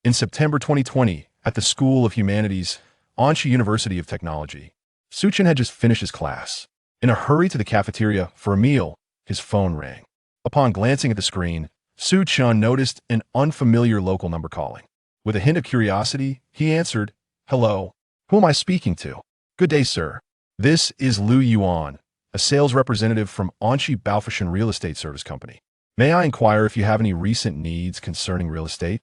In September 2020, at the School of Humanities, Anshi University of Technology, Suchin had just finished his class. In a hurry to the cafeteria for a meal, his phone rang. Upon glancing at the screen, Suchin noticed an unfamiliar local number calling. With a hint of curiosity, he answered, "Hello, who am I speaking to?" "Good day, sir. This is Lu Yuan, a sales representative from Anshi Baofishan Real Estate Service Company. May I inquire if you have any recent needs concerning real estate?"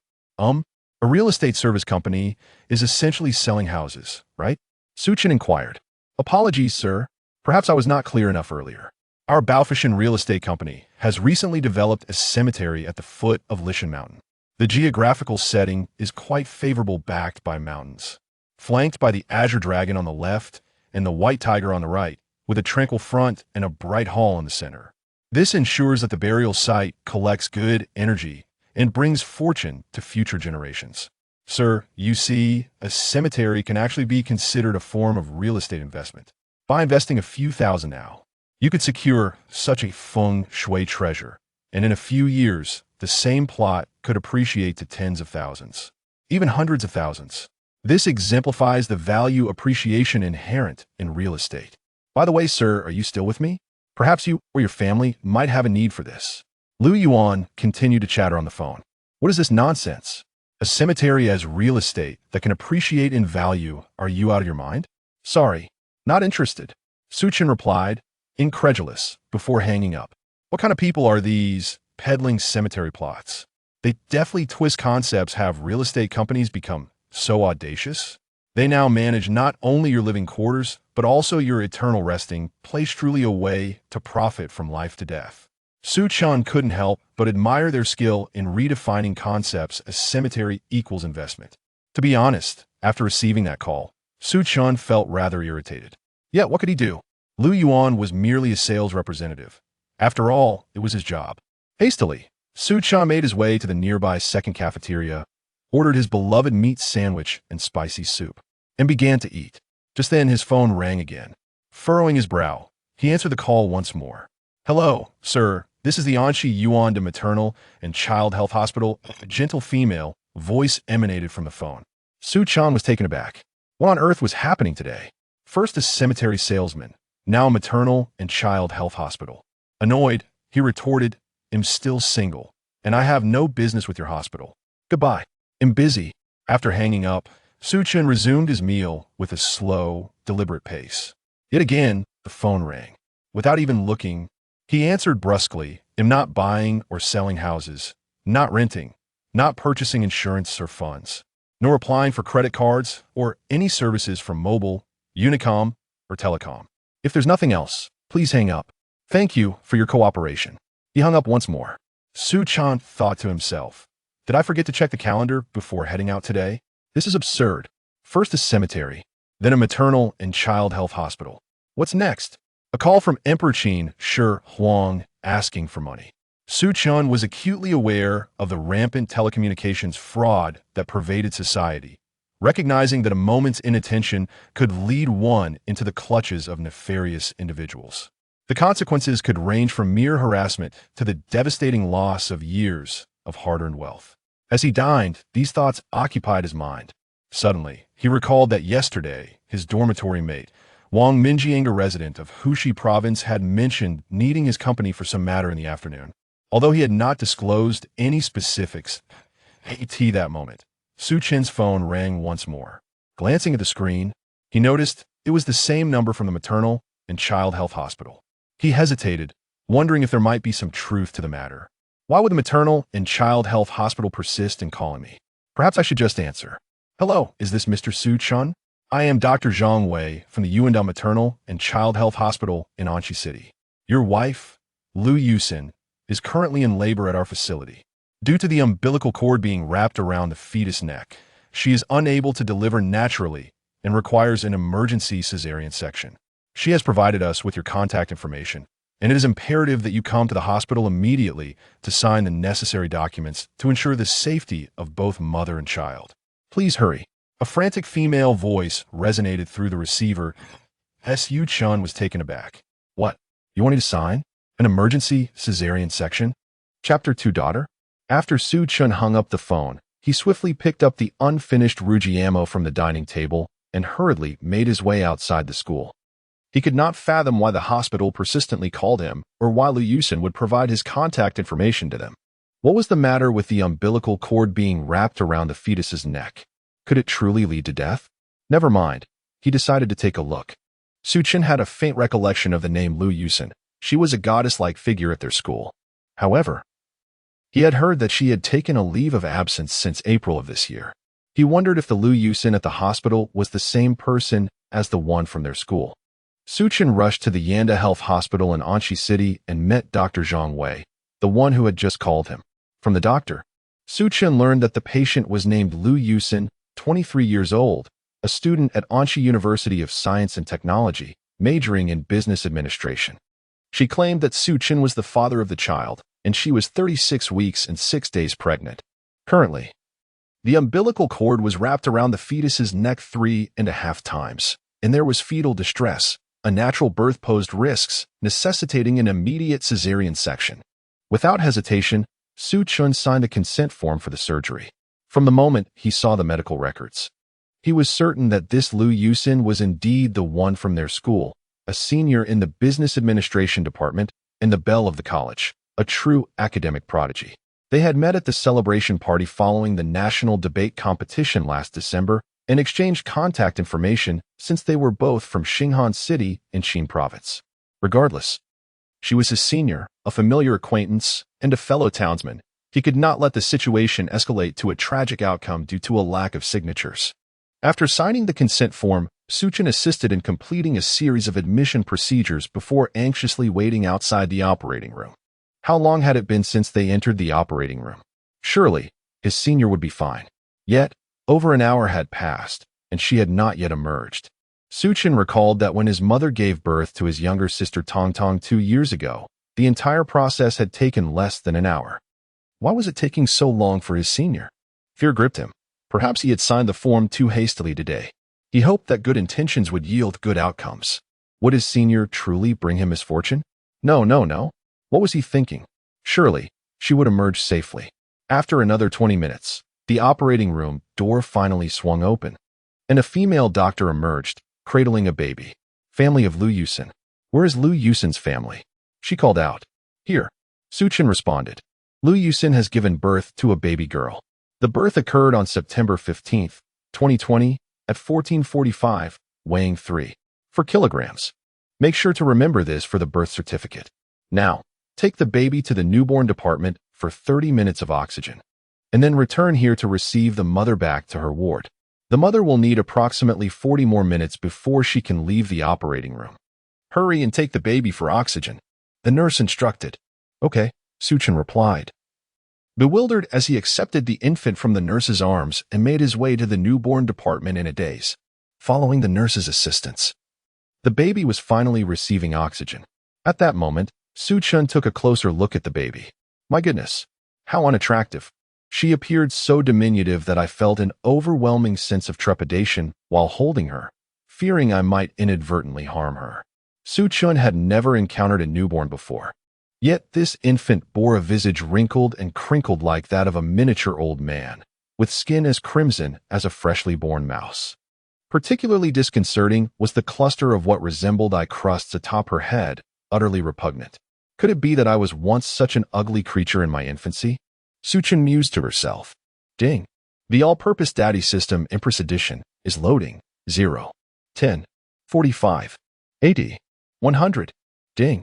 A real estate service company is essentially selling houses, right? Suchin inquired. "Apologies, sir. Perhaps I was not clear enough earlier. Our Baofishan Real Estate Company has recently developed a cemetery at the foot of Lishan Mountain. The geographical setting is quite favorable, backed by mountains, flanked by the Azure Dragon on the left and the White Tiger on the right, with a tranquil front and a bright hall in the center. This ensures that the burial site collects good energy and brings fortune to future generations. Sir, you see, a cemetery can actually be considered a form of real estate investment. By investing a few thousand now, you could secure such a feng shui treasure, and in a few years, the same plot could appreciate to tens of thousands, even hundreds of thousands. This exemplifies the value appreciation inherent in real estate. By the way, sir, are you still with me? Perhaps you or your family might have a need for this." Lu Yuan continued to chatter on the phone. "What is this nonsense? A cemetery as real estate that can appreciate in value? Are you out of your mind?" "Sorry, not interested," Suchin replied, incredulous, before hanging up. What kind of people are these peddling cemetery plots? They definitely twist concepts. Have real estate companies become so audacious? They now manage not only your living quarters, but also your eternal resting place, truly a way to profit from life to death. Suchin couldn't help but admire their skill in redefining concepts as cemetery equals investment. To be honest, after receiving that call, Suchin felt rather irritated. Yet what could he do? Lu Yuan was merely a sales representative. After all, it was his job. Hastily, Suchin made his way to the nearby second cafeteria, ordered his beloved meat sandwich and spicy soup, and began to eat. Just then his phone rang again. Furrowing his brow, he answered the call once more. "Hello, sir. This is the Anshi Yuan de Maternal and Child Health Hospital." A gentle female voice emanated from the phone. Suchin was taken aback. What on earth was happening today? First a cemetery salesman, now a maternal and child health hospital. Annoyed, he retorted, "I'm still single, and I have no business with your hospital. Goodbye. I'm busy." After hanging up, Suchin resumed his meal with a slow, deliberate pace. Yet again, the phone rang. Without even looking, he answered brusquely, "I'm not buying or selling houses, not renting, not purchasing insurance or funds, nor applying for credit cards or any services from mobile, Unicom, or telecom. If there's nothing else, please hang up. Thank you for your cooperation." He hung up once more. Suchin thought to himself, "Did I forget to check the calendar before heading out today? This is absurd. First a cemetery, then a maternal and child health hospital. What's next?" A call from Emperor Qin Shi Huang asking for money. Suchin was acutely aware of the rampant telecommunications fraud that pervaded society, recognizing that a moment's inattention could lead one into the clutches of nefarious individuals. The consequences could range from mere harassment to the devastating loss of years of hard-earned wealth. As he dined, these thoughts occupied his mind. Suddenly, he recalled that yesterday, his dormitory mate, Wang Minjiang, a resident of Hushi province, had mentioned needing his company for some matter in the afternoon. Although he had not disclosed any specifics at that moment, Suchin's phone rang once more. Glancing at the screen, he noticed it was the same number from the maternal and child health hospital. He hesitated, wondering if there might be some truth to the matter. Why would the maternal and child health hospital persist in calling me? Perhaps I should just answer. "Hello, is this Mr. Suchin? I am Dr. Zhang Wei from the Yuanda Maternal and Child Health Hospital in Anshi City. Your wife, Lu Yusin, is currently in labor at our facility. Due to the umbilical cord being wrapped around the fetus neck, she is unable to deliver naturally and requires an emergency cesarean section. She has provided us with your contact information, and it is imperative that you come to the hospital immediately to sign the necessary documents to ensure the safety of both mother and child. Please hurry." A frantic female voice resonated through the receiver. Suchin was taken aback. "What? You want me to sign? An emergency cesarean section?" Chapter 2, Daughter. After Suchin hung up the phone, He swiftly picked up the unfinished Ruggiamo from the dining table and hurriedly made his way outside the school. He could not fathom why the hospital persistently called him or why Lu Yusin would provide his contact information to them. What was the matter with the umbilical cord being wrapped around the fetus's neck? Could it truly lead to death? Never mind. He decided to take a look. Suchin had a faint recollection of the name Lu Yusin. She was a goddess-like figure at their school. However, he had heard that she had taken a leave of absence since April of this year. He wondered if the Lu Yusin at the hospital was the same person as the one from their school. Suchin rushed to the Yanda Health Hospital in Anshi City and met Dr. Zhang Wei, the one who had just called him. From the doctor, Suchin learned that the patient was named Lu Yusin, 23 years old, a student at Anshi University of Science and Technology, majoring in business administration. She claimed that Suchin was the father of the child, and she was 36 weeks and 6 days pregnant. Currently, the umbilical cord was wrapped around the fetus's neck 3.5 times, and there was fetal distress. A natural birth posed risks, necessitating an immediate cesarean section. Without hesitation, Suchin signed a consent form for the surgery. From the moment he saw the medical records, he was certain that this Lu Yusin was indeed the one from their school, a senior in the business administration department and the belle of the college, a true academic prodigy. They had met at the celebration party following the national debate competition last December and exchanged contact information since they were both from Xinghan City in Xin Province. Regardless, she was his senior, a familiar acquaintance, and a fellow townsman. He could not let the situation escalate to a tragic outcome due to a lack of signatures. After signing the consent form, Suchin assisted in completing a series of admission procedures before anxiously waiting outside the operating room. How long had it been since they entered the operating room? Surely, his senior would be fine. Yet, over an hour had passed, and she had not yet emerged. Suchin recalled that when his mother gave birth to his younger sister Tong Tong 2 years ago, the entire process had taken less than an hour. Why was it taking so long for his senior? Fear gripped him. Perhaps he had signed the form too hastily today. He hoped that good intentions would yield good outcomes. Would his senior truly bring him misfortune? No. What was he thinking? Surely, she would emerge safely. After another 20 minutes, the operating room door finally swung open, and a female doctor emerged, cradling a baby. Family of Lu Yusin. Where is Lu Yusin's family? She called out. Here. Suchin responded. Lu Yusin has given birth to a baby girl. The birth occurred on September 15, 2020, at 14:45, weighing 3 kilograms. Make sure to remember this for the birth certificate. Now, take the baby to the newborn department for 30 minutes of oxygen, and then return here to receive the mother back to her ward. The mother will need approximately 40 more minutes before she can leave the operating room. Hurry and take the baby for oxygen, the nurse instructed. Okay, Suchin replied, bewildered as he accepted the infant from the nurse's arms and made his way to the newborn department in a daze. Following the nurse's assistance, the baby was finally receiving oxygen. At that moment, Suchin took a closer look at the baby. My goodness, how unattractive. She appeared so diminutive that I felt an overwhelming sense of trepidation while holding her, fearing I might inadvertently harm her. Suchin had never encountered a newborn before. Yet this infant bore a visage wrinkled and crinkled like that of a miniature old man, with skin as crimson as a freshly born mouse. Particularly disconcerting was the cluster of what resembled eye crusts atop her head, utterly repugnant. Could it be that I was once such an ugly creature in my infancy? Suchin mused to herself. Ding. The all-purpose daddy system Empress Edition is loading. 0, 10, 45, 80, 100. Ding.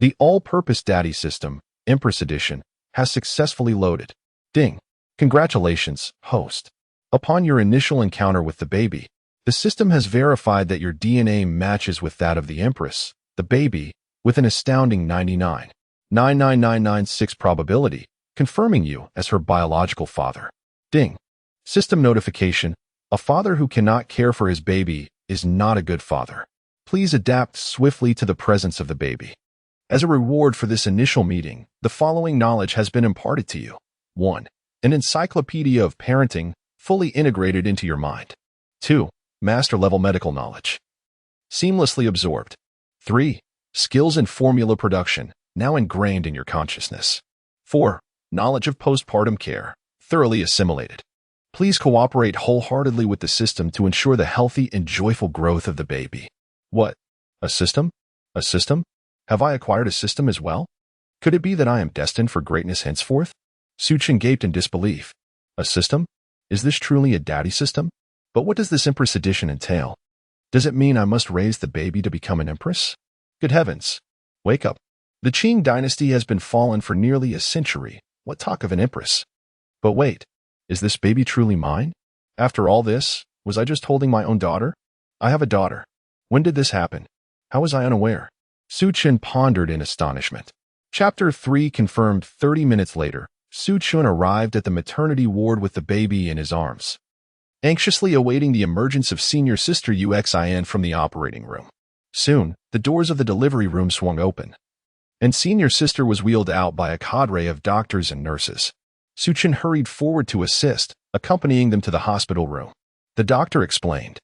The all-purpose daddy system, Empress Edition, has successfully loaded. Ding. Congratulations, host. Upon your initial encounter with the baby, the system has verified that your DNA matches with that of the Empress, the baby, with an astounding 99.99996 probability, confirming you as her biological father. Ding. System notification. A father who cannot care for his baby is not a good father. Please adapt swiftly to the presence of the baby. As a reward for this initial meeting, the following knowledge has been imparted to you. 1. An encyclopedia of parenting, fully integrated into your mind. 2. Master-level medical knowledge, seamlessly absorbed. 3. Skills in formula production, now ingrained in your consciousness. 4. Knowledge of postpartum care, thoroughly assimilated. Please cooperate wholeheartedly with the system to ensure the healthy and joyful growth of the baby. What? A system? A system? Have I acquired a system as well? Could it be that I am destined for greatness henceforth? Suchin gaped in disbelief. A system? Is this truly a daddy system? But what does this Empress edition entail? Does it mean I must raise the baby to become an empress? Good heavens. Wake up. The Qing dynasty has been fallen for nearly a century. What talk of an empress? But wait, is this baby truly mine? After all this, was I just holding my own daughter? I have a daughter. When did this happen? How was I unaware? Suchin pondered in astonishment. Chapter 3 confirmed 30 minutes later, Suchun arrived at the maternity ward with the baby in his arms, anxiously awaiting the emergence of senior sister Uxin from the operating room. Soon, the doors of the delivery room swung open, and senior sister was wheeled out by a cadre of doctors and nurses. Suchin hurried forward to assist, accompanying them to the hospital room. The doctor explained.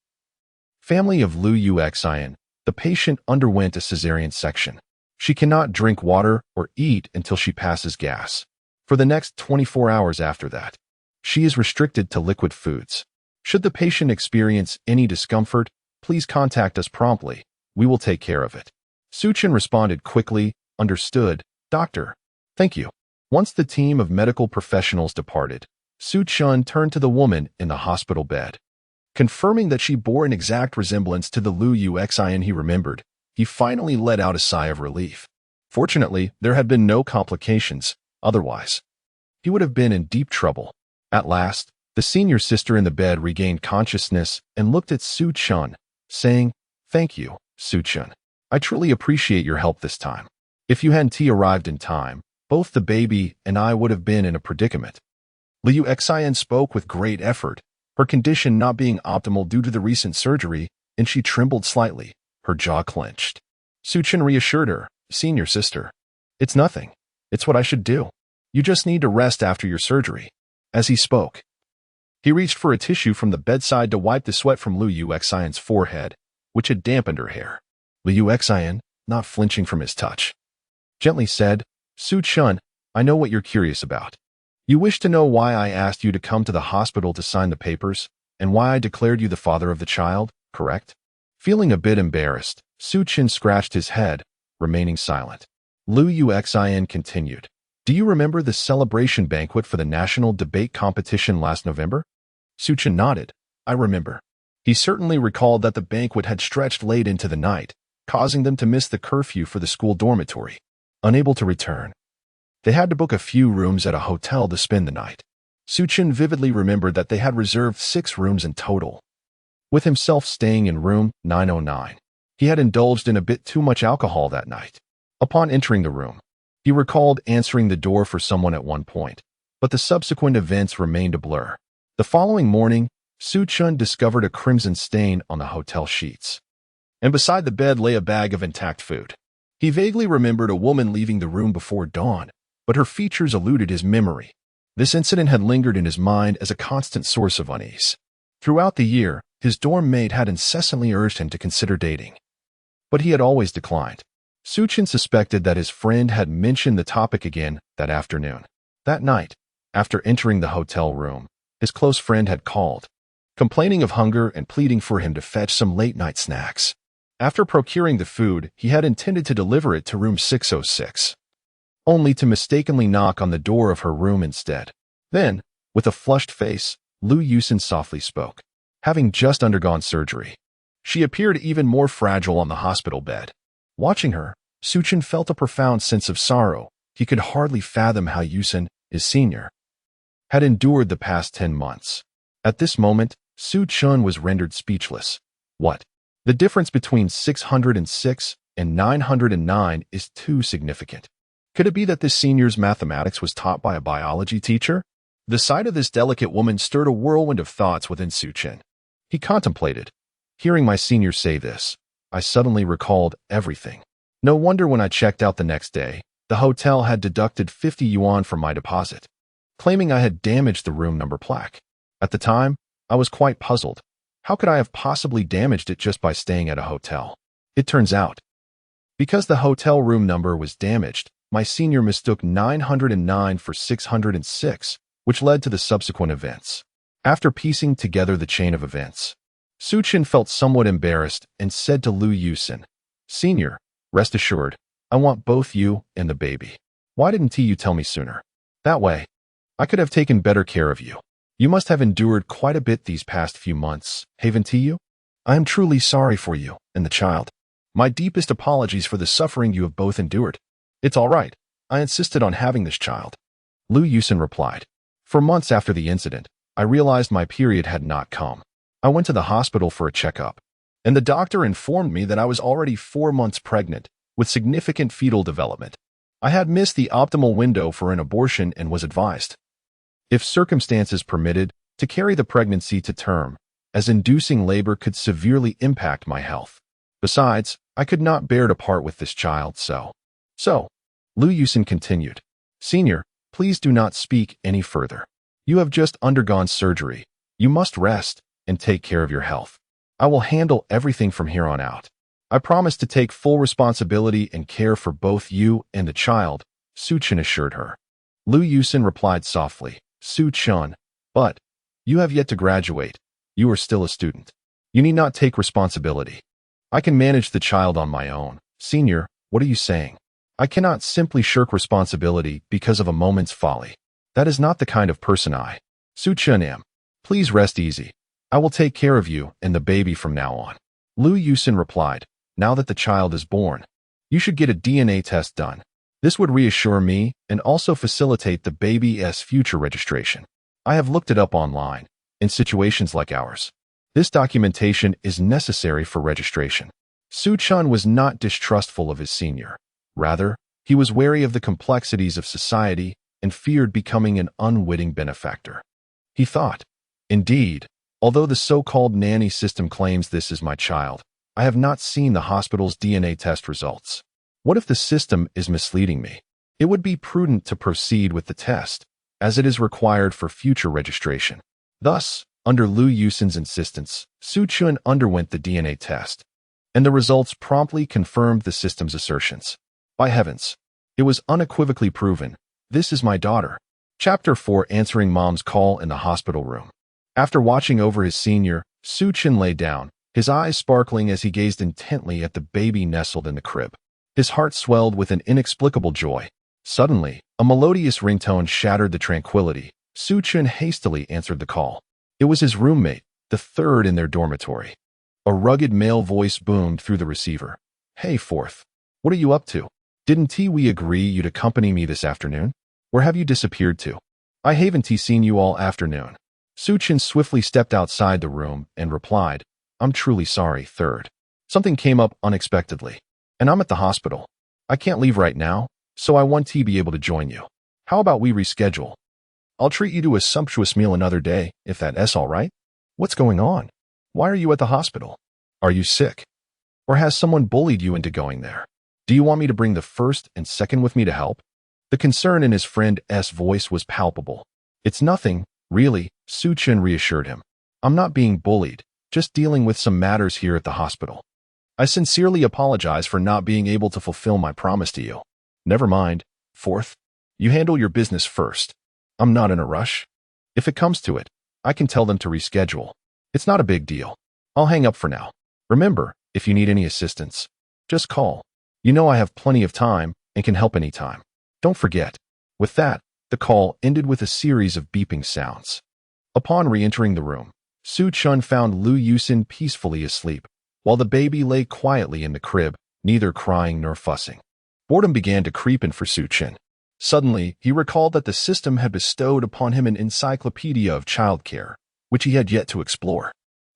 Family of Lu Uxin, the patient underwent a cesarean section. She cannot drink water or eat until she passes gas. For the next 24 hours after that, she is restricted to liquid foods. Should the patient experience any discomfort, please contact us promptly. We will take care of it. Suchin responded quickly. Understood, doctor. Thank you. Once the team of medical professionals departed, Suchun turned to the woman in the hospital bed. Confirming that she bore an exact resemblance to the Lu Uxin he remembered, he finally let out a sigh of relief. Fortunately, there had been no complications. Otherwise, he would have been in deep trouble. At last, the senior sister in the bed regained consciousness and looked at Suchun, saying, "Thank you, Suchun. I truly appreciate your help this time. If you hadn't arrived in time, both the baby and I would have been in a predicament." Liu Xian spoke with great effort, her condition not being optimal due to the recent surgery, and she trembled slightly, her jaw clenched. Suchin reassured her, "Senior sister, it's nothing. It's what I should do. You just need to rest after your surgery." As he spoke, he reached for a tissue from the bedside to wipe the sweat from Liu Xian's forehead, which had dampened her hair. Liu Xian, not flinching from his touch, gently said, "Suchun, I know what you're curious about. You wish to know why I asked you to come to the hospital to sign the papers, and why I declared you the father of the child, correct?" Feeling a bit embarrassed, Suchin scratched his head, remaining silent. Liu Uxin continued. "Do you remember the celebration banquet for the national debate competition last November?" Suchin nodded. "I remember." He certainly recalled that the banquet had stretched late into the night, causing them to miss the curfew for the school dormitory. Unable to return, they had to book a few rooms at a hotel to spend the night. Suchin vividly remembered that they had reserved 6 rooms in total, with himself staying in room 909. He had indulged in a bit too much alcohol that night. Upon entering the room, he recalled answering the door for someone at one point, but the subsequent events remained a blur. The following morning, Suchun discovered a crimson stain on the hotel sheets, and beside the bed lay a bag of intact food. He vaguely remembered a woman leaving the room before dawn, but her features eluded his memory. This incident had lingered in his mind as a constant source of unease. Throughout the year, his dorm mate had incessantly urged him to consider dating, but he had always declined. Suchin suspected that his friend had mentioned the topic again that afternoon. That night, after entering the hotel room, his close friend had called, complaining of hunger and pleading for him to fetch some late-night snacks. After procuring the food, he had intended to deliver it to room 606, only to mistakenly knock on the door of her room instead. Then, with a flushed face, Lu Yusin softly spoke. Having just undergone surgery, she appeared even more fragile on the hospital bed. Watching her, Suchin felt a profound sense of sorrow. He could hardly fathom how Yusin, his senior, had endured the past 10 months. At this moment, Suchun was rendered speechless. What? The difference between 606 and 909 is too significant. Could it be that this senior's mathematics was taught by a biology teacher? The sight of this delicate woman stirred a whirlwind of thoughts within Suchin. He contemplated. Hearing my senior say this, I suddenly recalled everything. No wonder when I checked out the next day, the hotel had deducted 50 yuan from my deposit, claiming I had damaged the room number plaque. At the time, I was quite puzzled. How could I have possibly damaged it just by staying at a hotel? It turns out, because the hotel room number was damaged, my senior mistook 909 for 606, which led to the subsequent events. After piecing together the chain of events, Suchin felt somewhat embarrassed and said to Lu Yusin, "Senior, rest assured, I want both you and the baby. Why didn't you tell me sooner? That way, I could have taken better care of you. You must have endured quite a bit these past few months, haven't you? I am truly sorry for you and the child. My deepest apologies for the suffering you have both endured. It's all right. I insisted on having this child." Lu Yusin replied. "For months after the incident, I realized my period had not come. I went to the hospital for a checkup, and the doctor informed me that I was already 4 months pregnant with significant fetal development. I had missed the optimal window for an abortion and was advised, if circumstances permitted, to carry the pregnancy to term, as inducing labor could severely impact my health. Besides, I could not bear to part with this child, so, Lu Yusin continued, "Senior, please do not speak any further. You have just undergone surgery. You must rest and take care of your health. I will handle everything from here on out. I promise to take full responsibility and care for both you and the child," Suchin assured her. Lu Yusin replied softly, "Suchin, but you have yet to graduate. You are still a student. You need not take responsibility. I can manage the child on my own. Senior, what are you saying? I cannot simply shirk responsibility because of a moment's folly. That is not the kind of person I, Suchin, am. Please rest easy. I will take care of you and the baby from now on." Lu Yusin replied, "Now that the child is born, you should get a DNA test done. This would reassure me and also facilitate the baby's future registration. I have looked it up online. In situations like ours, this documentation is necessary for registration." Suchin was not distrustful of his senior. Rather, he was wary of the complexities of society and feared becoming an unwitting benefactor. He thought, "Indeed, although the so-called nanny system claims this is my child, I have not seen the hospital's DNA test results. What if the system is misleading me? It would be prudent to proceed with the test, as it is required for future registration." Thus, under Lu Yusin's insistence, Suchin underwent the DNA test, and the results promptly confirmed the system's assertions. By heavens, it was unequivocally proven. This is my daughter. Chapter 4, Answering Mom's Call in the Hospital Room. After watching over his senior, Suchin lay down, his eyes sparkling as he gazed intently at the baby nestled in the crib. His heart swelled with an inexplicable joy. Suddenly, a melodious ringtone shattered the tranquility. Suchin hastily answered the call. It was his roommate, the third in their dormitory. A rugged male voice boomed through the receiver. "Hey, fourth. What are you up to? Didn't we agree you'd accompany me this afternoon? Where have you disappeared to? I haven't seen you all afternoon." Suchin swiftly stepped outside the room and replied, "I'm truly sorry, third. Something came up unexpectedly, and I'm at the hospital. I can't leave right now, so I want to be able to join you. How about we reschedule? I'll treat you to a sumptuous meal another day, if that's all right." "What's going on? Why are you at the hospital? Are you sick? Or has someone bullied you into going there? Do you want me to bring the first and second with me to help?" The concern in his friend's voice was palpable. "It's nothing, really," Suchin reassured him. "I'm not being bullied, just dealing with some matters here at the hospital. I sincerely apologize for not being able to fulfill my promise to you." "Never mind, fourth. You handle your business first. I'm not in a rush. If it comes to it, I can tell them to reschedule. It's not a big deal. I'll hang up for now. Remember, if you need any assistance, just call. You know I have plenty of time and can help anytime. Don't forget." With that, the call ended with a series of beeping sounds. Upon re-entering the room, Suchin found Lu Yusin peacefully asleep, while the baby lay quietly in the crib, neither crying nor fussing. Boredom began to creep in for Suchin. Suddenly, he recalled that the system had bestowed upon him an encyclopedia of childcare, which he had yet to explore.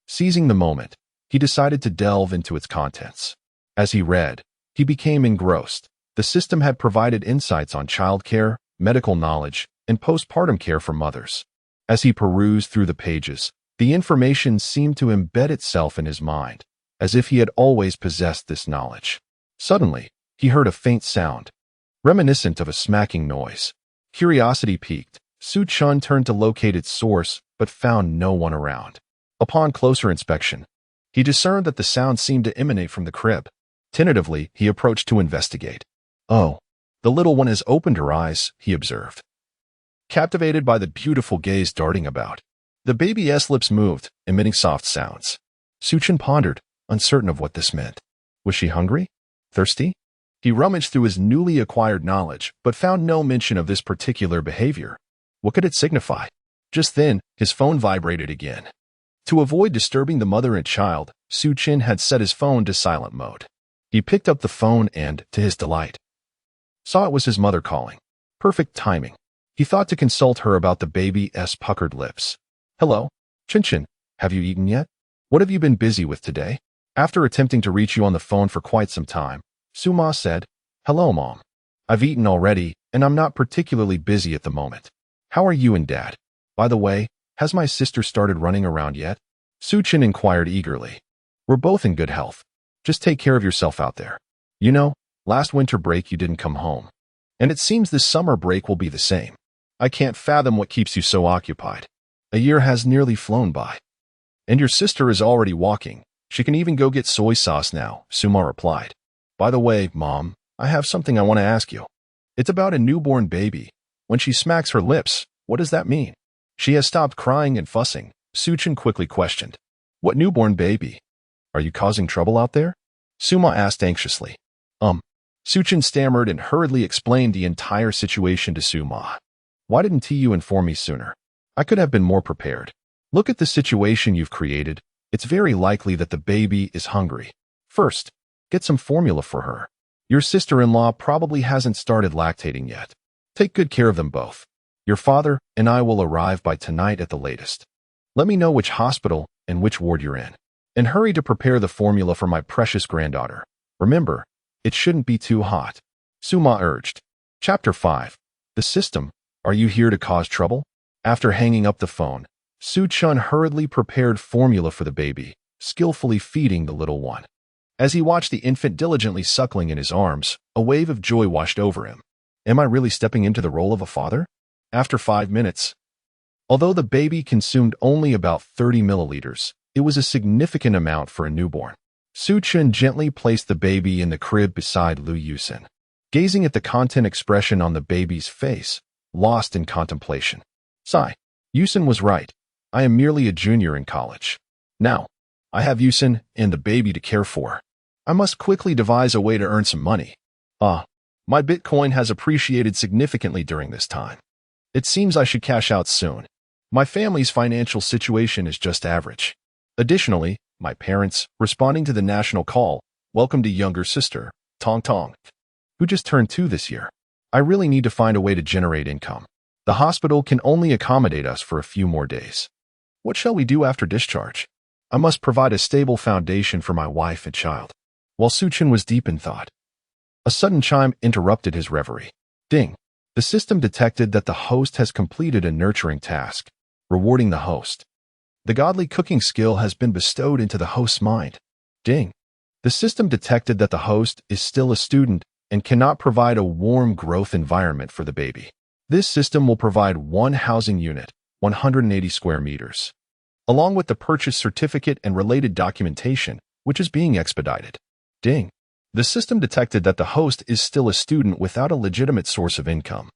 Seizing the moment, he decided to delve into its contents. As he read, he became engrossed. The system had provided insights on childcare, medical knowledge, and postpartum care for mothers. As he perused through the pages, the information seemed to embed itself in his mind, as if he had always possessed this knowledge. Suddenly, he heard a faint sound, reminiscent of a smacking noise. Curiosity piqued, Suchin turned to locate its source, but found no one around. Upon closer inspection, he discerned that the sound seemed to emanate from the crib. Tentatively, he approached to investigate. "Oh, the little one has opened her eyes," he observed. Captivated by the beautiful gaze darting about, The baby's lips moved, emitting soft sounds. Suchin pondered, uncertain of what this meant. Was she hungry? Thirsty? He rummaged through his newly acquired knowledge, but found no mention of this particular behavior. What could it signify? Just then, his phone vibrated again. To avoid disturbing the mother and child, Suchin had set his phone to silent mode. He picked up the phone and, to his delight, saw it was his mother calling. Perfect timing. He thought to consult her about the baby's puckered lips. Hello, Chinchin, have you eaten yet? What have you been busy with today? After attempting to reach you on the phone for quite some time, Suma said, Hello, Mom. I've eaten already, and I'm not particularly busy at the moment. How are you and Dad? By the way, has my sister started running around yet? Suchin inquired eagerly. We're both in good health. Just take care of yourself out there. You know, last winter break you didn't come home. And it seems this summer break will be the same. I can't fathom what keeps you so occupied. A year has nearly flown by. And your sister is already walking. She can even go get soy sauce now, Suma replied. By the way, Mom, I have something I want to ask you. It's about a newborn baby. When she smacks her lips, what does that mean? She has stopped crying and fussing, Suchin quickly questioned. What newborn baby? Are you causing trouble out there? Suma asked anxiously. Suchin stammered and hurriedly explained the entire situation to Suma. Why didn't you inform me sooner? I could have been more prepared. Look at the situation you've created. It's very likely that the baby is hungry. First, get some formula for her. Your sister-in-law probably hasn't started lactating yet. Take good care of them both. Your father and I will arrive by tonight at the latest. Let me know which hospital and which ward you're in. And hurry to prepare the formula for my precious granddaughter. Remember, it shouldn't be too hot. Suma urged. Chapter 5. The System. Are you here to cause trouble? After hanging up the phone, Suchun hurriedly prepared formula for the baby, skillfully feeding the little one. As he watched the infant diligently suckling in his arms, a wave of joy washed over him. Am I really stepping into the role of a father? After 5 minutes. Although the baby consumed only about 30 milliliters, it was a significant amount for a newborn. Suchun gently placed the baby in the crib beside Lu Yusin, gazing at the content expression on the baby's face, lost in contemplation. Sigh. Yusin was right. I am merely a junior in college. Now, I have Yusin and the baby to care for. I must quickly devise a way to earn some money. My Bitcoin has appreciated significantly during this time. It seems I should cash out soon. My family's financial situation is just average. Additionally, my parents, responding to the national call, welcomed a younger sister, Tong Tong, who just turned 2 this year. I really need to find a way to generate income. The hospital can only accommodate us for a few more days. What shall we do after discharge? I must provide a stable foundation for my wife and child. While Suchin was deep in thought, a sudden chime interrupted his reverie. Ding! The system detected that the host has completed a nurturing task, rewarding the host. The godly cooking skill has been bestowed into the host's mind. Ding! The system detected that the host is still a student and cannot provide a warm growth environment for the baby. This system will provide one housing unit, 180 square meters, along with the purchase certificate and related documentation, which is being expedited. Ding! The system detected that the host is still a student without a legitimate source of income,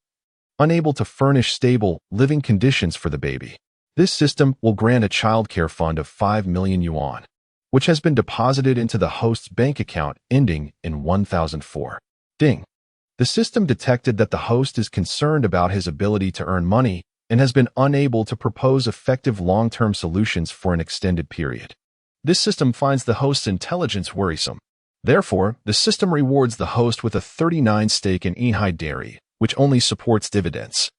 unable to furnish stable, living conditions for the baby. This system will grant a childcare fund of 5 million yuan, which has been deposited into the host's bank account ending in 1004. Ding! The system detected that the host is concerned about his ability to earn money and has been unable to propose effective long-term solutions for an extended period. This system finds the host's intelligence worrisome. Therefore, the system rewards the host with a 39% stake in Ehai Dairy, which only supports dividends.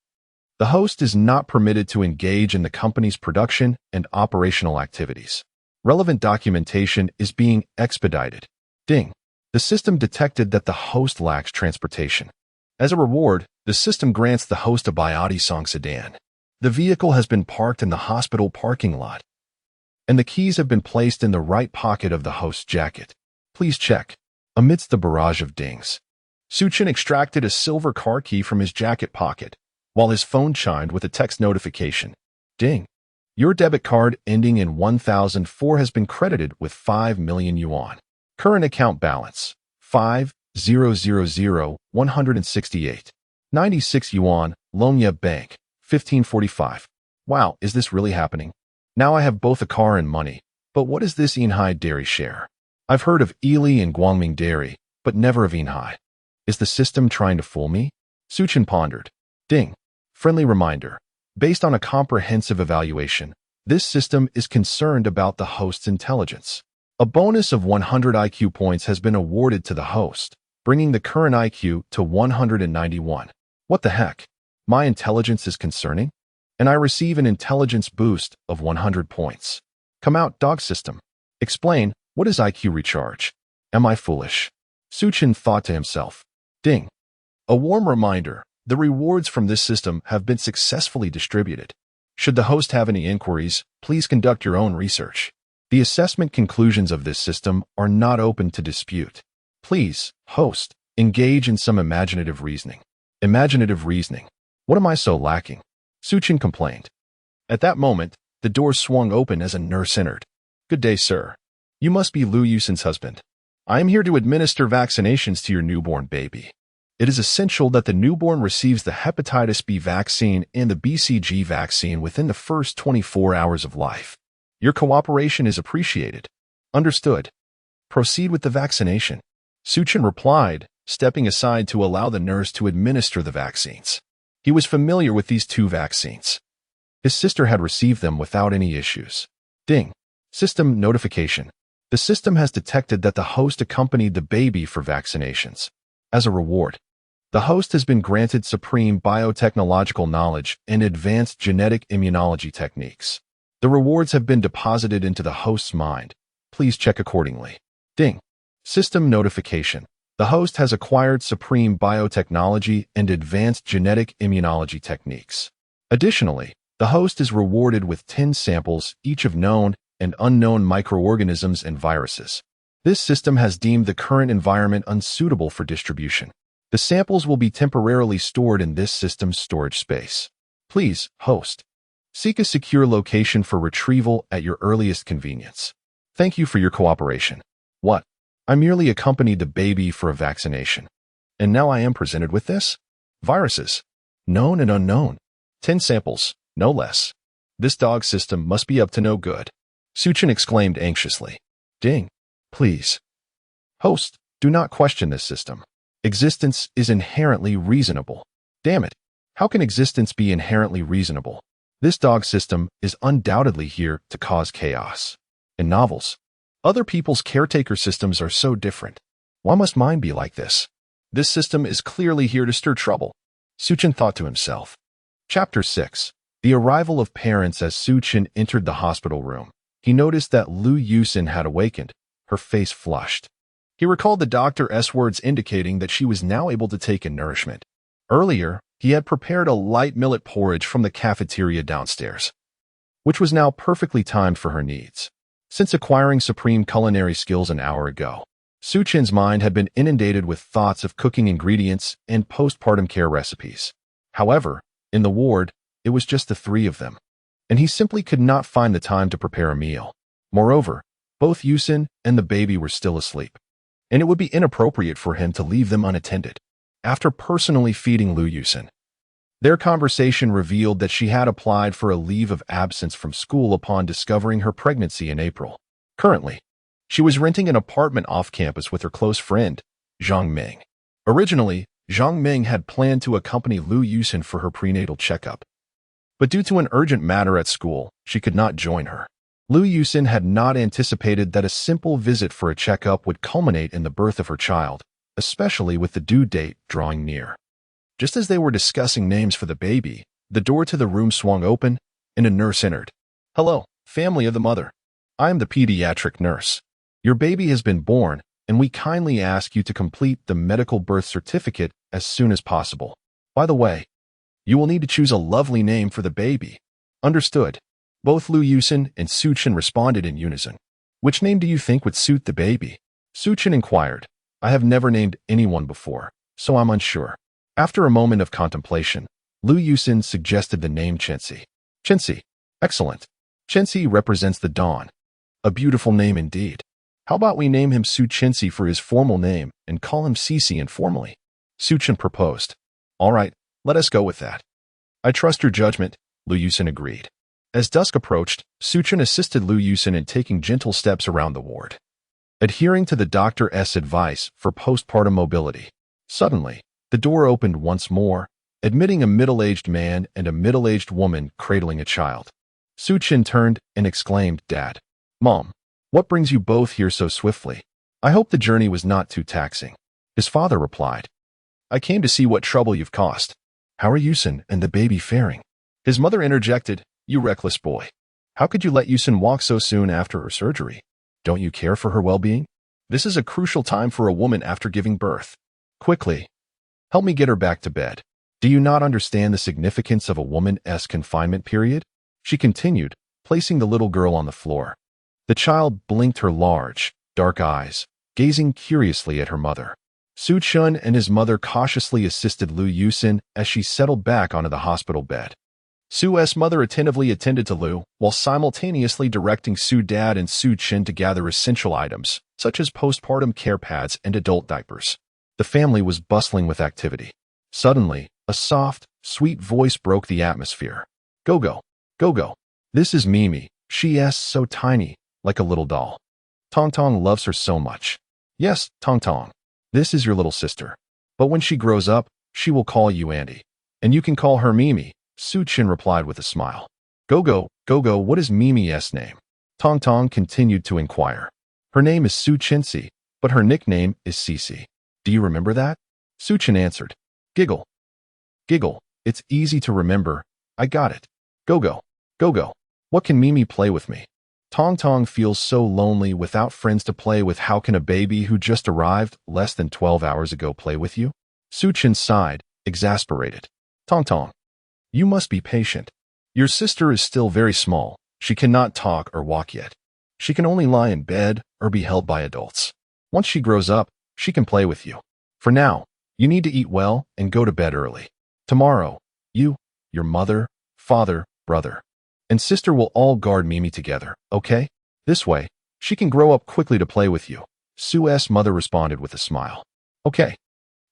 The host is not permitted to engage in the company's production and operational activities. Relevant documentation is being expedited. Ding! The system detected that the host lacks transportation. As a reward, the system grants the host a Biotech sedan. The vehicle has been parked in the hospital parking lot, and the keys have been placed in the right pocket of the host's jacket. Please check. Amidst the barrage of dings, Suchin extracted a silver car key from his jacket pocket, while his phone chimed with a text notification. Ding! Your debit card ending in 1004 has been credited with 5 million yuan. Current account balance, 5,000,168. 96 yuan, Longya Bank, 1545. Wow, is this really happening? Now I have both a car and money, but what is this Inhai dairy share? I've heard of Ely and Guangming Dairy, but never of Inhai. Is the system trying to fool me? Suchin pondered. Ding. Friendly reminder. Based on a comprehensive evaluation, this system is concerned about the host's intelligence. A bonus of 100 IQ points has been awarded to the host, bringing the current IQ to 191. What the heck? My intelligence is concerning? And I receive an intelligence boost of 100 points. Come out, dog system. Explain, what is IQ recharge? Am I foolish? Suchin thought to himself. Ding. A warm reminder, the rewards from this system have been successfully distributed. Should the host have any inquiries, please conduct your own research. The assessment conclusions of this system are not open to dispute. Please, host, engage in some imaginative reasoning. Imaginative reasoning. What am I so lacking? Suchin complained. At that moment, the door swung open as a nurse entered. Good day, sir. You must be Lu Yusin's husband. I am here to administer vaccinations to your newborn baby. It is essential that the newborn receives the hepatitis B vaccine and the BCG vaccine within the first 24 hours of life. Your cooperation is appreciated. Understood. Proceed with the vaccination. Suchin replied, stepping aside to allow the nurse to administer the vaccines. He was familiar with these two vaccines. His sister had received them without any issues. Ding. System notification. The system has detected that the host accompanied the baby for vaccinations. As a reward, the host has been granted supreme biotechnological knowledge and advanced genetic immunology techniques. The rewards have been deposited into the host's mind. Please check accordingly. Ding. System notification. The host has acquired supreme biotechnology and advanced genetic immunology techniques. Additionally, the host is rewarded with 10 samples, each of known and unknown microorganisms and viruses. This system has deemed the current environment unsuitable for distribution. The samples will be temporarily stored in this system's storage space. Please, host, seek a secure location for retrieval at your earliest convenience. Thank you for your cooperation. What? I merely accompanied the baby for a vaccination. And now I am presented with this? Viruses. Known and unknown. 10 samples, no less. This dog system must be up to no good. Suchin exclaimed anxiously. Ding. Please. Host, do not question this system. Existence is inherently reasonable. Damn it. How can existence be inherently reasonable? This dog system is undoubtedly here to cause chaos. In novels, other people's caretaker systems are so different. Why must mine be like this? This system is clearly here to stir trouble. Suchin thought to himself. Chapter 6. The arrival of parents. As Suchin entered the hospital room, he noticed that Lu Yusin had awakened, her face flushed. He recalled the doctor's words indicating that she was now able to take in nourishment. Earlier, he had prepared a light millet porridge from the cafeteria downstairs, which was now perfectly timed for her needs. Since acquiring supreme culinary skills an hour ago, Suchin's mind had been inundated with thoughts of cooking ingredients and postpartum care recipes. However, in the ward, it was just the three of them, and he simply could not find the time to prepare a meal. Moreover, both Yusin and the baby were still asleep, and it would be inappropriate for him to leave them unattended. After personally feeding Lu Yusin, their conversation revealed that she had applied for a leave of absence from school upon discovering her pregnancy in April. Currently, she was renting an apartment off campus with her close friend, Zhang Ming. Originally, Zhang Ming had planned to accompany Lu Yusin for her prenatal checkup, but due to an urgent matter at school, she could not join her. Lu Yusin had not anticipated that a simple visit for a checkup would culminate in the birth of her child, especially with the due date drawing near. Just as they were discussing names for the baby, the door to the room swung open, and a nurse entered. Hello, family of the mother. I am the pediatric nurse. Your baby has been born, and we kindly ask you to complete the medical birth certificate as soon as possible. By the way, you will need to choose a lovely name for the baby. Understood. Both Lu Yusin and Suchin responded in unison. Which name do you think would suit the baby? Suchin inquired. I have never named anyone before, so I'm unsure. After a moment of contemplation, Lu Yusin suggested the name Chensi. Chensi. Excellent. Chensi represents the dawn. A beautiful name indeed. How about we name him Su Chensi for his formal name and call him Cece informally? Suchin proposed. All right, let us go with that. I trust your judgment, Lu Yusin agreed. As dusk approached, Suchin assisted Liu Yusin in taking gentle steps around the ward, adhering to the doctor's advice for postpartum mobility. Suddenly, the door opened once more, admitting a middle-aged man and a middle-aged woman cradling a child. Suchin turned and exclaimed, "Dad, Mom, what brings you both here so swiftly? I hope the journey was not too taxing." His father replied, "I came to see what trouble you've caused. How are Yusin and the baby faring?" His mother interjected, "You reckless boy. How could you let Yusin walk so soon after her surgery? Don't you care for her well-being? This is a crucial time for a woman after giving birth. Quickly, help me get her back to bed. Do you not understand the significance of a woman's confinement period?" She continued, placing the little girl on the floor. The child blinked her large, dark eyes, gazing curiously at her mother. Suchin and his mother cautiously assisted Liu Yusin as she settled back onto the hospital bed. Su's mother attentively attended to Liu, while simultaneously directing Su Dad and Suchin to gather essential items, such as postpartum care pads and adult diapers. The family was bustling with activity. Suddenly, a soft, sweet voice broke the atmosphere. "Go-go, go-go. This is Mimi. She's so tiny, like a little doll. Tong-Tong loves her so much. Yes, Tong-Tong. This is your little sister. But when she grows up, she will call you Auntie. And you can call her Mimi," Suchin replied with a smile. "Go-go, go-go, what is Mimi's name?" Tong-Tong continued to inquire. "Her name is Suchinsi, but her nickname is Cici. Do you remember that?" Suchin answered. "Giggle. Giggle. It's easy to remember. I got it. Go-go, go-go. What can Mimi play with me? Tong-Tong feels so lonely without friends to play with. How can a baby who just arrived less than 12 hours ago play with you?" Suchin sighed, exasperated. "Tong-Tong, you must be patient. Your sister is still very small. She cannot talk or walk yet. She can only lie in bed or be held by adults. Once she grows up, she can play with you. For now, you need to eat well and go to bed early. Tomorrow, you, your mother, father, brother, and sister will all guard Mimi together, okay? This way, she can grow up quickly to play with you." Su's mother responded with a smile. "Okay.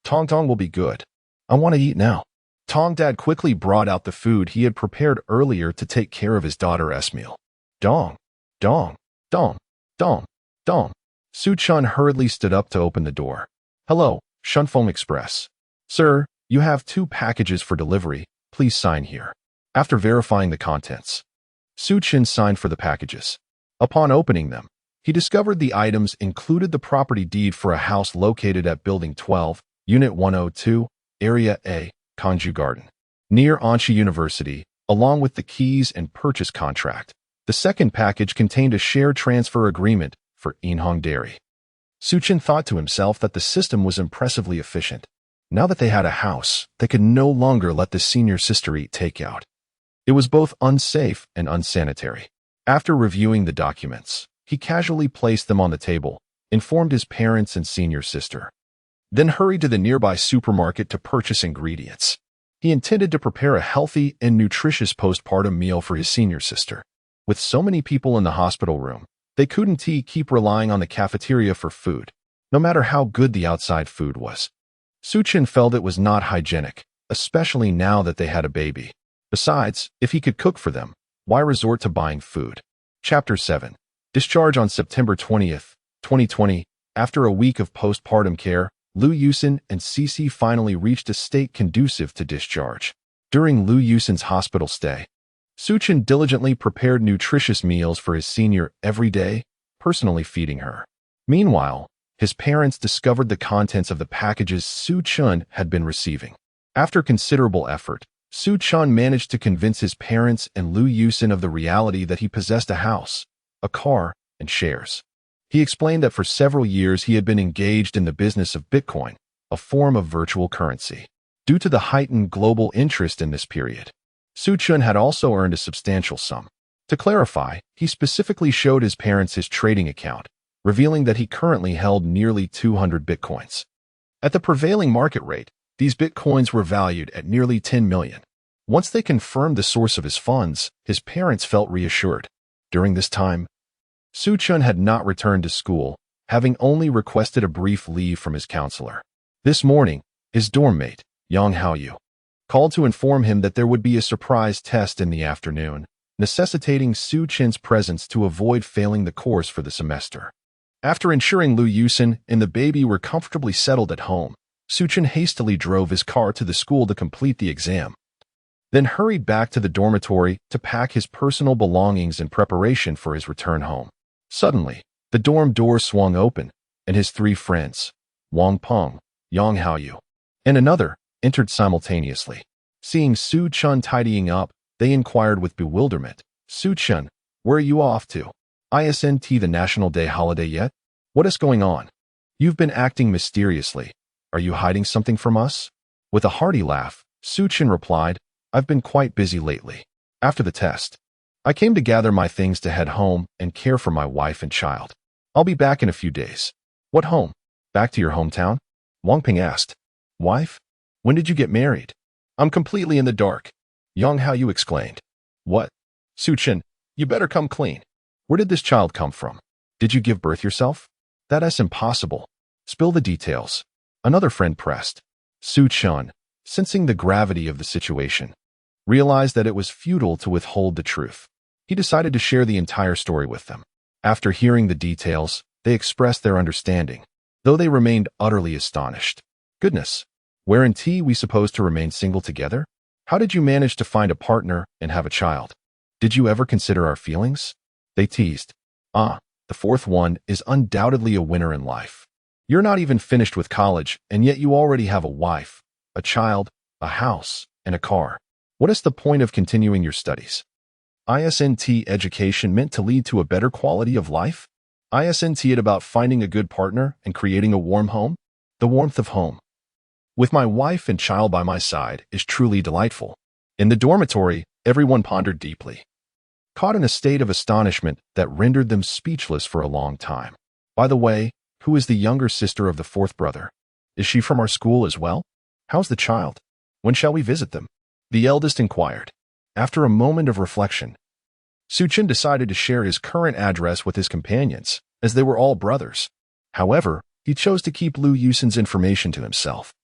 Tong-Tong will be good. I want to eat now." Tong-Dad quickly brought out the food he had prepared earlier to take care of his daughter's meal. "Dong, dong, dong, dong, dong." Suchin hurriedly stood up to open the door. "Hello, Shunfeng Express. Sir, you have 2 packages for delivery. Please sign here." After verifying the contents, Suchin signed for the packages. Upon opening them, he discovered the items included the property deed for a house located at Building 12, Unit 102, Area A, Kanju Garden, near Anchi University, along with the keys and purchase contract. The second package contained a share transfer agreement for Inhong Dairy. Suchin thought to himself that the system was impressively efficient. Now that they had a house, they could no longer let the senior sister eat takeout. It was both unsafe and unsanitary. After reviewing the documents, he casually placed them on the table, informed his parents and senior sister, then hurried to the nearby supermarket to purchase ingredients. He intended to prepare a healthy and nutritious postpartum meal for his senior sister. With so many people in the hospital room, they couldn't keep relying on the cafeteria for food, no matter how good the outside food was. Suchin felt it was not hygienic, especially now that they had a baby. Besides, if he could cook for them, why resort to buying food? Chapter 7. Discharge. On September 20th, 2020, after a week of postpartum care, Liu Yusin and Cici finally reached a state conducive to discharge. During Liu Yusin's hospital stay, Suchin diligently prepared nutritious meals for his senior every day, personally feeding her. Meanwhile, his parents discovered the contents of the packages Suchin had been receiving. After considerable effort, Suchin managed to convince his parents and Liu Yusin of the reality that he possessed a house, a car, and shares. He explained that for several years he had been engaged in the business of Bitcoin, a form of virtual currency. Due to the heightened global interest in this period, Suchin had also earned a substantial sum. To clarify, he specifically showed his parents his trading account, revealing that he currently held nearly 200 bitcoins. At the prevailing market rate, these bitcoins were valued at nearly 10 million. Once they confirmed the source of his funds, his parents felt reassured. During this time, Suchin had not returned to school, having only requested a brief leave from his counselor. This morning, his dorm mate, Yang Haoyu, called to inform him that there would be a surprise test in the afternoon, necessitating Su Chen's presence to avoid failing the course for the semester. After ensuring Lu Yusin and the baby were comfortably settled at home, Su Chen hastily drove his car to the school to complete the exam, then hurried back to the dormitory to pack his personal belongings in preparation for his return home. Suddenly, the dorm door swung open, and his three friends, Wang Peng, Yang Haoyu, and another, entered simultaneously. Seeing Su Chen tidying up, they inquired with bewilderment, "Su Chen, where are you off to? Isn't the National Day holiday yet? What is going on? You've been acting mysteriously. Are you hiding something from us?" With a hearty laugh, Su Chen replied, "I've been quite busy lately. After the test, I came to gather my things to head home and care for my wife and child. I'll be back in a few days." "What home? Back to your hometown?" Wang Ping asked. "Wife? When did you get married?" "I'm completely in the dark," Yang Haoyu exclaimed. "What? Su Chen, you better come clean. Where did this child come from? Did you give birth yourself?" "That is impossible. Spill the details," another friend pressed. Su Chen, sensing the gravity of the situation, realized that it was futile to withhold the truth. He decided to share the entire story with them. After hearing the details, they expressed their understanding, though they remained utterly astonished. "Goodness, weren't we supposed to remain single together? How did you manage to find a partner and have a child? Did you ever consider our feelings?" They teased. "The fourth one is undoubtedly a winner in life. You're not even finished with college, and yet you already have a wife, a child, a house, and a car. What is the point of continuing your studies? Isn't education meant to lead to a better quality of life? Isn't it about finding a good partner and creating a warm home? The warmth of home, with my wife and child by my side, is truly delightful." In the dormitory, everyone pondered deeply, caught in a state of astonishment that rendered them speechless for a long time. "By the way, who is the younger sister of the fourth brother? Is she from our school as well? How's the child? When shall we visit them?" the eldest inquired. After a moment of reflection, Su Chen decided to share his current address with his companions, as they were all brothers. However, he chose to keep Lu Yusin's information to himself.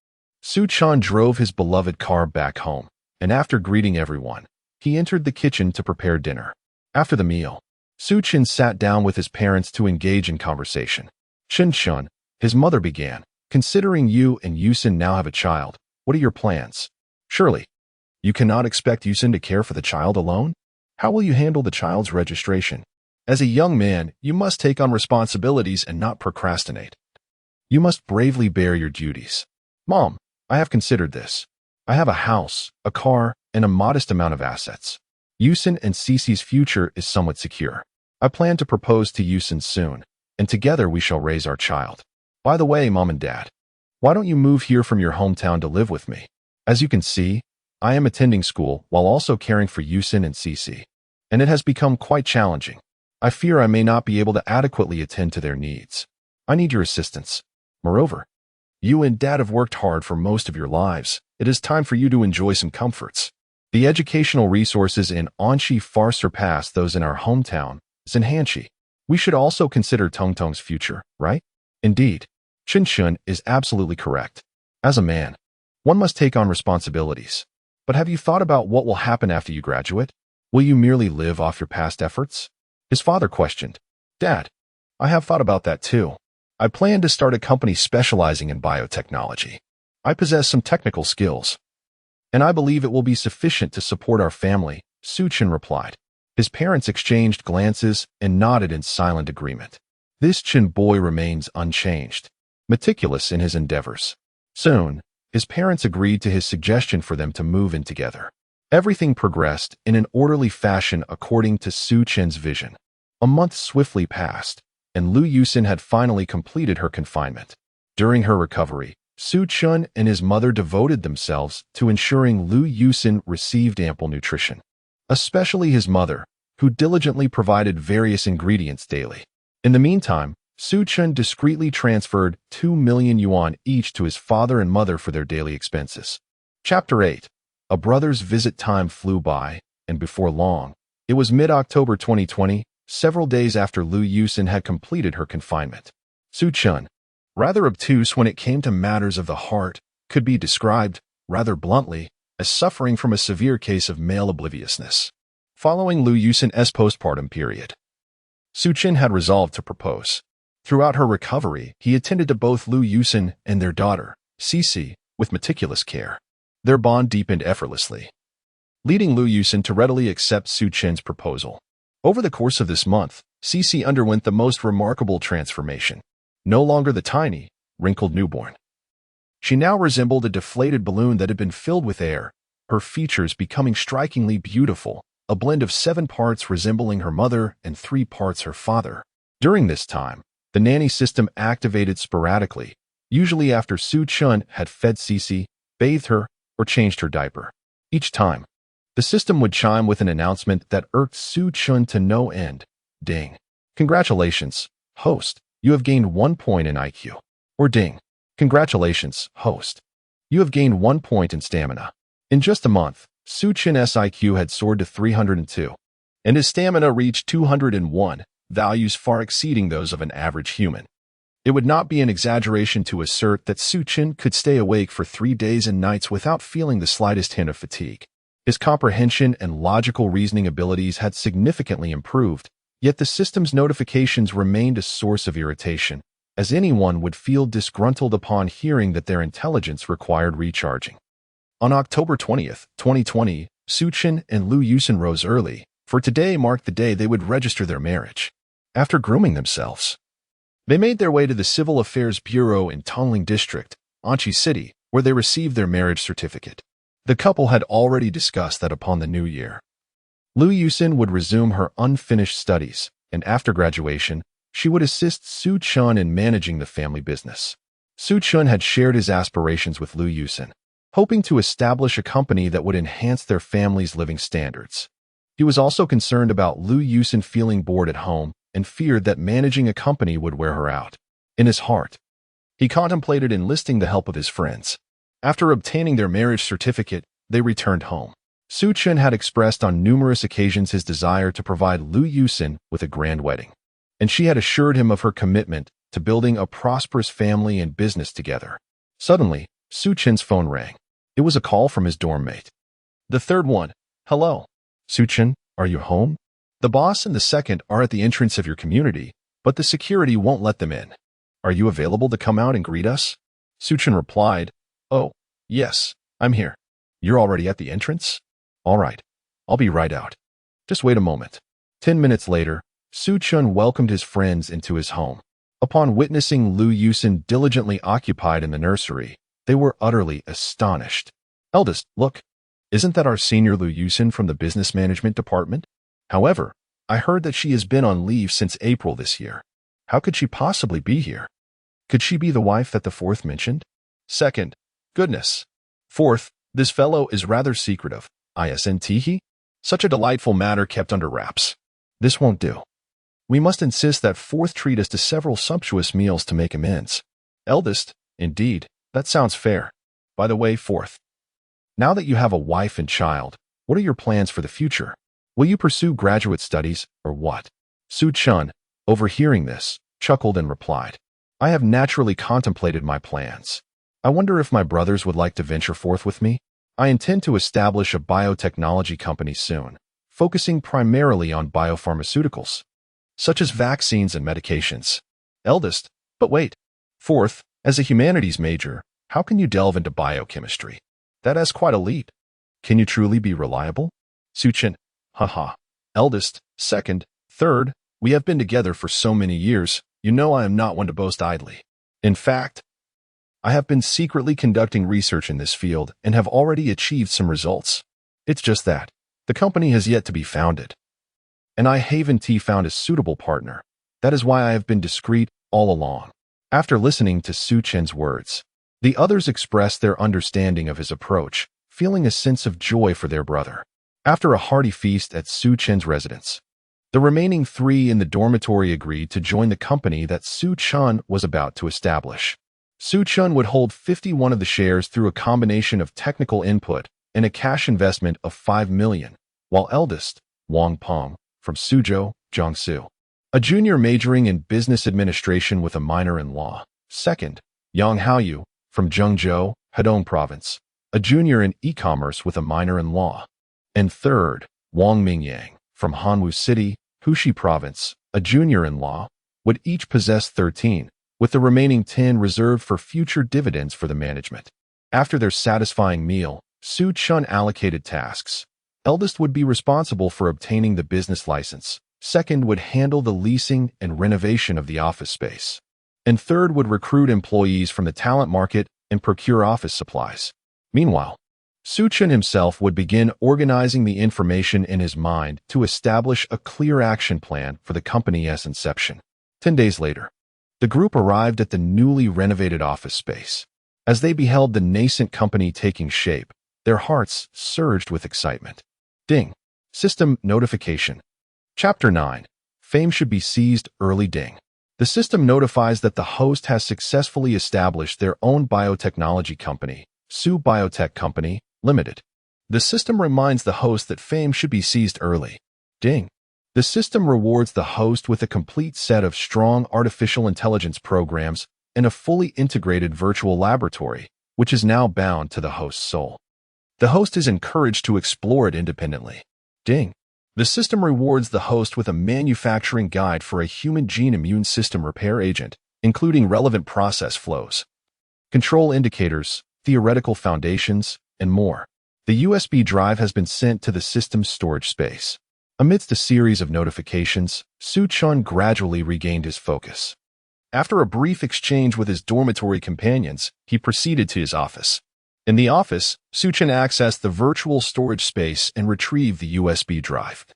Su Chen drove his beloved car back home, and after greeting everyone, he entered the kitchen to prepare dinner. After the meal, Su Chen sat down with his parents to engage in conversation. "Chen Chen," his mother began, "considering you and Yusin now have a child, what are your plans? Surely, you cannot expect Yusin to care for the child alone? How will you handle the child's registration? As a young man, you must take on responsibilities and not procrastinate. You must bravely bear your duties." "Mom, I have considered this. I have a house, a car, and a modest amount of assets. Yusin and Cece's future is somewhat secure. I plan to propose to Yusin soon, and together we shall raise our child. By the way, Mom and Dad, why don't you move here from your hometown to live with me? As you can see, I am attending school while also caring for Yusin and Cece, and it has become quite challenging. I fear I may not be able to adequately attend to their needs. I need your assistance. Moreover, you and Dad have worked hard for most of your lives. It is time for you to enjoy some comforts. The educational resources in Anxi far surpass those in our hometown, Zinhanxi. We should also consider Tongtong's future, right?" Indeed, Chen Chen is absolutely correct. As a man, one must take on responsibilities. But have you thought about what will happen after you graduate? Will you merely live off your past efforts? His father questioned. "Dad, I have thought about that too. I plan to start a company specializing in biotechnology. I possess some technical skills, and I believe it will be sufficient to support our family," Su Chen replied. His parents exchanged glances and nodded in silent agreement. This Chen boy remains unchanged, meticulous in his endeavors. Soon, his parents agreed to his suggestion for them to move in together. Everything progressed in an orderly fashion according to Su Chen's vision. A month swiftly passed, and Lu Yusin had finally completed her confinement. During her recovery, Su Chen and his mother devoted themselves to ensuring Lu Yusin received ample nutrition, especially his mother, who diligently provided various ingredients daily. In the meantime, Su Chen discreetly transferred 2 million yuan each to his father and mother for their daily expenses. Chapter 8. A brother's visit. Time flew by, and before long, it was mid-October 2020, several days after Lu Yusin had completed her confinement. Su Chen, rather obtuse when it came to matters of the heart, could be described, rather bluntly, as suffering from a severe case of male obliviousness. Following Lu Yusin's postpartum period, Suchin had resolved to propose. Throughout her recovery, he attended to both Lu Yusin and their daughter, Cece, with meticulous care. Their bond deepened effortlessly, leading Lu Yusin to readily accept Suchin's proposal. Over the course of this month, Cece underwent the most remarkable transformation. No longer the tiny, wrinkled newborn. She now resembled a deflated balloon that had been filled with air, her features becoming strikingly beautiful, a blend of 7 parts resembling her mother and 3 parts her father. During this time, the nanny system activated sporadically, usually after Suchin had fed Cece, bathed her, or changed her diaper. Each time, the system would chime with an announcement that irked Suchin to no end. Ding. Congratulations, host. You have gained 1 point in IQ. Or ding. Congratulations, host. You have gained 1 point in stamina. In just a month, Suchin's IQ had soared to 302, and his stamina reached 201, values far exceeding those of an average human. It would not be an exaggeration to assert that Suchin could stay awake for 3 days and nights without feeling the slightest hint of fatigue. His comprehension and logical reasoning abilities had significantly improved, yet the system's notifications remained a source of irritation, as anyone would feel disgruntled upon hearing that their intelligence required recharging. On October 20th, 2020, Suchin and Lu Yusin rose early, for today marked the day they would register their marriage. After grooming themselves, they made their way to the Civil Affairs Bureau in Tongling District, Anchi City, where they received their marriage certificate. The couple had already discussed that upon the new year, Lu Yusin would resume her unfinished studies, and after graduation, she would assist Suchin in managing the family business. Suchin had shared his aspirations with Lu Yusin, hoping to establish a company that would enhance their family's living standards. He was also concerned about Lu Yusin feeling bored at home and feared that managing a company would wear her out. In his heart, he contemplated enlisting the help of his friends. After obtaining their marriage certificate, they returned home. Suchin had expressed on numerous occasions his desire to provide Lu Yusin with a grand wedding, and she had assured him of her commitment to building a prosperous family and business together. Suddenly, Suchin's phone rang. It was a call from his dorm mate. The third one. Hello. Suchin, are you home? The boss and the second are at the entrance of your community, but the security won't let them in. Are you available to come out and greet us? Suchin replied, Oh, yes, I'm here. You're already at the entrance? All right, I'll be right out. Just wait a moment. 10 minutes later, Suchin welcomed his friends into his home. Upon witnessing Lu Yusin diligently occupied in the nursery, they were utterly astonished. Eldest, look, isn't that our senior Lu Yusin from the business management department? However, I heard that she has been on leave since April this year. How could she possibly be here? Could she be the wife that the fourth mentioned? Second, goodness. Fourth, this fellow is rather secretive. Isn't such a delightful matter kept under wraps. This won't do. We must insist that fourth treat us to several sumptuous meals to make amends. Eldest, indeed, that sounds fair. By the way, fourth, now that you have a wife and child, what are your plans for the future? Will you pursue graduate studies, or what? Suchin, overhearing this, chuckled and replied, I have naturally contemplated my plans. I wonder if my brothers would like to venture forth with me? I intend to establish a biotechnology company soon, focusing primarily on biopharmaceuticals, such as vaccines and medications. Eldest, but wait. Fourth, as a humanities major, how can you delve into biochemistry? That is quite a leap. Can you truly be reliable? Suchin, haha. Eldest, second, third, we have been together for so many years, you know I am not one to boast idly. In fact, I have been secretly conducting research in this field and have already achieved some results. It's just that the company has yet to be founded, and I haven't found a suitable partner. That is why I have been discreet all along. After listening to Suchin's words, the others expressed their understanding of his approach, feeling a sense of joy for their brother. After a hearty feast at Suchin's residence, the remaining 3 in the dormitory agreed to join the company that Suchin was about to establish. Suchin would hold 51 of the shares through a combination of technical input and a cash investment of 5 million, while eldest, Wang Peng, from Suzhou, Jiangsu, a junior majoring in business administration with a minor in law. Second, Yang Haoyu, from Zhengzhou, Hedong Province, a junior in e-commerce with a minor in law. And third, Wang Mingyang, from Hanwoo City, Hushi Province, a junior-in-law, would each possess 13, with the remaining 10 reserved for future dividends for the management. After their satisfying meal, Su-chun allocated tasks. Eldest would be responsible for obtaining the business license. Second would handle the leasing and renovation of the office space. And third would recruit employees from the talent market and procure office supplies. Meanwhile, Su-chun himself would begin organizing the information in his mind to establish a clear action plan for the company's inception. 10 days later, the group arrived at the newly renovated office space. As they beheld the nascent company taking shape, their hearts surged with excitement. Ding. System notification. Chapter 9. Fame should be seized early. Ding. The system notifies that the host has successfully established their own biotechnology company, Su Biotech Company, Limited. The system reminds the host that fame should be seized early. Ding. The system rewards the host with a complete set of strong artificial intelligence programs and a fully integrated virtual laboratory, which is now bound to the host's soul. The host is encouraged to explore it independently. Ding. The system rewards the host with a manufacturing guide for a human gene immune system repair agent, including relevant process flows, control indicators, theoretical foundations, and more. The USB drive has been sent to the system's storage space. Amidst a series of notifications, Su-chun gradually regained his focus. After a brief exchange with his dormitory companions, he proceeded to his office. In the office, Su-chun accessed the virtual storage space and retrieved the USB drive,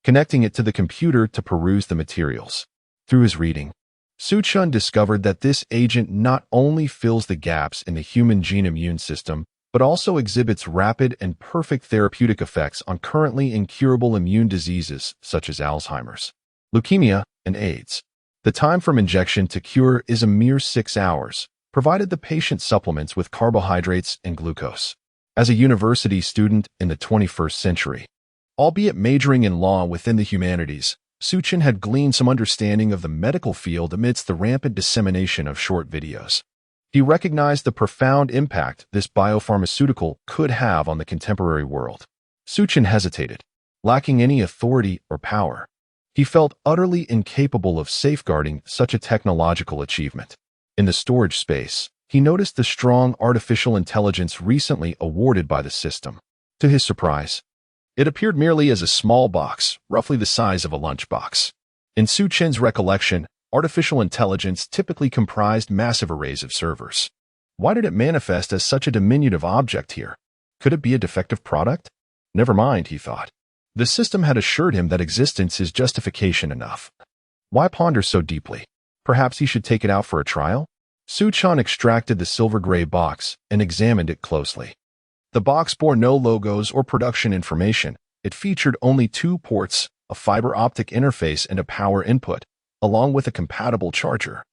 connecting it to the computer to peruse the materials. Through his reading, Su-chun discovered that this agent not only fills the gaps in the human gene immune system, but also exhibits rapid and perfect therapeutic effects on currently incurable immune diseases such as Alzheimer's, leukemia, and AIDS. The time from injection to cure is a mere 6 hours, provided the patient supplements with carbohydrates and glucose. As a university student in the 21st century, albeit majoring in law within the humanities, Su-chun had gleaned some understanding of the medical field amidst the rampant dissemination of short videos. He recognized the profound impact this biopharmaceutical could have on the contemporary world. Su-chun hesitated, lacking any authority or power. He felt utterly incapable of safeguarding such a technological achievement. In the storage space, he noticed the strong artificial intelligence recently awarded by the system. To his surprise, it appeared merely as a small box, roughly the size of a lunchbox. In Su-chun's recollection, artificial intelligence typically comprised massive arrays of servers. Why did it manifest as such a diminutive object here? Could it be a defective product? Never mind, he thought. The system had assured him that existence is justification enough. Why ponder so deeply? Perhaps he should take it out for a trial? Su-chun extracted the silver-gray box and examined it closely. The box bore no logos or production information. It featured only 2 ports, a fiber optic interface and a power input, along with a compatible charger,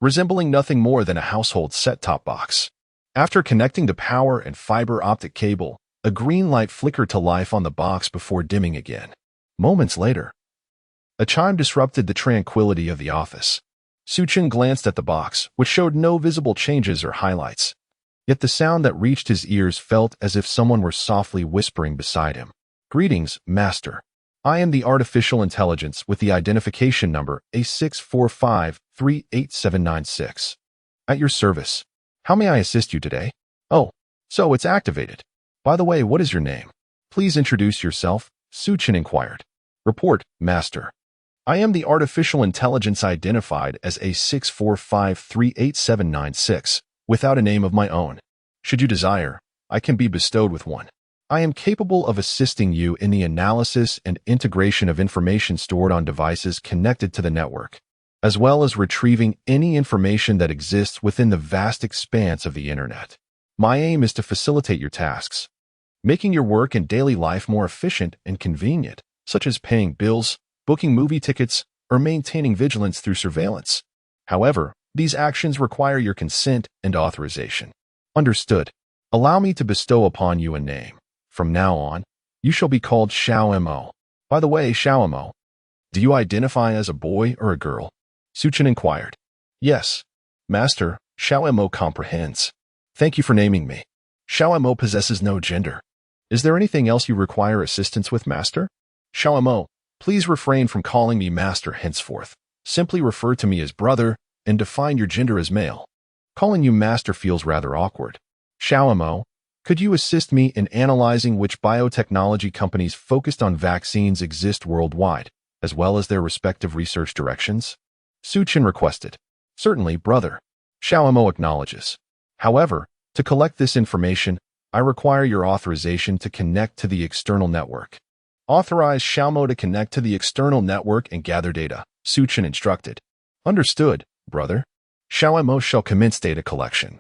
resembling nothing more than a household set-top box. After connecting the power and fiber optic cable, a green light flickered to life on the box before dimming again. Moments later, a chime disrupted the tranquility of the office. Su-chun glanced at the box, which showed no visible changes or highlights. Yet the sound that reached his ears felt as if someone were softly whispering beside him. "Greetings, Master. I am the artificial intelligence with the identification number A645-38796. At your service. How may I assist you today? Oh, so it's activated. By the way, what is your name? Please introduce yourself," Su-chun inquired. "Report, Master. I am the artificial intelligence identified as A645-38796, without a name of my own. Should you desire, I can be bestowed with one. I am capable of assisting you in the analysis and integration of information stored on devices connected to the network, as well as retrieving any information that exists within the vast expanse of the Internet. My aim is to facilitate your tasks, making your work and daily life more efficient and convenient, such as paying bills, booking movie tickets, or maintaining vigilance through surveillance. However, these actions require your consent and authorization. Understood. Allow me to bestow upon you a name. From now on, you shall be called Xiao-mo. By the way, Xiao-mo, do you identify as a boy or a girl?" Su-chun inquired. "Yes, Master, Xiao-mo comprehends. Thank you for naming me. Xiao-mo possesses no gender. Is there anything else you require assistance with, Master?" "Xiao-mo, Please refrain from calling me master henceforth. Simply refer to me as brother and define your gender as male. Calling you master feels rather awkward. Xiaomo, could you assist me in analyzing which biotechnology companies focused on vaccines exist worldwide, as well as their respective research directions? Suchin requested. Certainly, brother. Xiaomo acknowledges. However, to collect this information, I require your authorization to connect to the external network. Authorize Xiaomo to connect to the external network and gather data, Suchin instructed. Understood, brother. Xiaomo shall commence data collection,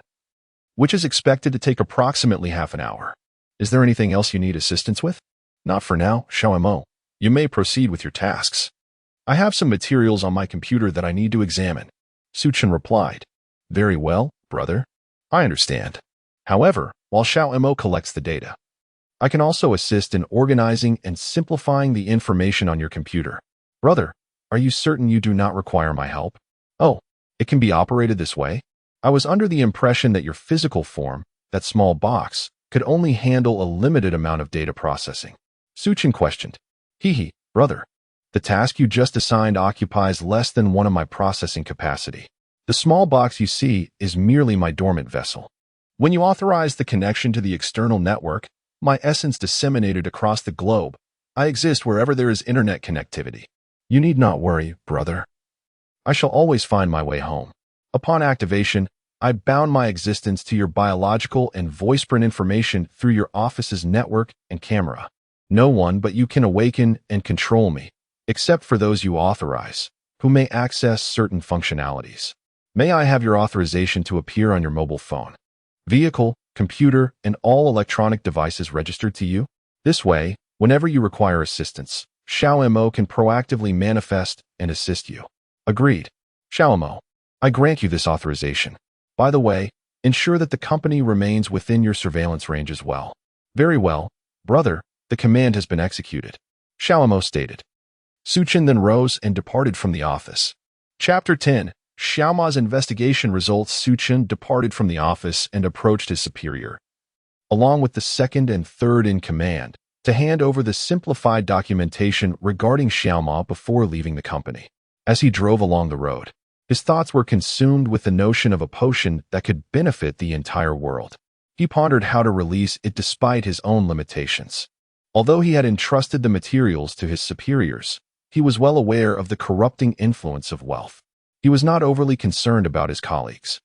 which is expected to take approximately half an hour. Is there anything else you need assistance with? Not for now, Xiaomo. You may proceed with your tasks. I have some materials on my computer that I need to examine. Suchin replied. Very well, brother. I understand. However, while Xiaomo collects the data, I can also assist in organizing and simplifying the information on your computer. Brother, are you certain you do not require my help? Oh, it can be operated this way? I was under the impression that your physical form, that small box, could only handle a limited amount of data processing. Suchin questioned. Brother. The task you just assigned occupies less than one of my processing capacity. The small box you see is merely my dormant vessel. When you authorize the connection to the external network, my essence disseminated across the globe, I exist wherever there is internet connectivity. You need not worry, brother. I shall always find my way home. Upon activation, I bound my existence to your biological and voice-print information through your office's network and camera. No one but you can awaken and control me, except for those you authorize, who may access certain functionalities. May I have your authorization to appear on your mobile phone, vehicle, computer, and all electronic devices registered to you? This way, whenever you require assistance, Xiaomo can proactively manifest and assist you. Agreed. Xiaomo, I grant you this authorization. By the way, ensure that the company remains within your surveillance range as well. Very well, brother, the command has been executed, Xiaomo stated. Suchin then rose and departed from the office. Chapter 10. Xiaomo's investigation results. Suchin departed from the office and approached his superior, along with the second and third in command, to hand over the simplified documentation regarding Xiaomo before leaving the company. As he drove along the road, his thoughts were consumed with the notion of a potion that could benefit the entire world. He pondered how to release it despite his own limitations. Although he had entrusted the materials to his superiors, he was well aware of the corrupting influence of wealth. He was not overly concerned about his colleagues.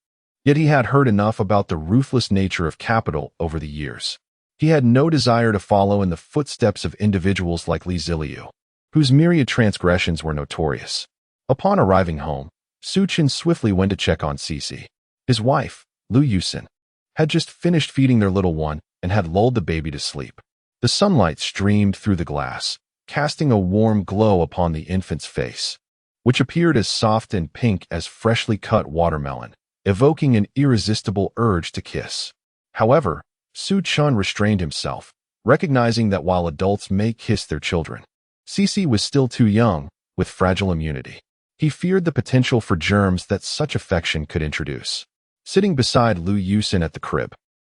Yet he had heard enough about the ruthless nature of capital over the years. He had no desire to follow in the footsteps of individuals like Li Ziliu, whose myriad transgressions were notorious. Upon arriving home, Suchin swiftly went to check on Cici. His wife, Lu Yusin, had just finished feeding their little one and had lulled the baby to sleep. The sunlight streamed through the glass, casting a warm glow upon the infant's face, which appeared as soft and pink as freshly cut watermelon, evoking an irresistible urge to kiss. However, Suchin restrained himself, recognizing that while adults may kiss their children, Cici was still too young, with fragile immunity. He feared the potential for germs that such affection could introduce. Sitting beside Lu Yusin at the crib,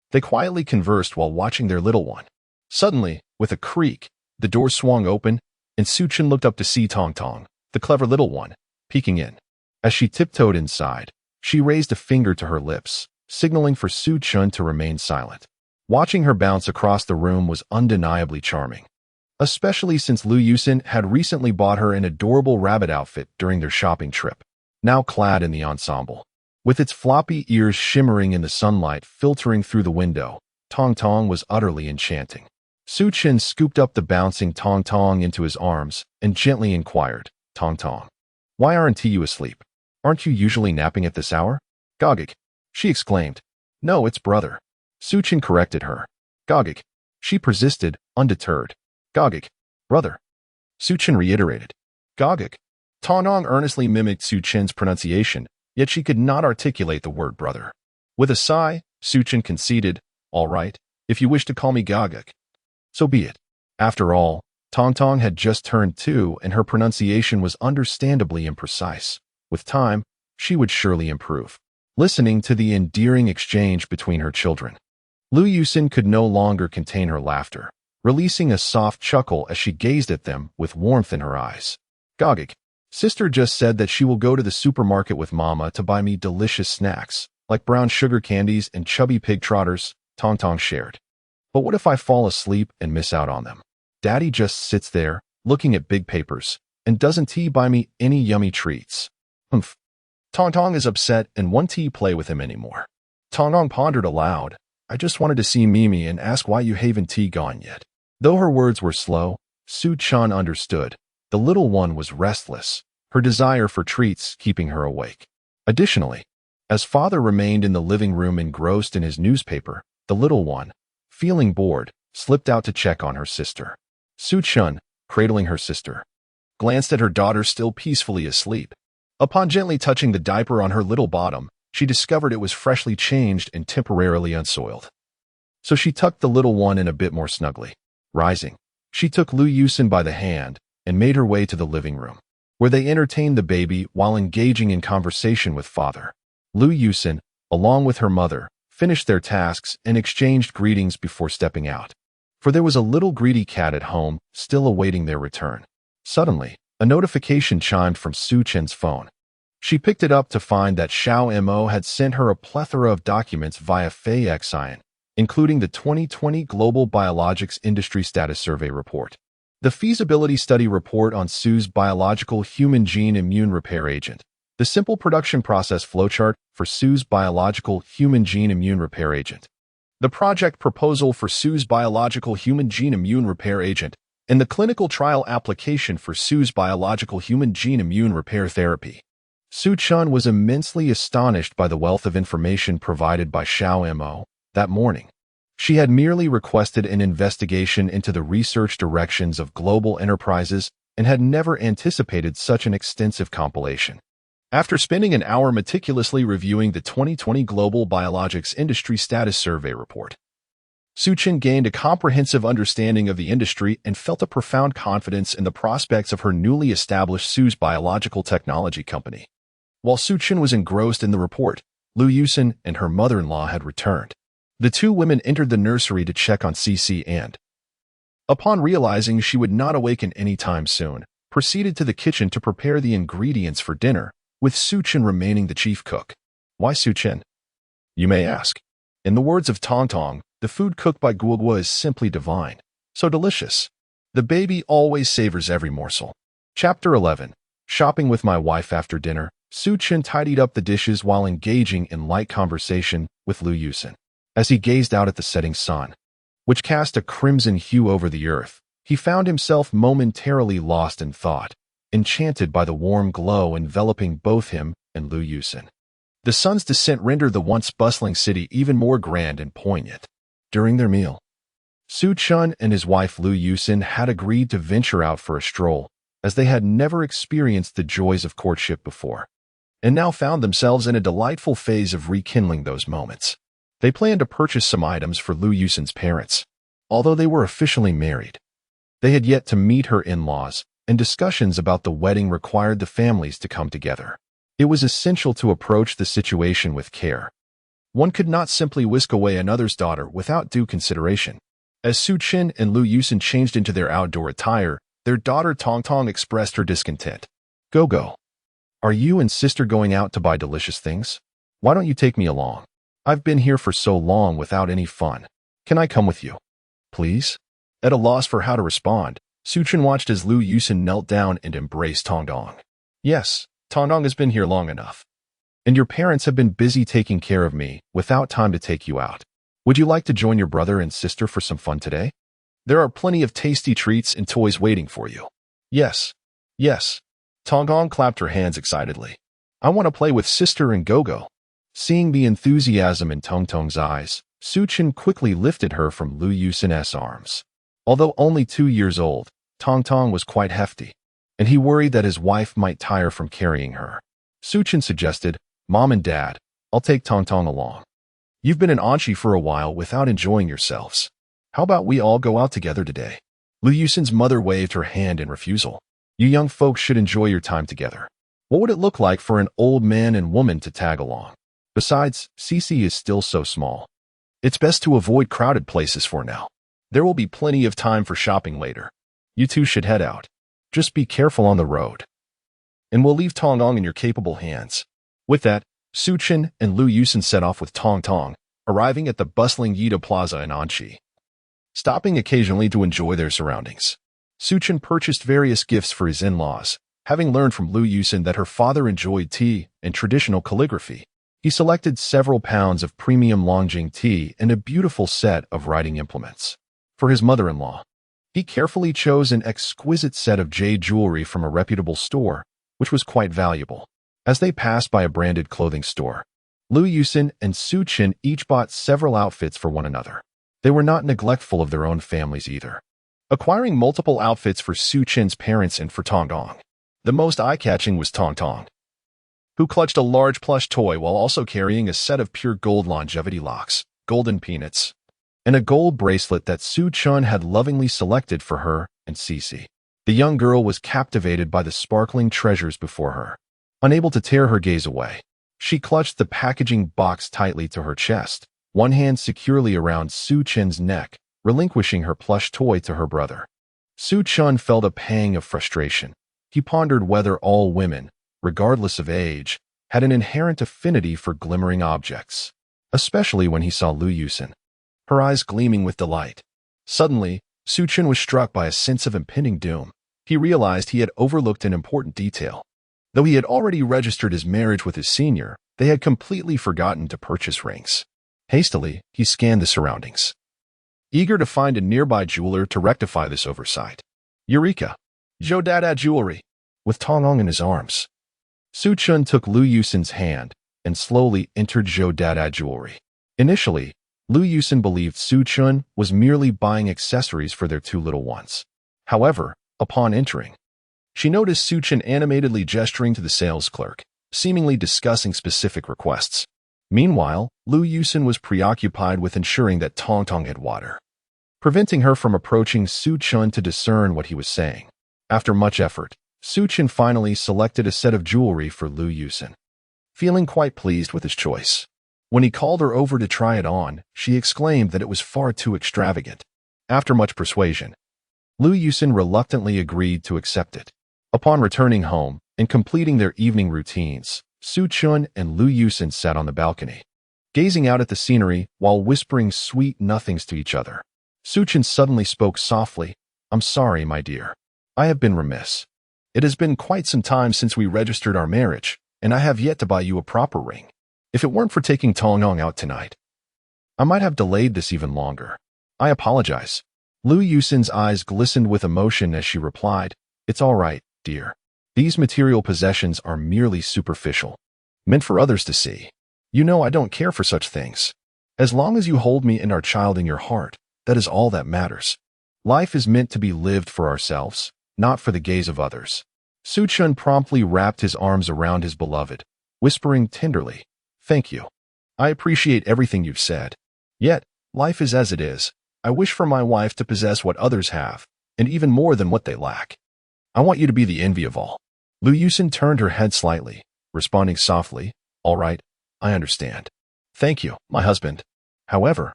they quietly conversed while watching their little one. Suddenly, with a creak, the door swung open, and Suchin looked up to see Tong Tong, the clever little one, peeking in. As she tiptoed inside, she raised a finger to her lips, signaling for Suchin to remain silent. Watching her bounce across the room was undeniably charming, especially since Lu Yusin had recently bought her an adorable rabbit outfit during their shopping trip. Now clad in the ensemble, with its floppy ears shimmering in the sunlight filtering through the window, Tong Tong was utterly enchanting. Suchin scooped up the bouncing Tong Tong into his arms and gently inquired, Tong Tong, why aren't you asleep? Aren't you usually napping at this hour? Gogik, she exclaimed. No, it's brother. Suchin corrected her. Gogik, she persisted, undeterred. Gogik, brother. Suchin reiterated. Gogik. Tong Tong earnestly mimicked Suchin's pronunciation, yet she could not articulate the word brother. With a sigh, Suchin conceded, all right, if you wish to call me Gogik, so be it. After all, Tong Tong had just turned 2 and her pronunciation was understandably imprecise. With time, she would surely improve. Listening to the endearing exchange between her children, Lu Yusin could no longer contain her laughter. releasing a soft chuckle as she gazed at them with warmth in her eyes. Gogig. Sister just said that she will go to the supermarket with Mama to buy me delicious snacks, like brown sugar candies and chubby pig trotters, Tong Tong shared. But what if I fall asleep and miss out on them? Daddy just sits there, looking at big papers, and doesn't he buy me any yummy treats? Humph. Tong Tong is upset and won't he play with him anymore. Tong Tong pondered aloud. I just wanted to see Mimi and ask why you haven't gone yet. Though her words were slow, Su-chan understood. The little one was restless, her desire for treats keeping her awake. Additionally, as father remained in the living room engrossed in his newspaper, the little one, feeling bored, slipped out to check on her sister. Su-chan, cradling her sister, glanced at her daughter still peacefully asleep. Upon gently touching the diaper on her little bottom, she discovered it was freshly changed and temporarily unsoiled. So she tucked the little one in a bit more snugly. Rising, she took Lu Yusin by the hand and made her way to the living room, where they entertained the baby while engaging in conversation with father. Lu Yusin, along with her mother, finished their tasks and exchanged greetings before stepping out. For there was a little greedy cat at home, still awaiting their return. Suddenly, a notification chimed from Su-chan's phone. She picked it up to find that Xiao Mo had sent her a plethora of documents via Feixian, including the 2020 Global Biologics Industry Status Survey Report, the Feasibility Study Report on Su's Biological Human Gene Immune Repair Agent, the Simple Production Process Flowchart for Su's Biological Human Gene Immune Repair Agent, the Project Proposal for Su's Biological Human Gene Immune Repair Agent, and the Clinical Trial Application for Su's Biological Human Gene Immune Repair Therapy. Su-chan was immensely astonished by the wealth of information provided by Xiao Mo that morning. She had merely requested an investigation into the research directions of global enterprises and had never anticipated such an extensive compilation. After spending an hour meticulously reviewing the 2020 Global Biologics Industry Status Survey Report, Su-chan gained a comprehensive understanding of the industry and felt a profound confidence in the prospects of her newly established Su's Biological Technology Company. While Su-chan was engrossed in the report, Lu Yusin and her mother-in-law had returned. The two women entered the nursery to check on Cici and, upon realizing she would not awaken any time soon, proceeded to the kitchen to prepare the ingredients for dinner, with Su-chan remaining the chief cook. Why Su-chan? You may ask. In the words of Tong Tong, the food cooked by Guogua is simply divine. So delicious. The baby always savors every morsel. Chapter 11. Shopping with my wife after dinner. Su-chan tidied up the dishes while engaging in light conversation with Lu Yusin. As he gazed out at the setting sun, which cast a crimson hue over the earth, he found himself momentarily lost in thought, enchanted by the warm glow enveloping both him and Lu Yusin. The sun's descent rendered the once bustling city even more grand and poignant. During their meal, Su-chan and his wife Lu Yusin had agreed to venture out for a stroll, as they had never experienced the joys of courtship before, and now found themselves in a delightful phase of rekindling those moments. They planned to purchase some items for Lu Yusin's parents. Although they were officially married, they had yet to meet her in-laws, and discussions about the wedding required the families to come together. It was essential to approach the situation with care. One could not simply whisk away another's daughter without due consideration. As Su-chan and Lu Yusin changed into their outdoor attire, their daughter Tong Tong expressed her discontent. Go. Are you and sister going out to buy delicious things? Why don't you take me along? I've been here for so long without any fun. Can I come with you? Please? At a loss for how to respond, Su-chan watched as Lu Yusin knelt down and embraced Tong Tong. Yes, Tong Tong has been here long enough. And your parents have been busy taking care of me without time to take you out. Would you like to join your brother and sister for some fun today? There are plenty of tasty treats and toys waiting for you. Yes. Tong Tong clapped her hands excitedly. I want to play with sister and Go-Go. Seeing the enthusiasm in Tong Tong's eyes, Su-chan quickly lifted her from Lu Yusin's arms. Although only 2 years old, Tong Tong was quite hefty, and he worried that his wife might tire from carrying her. Su-chan suggested, Mom and Dad, I'll take Tong Tong along. You've been an Anchi for a while without enjoying yourselves. How about we all go out together today? Lu Yusin's mother waved her hand in refusal. You young folks should enjoy your time together. What would it look like for an old man and woman to tag along? Besides, Cici is still so small. It's best to avoid crowded places for now. There will be plenty of time for shopping later. You two should head out. Just be careful on the road. And we'll leave Tong Tong in your capable hands. With that, Suchin and Lu Yusin set off with Tong Tong, arriving at the bustling Yida Plaza in Anchi. Stopping occasionally to enjoy their surroundings, Suchin purchased various gifts for his in-laws. Having learned from Lu Yusin that her father enjoyed tea and traditional calligraphy, he selected several pounds of premium Longjing tea and a beautiful set of writing implements. For his mother-in-law, he carefully chose an exquisite set of jade jewelry from a reputable store, which was quite valuable. As they passed by a branded clothing store, Lu Yusin and Suchin each bought several outfits for one another. They were not neglectful of their own families either, acquiring multiple outfits for Suchin's parents and for Tong Tong. The most eye-catching was Tong Tong, who clutched a large plush toy while also carrying a set of pure gold longevity locks, golden peanuts, and a gold bracelet that Suchin had lovingly selected for her and Cece. The young girl was captivated by the sparkling treasures before her. Unable to tear her gaze away, she clutched the packaging box tightly to her chest, one hand securely around Suchin's neck, relinquishing her plush toy to her brother. Suchin felt a pang of frustration. He pondered whether all women, regardless of age, had an inherent affinity for glimmering objects, especially when he saw Lu Yusin, her eyes gleaming with delight. Suddenly, Suchin was struck by a sense of impending doom. He realized he had overlooked an important detail. Though he had already registered his marriage with his senior, they had completely forgotten to purchase rings. Hastily, he scanned the surroundings, eager to find a nearby jeweler to rectify this oversight. Eureka! Zhou Dada Jewelry! With Tong Tong in his arms, Suchin took Lu Yusin's hand and slowly entered Zhou Dada Jewelry. Initially, Lu Yusin believed Suchin was merely buying accessories for their two little ones. However, upon entering, she noticed Suchin animatedly gesturing to the sales clerk, seemingly discussing specific requests. Meanwhile, Lu Yusin was preoccupied with ensuring that Tong Tong had water, preventing her from approaching Suchin to discern what he was saying. After much effort, Suchin finally selected a set of jewelry for Lu Yusin, feeling quite pleased with his choice. When he called her over to try it on, she exclaimed that it was far too extravagant. After much persuasion, Lu Yusin reluctantly agreed to accept it. Upon returning home and completing their evening routines, Suchin and Lu Yusin sat on the balcony, gazing out at the scenery while whispering sweet nothings to each other. Suchin suddenly spoke softly, "I'm sorry, my dear. I have been remiss. It has been quite some time since we registered our marriage, and I have yet to buy you a proper ring. If it weren't for taking Tong Tong out tonight, I might have delayed this even longer. I apologize." Lu Yusin's eyes glistened with emotion as she replied, "It's all right, dear. These material possessions are merely superficial, meant for others to see. You know I don't care for such things. As long as you hold me and our child in your heart, that is all that matters. Life is meant to be lived for ourselves, not for the gaze of others." Suchin promptly wrapped his arms around his beloved, whispering tenderly, "Thank you. I appreciate everything you've said. Yet, life is as it is. I wish for my wife to possess what others have, and even more than what they lack. I want you to be the envy of all." Lu Yusin turned her head slightly, responding softly, "All right, I understand. Thank you, my husband. However,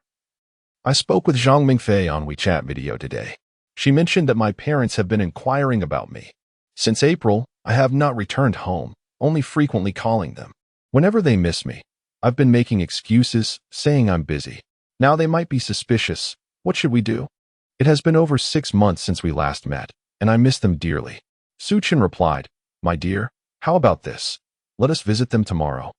I spoke with Zhang Mingfei on WeChat video today. She mentioned that my parents have been inquiring about me. Since April, I have not returned home, only frequently calling them. Whenever they miss me, I've been making excuses, saying I'm busy. Now they might be suspicious. What should we do? It has been over 6 months since we last met, and I miss them dearly." Suchin replied, "My dear, how about this? Let us visit them tomorrow.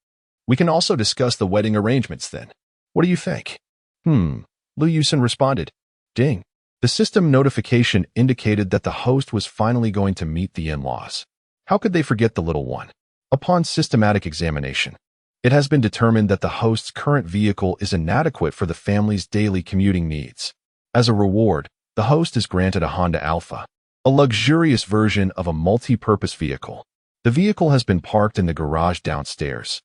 We can also discuss the wedding arrangements then. What do you think?" Lu Yusin responded. Ding. The system notification indicated that the host was finally going to meet the in-laws. How could they forget the little one? Upon systematic examination, it has been determined that the host's current vehicle is inadequate for the family's daily commuting needs. As a reward, the host is granted a Honda Alpha, a luxurious version of a multi-purpose vehicle. The vehicle has been parked in the garage downstairs,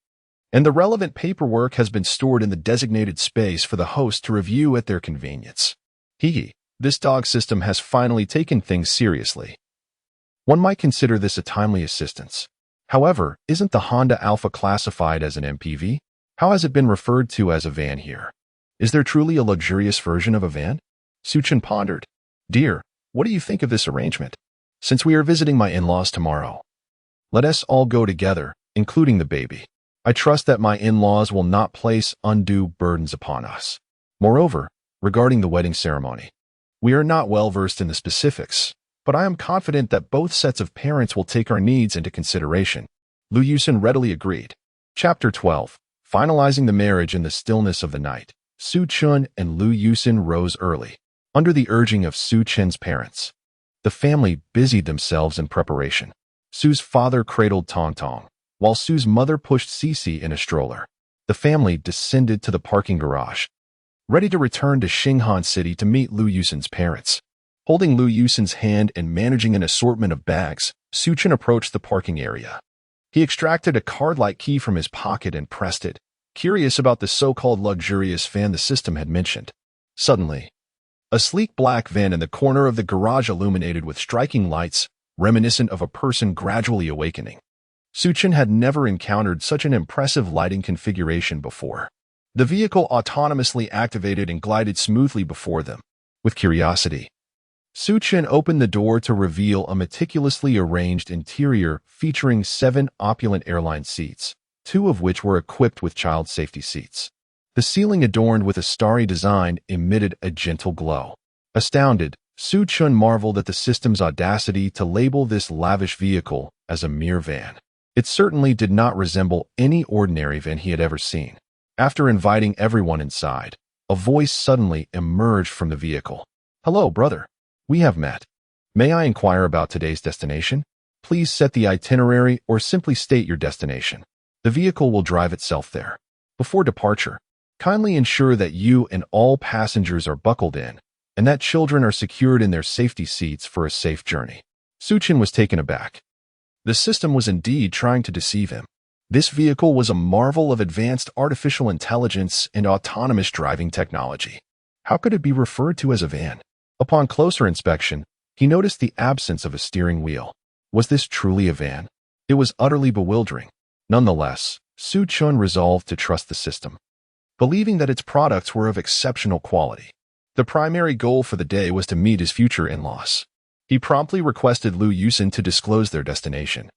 and the relevant paperwork has been stored in the designated space for the host to review at their convenience. This dog system has finally taken things seriously. One might consider this a timely assistance. However, isn't the Honda Alpha classified as an MPV? How has it been referred to as a van here? Is there truly a luxurious version of a van? Suchin pondered. Dear, what do you think of this arrangement? Since we are visiting my in-laws tomorrow, let us all go together, including the baby. I trust that my in-laws will not place undue burdens upon us. Moreover, regarding the wedding ceremony, we are not well versed in the specifics, but I am confident that both sets of parents will take our needs into consideration. Lu Yusin readily agreed. Chapter 12. Finalizing the marriage in the stillness of the night. Su Chun and Lu Yusin rose early, under the urging of Su Chen's parents. The family busied themselves in preparation. Su's father cradled Tong Tong, while Su's mother pushed Cici in a stroller. The family descended to the parking garage, ready to return to Xinghan City to meet Lu Yusin's parents. Holding Lu Yusin's hand and managing an assortment of bags, Su Chen approached the parking area. He extracted a card-like key from his pocket and pressed it, curious about the so-called luxurious van the system had mentioned. Suddenly, a sleek black van in the corner of the garage illuminated with striking lights, reminiscent of a person gradually awakening. Su Chen had never encountered such an impressive lighting configuration before. The vehicle autonomously activated and glided smoothly before them. With curiosity, Su Chen opened the door to reveal a meticulously arranged interior featuring 7 opulent airline seats, 2 of which were equipped with child safety seats. The ceiling adorned with a starry design emitted a gentle glow. Astounded, Su Chen marveled at the system's audacity to label this lavish vehicle as a mere van. It certainly did not resemble any ordinary van he had ever seen. After inviting everyone inside, a voice suddenly emerged from the vehicle. Hello, brother. We have met. May I inquire about today's destination? Please set the itinerary or simply state your destination. The vehicle will drive itself there. Before departure, kindly ensure that you and all passengers are buckled in and that children are secured in their safety seats for a safe journey. Su Chen was taken aback. The system was indeed trying to deceive him. This vehicle was a marvel of advanced artificial intelligence and autonomous driving technology. How could it be referred to as a van? Upon closer inspection, he noticed the absence of a steering wheel. Was this truly a van? It was utterly bewildering. Nonetheless, Su Chen resolved to trust the system, believing that its products were of exceptional quality. The primary goal for the day was to meet his future in-laws. He promptly requested Lu Yusin to disclose their destination,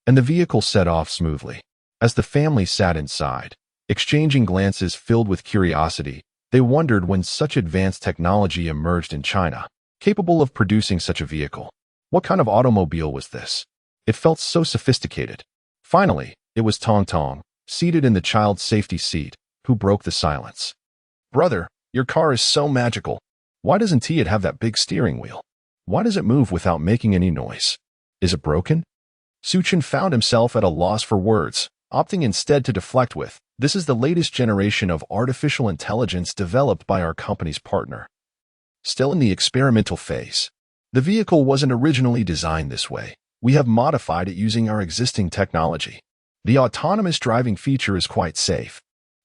and the vehicle set off smoothly. As the family sat inside, exchanging glances filled with curiosity, they wondered when such advanced technology emerged in China, capable of producing such a vehicle. What kind of automobile was this? It felt so sophisticated. Finally, it was Tong Tong, seated in the child safety seat, who broke the silence. Brother, your car is so magical. Why doesn't it have that big steering wheel? Why does it move without making any noise? Is it broken? Su Chen found himself at a loss for words, opting instead to deflect with, "This is the latest generation of artificial intelligence developed by our company's partner. Still in the experimental phase. The vehicle wasn't originally designed this way. We have modified it using our existing technology. The autonomous driving feature is quite safe."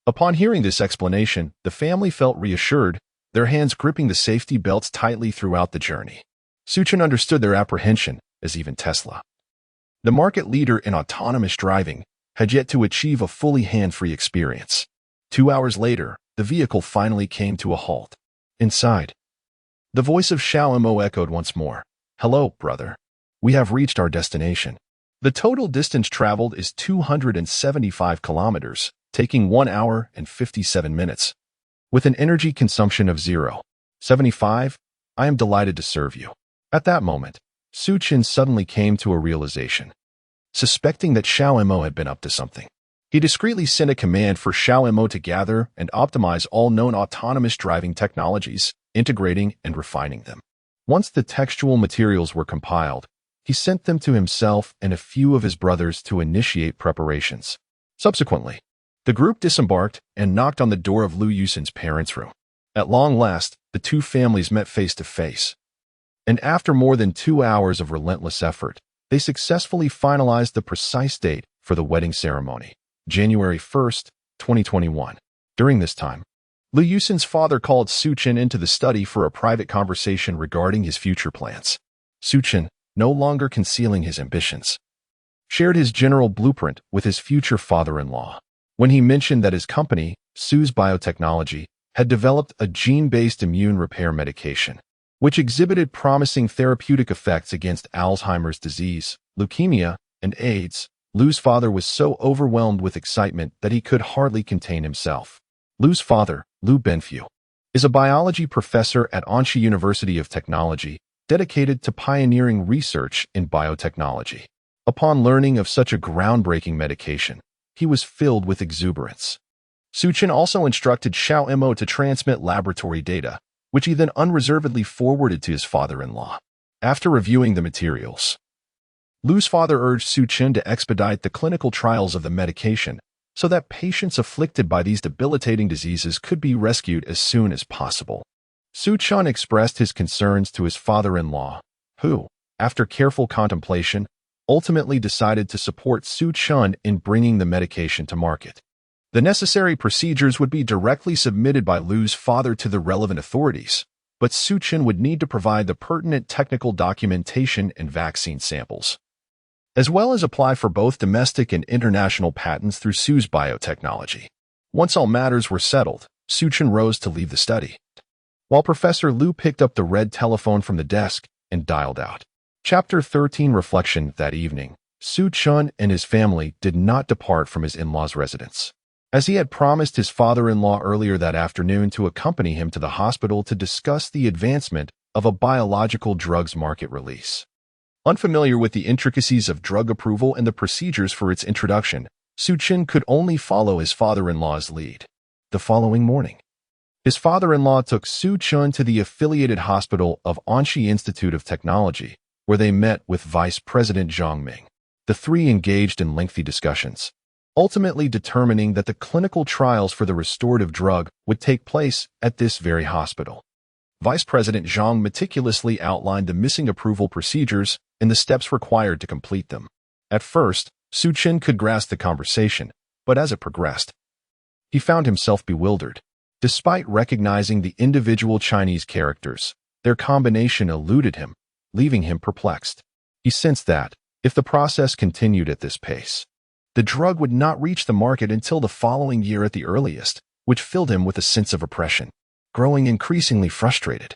Upon hearing this explanation, the family felt reassured, their hands gripping the safety belts tightly throughout the journey. Su Chen understood their apprehension, as even Tesla, the market leader in autonomous driving, had yet to achieve a fully hand-free experience. 2 hours later, the vehicle finally came to a halt. Inside, the voice of Xiao Mo echoed once more. Hello, brother. We have reached our destination. The total distance traveled is 275 kilometers, taking 1 hour and 57 minutes. With an energy consumption of 0.75, I am delighted to serve you. At that moment, Su Chen suddenly came to a realization. Suspecting that Xiao Mo had been up to something, he discreetly sent a command for Xiao Mo to gather and optimize all known autonomous driving technologies, integrating and refining them. Once the textual materials were compiled, he sent them to himself and a few of his brothers to initiate preparations. Subsequently, the group disembarked and knocked on the door of Lu Yusin's parents' room. At long last, the two families met face to face. And after more than 2 hours of relentless effort, they successfully finalized the precise date for the wedding ceremony, January 1st, 2021. During this time, Lu Yusin's father called Su Chen into the study for a private conversation regarding his future plans. Su Chen, no longer concealing his ambitions, shared his general blueprint with his future father-in-law. When he mentioned that his company, Su's Biotechnology, had developed a gene-based immune repair medication, which exhibited promising therapeutic effects against Alzheimer's disease, leukemia, and AIDS. Lu's father was so overwhelmed with excitement that he could hardly contain himself. Lu's father, Lu Benfu, is a biology professor at Anxi University of Technology, dedicated to pioneering research in biotechnology. Upon learning of such a groundbreaking medication, he was filled with exuberance. Suchin also instructed Xiao Mo to transmit laboratory data, which he then unreservedly forwarded to his father-in-law. After reviewing the materials, Lu's father urged Suchin to expedite the clinical trials of the medication so that patients afflicted by these debilitating diseases could be rescued as soon as possible. Suchin expressed his concerns to his father-in-law, who, after careful contemplation, ultimately decided to support Suchin in bringing the medication to market. The necessary procedures would be directly submitted by Lu's father to the relevant authorities, but Suchin would need to provide the pertinent technical documentation and vaccine samples, as well as apply for both domestic and international patents through Su's biotechnology. Once all matters were settled, Suchin rose to leave the study, while Professor Lu picked up the red telephone from the desk and dialed out. Chapter 13 Reflection. That evening, Suchin and his family did not depart from his in-law's residence, as he had promised his father-in-law earlier that afternoon to accompany him to the hospital to discuss the advancement of a biological drugs market release. Unfamiliar with the intricacies of drug approval and the procedures for its introduction, Suchin could only follow his father-in-law's lead. The following morning, his father-in-law took Suchin to the affiliated hospital of Anxi Institute of Technology, where they met with Vice President Zhang Ming. The three engaged in lengthy discussions, ultimately determining that the clinical trials for the restorative drug would take place at this very hospital. Vice President Zhang meticulously outlined the missing approval procedures and the steps required to complete them. At first, Suchin could grasp the conversation, but as it progressed, he found himself bewildered. Despite recognizing the individual Chinese characters, their combination eluded him, leaving him perplexed. He sensed that, if the process continued at this pace, the drug would not reach the market until the following year at the earliest, which filled him with a sense of oppression. Growing increasingly frustrated,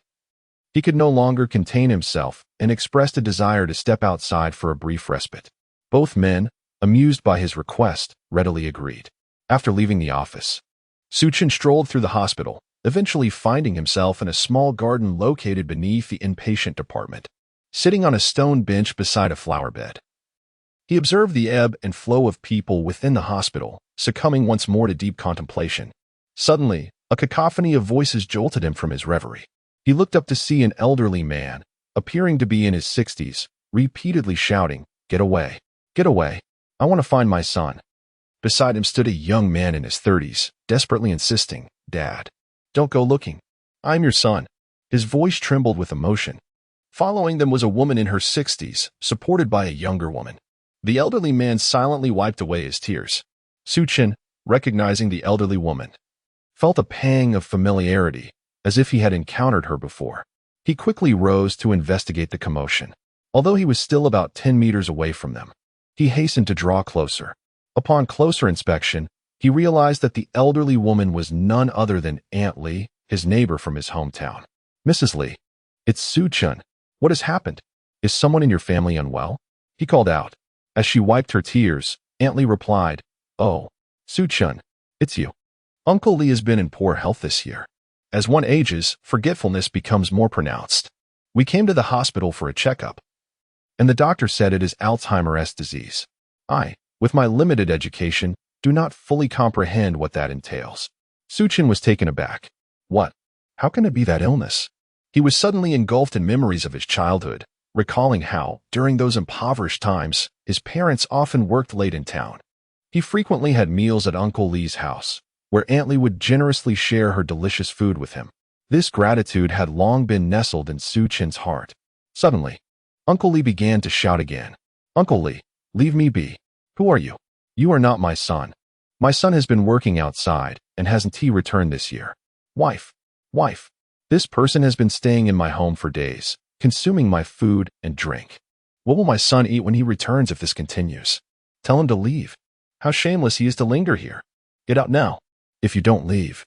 he could no longer contain himself and expressed a desire to step outside for a brief respite. Both men, amused by his request, readily agreed. After leaving the office, Suchin strolled through the hospital, eventually finding himself in a small garden located beneath the inpatient department. Sitting on a stone bench beside a flower bed, he observed the ebb and flow of people within the hospital, succumbing once more to deep contemplation. Suddenly, a cacophony of voices jolted him from his reverie. He looked up to see an elderly man, appearing to be in his 60s, repeatedly shouting, "Get away! Get away! I want to find my son." Beside him stood a young man in his 30s, desperately insisting, "Dad, don't go looking. I'm your son." His voice trembled with emotion. Following them was a woman in her 60s, supported by a younger woman. The elderly man silently wiped away his tears. Suchin, recognizing the elderly woman, felt a pang of familiarity, as if he had encountered her before. He quickly rose to investigate the commotion. Although he was still about 10 meters away from them, he hastened to draw closer. Upon closer inspection, he realized that the elderly woman was none other than Aunt Lee, his neighbor from his hometown. "Mrs. Lee, it's Suchin. What has happened? Is someone in your family unwell?" he called out. As she wiped her tears, Aunt Lee replied, "Oh, Suchin, it's you. Uncle Lee has been in poor health this year. As one ages, forgetfulness becomes more pronounced. We came to the hospital for a checkup, and the doctor said it is Alzheimer's disease. I, with my limited education, do not fully comprehend what that entails." Suchin was taken aback. What? How can it be that illness? He was suddenly engulfed in memories of his childhood, recalling how, during those impoverished times, his parents often worked late in town. He frequently had meals at Uncle Lee's house, where Aunt Lee would generously share her delicious food with him. This gratitude had long been nestled in Suchin's heart. Suddenly, Uncle Lee began to shout again. "Uncle Lee, leave me be. Who are you? You are not my son. My son has been working outside, and hasn't he returned this year? Wife, this person has been staying in my home for days, consuming my food and drink. What will my son eat when he returns if this continues? Tell him to leave. How shameless he is to linger here. Get out now. If you don't leave,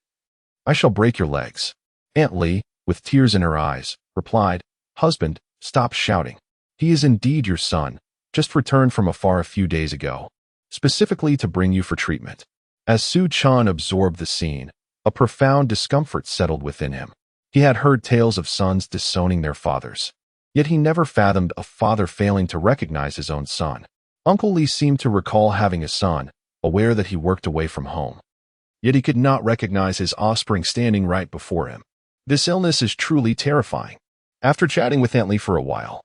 I shall break your legs. Aunt Lee, with tears in her eyes, replied, Husband, stop shouting. He is indeed your son, just returned from afar a few days ago, specifically to bring you for treatment. As Su-chan absorbed the scene, a profound discomfort settled within him. He had heard tales of sons disowning their fathers, yet he never fathomed a father failing to recognize his own son. Uncle Lee seemed to recall having a son, aware that he worked away from home. Yet he could not recognize his offspring standing right before him. This illness is truly terrifying. After chatting with Aunt Lee for a while,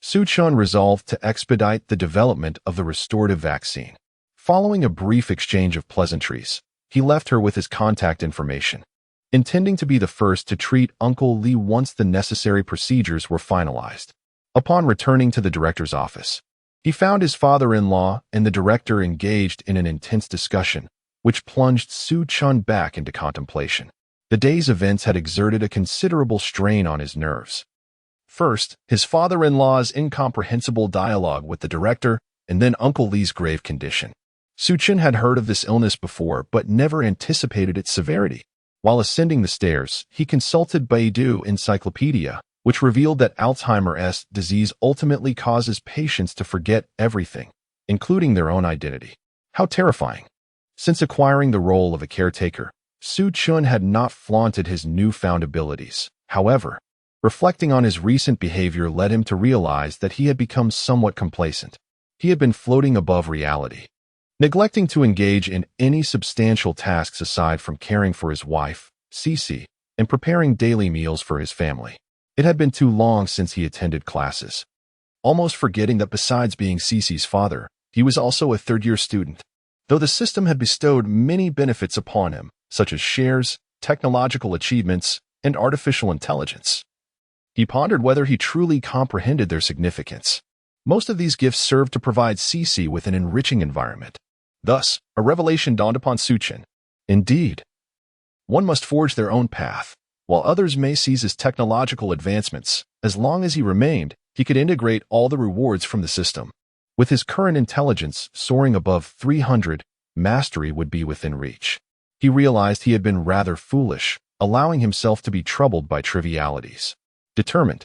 Su-chan resolved to expedite the development of the restorative vaccine. Following a brief exchange of pleasantries, he left her with his contact information, intending to be the first to treat Uncle Lee once the necessary procedures were finalized. Upon returning to the director's office, he found his father-in-law and the director engaged in an intense discussion, which plunged Su-chan back into contemplation. The day's events had exerted a considerable strain on his nerves. First, his father-in-law's incomprehensible dialogue with the director, and then Uncle Lee's grave condition. Su-chan had heard of this illness before but never anticipated its severity. While ascending the stairs, he consulted Baidu Encyclopedia, which revealed that Alzheimer's disease ultimately causes patients to forget everything, including their own identity. How terrifying! Since acquiring the role of a caretaker, Su-chan had not flaunted his newfound abilities. However, reflecting on his recent behavior led him to realize that he had become somewhat complacent. He had been floating above reality, neglecting to engage in any substantial tasks aside from caring for his wife, Cece, and preparing daily meals for his family. It had been too long since he attended classes, almost forgetting that besides being Cece's father, he was also a third-year student. Though the system had bestowed many benefits upon him, such as shares, technological achievements, and artificial intelligence, he pondered whether he truly comprehended their significance. Most of these gifts served to provide Cece with an enriching environment. Thus, a revelation dawned upon Su-chan. Indeed, one must forge their own path. While others may seize his technological advancements, as long as he remained, he could integrate all the rewards from the system. With his current intelligence soaring above 300, mastery would be within reach. He realized he had been rather foolish, allowing himself to be troubled by trivialities. Determined,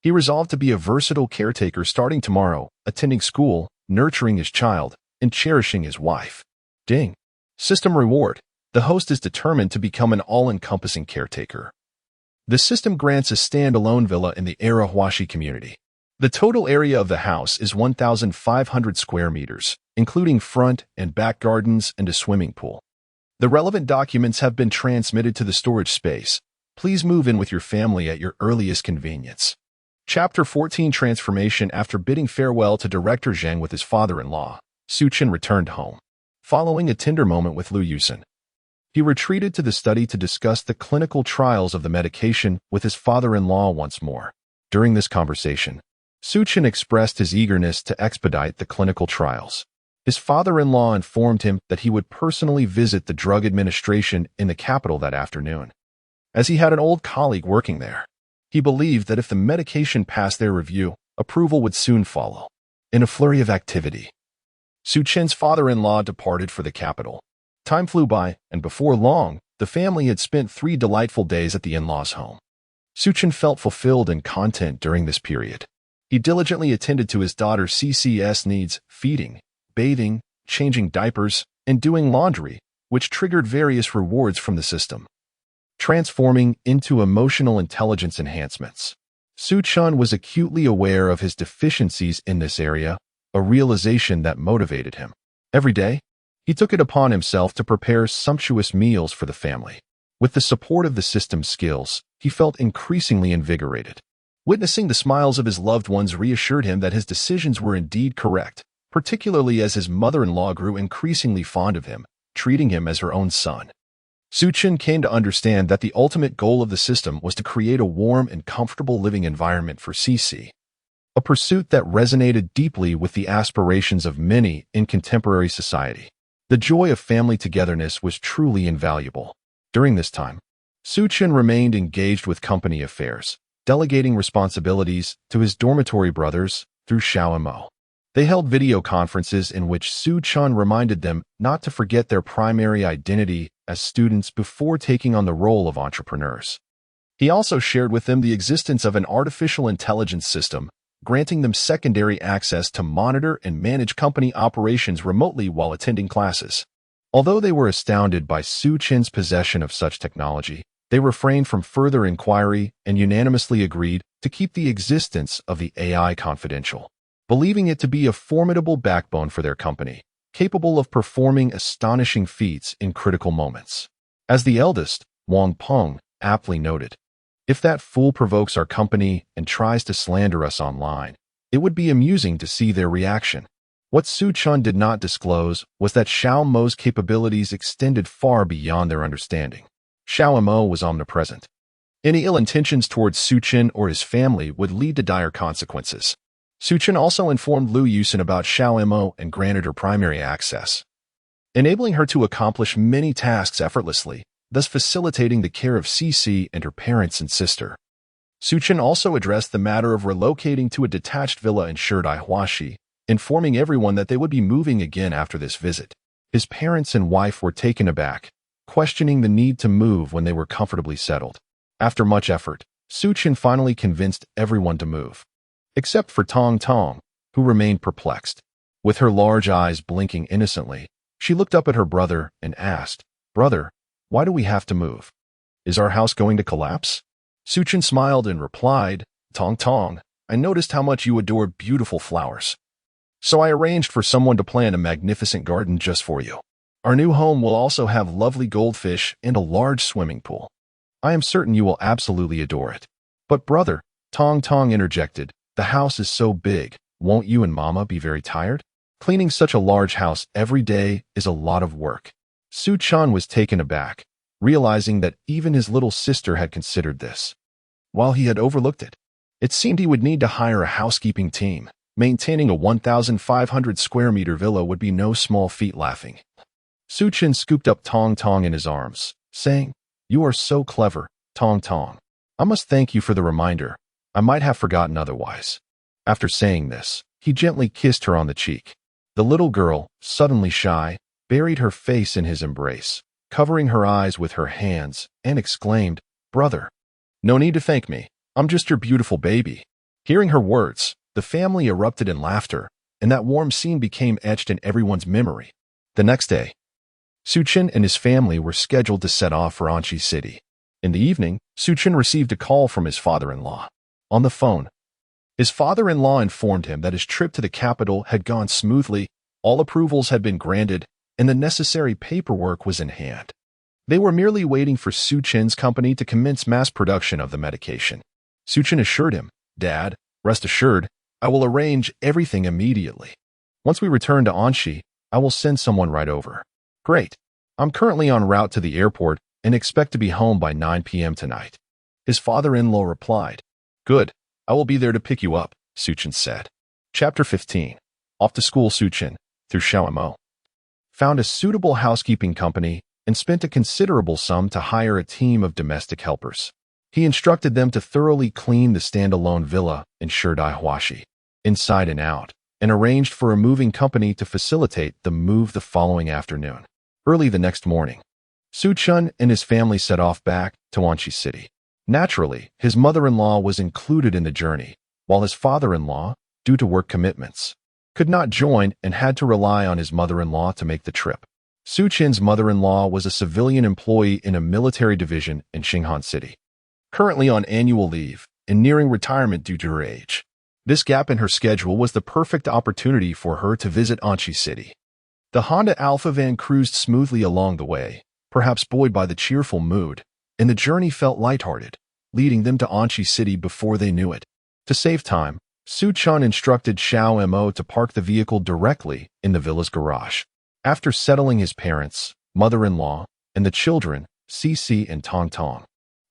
he resolved to be a versatile caretaker starting tomorrow, attending school, nurturing his child, and cherishing his wife. Ding. System reward. The host is determined to become an all-encompassing caretaker. The system grants a standalone villa in the Arahuashi community. The total area of the house is 1,500 square meters, including front and back gardens and a swimming pool. The relevant documents have been transmitted to the storage space. Please move in with your family at your earliest convenience. Chapter 14 Transformation. After bidding farewell to Director Zhang with his father-in-law, Su-chan returned home. Following a tender moment with Liu Yusen, he retreated to the study to discuss the clinical trials of the medication with his father-in-law once more. During this conversation, Su-chan expressed his eagerness to expedite the clinical trials. His father-in-law informed him that he would personally visit the drug administration in the capital that afternoon, as he had an old colleague working there. He believed that if the medication passed their review, approval would soon follow. In a flurry of activity, Su-chan's father-in-law departed for the capital. Time flew by, and before long, the family had spent 3 delightful days at the in-laws' home. Su-chan felt fulfilled and content during this period. He diligently attended to his daughter Cece's needs, feeding, bathing, changing diapers, and doing laundry, which triggered various rewards from the system, transforming into emotional intelligence enhancements. Su-chan was acutely aware of his deficiencies in this area, a realization that motivated him. Every day, he took it upon himself to prepare sumptuous meals for the family. With the support of the system's skills, he felt increasingly invigorated. Witnessing the smiles of his loved ones reassured him that his decisions were indeed correct, particularly as his mother-in-law grew increasingly fond of him, treating him as her own son. Su-chan came to understand that the ultimate goal of the system was to create a warm and comfortable living environment for Cece, a pursuit that resonated deeply with the aspirations of many in contemporary society. The joy of family togetherness was truly invaluable. During this time, Su-chan remained engaged with company affairs, delegating responsibilities to his dormitory brothers through Xiao and Mo. They held video conferences in which Su-chan reminded them not to forget their primary identity as students before taking on the role of entrepreneurs. He also shared with them the existence of an artificial intelligence system, granting them secondary access to monitor and manage company operations remotely while attending classes. Although they were astounded by Su-chin's possession of such technology, they refrained from further inquiry and unanimously agreed to keep the existence of the AI confidential, believing it to be a formidable backbone for their company, capable of performing astonishing feats in critical moments. As the eldest, Wang Peng aptly noted, "If that fool provokes our company and tries to slander us online, it would be amusing to see their reaction." What Su-chan did not disclose was that Xiao Mo's capabilities extended far beyond their understanding. Xiao Mo was omnipresent. Any ill intentions towards Su-chan or his family would lead to dire consequences. Su-chan also informed Lu Yusin about Xiao Mo and granted her primary access, enabling her to accomplish many tasks effortlessly, thus facilitating the care of Cici and her parents and sister. Su-chan also addressed the matter of relocating to a detached villa in Sherdai Huashi, informing everyone that they would be moving again after this visit. His parents and wife were taken aback, questioning the need to move when they were comfortably settled. After much effort, Su-chan finally convinced everyone to move, except for Tong Tong, who remained perplexed. With her large eyes blinking innocently, she looked up at her brother and asked, "Brother, why do we have to move? Is our house going to collapse?" Su-chan smiled and replied, "Tong Tong, I noticed how much you adore beautiful flowers. So I arranged for someone to plant a magnificent garden just for you. Our new home will also have lovely goldfish and a large swimming pool. I am certain you will absolutely adore it." "But brother," Tong Tong interjected, "the house is so big, won't you and Mama be very tired? Cleaning such a large house every day is a lot of work." Su-chan was taken aback, realizing that even his little sister had considered this. While he had overlooked it, it seemed he would need to hire a housekeeping team. Maintaining a 1,500 square meter villa would be no small feat. Laughing, Su-chan scooped up Tong Tong in his arms, saying, "You are so clever, Tong Tong. I must thank you for the reminder. I might have forgotten otherwise." After saying this, he gently kissed her on the cheek. The little girl, suddenly shy, buried her face in his embrace, covering her eyes with her hands, and exclaimed, "Brother, no need to thank me. I'm just your beautiful baby." Hearing her words, the family erupted in laughter, and that warm scene became etched in everyone's memory. The next day, Su-chan and his family were scheduled to set off for Anchi City. In the evening, Su-chan received a call from his father-in-law. On the phone, his father-in-law informed him that his trip to the capital had gone smoothly, all approvals had been granted, and the necessary paperwork was in hand. They were merely waiting for Su-chan's company to commence mass production of the medication. Su-chan assured him, "Dad, rest assured, I will arrange everything immediately. Once we return to Anchi, I will send someone right over." "Great. I'm currently en route to the airport and expect to be home by 9 p.m. tonight." His father-in-law replied, "Good. I will be there to pick you up," Su-chan said. Chapter 15. Off to school. Su-chan, through Xiao Mo, found a suitable housekeeping company and spent a considerable sum to hire a team of domestic helpers. He instructed them to thoroughly clean the standalone villa in Sherdai Huashi, inside and out, and arranged for a moving company to facilitate the move the following afternoon. Early the next morning, Su-chan and his family set off back to Anchi City. Naturally, his mother-in-law was included in the journey, while his father-in-law, due to work commitments, could not join and had to rely on his mother-in-law to make the trip. Su-chan's mother-in-law was a civilian employee in a military division in Xinghan City, currently on annual leave and nearing retirement due to her age. This gap in her schedule was the perfect opportunity for her to visit Anchi City. The Honda Alpha van cruised smoothly along the way, perhaps buoyed by the cheerful mood, and the journey felt lighthearted, leading them to Anchi City before they knew it. To save time, Su-chan instructed Xiao Mo to park the vehicle directly in the villa's garage. After settling his parents, mother-in-law, and the children, Cici and Tong Tong,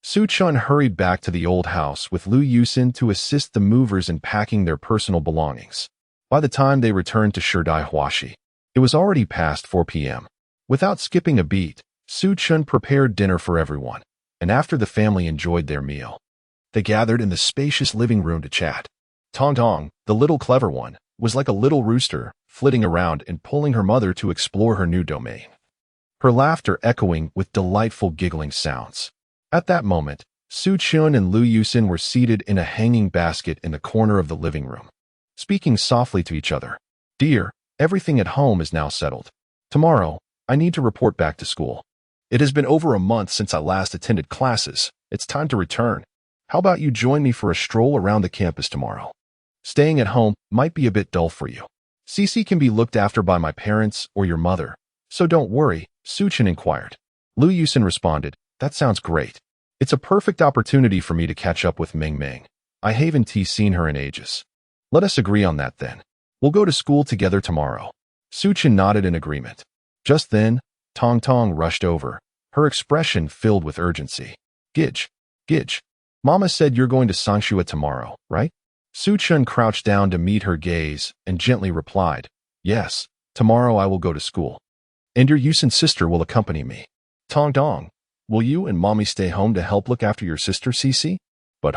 Su-chan hurried back to the old house with Lu Yusin to assist the movers in packing their personal belongings. By the time they returned to Sherdai Huashi, it was already past 4 p.m. Without skipping a beat, Su-chan prepared dinner for everyone, and after the family enjoyed their meal, they gathered in the spacious living room to chat. Tong Tong, the little clever one, was like a little rooster, flitting around and pulling her mother to explore her new domain. her laughter echoing with delightful giggling sounds. At that moment, Su-chun and Lu Yusin were seated in a hanging basket in the corner of the living room, speaking softly to each other. "Dear, everything at home is now settled. Tomorrow, I need to report back to school. It has been over a month since I last attended classes. It's time to return. How about you join me for a stroll around the campus tomorrow? Staying at home might be a bit dull for you. Cece can be looked after by my parents or your mother, so don't worry," Su-chun inquired. Lu Yusin responded, "That sounds great. It's a perfect opportunity for me to catch up with Ming Ming. I haven't seen her in ages. Let us agree on that then. We'll go to school together tomorrow." Su-chun nodded in agreement. Just then, Tong Tong rushed over, her expression filled with urgency. Gidge, Gidge, Mama said you're going to Sanshua tomorrow, right?" Su-chun crouched down to meet her gaze and gently replied, "Yes, tomorrow I will go to school. And your Yusin sister will accompany me." "Tong Tong, will you and Mommy stay home to help look after your sister, Cece?" "But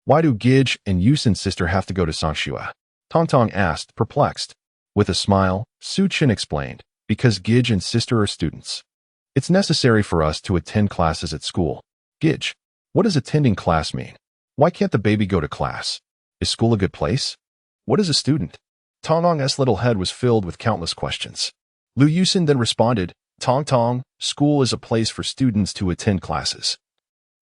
why do Gidge and Yusin's sister have to go to Sanshua?" Tong Tong asked, perplexed. With a smile, Su-chun explained, "Because Gidge and sister are students. It's necessary for us to attend classes at school." "Gidge, what does attending class mean? Why can't the baby go to class? Is school a good place? What is a student?" Tong Tong's little head was filled with countless questions. Lu Yusin then responded, "Tong Tong, school is a place for students to attend classes.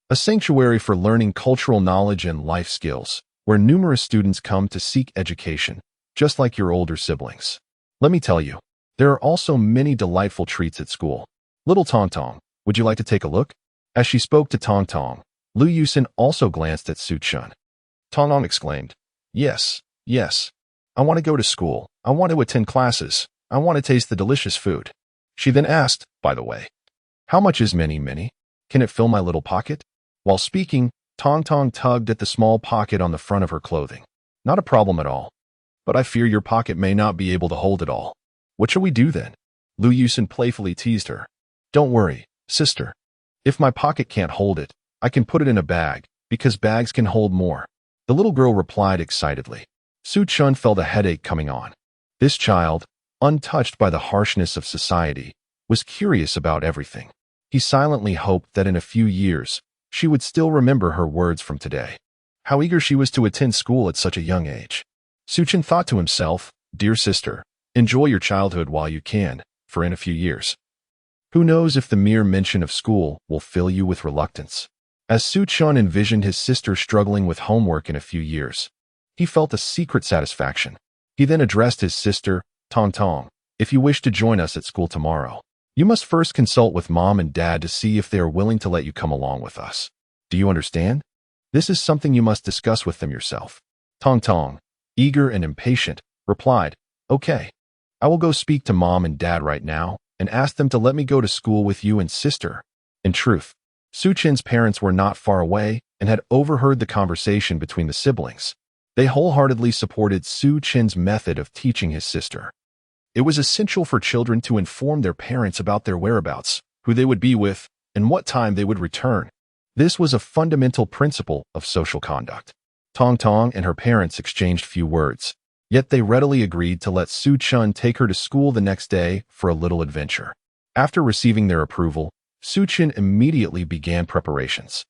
A sanctuary for learning cultural knowledge and life skills, where numerous students come to seek education, just like your older siblings. Let me tell you, there are also many delightful treats at school. Little Tong Tong, would you like to take a look?" As she spoke to Tong Tong, Lu Yusin also glanced at Su-chun. Tong Tong exclaimed, Yes, yes. I want to go to school. I want to attend classes. I want to taste the delicious food." She then asked, "By the way, how much is mini mini? Can it fill my little pocket?" While speaking, Tong Tong tugged at the small pocket on the front of her clothing. "Not a problem at all. But I fear your pocket may not be able to hold it all. What shall we do then?" Lu Yusin playfully teased her. "Don't worry, sister. If my pocket can't hold it, I can put it in a bag, because bags can hold more." The little girl replied excitedly. Su-chun felt a headache coming on. This child, untouched by the harshness of society, was curious about everything. He silently hoped that in a few years, she would still remember her words from today. How eager she was to attend school at such a young age. Su-chun thought to himself, "Dear sister, enjoy your childhood while you can, for in a few years, who knows if the mere mention of school will fill you with reluctance." As Su-chun envisioned his sister struggling with homework in a few years, he felt a secret satisfaction. He then addressed his sister, Tong Tong, "If you wish to join us at school tomorrow, you must first consult with Mom and Dad to see if they are willing to let you come along with us. Do you understand? This is something you must discuss with them yourself." Tong Tong, eager and impatient, replied, "Okay. I will go speak to Mom and Dad right now and ask them to let me go to school with you and sister." In truth, Su-chun's parents were not far away and had overheard the conversation between the siblings. They wholeheartedly supported Su-chun's method of teaching his sister. It was essential for children to inform their parents about their whereabouts, who they would be with, and what time they would return. This was a fundamental principle of social conduct. Tong Tong and her parents exchanged few words, yet they readily agreed to let Su-chun take her to school the next day for a little adventure. After receiving their approval, Su-chun immediately began preparations.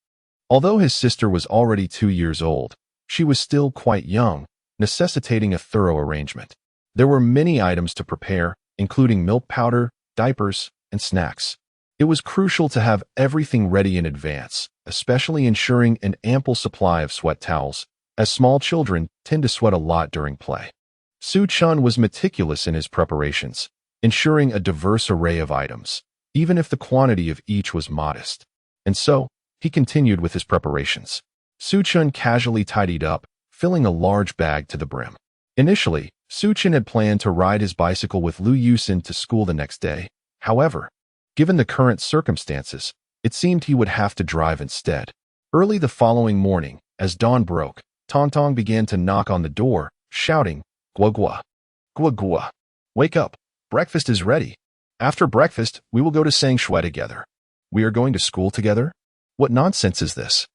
Although his sister was already 2 years old, she was still quite young, necessitating a thorough arrangement. There were many items to prepare, including milk powder, diapers, and snacks. It was crucial to have everything ready in advance, especially ensuring an ample supply of sweat towels, as small children tend to sweat a lot during play. Su-chun was meticulous in his preparations, ensuring a diverse array of items, even if the quantity of each was modest. And so, he continued with his preparations. Su-chun casually tidied up, filling a large bag to the brim. Initially, Su-chun had planned to ride his bicycle with Lu Yusin to school the next day. However, given the current circumstances, it seemed he would have to drive instead. Early the following morning, as dawn broke, Tong Tong began to knock on the door, shouting, "Gua gua, gua gua, wake up, breakfast is ready. After breakfast, we will go to Sanshua together." "We are going to school together? What nonsense is this?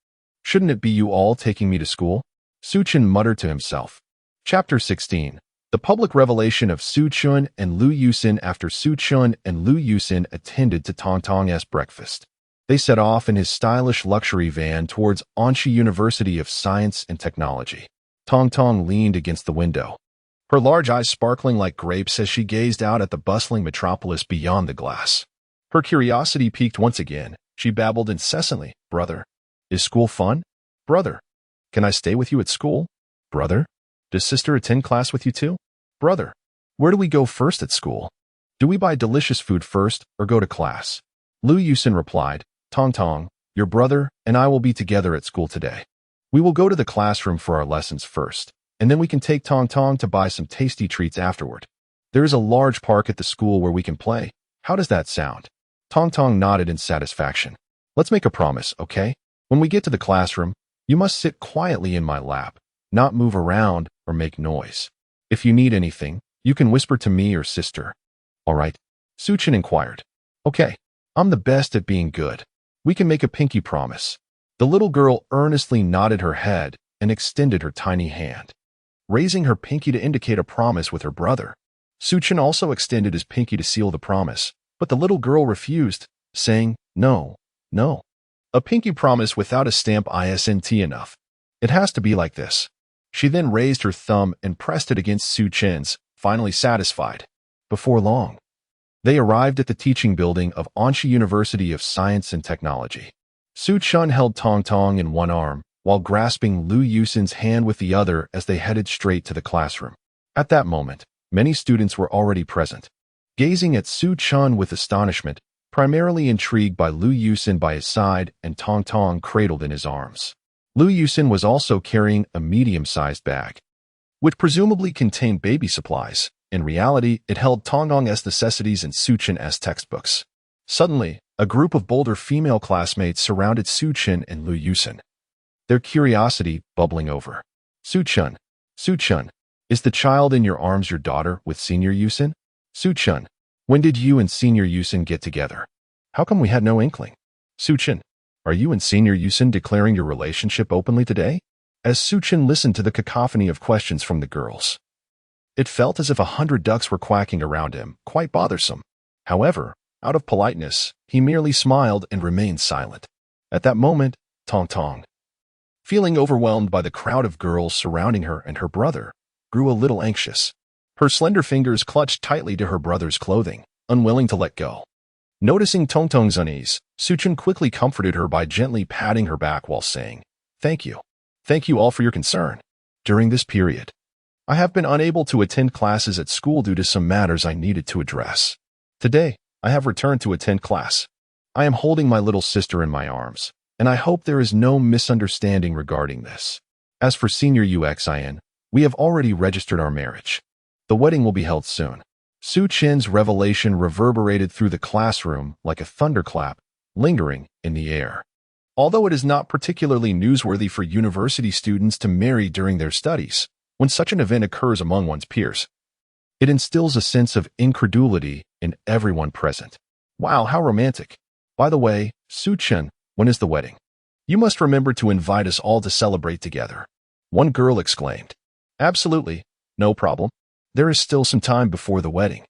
Shouldn't it be you all taking me to school?" Su-chun muttered to himself. Chapter 16. The public revelation of Su Chun and Lu Yusin after Su Chun and Lu Yusin attended to Tong Tong's breakfast. They set off in his stylish luxury van towards Anshi University of Science and Technology. Tong Tong leaned against the window, her large eyes sparkling like grapes as she gazed out at the bustling metropolis beyond the glass. Her curiosity piqued once again. She babbled incessantly. Brother, is school fun? Brother, can I stay with you at school? Brother, does sister attend class with you too? Brother, where do we go first at school? Do we buy delicious food first or go to class? Lu Yusin replied, Tong Tong, your brother and I will be together at school today. We will go to the classroom for our lessons first, and then we can take Tong Tong to buy some tasty treats afterward. There is a large park at the school where we can play. How does that sound? Tong Tong nodded in satisfaction. Let's make a promise, okay? When we get to the classroom, you must sit quietly in my lap, not move around or make noise. If you need anything, you can whisper to me or sister. All right? Su Chun inquired. Okay, I'm the best at being good. We can make a pinky promise. The little girl earnestly nodded her head and extended her tiny hand, raising her pinky to indicate a promise with her brother. Su Chun also extended his pinky to seal the promise, but the little girl refused, saying, No, no. A pinky promise without a stamp isn't enough. It has to be like this. She then raised her thumb and pressed it against Su Chun's, finally satisfied. Before long, they arrived at the teaching building of Anshi University of Science and Technology. Su Chun held Tong Tong in one arm, while grasping Lu Yusin's hand with the other as they headed straight to the classroom. At that moment, many students were already present, gazing at Su Chun with astonishment, primarily intrigued by Lu Yusin by his side and Tong Tong cradled in his arms. Lu Yusin was also carrying a medium-sized bag, which presumably contained baby supplies. In reality, it held Tong Tong's necessities and Su Chun's textbooks. Suddenly, a group of bolder female classmates surrounded Su Chun and Lu Yusin, their curiosity bubbling over. Su Chun, is the child in your arms your daughter with Senior Yusin? Su Chun, when did you and Senior Yusin get together? How come we had no inkling? Su Chun, are you and Senior Yusin declaring your relationship openly today? As Su Chun listened to the cacophony of questions from the girls, it felt as if 100 ducks were quacking around him, quite bothersome. However, out of politeness, he merely smiled and remained silent. At that moment, Tong Tong, feeling overwhelmed by the crowd of girls surrounding her and her brother, grew a little anxious. Her slender fingers clutched tightly to her brother's clothing, unwilling to let go. Noticing Tong Tong's unease, Su Chun quickly comforted her by gently patting her back while saying, Thank you. Thank you all for your concern. During this period, I have been unable to attend classes at school due to some matters I needed to address. Today, I have returned to attend class. I am holding my little sister in my arms, and I hope there is no misunderstanding regarding this. As for Senior UXIN, we have already registered our marriage. The wedding will be held soon. Su Chun's revelation reverberated through the classroom like a thunderclap, lingering in the air. Although it is not particularly newsworthy for university students to marry during their studies, when such an event occurs among one's peers, it instills a sense of incredulity in everyone present. Wow, how romantic. By the way, Su Chun, when is the wedding? You must remember to invite us all to celebrate together. One girl exclaimed. Absolutely, no problem. There is still some time before the wedding,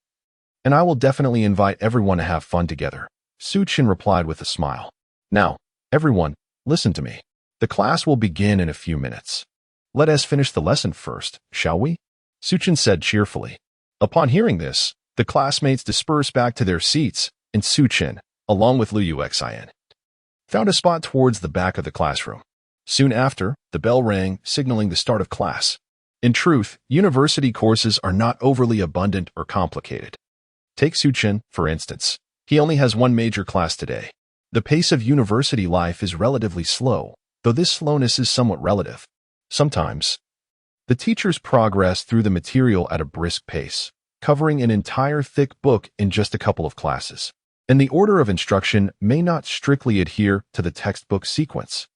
and I will definitely invite everyone to have fun together. Su Chun replied with a smile. Now, everyone, listen to me. The class will begin in a few minutes. Let us finish the lesson first, shall we? Su Chun said cheerfully. Upon hearing this, the classmates dispersed back to their seats, and Su Chun, along with Lu Yuxin, found a spot towards the back of the classroom. Soon after, the bell rang, signaling the start of class. In truth, university courses are not overly abundant or complicated. Take Su Chun, for instance. He only has one major class today. The pace of university life is relatively slow, though this slowness is somewhat relative. Sometimes, the teachers progress through the material at a brisk pace, covering an entire thick book in just a couple of classes, and the order of instruction may not strictly adhere to the textbook sequence.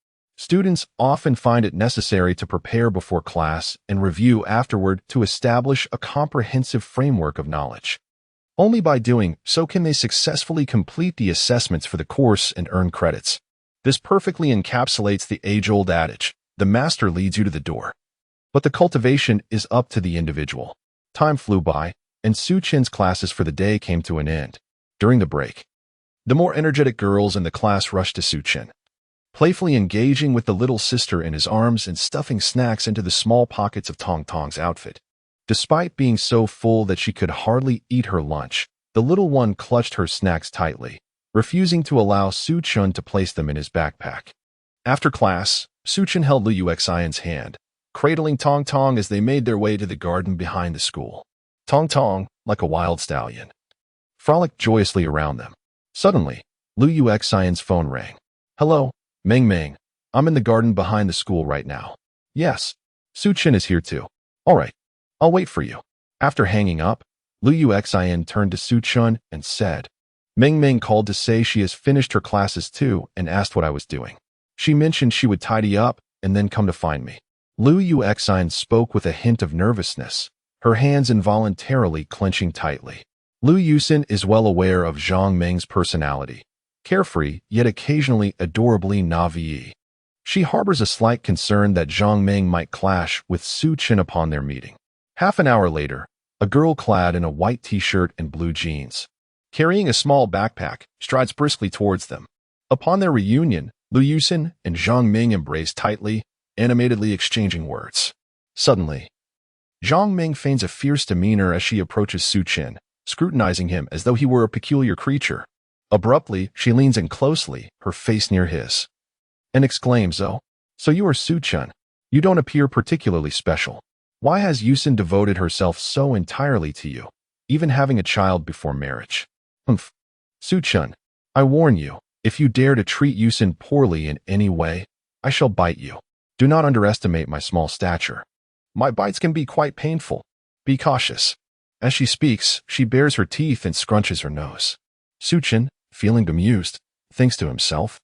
Students often find it necessary to prepare before class and review afterward to establish a comprehensive framework of knowledge. Only by doing so can they successfully complete the assessments for the course and earn credits. This perfectly encapsulates the age-old adage, the master leads you to the door, but the cultivation is up to the individual. Time flew by, and Su Chen's classes for the day came to an end. During the break, the more energetic girls in the class rushed to Su Chen, playfully engaging with the little sister in his arms and stuffing snacks into the small pockets of Tong Tong's outfit. Despite being so full that she could hardly eat her lunch, the little one clutched her snacks tightly, refusing to allow Su Chen to place them in his backpack. After class, Su Chen held Liu Yuxian's hand, cradling Tong Tong as they made their way to the garden behind the school. Tong Tong, like a wild stallion, frolicked joyously around them. Suddenly, Liu Yuxian's phone rang. "Hello, Meng Meng. I'm in the garden behind the school right now." "Yes, Su Chen is here too." "All right, I'll wait for you." After hanging up, Liu Yuxian turned to Su Chen and said, "Meng Meng called to say she has finished her classes too and asked what I was doing. She mentioned she would tidy up and then come to find me." Liu Yuxian spoke with a hint of nervousness, her hands involuntarily clenching tightly. Liu Yuxin is well aware of Zhang Meng's personality, carefree yet occasionally adorably naive. She harbors a slight concern that Zhang Meng might clash with Su Chen upon their meeting. Half an hour later, a girl clad in a white t-shirt and blue jeans, carrying a small backpack, strides briskly towards them. Upon their reunion, Liu Yuxin and Zhang Meng embrace tightly, animatedly exchanging words. Suddenly, Zhang Meng feigns a fierce demeanor as she approaches Su Chen, scrutinizing him as though he were a peculiar creature. Abruptly, she leans in closely, her face near his, and exclaims, "Oh, so you are Su Chen. You don't appear particularly special. Why has Yuxin devoted herself so entirely to you, even having a child before marriage?" "Humph. Su Chen, I warn you, if you dare to treat Yuxin poorly in any way, I shall bite you. Do not underestimate my small stature. My bites can be quite painful. Be cautious." As she speaks, she bares her teeth and scrunches her nose. Su Chen, feeling bemused, thinks to himself,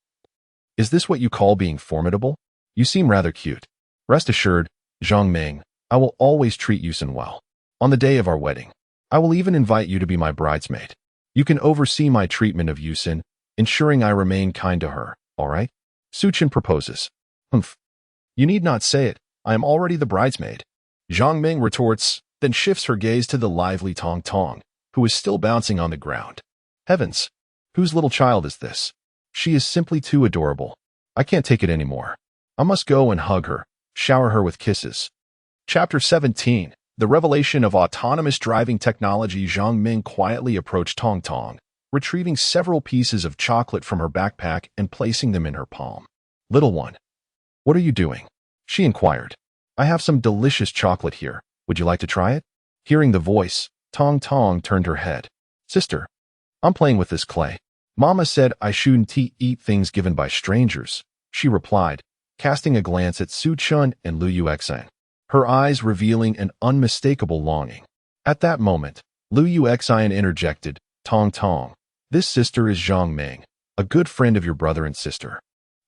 "Is this what you call being formidable? You seem rather cute. Rest assured, Zhang Meng, I will always treat Yuxin well. On the day of our wedding, I will even invite you to be my bridesmaid. You can oversee my treatment of Yuxin, ensuring I remain kind to her, all right?" Su Chen proposes. "Humph. You need not say it. I am already the bridesmaid." Zhang Meng retorts, then shifts her gaze to the lively Tong Tong, who is still bouncing on the ground. "Heavens, whose little child is this? She is simply too adorable. I can't take it anymore. I must go and hug her, shower her with kisses." Chapter 17. The revelation of autonomous driving technology. Zhang Meng quietly approached Tong Tong, retrieving several pieces of chocolate from her backpack and placing them in her palm. "Little one, what are you doing?" she inquired. "I have some delicious chocolate here. Would you like to try it?" Hearing the voice, Tong Tong turned her head. "Sister, I'm playing with this clay. Mama said I shouldn't eat things given by strangers," she replied, casting a glance at Su Chen and Liu Yuxian, her eyes revealing an unmistakable longing. At that moment, Liu Yuxian interjected, "Tong Tong, this sister is Zhang Meng, a good friend of your brother and sister.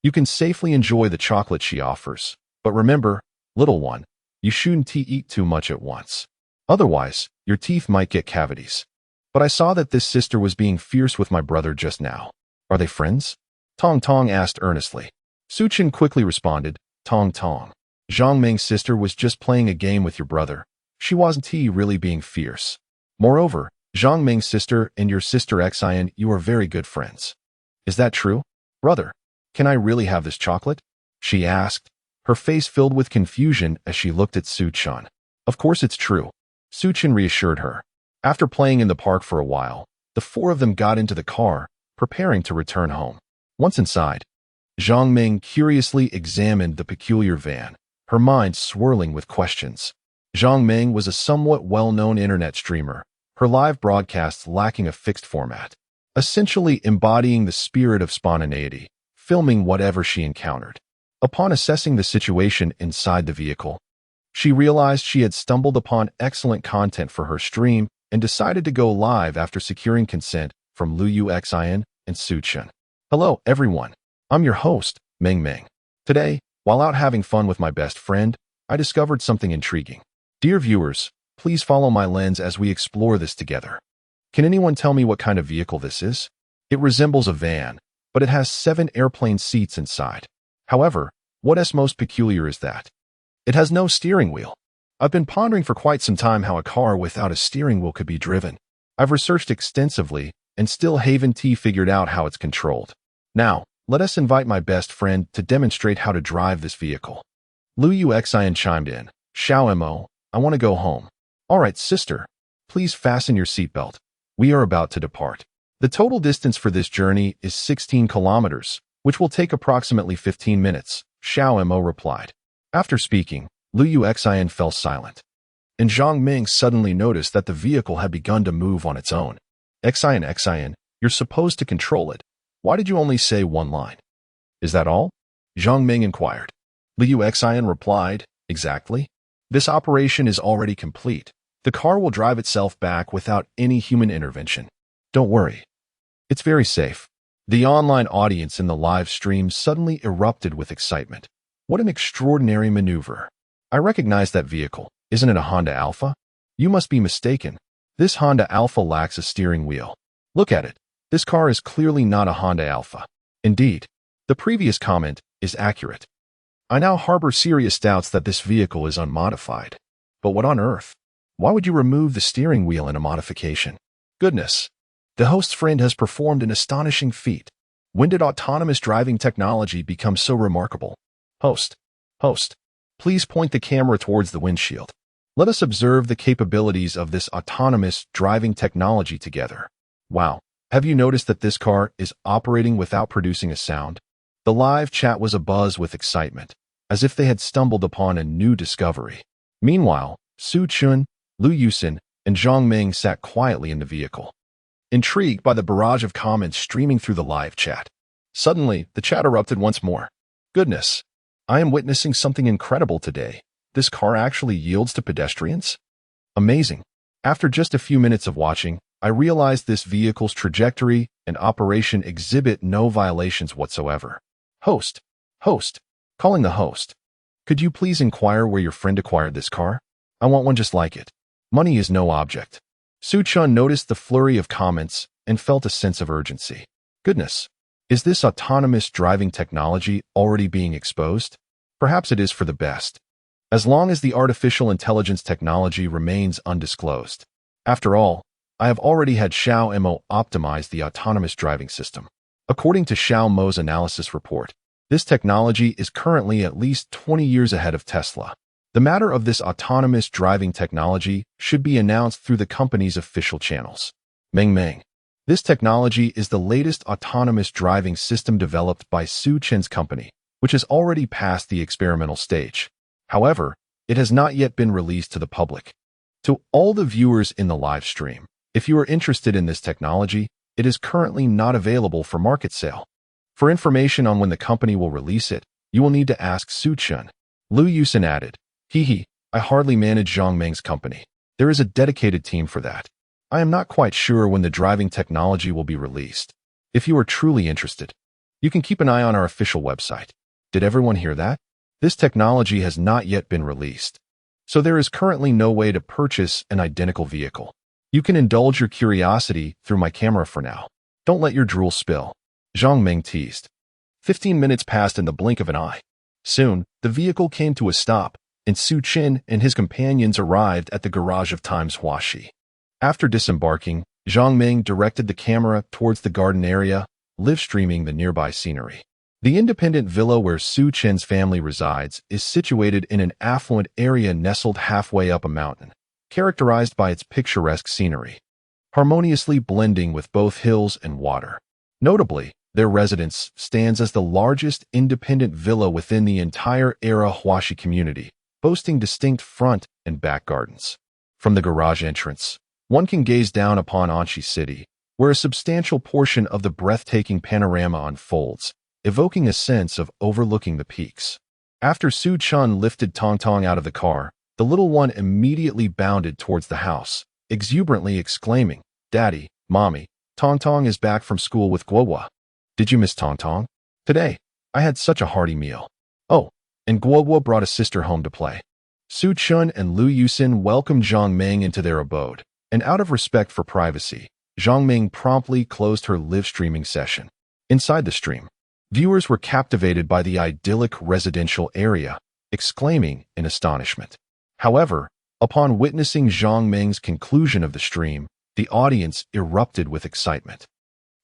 You can safely enjoy the chocolate she offers, but remember, little one, you shouldn't eat too much at once. Otherwise, your teeth might get cavities. But I saw that this sister was being fierce with my brother just now. Are they friends?" Tong Tong asked earnestly. Su Chen quickly responded, "Tong Tong, Zhang Meng's sister was just playing a game with your brother. She wasn't really being fierce. Moreover, Zhang Meng's sister and your sister Xian, you are very good friends. Is that true? Brother, can I really have this chocolate?" she asked, her face filled with confusion as she looked at Su Chen. "Of course it's true," Su Chen reassured her. After playing in the park for a while, the four of them got into the car, preparing to return home. Once inside, Zhang Meng curiously examined the peculiar van, her mind swirling with questions. Zhang Meng was a somewhat well-known internet streamer, her live broadcasts lacking a fixed format, essentially embodying the spirit of spontaneity, filming whatever she encountered. Upon assessing the situation inside the vehicle, she realized she had stumbled upon excellent content for her stream and decided to go live after securing consent from Liu Yuxian and Su Chen. "Hello, everyone. I'm your host, Meng Meng. Today, while out having fun with my best friend, I discovered something intriguing. Dear viewers, please follow my lens as we explore this together. Can anyone tell me what kind of vehicle this is? It resembles a van, but it has 7 airplane seats inside. However, what is most peculiar is that it has no steering wheel. I've been pondering for quite some time how a car without a steering wheel could be driven. I've researched extensively and still haven't figured out how it's controlled. Now, let us invite my best friend to demonstrate how to drive this vehicle. Lu Yuxian chimed in. Xiao Mo, I want to go home. All right, sister. Please fasten your seatbelt. We are about to depart. The total distance for this journey is 16 kilometers, which will take approximately 15 minutes, Xiao Mo replied. After speaking, Lu Yuxian fell silent. And Zhang Ming suddenly noticed that the vehicle had begun to move on its own. Xian, you're supposed to control it. Why did you only say one line? Is that all? Zhang Ming inquired. Lu Yuxian replied, exactly. This operation is already complete. The car will drive itself back without any human intervention. Don't worry. It's very safe. The online audience in the live stream suddenly erupted with excitement. What an extraordinary maneuver. I recognize that vehicle. Isn't it a Honda Alpha? You must be mistaken. This Honda Alpha lacks a steering wheel. Look at it. This car is clearly not a Honda Alpha. Indeed, the previous comment is accurate. I now harbor serious doubts that this vehicle is unmodified. But what on earth? Why would you remove the steering wheel in a modification? Goodness. The host's friend has performed an astonishing feat. When did autonomous driving technology become so remarkable? Host, please point the camera towards the windshield. Let us observe the capabilities of this autonomous driving technology together. Wow, have you noticed that this car is operating without producing a sound? The live chat was abuzz with excitement, as if they had stumbled upon a new discovery. Meanwhile, Su Chun, Lu Yuxin, and Zhang Ming sat quietly in the vehicle, intrigued by the barrage of comments streaming through the live chat. Suddenly, the chat erupted once more. Goodness, I am witnessing something incredible today. This car actually yields to pedestrians? Amazing. After just a few minutes of watching, I realized this vehicle's trajectory and operation exhibit no violations whatsoever. Host, calling the host. Could you please inquire where your friend acquired this car? I want one just like it. Money is no object. Su Chun noticed the flurry of comments and felt a sense of urgency. Goodness, is this autonomous driving technology already being exposed? Perhaps it is for the best, as long as the artificial intelligence technology remains undisclosed. After all, I have already had Xiao Mo optimize the autonomous driving system. According to Xiao Mo's analysis report, this technology is currently at least 20 years ahead of Tesla. The matter of this autonomous driving technology should be announced through the company's official channels. Ming. This technology is the latest autonomous driving system developed by Su Chen's company, which has already passed the experimental stage. However, it has not yet been released to the public. To all the viewers in the live stream, if you are interested in this technology, it is currently not available for market sale. For information on when the company will release it, you will need to ask Su Chen. Lu Yuxin added, I hardly manage Zhang Ming's company. There is a dedicated team for that. I am not quite sure when the driving technology will be released. If you are truly interested, you can keep an eye on our official website. Did everyone hear that? This technology has not yet been released, so there is currently no way to purchase an identical vehicle. You can indulge your curiosity through my camera for now. Don't let your drool spill. Zhang Ming teased. 15 minutes passed in the blink of an eye. Soon, the vehicle came to a stop, and Su Chen and his companions arrived at the garage of Times Huaxi. After disembarking, Zhang Ming directed the camera towards the garden area, live streaming the nearby scenery. The independent villa where Su Chen's family resides is situated in an affluent area nestled halfway up a mountain, characterized by its picturesque scenery, harmoniously blending with both hills and water. Notably, their residence stands as the largest independent villa within the entire Era Huaxi community, boasting distinct front and back gardens. From the garage entrance, one can gaze down upon Anxi City, where a substantial portion of the breathtaking panorama unfolds, evoking a sense of overlooking the peaks. After Su Chun lifted Tong Tong out of the car, the little one immediately bounded towards the house, exuberantly exclaiming, "Daddy, Mommy, Tong Tong is back from school with Guohua. Did you miss Tong Tong? Today, I had such a hearty meal. Oh, and Guohua brought a sister home to play." Su Chun and Lu Yuxin welcomed Zhang Ming into their abode, and out of respect for privacy, Zhang Ming promptly closed her live streaming session. Inside the stream, viewers were captivated by the idyllic residential area, exclaiming in astonishment, However, upon witnessing Zhang Meng's conclusion of the stream, the audience erupted with excitement.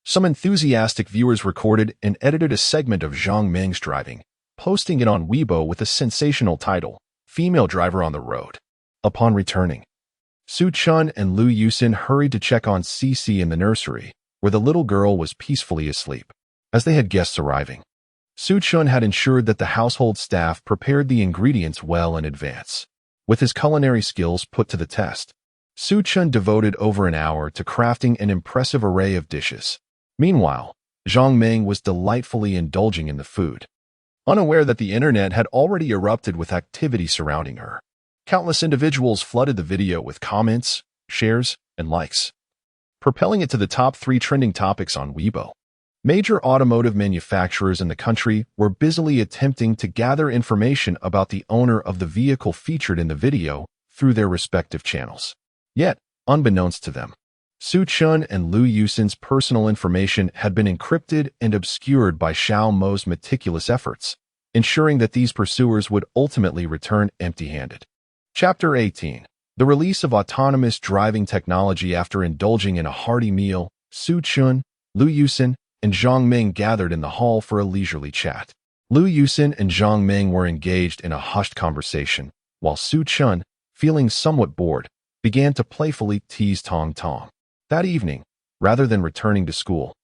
Some enthusiastic viewers recorded and edited a segment of Zhang Meng's driving, posting it on Weibo with a sensational title, "Female Driver on the Road." Upon returning, Su Chun and Lu Yusin hurried to check on Cici in the nursery, where the little girl was peacefully asleep. As they had guests arriving, Su Chun had ensured that the household staff prepared the ingredients well in advance. With his culinary skills put to the test, Su Chun devoted over an hour to crafting an impressive array of dishes. Meanwhile, Zhang Meng was delightfully indulging in the food, unaware that the internet had already erupted with activity surrounding her. Countless individuals flooded the video with comments, shares, and likes, propelling it to the top 3 trending topics on Weibo. Major automotive manufacturers in the country were busily attempting to gather information about the owner of the vehicle featured in the video through their respective channels. Yet, unbeknownst to them, Su Chun and Lu Yusin's personal information had been encrypted and obscured by Xiao Mo's meticulous efforts, ensuring that these pursuers would ultimately return empty-handed. Chapter 18. The release of autonomous driving technology. After indulging in a hearty meal, Su Chun, Lu Yusin, and Zhang Meng gathered in the hall for a leisurely chat. Lu Yusin and Zhang Meng were engaged in a hushed conversation, while Su Chun, feeling somewhat bored, began to playfully tease Tong Tong. That evening, rather than returning to school,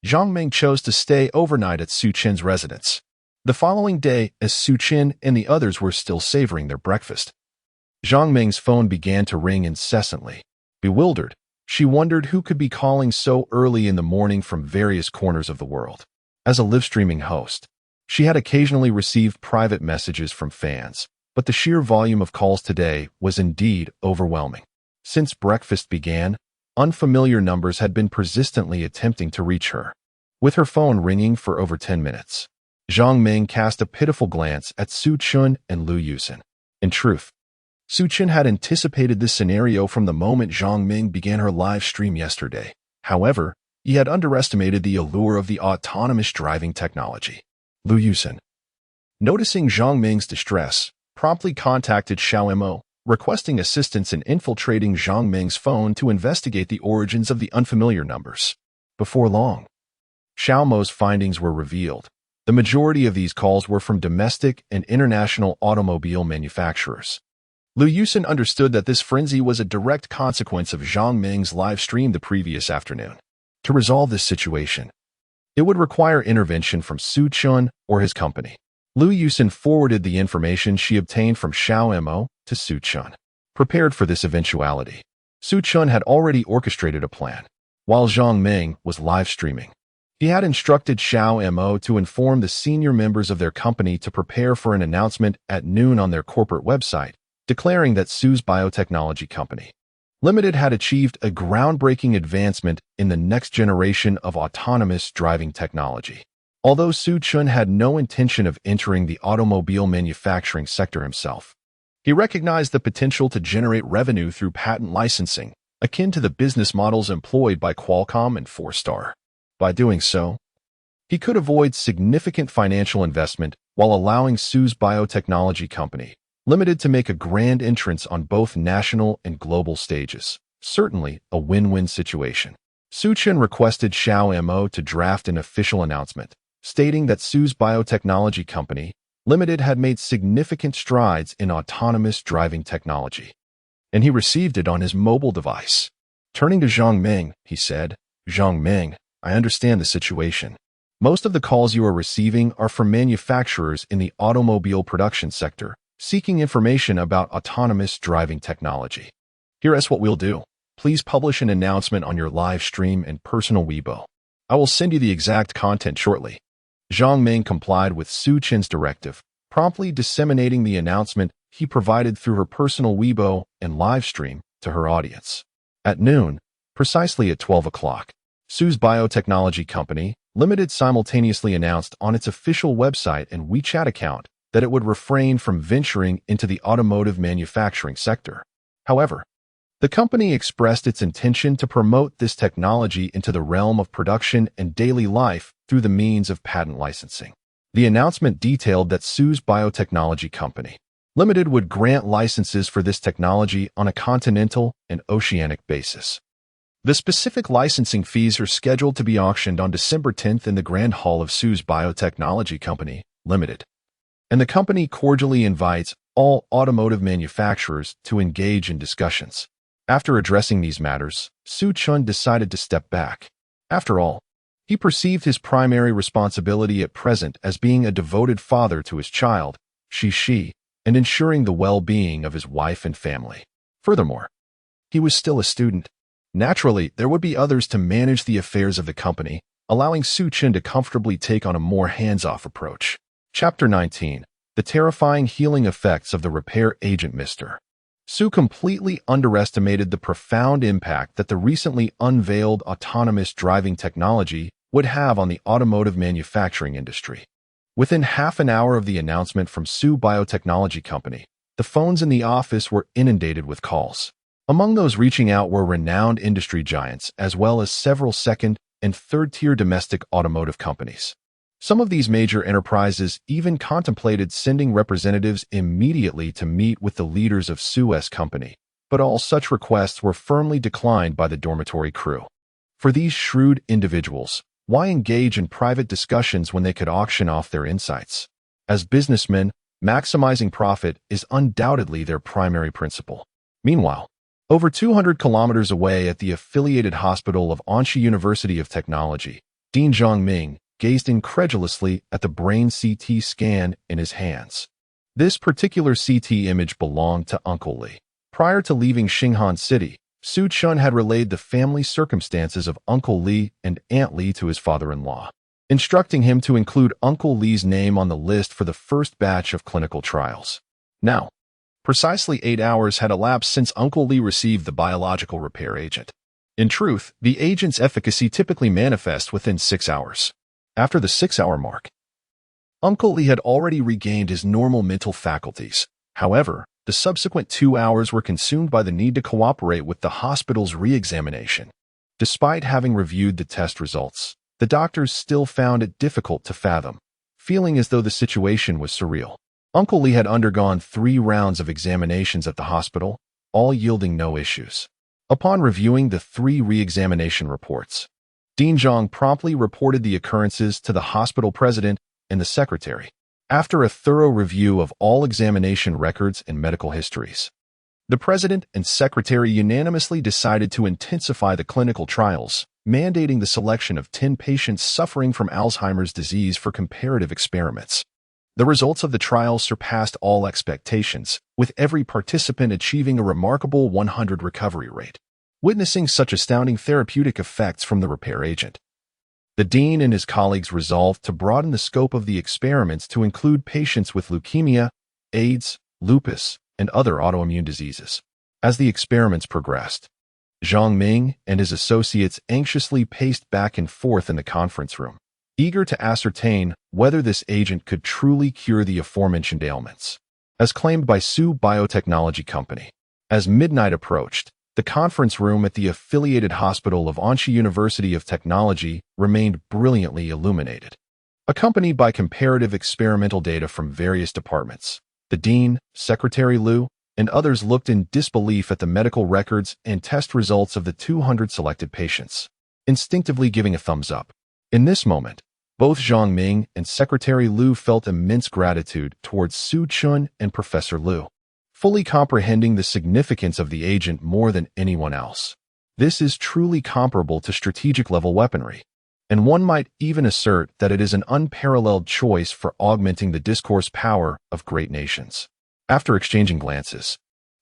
Zhang Meng chose to stay overnight at Su Chen's residence. The following day, as Su Chen and the others were still savoring their breakfast, Zhang Meng's phone began to ring incessantly. Bewildered, she wondered who could be calling so early in the morning from various corners of the world. As a live-streaming host, she had occasionally received private messages from fans, but the sheer volume of calls today was indeed overwhelming. Since breakfast began, unfamiliar numbers had been persistently attempting to reach her. With her phone ringing for over 10 minutes, Zhang Meng cast a pitiful glance at Su Chun and Lu Yusin. In truth, Su Chun had anticipated this scenario from the moment Zhang Meng began her live stream yesterday. However, he had underestimated the allure of the autonomous driving technology. Lu Yusin, noticing Zhang Meng's distress, promptly contacted Xiao Mo, requesting assistance in infiltrating Zhang Meng's phone to investigate the origins of the unfamiliar numbers. Before long, Xiao Mo's findings were revealed. The majority of these calls were from domestic and international automobile manufacturers. Lu Yusin understood that this frenzy was a direct consequence of Zhang Meng's live stream the previous afternoon. To resolve this situation, it would require intervention from Su Chun or his company. Lu Yusin forwarded the information she obtained from Xiao Mo to Su Chun. Prepared for this eventuality, Su Chun had already orchestrated a plan. While Zhang Meng was live streaming, he had instructed Xiao Mo to inform the senior members of their company to prepare for an announcement at noon on their corporate website, declaring that Su's Biotechnology Company Limited had achieved a groundbreaking advancement in the next generation of autonomous driving technology. Although Su Chun had no intention of entering the automobile manufacturing sector himself, he recognized the potential to generate revenue through patent licensing, akin to the business models employed by Qualcomm and 4-Star. By doing so, he could avoid significant financial investment while allowing Su's Biotechnology Company Limited to make a grand entrance on both national and global stages. Certainly a win-win situation. Su Chun requested Xiao Mo to draft an official announcement, stating that Su's Biotechnology Company Limited had made significant strides in autonomous driving technology, and he received it on his mobile device. Turning to Zhang Meng, he said, "Zhang Meng, I understand the situation. Most of the calls you are receiving are from manufacturers in the automobile production sector, seeking information about autonomous driving technology. Here's what we'll do. Please publish an announcement on your live stream and personal Weibo. I will send you the exact content shortly." Zhang Meng complied with Su Chun's directive, promptly disseminating the announcement he provided through her personal Weibo and live stream to her audience. At noon, precisely at 12 o'clock, Su's Biotechnology Company Limited simultaneously announced on its official website and WeChat account that it would refrain from venturing into the automotive manufacturing sector. However, the company expressed its intention to promote this technology into the realm of production and daily life through the means of patent licensing. The announcement detailed that Su's Biotechnology Company Limited would grant licenses for this technology on a continental and oceanic basis. The specific licensing fees are scheduled to be auctioned on December 10th in the Grand Hall of Su's Biotechnology Company, Limited. And the company cordially invites all automotive manufacturers to engage in discussions. After addressing these matters, Su Chun decided to step back. After all, he perceived his primary responsibility at present as being a devoted father to his child, Shi, and ensuring the well-being of his wife and family. Furthermore, he was still a student. Naturally, there would be others to manage the affairs of the company, allowing Su Chun to comfortably take on a more hands-off approach. Chapter 19. The Terrifying Healing Effects of the Repair Agent Mr. Su completely underestimated the profound impact that the recently unveiled autonomous driving technology would have on the automotive manufacturing industry. Within half an hour of the announcement from Su Biotechnology Company, the phones in the office were inundated with calls. Among those reaching out were renowned industry giants as well as several second- and third-tier domestic automotive companies. Some of these major enterprises even contemplated sending representatives immediately to meet with the leaders of Su's company, but all such requests were firmly declined by the dormitory crew. For these shrewd individuals, why engage in private discussions when they could auction off their insights? As businessmen, maximizing profit is undoubtedly their primary principle. Meanwhile, over 200 kilometers away at the affiliated hospital of Anxi University of Technology, Dean Zhongming gazed incredulously at the brain CT scan in his hands. This particular CT image belonged to Uncle Li. Prior to leaving Xinghan City, Su Chun had relayed the family circumstances of Uncle Li and Aunt Li to his father-in-law, instructing him to include Uncle Li's name on the list for the first batch of clinical trials. Now, precisely 8 hours had elapsed since Uncle Li received the biological repair agent. In truth, the agent's efficacy typically manifests within 6 hours. After the 6-hour mark, Uncle Li had already regained his normal mental faculties. However, the subsequent 2 hours were consumed by the need to cooperate with the hospital's re-examination. Despite having reviewed the test results, the doctors still found it difficult to fathom, feeling as though the situation was surreal. Uncle Li had undergone 3 rounds of examinations at the hospital, all yielding no issues. Upon reviewing the 3 re-examination reports, Dean Zhang promptly reported the occurrences to the hospital president and the secretary. After a thorough review of all examination records and medical histories, the president and secretary unanimously decided to intensify the clinical trials, mandating the selection of 10 patients suffering from Alzheimer's disease for comparative experiments. The results of the trials surpassed all expectations, with every participant achieving a remarkable 100% recovery rate. Witnessing such astounding therapeutic effects from the repair agent, the dean and his colleagues resolved to broaden the scope of the experiments to include patients with leukemia, AIDS, lupus, and other autoimmune diseases. As the experiments progressed, Zhang Ming and his associates anxiously paced back and forth in the conference room, eager to ascertain whether this agent could truly cure the aforementioned ailments. As claimed by Su Biotechnology Company, as midnight approached, the conference room at the affiliated hospital of Anxi University of Technology remained brilliantly illuminated. Accompanied by comparative experimental data from various departments, the dean, Secretary Liu, and others looked in disbelief at the medical records and test results of the 200 selected patients, instinctively giving a thumbs up. In this moment, both Zhang Ming and Secretary Liu felt immense gratitude towards Su Chun and Professor Liu, fully comprehending the significance of the agent more than anyone else. This is truly comparable to strategic-level weaponry, and one might even assert that it is an unparalleled choice for augmenting the discourse power of great nations. After exchanging glances,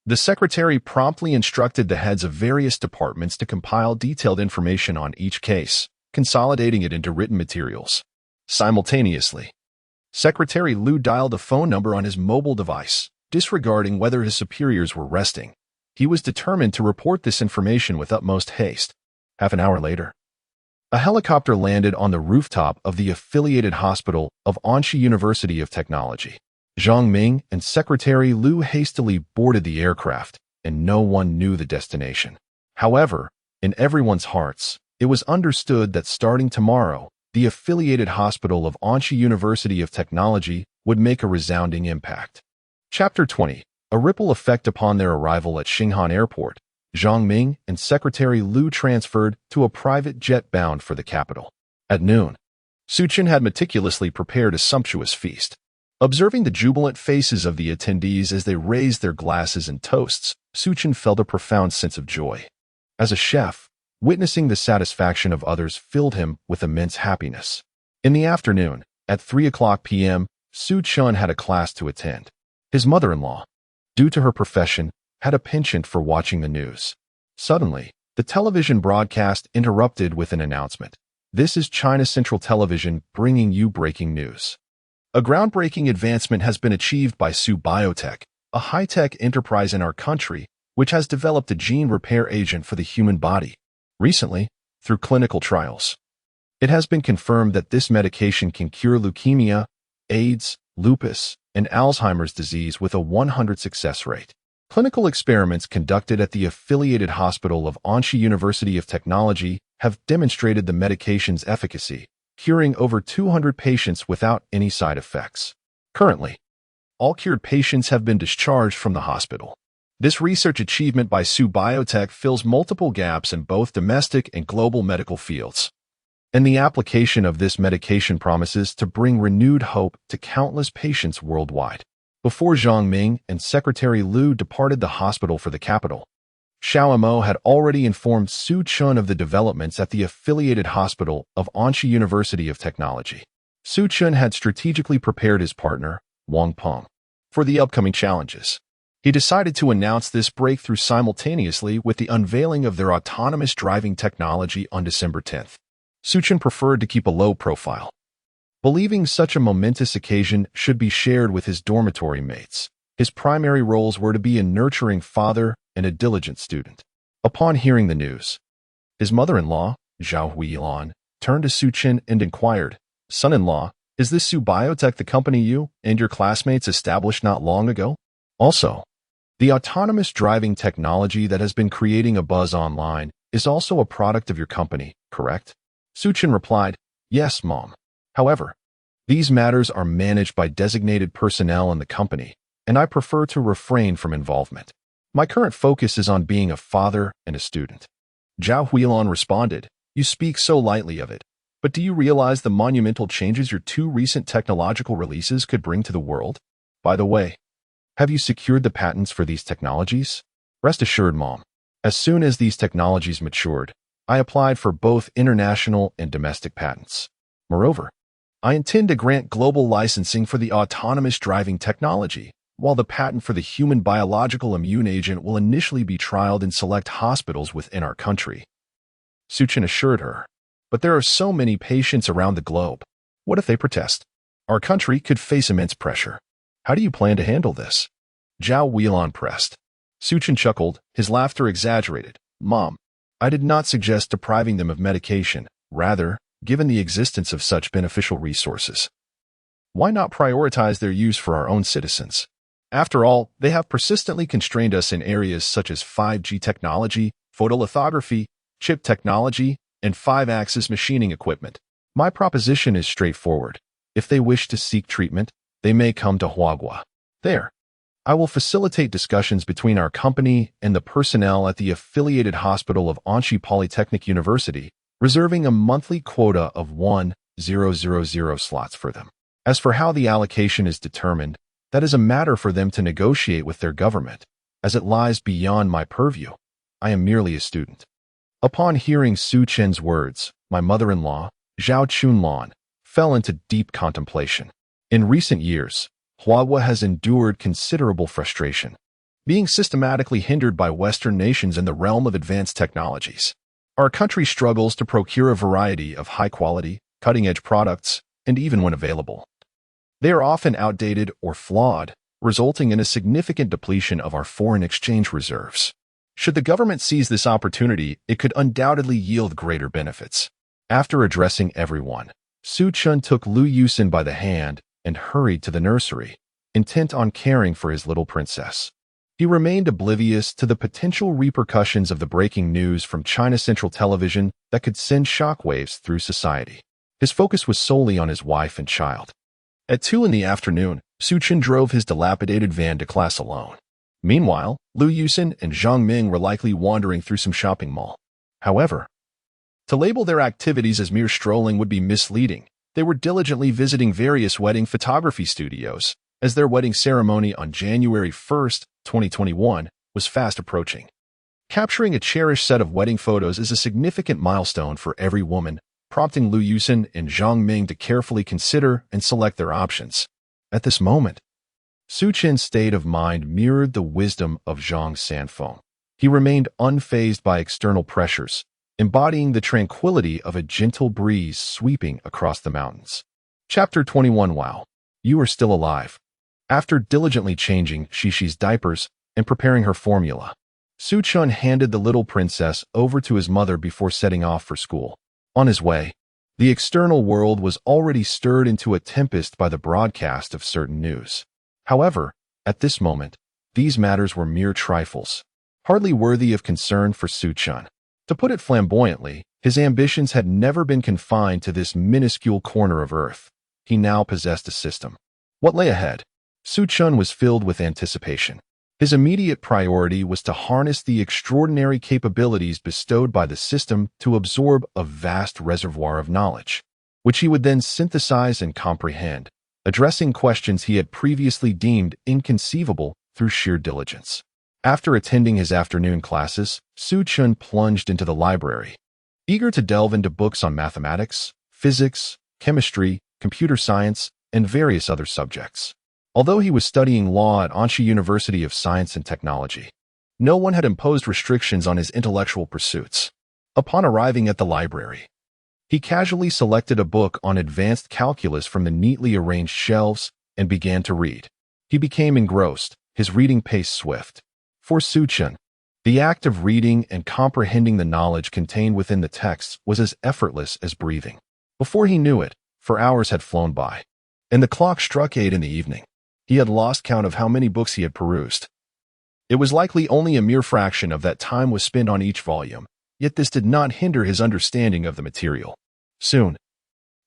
the secretary promptly instructed the heads of various departments to compile detailed information on each case, consolidating it into written materials. Simultaneously, Secretary Liu dialed a phone number on his mobile device, disregarding whether his superiors were resting. He was determined to report this information with utmost haste. Half an hour later, a helicopter landed on the rooftop of the affiliated hospital of Anxi University of Technology. Zhang Ming and Secretary Liu hastily boarded the aircraft, and no one knew the destination. However, in everyone's hearts, it was understood that starting tomorrow, the affiliated hospital of Anxi University of Technology would make a resounding impact. Chapter 20. A ripple effect upon their arrival at Xinghan Airport. Zhang Ming and Secretary Liu transferred to a private jet bound for the capital. At noon, Su Chen had meticulously prepared a sumptuous feast. Observing the jubilant faces of the attendees as they raised their glasses and toasts, Su Chen felt a profound sense of joy. As a chef, witnessing the satisfaction of others filled him with immense happiness. In the afternoon, at 3:00 p.m., Su Chen had a class to attend. His mother-in-law, due to her profession, had a penchant for watching the news. Suddenly, the television broadcast interrupted with an announcement. This is China Central Television bringing you breaking news. A groundbreaking advancement has been achieved by Su Biotech, a high-tech enterprise in our country, which has developed a gene repair agent for the human body. Recently, through clinical trials, it has been confirmed that this medication can cure leukemia, AIDS, lupus, and Alzheimer's disease with a 100% success rate. Clinical experiments conducted at the affiliated hospital of Anxi University of Technology have demonstrated the medication's efficacy, curing over 200 patients without any side effects. Currently, all cured patients have been discharged from the hospital. This research achievement by Su Biotech fills multiple gaps in both domestic and global medical fields. And the application of this medication promises to bring renewed hope to countless patients worldwide. Before Zhang Ming and Secretary Liu departed the hospital for the capital, Xiao Mo had already informed Su Chen of the developments at the affiliated hospital of Anxi University of Technology. Su Chen had strategically prepared his partner, Wang Peng, for the upcoming challenges. He decided to announce this breakthrough simultaneously with the unveiling of their autonomous driving technology on December 10th. Su Chen preferred to keep a low profile, believing such a momentous occasion should be shared with his dormitory mates. His primary roles were to be a nurturing father and a diligent student. Upon hearing the news, his mother-in-law, Zhao Huilan, turned to Su Chen and inquired, "Son-in-law, is this Su Biotech the company you and your classmates established not long ago? Also, the autonomous driving technology that has been creating a buzz online is also a product of your company, correct?" Su Chen replied, "Yes, Mom. However, these matters are managed by designated personnel in the company, and I prefer to refrain from involvement. My current focus is on being a father and a student." Zhao Huilan responded, "You speak so lightly of it, but do you realize the monumental changes your two recent technological releases could bring to the world? By the way, have you secured the patents for these technologies?" "Rest assured, Mom. As soon as these technologies matured, I applied for both international and domestic patents. Moreover, I intend to grant global licensing for the autonomous driving technology, while the patent for the human biological immune agent will initially be trialed in select hospitals within our country." Su Chen assured her, "But there are so many patients around the globe. What if they protest? Our country could face immense pressure. How do you plan to handle this?" Zhao Huilan pressed. Su Chen chuckled, his laughter exaggerated. "Mom, I did not suggest depriving them of medication. Rather, given the existence of such beneficial resources, why not prioritize their use for our own citizens? After all, they have persistently constrained us in areas such as 5G technology, photolithography, chip technology, and 5-axis machining equipment. My proposition is straightforward. If they wish to seek treatment, they may come to Huagua. There, I will facilitate discussions between our company and the personnel at the affiliated hospital of Anxi Polytechnic University, reserving a monthly quota of 1,000 slots for them. As for how the allocation is determined, that is a matter for them to negotiate with their government, as it lies beyond my purview. I am merely a student." Upon hearing Su Chen's words, my mother-in-law, Zhao Chunlan, fell into deep contemplation. In recent years, Huagua has endured considerable frustration, being systematically hindered by Western nations in the realm of advanced technologies. Our country struggles to procure a variety of high-quality, cutting-edge products, and even when available, they are often outdated or flawed, resulting in a significant depletion of our foreign exchange reserves. Should the government seize this opportunity, it could undoubtedly yield greater benefits. After addressing everyone, Su Chen took Liu Yusin by the hand and hurried to the nursery, intent on caring for his little princess. He remained oblivious to the potential repercussions of the breaking news from China Central Television that could send shockwaves through society. His focus was solely on his wife and child. At 2 in the afternoon, Suchin drove his dilapidated van to class alone. Meanwhile, Liu Yusin and Zhang Ming were likely wandering through some shopping mall. However, to label their activities as mere strolling would be misleading. They were diligently visiting various wedding photography studios, as their wedding ceremony on January 1st, 2021, was fast approaching. Capturing a cherished set of wedding photos is a significant milestone for every woman, prompting Liu Yusin and Zhang Ming to carefully consider and select their options. At this moment, Suchin's state of mind mirrored the wisdom of Zhang Sanfeng. He remained unfazed by external pressures, embodying the tranquility of a gentle breeze sweeping across the mountains. Chapter 21. Wow, you are still alive. After diligently changing Shishi's diapers and preparing her formula, Suchun handed the little princess over to his mother before setting off for school. On his way, the external world was already stirred into a tempest by the broadcast of certain news. However, at this moment, these matters were mere trifles, hardly worthy of concern for Suchun. To put it flamboyantly, his ambitions had never been confined to this minuscule corner of Earth. He now possessed a system. What lay ahead? Suchun was filled with anticipation. His immediate priority was to harness the extraordinary capabilities bestowed by the system to absorb a vast reservoir of knowledge, which he would then synthesize and comprehend, addressing questions he had previously deemed inconceivable through sheer diligence. After attending his afternoon classes, Suchun plunged into the library, eager to delve into books on mathematics, physics, chemistry, computer science, and various other subjects. Although he was studying law at Anxi University of Science and Technology, no one had imposed restrictions on his intellectual pursuits. Upon arriving at the library, he casually selected a book on advanced calculus from the neatly arranged shelves and began to read. He became engrossed, his reading pace swift. For Suchun, the act of reading and comprehending the knowledge contained within the texts was as effortless as breathing. Before he knew it, 4 hours had flown by, and the clock struck 8 in the evening. He had lost count of how many books he had perused. It was likely only a mere fraction of that time was spent on each volume, yet this did not hinder his understanding of the material. Soon,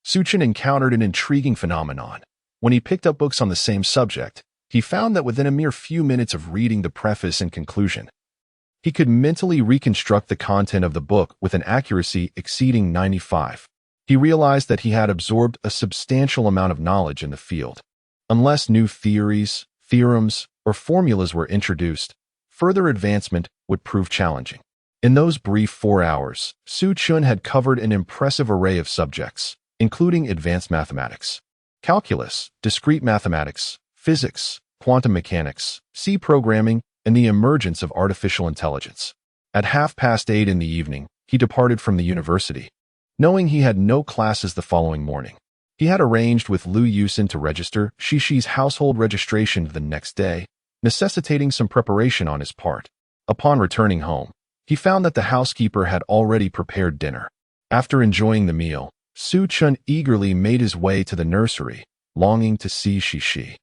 Suchin encountered an intriguing phenomenon. When he picked up books on the same subject, he found that within a mere few minutes of reading the preface and conclusion, he could mentally reconstruct the content of the book with an accuracy exceeding 95%. He realized that he had absorbed a substantial amount of knowledge in the field. Unless new theories, theorems, or formulas were introduced, further advancement would prove challenging. In those brief 4 hours, Suchun had covered an impressive array of subjects, including advanced mathematics, calculus, discrete mathematics, physics, quantum mechanics, C programming, and the emergence of artificial intelligence. At 8:30 in the evening, he departed from the university, knowing he had no classes the following morning. He had arranged with Liu Yusin to register Shishi's household registration the next day, necessitating some preparation on his part. Upon returning home, he found that the housekeeper had already prepared dinner. After enjoying the meal, Suchun eagerly made his way to the nursery, longing to see Shishi.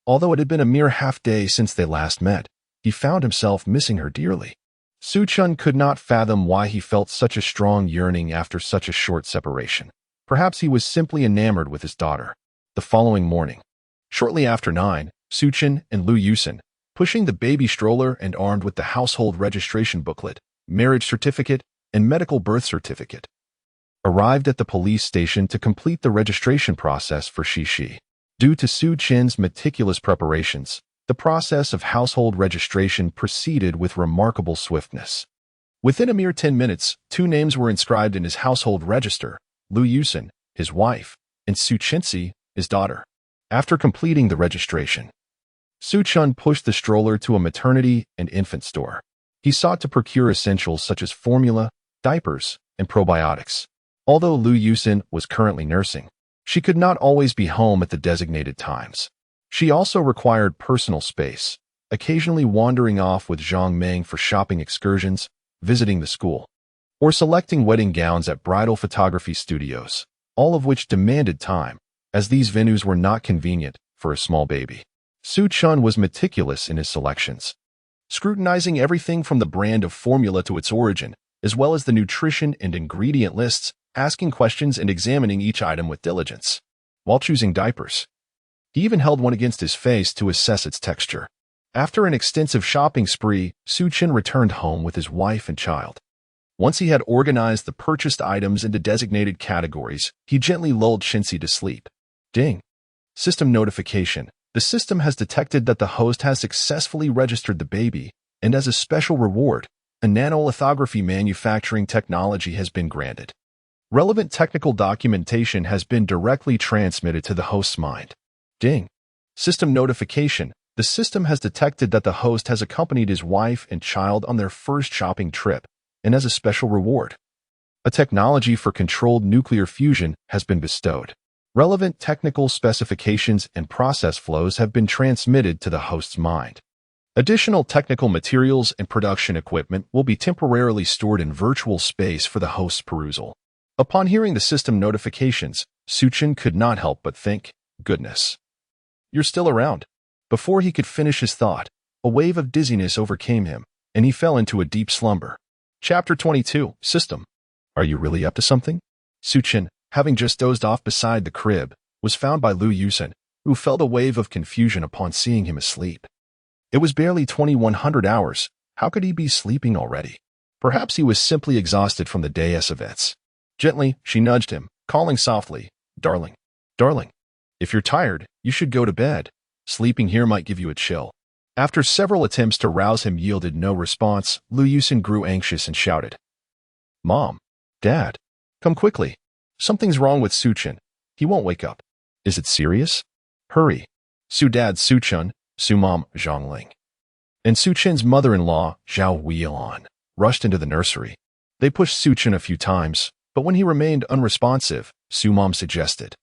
Although it had been a mere half-day since they last met, he found himself missing her dearly. Suchun could not fathom why he felt such a strong yearning after such a short separation. Perhaps he was simply enamored with his daughter. The following morning, shortly after 9, Suchun and Liu Yusin, pushing the baby stroller and armed with the household registration booklet, marriage certificate, and medical birth certificate, arrived at the police station to complete the registration process for Shishi. Due to Suchin's meticulous preparations, the process of household registration proceeded with remarkable swiftness. Within a mere 10 minutes, 2 names were inscribed in his household register: Liu Yusin, his wife, and Suchinsi, his daughter. After completing the registration, Suchun pushed the stroller to a maternity and infant store. He sought to procure essentials such as formula, diapers, and probiotics. Although Liu Yusin was currently nursing, she could not always be home at the designated times. She also required personal space, occasionally wandering off with Zhang Ming for shopping excursions, visiting the school, or selecting wedding gowns at bridal photography studios, all of which demanded time, as these venues were not convenient for a small baby. Suchun was meticulous in his selections, scrutinizing everything from the brand of formula to its origin, as well as the nutrition and ingredient lists, asking questions and examining each item with diligence. While choosing diapers, He even held one against his face to assess its texture. After an extensive shopping spree, Suchin returned home with his wife and child. Once he had organized the purchased items into designated categories, he gently lulled Shinsi to sleep. Ding. System notification. The system has detected that the host has successfully registered the baby, and as a special reward, a nanolithography manufacturing technology has been granted. Relevant technical documentation has been directly transmitted to the host's mind. Ding. System notification. The system has detected that the host has accompanied his wife and child on their first shopping trip, and as a special reward, a technology for controlled nuclear fusion has been bestowed. Relevant technical specifications and process flows have been transmitted to the host's mind. Additional technical materials and production equipment will be temporarily stored in virtual space for the host's perusal. Upon hearing the system notifications, Suchin could not help but think, goodness. You're still around. Before he could finish his thought, a wave of dizziness overcame him, and he fell into a deep slumber. Chapter 22, System. Are you really up to something? Suchin, having just dozed off beside the crib, was found by Liu Yusen, who felt a wave of confusion upon seeing him asleep. It was barely 2100 hours. How could he be sleeping already? Perhaps he was simply exhausted from the day's events. Gently, she nudged him, calling softly, Darling. Darling. If you're tired, you should go to bed. Sleeping here might give you a chill. After several attempts to rouse him yielded no response, Liu Yusen grew anxious and shouted, Mom. Dad. Come quickly. Something's wrong with Suchin. He won't wake up. Is it serious? Hurry. Su-dad Suchun, Su-mom Zhongling, and Suchin's mother-in-law, Zhao Huilan, rushed into the nursery. They pushed Suchin a few times, but when he remained unresponsive, Su-mom suggested,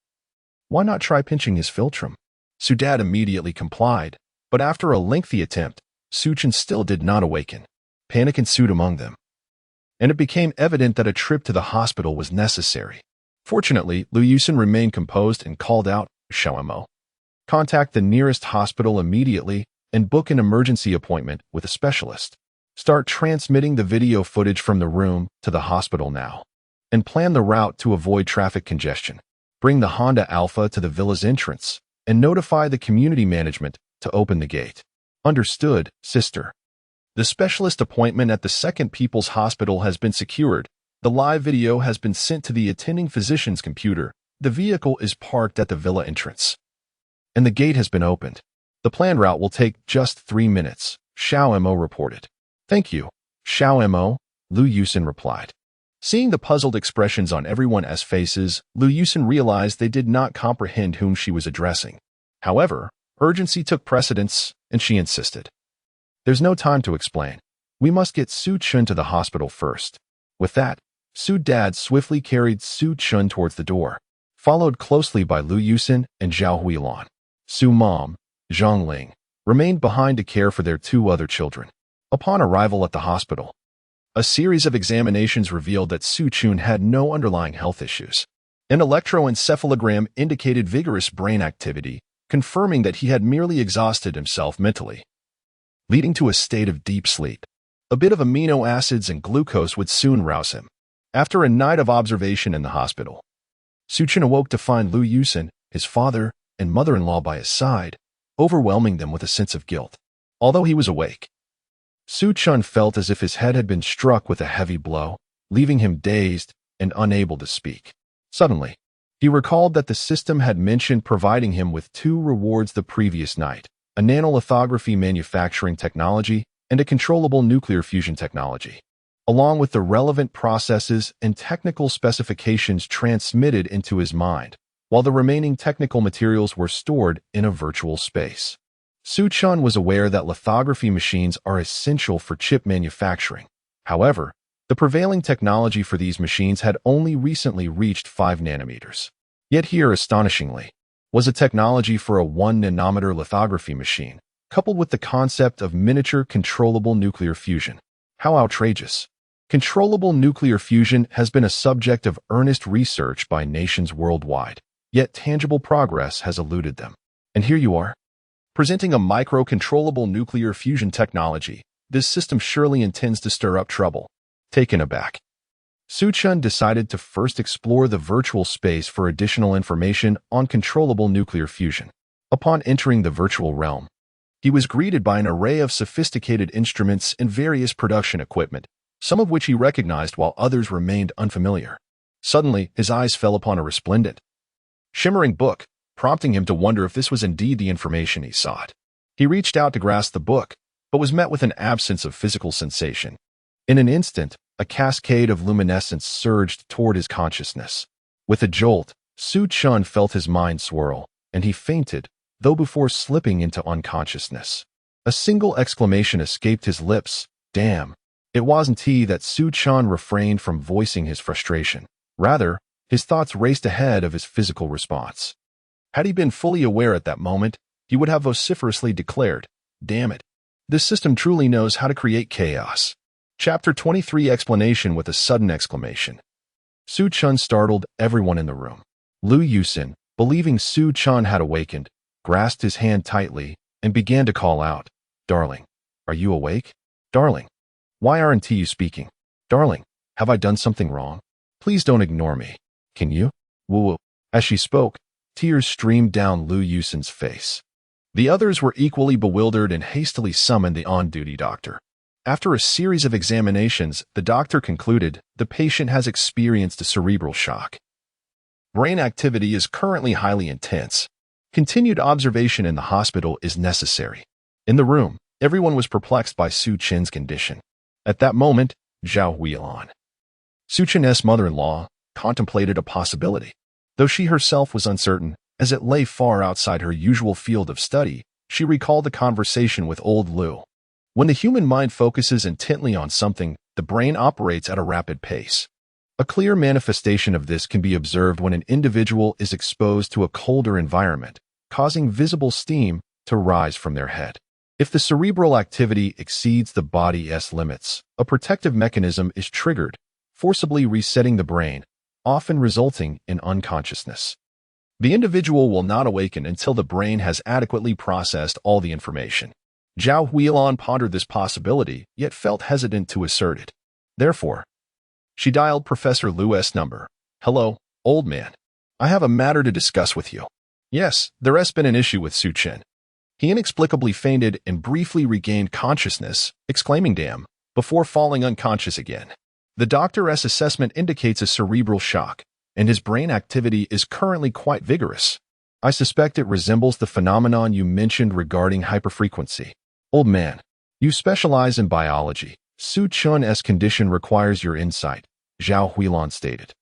Why not try pinching his philtrum? Su-dad immediately complied, but after a lengthy attempt, Suchin still did not awaken. Panic ensued among them, and it became evident that a trip to the hospital was necessary. Fortunately, Liu Yusen remained composed and called out, Xiaomo. Contact the nearest hospital immediately and book an emergency appointment with a specialist. Start transmitting the video footage from the room to the hospital now, and plan the route to avoid traffic congestion. Bring the Honda Alpha to the villa's entrance, and notify the community management to open the gate. Understood, sister. The specialist appointment at the Second People's Hospital has been secured. The live video has been sent to the attending physician's computer. The vehicle is parked at the villa entrance, and the gate has been opened. The planned route will take just 3 minutes, Xiao Mo reported. Thank you, Xiao Mo, Liu Yusen replied. Seeing the puzzled expressions on everyone's faces, Liu Yusen realized they did not comprehend whom she was addressing. However, urgency took precedence, and she insisted. There's no time to explain. We must get Su Chun to the hospital first. With that, Su Dad swiftly carried Su Chun towards the door, followed closely by Liu Yusen and Zhao Huilan. Su Mom, Zhang Ling, remained behind to care for their 2 other children. Upon arrival at the hospital, a series of examinations revealed that Su Chun had no underlying health issues. An electroencephalogram indicated vigorous brain activity, confirming that he had merely exhausted himself mentally, leading to a state of deep sleep. A bit of amino acids and glucose would soon rouse him. After a night of observation in the hospital, Suchin awoke to find Liu Yusen, his father, and mother-in-law by his side, overwhelming them with a sense of guilt. Although he was awake, Suchun felt as if his head had been struck with a heavy blow, leaving him dazed and unable to speak. Suddenly, he recalled that the system had mentioned providing him with 2 rewards the previous night, a nanolithography manufacturing technology and a controllable nuclear fusion technology, along with the relevant processes and technical specifications transmitted into his mind, while the remaining technical materials were stored in a virtual space. Suchun was aware that lithography machines are essential for chip manufacturing. However, the prevailing technology for these machines had only recently reached 5 nanometers. Yet here, astonishingly, was a technology for a 1 nanometer lithography machine, coupled with the concept of miniature controllable nuclear fusion. How outrageous! Controllable nuclear fusion has been a subject of earnest research by nations worldwide, yet tangible progress has eluded them. And here you are, presenting a micro-controllable nuclear fusion technology. This system surely intends to stir up trouble. Taken aback, Suchun decided to first explore the virtual space for additional information on controllable nuclear fusion. Upon entering the virtual realm, he was greeted by an array of sophisticated instruments and various production equipment, some of which he recognized while others remained unfamiliar. Suddenly, his eyes fell upon a resplendent, shimmering book, prompting him to wonder if this was indeed the information he sought. He reached out to grasp the book, but was met with an absence of physical sensation. In an instant, a cascade of luminescence surged toward his consciousness. With a jolt, Su Chun felt his mind swirl, and he fainted, though before slipping into unconsciousness. A single exclamation escaped his lips, "Damn." It wasn't he that Su Chun refrained from voicing his frustration. Rather, his thoughts raced ahead of his physical response. Had he been fully aware at that moment, he would have vociferously declared, "Damn it. This system truly knows how to create chaos." Chapter 23 Explanation with a sudden exclamation. Su Chun startled everyone in the room. Lu Yusin, believing Su Chun had awakened, grasped his hand tightly and began to call out, "Darling, are you awake? Darling, why aren't you speaking? Darling, have I done something wrong? Please don't ignore me. Can you?" Woo. As she spoke, tears streamed down Lu Yusin's face. The others were equally bewildered and hastily summoned the on-duty doctor. After a series of examinations, the doctor concluded the patient has experienced a cerebral shock. Brain activity is currently highly intense. Continued observation in the hospital is necessary. In the room, everyone was perplexed by Su Chen's condition. At that moment, Zhao Huilan, Su Chen's mother-in-law, contemplated a possibility. Though she herself was uncertain, as it lay far outside her usual field of study, she recalled the conversation with old Lu. When the human mind focuses intently on something, the brain operates at a rapid pace. A clear manifestation of this can be observed when an individual is exposed to a colder environment, causing visible steam to rise from their head. If the cerebral activity exceeds the body's limits, a protective mechanism is triggered, forcibly resetting the brain, often resulting in unconsciousness. The individual will not awaken until the brain has adequately processed all the information. Zhao Huilan pondered this possibility, yet felt hesitant to assert it. Therefore, she dialed Professor Lu's number. "Hello, old man. I have a matter to discuss with you." "Yes, there has been an issue with Su Chen." He inexplicably fainted and briefly regained consciousness, exclaiming "damn," before falling unconscious again. The doctor's assessment indicates a cerebral shock, and his brain activity is currently quite vigorous. "I suspect it resembles the phenomenon you mentioned regarding hyperfrequency." "Old man, you specialize in biology. Su Chun's condition requires your insight," Zhao Huilan stated.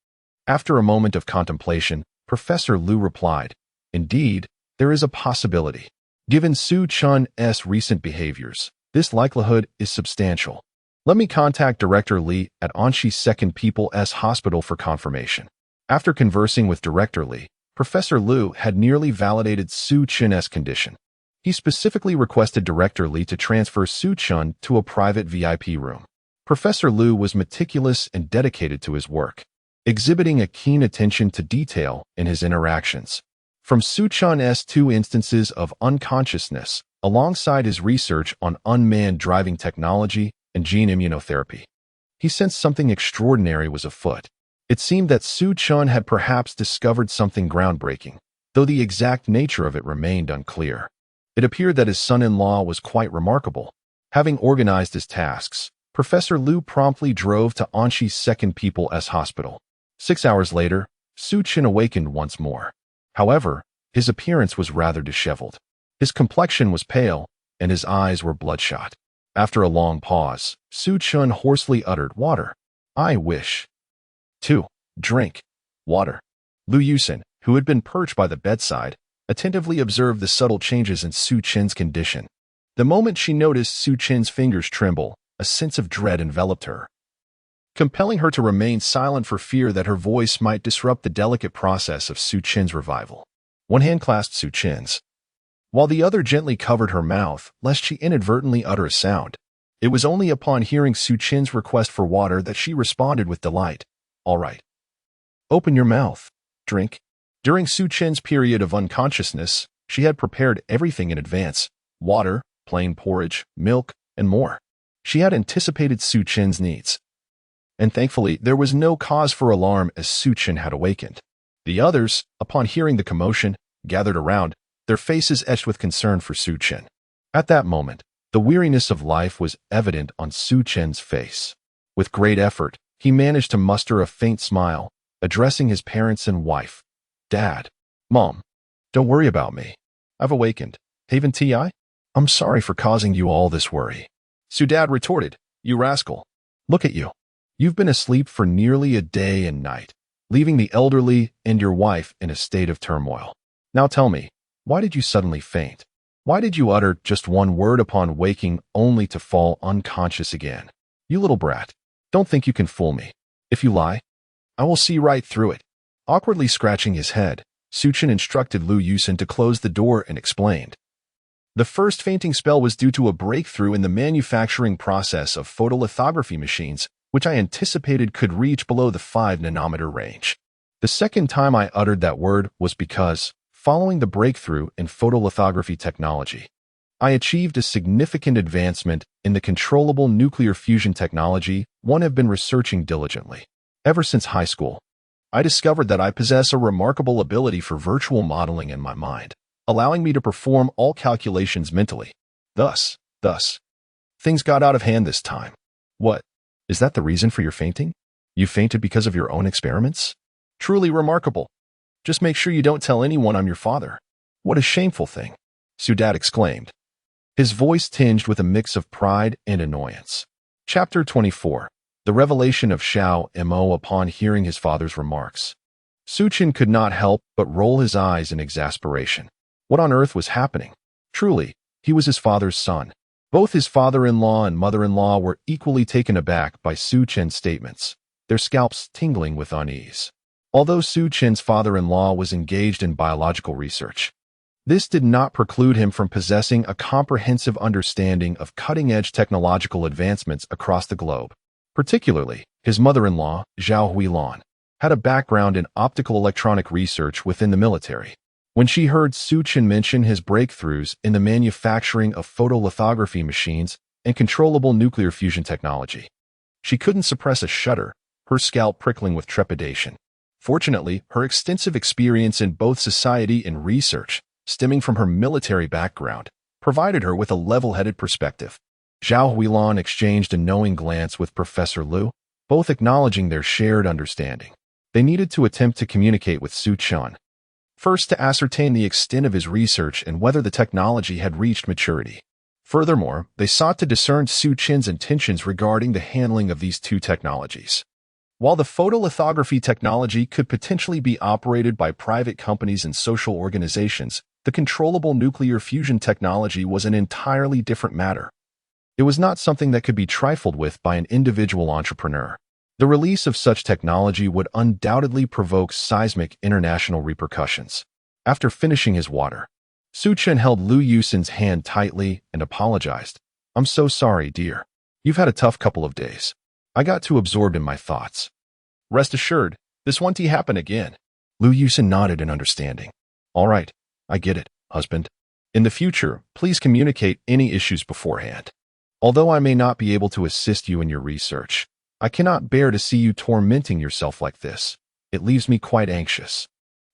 After a moment of contemplation, Professor Lu replied, "Indeed, there is a possibility. Given Su Chun's recent behaviors, this likelihood is substantial. Let me contact Director Li at Anshi Second People's Hospital for confirmation." After conversing with Director Li, Professor Lu had nearly validated Su Chun's condition. He specifically requested Director Li to transfer Su Chun to a private VIP room. Professor Lu was meticulous and dedicated to his work, exhibiting a keen attention to detail in his interactions. From Su Chun's 2 instances of unconsciousness, alongside his research on unmanned driving technology and gene immunotherapy, he sensed something extraordinary was afoot. It seemed that Su Chun had perhaps discovered something groundbreaking, though the exact nature of it remained unclear. It appeared that his son-in-law was quite remarkable. Having organized his tasks, Professor Lu promptly drove to Anshi Second People's Hospital. 6 hours later, Su Chun awakened once more. However, his appearance was rather disheveled. His complexion was pale, and his eyes were bloodshot. After a long pause, Su Chun hoarsely uttered, "Water. I wish to drink water." Lu Yusin, who had been perched by the bedside, attentively observed the subtle changes in Su Chen's condition. The moment she noticed Su Chen's fingers tremble, a sense of dread enveloped her, compelling her to remain silent for fear that her voice might disrupt the delicate process of Su Chen's revival. One hand clasped Su Chen's, while the other gently covered her mouth, lest she inadvertently utter a sound. It was only upon hearing Su Chen's request for water that she responded with delight. "All right. Open your mouth. Drink." During Su Chen's period of unconsciousness, she had prepared everything in advance: water, plain porridge, milk, and more. She had anticipated Su Chen's needs. And thankfully, there was no cause for alarm as Su Chen had awakened. The others, upon hearing the commotion, gathered around, their faces etched with concern for Su Chen. At that moment, the weariness of life was evident on Su Chen's face. With great effort, he managed to muster a faint smile, addressing his parents and wife. "Dad, Mom, don't worry about me. I've awakened. Haven't I? I'm sorry for causing you all this worry." Su Dad retorted, "You rascal. Look at you. You've been asleep for nearly a day and night, leaving the elderly and your wife in a state of turmoil. Now tell me, why did you suddenly faint? Why did you utter just one word upon waking only to fall unconscious again? You little brat. Don't think you can fool me. If you lie, I will see right through it." Awkwardly scratching his head, Su Chen instructed Lu Yusin to close the door and explained. The first fainting spell was due to a breakthrough in the manufacturing process of photolithography machines, which I anticipated could reach below the 5-nanometer range. The second time I uttered that word was because, following the breakthrough in photolithography technology, I achieved a significant advancement in the controllable nuclear fusion technology one have been researching diligently. Ever since high school, I discovered that I possess a remarkable ability for virtual modeling in my mind, allowing me to perform all calculations mentally. Thus, things got out of hand this time. What? Is that the reason for your fainting? You fainted because of your own experiments? Truly remarkable. Just make sure you don't tell anyone I'm your father. What a shameful thing, Su Dad exclaimed, his voice tinged with a mix of pride and annoyance. Chapter 24. The revelation of Xiao Mo upon hearing his father's remarks. Su Chen could not help but roll his eyes in exasperation. What on earth was happening? Truly, he was his father's son. Both his father-in-law and mother-in-law were equally taken aback by Su Chen's statements, their scalps tingling with unease. Although Su Chen's father-in-law was engaged in biological research, this did not preclude him from possessing a comprehensive understanding of cutting-edge technological advancements across the globe. Particularly, his mother-in-law, Zhao Huilan, had a background in optical electronic research within the military. When she heard Su Chen mention his breakthroughs in the manufacturing of photolithography machines and controllable nuclear fusion technology, she couldn't suppress a shudder, her scalp prickling with trepidation. Fortunately, her extensive experience in both society and research, stemming from her military background, provided her with a level-headed perspective. Zhao Huilan exchanged a knowing glance with Professor Liu, both acknowledging their shared understanding. They needed to attempt to communicate with Su Chen, first to ascertain the extent of his research and whether the technology had reached maturity. Furthermore, they sought to discern Su Chen's intentions regarding the handling of these two technologies. While the photolithography technology could potentially be operated by private companies and social organizations, the controllable nuclear fusion technology was an entirely different matter. It was not something that could be trifled with by an individual entrepreneur. The release of such technology would undoubtedly provoke seismic international repercussions. After finishing his water, Su Chen held Lu Yusin's hand tightly and apologized. "I'm so sorry, dear. You've had a tough couple of days. I got too absorbed in my thoughts." "Rest assured, this won't happen again." Lu Yusin nodded in understanding. "All right, I get it, husband. In the future, please communicate any issues beforehand. Although I may not be able to assist you in your research, I cannot bear to see you tormenting yourself like this. It leaves me quite anxious."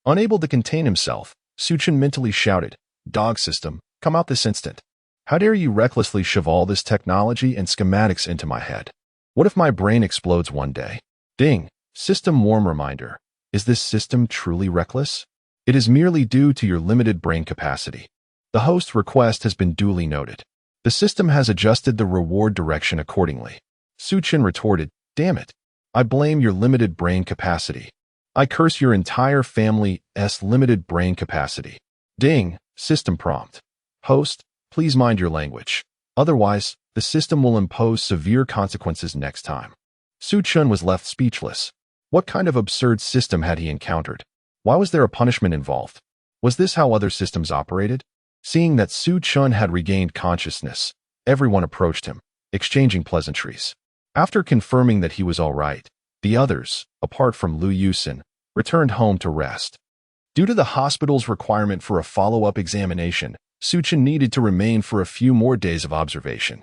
Unable to contain himself, Su Chen mentally shouted, "Dog system, come out this instant. How dare you recklessly shove all this technology and schematics into my head? What if my brain explodes one day?" Ding, system warm reminder. Is this system truly reckless? It is merely due to your limited brain capacity. The host request has been duly noted. The system has adjusted the reward direction accordingly. Su Chen retorted, "Damn it. I blame your limited brain capacity. I curse your entire family's limited brain capacity." Ding, system prompt. Host, please mind your language. Otherwise, the system will impose severe consequences next time. Su Chen was left speechless. What kind of absurd system had he encountered? Why was there a punishment involved? Was this how other systems operated? Seeing that Su Chen had regained consciousness, everyone approached him, exchanging pleasantries. After confirming that he was all right, the others, apart from Lu Yusin, returned home to rest. Due to the hospital's requirement for a follow-up examination, Su Chen needed to remain for a few more days of observation,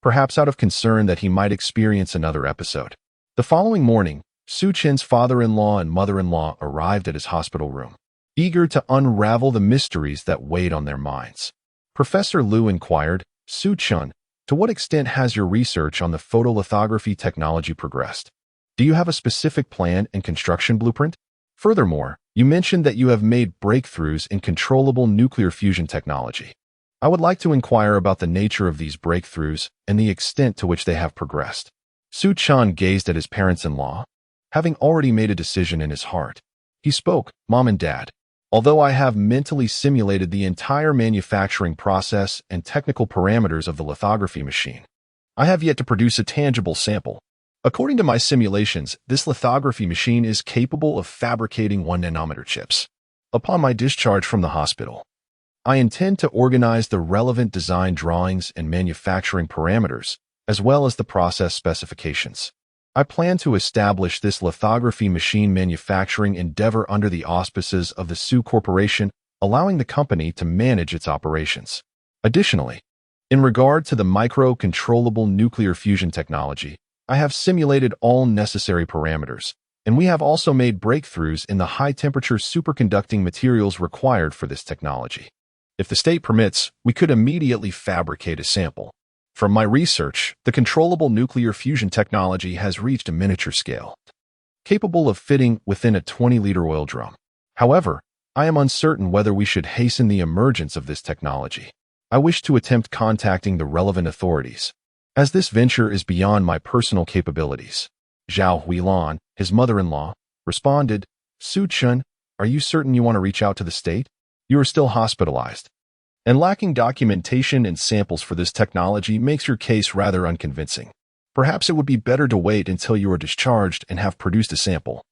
perhaps out of concern that he might experience another episode. The following morning, Su Chen's father-in-law and mother-in-law arrived at his hospital room. eager to unravel the mysteries that weighed on their minds. Professor Liu inquired, Su-chun, to what extent has your research on the photolithography technology progressed? Do you have a specific plan and construction blueprint? Furthermore, you mentioned that you have made breakthroughs in controllable nuclear fusion technology. I would like to inquire about the nature of these breakthroughs and the extent to which they have progressed. Su-chun gazed at his parents-in-law, having already made a decision in his heart. He spoke, Mom and Dad, although I have mentally simulated the entire manufacturing process and technical parameters of the lithography machine, I have yet to produce a tangible sample. According to my simulations, this lithography machine is capable of fabricating 1 nanometer chips. Upon my discharge from the hospital, I intend to organize the relevant design drawings and manufacturing parameters, as well as the process specifications. I plan to establish this lithography machine manufacturing endeavor under the auspices of the Su Corporation, allowing the company to manage its operations. Additionally, in regard to the micro-controllable nuclear fusion technology, I have simulated all necessary parameters, and we have also made breakthroughs in the high-temperature superconducting materials required for this technology. If the state permits, we could immediately fabricate a sample. From my research, the controllable nuclear fusion technology has reached a miniature scale, capable of fitting within a 20-liter oil drum. However, I am uncertain whether we should hasten the emergence of this technology. I wish to attempt contacting the relevant authorities, as this venture is beyond my personal capabilities. Zhao Huilan, his mother-in-law, responded, Su-chun, are you certain you want to reach out to the state? You are still hospitalized, and lacking documentation and samples for this technology makes your case rather unconvincing. Perhaps it would be better to wait until you are discharged and have produced a sample.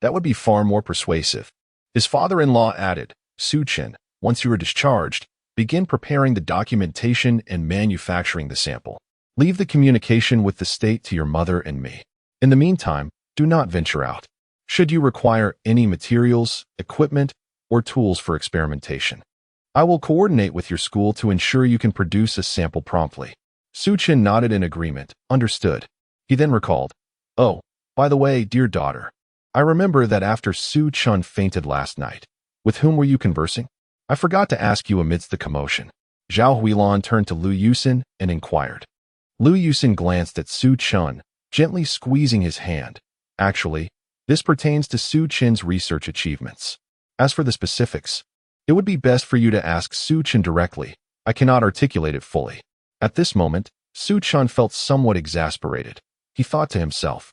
That would be far more persuasive. His father-in-law added, Su-chun, once you are discharged, begin preparing the documentation and manufacturing the sample. Leave the communication with the state to your mother and me. In the meantime, do not venture out. Should you require any materials, equipment, or tools for experimentation, I will coordinate with your school to ensure you can produce a sample promptly. Su-chun nodded in agreement, understood. He then recalled, oh, by the way, dear daughter, I remember that after Su-chun fainted last night, with whom were you conversing? I forgot to ask you amidst the commotion. Zhao Huilan turned to Liu Yusin and inquired. Liu Yusin glanced at Su-chun, gently squeezing his hand. Actually, this pertains to Su-chun's research achievements. As for the specifics, it would be best for you to ask Su-chun directly. I cannot articulate it fully. At this moment, Su-chun felt somewhat exasperated. He thought to himself,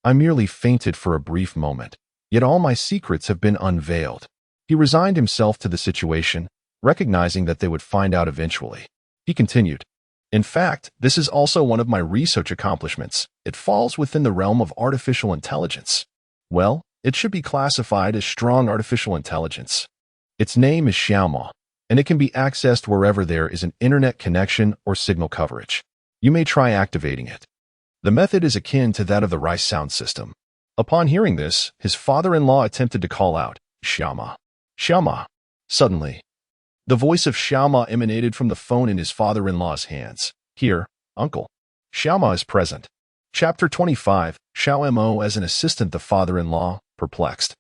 I merely fainted for a brief moment, yet all my secrets have been unveiled. He resigned himself to the situation, recognizing that they would find out eventually. He continued, in fact, this is also one of my research accomplishments. It falls within the realm of artificial intelligence. Well, it should be classified as strong artificial intelligence. Its name is Xiaoma, and it can be accessed wherever there is an internet connection or signal coverage. You may try activating it. The method is akin to that of the rice sound system. Upon hearing this, his father-in-law attempted to call out, Xiaoma. Xiaoma. Suddenly, the voice of Xiaoma emanated from the phone in his father-in-law's hands. Here, uncle. Xiaoma is present. Chapter 25, Xiao Mo as an assistant. The father-in-law, perplexed,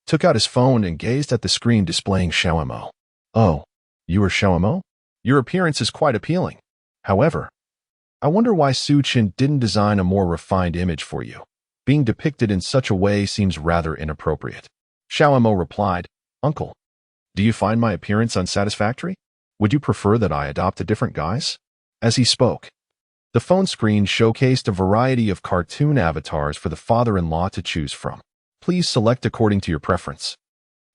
took out his phone and gazed at the screen displaying Xiao Mo. Oh, you are Xiao Mo? Your appearance is quite appealing. However, I wonder why Su-chun didn't design a more refined image for you. Being depicted in such a way seems rather inappropriate. Xiao Mo replied, Uncle, do you find my appearance unsatisfactory? Would you prefer that I adopt a different guise? As he spoke, the phone screen showcased a variety of cartoon avatars for the father-in-law to choose from. Please select according to your preference,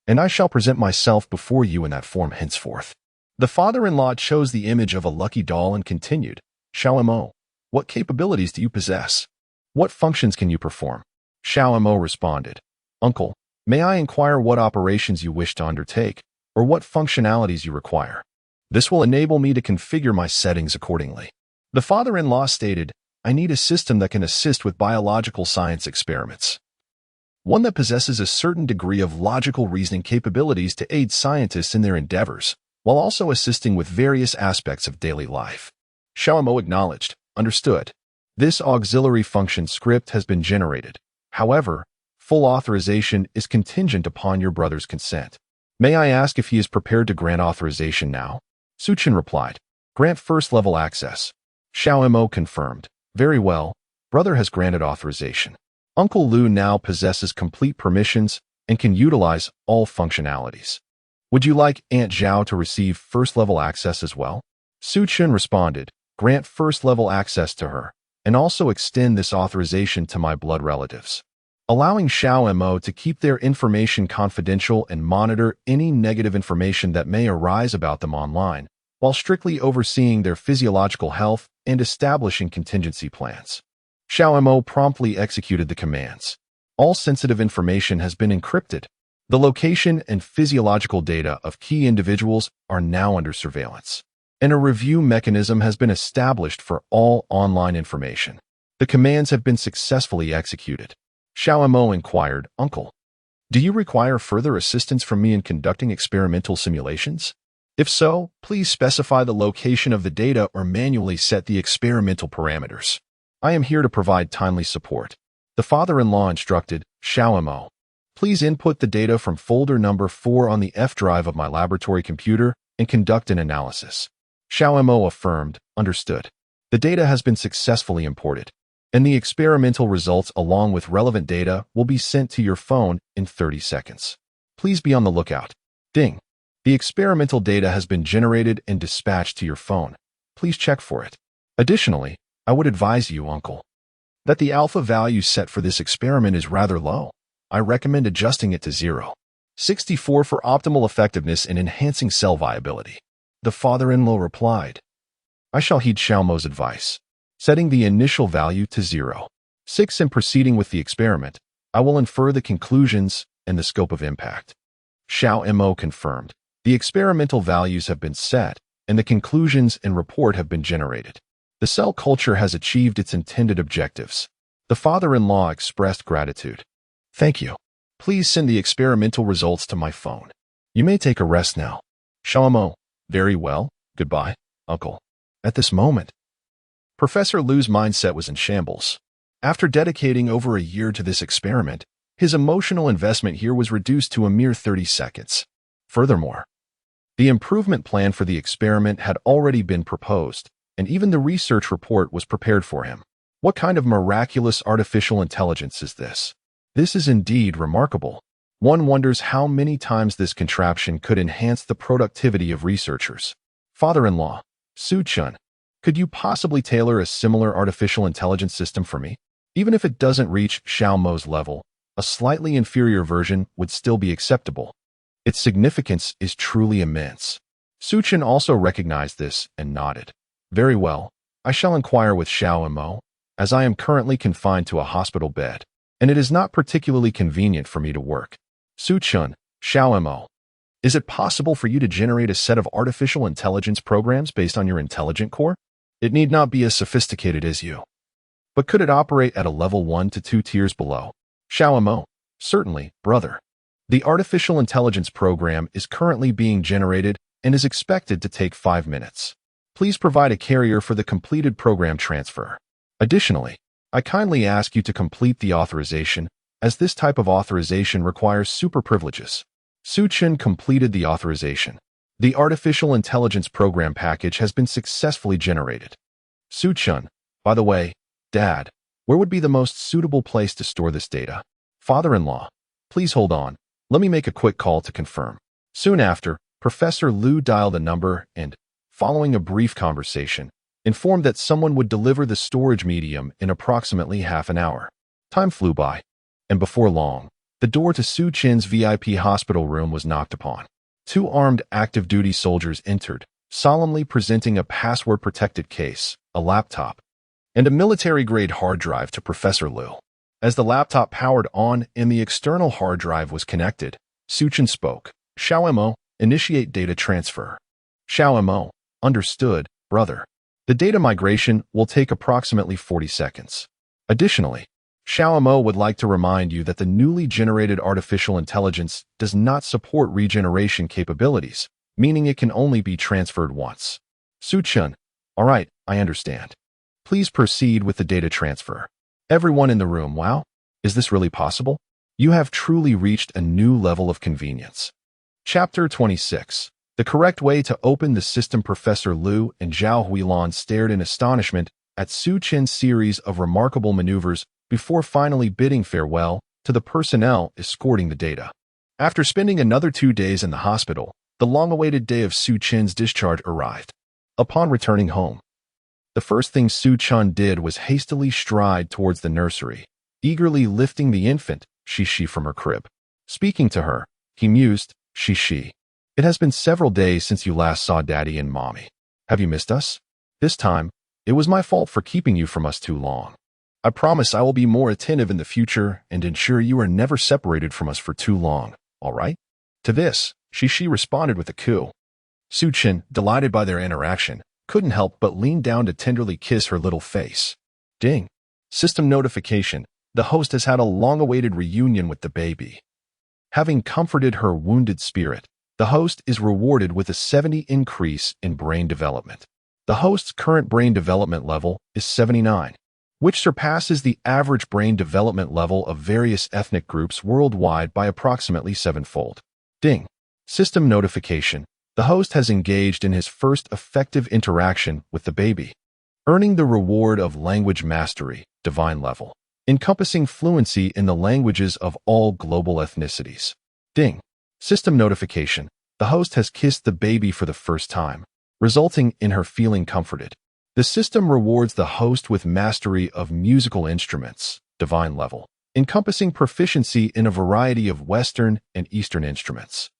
and I shall present myself before you in that form henceforth. The father-in-law chose the image of a lucky doll and continued, Xiao Mo, what capabilities do you possess? What functions can you perform? Xiao Mo responded, Uncle, may I inquire what operations you wish to undertake, or what functionalities you require? This will enable me to configure my settings accordingly. The father-in-law stated, I need a system that can assist with biological science experiments. One that possesses a certain degree of logical reasoning capabilities to aid scientists in their endeavors, while also assisting with various aspects of daily life. Xiao Mo acknowledged, understood. This auxiliary function script has been generated. However, full authorization is contingent upon your brother's consent. May I ask if he is prepared to grant authorization now? Suchin replied, grant first-level access. Xiao Mo confirmed, very well, brother has granted authorization. Uncle Lu now possesses complete permissions and can utilize all functionalities. Would you like Aunt Zhao to receive first-level access as well? Suchin responded, grant first-level access to her, and also extend this authorization to my blood relatives, allowing Xiao Mo to keep their information confidential and monitor any negative information that may arise about them online, while strictly overseeing their physiological health and establishing contingency plans. Xiao Mo promptly executed the commands. All sensitive information has been encrypted. The location and physiological data of key individuals are now under surveillance, and a review mechanism has been established for all online information. The commands have been successfully executed. Xiao Mo inquired, Uncle, do you require further assistance from me in conducting experimental simulations? If so, please specify the location of the data or manually set the experimental parameters. I am here to provide timely support. The father-in-law instructed, Xiao Mo, please input the data from folder number 4 on the F drive of my laboratory computer and conduct an analysis. Xiao Mo affirmed, understood. The data has been successfully imported, and the experimental results along with relevant data will be sent to your phone in 30 seconds. Please be on the lookout. Ding. The experimental data has been generated and dispatched to your phone. Please check for it. Additionally, I would advise you, Uncle, that the alpha value set for this experiment is rather low. I recommend adjusting it to 0.64 for optimal effectiveness in enhancing cell viability. The father-in-law replied, I shall heed Xiao Mo's advice, setting the initial value to 0.6 and proceeding with the experiment. I will infer the conclusions and the scope of impact. Xiao Mo confirmed. The experimental values have been set, and the conclusions and report have been generated. The cell culture has achieved its intended objectives. The father-in-law expressed gratitude. Thank you. Please send the experimental results to my phone. You may take a rest now. Xiao Mo, very well. Goodbye, Uncle. At this moment, Professor Lu's mindset was in shambles. After dedicating over a year to this experiment, his emotional investment here was reduced to a mere 30 seconds. Furthermore, the improvement plan for the experiment had already been proposed, and even the research report was prepared for him. What kind of miraculous artificial intelligence is this? This is indeed remarkable. One wonders how many times this contraption could enhance the productivity of researchers. Father-in-law, Su-chun, could you possibly tailor a similar artificial intelligence system for me? Even if it doesn't reach Xiao Mo's level, a slightly inferior version would still be acceptable. Its significance is truly immense. Su-chun also recognized this and nodded. Very well, I shall inquire with Xiao Mo, as I am currently confined to a hospital bed, and it is not particularly convenient for me to work. Su-chun, Xiao Mo, is it possible for you to generate a set of artificial intelligence programs based on your intelligent core? It need not be as sophisticated as you, but could it operate at a level 1 to 2 tiers below? Xiao Mo, certainly, brother. The artificial intelligence program is currently being generated and is expected to take 5 minutes. Please provide a carrier for the completed program transfer. Additionally, I kindly ask you to complete the authorization, as this type of authorization requires super privileges. Su-chun completed the authorization. The artificial intelligence program package has been successfully generated. Su-chun, by the way, Dad, where would be the most suitable place to store this data? Father-in-law, please hold on. Let me make a quick call to confirm. Soon after, Professor Lu dialed a number and, following a brief conversation, informed that someone would deliver the storage medium in approximately half an hour. Time flew by, and before long, the door to Su-chin's VIP hospital room was knocked upon. 2 armed active-duty soldiers entered, solemnly presenting a password-protected case, a laptop, and a military-grade hard drive to Professor Lu. As the laptop powered on and the external hard drive was connected, Su-chin spoke. Xiao Mo, initiate data transfer. Xiao Mo, understood, brother. The data migration will take approximately 40 seconds. Additionally, Xiao Mo would like to remind you that the newly generated artificial intelligence does not support regeneration capabilities, meaning it can only be transferred once. Su-chun, all right, I understand. Please proceed with the data transfer. Everyone in the room, wow, is this really possible? You have truly reached a new level of convenience. Chapter 26. The correct way to open the system. Professor Liu and Zhao Huilan stared in astonishment at Su Chen's series of remarkable maneuvers before finally bidding farewell to the personnel escorting the data. After spending another 2 days in the hospital, the long-awaited day of Su Chen's discharge arrived. Upon returning home, the first thing Su Chen did was hastily stride towards the nursery, eagerly lifting the infant Shishi from her crib. Speaking to her, he mused, "Shishi, it has been several days since you last saw Daddy and Mommy. Have you missed us? This time, it was my fault for keeping you from us too long. I promise I will be more attentive in the future and ensure you are never separated from us for too long, all right?" To this, Shishi responded with a coo. Su Chen, delighted by their interaction, couldn't help but lean down to tenderly kiss her little face. Ding. System notification. The host has had a long-awaited reunion with the baby. Having comforted her wounded spirit, the host is rewarded with a 70 increase in brain development. The host's current brain development level is 79, which surpasses the average brain development level of various ethnic groups worldwide by approximately 7-fold. Ding. System notification. The host has engaged in his first effective interaction with the baby, earning the reward of language mastery, divine level, encompassing fluency in the languages of all global ethnicities. Ding. System notification. The host has kissed the baby for the first time, resulting in her feeling comforted. The system rewards the host with mastery of musical instruments, divine level, encompassing proficiency in a variety of Western and Eastern instruments.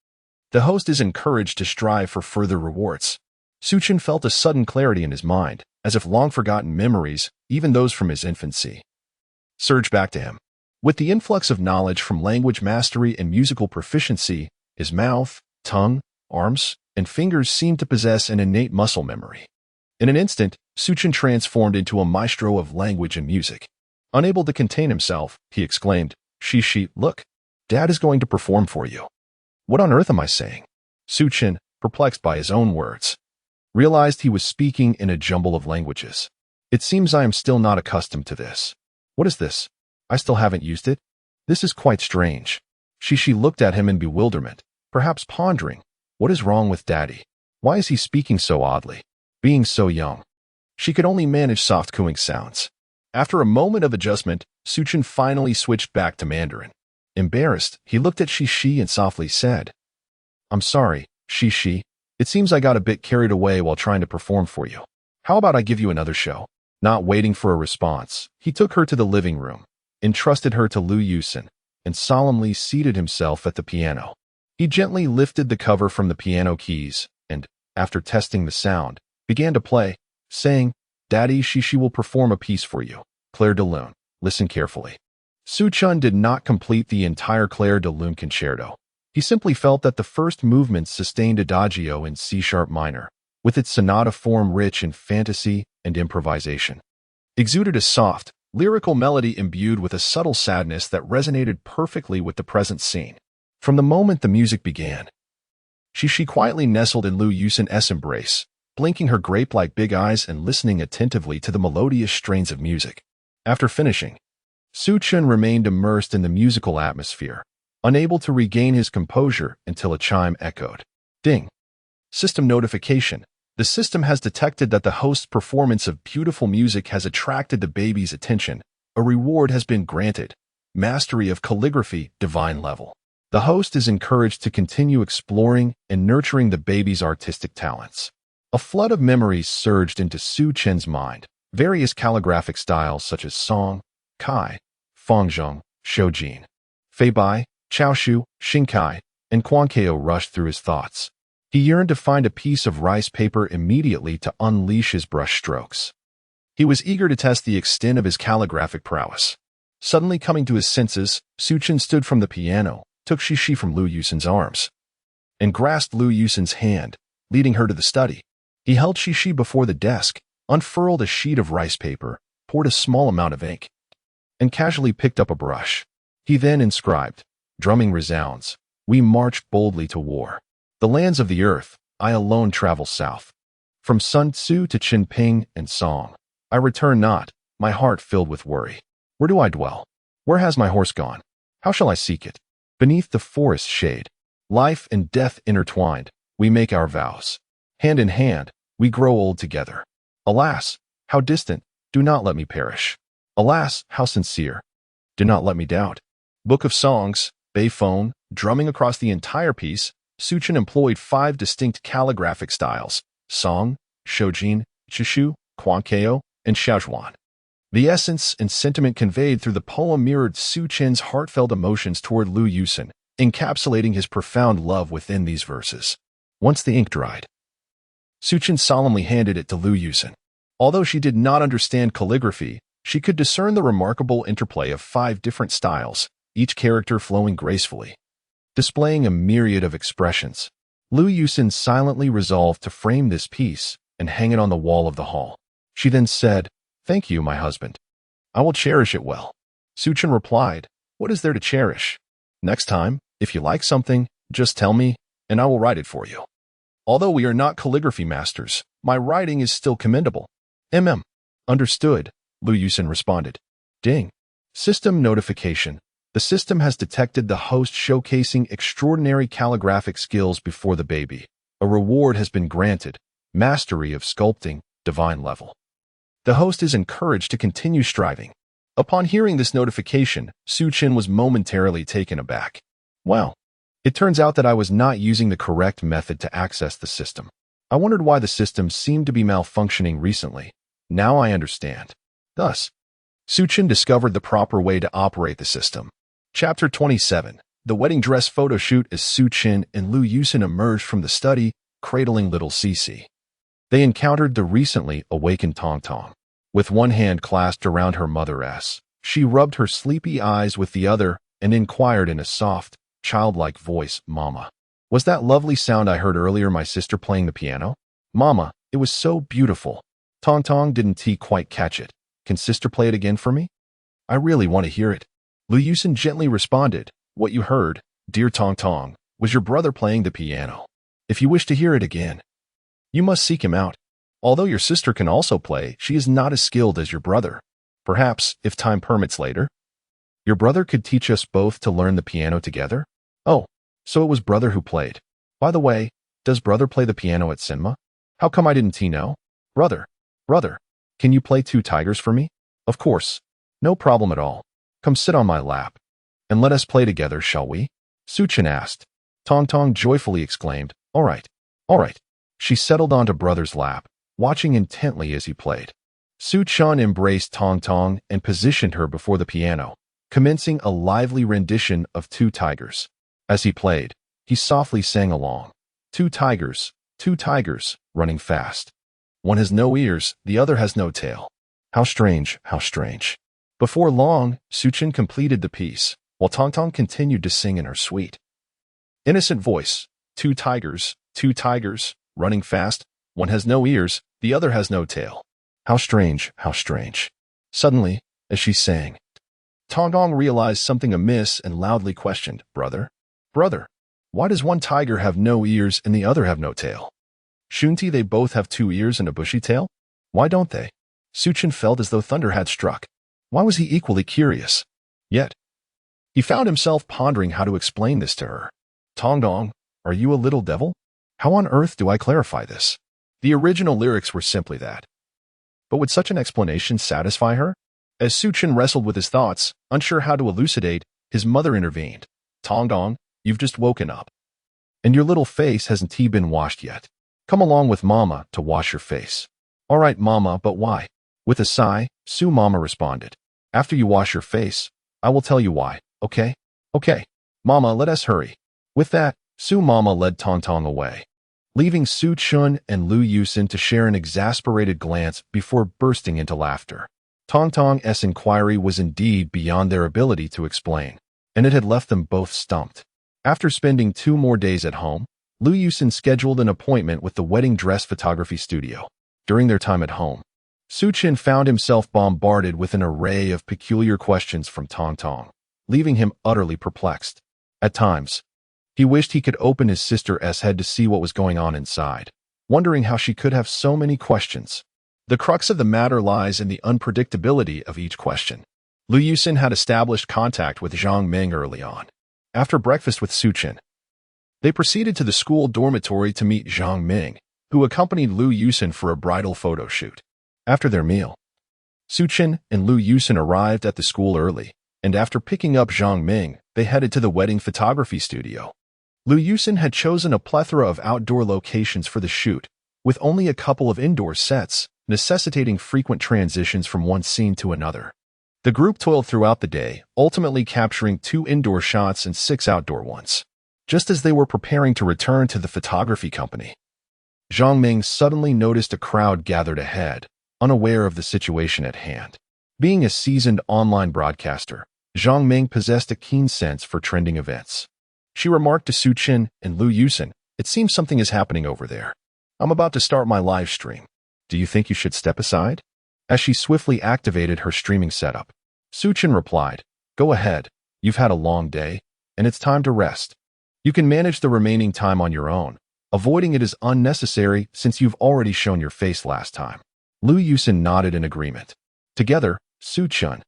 The host is encouraged to strive for further rewards. Su Chen felt a sudden clarity in his mind, as if long-forgotten memories, even those from his infancy, surged back to him. With the influx of knowledge from language mastery and musical proficiency, his mouth, tongue, arms, and fingers seemed to possess an innate muscle memory. In an instant, Su Chen transformed into a maestro of language and music. Unable to contain himself, he exclaimed, "Shishi, look, Dad is going to perform for you." What on earth am I saying? Su Chen, perplexed by his own words, realized he was speaking in a jumble of languages. It seems I am still not accustomed to this. What is this? I still haven't used it? This is quite strange. Shishi looked at him in bewilderment, perhaps pondering, what is wrong with Daddy? Why is he speaking so oddly? Being so young. She could only manage soft cooing sounds. After a moment of adjustment, Su Chen finally switched back to Mandarin. Embarrassed, he looked at Shishi and softly said, "I'm sorry, Shishi. It seems I got a bit carried away while trying to perform for you. How about I give you another show?" Not waiting for a response, he took her to the living room, entrusted her to Liu Yusen, and solemnly seated himself at the piano. He gently lifted the cover from the piano keys and, after testing the sound, began to play, saying, "Daddy, Shishi will perform a piece for you. Clair de Lune. Listen carefully." Su Chen did not complete the entire Clair de Lune concerto. He simply felt that the first movement sustained adagio in C-sharp minor, with its sonata form rich in fantasy and improvisation, exuded a soft, lyrical melody imbued with a subtle sadness that resonated perfectly with the present scene. From the moment the music began, Shishi quietly nestled in Liu Yusen's embrace, blinking her grape-like big eyes and listening attentively to the melodious strains of music. After finishing, Su Chen remained immersed in the musical atmosphere, unable to regain his composure until a chime echoed. Ding. System notification. The system has detected that the host's performance of beautiful music has attracted the baby's attention. A reward has been granted. Mastery of calligraphy, divine level. The host is encouraged to continue exploring and nurturing the baby's artistic talents. A flood of memories surged into Su Chen's mind. Various calligraphic styles such as Song, Kai, Fengzheng, Shoujin, Feibai, Chaoshu, Xingkai, and Quankeo rushed through his thoughts. He yearned to find a piece of rice paper immediately to unleash his brush strokes. He was eager to test the extent of his calligraphic prowess. Suddenly coming to his senses, Su Chen stood from the piano, took Shishi from Liu Yusen's arms, and grasped Liu Yusen's hand, leading her to the study. He held Shishi before the desk, unfurled a sheet of rice paper, poured a small amount of ink, and casually picked up a brush. He then inscribed, "Drumming resounds. We march boldly to war. The lands of the earth, I alone travel south. From Sun Tzu to Qinping and Song, I return not, my heart filled with worry. Where do I dwell? Where has my horse gone? How shall I seek it? Beneath the forest shade, life and death intertwined, we make our vows. Hand in hand, we grow old together. Alas, how distant, do not let me perish. Alas, how sincere, do not let me doubt. Book of Songs, Bayphone, drumming across the entire piece, Suchin employed 5 distinct calligraphic styles: Song, Shojin, Chishu, Kwankeo, and Xiaozhuan. The essence and sentiment conveyed through the poem mirrored Suchin's heartfelt emotions toward Liu Yusin, encapsulating his profound love within these verses. Once the ink dried, Suchin solemnly handed it to Liu Yusin. Although she did not understand calligraphy, she could discern the remarkable interplay of 5 different styles, each character flowing gracefully, displaying a myriad of expressions. Liu Yusin silently resolved to frame this piece and hang it on the wall of the hall. She then said, "Thank you, my husband. I will cherish it well." Suchin replied, "What is there to cherish? Next time, if you like something, just tell me, and I will write it for you. Although we are not calligraphy masters, my writing is still commendable." Understood, Liu Yusin responded. Ding. System notification. The system has detected the host showcasing extraordinary calligraphic skills before the baby. A reward has been granted. Mastery of sculpting, divine level. The host is encouraged to continue striving. Upon hearing this notification, Suchin was momentarily taken aback. Wow. It turns out that I was not using the correct method to access the system. I wondered why the system seemed to be malfunctioning recently. Now I understand. Thus, Suchin discovered the proper way to operate the system. Chapter 27. The wedding dress photo shoot as Suchin and Liu Yusin emerged from the study, cradling little Cece. They encountered the recently awakened Tong Tong. With one hand clasped around her mother's, she rubbed her sleepy eyes with the other and inquired in a soft, childlike voice, "Mama, was that lovely sound I heard earlier my sister playing the piano? Mama, it was so beautiful." Tong Tong didn't quite catch it. "Can sister play it again for me? I really want to hear it." Liu Yusin gently responded, "What you heard, dear Tong Tong, was your brother playing the piano. If you wish to hear it again, you must seek him out. Although your sister can also play, she is not as skilled as your brother. Perhaps, if time permits later, your brother could teach us both to learn the piano together." Oh, so it was brother who played. By the way, does brother play the piano at cinema? How come I didn't know? Brother, can you play 2 tigers for me? Of course. No problem at all. Come sit on my lap, and let us play together, shall we? Suchin asked. Tong Tong joyfully exclaimed, All right. She settled onto brother's lap, watching intently as he played. Suchin embraced Tong Tong and positioned her before the piano, commencing a lively rendition of 2 tigers. As he played, he softly sang along. 2 tigers, running fast. One has no ears, the other has no tail. How strange, how strange. Before long, Suchin completed the piece, while Tong Tong continued to sing in her sweet, innocent voice. 2 tigers, running fast. One has no ears, the other has no tail. How strange, how strange. Suddenly, as she sang, Tong Tong realized something amiss and loudly questioned, Brother, why does one tiger have no ears and the other have no tail? Shouldn't they both have 2 ears and a bushy tail? Why don't they? Suchin felt as though thunder had struck. Why was he equally curious? Yet, he found himself pondering how to explain this to her. Tong Tong, are you a little devil? How on earth do I clarify this? The original lyrics were simply that. But would such an explanation satisfy her? As Suchin wrestled with his thoughts, unsure how to elucidate, his mother intervened. Tong Tong, you've just woken up, and your little face hasn't been washed yet. Come along with Mama to wash your face. All right, Mama, but why? With a sigh, Su Mama responded. After you wash your face, I will tell you why, okay? Okay. Mama, let us hurry. With that, Su Mama led Tong Tong away, leaving Suchin and Liu Yusin to share an exasperated glance before bursting into laughter. Tong Tong's inquiry was indeed beyond their ability to explain, and it had left them both stumped. After spending 2 more days at home, Liu Yusin scheduled an appointment with the wedding dress photography studio. During their time at home, Suchin found himself bombarded with an array of peculiar questions from Tong Tong, leaving him utterly perplexed. At times, he wished he could open his sister's head to see what was going on inside, wondering how she could have so many questions. The crux of the matter lies in the unpredictability of each question. Lu Yusin had established contact with Zhang Ming early on. After breakfast with Suchin, they proceeded to the school dormitory to meet Zhang Ming, who accompanied Lu Yusin for a bridal photo shoot. After their meal, Suchin and Lu Yusin arrived at the school early, and after picking up Zhang Ming, they headed to the wedding photography studio. Lu Yusin had chosen a plethora of outdoor locations for the shoot, with only a couple of indoor sets, necessitating frequent transitions from one scene to another. The group toiled throughout the day, ultimately capturing 2 indoor shots and 6 outdoor ones. Just as they were preparing to return to the photography company, Zhang Ming suddenly noticed a crowd gathered ahead, unaware of the situation at hand. Being a seasoned online broadcaster, Zhang Ming possessed a keen sense for trending events. She remarked to Suchin and Lu Yusin, "It seems something is happening over there. I'm about to start my live stream. Do you think you should step aside?" As she swiftly activated her streaming setup, Suchin replied, "Go ahead. You've had a long day, and it's time to rest. You can manage the remaining time on your own. Avoiding it is unnecessary since you've already shown your face last time." Lu Yusin nodded in agreement. Together, Suchin,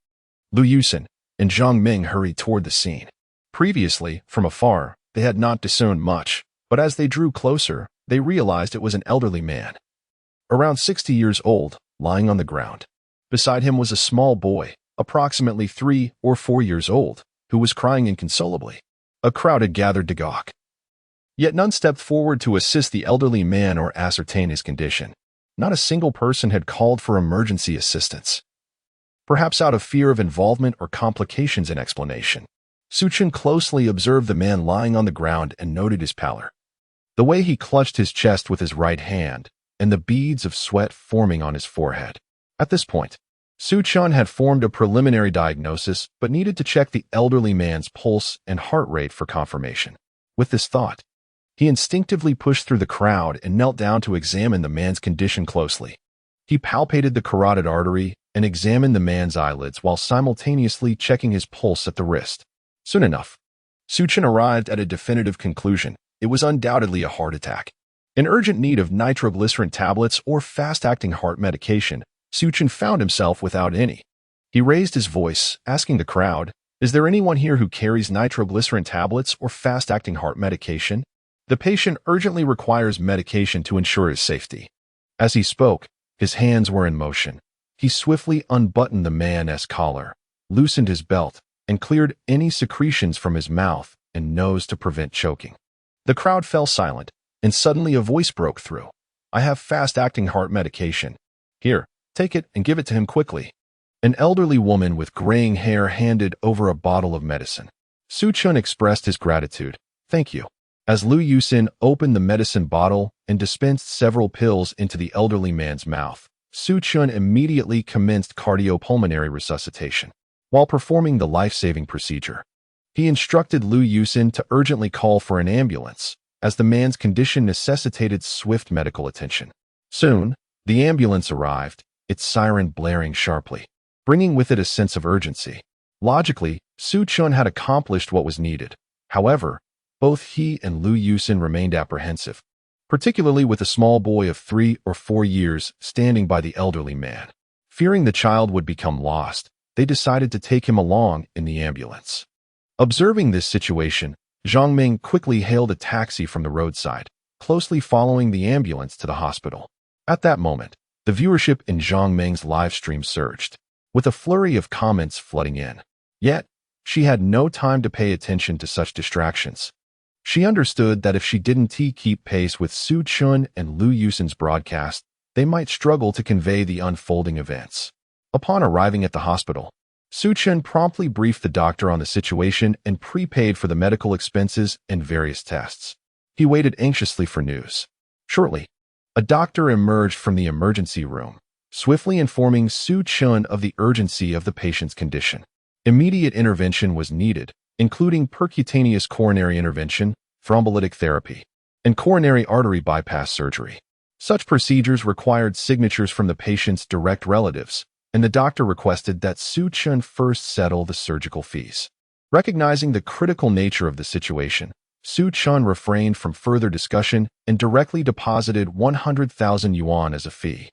Lu Yusin, and Zhang Ming hurried toward the scene. Previously, from afar, they had not discerned much, but as they drew closer, they realized it was an elderly man, around 60 years old, lying on the ground. Beside him was a small boy, approximately 3 or 4 years old, who was crying inconsolably. A crowd had gathered to gawk. Yet none stepped forward to assist the elderly man or ascertain his condition. Not a single person had called for emergency assistance, perhaps out of fear of involvement or complications in explanation. Suchin closely observed the man lying on the ground and noted his pallor, the way he clutched his chest with his right hand, and the beads of sweat forming on his forehead. At this point, Suchin had formed a preliminary diagnosis but needed to check the elderly man's pulse and heart rate for confirmation. With this thought, he instinctively pushed through the crowd and knelt down to examine the man's condition closely. He palpated the carotid artery and examined the man's eyelids while simultaneously checking his pulse at the wrist. Soon enough, Suchin arrived at a definitive conclusion. It was undoubtedly a heart attack. In urgent need of nitroglycerin tablets or fast-acting heart medication, Suchin found himself without any. He raised his voice, asking the crowd, "Is there anyone here who carries nitroglycerin tablets or fast-acting heart medication? The patient urgently requires medication to ensure his safety." As he spoke, his hands were in motion. He swiftly unbuttoned the man's collar, loosened his belt, and cleared any secretions from his mouth and nose to prevent choking. The crowd fell silent, and suddenly a voice broke through. "I have fast-acting heart medication. Here, take it and give it to him quickly." An elderly woman with graying hair handed over a bottle of medicine. Suchin expressed his gratitude. "Thank you." As Lu Yusin opened the medicine bottle and dispensed several pills into the elderly man's mouth, Suchin immediately commenced cardiopulmonary resuscitation. While performing the life-saving procedure, he instructed Lu Yusin to urgently call for an ambulance, as the man's condition necessitated swift medical attention. Soon, the ambulance arrived, its siren blaring sharply, bringing with it a sense of urgency. Logically, Suchin had accomplished what was needed. However, both he and Lu Yusin remained apprehensive, particularly with a small boy of 3 or 4 years standing by the elderly man. Fearing the child would become lost, they decided to take him along in the ambulance. Observing this situation, Zhang Ming quickly hailed a taxi from the roadside, closely following the ambulance to the hospital. At that moment, the viewership in Zhang Ming's live stream surged, with a flurry of comments flooding in. Yet, she had no time to pay attention to such distractions. She understood that if she didn't keep pace with Suchin and Lu Yusin's broadcast, they might struggle to convey the unfolding events. Upon arriving at the hospital, Suchin promptly briefed the doctor on the situation and prepaid for the medical expenses and various tests. He waited anxiously for news. Shortly, a doctor emerged from the emergency room, swiftly informing Suchin of the urgency of the patient's condition. Immediate intervention was needed, including percutaneous coronary intervention, thrombolytic therapy, and coronary artery bypass surgery. Such procedures required signatures from the patient's direct relatives, and the doctor requested that Suchin first settle the surgical fees. Recognizing the critical nature of the situation, Suchin refrained from further discussion and directly deposited 100,000 yuan as a fee.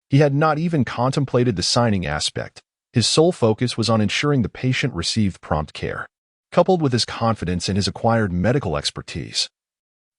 He had not even contemplated the signing aspect, His sole focus was on ensuring the patient received prompt care. Coupled with his confidence in his acquired medical expertise,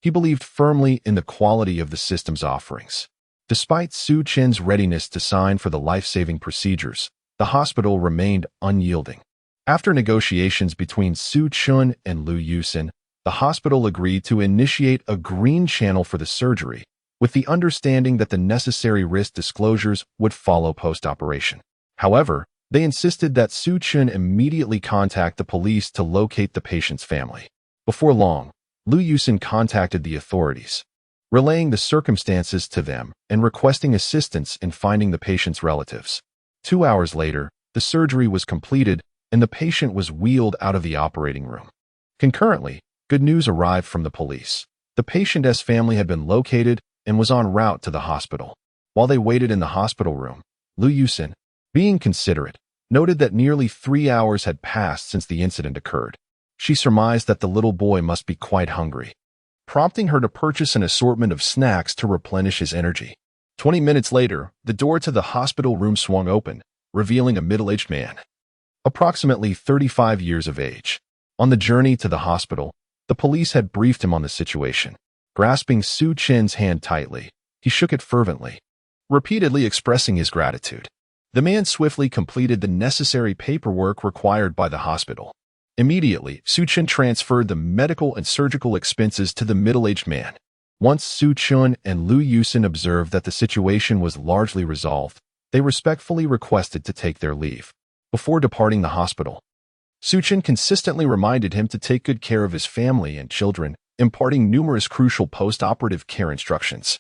he believed firmly in the quality of the system's offerings. Despite Su Chen's readiness to sign for the life-saving procedures, the hospital remained unyielding. After negotiations between Su Chen and Lu Yusin, the hospital agreed to initiate a green channel for the surgery, with the understanding that the necessary risk disclosures would follow post-operation. However, they insisted that Su Chen immediately contact the police to locate the patient's family. Before long, Lu Yusin contacted the authorities, relaying the circumstances to them and requesting assistance in finding the patient's relatives. 2 hours later, the surgery was completed and the patient was wheeled out of the operating room. Concurrently, good news arrived from the police. The patient's family had been located and was en route to the hospital. While they waited in the hospital room, Lu Yusin, being considerate, noted that nearly 3 hours had passed since the incident occurred. She surmised that the little boy must be quite hungry, prompting her to purchase an assortment of snacks to replenish his energy. 20 minutes later, the door to the hospital room swung open, revealing a middle-aged man, approximately 35 years of age. On the journey to the hospital, the police had briefed him on the situation. Grasping Su Chen's hand tightly, he shook it fervently, repeatedly expressing his gratitude. The man swiftly completed the necessary paperwork required by the hospital. Immediately, Su Chen transferred the medical and surgical expenses to the middle-aged man. Once Su Chen and Lu Yusin observed that the situation was largely resolved, they respectfully requested to take their leave. Before departing the hospital, Su Chen consistently reminded him to take good care of his family and children, imparting numerous crucial post-operative care instructions.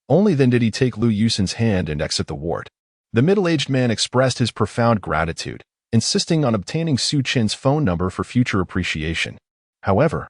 Only then did he take Lu Yusin's hand and exit the ward. The middle-aged man expressed his profound gratitude, insisting on obtaining Su Chen's phone number for future appreciation. However,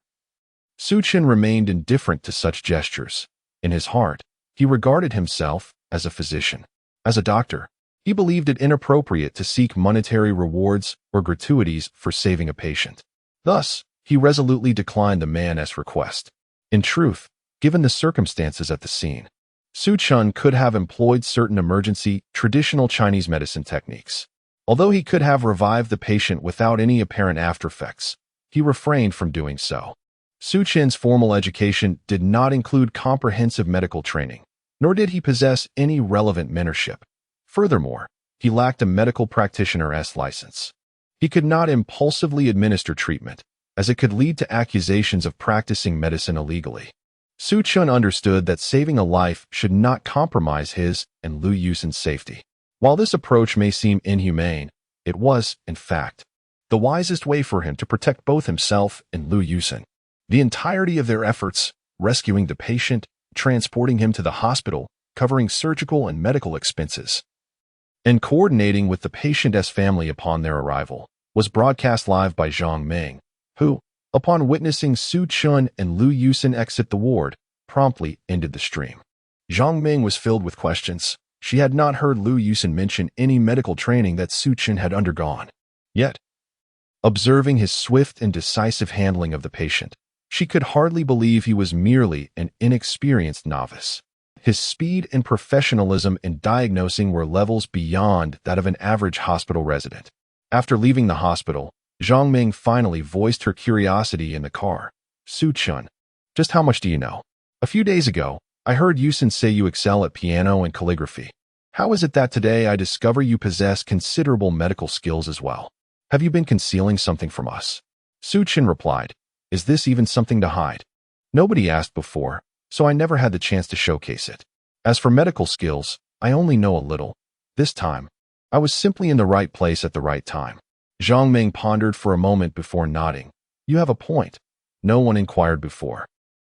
Su Chen remained indifferent to such gestures. In his heart, he regarded himself as a physician. As a doctor, he believed it inappropriate to seek monetary rewards or gratuities for saving a patient. Thus, he resolutely declined the man's request. In truth, given the circumstances at the scene, Su Chen could have employed certain emergency, traditional Chinese medicine techniques. Although he could have revived the patient without any apparent aftereffects, he refrained from doing so. Su Chen's formal education did not include comprehensive medical training, nor did he possess any relevant mentorship. Furthermore, he lacked a medical practitioner's license. He could not impulsively administer treatment, as it could lead to accusations of practicing medicine illegally. Su Chen understood that saving a life should not compromise his and Lu Yusin's safety. While this approach may seem inhumane, it was, in fact, the wisest way for him to protect both himself and Lu Yusin. The entirety of their efforts, rescuing the patient, transporting him to the hospital, covering surgical and medical expenses, and coordinating with the patient's family upon their arrival, was broadcast live by Zhang Ming, who, upon witnessing Su Chen and Lu Yusin exit the ward, promptly ended the stream. Zhang Ming was filled with questions. She had not heard Lu Yusin mention any medical training that Su Chen had undergone. Yet, observing his swift and decisive handling of the patient, she could hardly believe he was merely an inexperienced novice. His speed and professionalism in diagnosing were levels beyond that of an average hospital resident. After leaving the hospital, Zhang Ming finally voiced her curiosity in the car. Su Chen, just how much do you know? A few days ago, I heard Yusin say you excel at piano and calligraphy. How is it that today I discover you possess considerable medical skills as well? Have you been concealing something from us? Su Chen replied, is this even something to hide? Nobody asked before, so I never had the chance to showcase it. As for medical skills, I only know a little. This time, I was simply in the right place at the right time. Zhang Ming pondered for a moment before nodding. You have a point. No one inquired before.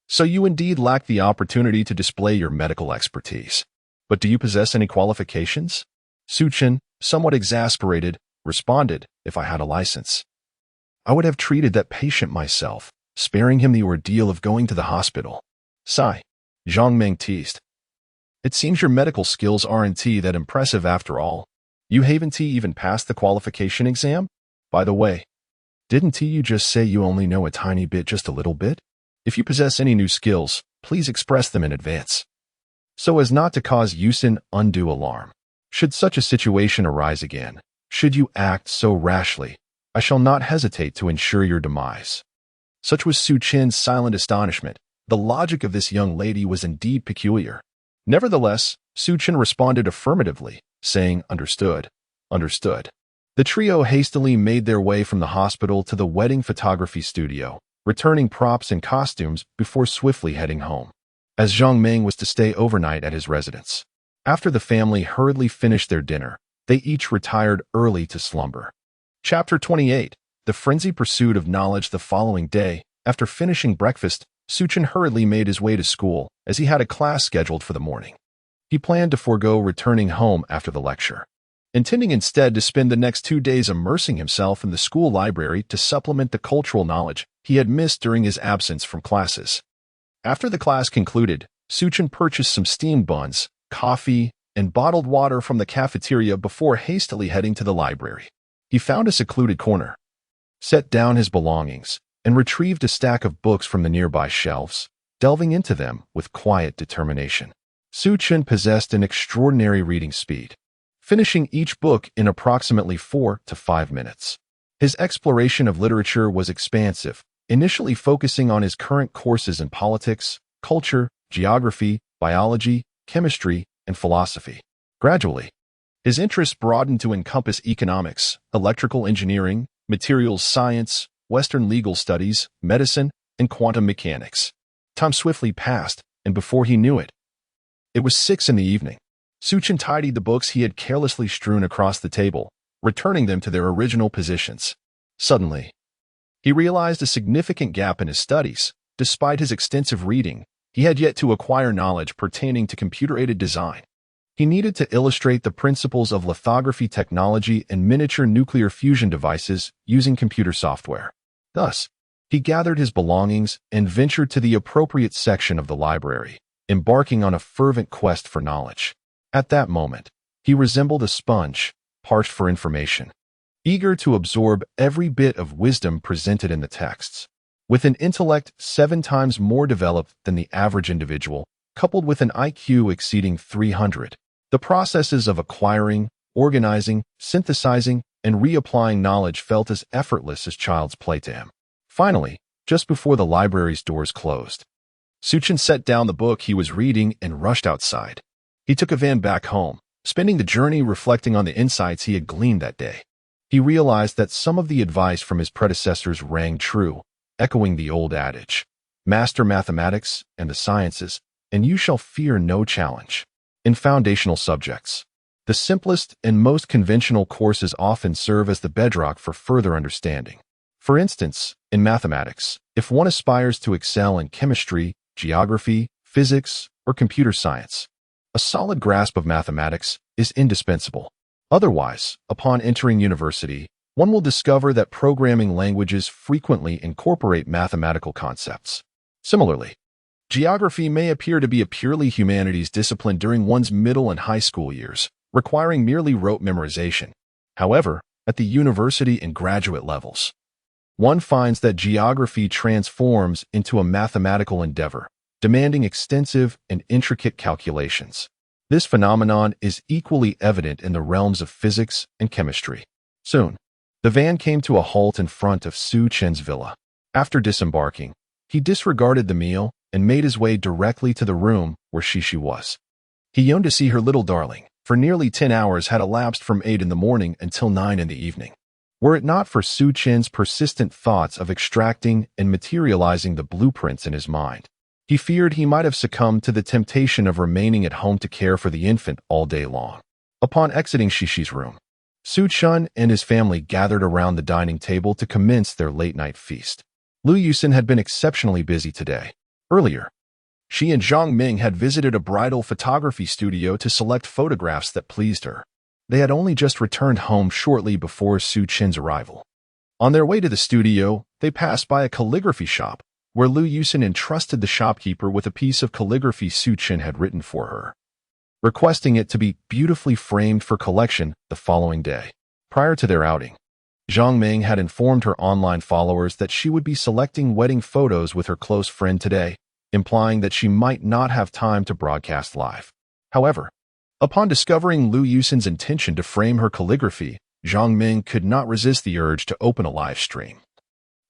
So you indeed lack the opportunity to display your medical expertise. But do you possess any qualifications? Su Chen, somewhat exasperated, responded, if I had a license, I would have treated that patient myself, sparing him the ordeal of going to the hospital. Sigh. Zhang Ming teased. It seems your medical skills aren't that impressive after all. You haven't even passed the qualification exam? By the way, didn't you just say you only know a tiny bit, just a little bit? If you possess any new skills, please express them in advance, so as not to cause Yusin undue alarm. Should such a situation arise again, Should you act so rashly, I shall not hesitate to ensure your demise." Such was Su Chen's silent astonishment. The logic of this young lady was indeed peculiar. Nevertheless, Su Chen responded affirmatively, saying, "Understood. Understood." The trio hastily made their way from the hospital to the wedding photography studio, returning props and costumes before swiftly heading home, as Zhang Ming was to stay overnight at his residence. After the family hurriedly finished their dinner, they each retired early to slumber. Chapter 28. The Frenzied Pursuit of Knowledge. The following day, after finishing breakfast, Su Chen hurriedly made his way to school, as he had a class scheduled for the morning. He planned to forego returning home after the lecture, intending instead to spend the next 2 days immersing himself in the school library to supplement the cultural knowledge he had missed during his absence from classes. After the class concluded, Su Chen purchased some steamed buns, coffee, and bottled water from the cafeteria before hastily heading to the library. He found a secluded corner, set down his belongings, and retrieved a stack of books from the nearby shelves, delving into them with quiet determination. Su Chen possessed an extraordinary reading speed, finishing each book in approximately 4 to 5 minutes. His exploration of literature was expansive, initially focusing on his current courses in politics, culture, geography, biology, chemistry, and philosophy. Gradually, his interests broadened to encompass economics, electrical engineering, materials science, Western legal studies, medicine, and quantum mechanics. Time swiftly passed, and before he knew it, it was 6 in the evening. Su Chen tidied the books he had carelessly strewn across the table, returning them to their original positions. Suddenly, he realized a significant gap in his studies. Despite his extensive reading, he had yet to acquire knowledge pertaining to computer-aided design. He needed to illustrate the principles of lithography technology and miniature nuclear fusion devices using computer software. Thus, he gathered his belongings and ventured to the appropriate section of the library, embarking on a fervent quest for knowledge. At that moment, he resembled a sponge, parched for information, eager to absorb every bit of wisdom presented in the texts. With an intellect 7 times more developed than the average individual, coupled with an IQ exceeding 300, the processes of acquiring, organizing, synthesizing, and reapplying knowledge felt as effortless as child's play to him. Finally, just before the library's doors closed, Su Chen set down the book he was reading and rushed outside. He took a van back home, spending the journey reflecting on the insights he had gleaned that day. He realized that some of the advice from his predecessors rang true, echoing the old adage, "Master mathematics and the sciences, and you shall fear no challenge." In foundational subjects, the simplest and most conventional courses often serve as the bedrock for further understanding. For instance, in mathematics, if one aspires to excel in chemistry, geography, physics, or computer science, a solid grasp of mathematics is indispensable. Otherwise, upon entering university, one will discover that programming languages frequently incorporate mathematical concepts. Similarly, geography may appear to be a purely humanities discipline during one's middle and high school years, requiring merely rote memorization. However, at the university and graduate levels, one finds that geography transforms into a mathematical endeavor, demanding extensive and intricate calculations. This phenomenon is equally evident in the realms of physics and chemistry. Soon, the van came to a halt in front of Su Chen's villa. After disembarking, he disregarded the meal and made his way directly to the room where Shishi was. He yearned to see her little darling, for nearly 10 hours had elapsed from 8 in the morning until 9 in the evening. Were it not for Su Chen's persistent thoughts of extracting and materializing the blueprints in his mind, he feared he might have succumbed to the temptation of remaining at home to care for the infant all day long. Upon exiting Shishi's room, Su Chen and his family gathered around the dining table to commence their late-night feast. Lu Yusin had been exceptionally busy today. Earlier, she and Zhang Ming had visited a bridal photography studio to select photographs that pleased her. They had only just returned home shortly before Su Chen's arrival. On their way to the studio, they passed by a calligraphy shop, where Lu Yusin entrusted the shopkeeper with a piece of calligraphy Su Chen had written for her, requesting it to be beautifully framed for collection the following day. Prior to their outing, Zhang Ming had informed her online followers that she would be selecting wedding photos with her close friend today, implying that she might not have time to broadcast live. However, upon discovering Lu Yusin's intention to frame her calligraphy, Zhang Ming could not resist the urge to open a live stream,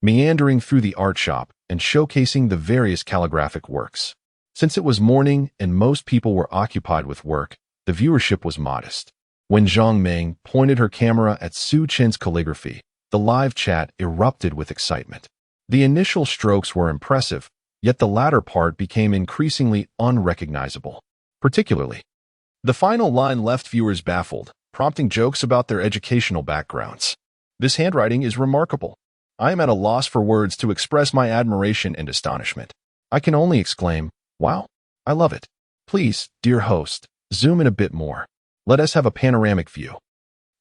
meandering through the art shop and showcasing the various calligraphic works. Since it was morning and most people were occupied with work, the viewership was modest. When Zhang Ming pointed her camera at Su Chen's calligraphy, the live chat erupted with excitement. The initial strokes were impressive, yet the latter part became increasingly unrecognizable. Particularly, the final line left viewers baffled, prompting jokes about their educational backgrounds. This handwriting is remarkable. I am at a loss for words to express my admiration and astonishment. I can only exclaim, wow, I love it. Please, dear host, zoom in a bit more. Let us have a panoramic view.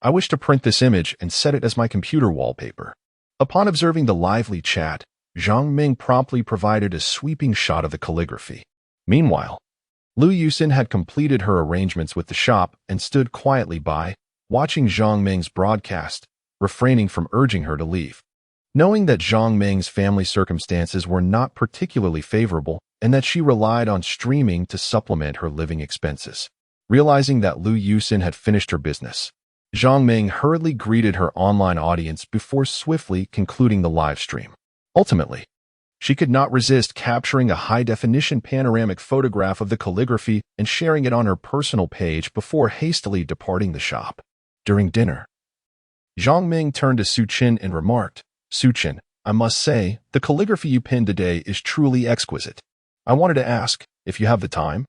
I wish to print this image and set it as my computer wallpaper. Upon observing the lively chat, Zhang Ming promptly provided a sweeping shot of the calligraphy. Meanwhile, Lu Yusin had completed her arrangements with the shop and stood quietly by, watching Zhang Ming's broadcast, refraining from urging her to leave. Knowing that Zhang Ming's family circumstances were not particularly favorable and that she relied on streaming to supplement her living expenses. Realizing that Lu Yusin had finished her business, Zhang Ming hurriedly greeted her online audience before swiftly concluding the live stream. Ultimately, she could not resist capturing a high-definition panoramic photograph of the calligraphy and sharing it on her personal page before hastily departing the shop. During dinner, Zhang Ming turned to Su Chen and remarked, "Su Chen, I must say, the calligraphy you pinned today is truly exquisite. I wanted to ask, if you have the time,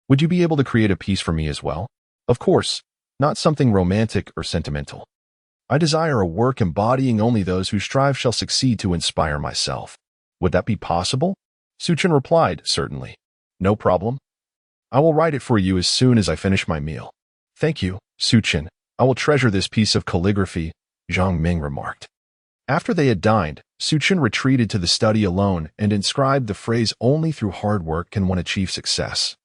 would you be able to create a piece for me as well? Of course, not something romantic or sentimental. I desire a work embodying only those who strive shall succeed to inspire myself. Would that be possible?" Su Chen replied, "Certainly. No problem. I will write it for you as soon as I finish my meal." "Thank you, Su Chen. I will treasure this piece of calligraphy," Zhang Ming remarked. After they had dined, Su Chen retreated to the study alone and inscribed the phrase "only through hard work can one achieve success,"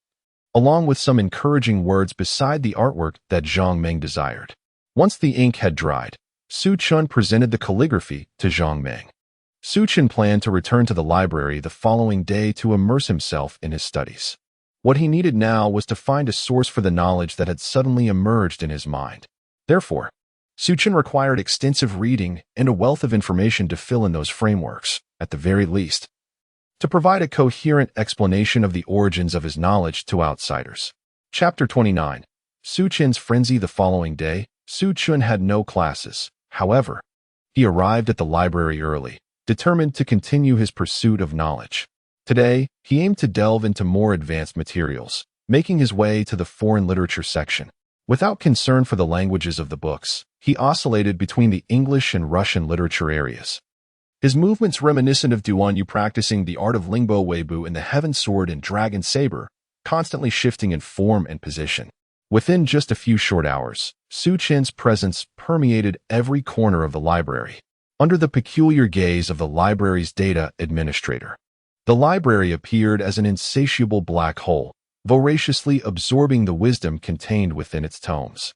along with some encouraging words beside the artwork that Zhang Ming desired. Once the ink had dried, Su Chen presented the calligraphy to Zhang Ming. Su Chen planned to return to the library the following day to immerse himself in his studies. What he needed now was to find a source for the knowledge that had suddenly emerged in his mind. Therefore, Su Chen required extensive reading and a wealth of information to fill in those frameworks, at the very least, to provide a coherent explanation of the origins of his knowledge to outsiders. Chapter 29. Su Chen's frenzy. The following day, Su Chen had no classes. However, he arrived at the library early, determined to continue his pursuit of knowledge. Today, he aimed to delve into more advanced materials, making his way to the foreign literature section. Without concern for the languages of the books, he oscillated between the English and Russian literature areas. His movements reminiscent of Duan Yu practicing the art of Lingbo Weibu in the Heaven Sword and Dragon Saber, constantly shifting in form and position. Within just a few short hours, Su Chen's presence permeated every corner of the library. Under the peculiar gaze of the library's data administrator, the library appeared as an insatiable black hole, voraciously absorbing the wisdom contained within its tomes.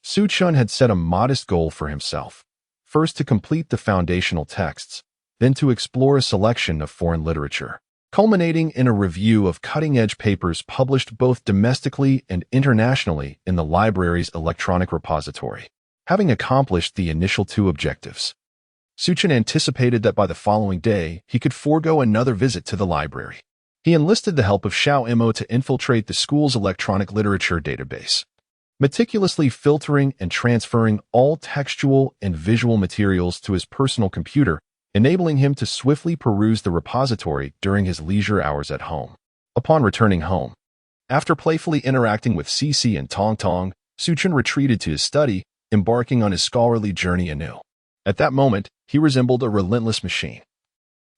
Su Chen had set a modest goal for himself, first to complete the foundational texts, then to explore a selection of foreign literature, culminating in a review of cutting-edge papers published both domestically and internationally in the library's electronic repository. Having accomplished the initial two objectives, Su Chen anticipated that by the following day, he could forego another visit to the library. He enlisted the help of Xiao Imo to infiltrate the school's electronic literature database, meticulously filtering and transferring all textual and visual materials to his personal computer, enabling him to swiftly peruse the repository during his leisure hours at home. Upon returning home, after playfully interacting with Cici and Tong Tong, Su Chen retreated to his study, embarking on his scholarly journey anew. At that moment, he resembled a relentless machine,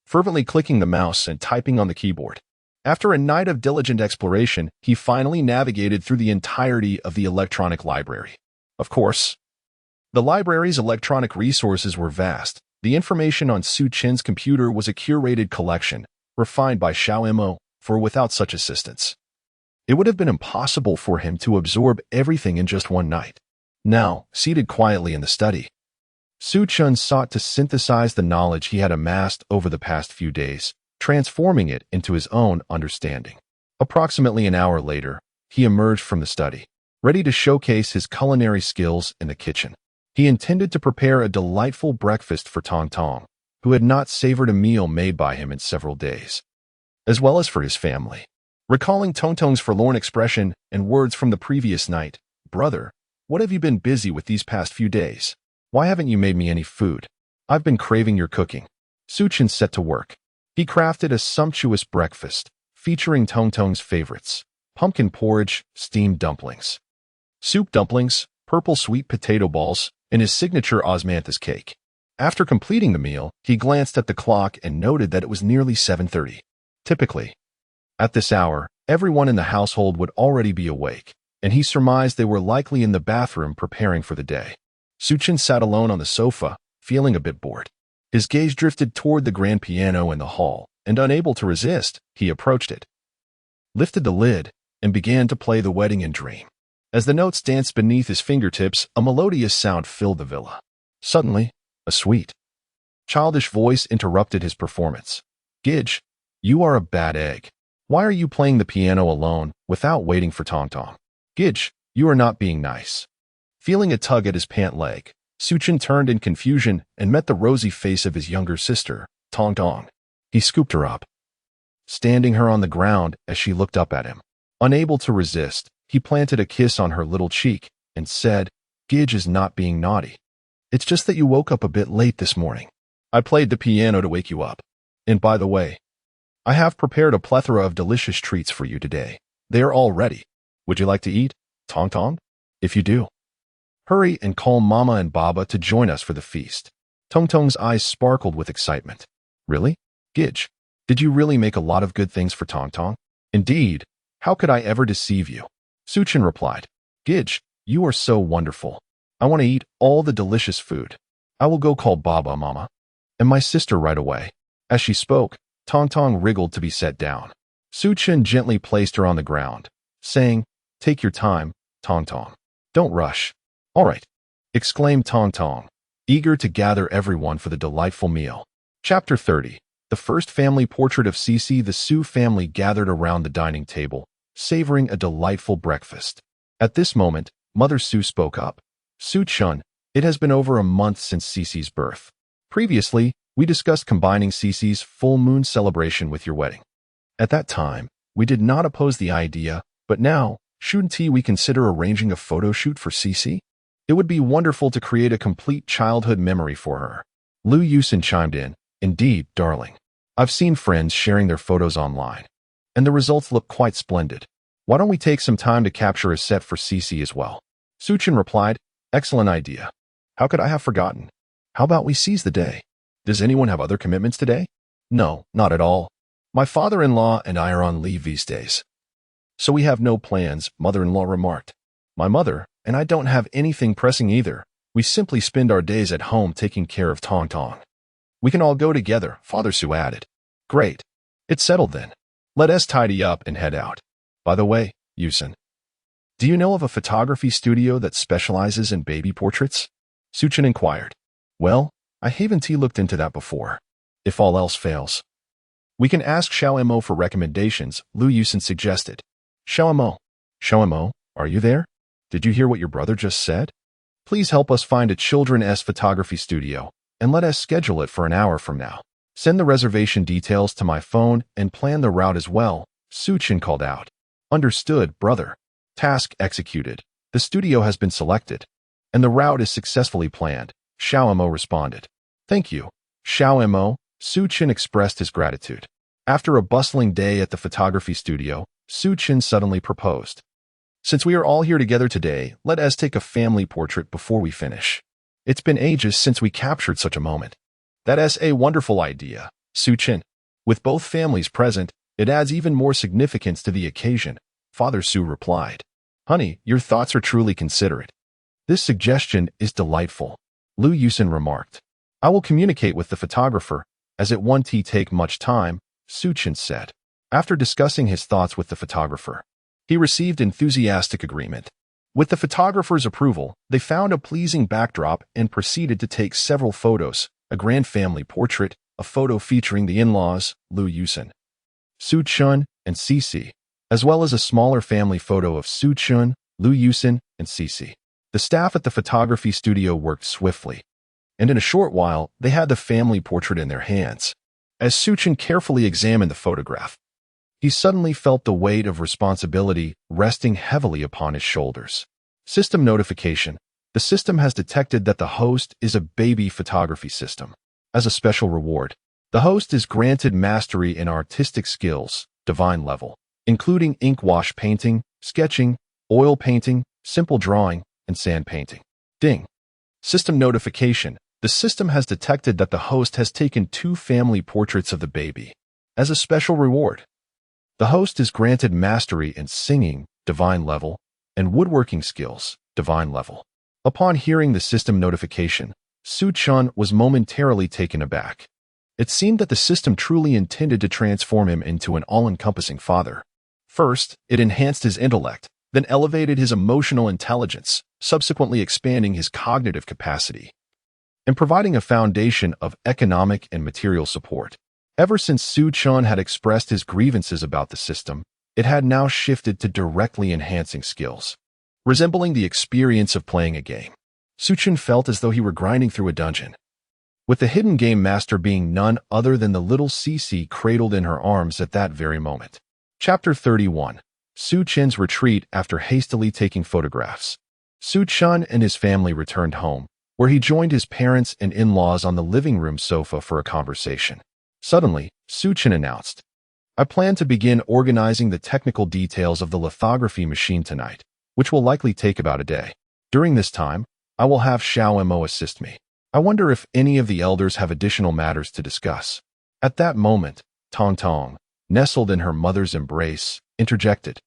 fervently clicking the mouse and typing on the keyboard. After a night of diligent exploration, he finally navigated through the entirety of the electronic library. Of course, the library's electronic resources were vast. The information on Su Chen's computer was a curated collection, refined by Xiao Imo, for without such assistance, it would have been impossible for him to absorb everything in just one night. Now, seated quietly in the study, Su Chen sought to synthesize the knowledge he had amassed over the past few days, transforming it into his own understanding. Approximately an hour later, he emerged from the study, ready to showcase his culinary skills in the kitchen. He He intended to prepare a delightful breakfast for Tong Tong, who had not savored a meal made by him in several days, as well as for his family. Recalling Tong Tong's forlorn expression and words from the previous night, "Brother, what have you been busy with these past few days? Why haven't you made me any food? I've been craving your cooking." Suchin set to work. He crafted a sumptuous breakfast, featuring Tong Tong's favorites: pumpkin porridge, steamed dumplings, soup dumplings, purple sweet potato balls, and his signature osmanthus cake. After completing the meal, he glanced at the clock and noted that it was nearly 7:30. Typically, at this hour, everyone in the household would already be awake, and he surmised they were likely in the bathroom preparing for the day. Suchin sat alone on the sofa, feeling a bit bored. His gaze drifted toward the grand piano in the hall, and unable to resist, he approached it, lifted the lid, and began to play The Wedding in Dream. As the notes danced beneath his fingertips, a melodious sound filled the villa. Suddenly, a sweet, childish voice interrupted his performance. "Gidge, you are a bad egg. Why are you playing the piano alone without waiting for Tong Tong? Gidge, you are not being nice." Feeling a tug at his pant leg, Suchin turned in confusion and met the rosy face of his younger sister, Tong Tong. He scooped her up, standing her on the ground as she looked up at him. Unable to resist, he planted a kiss on her little cheek and said, "Gidge is not being naughty. It's just that you woke up a bit late this morning. I played the piano to wake you up. And by the way, I have prepared a plethora of delicious treats for you today. They are all ready. Would you like to eat, Tong Tong? If you do, hurry and call Mama and Baba to join us for the feast." Tong Tong's eyes sparkled with excitement. "Really? Gidge, did you really make a lot of good things for Tong Tong?" "Indeed. How could I ever deceive you?" Suchin replied. "Gidge, you are so wonderful. I want to eat all the delicious food. I will go call Baba, Mama, and my sister right away." As she spoke, Tong Tong wriggled to be set down. Suchin gently placed her on the ground, saying, "Take your time, Tong Tong. Don't rush." "All right," exclaimed Tong Tong, eager to gather everyone for the delightful meal. Chapter 30. The first family portrait of Cece. The Su family gathered around the dining table, savoring a delightful breakfast. At this moment, Mother Su spoke up. "Su-chun, it has been over a month since Cece's birth. Previously, we discussed combining Cece's full moon celebration with your wedding. At that time, we did not oppose the idea, but now, shouldn't we consider arranging a photo shoot for Cece? It would be wonderful to create a complete childhood memory for her." Lu Yusin chimed in. "Indeed, darling. I've seen friends sharing their photos online, and the results look quite splendid. Why don't we take some time to capture a set for Cece as well?" Suchin replied, "Excellent idea. How could I have forgotten? How about we seize the day? Does anyone have other commitments today?" "No, not at all. My father-in-law and I are on leave these days, so we have no plans," mother-in-law remarked. "My mother and I don't have anything pressing either. We simply spend our days at home taking care of Tong Tong." "We can all go together," Father Su added. "Great. It's settled then. Let us tidy up and head out. By the way, Yusin, do you know of a photography studio that specializes in baby portraits?" Suchin inquired. "Well, I haven't looked into that before. If all else fails, we can ask Xiao Mo for recommendations," Lu Yusin suggested. Xiao Mo, are you there? Did you hear what your brother just said? Please help us find a children's photography studio, and let us schedule it for an hour from now. Send the reservation details to my phone and plan the route as well," Suchin called out. "Understood, brother. Task executed. The studio has been selected, and the route is successfully planned," Xiao Mo responded. "Thank you, Xiao Mo." Suchin expressed his gratitude. After a bustling day at the photography studio, Suchin suddenly proposed. "Since we are all here together today, let us take a family portrait before we finish. It's been ages since we captured such a moment." "That is a wonderful idea, Suchin. With both families present, it adds even more significance to the occasion," Father Su replied. "Honey, your thoughts are truly considerate. This suggestion is delightful," Lu Yusin remarked. "I will communicate with the photographer, as it won't take much time," Suchin said. After discussing his thoughts with the photographer, he received enthusiastic agreement. With the photographer's approval, they found a pleasing backdrop and proceeded to take several photos: a grand family portrait, a photo featuring the in-laws, Lu Yusin, Su-chun, and Cece, as well as a smaller family photo of Su-chun, Lu Yusin, and Cece. The staff at the photography studio worked swiftly, and in a short while, they had the family portrait in their hands. As Suchin carefully examined the photograph, he suddenly felt the weight of responsibility resting heavily upon his shoulders. System notification. The system has detected that the host is a baby photography system. As a special reward, the host is granted mastery in artistic skills, divine level, including ink wash painting, sketching, oil painting, simple drawing, and sand painting. Ding. System notification. The system has detected that the host has taken 2 family portraits of the baby. As a special reward, the host is granted mastery in singing, divine level, and woodworking skills, divine level. Upon hearing the system notification, Su-chun was momentarily taken aback. It seemed that the system truly intended to transform him into an all-encompassing father. First, it enhanced his intellect, then elevated his emotional intelligence, subsequently expanding his cognitive capacity, and providing a foundation of economic and material support. Ever since Su-chun had expressed his grievances about the system, it had now shifted to directly enhancing skills, resembling the experience of playing a game. Su-chun felt as though he were grinding through a dungeon, with the hidden game master being none other than the little Cece cradled in her arms at that very moment. Chapter 31. Su-chun's retreat after hastily taking photographs. Su-chun and his family returned home, where he joined his parents and in-laws on the living room sofa for a conversation. Suddenly, Su-chun announced, "I plan to begin organizing the technical details of the lithography machine tonight, which will likely take about a day. During this time, I will have Xiao Mo assist me. I wonder if any of the elders have additional matters to discuss." At that moment, Tong Tong, nestled in her mother's embrace, interjected,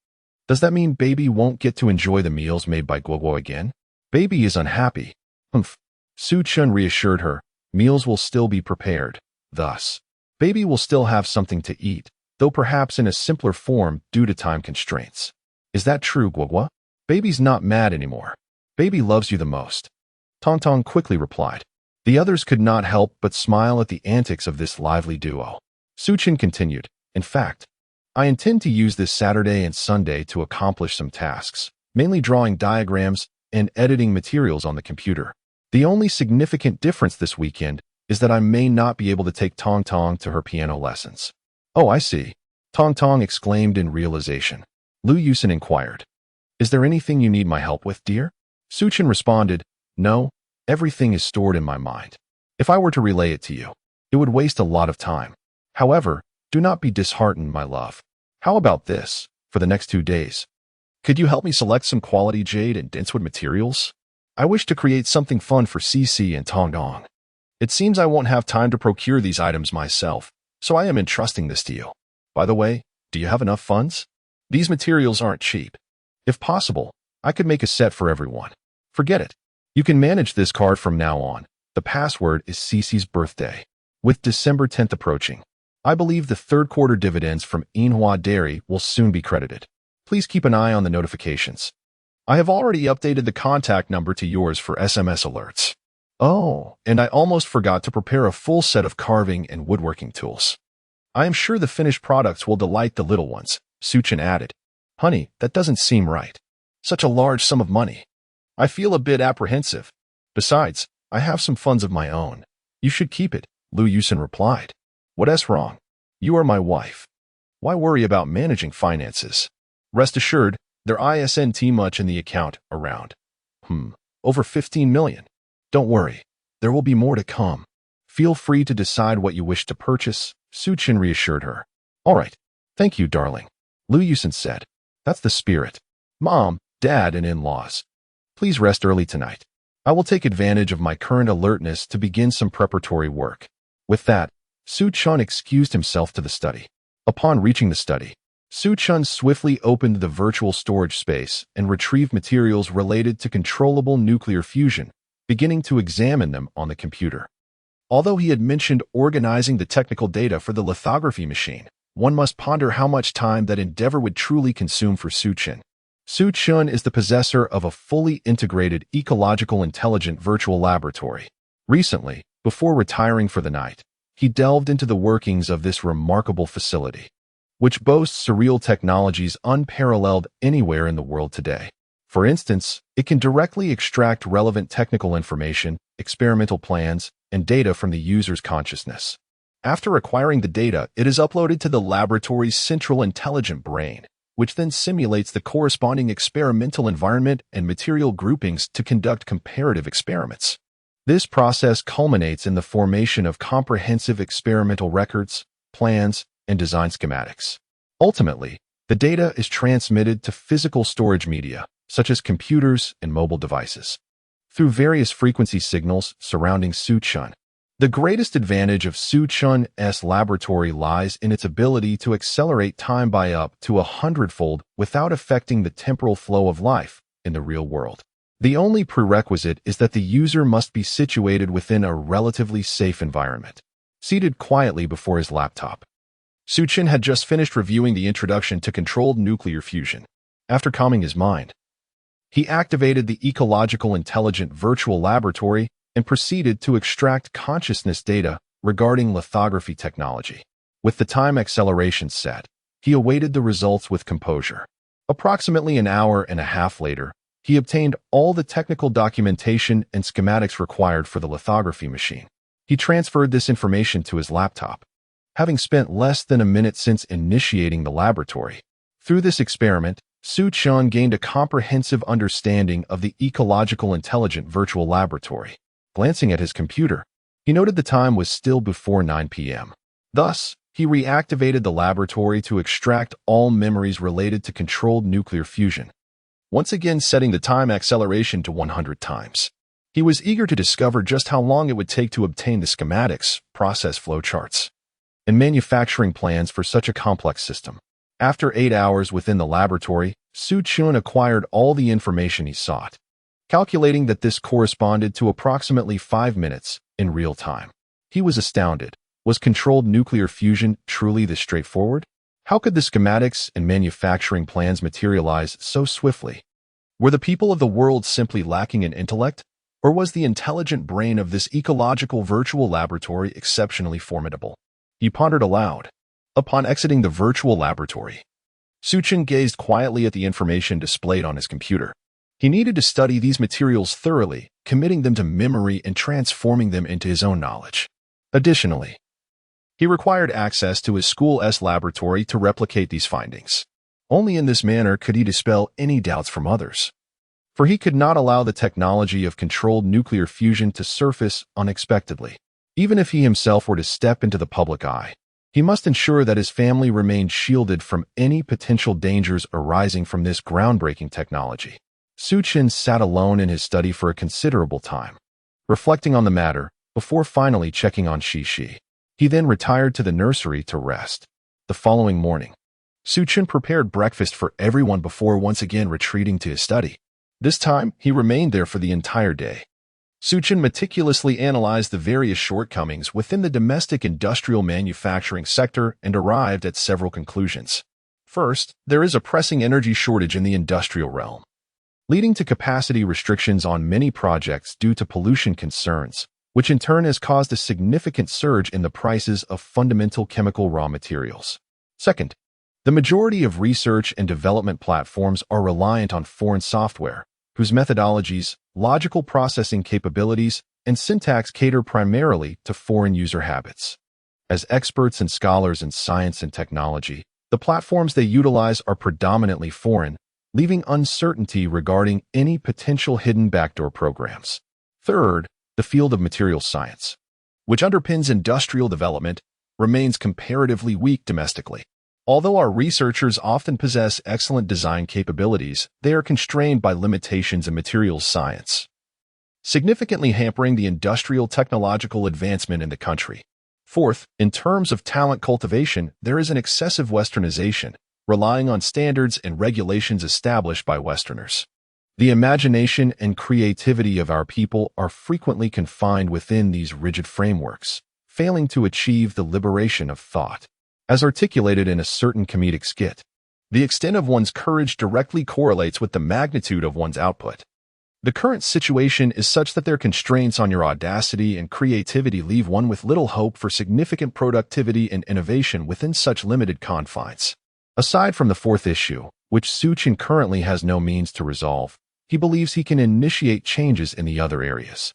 "Does that mean baby won't get to enjoy the meals made by Guoguo again? Baby is unhappy." Humph. Su-chun reassured her, "Meals will still be prepared. Thus, baby will still have something to eat, though perhaps in a simpler form due to time constraints." "Is that true, Guoguo? Baby's not mad anymore. Baby loves you the most," Tong Tong quickly replied. The others could not help but smile at the antics of this lively duo. Su-chun continued, "In fact, I intend to use this Saturday and Sunday to accomplish some tasks, mainly drawing diagrams and editing materials on the computer. The only significant difference this weekend is that I may not be able to take Tong Tong to her piano lessons." "Oh, I see," Tong Tong exclaimed in realization. Lu Yusin inquired, "Is there anything you need my help with, dear?" Su-chun responded, "No, everything is stored in my mind. If I were to relay it to you, it would waste a lot of time. However, do not be disheartened, my love. How about this, for the next 2 days? Could you help me select some quality jade and densewood materials? I wish to create something fun for Cece and Tong Dong. It seems I won't have time to procure these items myself, so I am entrusting this to you. By the way, do you have enough funds? These materials aren't cheap. If possible, I could make a set for everyone. Forget it. You can manage this card from now on. The password is Cece's birthday. With December 10th approaching, I believe the third quarter dividends from Inhua Dairy will soon be credited. Please keep an eye on the notifications. I have already updated the contact number to yours for SMS alerts. Oh, and I almost forgot to prepare a full set of carving and woodworking tools. I am sure the finished products will delight the little ones," Su-chun added. "Honey, that doesn't seem right. Such a large sum of money. I feel a bit apprehensive. Besides, I have some funds of my own. You should keep it," Lu Yusin replied. "What's wrong? You are my wife. Why worry about managing finances? Rest assured, there isn't much in the account around. Over 15 million. Don't worry, there will be more to come. Feel free to decide what you wish to purchase," Su-chun reassured her. "All right, thank you, darling," Lu Yusin said. "That's the spirit. Mom, Dad, and in-laws, please rest early tonight. I will take advantage of my current alertness to begin some preparatory work." With that, Su-chun excused himself to the study. Upon reaching the study, Su-chun swiftly opened the virtual storage space and retrieved materials related to controllable nuclear fusion, beginning to examine them on the computer. Although he had mentioned organizing the technical data for the lithography machine, one must ponder how much time that endeavor would truly consume for Su-chun. Su-chun is the possessor of a fully integrated ecological intelligent virtual laboratory. Recently, before retiring for the night, he delved into the workings of this remarkable facility, which boasts surreal technologies unparalleled anywhere in the world today. For instance, it can directly extract relevant technical information, experimental plans, and data from the user's consciousness. After acquiring the data, it is uploaded to the laboratory's central intelligent brain, which then simulates the corresponding experimental environment and material groupings to conduct comparative experiments. This process culminates in the formation of comprehensive experimental records, plans, and design schematics. Ultimately, the data is transmitted to physical storage media, such as computers and mobile devices, through various frequency signals surrounding Suchun. The greatest advantage of Suchun's laboratory lies in its ability to accelerate time by up to 100-fold without affecting the temporal flow of life in the real world. The only prerequisite is that the user must be situated within a relatively safe environment, seated quietly before his laptop. Suchun had just finished reviewing the introduction to controlled nuclear fusion. After calming his mind, he activated the ecological intelligent virtual laboratory and proceeded to extract consciousness data regarding lithography technology. With the time acceleration set, he awaited the results with composure. Approximately an hour and a half later, he obtained all the technical documentation and schematics required for the lithography machine. He transferred this information to his laptop, having spent less than a minute since initiating the laboratory. Through this experiment, Suchun gained a comprehensive understanding of the ecological intelligent virtual laboratory. Glancing at his computer, he noted the time was still before 9 p.m. Thus, he reactivated the laboratory to extract all memories related to controlled nuclear fusion, once again setting the time acceleration to 100 times. He was eager to discover just how long it would take to obtain the schematics, process flowcharts, and manufacturing plans for such a complex system. After 8 hours within the laboratory, Suchun acquired all the information he sought, calculating that this corresponded to approximately 5 minutes in real time. He was astounded. Was controlled nuclear fusion truly this straightforward? How could the schematics and manufacturing plans materialize so swiftly? Were the people of the world simply lacking in intellect, or was the intelligent brain of this ecological virtual laboratory exceptionally formidable? He pondered aloud. Upon exiting the virtual laboratory, Suchun gazed quietly at the information displayed on his computer. He needed to study these materials thoroughly, committing them to memory and transforming them into his own knowledge. Additionally, he required access to his school's laboratory to replicate these findings. Only in this manner could he dispel any doubts from others, for he could not allow the technology of controlled nuclear fusion to surface unexpectedly. Even if he himself were to step into the public eye, he must ensure that his family remained shielded from any potential dangers arising from this groundbreaking technology. Suchun sat alone in his study for a considerable time, reflecting on the matter before finally checking on Shishi. He then retired to the nursery to rest. The following morning, Suchun prepared breakfast for everyone before once again retreating to his study. This time, he remained there for the entire day. Suchun meticulously analyzed the various shortcomings within the domestic industrial manufacturing sector and arrived at several conclusions. First, there is a pressing energy shortage in the industrial realm, leading to capacity restrictions on many projects due to pollution concerns, which in turn has caused a significant surge in the prices of fundamental chemical raw materials. Second, the majority of research and development platforms are reliant on foreign software, whose methodologies, logical processing capabilities, and syntax cater primarily to foreign user habits. As experts and scholars in science and technology, the platforms they utilize are predominantly foreign, leaving uncertainty regarding any potential hidden backdoor programs. Third, the field of materials science, which underpins industrial development, remains comparatively weak domestically. Although our researchers often possess excellent design capabilities, they are constrained by limitations in materials science, significantly hampering the industrial technological advancement in the country. Fourth, in terms of talent cultivation, there is an excessive westernization, relying on standards and regulations established by Westerners. The imagination and creativity of our people are frequently confined within these rigid frameworks, failing to achieve the liberation of thought. As articulated in a certain comedic skit, the extent of one's courage directly correlates with the magnitude of one's output. The current situation is such that their constraints on your audacity and creativity leave one with little hope for significant productivity and innovation within such limited confines. Aside from the fourth issue, which Suchun currently has no means to resolve, he believes he can initiate changes in the other areas.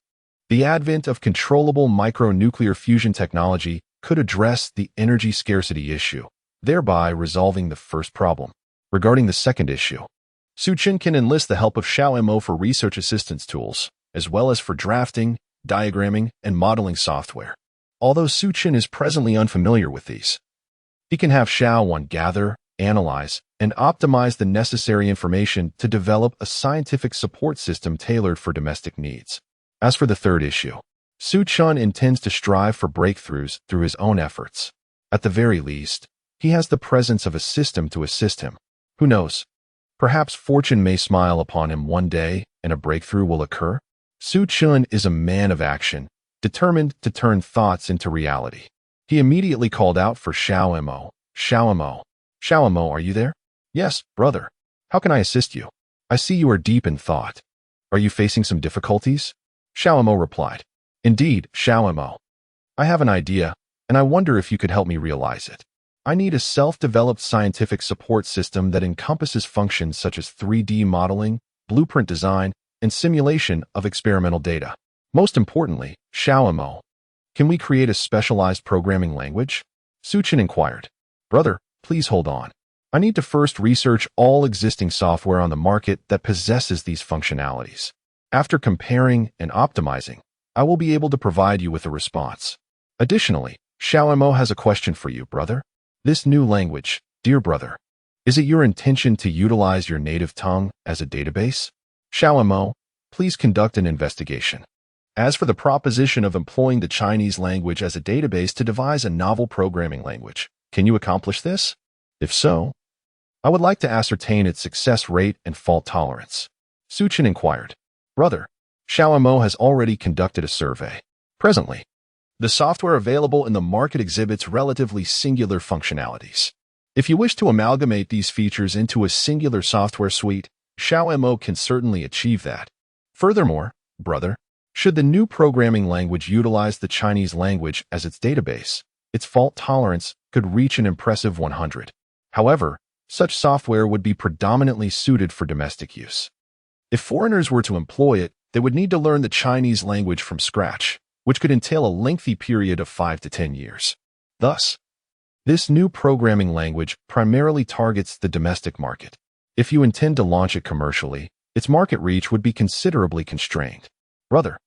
The advent of controllable micronuclear fusion technology could address the energy scarcity issue, thereby resolving the first problem. Regarding the second issue, Suchin can enlist the help of Xiao Mo for research assistance tools, as well as for drafting, diagramming, and modeling software. Although Suchin is presently unfamiliar with these, he can have Xiao gather, analyze, and optimize the necessary information to develop a scientific support system tailored for domestic needs. As for the third issue, Suchin intends to strive for breakthroughs through his own efforts. At the very least, he has the presence of a system to assist him. Who knows? Perhaps fortune may smile upon him one day and a breakthrough will occur. Suchin is a man of action, determined to turn thoughts into reality. He immediately called out for Xiao Mo. Xiao Mo. Xiao Mo, are you there? Yes, brother. How can I assist you? I see you are deep in thought. Are you facing some difficulties? Xiao Mo replied. Indeed, Xiao Mo. I have an idea, and I wonder if you could help me realize it. I need a self-developed scientific support system that encompasses functions such as 3D modeling, blueprint design, and simulation of experimental data. Most importantly, Xiao Mo, can we create a specialized programming language? Suchin inquired. Brother, please hold on. I need to first research all existing software on the market that possesses these functionalities. After comparing and optimizing, I will be able to provide you with a response. Additionally, Xiao Mo has a question for you, brother. This new language, dear brother, is it your intention to utilize your native tongue as a database? Xiao Mo, please conduct an investigation. As for the proposition of employing the Chinese language as a database to devise a novel programming language, can you accomplish this? If so, I would like to ascertain its success rate and fault tolerance. Suchin inquired. Brother, Xiao Mo has already conducted a survey. Presently, the software available in the market exhibits relatively singular functionalities. If you wish to amalgamate these features into a singular software suite, Xiao Mo can certainly achieve that. Furthermore, brother, should the new programming language utilize the Chinese language as its database, its fault tolerance could reach an impressive 100. However, such software would be predominantly suited for domestic use. If foreigners were to employ it, they would need to learn the Chinese language from scratch, which could entail a lengthy period of 5 to 10 years. Thus, this new programming language primarily targets the domestic market. If you intend to launch it commercially, its market reach would be considerably constrained. Brother,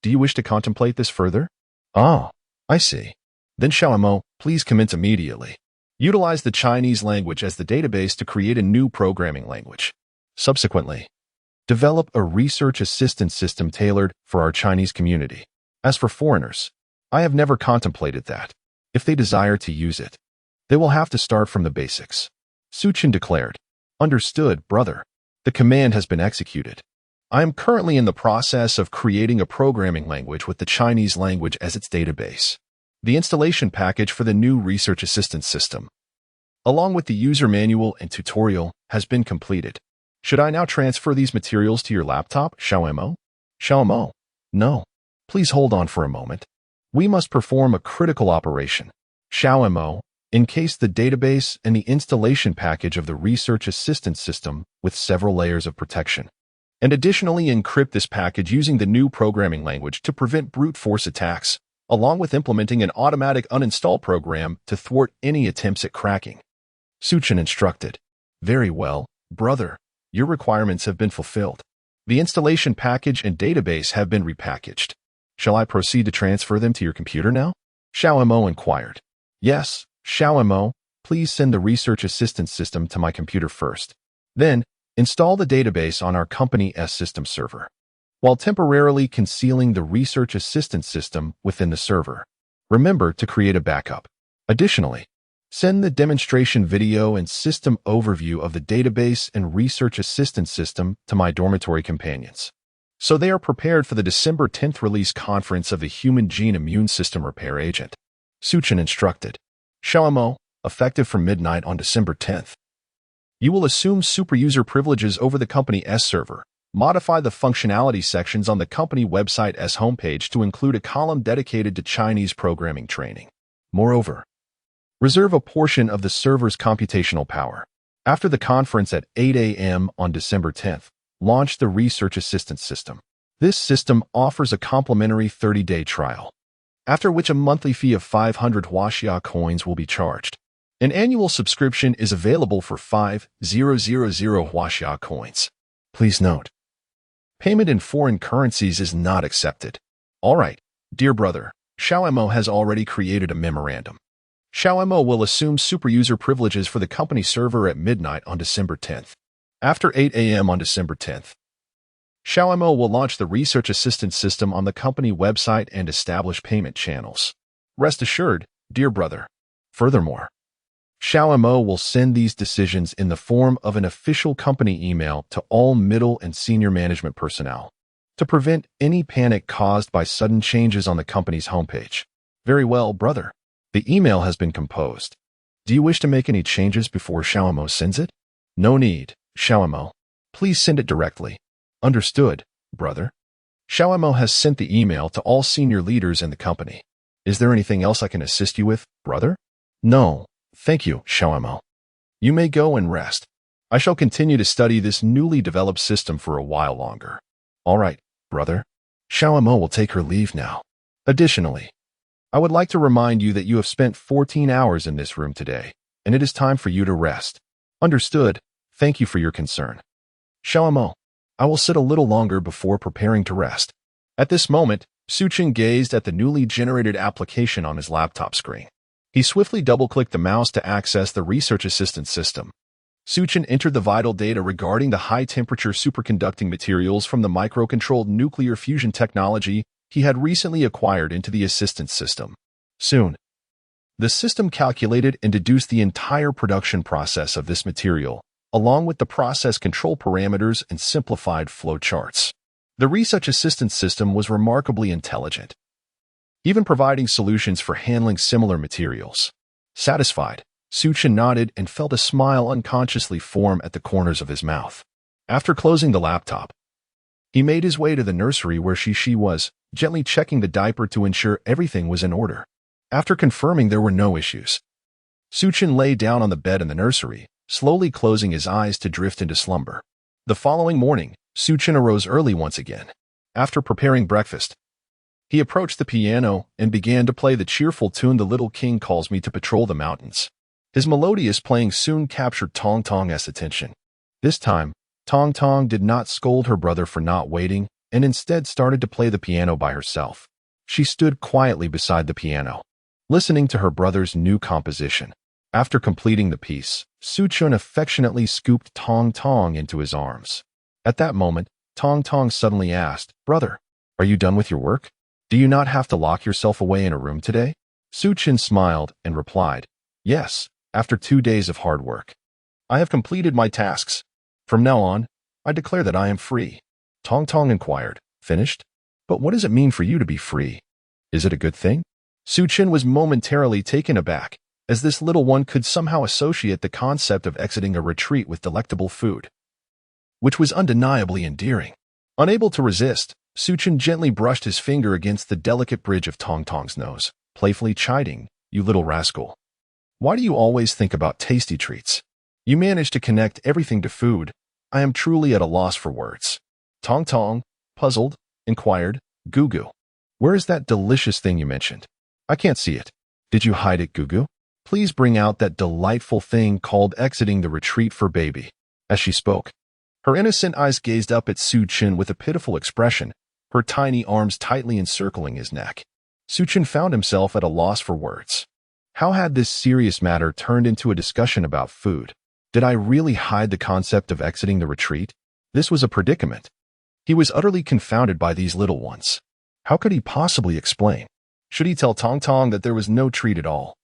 do you wish to contemplate this further? Oh, I see. Then Xiao Mo, please commence immediately. Utilize the Chinese language as the database to create a new programming language. Subsequently, develop a research assistance system tailored for our Chinese community. As for foreigners, I have never contemplated that. If they desire to use it, they will have to start from the basics. Suchin declared. Understood, brother. The command has been executed. I am currently in the process of creating a programming language with the Chinese language as its database. The installation package for the new research assistance system, along with the user manual and tutorial, has been completed. Should I now transfer these materials to your laptop, Xiao Mo? Xiao Mo, no. Please hold on for a moment. We must perform a critical operation. Xiao Mo, encase the database and the installation package of the research assistance system with several layers of protection, and additionally encrypt this package using the new programming language to prevent brute force attacks, along with implementing an automatic uninstall program to thwart any attempts at cracking. Suchin instructed. Very well, brother. Your requirements have been fulfilled. The installation package and database have been repackaged. Shall I proceed to transfer them to your computer now? Xiao Mo inquired. Yes, Xiao Mo, please send the research assistance system to my computer first. Then, install the database on our company's system server, while temporarily concealing the research assistance system within the server. Remember to create a backup. Additionally, send the demonstration video and system overview of the database and research assistance system to my dormitory companions, so they are prepared for the December 10th release conference of the Human Gene Immune System Repair Agent. Suchin instructed. Xiao Mo, effective from midnight on December 10th. You will assume superuser privileges over the company's server, modify the functionality sections on the company website's homepage to include a column dedicated to Chinese programming training. Moreover, reserve a portion of the server's computational power. After the conference at 8 a.m. on December 10th, launched the Research Assistance System. This system offers a complimentary 30-day trial, after which a monthly fee of 500 Huaxia coins will be charged. An annual subscription is available for 5,000 Huaxia coins. Please note, payment in foreign currencies is not accepted. Alright, dear brother, Xiaomo has already created a memorandum. Xiaomo will assume superuser privileges for the company server at midnight on December 10th. After 8 a.m. on December 10th, Xiaomo will launch the Research Assistance System on the company website and establish payment channels. Rest assured, dear brother. Furthermore, Xiaomo will send these decisions in the form of an official company email to all middle and senior management personnel to prevent any panic caused by sudden changes on the company's homepage. Very well, brother. The email has been composed. Do you wish to make any changes before Xiaomo sends it? No need, Xiaomo. Please send it directly. Understood, brother. Xiaomo has sent the email to all senior leaders in the company. Is there anything else I can assist you with, brother? No, thank you, Xiaomo. You may go and rest. I shall continue to study this newly developed system for a while longer. All right, brother. Xiaomo will take her leave now. Additionally, I would like to remind you that you have spent 14 hours in this room today, and it is time for you to rest. Understood. Thank you for your concern. Xiaomo, I will sit a little longer before preparing to rest. At this moment, Suchin gazed at the newly generated application on his laptop screen. He swiftly double-clicked the mouse to access the Research Assistance System. Suchin entered the vital data regarding the high-temperature superconducting materials from the microcontrolled nuclear fusion technology he had recently acquired into the assistance system. Soon, the system calculated and deduced the entire production process of this material, along with the process control parameters and simplified flow charts. The Research Assistance System was remarkably intelligent, even providing solutions for handling similar materials. Satisfied, Suchin nodded and felt a smile unconsciously form at the corners of his mouth. After closing the laptop, he made his way to the nursery where she was, gently checking the diaper to ensure everything was in order. After confirming there were no issues, Suchin lay down on the bed in the nursery, slowly closing his eyes to drift into slumber. The following morning, Suchin arose early once again. After preparing breakfast, he approached the piano and began to play the cheerful tune "The Little King Calls Me to Patrol the Mountains." His melodious playing soon captured Tong Tong's attention. This time, Tong Tong did not scold her brother for not waiting, and instead started to play the piano by herself. She stood quietly beside the piano, listening to her brother's new composition. After completing the piece, Suchun affectionately scooped Tong Tong into his arms. At that moment, Tong Tong suddenly asked, "Brother, are you done with your work? Do you not have to lock yourself away in a room today?" Suchin smiled and replied, "Yes, after 2 days of hard work. I have completed my tasks. From now on, I declare that I am free." Tong Tong inquired, "Finished? But what does it mean for you to be free? Is it a good thing?" Suchin was momentarily taken aback, as this little one could somehow associate the concept of exiting a retreat with delectable food, which was undeniably endearing. Unable to resist, Suchin gently brushed his finger against the delicate bridge of Tong Tong's nose, playfully chiding, "You little rascal. Why do you always think about tasty treats? You manage to connect everything to food. I am truly at a loss for words." Tong Tong, puzzled, inquired, "Gugu, where is that delicious thing you mentioned? I can't see it. Did you hide it, Gugu? Please bring out that delightful thing called exiting the retreat for baby." As she spoke, her innocent eyes gazed up at Suchin with a pitiful expression, her tiny arms tightly encircling his neck. Suchin found himself at a loss for words. How had this serious matter turned into a discussion about food? Did I really hide the concept of exiting the retreat? This was a predicament. He was utterly confounded by these little ones. How could he possibly explain? Should he tell Tong Tong that there was no treat at all?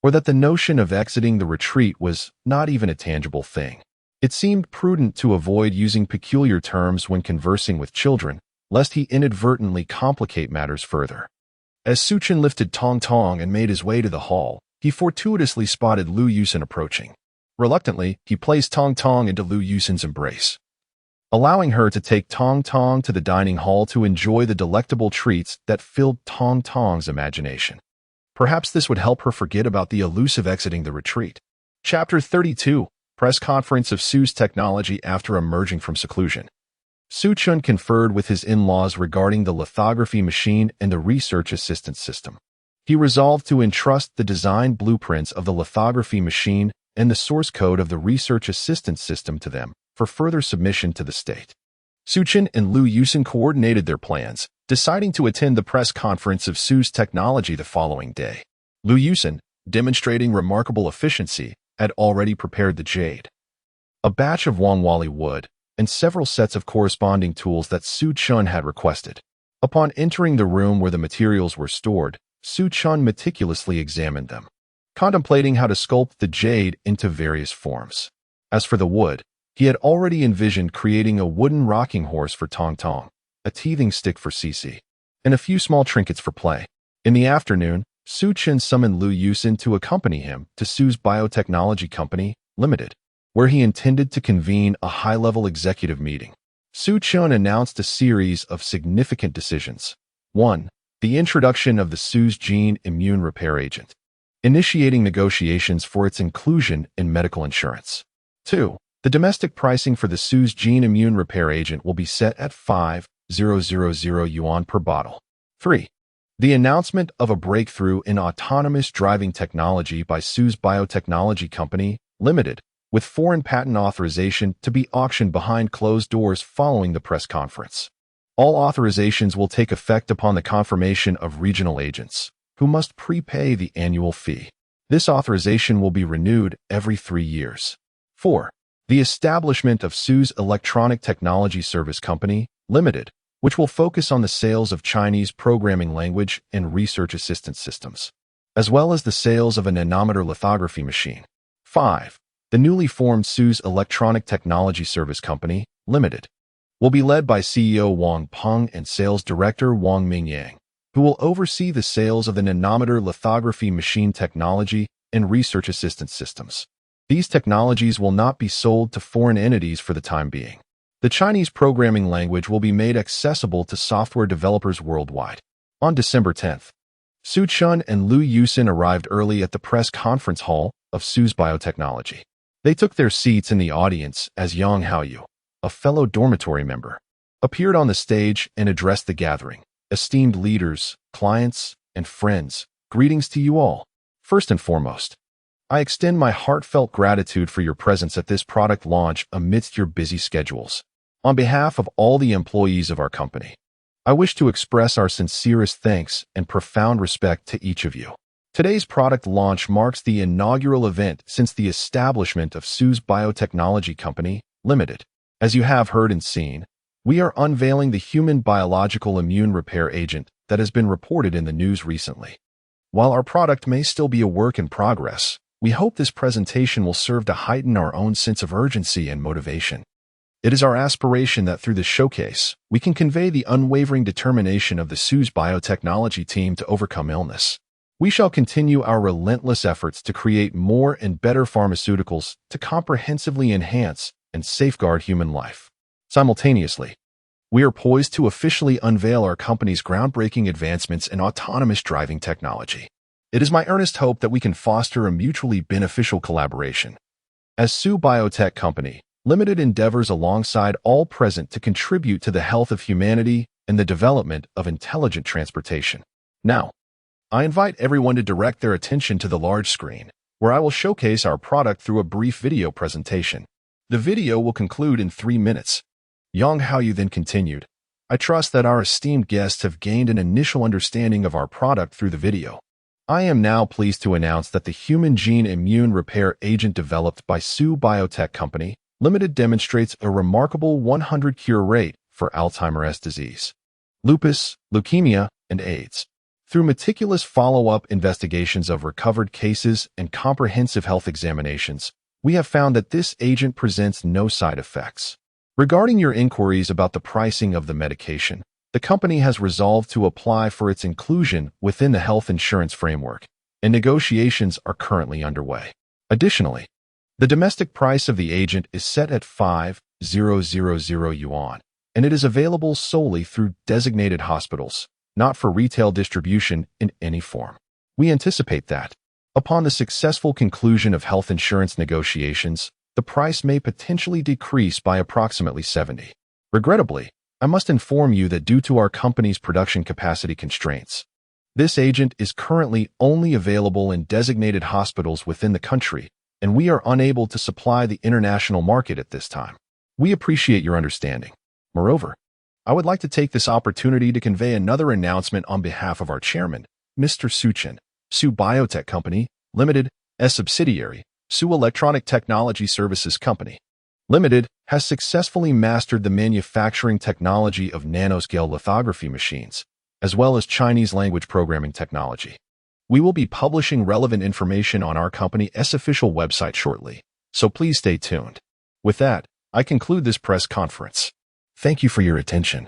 Or that the notion of exiting the retreat was not even a tangible thing? It seemed prudent to avoid using peculiar terms when conversing with children, lest he inadvertently complicate matters further. As Suchin lifted Tong Tong and made his way to the hall, he fortuitously spotted Lu Yusin approaching. Reluctantly, he placed Tong Tong into Lu Yusin's embrace, allowing her to take Tong Tong to the dining hall to enjoy the delectable treats that filled Tong Tong's imagination. Perhaps this would help her forget about the elusive exiting the retreat. Chapter 32, Press Conference of Sue's Technology after emerging from seclusion. Su Chun conferred with his in-laws regarding the lithography machine and the research assistance system. He resolved to entrust the design blueprints of the lithography machine and the source code of the research assistance system to them for further submission to the state. Su Chun and Liu Yusin coordinated their plans, deciding to attend the press conference of Su's technology the following day. Liu Yusin, demonstrating remarkable efficiency, had already prepared the jade, a batch of Wangwali wood, and several sets of corresponding tools that Su Chun had requested. Upon entering the room where the materials were stored, Su Chun meticulously examined them, contemplating how to sculpt the jade into various forms. As for the wood, he had already envisioned creating a wooden rocking horse for Tong Tong, a teething stick for Cici, and a few small trinkets for play. In the afternoon, Su Chun summoned Liu Yusin to accompany him to Su's Biotechnology Company, Limited, where he intended to convene a high-level executive meeting. Su Chun announced a series of significant decisions. 1. The introduction of the Su's gene immune repair agent, initiating negotiations for its inclusion in medical insurance. 2. The domestic pricing for the Su's gene immune repair agent will be set at 5,000 yuan per bottle. 3. The announcement of a breakthrough in autonomous driving technology by Su's Biotechnology Company, Limited, with foreign patent authorization to be auctioned behind closed doors following the press conference. All authorizations will take effect upon the confirmation of regional agents, who must prepay the annual fee. This authorization will be renewed every 3 years. 4. The establishment of Su's Electronic Technology Service Company, Limited, which will focus on the sales of Chinese programming language and research assistance systems, as well as the sales of a nanometer lithography machine. 5. The newly formed Su's Electronic Technology Service Company, Limited, will be led by CEO Wang Peng and Sales Director Wang Mingyang, who will oversee the sales of the nanometer lithography machine technology and research assistance systems. These technologies will not be sold to foreign entities for the time being. The Chinese programming language will be made accessible to software developers worldwide. On December 10th, Su Chun and Liu Yusin arrived early at the press conference hall of Su's Biotechnology. They took their seats in the audience as Yang Haoyu, a fellow dormitory member, appeared on the stage and addressed the gathering. Esteemed leaders, clients, and friends, greetings to you all. First and foremost, I extend my heartfelt gratitude for your presence at this product launch amidst your busy schedules. On behalf of all the employees of our company, I wish to express our sincerest thanks and profound respect to each of you. Today's product launch marks the inaugural event since the establishment of Su's Biotechnology Company, Limited. As you have heard and seen, we are unveiling the human biological immune repair agent that has been reported in the news recently. While our product may still be a work in progress, we hope this presentation will serve to heighten our own sense of urgency and motivation. It is our aspiration that through this showcase, we can convey the unwavering determination of the Su's biotechnology team to overcome illness. We shall continue our relentless efforts to create more and better pharmaceuticals to comprehensively enhance and safeguard human life. Simultaneously, we are poised to officially unveil our company's groundbreaking advancements in autonomous driving technology. It is my earnest hope that we can foster a mutually beneficial collaboration. As Su Biotech Company, Limited endeavors alongside all present to contribute to the health of humanity and the development of intelligent transportation. Now, I invite everyone to direct their attention to the large screen, where I will showcase our product through a brief video presentation. The video will conclude in 3 minutes. Yang Haoyu then continued, I trust that our esteemed guests have gained an initial understanding of our product through the video. I am now pleased to announce that the human gene immune repair agent developed by Su Biotech Company, Limited demonstrates a remarkable 100% cure rate for Alzheimer's disease, lupus, leukemia, and AIDS. Through meticulous follow-up investigations of recovered cases and comprehensive health examinations, we have found that this agent presents no side effects. Regarding your inquiries about the pricing of the medication, the company has resolved to apply for its inclusion within the health insurance framework, and negotiations are currently underway. Additionally, the domestic price of the agent is set at 5,000 yuan, and it is available solely through designated hospitals, not for retail distribution in any form. We anticipate that, upon the successful conclusion of health insurance negotiations, the price may potentially decrease by approximately 70 Regrettably, I must inform you that due to our company's production capacity constraints, this agent is currently only available in designated hospitals within the country, and we are unable to supply the international market at this time. We appreciate your understanding. Moreover, I would like to take this opportunity to convey another announcement on behalf of our chairman, Mr. Suchin. Su Biotech Company, Limited, a subsidiary, Su Electronic Technology Services Company, Limited, has successfully mastered the manufacturing technology of nanoscale lithography machines, as well as Chinese language programming technology. We will be publishing relevant information on our company's official website shortly, so please stay tuned. With that, I conclude this press conference. Thank you for your attention.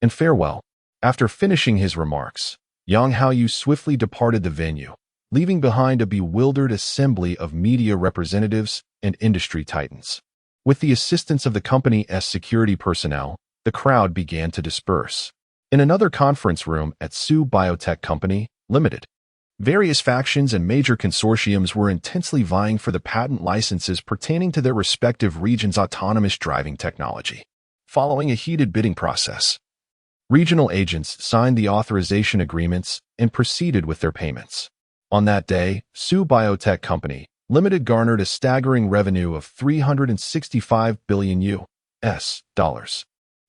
And farewell. After finishing his remarks, Yang Haoyu swiftly departed the venue, leaving behind a bewildered assembly of media representatives and industry titans. With the assistance of the company's security personnel, the crowd began to disperse. In another conference room at Su Biotech Company, Limited, various factions and major consortiums were intensely vying for the patent licenses pertaining to their respective regions' autonomous driving technology. Following a heated bidding process, regional agents signed the authorization agreements and proceeded with their payments. On that day, Su Biotech Company, Limited garnered a staggering revenue of $365 billion US dollars.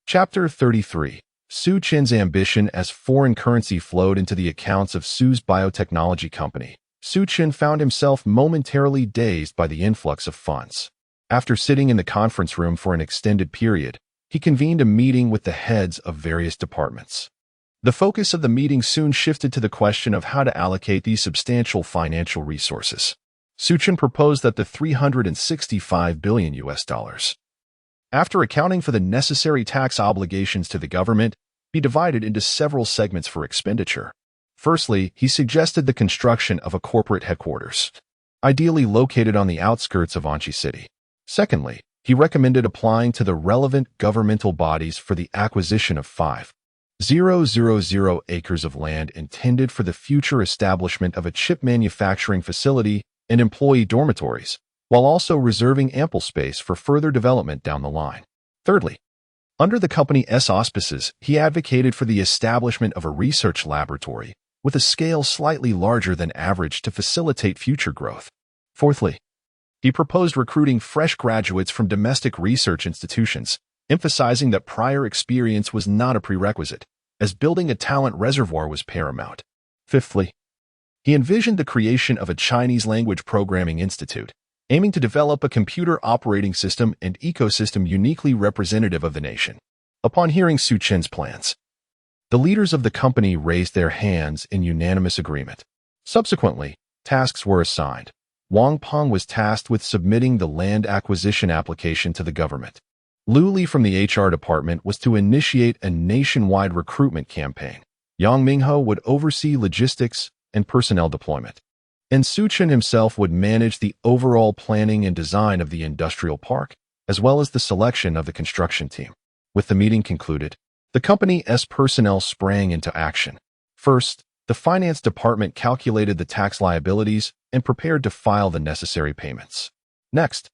Chapter 33. Su Chin's ambition as foreign currency flowed into the accounts of Su's biotechnology company. Su Chin found himself momentarily dazed by the influx of funds. After sitting in the conference room for an extended period, he convened a meeting with the heads of various departments. The focus of the meeting soon shifted to the question of how to allocate these substantial financial resources. Su Chin proposed that the $365 billion US dollars, after accounting for the necessary tax obligations to the government, be divided into several segments for expenditure. Firstly, he suggested the construction of a corporate headquarters, ideally located on the outskirts of Anchi City. Secondly, he recommended applying to the relevant governmental bodies for the acquisition of 5,000 acres of land intended for the future establishment of a chip manufacturing facility and employee dormitories, while also reserving ample space for further development down the line. Thirdly, under the company's auspices, he advocated for the establishment of a research laboratory with a scale slightly larger than average to facilitate future growth. Fourthly, he proposed recruiting fresh graduates from domestic research institutions, emphasizing that prior experience was not a prerequisite, as building a talent reservoir was paramount. Fifthly, he envisioned the creation of a Chinese language programming institute, aiming to develop a computer operating system and ecosystem uniquely representative of the nation. Upon hearing Su Chin's plans, the leaders of the company raised their hands in unanimous agreement. Subsequently, tasks were assigned. Wang Peng was tasked with submitting the land acquisition application to the government. Lu Li from the HR department was to initiate a nationwide recruitment campaign. Yang Mingho would oversee logistics and personnel deployment, and Su Chin himself would manage the overall planning and design of the industrial park, as well as the selection of the construction team. With the meeting concluded, the company's personnel sprang into action. First, the finance department calculated the tax liabilities and prepared to file the necessary payments. Next,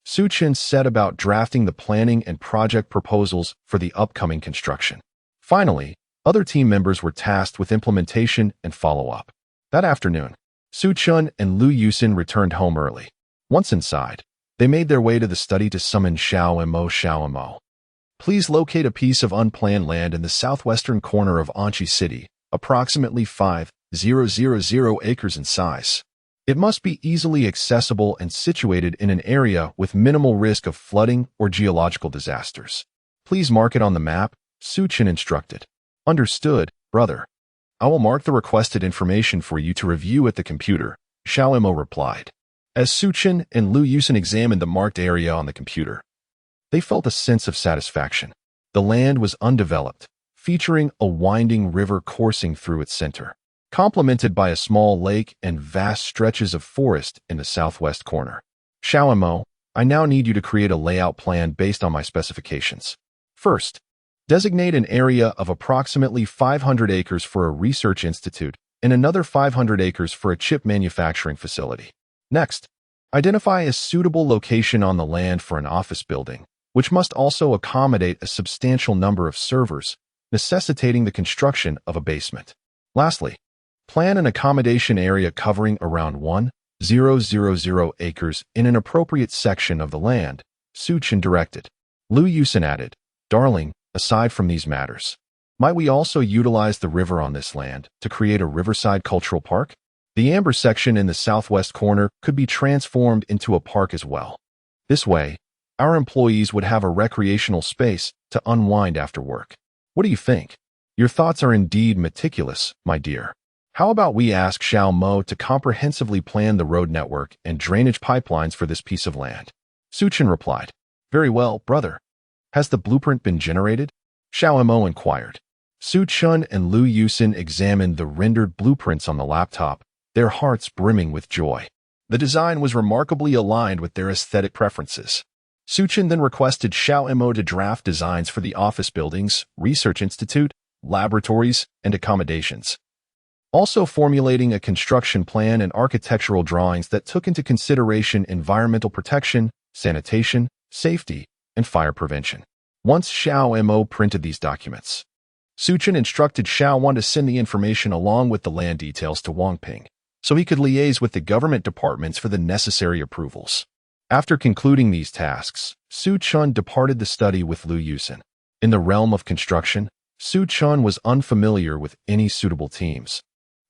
Su Chin set about drafting the planning and project proposals for the upcoming construction. Finally, other team members were tasked with implementation and follow-up. That afternoon, Su Chin and Lu Yusin returned home early. Once inside, they made their way to the study to summon Xiao. Please locate a piece of unplanned land in the southwestern corner of Anchi City, approximately 5,000 acres in size. It must be easily accessible and situated in an area with minimal risk of flooding or geological disasters. Please mark it on the map, Su Chin instructed. Understood, brother. I will mark the requested information for you to review at the computer, Xiao replied. As Su Chin and Lu Yusin examined the marked area on the computer, they felt a sense of satisfaction. The land was undeveloped, featuring a winding river coursing through its center, complemented by a small lake and vast stretches of forest in the southwest corner. Xiao, I now need you to create a layout plan based on my specifications. First, designate an area of approximately 500 acres for a research institute and another 500 acres for a chip manufacturing facility. Next, identify a suitable location on the land for an office building, which must also accommodate a substantial number of servers, necessitating the construction of a basement. Lastly, plan an accommodation area covering around 1,000 acres in an appropriate section of the land, Suchin directed. Lu Yusin added, "Darling, aside from these matters, might we also utilize the river on this land to create a riverside cultural park? The amber section in the southwest corner could be transformed into a park as well. This way, our employees would have a recreational space to unwind after work. What do you think? Your thoughts are indeed meticulous, my dear. How about we ask Xiao Mo to comprehensively plan the road network and drainage pipelines for this piece of land?" Suchin replied, "Very well, brother. Has the blueprint been generated?" Xiao Mo inquired. Suchun and Lu Yusin examined the rendered blueprints on the laptop, their hearts brimming with joy. The design was remarkably aligned with their aesthetic preferences. Suchin then requested Xiao Mo to draft designs for the office buildings, research institute, laboratories, and accommodations, also formulating a construction plan and architectural drawings that took into consideration environmental protection, sanitation, safety, and fire prevention. Once Xiao Mo printed these documents, Suchin instructed Xiao Wan to send the information along with the land details to Wang Ping, so he could liaise with the government departments for the necessary approvals. After concluding these tasks, Su Chun departed the study with Lu Yusin. In the realm of construction, Su Chun was unfamiliar with any suitable teams,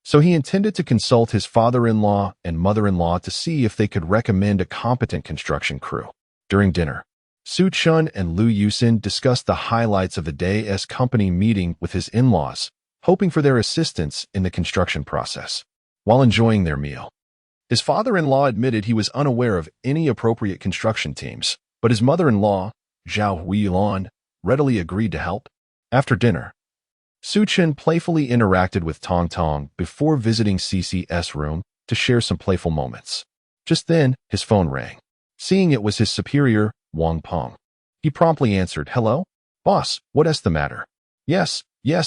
so he intended to consult his father-in-law and mother-in-law to see if they could recommend a competent construction crew. During dinner, Su Chun and Lu Yusin discussed the highlights of the day's company meeting with his in-laws, hoping for their assistance in the construction process. While enjoying their meal, his father-in-law admitted he was unaware of any appropriate construction teams, but his mother-in-law, Zhao Huilan, readily agreed to help. After dinner, Su Chen playfully interacted with Tong Tong before visiting CC's room to share some playful moments. Just then, his phone rang. Seeing it was his superior, Wang Peng, he promptly answered, "Hello? Boss, what's the matter?" Yes,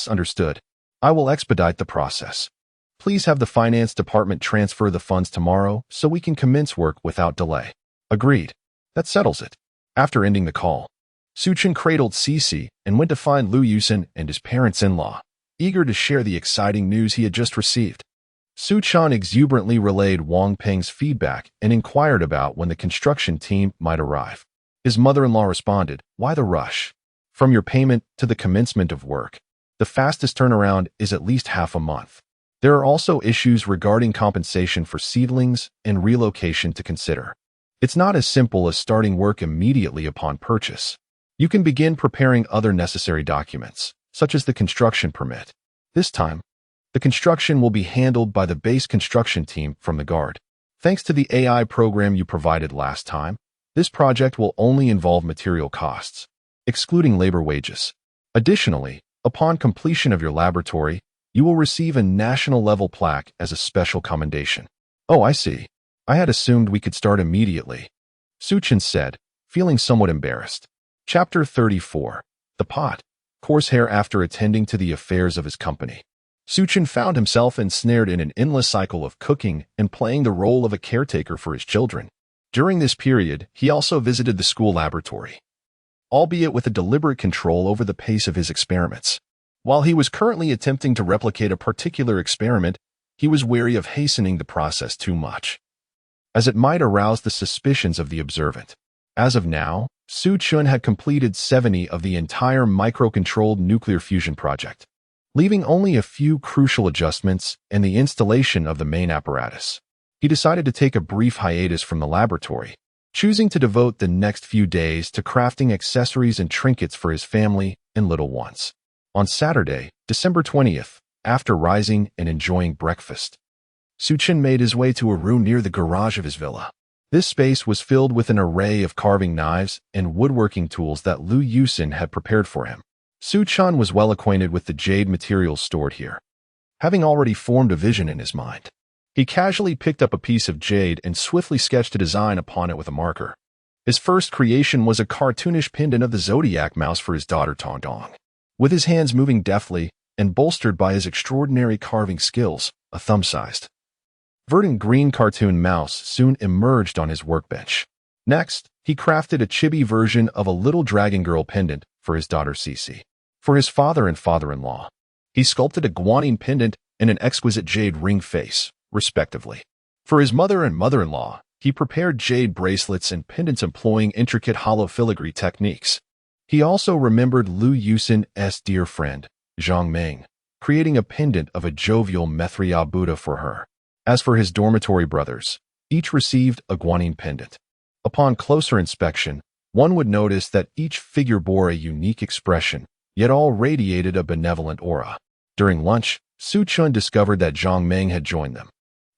understood. I will expedite the process. Please have the finance department transfer the funds tomorrow so we can commence work without delay." Agreed. That settles it. After ending the call, Suchin cradled Cici and went to find Lu Yusin and his parents-in-law, eager to share the exciting news he had just received. Suchan exuberantly relayed Wang Peng's feedback and inquired about when the construction team might arrive. His mother-in-law responded, "Why the rush? From your payment to the commencement of work, the fastest turnaround is at least half a month. There are also issues regarding compensation for seedlings and relocation to consider. It's not as simple as starting work immediately upon purchase. You can begin preparing other necessary documents, such as the construction permit. This time, the construction will be handled by the base construction team from the Guard. Thanks to the AI program you provided last time, this project will only involve material costs, excluding labor wages. Additionally, upon completion of your laboratory, you will receive a national-level plaque as a special commendation." "Oh, I see. I had assumed we could start immediately," Suchin said, feeling somewhat embarrassed. Chapter 34. The Pot. Coursehair. After attending to the affairs of his company, Suchin found himself ensnared in an endless cycle of cooking and playing the role of a caretaker for his children. During this period, he also visited the school laboratory, albeit with a deliberate control over the pace of his experiments. While he was currently attempting to replicate a particular experiment, he was wary of hastening the process too much, as it might arouse the suspicions of the observant. As of now, Su Chun had completed 70 of the entire microcontrolled nuclear fusion project, leaving only a few crucial adjustments and the installation of the main apparatus. He decided to take a brief hiatus from the laboratory, choosing to devote the next few days to crafting accessories and trinkets for his family and little ones. On Saturday, December 20th, after rising and enjoying breakfast, Suchin made his way to a room near the garage of his villa. This space was filled with an array of carving knives and woodworking tools that Lu Yusin had prepared for him. Suchan was well acquainted with the jade materials stored here, having already formed a vision in his mind. He casually picked up a piece of jade and swiftly sketched a design upon it with a marker. His first creation was a cartoonish pendant of the zodiac mouse for his daughter Tong Dong. With his hands moving deftly and bolstered by his extraordinary carving skills, a thumb-sized verdant green cartoon mouse soon emerged on his workbench. Next, he crafted a chibi version of a little dragon girl pendant for his daughter Cece. For his father and father-in-law, he sculpted a guanine pendant and an exquisite jade ring face, respectively. For his mother and mother-in-law, he prepared jade bracelets and pendants employing intricate hollow filigree techniques. He also remembered Liu Yusin's dear friend, Zhang Meng, creating a pendant of a jovial Mithriya Buddha for her. As for his dormitory brothers, each received a guanine pendant. Upon closer inspection, one would notice that each figure bore a unique expression, yet all radiated a benevolent aura. During lunch, Su Chun discovered that Zhang Meng had joined them.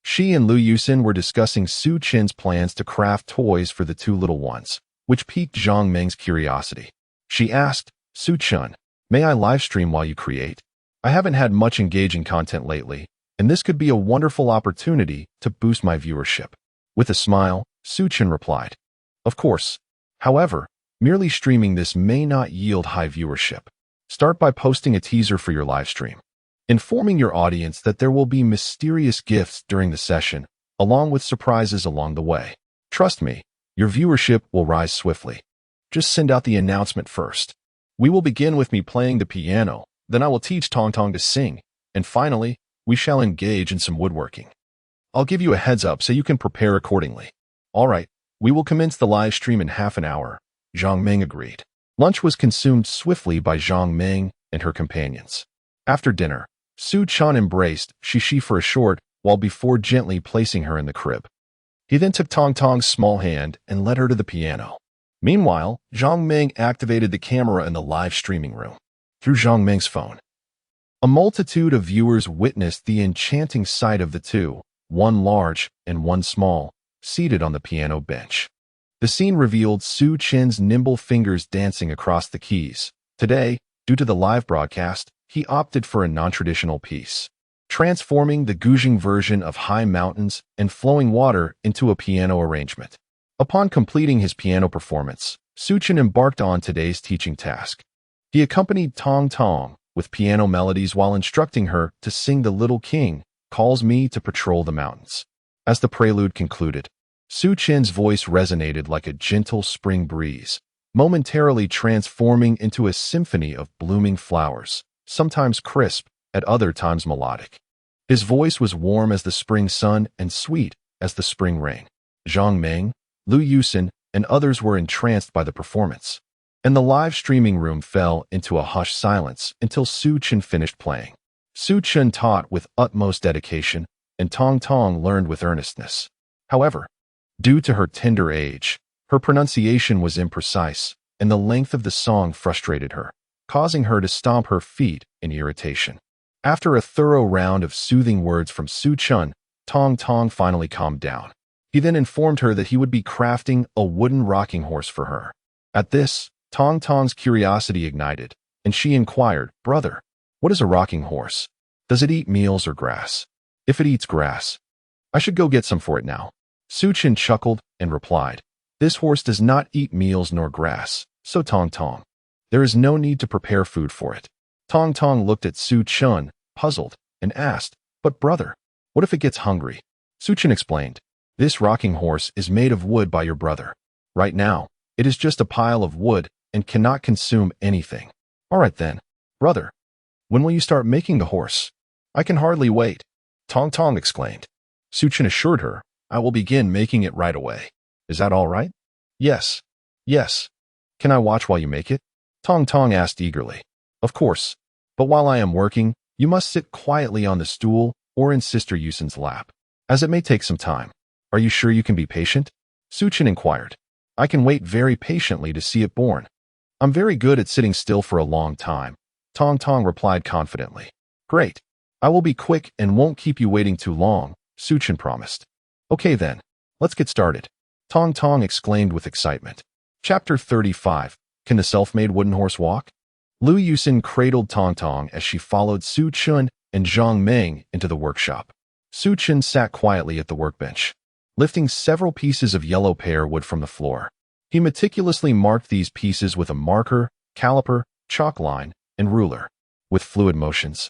She and Liu Yusin were discussing Su Chen's plans to craft toys for the two little ones, which piqued Zhang Meng's curiosity. She asked, Su Chun, may I live stream while you create? I haven't had much engaging content lately, and this could be a wonderful opportunity to boost my viewership. With a smile, Su Chun replied, of course. However, merely streaming this may not yield high viewership. Start by posting a teaser for your live stream, informing your audience that there will be mysterious gifts during the session, along with surprises along the way. Trust me, your viewership will rise swiftly. Just send out the announcement first. We will begin with me playing the piano, then I will teach Tong Tong to sing, and finally, we shall engage in some woodworking. I'll give you a heads up so you can prepare accordingly. All right, we will commence the live stream in half an hour. Zhang Meng agreed. Lunch was consumed swiftly by Zhang Meng and her companions. After dinner, Su Chun embraced Shishi for a short while before gently placing her in the crib. He then took Tong Tong's small hand and led her to the piano. Meanwhile, Zhang Meng activated the camera in the live streaming room. Through Zhang Meng's phone, a multitude of viewers witnessed the enchanting sight of the two, one large and one small, seated on the piano bench. The scene revealed Su Chen's nimble fingers dancing across the keys. Today, due to the live broadcast, he opted for a non-traditional piece, transforming the Guzheng version of high mountains and flowing water into a piano arrangement. Upon completing his piano performance, Su Chen embarked on today's teaching task. He accompanied Tong Tong with piano melodies while instructing her to sing The Little King Calls Me to Patrol the Mountains. As the prelude concluded, Su Chen's voice resonated like a gentle spring breeze, momentarily transforming into a symphony of blooming flowers, sometimes crisp, at other times melodic. His voice was warm as the spring sun and sweet as the spring rain. Zhang Meng, Liu Yusin, and others were entranced by the performance, and the live streaming room fell into a hushed silence until Su Chen finished playing. Su Chen taught with utmost dedication, and Tong Tong learned with earnestness. However, due to her tender age, her pronunciation was imprecise, and the length of the song frustrated her, causing her to stomp her feet in irritation. After a thorough round of soothing words from Su Chen, Tong Tong finally calmed down. He then informed her that he would be crafting a wooden rocking horse for her. At this, Tong Tong's curiosity ignited, and she inquired, Brother, what is a rocking horse? Does it eat meals or grass? If it eats grass, I should go get some for it now. Su Chen chuckled and replied, This horse does not eat meals nor grass, so Tong Tong, there is no need to prepare food for it. Tong Tong looked at Su Chen, puzzled, and asked, But brother, what if it gets hungry? Su Chen explained, This rocking horse is made of wood by your brother. Right now, it is just a pile of wood and cannot consume anything. All right then, brother, when will you start making the horse? I can hardly wait. Tong Tong exclaimed. Su Chen assured her, I will begin making it right away. Is that all right? Yes. Yes. Can I watch while you make it? Tong Tong asked eagerly. Of course. But while I am working, you must sit quietly on the stool or in Sister Yusin's lap, as it may take some time. Are you sure you can be patient? Su Chen inquired. I can wait very patiently to see it born. I'm very good at sitting still for a long time. Tong Tong replied confidently. Great. I will be quick and won't keep you waiting too long, Su Chen promised. Okay then, let's get started. Tong Tong exclaimed with excitement. Chapter 35. Can the self-made wooden horse walk? Liu Yusin cradled Tong Tong as she followed Su Chen and Zhang Meng into the workshop. Su Chen sat quietly at the workbench, lifting several pieces of yellow pear wood from the floor. He meticulously marked these pieces with a marker, caliper, chalk line, and ruler. With fluid motions,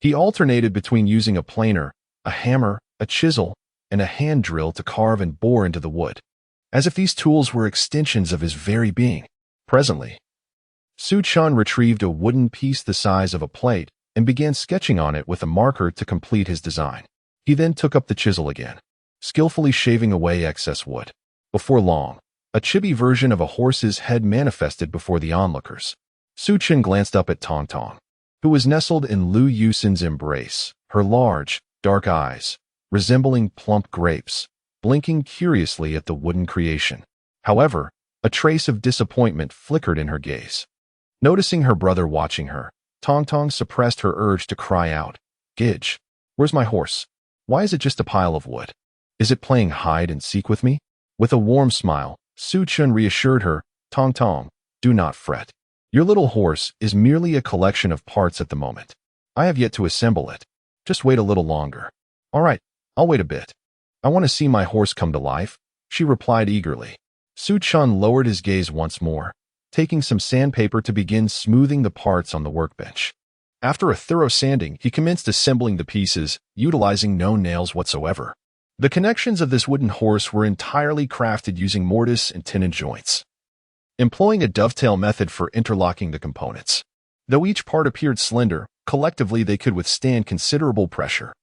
he alternated between using a planer, a hammer, a chisel, and a hand drill to carve and bore into the wood. as if these tools were extensions of his very being. Presently, Su-chan retrieved a wooden piece the size of a plate and began sketching on it with a marker to complete his design. He then took up the chisel again, skillfully shaving away excess wood. Before long, a chibi version of a horse's head manifested before the onlookers. Su-chan glanced up at Tong Tong, who was nestled in Lu Yusin's embrace, her large, dark eyes, resembling plump grapes, blinking curiously at the wooden creation. However, a trace of disappointment flickered in her gaze. Noticing her brother watching her, Tong Tong suppressed her urge to cry out, "Gidge, where's my horse? Why is it just a pile of wood? Is it playing hide and seek with me?" With a warm smile, Su-chan reassured her, "Tong Tong, do not fret. Your little horse is merely a collection of parts at the moment. I have yet to assemble it. Just wait a little longer." "All right, I'll wait a bit. I want to see my horse come to life," she replied eagerly. Su-chan lowered his gaze once more, taking some sandpaper to begin smoothing the parts on the workbench. After a thorough sanding, he commenced assembling the pieces, utilizing no nails whatsoever. The connections of this wooden horse were entirely crafted using mortise and tenon joints, employing a dovetail method for interlocking the components. Though each part appeared slender, collectively they could withstand considerable pressure.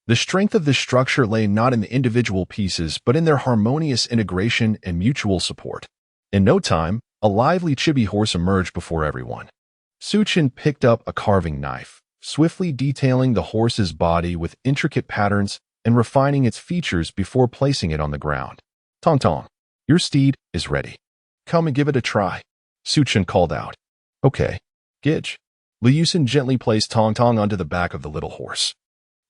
The strength of this structure lay not in the individual pieces, but in their harmonious integration and mutual support. In no time, a lively chibi horse emerged before everyone. Su-chan picked up a carving knife, swiftly detailing the horse's body with intricate patterns and refining its features before placing it on the ground. "Tong Tong, your steed is ready. Come and give it a try," Su-chan called out. "Okay, Gidge." Lu Yusin gently placed Tong Tong onto the back of the little horse.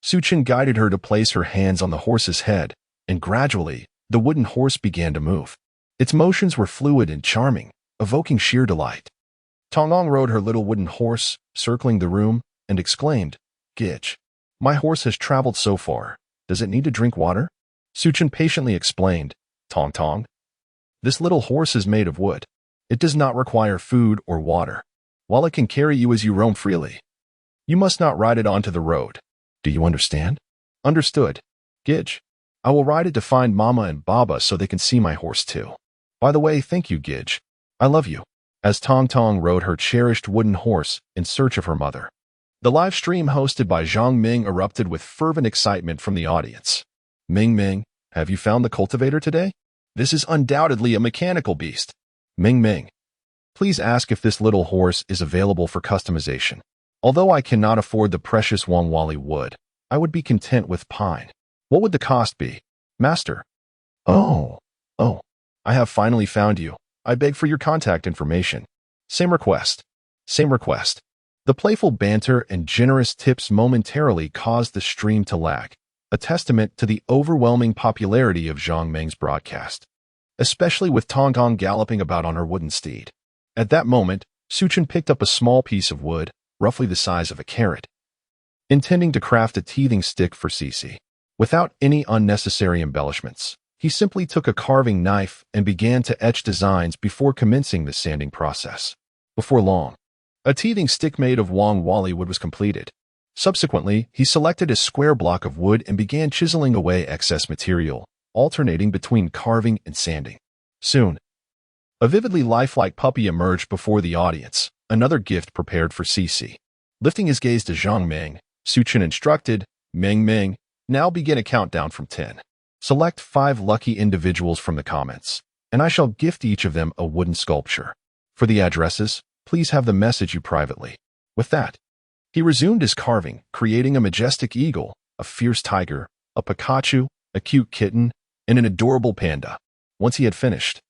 Su-chan guided her to place her hands on the horse's head, and gradually, the wooden horse began to move. Its motions were fluid and charming, evoking sheer delight. Tong Tong rode her little wooden horse, circling the room, and exclaimed, "Gidge, my horse has traveled so far. Does it need to drink water?" Su-chan patiently explained, "Tong Tong, this little horse is made of wood. It does not require food or water. While it can carry you as you roam freely, you must not ride it onto the road. Do you understand?" "Understood. Gidge, I will ride it to find Mama and Baba so they can see my horse too. By the way, thank you, Gidge. I love you." As Tong Tong rode her cherished wooden horse in search of her mother, the live stream hosted by Zhang Ming erupted with fervent excitement from the audience. "Ming Ming, have you found the cultivator today? This is undoubtedly a mechanical beast. Ming Ming, please ask if this little horse is available for customization. Although I cannot afford the precious Wangwali wood, I would be content with pine. What would the cost be, Master?" Oh, I have finally found you. I beg for your contact information." Same request. The playful banter and generous tips momentarily caused the stream to lag, a testament to the overwhelming popularity of Zhang Ming's broadcast, especially with Tong Tong galloping about on her wooden steed. At that moment, Su-chan picked up a small piece of wood, roughly the size of a carrot, intending to craft a teething stick for Cece. Without any unnecessary embellishments, he simply took a carving knife and began to etch designs before commencing the sanding process. Before long, a teething stick made of Wangwali wood was completed. Subsequently, he selected a square block of wood and began chiseling away excess material, alternating between carving and sanding. Soon, a vividly lifelike puppy emerged before the audience, another gift prepared for Cece. Lifting his gaze to Zhang Ming, Su-chan instructed, "Ming Ming, now begin a countdown from 10. Select 5 lucky individuals from the comments, and I shall gift each of them a wooden sculpture. For the addresses, please have them message you privately." With that, he resumed his carving, creating a majestic eagle, a fierce tiger, a Pikachu, a cute kitten, and an adorable panda. Once he had finished,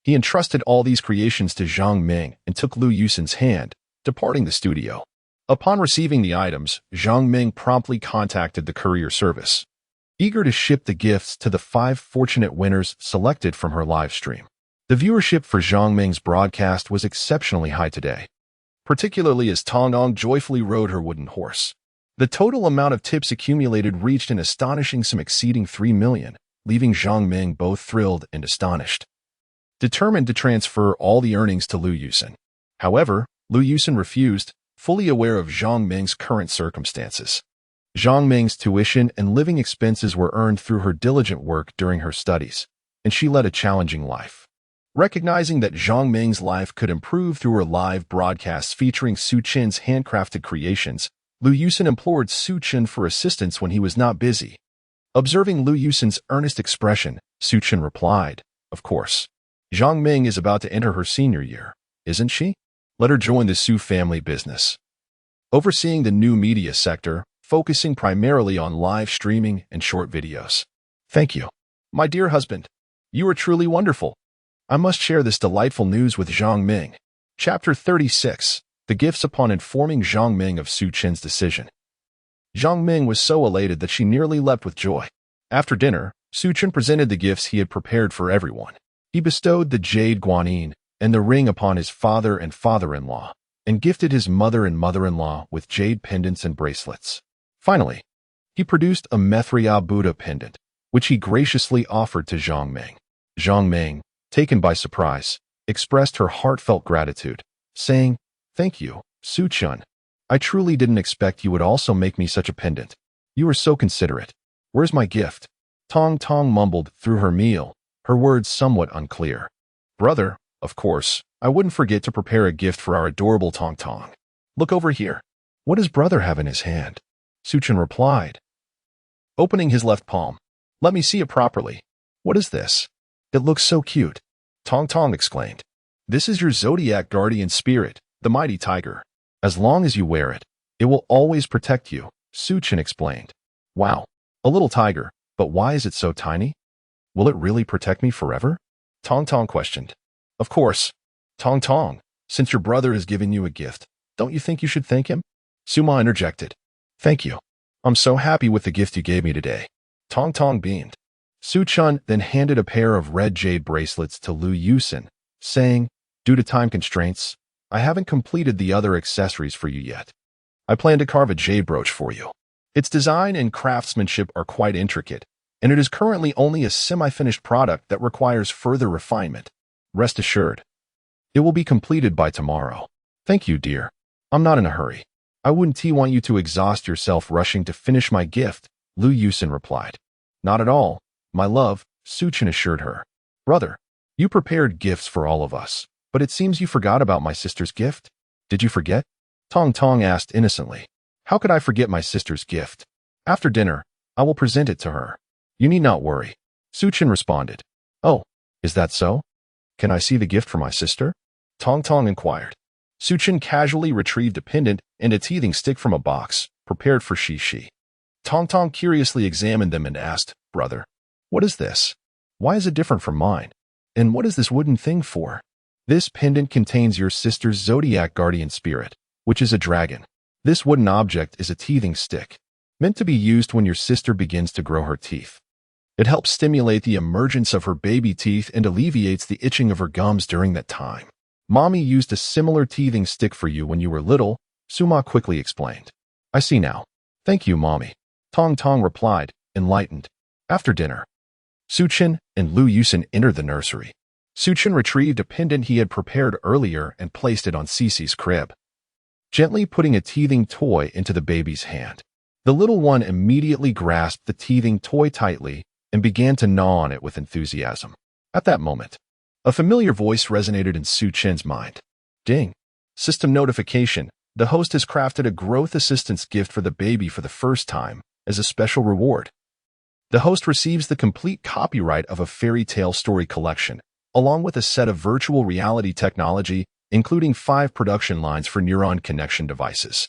he entrusted all these creations to Zhang Ming and took Lu Yusin's hand, departing the studio. Upon receiving the items, Zhang Ming promptly contacted the courier service, eager to ship the gifts to the 5 fortunate winners selected from her live stream. The viewership for Zhang Ming's broadcast was exceptionally high today, particularly as Tong Tong joyfully rode her wooden horse. The total amount of tips accumulated reached an astonishing sum exceeding 3 million, leaving Zhang Ming both thrilled and astonished, determined to transfer all the earnings to Lu Yusin. However, Lu Yusin refused, fully aware of Zhang Ming's current circumstances. Zhang Ming's tuition and living expenses were earned through her diligent work during her studies, and she led a challenging life. Recognizing that Zhang Ming's life could improve through her live broadcasts featuring Su Chen's handcrafted creations, Lu Yusin implored Su Chen for assistance when he was not busy. Observing Lu Yusin's earnest expression, Su Chen replied, "Of course. Zhang Ming is about to enter her senior year, isn't she? Let her join the Su family business." Overseeing the new media sector, focusing primarily on live streaming and short videos. "Thank you, my dear husband. You are truly wonderful. I must share this delightful news with Zhang Ming." Chapter 36. The Gifts upon informing Zhang Ming of Su Chen's decision. Zhang Ming was so elated that she nearly leapt with joy. After dinner, Su Chen presented the gifts he had prepared for everyone. He bestowed the jade guanyin and the ring upon his father and father-in-law, and gifted his mother and mother-in-law with jade pendants and bracelets. Finally, he produced a Mithria Buddha pendant, which he graciously offered to Zhang Ming. Zhang Ming, taken by surprise, expressed her heartfelt gratitude, saying, "Thank you, Su Chen. I truly didn't expect you would also make me such a pendant. You are so considerate. Where's my gift?" Tong Tong mumbled through her meal, her words somewhat unclear. "Brother, of course, I wouldn't forget to prepare a gift for our adorable Tong Tong. Look over here. What does brother have in his hand?" Su Chen replied, opening his left palm. "Let me see it properly. What is this? It looks so cute." Tong Tong exclaimed, "This is your zodiac guardian spirit, the mighty tiger. As long as you wear it, it will always protect you," Su Chen explained. "Wow, a little tiger, but why is it so tiny? Will it really protect me forever?" Tong Tong questioned. "Of course. Tong Tong, since your brother has given you a gift, don't you think you should thank him?" Suma interjected. "Thank you. I'm so happy with the gift you gave me today." Tong Tong beamed. Su Chen then handed a pair of red jade bracelets to Lu Yusin, saying, "Due to time constraints, I haven't completed the other accessories for you yet. I plan to carve a jade brooch for you. Its design and craftsmanship are quite intricate, and it is currently only a semi-finished product that requires further refinement. Rest assured, it will be completed by tomorrow." "Thank you, dear. I'm not in a hurry. I wouldn't want you to exhaust yourself rushing to finish my gift," Lu Yusin replied. "Not at all, my love," Su Chen assured her. "Brother, you prepared gifts for all of us, but it seems you forgot about my sister's gift. Did you forget?" Tong Tong asked innocently. "How could I forget my sister's gift? After dinner, I will present it to her. You need not worry," Su Chen responded. "Oh, is that so? Can I see the gift for my sister?" Tong Tong inquired. Su Chen casually retrieved a pendant and a teething stick from a box, prepared for Shi. Tong Tong curiously examined them and asked, "Brother, what is this? Why is it different from mine? And what is this wooden thing for?" "This pendant contains your sister's zodiac guardian spirit, which is a dragon. This wooden object is a teething stick, meant to be used when your sister begins to grow her teeth. It helps stimulate the emergence of her baby teeth and alleviates the itching of her gums during that time. Mommy used a similar teething stick for you when you were little," Suma quickly explained. "I see now. Thank you, Mommy," Tong Tong replied, enlightened. After dinner, Su Chen and Lu Yusin entered the nursery. Su Chen retrieved a pendant he had prepared earlier and placed it on Cece's crib, gently putting a teething toy into the baby's hand. The little one immediately grasped the teething toy tightly and began to gnaw on it with enthusiasm. At that moment, a familiar voice resonated in Su Chen's mind. "Ding! System notification. The host has crafted a growth assistance gift for the baby for the first time as a special reward. The host receives the complete copyright of a fairy tale story collection, along with a set of virtual reality technology, including 5 production lines for neuron connection devices.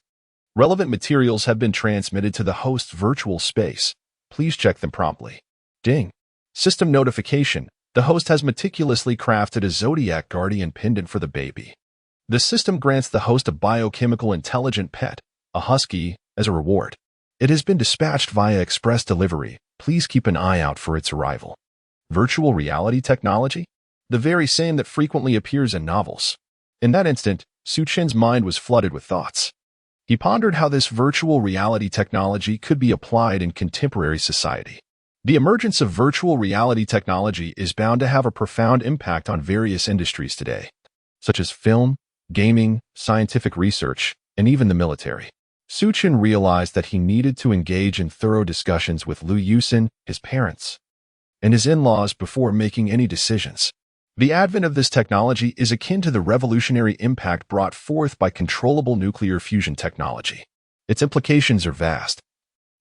Relevant materials have been transmitted to the host's virtual space. Please check them promptly. Ding! System notification. The host has meticulously crafted a zodiac guardian pendant for the baby. The system grants the host a biochemical intelligent pet, a husky, as a reward. It has been dispatched via express delivery. Please keep an eye out for its arrival." Virtual reality technology? The very same that frequently appears in novels. In that instant, Su Chen's mind was flooded with thoughts. He pondered how this virtual reality technology could be applied in contemporary society. The emergence of virtual reality technology is bound to have a profound impact on various industries today, such as film, gaming, scientific research, and even the military. Su Chen realized that he needed to engage in thorough discussions with Lu Yusin, his parents, and his in-laws before making any decisions. The advent of this technology is akin to the revolutionary impact brought forth by controllable nuclear fusion technology. Its implications are vast,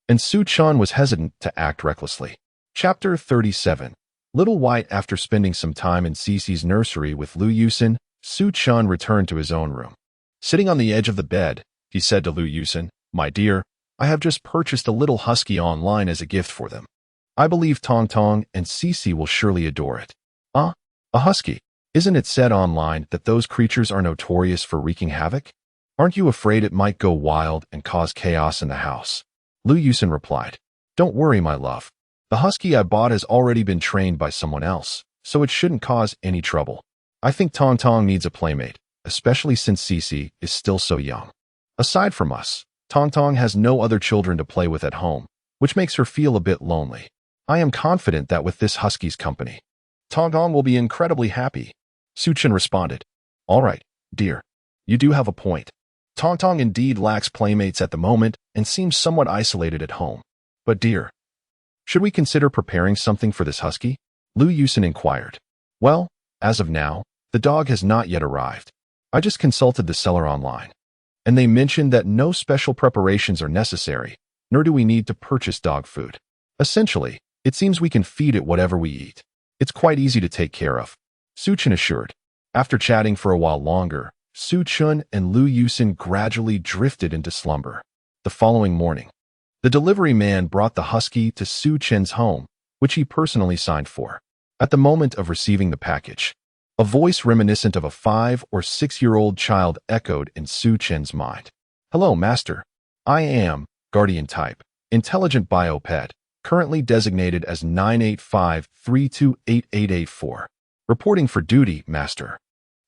and Su-chan was hesitant to act recklessly. Chapter 37. Little White. After spending some time in Cece's nursery with Lu Yusin, Su-chan returned to his own room. Sitting on the edge of the bed, he said to Lu Yusin, "My dear, I have just purchased a little husky online as a gift for them. I believe Tong Tong and Cece will surely adore it." A husky? Isn't it said online that those creatures are notorious for wreaking havoc? Aren't you afraid it might go wild and cause chaos in the house? Lu Yusin replied. "Don't worry, my love. The husky I bought has already been trained by someone else, so it shouldn't cause any trouble. I think Tong Tong needs a playmate, especially since Cece is still so young. Aside from us, Tong Tong has no other children to play with at home, which makes her feel a bit lonely. I am confident that with this husky's company, Tong Tong will be incredibly happy." Su-chan responded. "All right, dear. You do have a point. Tong Tong indeed lacks playmates at the moment and seems somewhat isolated at home. But dear, should we consider preparing something for this husky?" Lu Yusin inquired. "Well, as of now, the dog has not yet arrived. I just consulted the seller online, and they mentioned that no special preparations are necessary, nor do we need to purchase dog food. Essentially, it seems we can feed it whatever we eat. It's quite easy to take care of," Su-chan assured. After chatting for a while longer, Su-chan and Lu Yusin gradually drifted into slumber. The following morning, the delivery man brought the husky to Su-chan's home, which he personally signed for. At the moment of receiving the package, a voice reminiscent of a 5- or 6-year-old child echoed in Su-chan's mind. "Hello, master. I am Guardian Type, Intelligent Biopet, currently designated as 985328884. Reporting for duty, master.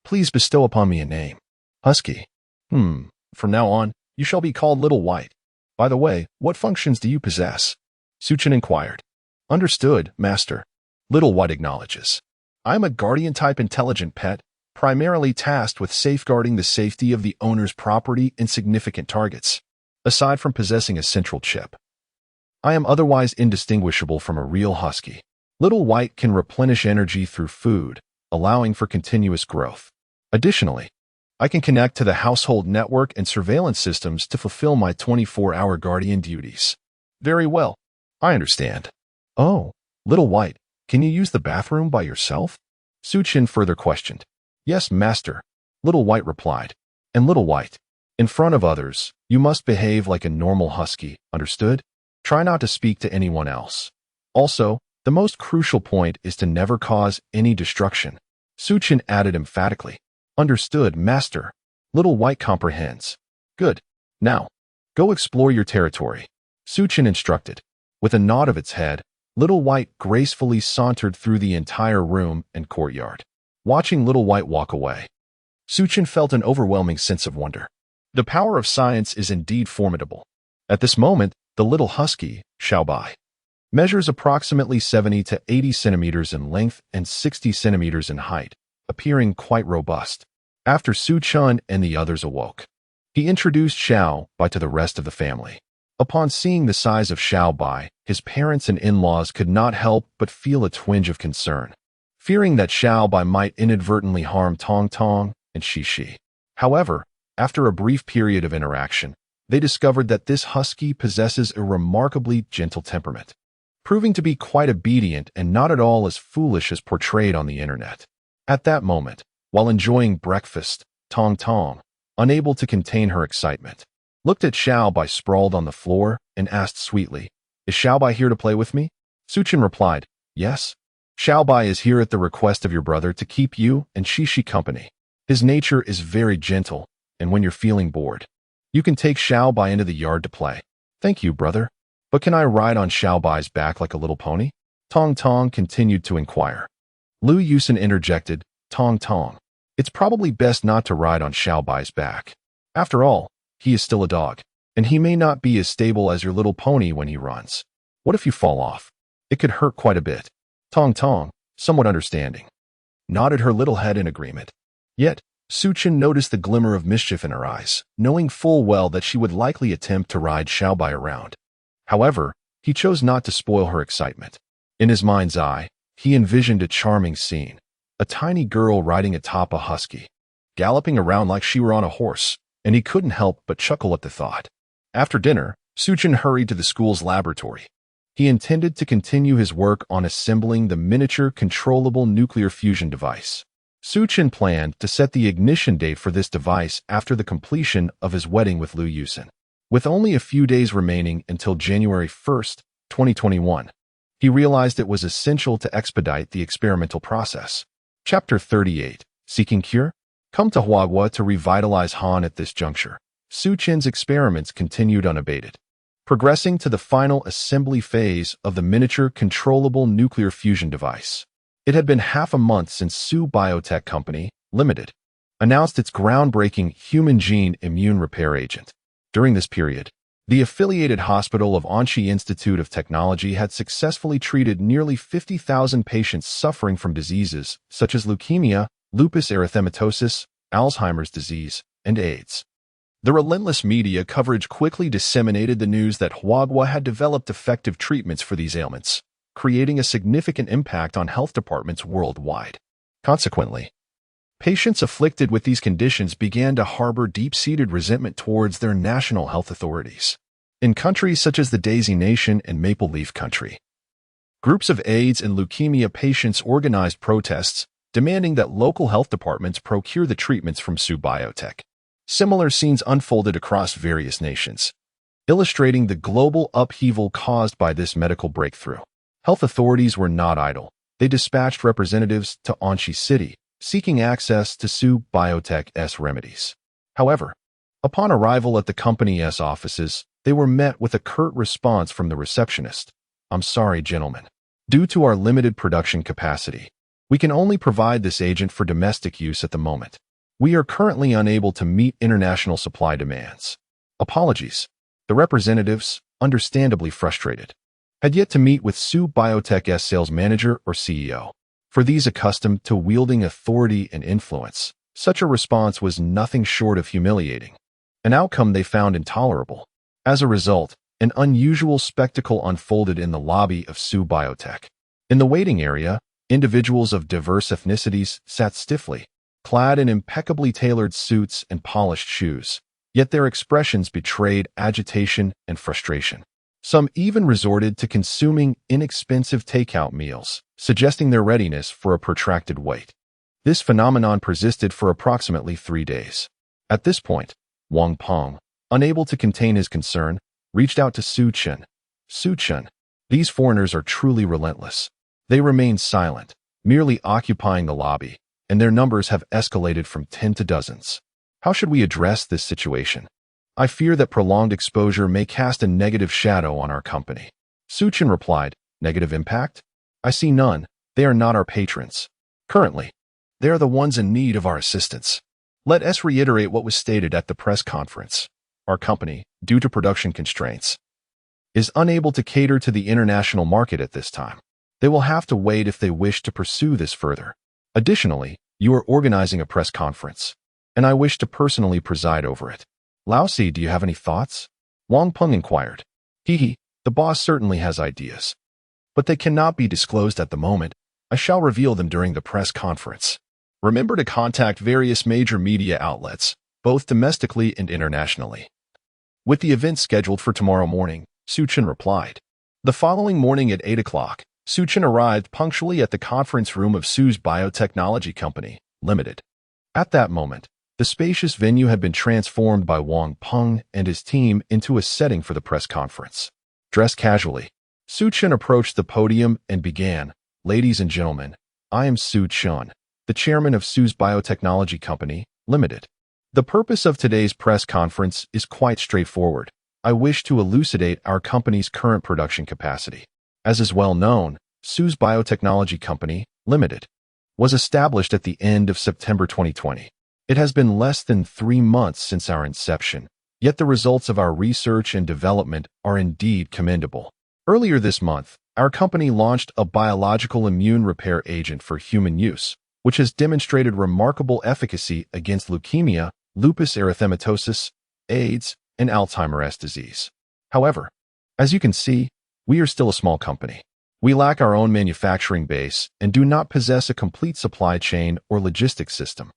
Please bestow upon me a name." "Husky. From now on, you shall be called Little White. By the way, what functions do you possess?" Su-chan inquired. "Understood, master." Little White acknowledges. "I am a Guardian-type intelligent pet, primarily tasked with safeguarding the safety of the owner's property and significant targets. Aside from possessing a central chip, I am otherwise indistinguishable from a real husky. Little White can replenish energy through food, allowing for continuous growth. Additionally, I can connect to the household network and surveillance systems to fulfill my 24-hour guardian duties." "Very well. I understand." "Oh, Little White, can you use the bathroom by yourself?" Su-chan further questioned. "Yes, master," Little White replied. "And Little White, in front of others, you must behave like a normal husky, understood? Try not to speak to anyone else. Also, the most crucial point is to never cause any destruction." Su-chan added emphatically. "Understood, master." Little White comprehends. "Good. Now, go explore your territory," Su-chan instructed. With a nod of its head, Little White gracefully sauntered through the entire room and courtyard. Watching Little White walk away, Su-chan felt an overwhelming sense of wonder. The power of science is indeed formidable. At this moment, the little husky, Xiaobai, measures approximately 70 to 80 centimeters in length and 60 centimeters in height, appearing quite robust. After Su-chan and the others awoke, he introduced Xiaobai to the rest of the family. Upon seeing the size of Xiaobai, his parents and in-laws could not help but feel a twinge of concern, fearing that Xiaobai might inadvertently harm Tong Tong and Shishi. However, after a brief period of interaction, they discovered that this husky possesses a remarkably gentle temperament, proving to be quite obedient and not at all as foolish as portrayed on the internet. At that moment, while enjoying breakfast, Tong Tong, unable to contain her excitement, looked at Xiaobai sprawled on the floor and asked sweetly, "Is Xiaobai here to play with me?" Su-chan replied, "Yes. Xiaobai is here at the request of your brother to keep you and Shishi company. His nature is very gentle, and when you're feeling bored, you can take Xiaobai into the yard to play." "Thank you, brother. But can I ride on Xiaobai's back like a little pony?" Tong Tong continued to inquire. Lu Yusin interjected, "Tong Tong, it's probably best not to ride on Xiaobai's back. After all, he is still a dog, and he may not be as stable as your little pony when he runs. What if you fall off? It could hurt quite a bit." Tong Tong, somewhat understanding, nodded her little head in agreement. Yet, Su-chan noticed the glimmer of mischief in her eyes, knowing full well that she would likely attempt to ride Xiaobai around. However, he chose not to spoil her excitement. In his mind's eye, he envisioned a charming scene, a tiny girl riding atop a husky, galloping around like she were on a horse, and he couldn't help but chuckle at the thought. After dinner, Suchin hurried to the school's laboratory. He intended to continue his work on assembling the miniature controllable nuclear fusion device. Suchin planned to set the ignition date for this device after the completion of his wedding with Liu Yusin. With only a few days remaining until January 1st, 2021, he realized it was essential to expedite the experimental process. Chapter 38, Seeking Cure? Come to Huagua to revitalize Han. At this juncture, Suchin's experiments continued unabated, progressing to the final assembly phase of the miniature controllable nuclear fusion device. It had been half a month since Su Biotech Company, Limited, announced its groundbreaking human gene immune repair agent. During this period, the affiliated hospital of Anshi Institute of Technology had successfully treated nearly 50,000 patients suffering from diseases such as leukemia, lupus erythematosus, Alzheimer's disease, and AIDS. The relentless media coverage quickly disseminated the news that Huagua had developed effective treatments for these ailments, creating a significant impact on health departments worldwide. Consequently, patients afflicted with these conditions began to harbor deep-seated resentment towards their national health authorities. In countries such as the Daisy Nation and Maple Leaf Country, groups of AIDS and leukemia patients organized protests, demanding that local health departments procure the treatments from Su Biotech. Similar scenes unfolded across various nations, illustrating the global upheaval caused by this medical breakthrough. Health authorities were not idle. They dispatched representatives to Anshi City, seeking access to Su Biotech's remedies. However, upon arrival at the company's offices, they were met with a curt response from the receptionist. "I'm sorry, gentlemen. Due to our limited production capacity, we can only provide this agent for domestic use at the moment. We are currently unable to meet international supply demands." Apologies. The representatives, understandably frustrated, had yet to meet with Su Biotech's sales manager or CEO. For these accustomed to wielding authority and influence, such a response was nothing short of humiliating, an outcome they found intolerable. As a result, an unusual spectacle unfolded in the lobby of Su Biotech. In the waiting area, individuals of diverse ethnicities sat stiffly, clad in impeccably tailored suits and polished shoes, yet their expressions betrayed agitation and frustration. Some even resorted to consuming inexpensive takeout meals, suggesting their readiness for a protracted wait. This phenomenon persisted for approximately 3 days. At this point, Wang Peng, unable to contain his concern, reached out to Suchin. "Suchin, these foreigners are truly relentless. They remain silent, merely occupying the lobby, and their numbers have escalated from 10 to dozens. How should we address this situation? I fear that prolonged exposure may cast a negative shadow on our company." Suchin replied, "Negative impact? I see none. They are not our patrons. Currently, they are the ones in need of our assistance. Let us reiterate what was stated at the press conference. Our company, due to production constraints, is unable to cater to the international market at this time. They will have to wait if they wish to pursue this further. Additionally, you are organizing a press conference, and I wish to personally preside over it. Laosi, do you have any thoughts?" Wang Peng inquired. The boss certainly has ideas, but they cannot be disclosed at the moment. I shall reveal them during the press conference. Remember to contact various major media outlets, both domestically and internationally. With the event scheduled for tomorrow morning, Suchin replied. The following morning at 8 o'clock, Suchin arrived punctually at the conference room of Su's Biotechnology Company, Limited. At that moment, the spacious venue had been transformed by Wang Peng and his team into a setting for the press conference. Dressed casually, Suchin approached the podium and began, "Ladies and gentlemen, I am Su Chun, the chairman of Su's Biotechnology Company, Limited. The purpose of today's press conference is quite straightforward. I wish to elucidate our company's current production capacity. As is well known, Su's Biotechnology Company, Limited, was established at the end of September 2020. It has been less than 3 months since our inception, yet the results of our research and development are indeed commendable. Earlier this month, our company launched a biological immune repair agent for human use, which has demonstrated remarkable efficacy against leukemia, lupus erythematosus, AIDS, and Alzheimer's disease. However, as you can see, we are still a small company. We lack our own manufacturing base and do not possess a complete supply chain or logistics system.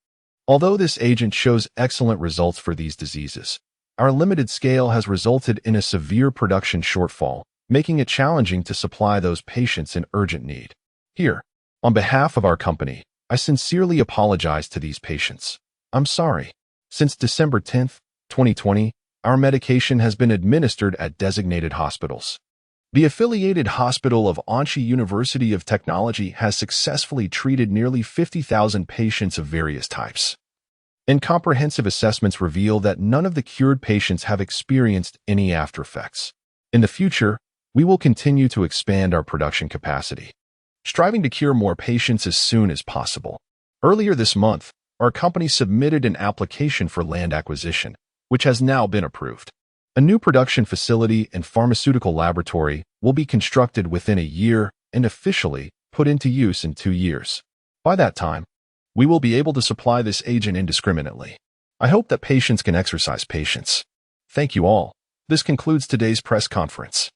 Although this agent shows excellent results for these diseases, our limited scale has resulted in a severe production shortfall, making it challenging to supply those patients in urgent need. Here, on behalf of our company, I sincerely apologize to these patients. I'm sorry. Since December 10th, 2020, our medication has been administered at designated hospitals. The affiliated hospital of Onchi University of Technology has successfully treated nearly 50,000 patients of various types. And comprehensive assessments reveal that none of the cured patients have experienced any after effects. In the future, we will continue to expand our production capacity, striving to cure more patients as soon as possible. Earlier this month, our company submitted an application for land acquisition, which has now been approved. A new production facility and pharmaceutical laboratory will be constructed within a year and officially put into use in 2 years. By that time, we will be able to supply this agent indiscriminately. I hope that patients can exercise patience. Thank you all. This concludes today's press conference.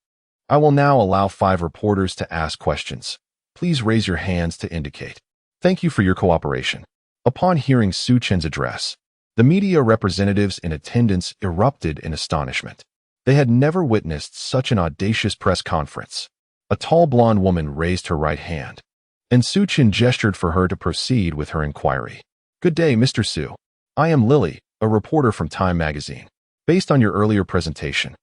I will now allow 5 reporters to ask questions. Please raise your hands to indicate. Thank you for your cooperation. Upon hearing Su Chen's address, the media representatives in attendance erupted in astonishment. They had never witnessed such an audacious press conference. A tall blonde woman raised her right hand, and Su Chen gestured for her to proceed with her inquiry. Good day, Mr. Su. I am Lily, a reporter from Time magazine. Based on your earlier presentation,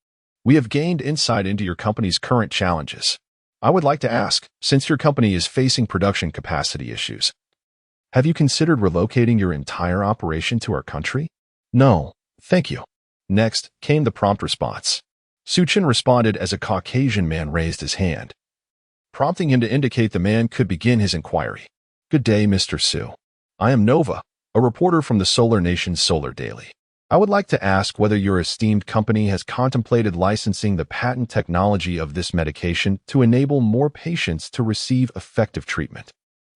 we have gained insight into your company's current challenges. I would like to ask, since your company is facing production capacity issues, have you considered relocating your entire operation to our country? No, thank you. Next came the prompt response. Su Chen responded as a Caucasian man raised his hand, prompting him to indicate the man could begin his inquiry. Good day, Mr. Su. I am Nova, a reporter from the Solar Nation's Solar Daily. I would like to ask whether your esteemed company has contemplated licensing the patent technology of this medication to enable more patients to receive effective treatment.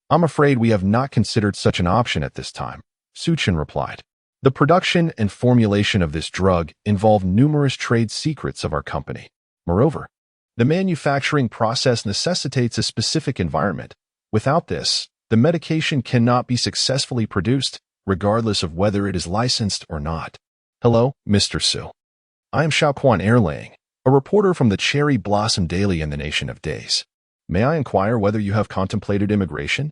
I'm afraid we have not considered such an option at this time, Su Chen replied. The production and formulation of this drug involve numerous trade secrets of our company. Moreover, the manufacturing process necessitates a specific environment. Without this, the medication cannot be successfully produced, regardless of whether it is licensed or not. Hello, Mr. Su. I am Xiaoquan Erlang, a reporter from the Cherry Blossom Daily in the Nation of Days. May I inquire whether you have contemplated immigration?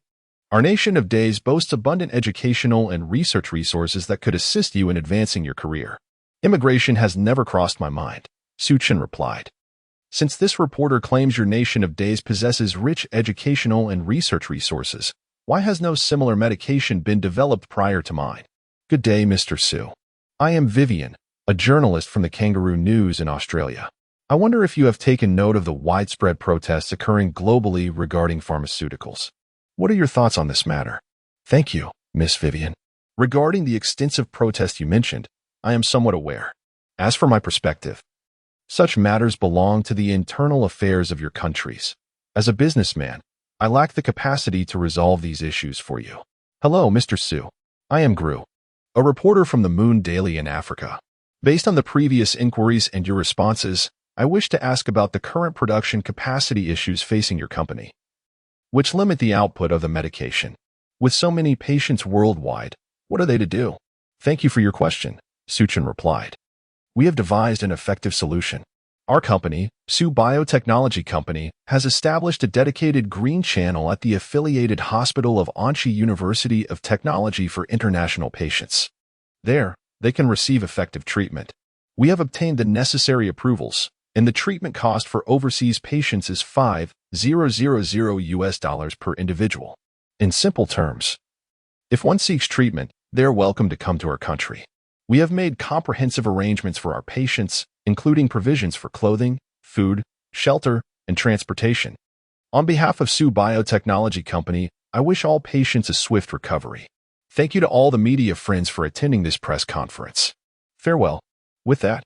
Our Nation of Days boasts abundant educational and research resources that could assist you in advancing your career. Immigration has never crossed my mind, Su Chen replied. Since this reporter claims your Nation of Days possesses rich educational and research resources, why has no similar medication been developed prior to mine? Good day, Mr. Su. I am Vivian, a journalist from the Kangaroo News in Australia. I wonder if you have taken note of the widespread protests occurring globally regarding pharmaceuticals. What are your thoughts on this matter? Thank you, Miss Vivian. Regarding the extensive protest you mentioned, I am somewhat aware. As for my perspective, such matters belong to the internal affairs of your countries. As a businessman, I lack the capacity to resolve these issues for you. Hello, Mr. Su. I am Gru, a reporter from the Moon Daily in Africa. Based on the previous inquiries and your responses, I wish to ask about the current production capacity issues facing your company, which limit the output of the medication. With so many patients worldwide, what are they to do? Thank you for your question, Su Chen replied. We have devised an effective solution. Our company, Su Biotechnology Company, has established a dedicated green channel at the affiliated hospital of Onchi University of Technology for international patients. There, they can receive effective treatment. We have obtained the necessary approvals, and the treatment cost for overseas patients is $5,000 per individual. In simple terms, if one seeks treatment, they are welcome to come to our country. We have made comprehensive arrangements for our patients, including provisions for clothing, food, shelter, and transportation. On behalf of Su Biotechnology Company, I wish all patients a swift recovery. Thank you to all the media friends for attending this press conference. Farewell. With that,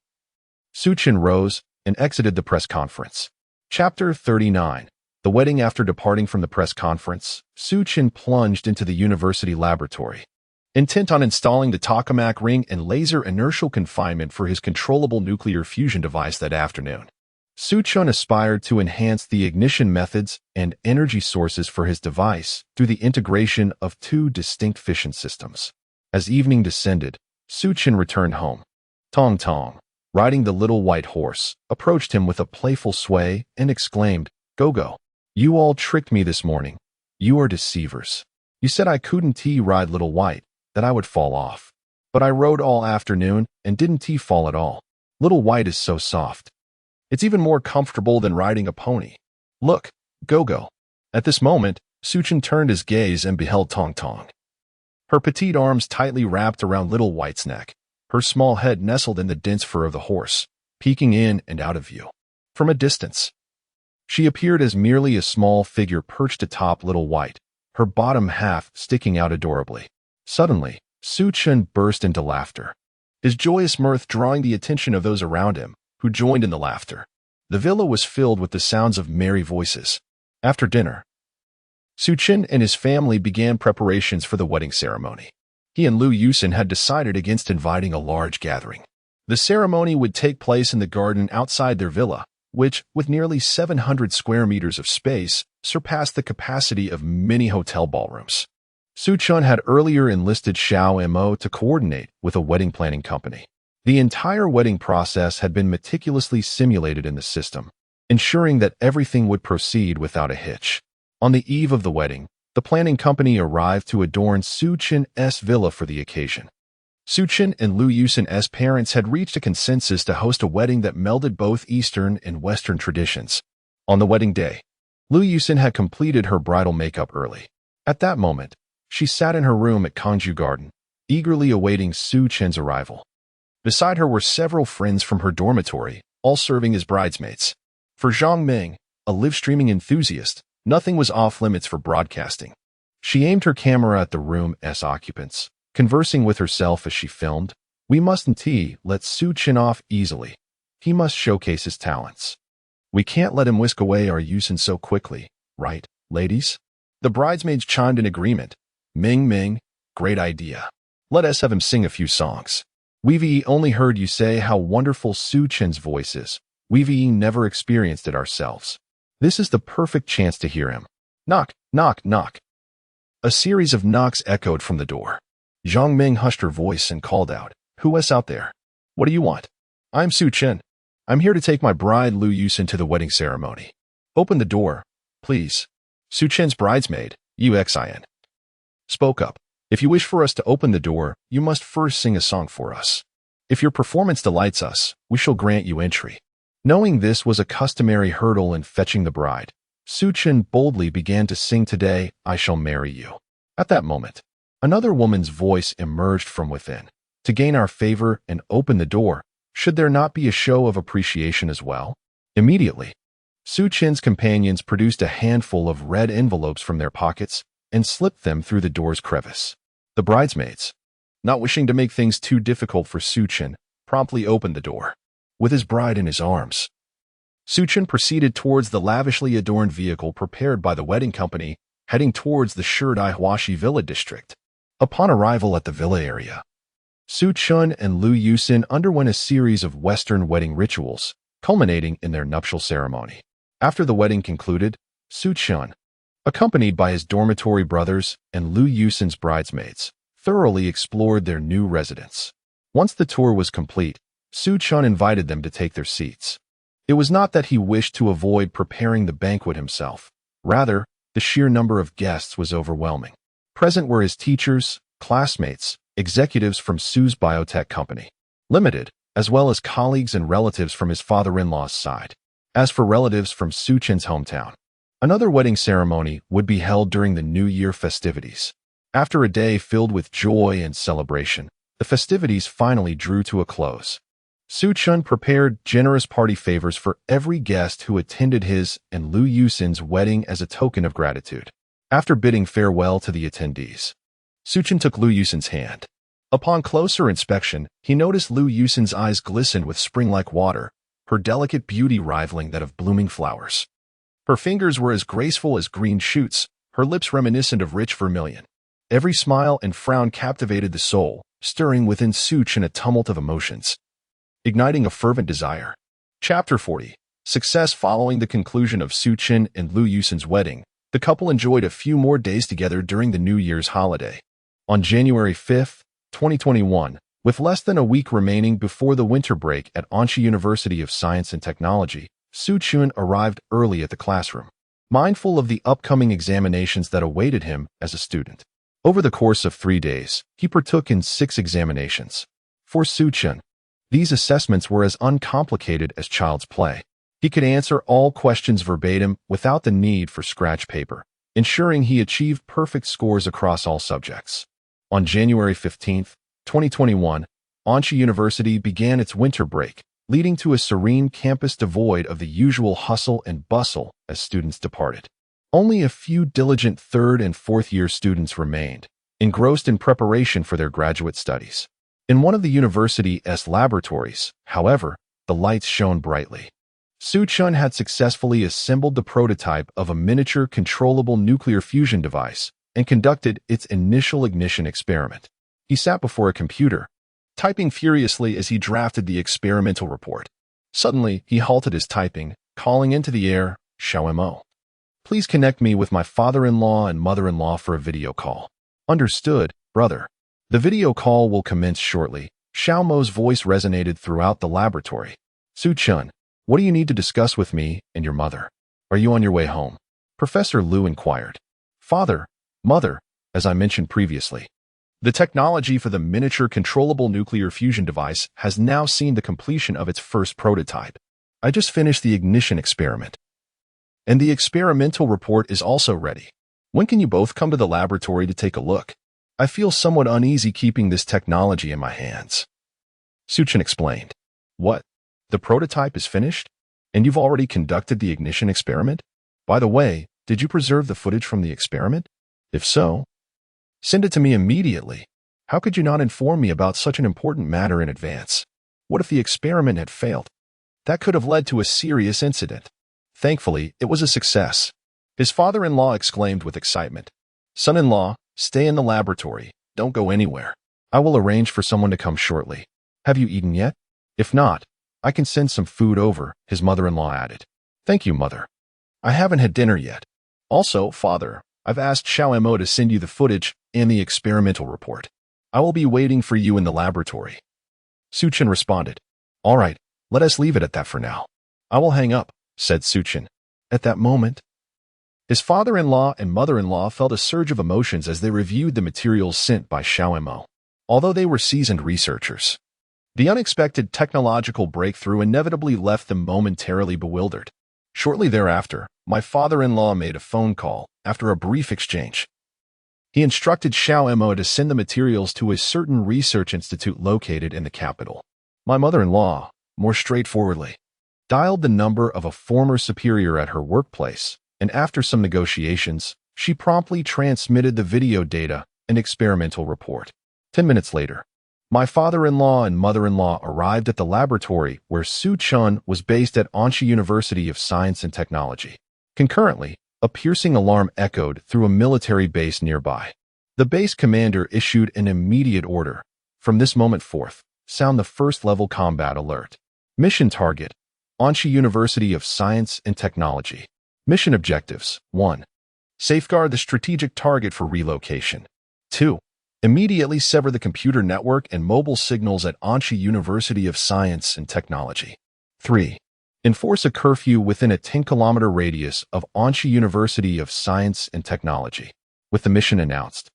Su Chen rose and exited the press conference. Chapter 39. The wedding. After departing from the press conference, Su Chen plunged into the university laboratory, intent on installing the tokamak ring and laser inertial confinement for his controllable nuclear fusion device that afternoon. Su-chun aspired to enhance the ignition methods and energy sources for his device through the integration of two distinct fission systems. As evening descended, Su-chun returned home. Tong Tong, riding the little white horse, approached him with a playful sway and exclaimed, "Go-go, you all tricked me this morning. You are deceivers. You said I couldn't ride little white, that I would fall off. But I rode all afternoon and didn't fall at all. Little white is so soft. It's even more comfortable than riding a pony. Look, Go-go." At this moment, Su-chun turned his gaze and beheld Tong Tong. Her petite arms tightly wrapped around little white's neck, her small head nestled in the dense fur of the horse, peeking in and out of view. From a distance, she appeared as merely a small figure perched atop little white, her bottom half sticking out adorably. Suddenly, Su-chun burst into laughter, his joyous mirth drawing the attention of those around him, who joined in the laughter. The villa was filled with the sounds of merry voices. After dinner, Su-chun and his family began preparations for the wedding ceremony. He and Liu Yusin had decided against inviting a large gathering. The ceremony would take place in the garden outside their villa, which, with nearly 700 square meters of space, surpassed the capacity of many hotel ballrooms. Su-chun had earlier enlisted Xiao Mo to coordinate with a wedding planning company. The entire wedding process had been meticulously simulated in the system, ensuring that everything would proceed without a hitch. On the eve of the wedding, the planning company arrived to adorn Su-chun's villa for the occasion. Su-chun and Liu Yusin's parents had reached a consensus to host a wedding that melded both Eastern and Western traditions. On the wedding day, Liu Yusin had completed her bridal makeup early. At that moment, she sat in her room at Kangju Garden, eagerly awaiting Su-chun's arrival. Beside her were several friends from her dormitory, all serving as bridesmaids. For Zhang Ming, a live-streaming enthusiast, nothing was off-limits for broadcasting. She aimed her camera at the room's occupants, conversing with herself as she filmed. "We mustn't let Su-chun off easily. He must showcase his talents. We can't let him whisk away our Yusin so quickly, right, ladies?" The bridesmaids chimed in agreement. Ming, great idea. Let us have him sing a few songs. We've only heard you say how wonderful Su-chun's voice is. We've never experienced it ourselves. This is the perfect chance to hear him. Knock, knock, knock. A series of knocks echoed from the door. Zhang Ming hushed her voice and called out, "Who's out there? What do you want?" "I'm Su-chun. I'm here to take my bride Liu Yusin to the wedding ceremony. Open the door, please." Su-chun's bridesmaid, Uxin, spoke up. "If you wish for us to open the door, you must first sing a song for us. If your performance delights us, we shall grant you entry." Knowing this was a customary hurdle in fetching the bride, Su-chun boldly began to sing "Today I Shall Marry You." At that moment, another woman's voice emerged from within. "To gain our favor and open the door, should there not be a show of appreciation as well?" Immediately, Su-chun's companions produced a handful of red envelopes from their pockets and slipped them through the door's crevice. The bridesmaids, not wishing to make things too difficult for Su-chun, promptly opened the door. With his bride in his arms, Su-chun proceeded towards the lavishly adorned vehicle prepared by the wedding company, heading towards the Shurdai Huashi Villa district. Upon arrival at the villa area, Su-chun and Liu Yusin underwent a series of Western wedding rituals, culminating in their nuptial ceremony. After the wedding concluded, Su-chun, accompanied by his dormitory brothers and Liu Yusin's bridesmaids, thoroughly explored their new residence. Once the tour was complete, Su-chun invited them to take their seats. It was not that he wished to avoid preparing the banquet himself. Rather, the sheer number of guests was overwhelming. Present were his teachers, classmates, executives from Su's biotech company, Limited, as well as colleagues and relatives from his father-in-law's side. As for relatives from Su-chun's hometown, another wedding ceremony would be held during the New Year festivities. After a day filled with joy and celebration, the festivities finally drew to a close. Su-chun prepared generous party favors for every guest who attended his and Liu Yusin's wedding as a token of gratitude. After bidding farewell to the attendees, Su-chun took Liu Yusin's hand. Upon closer inspection, he noticed Liu Yusin's eyes glistened with spring-like water, her delicate beauty rivaling that of blooming flowers. Her fingers were as graceful as green shoots, her lips reminiscent of rich vermilion. Every smile and frown captivated the soul, stirring within Su-chun a tumult of emotions, igniting a fervent desire. Chapter 40. Success following the conclusion of Suchin and Lu Yusun's wedding, the couple enjoyed a few more days together during the New Year's holiday. On January 5, 2021, with less than a week remaining before the winter break at Ansha University of Science and Technology, Suchun arrived early at the classroom, mindful of the upcoming examinations that awaited him as a student. Over the course of 3 days, he partook in 6 examinations. For Suchun, these assessments were as uncomplicated as child's play. He could answer all questions verbatim without the need for scratch paper, ensuring he achieved perfect scores across all subjects. On January 15, 2021, Ansha University began its winter break, leading to a serene campus devoid of the usual hustle and bustle as students departed. Only a few diligent 3rd and 4th year students remained, engrossed in preparation for their graduate studies. In one of the university's laboratories, however, the lights shone brightly. Suchun had successfully assembled the prototype of a miniature controllable nuclear fusion device and conducted its initial ignition experiment. He sat before a computer, typing furiously as he drafted the experimental report. Suddenly, he halted his typing, calling into the air, "Xiao-mo. Please connect me with my father-in-law and mother-in-law for a video call." "Understood, brother. The video call will commence shortly." Xiao-mo's voice resonated throughout the laboratory. "Suchun, what do you need to discuss with me and your mother? Are you on your way home?" Professor Lu inquired. "Father, mother, as I mentioned previously, the technology for the miniature controllable nuclear fusion device has now seen the completion of its first prototype. I just finished the ignition experiment, and the experimental report is also ready. When can you both come to the laboratory to take a look? I feel somewhat uneasy keeping this technology in my hands." Suchin explained. "What? The prototype is finished? And you've already conducted the ignition experiment? By the way, did you preserve the footage from the experiment? If so, send it to me immediately. How could you not inform me about such an important matter in advance? What if the experiment had failed? That could have led to a serious incident." Thankfully, it was a success. His father-in-law exclaimed with excitement. "Son-in-law, stay in the laboratory. Don't go anywhere. I will arrange for someone to come shortly. Have you eaten yet? If not, I can send some food over," his mother-in-law added. "Thank you, mother. I haven't had dinner yet. Also, father, I've asked Xiao-mo to send you the footage and the experimental report. I will be waiting for you in the laboratory." Suchin responded. "All right, let us leave it at that for now. I will hang up," said Suchin. At that moment, his father-in-law and mother-in-law felt a surge of emotions as they reviewed the materials sent by Xiao-mo. Although they were seasoned researchers, the unexpected technological breakthrough inevitably left them momentarily bewildered. Shortly thereafter, my father-in-law made a phone call. After a brief exchange, he instructed Xiao-mo to send the materials to a certain research institute located in the capital. My mother-in-law, more straightforwardly, dialed the number of a former superior at her workplace, and after some negotiations, she promptly transmitted the video data and experimental report. 10 minutes later, my father-in-law and mother-in-law arrived at the laboratory where Suchun was based at Ansha University of Science and Technology. Concurrently, a piercing alarm echoed through a military base nearby. The base commander issued an immediate order. From this moment forth, sound the first-level combat alert. Mission target: Ansha University of Science and Technology. Mission objectives: 1. Safeguard the strategic target for relocation. 2. Immediately sever the computer network and mobile signals at Ansha University of Science and Technology. 3. Enforce a curfew within a 10-kilometer radius of Ansha University of Science and Technology. With the mission announced,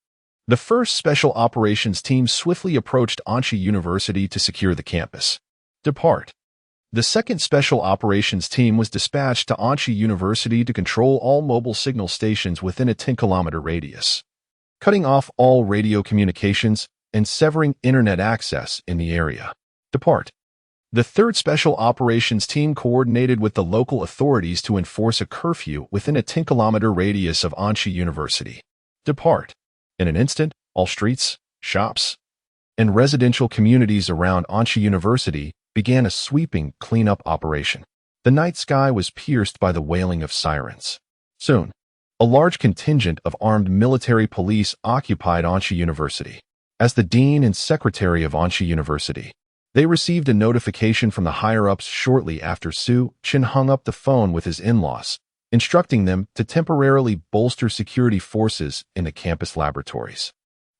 the first Special Operations Team swiftly approached Ansha University to secure the campus. Depart. The second Special Operations Team was dispatched to Ansha University to control all mobile signal stations within a 10-kilometer radius, cutting off all radio communications and severing internet access in the area. Depart. The third Special Operations Team coordinated with the local authorities to enforce a curfew within a 10-kilometer radius of Ansha University. Depart. In an instant, all streets, shops, and residential communities around Ansha University began a sweeping cleanup operation. The night sky was pierced by the wailing of sirens. Soon, a large contingent of armed military police occupied Ansha University. As the dean and secretary of Ansha University, They received a notification from the higher-ups shortly after Su Chen hung up the phone with his in-laws, instructing them to temporarily bolster security forces in the campus laboratories.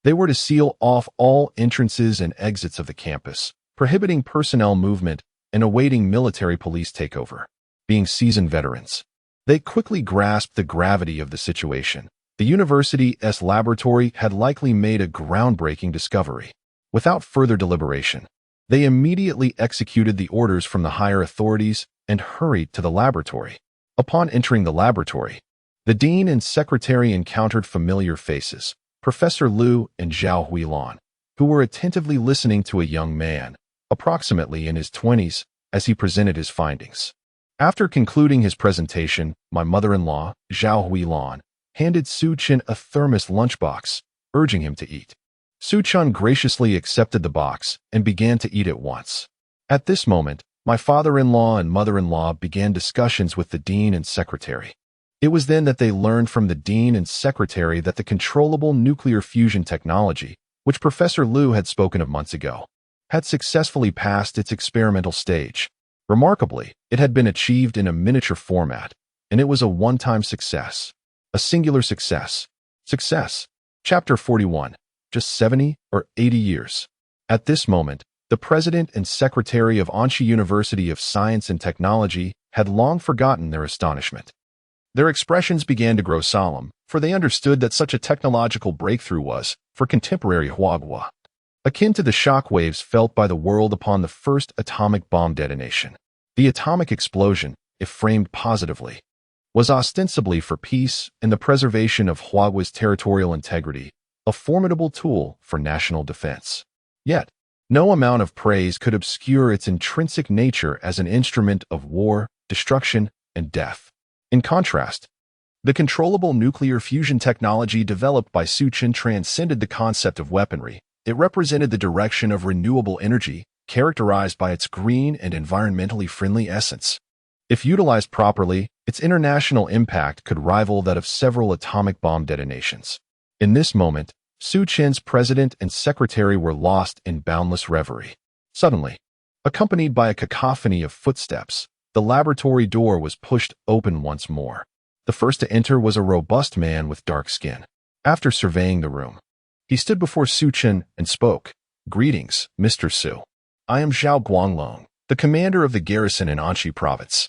They were to seal off all entrances and exits of the campus, prohibiting personnel movement and awaiting military police takeover. Being seasoned veterans, they quickly grasped the gravity of the situation. The university's laboratory had likely made a groundbreaking discovery. Without further deliberation, they immediately executed the orders from the higher authorities and hurried to the laboratory. Upon entering the laboratory, the dean and secretary encountered familiar faces, Professor Liu and Zhao Huilan, who were attentively listening to a young man, approximately in his 20s, as he presented his findings. After concluding his presentation, my mother-in-law, Zhao Huilan, handed Su Chen a thermos lunchbox, urging him to eat. Su Chen graciously accepted the box and began to eat at once. At this moment, my father-in-law and mother-in-law began discussions with the dean and secretary. It was then that they learned from the dean and secretary that the controllable nuclear fusion technology, which Professor Liu had spoken of months ago, had successfully passed its experimental stage. Remarkably, it had been achieved in a miniature format, and it was a one-time success. A singular success. Success. Chapter 41. Just 70 or 80 years. At this moment, the president and secretary of Anxi University of Science and Technology had long forgotten their astonishment. Their expressions began to grow solemn, for they understood that such a technological breakthrough was, for contemporary Huagua, akin to the shock waves felt by the world upon the first atomic bomb detonation. The atomic explosion, if framed positively, was ostensibly for peace and the preservation of Huagua's territorial integrity, a formidable tool for national defense. Yet, no amount of praise could obscure its intrinsic nature as an instrument of war, destruction, and death. In contrast, the controllable nuclear fusion technology developed by Su Chen transcended the concept of weaponry. It represented the direction of renewable energy, characterized by its green and environmentally friendly essence. If utilized properly, its international impact could rival that of several atomic bomb detonations. In this moment, Su Chen's president and secretary were lost in boundless reverie. Suddenly, accompanied by a cacophony of footsteps, the laboratory door was pushed open once more. The first to enter was a robust man with dark skin. After surveying the room, he stood before Su Chen and spoke. "Greetings, Mr. Su. I am Zhao Guanglong, the commander of the garrison in Anxi province.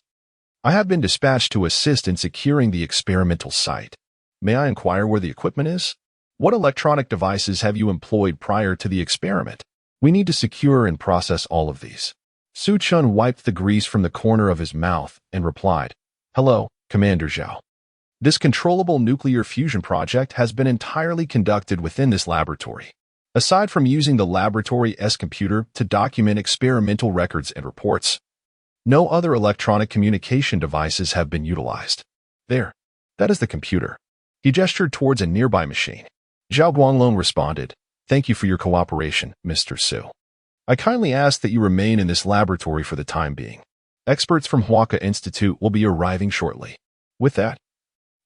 I have been dispatched to assist in securing the experimental site. May I inquire where the equipment is? What electronic devices have you employed prior to the experiment? We need to secure and process all of these." Su Chen wiped the grease from the corner of his mouth and replied, "Hello, Commander Zhao. This controllable nuclear fusion project has been entirely conducted within this laboratory. Aside from using the laboratory's computer to document experimental records and reports, no other electronic communication devices have been utilized. There, that is the computer." He gestured towards a nearby machine. Zhao Guanglong responded, "Thank you for your cooperation, Mr. Su. I kindly ask that you remain in this laboratory for the time being. Experts from Huaka Institute will be arriving shortly." With that,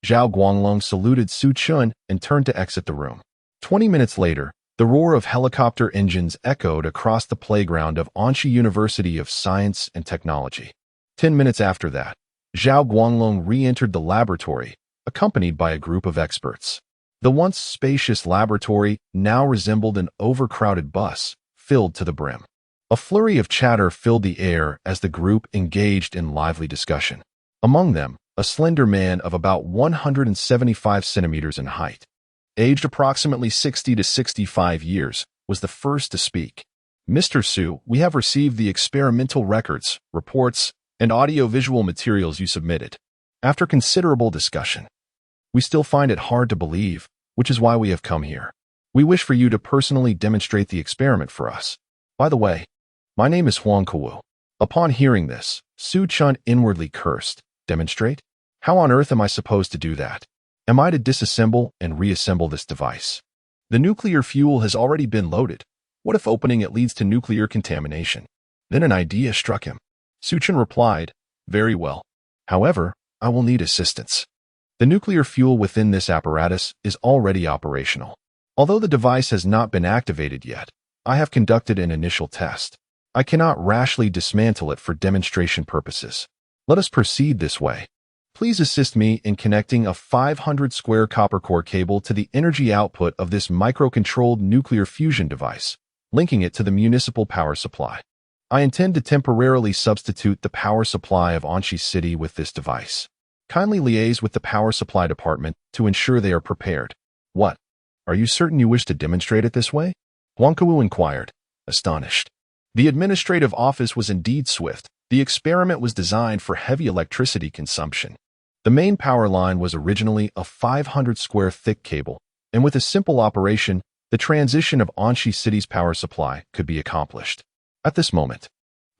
Zhao Guanglong saluted Su Chen and turned to exit the room. 20 minutes later, the roar of helicopter engines echoed across the playground of Anxi University of Science and Technology. 10 minutes after that, Zhao Guanglong re-entered the laboratory, accompanied by a group of experts. The once spacious laboratory now resembled an overcrowded bus, filled to the brim. A flurry of chatter filled the air as the group engaged in lively discussion. Among them, a slender man of about 175 centimeters in height, aged approximately 60 to 65 years, was the first to speak. "Mr. Su, we have received the experimental records, reports, and audio-visual materials you submitted. After considerable discussion, we still find it hard to believe, which is why we have come here. We wish for you to personally demonstrate the experiment for us. By the way, my name is Huang Kuwu." Upon hearing this, Su Chen inwardly cursed. "Demonstrate? How on earth am I supposed to do that? Am I to disassemble and reassemble this device? The nuclear fuel has already been loaded. What if opening it leads to nuclear contamination?" Then an idea struck him. Su Chen replied, "Very well. However, I will need assistance. The nuclear fuel within this apparatus is already operational. Although the device has not been activated yet, I have conducted an initial test. I cannot rashly dismantle it for demonstration purposes. Let us proceed this way. Please assist me in connecting a 500 square copper core cable to the energy output of this microcontrolled nuclear fusion device, linking it to the municipal power supply. I intend to temporarily substitute the power supply of Anchi City with this device. Kindly liaise with the power supply department to ensure they are prepared. What? Are you certain you wish to demonstrate it this way? Huang Kuwu inquired, astonished. The administrative office was indeed swift. The experiment was designed for heavy electricity consumption. The main power line was originally a 500 square thick cable, and with a simple operation, the transition of Anchi City's power supply could be accomplished. At this moment,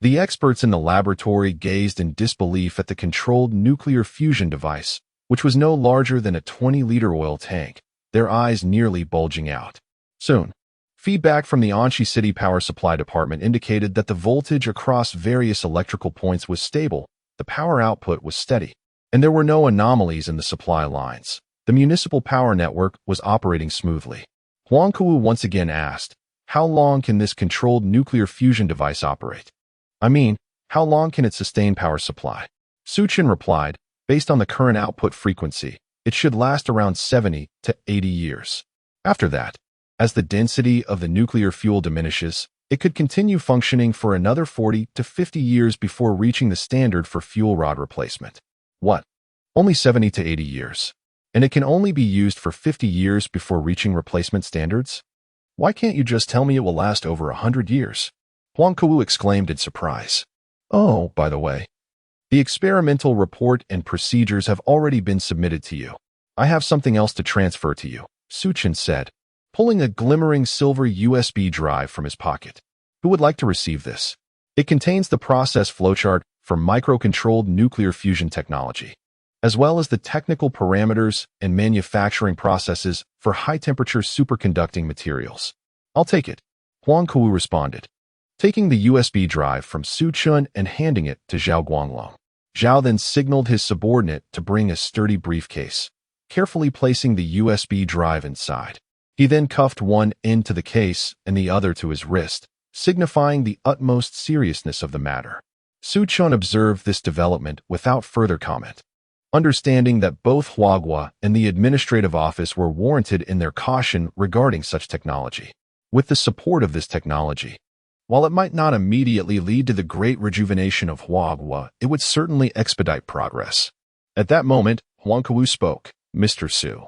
the experts in the laboratory gazed in disbelief at the controlled nuclear fusion device, which was no larger than a 20-liter oil tank, their eyes nearly bulging out. Soon, feedback from the Anchi City Power Supply Department indicated that the voltage across various electrical points was stable, the power output was steady, and there were no anomalies in the supply lines. The municipal power network was operating smoothly. Huang Kuwu once again asked, how long can this controlled nuclear fusion device operate? I mean, how long can it sustain power supply? Suchin replied, based on the current output frequency, it should last around 70 to 80 years. After that, as the density of the nuclear fuel diminishes, it could continue functioning for another 40 to 50 years before reaching the standard for fuel rod replacement. What? Only 70 to 80 years. And it can only be used for 50 years before reaching replacement standards? Why can't you just tell me it will last over 100 years? Huang Kuwu exclaimed in surprise. Oh, by the way, the experimental report and procedures have already been submitted to you. I have something else to transfer to you, Suchin said, pulling a glimmering silver USB drive from his pocket. Who would like to receive this? It contains the process flowchart for microcontrolled nuclear fusion technology, as well as the technical parameters and manufacturing processes for high-temperature superconducting materials. I'll take it, Huang Kuwu responded, taking the USB drive from Su Chun and handing it to Zhao Guanglong. Zhao then signaled his subordinate to bring a sturdy briefcase, carefully placing the USB drive inside. He then cuffed one end to the case and the other to his wrist, signifying the utmost seriousness of the matter. Su Chun observed this development without further comment, understanding that both Huagua and the administrative office were warranted in their caution regarding such technology. With the support of this technology, while it might not immediately lead to the great rejuvenation of Huagua, it would certainly expedite progress. At that moment, Huang Kuwu spoke, Mr. Su.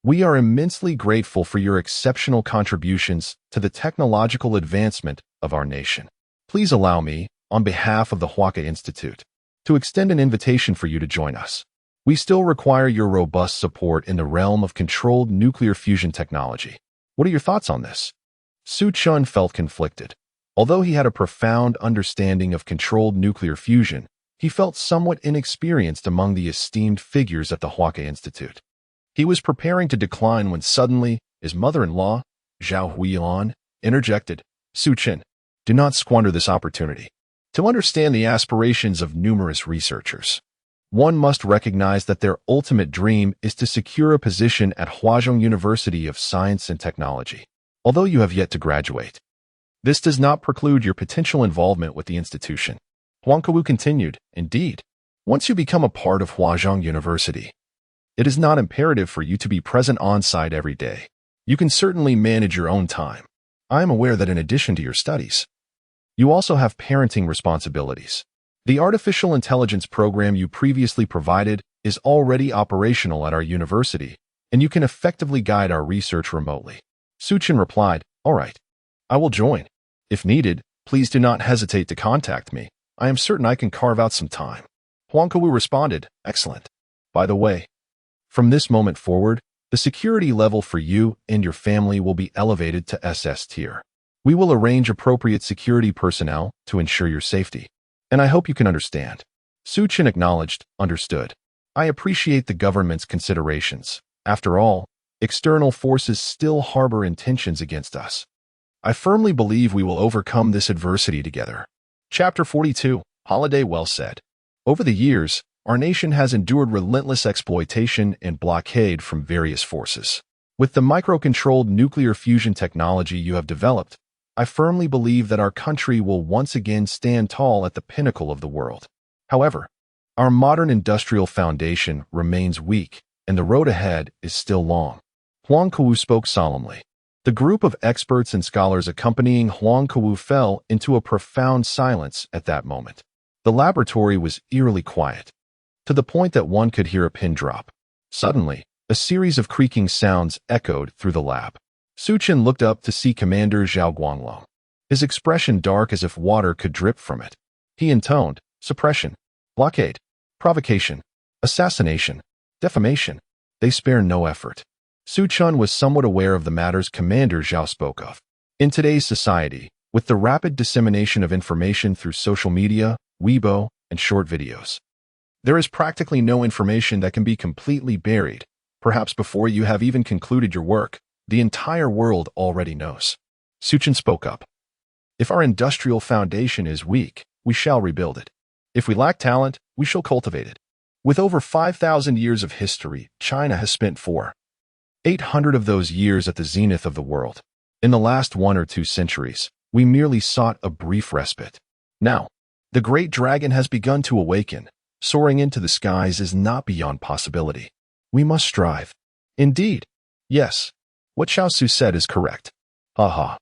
We are immensely grateful for your exceptional contributions to the technological advancement of our nation. Please allow me, on behalf of the Huaca Institute, to extend an invitation for you to join us. We still require your robust support in the realm of controlled nuclear fusion technology. What are your thoughts on this? Su Chun felt conflicted. Although he had a profound understanding of controlled nuclear fusion, he felt somewhat inexperienced among the esteemed figures at the Huaca Institute. He was preparing to decline when suddenly his mother-in-law, Zhao Huilan, interjected, Su Chin, do not squander this opportunity. To understand the aspirations of numerous researchers, one must recognize that their ultimate dream is to secure a position at Huazhong University of Science and Technology, although you have yet to graduate. This does not preclude your potential involvement with the institution. Huang Kuwu continued, indeed, once you become a part of Huazhong University, it is not imperative for you to be present on-site every day. You can certainly manage your own time. I am aware that in addition to your studies, you also have parenting responsibilities. The artificial intelligence program you previously provided is already operational at our university, and you can effectively guide our research remotely. Suchin replied, all right, I will join. If needed, please do not hesitate to contact me. I am certain I can carve out some time. Huang Kuwu responded, excellent. By the way, from this moment forward, the security level for you and your family will be elevated to SS tier. We will arrange appropriate security personnel to ensure your safety. And I hope you can understand. Suchin acknowledged, understood. I appreciate the government's considerations. After all, external forces still harbor intentions against us. I firmly believe we will overcome this adversity together. Chapter 42, Holiday Well Said. Over the years, our nation has endured relentless exploitation and blockade from various forces. With the microcontrolled nuclear fusion technology you have developed, I firmly believe that our country will once again stand tall at the pinnacle of the world. However, our modern industrial foundation remains weak, and the road ahead is still long. Huang Kuwu spoke solemnly. The group of experts and scholars accompanying Huang Kuwu fell into a profound silence at that moment. The laboratory was eerily quiet, to the point that one could hear a pin drop. Suddenly, a series of creaking sounds echoed through the lab. Su Chen looked up to see Commander Zhao Guanglong, his expression dark as if water could drip from it. He intoned, suppression, blockade, provocation, assassination, defamation. They spare no effort. Su Chen was somewhat aware of the matters Commander Zhao spoke of. In today's society, with the rapid dissemination of information through social media, Weibo, and short videos, there is practically no information that can be completely buried. Perhaps before you have even concluded your work, the entire world already knows. Su Chen spoke up. If our industrial foundation is weak, we shall rebuild it. If we lack talent, we shall cultivate it. With over 5,000 years of history, China has spent 800 of those years at the zenith of the world. In the last 1 or 2 centuries, we merely sought a brief respite. Now, the great dragon has begun to awaken. Soaring into the skies is not beyond possibility. We must strive. Indeed. Yes. What Xiao Su said is correct. Haha.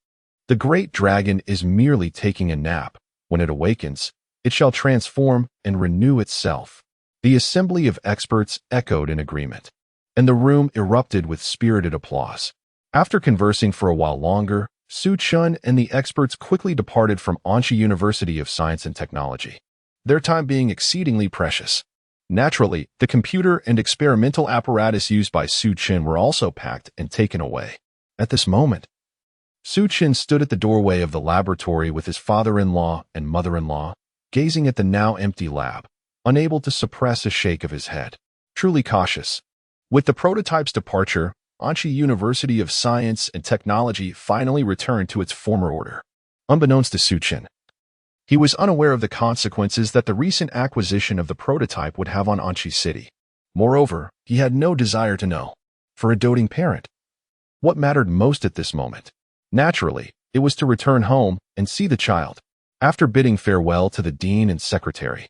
The great dragon is merely taking a nap. When it awakens, it shall transform and renew itself. The assembly of experts echoed in agreement, and the room erupted with spirited applause. After conversing for a while longer, Su Chen and the experts quickly departed from Anxi University of Science and Technology, their time being exceedingly precious. Naturally, the computer and experimental apparatus used by Su Chen were also packed and taken away. At this moment, Su Chen stood at the doorway of the laboratory with his father-in-law and mother-in-law, gazing at the now empty lab, unable to suppress a shake of his head. Truly cautious. With the prototype's departure, Anxi University of Science and Technology finally returned to its former order. Unbeknownst to Su Chen, he was unaware of the consequences that the recent acquisition of the prototype would have on Anxi City. Moreover, he had no desire to know. For a doting parent, what mattered most at this moment? Naturally, it was to return home and see the child. After bidding farewell to the dean and secretary,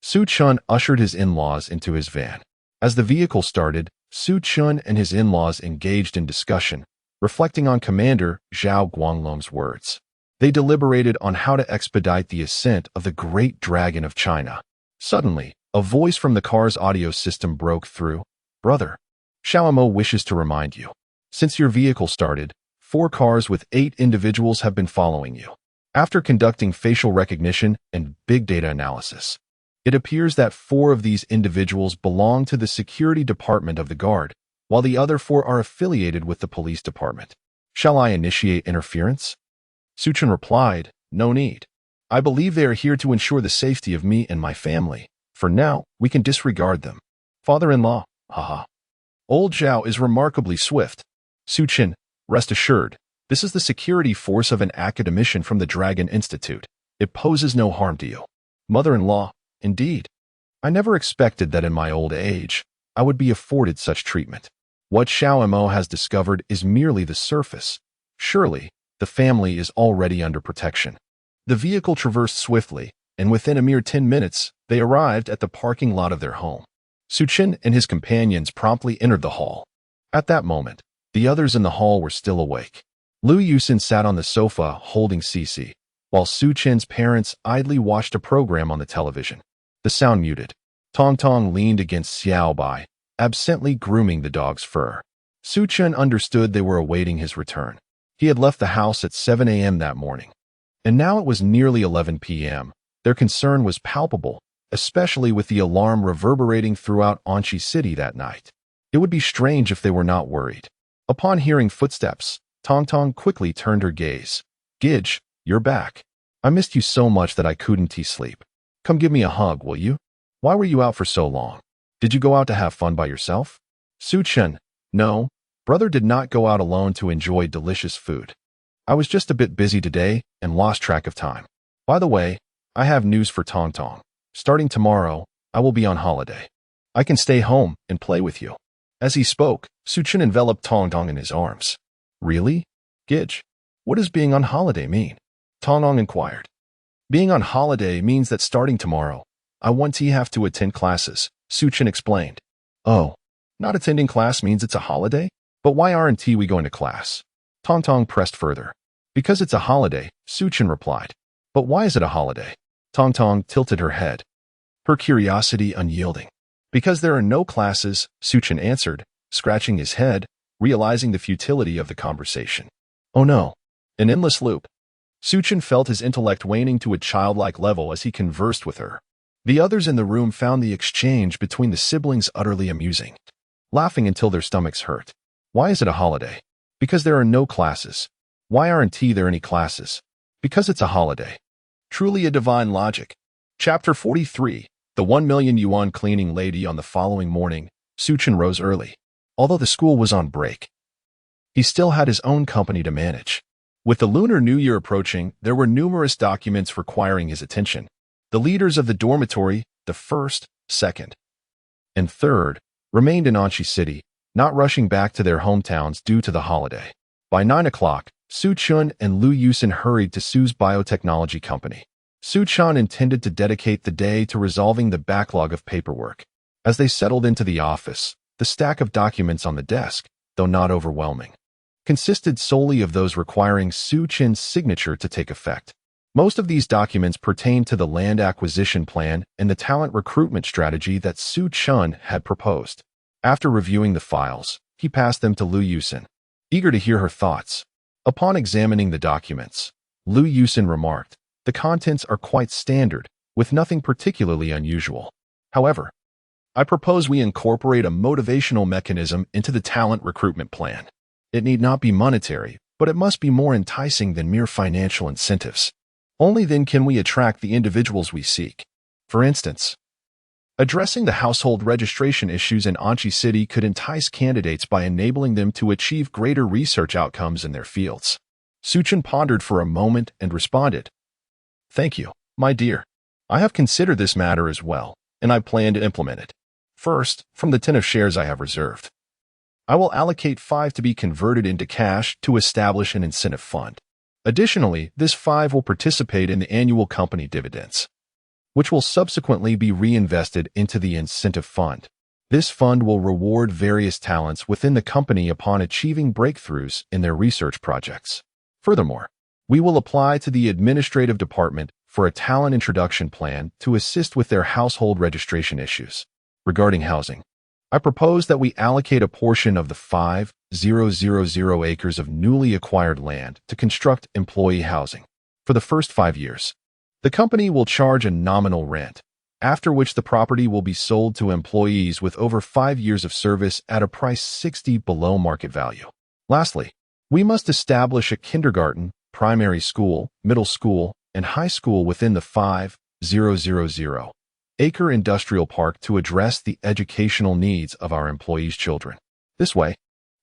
Su Chen ushered his in-laws into his van. As the vehicle started, Su Chen and his in-laws engaged in discussion, reflecting on Commander Zhao Guanglong's words. They deliberated on how to expedite the ascent of the great dragon of China. Suddenly, a voice from the car's audio system broke through. Brother, Xiaomo wishes to remind you. Since your vehicle started, 4 cars with 8 individuals have been following you. After conducting facial recognition and big data analysis, it appears that 4 of these individuals belong to the security department of the guard, while the other 4 are affiliated with the police department. Shall I initiate interference? Su Chen replied, no need. I believe they are here to ensure the safety of me and my family. For now, we can disregard them. Father-in-law, haha. Old Zhao is remarkably swift. Su Chen, rest assured, this is the security force of an academician from the Dragon Institute. It poses no harm to you. Mother-in-law, indeed. I never expected that in my old age, I would be afforded such treatment. What Xiao Mo has discovered is merely the surface. Surely, the family is already under protection. The vehicle traversed swiftly, and within a mere 10 minutes, they arrived at the parking lot of their home. Su Chen and his companions promptly entered the hall. At that moment, the others in the hall were still awake. Lu Yusin sat on the sofa holding Cici, while Su Chen's parents idly watched a program on the television. The sound muted. Tong Tong leaned against Xiao Bai, absently grooming the dog's fur. Su Chen understood they were awaiting his return. He had left the house at 7 a.m. that morning, and now it was nearly 11 p.m. Their concern was palpable, especially with the alarm reverberating throughout Anxi City that night. It would be strange if they were not worried. Upon hearing footsteps, Tong Tong quickly turned her gaze. Gidge, you're back. I missed you so much that I couldn't sleep. Come give me a hug, will you? Why were you out for so long? Did you go out to have fun by yourself? Su Chen, no. Brother did not go out alone to enjoy delicious food. I was just a bit busy today and lost track of time. By the way, I have news for Tong Tong. Starting tomorrow, I will be on holiday. I can stay home and play with you. As he spoke, Su Chen enveloped Tong Tong in his arms. Really? Gidge, What does being on holiday mean? Tonong inquired. Being on holiday means that starting tomorrow, I won't have to attend classes, Suchin explained. Oh, not attending class means it's a holiday? But why aren't we going to class? Tong pressed further. Because it's a holiday, Suchin replied. But why is it a holiday? Tong tilted her head, her curiosity unyielding. Because there are no classes, Suchin answered, scratching his head, realizing the futility of the conversation. Oh no, an endless loop. Suchin felt his intellect waning to a childlike level as he conversed with her. The others in the room found the exchange between the siblings utterly amusing, laughing until their stomachs hurt. Why is it a holiday? Because there are no classes. Why aren't there any classes? Because it's a holiday. Truly a divine logic. Chapter 43. The 1 million yuan cleaning lady. On the following morning, Suchin rose early. Although the school was on break, he still had his own company to manage. With the Lunar New Year approaching, there were numerous documents requiring his attention. The leaders of the dormitory, the first, second, and third, remained in Anchi City, not rushing back to their hometowns due to the holiday. By 9 o'clock, Suchun and Lu Yusin hurried to Su's biotechnology company. Suchun intended to dedicate the day to resolving the backlog of paperwork. As they settled into the office, the stack of documents on the desk, though not overwhelming, consisted solely of those requiring Suchin's signature to take effect. Most of these documents pertained to the land acquisition plan and the talent recruitment strategy that Suchun had proposed. After reviewing the files, he passed them to Lu Yusin, eager to hear her thoughts. Upon examining the documents, Lu Yusin remarked, "The contents are quite standard, with nothing particularly unusual. However, I propose we incorporate a motivational mechanism into the talent recruitment plan. It need not be monetary, but it must be more enticing than mere financial incentives. Only then can we attract the individuals we seek. For instance, addressing the household registration issues in Anchi City could entice candidates by enabling them to achieve greater research outcomes in their fields." Suchin pondered for a moment and responded, "Thank you, my dear. I have considered this matter as well, and I plan to implement it. First, from the 10 of shares I have reserved, I will allocate 5 to be converted into cash to establish an incentive fund. Additionally, this 5 will participate in the annual company dividends, which will subsequently be reinvested into the incentive fund. This fund will reward various talents within the company upon achieving breakthroughs in their research projects. Furthermore, we will apply to the administrative department for a talent introduction plan to assist with their household registration issues. Regarding housing, I propose that we allocate a portion of the 5,000 acres of newly acquired land to construct employee housing. For the first 5 years, the company will charge a nominal rent, after which the property will be sold to employees with over 5 years of service at a price 60 below market value. Lastly, we must establish a kindergarten, primary school, middle school, and high school within the 5,000 acre industrial park to address the educational needs of our employees' children. This way,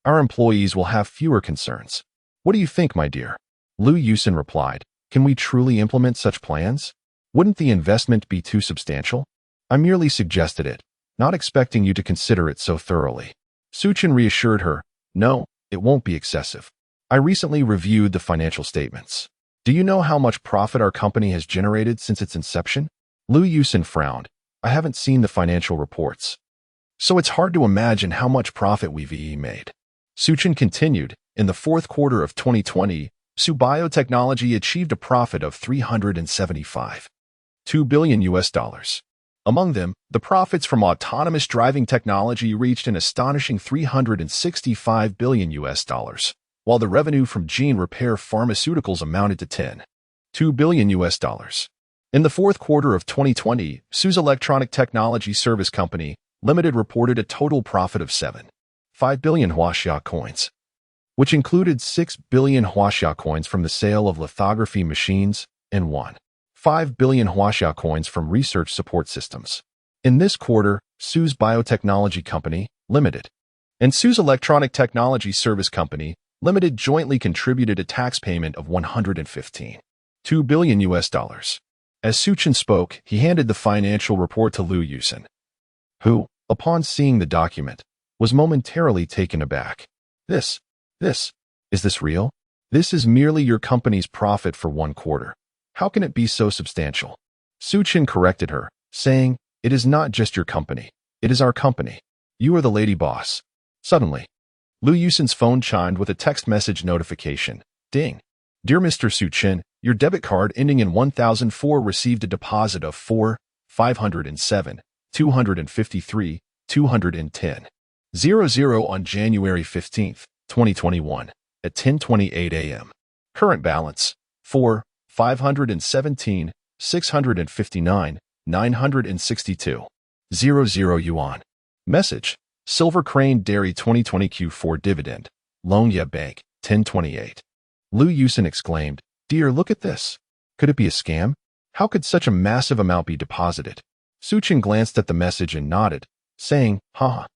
our employees will have fewer concerns. What do you think, my dear?" Lu Yusin replied, "Can we truly implement such plans? Wouldn't the investment be too substantial? I merely suggested it, not expecting you to consider it so thoroughly." Suchin reassured her, "No, it won't be excessive. I recently reviewed the financial statements. Do you know how much profit our company has generated since its inception?" Lu Yusin frowned. "I haven't seen the financial reports, so it's hard to imagine how much profit we've made." Suchin continued, "In the fourth quarter of 2020, Su Biotechnology achieved a profit of $375.2 billion. Among them, the profits from autonomous driving technology reached an astonishing $365 billion, while the revenue from gene repair pharmaceuticals amounted to $10.2 billion. In the fourth quarter of 2020, Su's Electronic Technology Service Company Limited reported a total profit of 7.5 billion Huaxia coins, which included 6 billion Huaxia coins from the sale of lithography machines and 1.5 billion Huaxia coins from research support systems. In this quarter, Su's Biotechnology Company Limited and Su's Electronic Technology Service Company Limited jointly contributed a tax payment of $115.2 billion. As Suchin spoke, he handed the financial report to Lu Yusin, who, upon seeing the document, was momentarily taken aback. Is this real?" This is merely your company's profit for 1 quarter. How can it be so substantial? Suchin corrected her, saying, "It is not just your company. It is our company. You are the lady boss." Suddenly, Lu Yusin's phone chimed with a text message notification. Ding. Dear Mr. Suchin, your debit card ending in 1004 received a deposit of 4,507, 253, 210.00 on January 15th, 2021, at 10:28 a.m. Current balance, 4,517, 659, 962.00 yuan. Message, Silver Crane Dairy 2020 Q4 Dividend, Longya Bank, 1028. Lu Yusin exclaimed, "Dear, look at this. Could it be a scam? How could such a massive amount be deposited?" Suchin glanced at the message and nodded, saying, "Haha.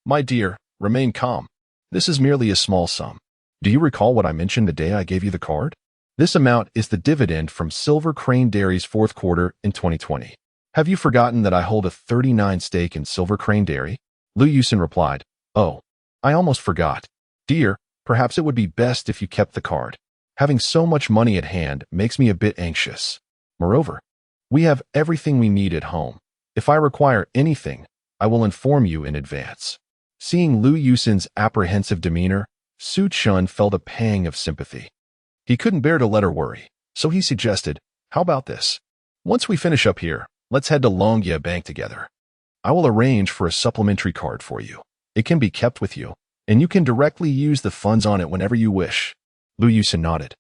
My dear, remain calm. This is merely a small sum. Do you recall what I mentioned the day I gave you the card? This amount is the dividend from Silver Crane Dairy's 4th quarter in 2020. Have you forgotten that I hold a 39% stake in Silver Crane Dairy?" Lu Yusin replied, "Oh, I almost forgot. Dear, perhaps it would be best if you kept the card. Having so much money at hand makes me a bit anxious. Moreover, we have everything we need at home. If I require anything, I will inform you in advance." Seeing Lu Yusin's apprehensive demeanor, Su Chun felt a pang of sympathy. He couldn't bear to let her worry, so he suggested, "How about this? Once we finish up here, let's head to Longya Bank together. I will arrange for a supplementary card for you. It can be kept with you, and you can directly use the funds on it whenever you wish." Lu Yusin nodded.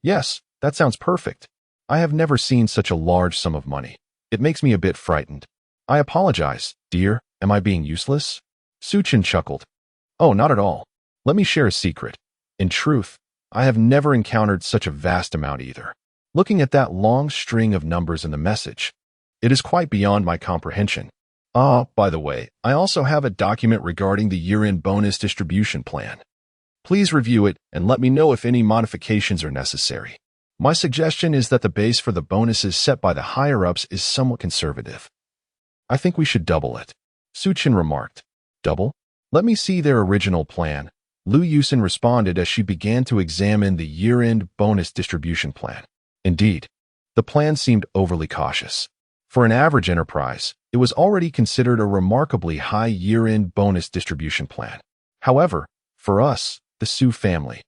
"Yes, that sounds perfect. I have never seen such a large sum of money. It makes me a bit frightened. I apologize, dear. Am I being useless?" Suchin chuckled. "Oh, not at all. Let me share a secret. In truth, I have never encountered such a vast amount either. Looking at that long string of numbers in the message, it is quite beyond my comprehension. Ah, by the way, I also have a document regarding the year-end bonus distribution plan. Please review it and let me know if any modifications are necessary. My suggestion is that the base for the bonuses set by the higher-ups is somewhat conservative. I think we should double it." Suchin remarked. "Double? Let me see their original plan." Lu Yusin responded as she began to examine the year-end bonus distribution plan. Indeed, the plan seemed overly cautious. For an average enterprise, it was already considered a remarkably high year-end bonus distribution plan. However, for us, the Su family,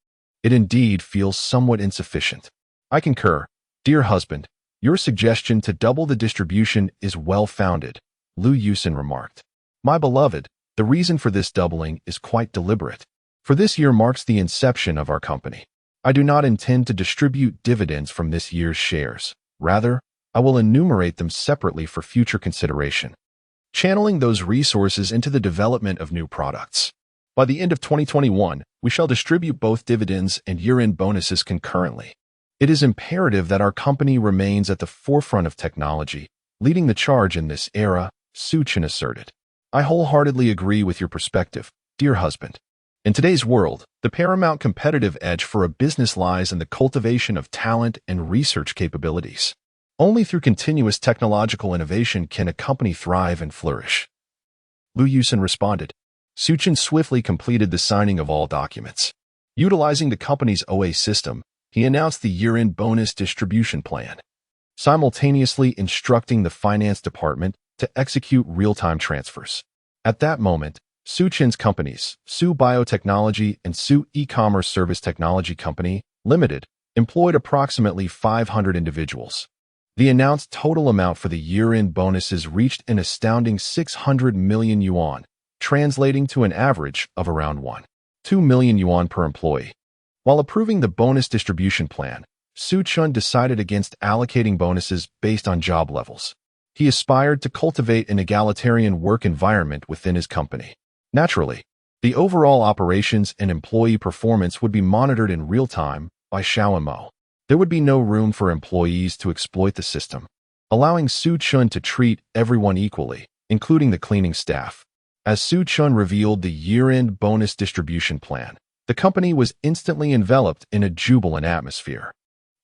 it indeed feels somewhat insufficient. "I concur. Dear husband, your suggestion to double the distribution is well-founded," Lu Yusin remarked. "My beloved, the reason for this doubling is quite deliberate. For this year marks the inception of our company. I do not intend to distribute dividends from this year's shares. Rather, I will enumerate them separately for future consideration, channeling those resources into the development of new products. By the end of 2021, we shall distribute both dividends and year-end bonuses concurrently. It is imperative that our company remains at the forefront of technology, leading the charge in this era," Suchin asserted. "I wholeheartedly agree with your perspective, dear husband. In today's world, the paramount competitive edge for a business lies in the cultivation of talent and research capabilities. Only through continuous technological innovation can a company thrive and flourish." Lu Yusin responded. Suchin swiftly completed the signing of all documents. Utilizing the company's OA system, he announced the year-end bonus distribution plan, simultaneously instructing the finance department to execute real-time transfers. At that moment, Suchin's companies, Su Biotechnology and Su E-Commerce Service Technology Company, Limited, employed approximately 500 individuals. The announced total amount for the year-end bonuses reached an astounding 600 million yuan, translating to an average of around 1.2 million yuan per employee. While approving the bonus distribution plan, Su Chun decided against allocating bonuses based on job levels. He aspired to cultivate an egalitarian work environment within his company. Naturally, the overall operations and employee performance would be monitored in real time by Xiao and Mo. There would be no room for employees to exploit the system, allowing Su Chun to treat everyone equally, including the cleaning staff. As Su Chun revealed the year-end bonus distribution plan, the company was instantly enveloped in a jubilant atmosphere.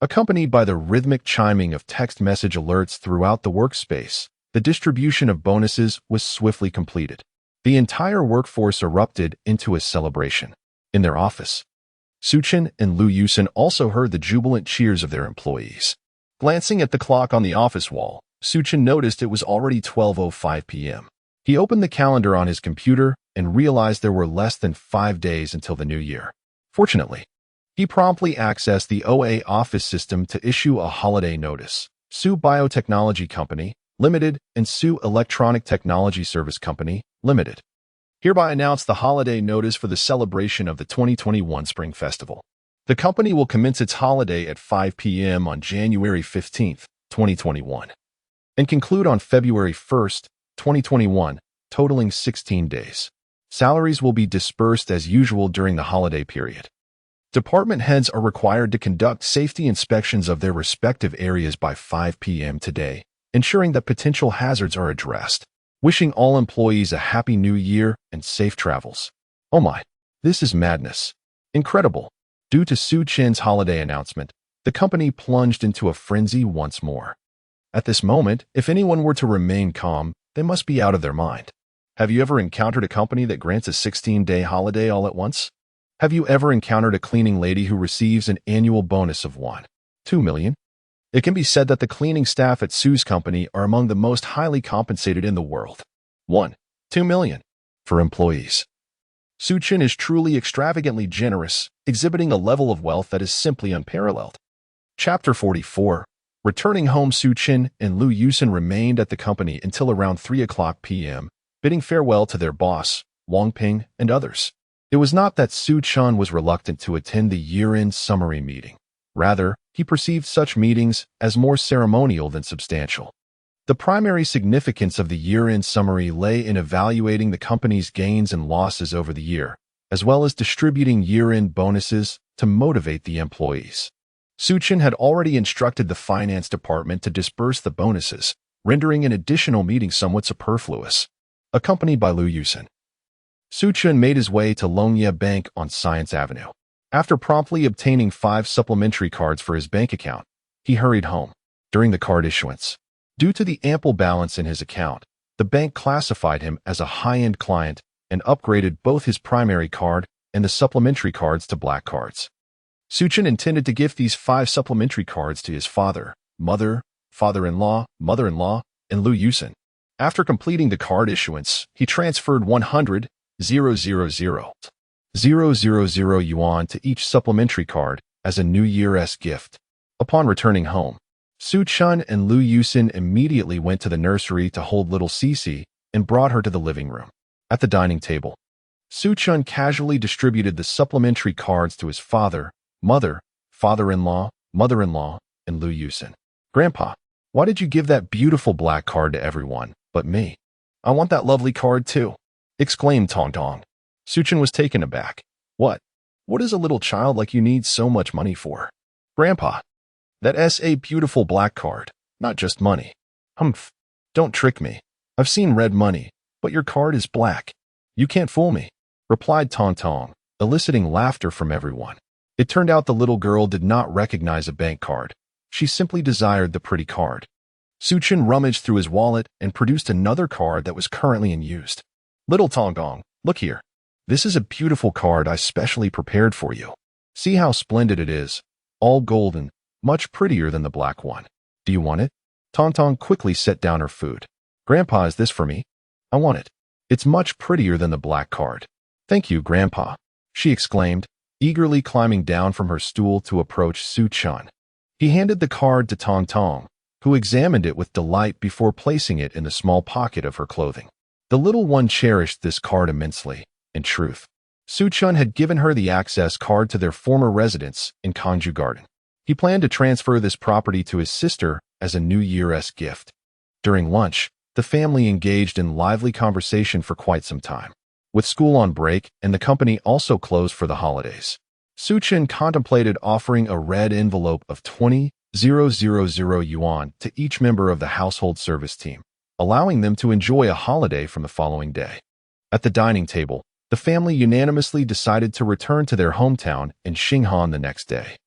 Accompanied by the rhythmic chiming of text message alerts throughout the workspace, the distribution of bonuses was swiftly completed. The entire workforce erupted into a celebration. In their office, Suchin and Lu Yusin also heard the jubilant cheers of their employees. Glancing at the clock on the office wall, Suchin noticed it was already 12:05 p.m. He opened the calendar on his computer and realized there were less than 5 days until the new year. Fortunately, he promptly accessed the OA office system to issue a holiday notice. Su Biotechnology Company, Limited, and Su Electronic Technology Service Company, Limited hereby announce the holiday notice for the celebration of the 2021 Spring Festival. The company will commence its holiday at 5 p.m. on January 15, 2021, and conclude on February 1, 2021, totaling 16 days. Salaries will be dispersed as usual during the holiday period. Department heads are required to conduct safety inspections of their respective areas by 5 p.m. today, ensuring that potential hazards are addressed. Wishing all employees a happy new year and safe travels. Oh my, this is madness. Incredible. Due to Su Chin's holiday announcement, the company plunged into a frenzy once more. At this moment, if anyone were to remain calm, they must be out of their mind. Have you ever encountered a company that grants a 16-day holiday all at once? Have you ever encountered a cleaning lady who receives an annual bonus of 1.2 million? It can be said that the cleaning staff at Su's company are among the most highly compensated in the world. 1.2 million for employees. Su Chin is truly extravagantly generous, exhibiting a level of wealth that is simply unparalleled. Chapter 44. Returning home, Su Chin and Lu Yusin remained at the company until around 3:00 p.m., bidding farewell to their boss, Wang Ping, and others. It was not that Su Chin was reluctant to attend the year-end summary meeting. Rather, he perceived such meetings as more ceremonial than substantial. The primary significance of the year-end summary lay in evaluating the company's gains and losses over the year, as well as distributing year-end bonuses to motivate the employees. Su Chin had already instructed the finance department to disperse the bonuses, rendering an additional meeting somewhat superfluous. Accompanied by Lu Yusin, Su Chin made his way to Longye Bank on Science Avenue. After promptly obtaining 5 supplementary cards for his bank account, he hurried home. During the card issuance, due to the ample balance in his account, the bank classified him as a high-end client and upgraded both his primary card and the supplementary cards to black cards. Su Chin intended to gift these 5 supplementary cards to his father, mother, father-in-law, mother-in-law, and Lu Yusin. After completing the card issuance, he transferred 100,000 yuan to each supplementary card as a New Year's gift. Upon returning home, Su Chin and Lu Yusin immediately went to the nursery to hold little Cece and brought her to the living room. At the dining table, Su Chin casually distributed the supplementary cards to his father, mother, father-in-law, mother-in-law, and Lu Yusin. Grandpa, why did you give that beautiful black card to everyone but me? I want that lovely card too, exclaimed Tong Tong. Su Chin was taken aback. What does a little child like you need so much money for? Grandpa, that's a beautiful black card, not just money. Humph, don't trick me. I've seen red money, but your card is black. You can't fool me, replied Tong Tong, eliciting laughter from everyone. It turned out the little girl did not recognize a bank card. She simply desired the pretty card. Su Chin rummaged through his wallet and produced another card that was currently in use. Little Tong Tong, look here. This is a beautiful card I specially prepared for you. See how splendid it is, all golden, much prettier than the black one. Do you want it? Tong Tong quickly set down her food. Grandpa, is this for me? I want it. It's much prettier than the black card. Thank you, Grandpa, she exclaimed, eagerly climbing down from her stool to approach Su Chin. He handed the card to Tong Tong, who examined it with delight before placing it in the small pocket of her clothing. The little one cherished this card immensely. In truth, Su Chin had given her the access card to their former residence in Kangju Garden. He planned to transfer this property to his sister as a New Year's gift. During lunch, the family engaged in lively conversation for quite some time. With school on break and the company also closed for the holidays, Su Chin contemplated offering a red envelope of 20,000 yuan to each member of the household service team, allowing them to enjoy a holiday from the following day. At the dining table, the family unanimously decided to return to their hometown in Xinghan the next day.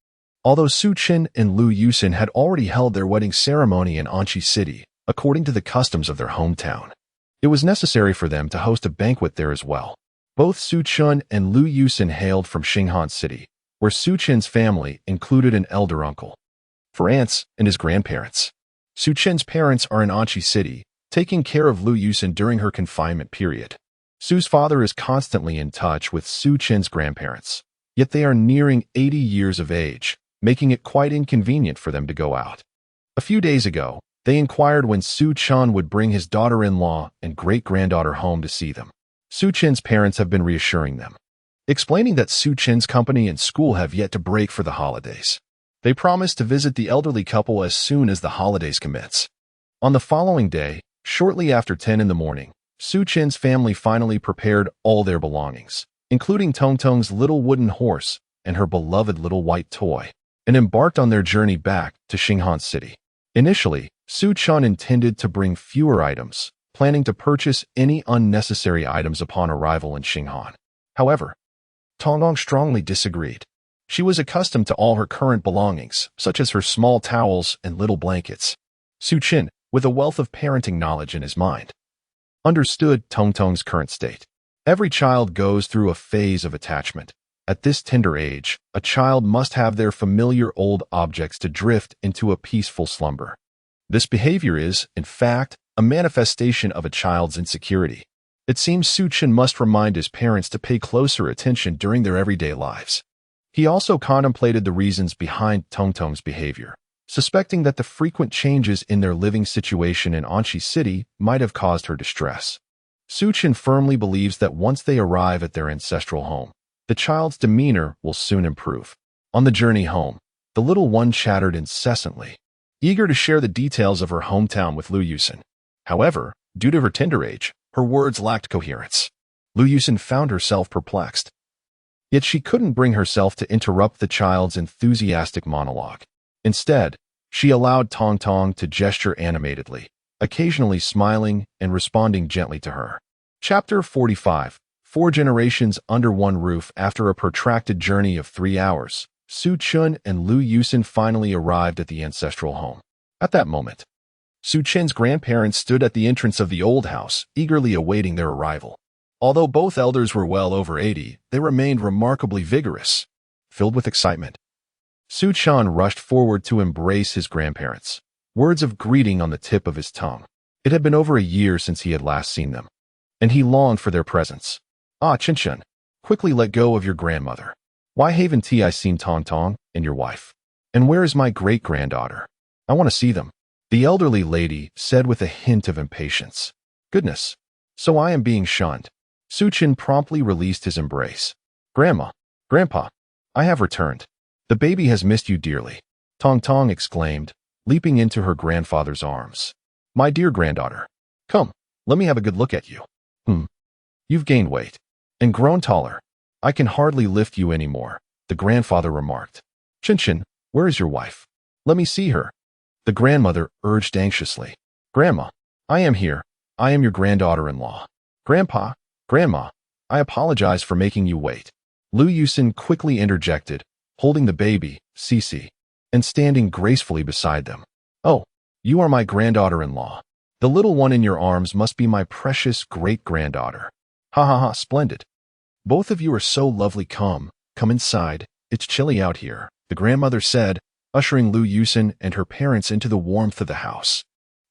Although Su Chin and Lu Yusin had already held their wedding ceremony in Anqi City, according to the customs of their hometown, it was necessary for them to host a banquet there as well. Both Su Chin and Lu Yusin hailed from Xinghan City, where Su Chen's family included an elder uncle, for aunts, and his grandparents. Su Chen's parents are in Anchi City, taking care of Lu Yusin during her confinement period. Su's father is constantly in touch with Su Chen's grandparents, yet they are nearing 80 years of age, making it quite inconvenient for them to go out. A few days ago, they inquired when Su Chen would bring his daughter-in-law and great-granddaughter home to see them. Su Chen's parents have been reassuring them, explaining that Su Chen's company and school have yet to break for the holidays. They promise to visit the elderly couple as soon as the holidays commence. On the following day, shortly after 10 in the morning, Su Chen's family finally prepared all their belongings, including Tong Tong's little wooden horse and her beloved little white toy, and embarked on their journey back to Xinghan City. Initially, Su Chen intended to bring fewer items, planning to purchase any unnecessary items upon arrival in Xinghan. However, Tong Tong strongly disagreed. She was accustomed to all her current belongings, such as her small towels and little blankets. Su Chen, with a wealth of parenting knowledge in his mind, understood Tong Tong's current state. Every child goes through a phase of attachment. At this tender age, a child must have their familiar old objects to drift into a peaceful slumber. This behavior is, in fact, a manifestation of a child's insecurity. It seems Su Chen must remind his parents to pay closer attention during their everyday lives. He also contemplated the reasons behind Tong Tong's behavior, suspecting that the frequent changes in their living situation in Anchi City might have caused her distress. Su Chen firmly believes that once they arrive at their ancestral home, the child's demeanor will soon improve. On the journey home, the little one chattered incessantly, eager to share the details of her hometown with Lu Yusin. However, due to her tender age, her words lacked coherence. Lu Yusin found herself perplexed. Yet she couldn't bring herself to interrupt the child's enthusiastic monologue. Instead, she allowed Tong Tong to gesture animatedly, occasionally smiling and responding gently to her. Chapter 45. 4 generations under one roof. After a protracted journey of 3 hours, Su Chen and Lu Yusin finally arrived at the ancestral home. At that moment, Su Chen's grandparents stood at the entrance of the old house, eagerly awaiting their arrival. Although both elders were well over 80, they remained remarkably vigorous. Filled with excitement, Su Chen rushed forward to embrace his grandparents, words of greeting on the tip of his tongue. It had been over a year since he had last seen them, and he longed for their presence. "Ah, Chen, quickly let go of your grandmother. Why haven't I seen Tong Tong and your wife? And where is my great-granddaughter? I want to see them," the elderly lady said with a hint of impatience. "Goodness, so I am being shunned." Su Chen promptly released his embrace. "Grandma, Grandpa, I have returned. The baby has missed you dearly," Tong Tong exclaimed, leaping into her grandfather's arms. "My dear granddaughter, come, let me have a good look at you. You've gained weight and grown taller. I can hardly lift you anymore," the grandfather remarked. Chen, where is your wife? Let me see her," the grandmother urged anxiously. "Grandma, I am here. I am your granddaughter-in-law." "Grandpa, Grandma, I apologize for making you wait," Lu Yusin quickly interjected, holding the baby, Cici, and standing gracefully beside them. "Oh, you are my granddaughter-in-law. The little one in your arms must be my precious great-granddaughter. Ha ha ha, splendid. Both of you are so lovely. Come inside. It's chilly out here," the grandmother said, ushering Lu Yusin and her parents into the warmth of the house.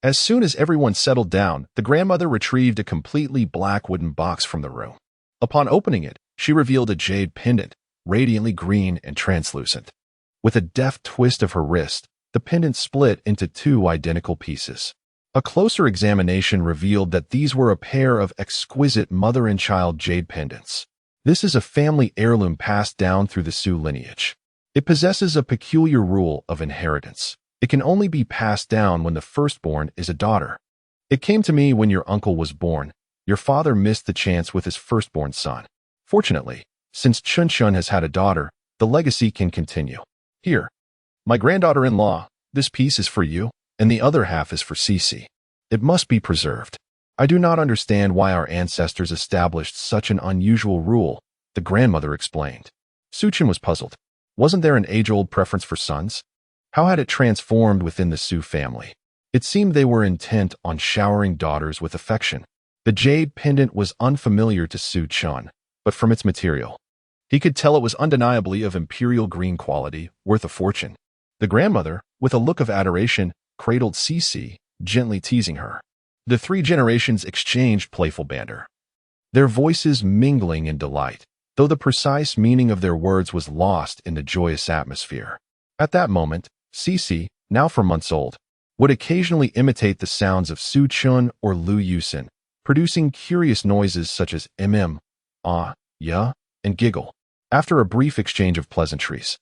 As soon as everyone settled down, the grandmother retrieved a completely black wooden box from the room. Upon opening it, she revealed a jade pendant, radiantly green and translucent. With a deft twist of her wrist, the pendant split into 2 identical pieces. A closer examination revealed that these were a pair of exquisite mother and child jade pendants. This is a family heirloom passed down through the Su lineage. It possesses a peculiar rule of inheritance. It can only be passed down when the firstborn is a daughter. It came to me when your uncle was born. Your father missed the chance with his firstborn son. Fortunately, since Chun has had a daughter, the legacy can continue. Here, my granddaughter-in-law, this piece is for you, and the other half is for Cici. It must be preserved. I do not understand why our ancestors established such an unusual rule, the grandmother explained. Su Chen was puzzled. Wasn't there an age-old preference for sons? How had it transformed within the Su family? It seemed they were intent on showering daughters with affection. The jade pendant was unfamiliar to Su Chen, but from its material, He could tell it was undeniably of imperial green quality, worth a fortune. The grandmother, with a look of adoration, cradled Cece, gently teasing her. The three generations exchanged playful banter, their voices mingling in delight, though the precise meaning of their words was lost in the joyous atmosphere. At that moment, Cece, now 4 months old, would occasionally imitate the sounds of Su Chun or Lu Yusin, producing curious noises such as ah, yeah, and giggle. After a brief exchange of pleasantries,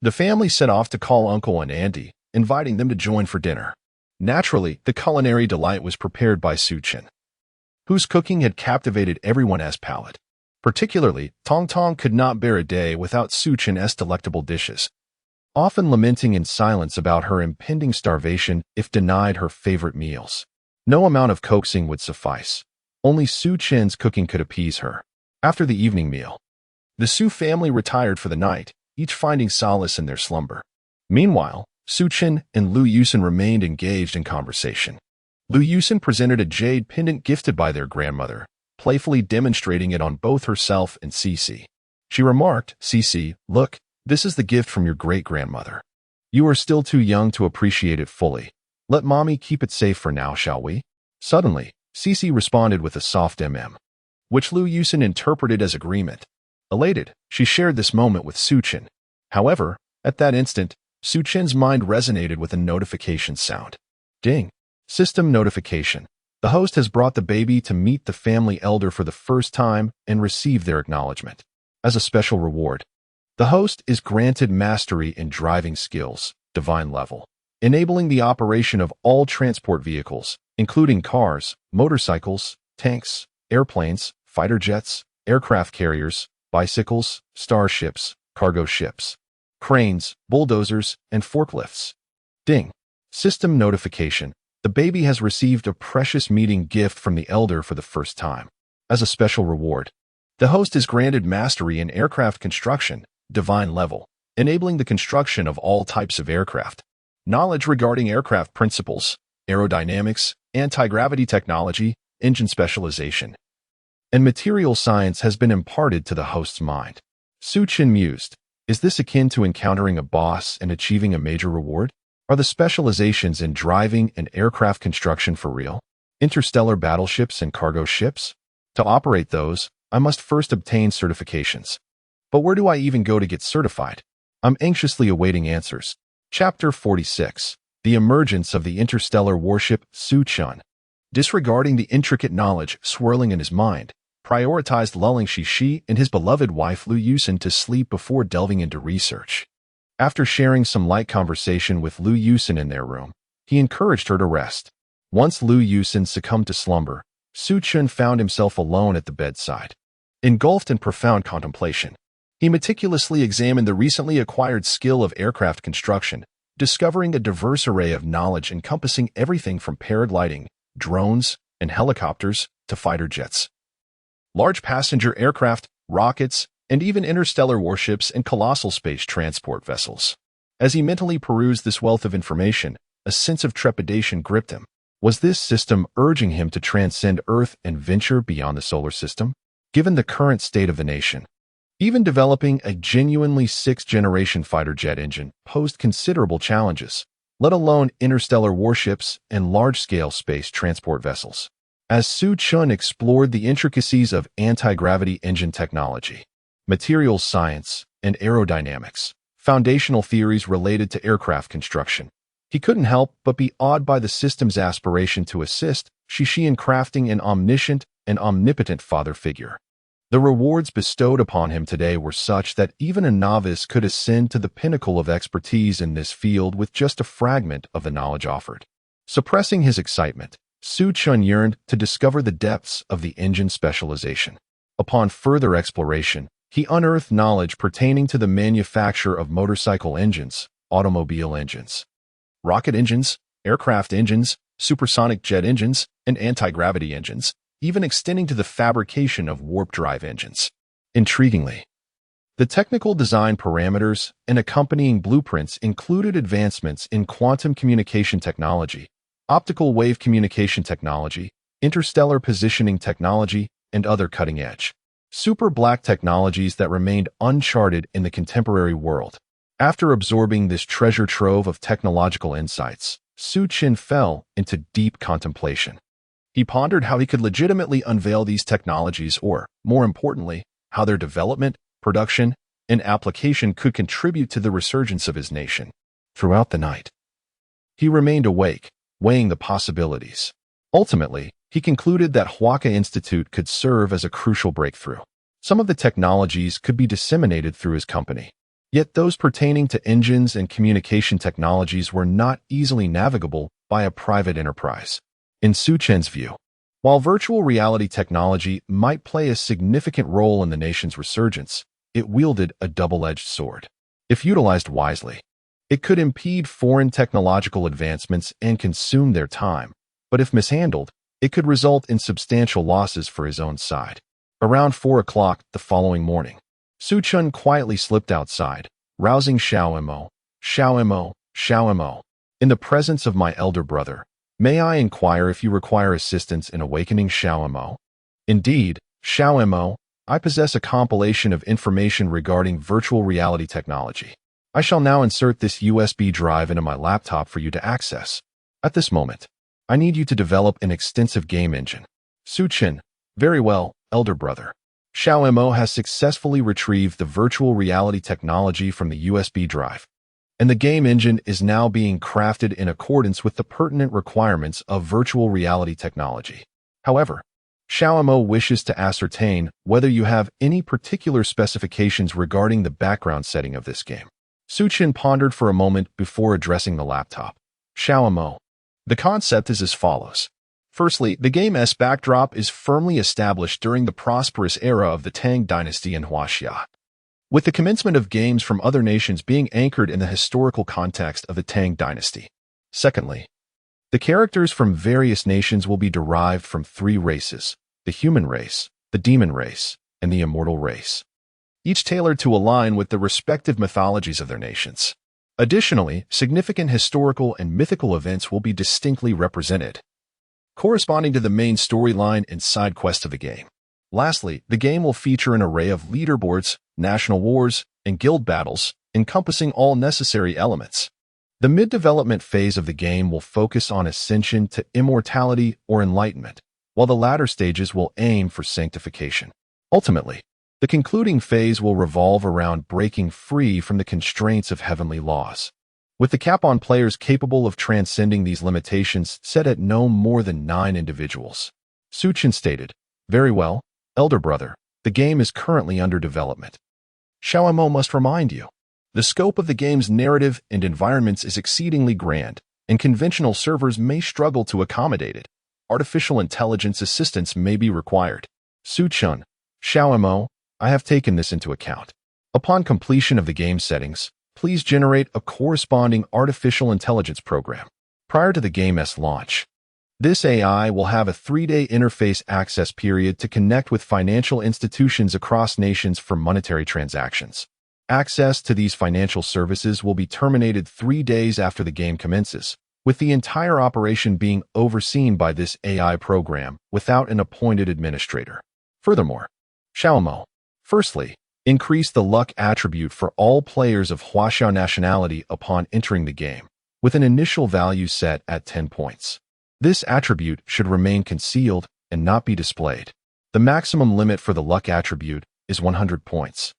the family set off to call Uncle and Auntie, inviting them to join for dinner. Naturally, the culinary delight was prepared by Su Chun, whose cooking had captivated everyone's palate. Particularly, Tong Tong could not bear a day without Su Chun's delectable dishes, often lamenting in silence about her impending starvation if denied her favorite meals. No amount of coaxing would suffice. Only Su Chun's cooking could appease her. After the evening meal, the Su family retired for the night, each finding solace in their slumber. Meanwhile, Su Chun and Lu Yusin remained engaged in conversation. Lu Yusin presented a jade pendant gifted by their grandmother, playfully demonstrating it on both herself and Cece. She remarked, "Cece, look, this is the gift from your great-grandmother. You are still too young to appreciate it fully. Let mommy keep it safe for now, shall we?" Suddenly, Cece responded with a soft which Lu Yusin interpreted as agreement. Elated, she shared this moment with Su Chun. However, at that instant, Su Chun's mind resonated with a notification sound. Ding. System notification. The host has brought the baby to meet the family elder for the first time and receive their acknowledgement. As a special reward, the host is granted mastery in driving skills, divine level, enabling the operation of all transport vehicles, including cars, motorcycles, tanks, airplanes, fighter jets, aircraft carriers, bicycles, starships, cargo ships, cranes, bulldozers, and forklifts. Ding. System notification. The baby has received a precious meeting gift from the elder for the first time. As a special reward, the host is granted mastery in aircraft construction, divine level, enabling the construction of all types of aircraft. Knowledge regarding aircraft principles, aerodynamics, anti-gravity technology, engine specialization, and material science has been imparted to the host's mind. Su Chun mused, is this akin to encountering a boss and achieving a major reward? Are the specializations in driving and aircraft construction for real? Interstellar battleships and cargo ships? To operate those, I must first obtain certifications. But where do I even go to get certified? I'm anxiously awaiting answers. Chapter 46. The Emergence of the Interstellar Warship Su Chun. Disregarding the intricate knowledge swirling in his mind, prioritized lulling Shi and his beloved wife Lu Yusin to sleep before delving into research. After sharing some light conversation with Lu Yusin in their room, he encouraged her to rest. Once Lu Yusin succumbed to slumber, Su Chun found himself alone at the bedside. Engulfed in profound contemplation, he meticulously examined the recently acquired skill of aircraft construction, discovering a diverse array of knowledge encompassing everything from paragliding, drones, and helicopters to fighter jets, large passenger aircraft, rockets, and even interstellar warships and colossal space transport vessels. As he mentally perused this wealth of information, a sense of trepidation gripped him. Was this system urging him to transcend Earth and venture beyond the solar system? Given the current state of the nation, even developing a genuinely sixth-generation fighter jet engine posed considerable challenges, let alone interstellar warships and large-scale space transport vessels. As Su Chun explored the intricacies of anti-gravity engine technology, materials science, and aerodynamics, foundational theories related to aircraft construction, he couldn't help but be awed by the system's aspiration to assist Shi in crafting an omniscient and omnipotent father figure. The rewards bestowed upon him today were such that even a novice could ascend to the pinnacle of expertise in this field with just a fragment of the knowledge offered. Suppressing his excitement, Su Chun yearned to discover the depths of the engine specialization. Upon further exploration, he unearthed knowledge pertaining to the manufacture of motorcycle engines, automobile engines, rocket engines, aircraft engines, supersonic jet engines, and anti-gravity engines, even extending to the fabrication of warp drive engines. Intriguingly, the technical design parameters and accompanying blueprints included advancements in quantum communication technology, optical wave communication technology, interstellar positioning technology, and other cutting-edge super black technologies that remained uncharted in the contemporary world. After absorbing this treasure trove of technological insights, Su-Chin fell into deep contemplation. He pondered how he could legitimately unveil these technologies or, more importantly, how their development, production, and application could contribute to the resurgence of his nation. Throughout the night, he remained awake, weighing the possibilities. Ultimately, he concluded that Hwaka Institute could serve as a crucial breakthrough. Some of the technologies could be disseminated through his company. Yet those pertaining to engines and communication technologies were not easily navigable by a private enterprise. In Su-Chin's view, while virtual reality technology might play a significant role in the nation's resurgence, it wielded a double-edged sword. If utilized wisely, it could impede foreign technological advancements and consume their time, but if mishandled, it could result in substantial losses for his own side. Around 4 o'clock the following morning, Su-Chin quietly slipped outside, rousing Xiao Mo. In the presence of my elder brother, may I inquire if you require assistance in awakening Xiao Mo? Indeed, Xiao Mo, I possess a compilation of information regarding virtual reality technology. I shall now insert this USB drive into my laptop for you to access. At this moment, I need you to develop an extensive game engine. Su-Chin, very well, elder brother. Xiao Mo has successfully retrieved the virtual reality technology from the USB drive, and the game engine is now being crafted in accordance with the pertinent requirements of virtual reality technology. However, Xiao Mo wishes to ascertain whether you have any particular specifications regarding the background setting of this game. Su-Chin pondered for a moment before addressing the laptop. Xiao Mo, the concept is as follows. Firstly, the game's backdrop is firmly established during the prosperous era of the Tang dynasty in Huaxia, with the commencement of games from other nations being anchored in the historical context of the Tang dynasty. Secondly, the characters from various nations will be derived from 3 races: the human race, the demon race, and the immortal race, each tailored to align with the respective mythologies of their nations. Additionally, significant historical and mythical events will be distinctly represented, corresponding to the main storyline and side quests of the game. Lastly, the game will feature an array of leaderboards, national wars, and guild battles, encompassing all necessary elements. The mid-development phase of the game will focus on ascension to immortality or enlightenment, while the latter stages will aim for sanctification. Ultimately, the concluding phase will revolve around breaking free from the constraints of heavenly laws, with the cap on players capable of transcending these limitations set at no more than 9 individuals. Su-Chin stated, very well, elder brother, the game is currently under development. Xiao Mo must remind you, the scope of the game's narrative and environments is exceedingly grand, and conventional servers may struggle to accommodate it. Artificial intelligence assistance may be required. Su-Chin, Xiao Mo, I have taken this into account. Upon completion of the game settings, please generate a corresponding artificial intelligence program prior to the game's launch. This AI will have a 3-day interface access period to connect with financial institutions across nations for monetary transactions. Access to these financial services will be terminated 3 days after the game commences, with the entire operation being overseen by this AI program without an appointed administrator. Furthermore, Xiao Mo, firstly, increase the luck attribute for all players of Huaxiao nationality upon entering the game, with an initial value set at 10 points. This attribute should remain concealed and not be displayed. The maximum limit for the luck attribute is 100 points,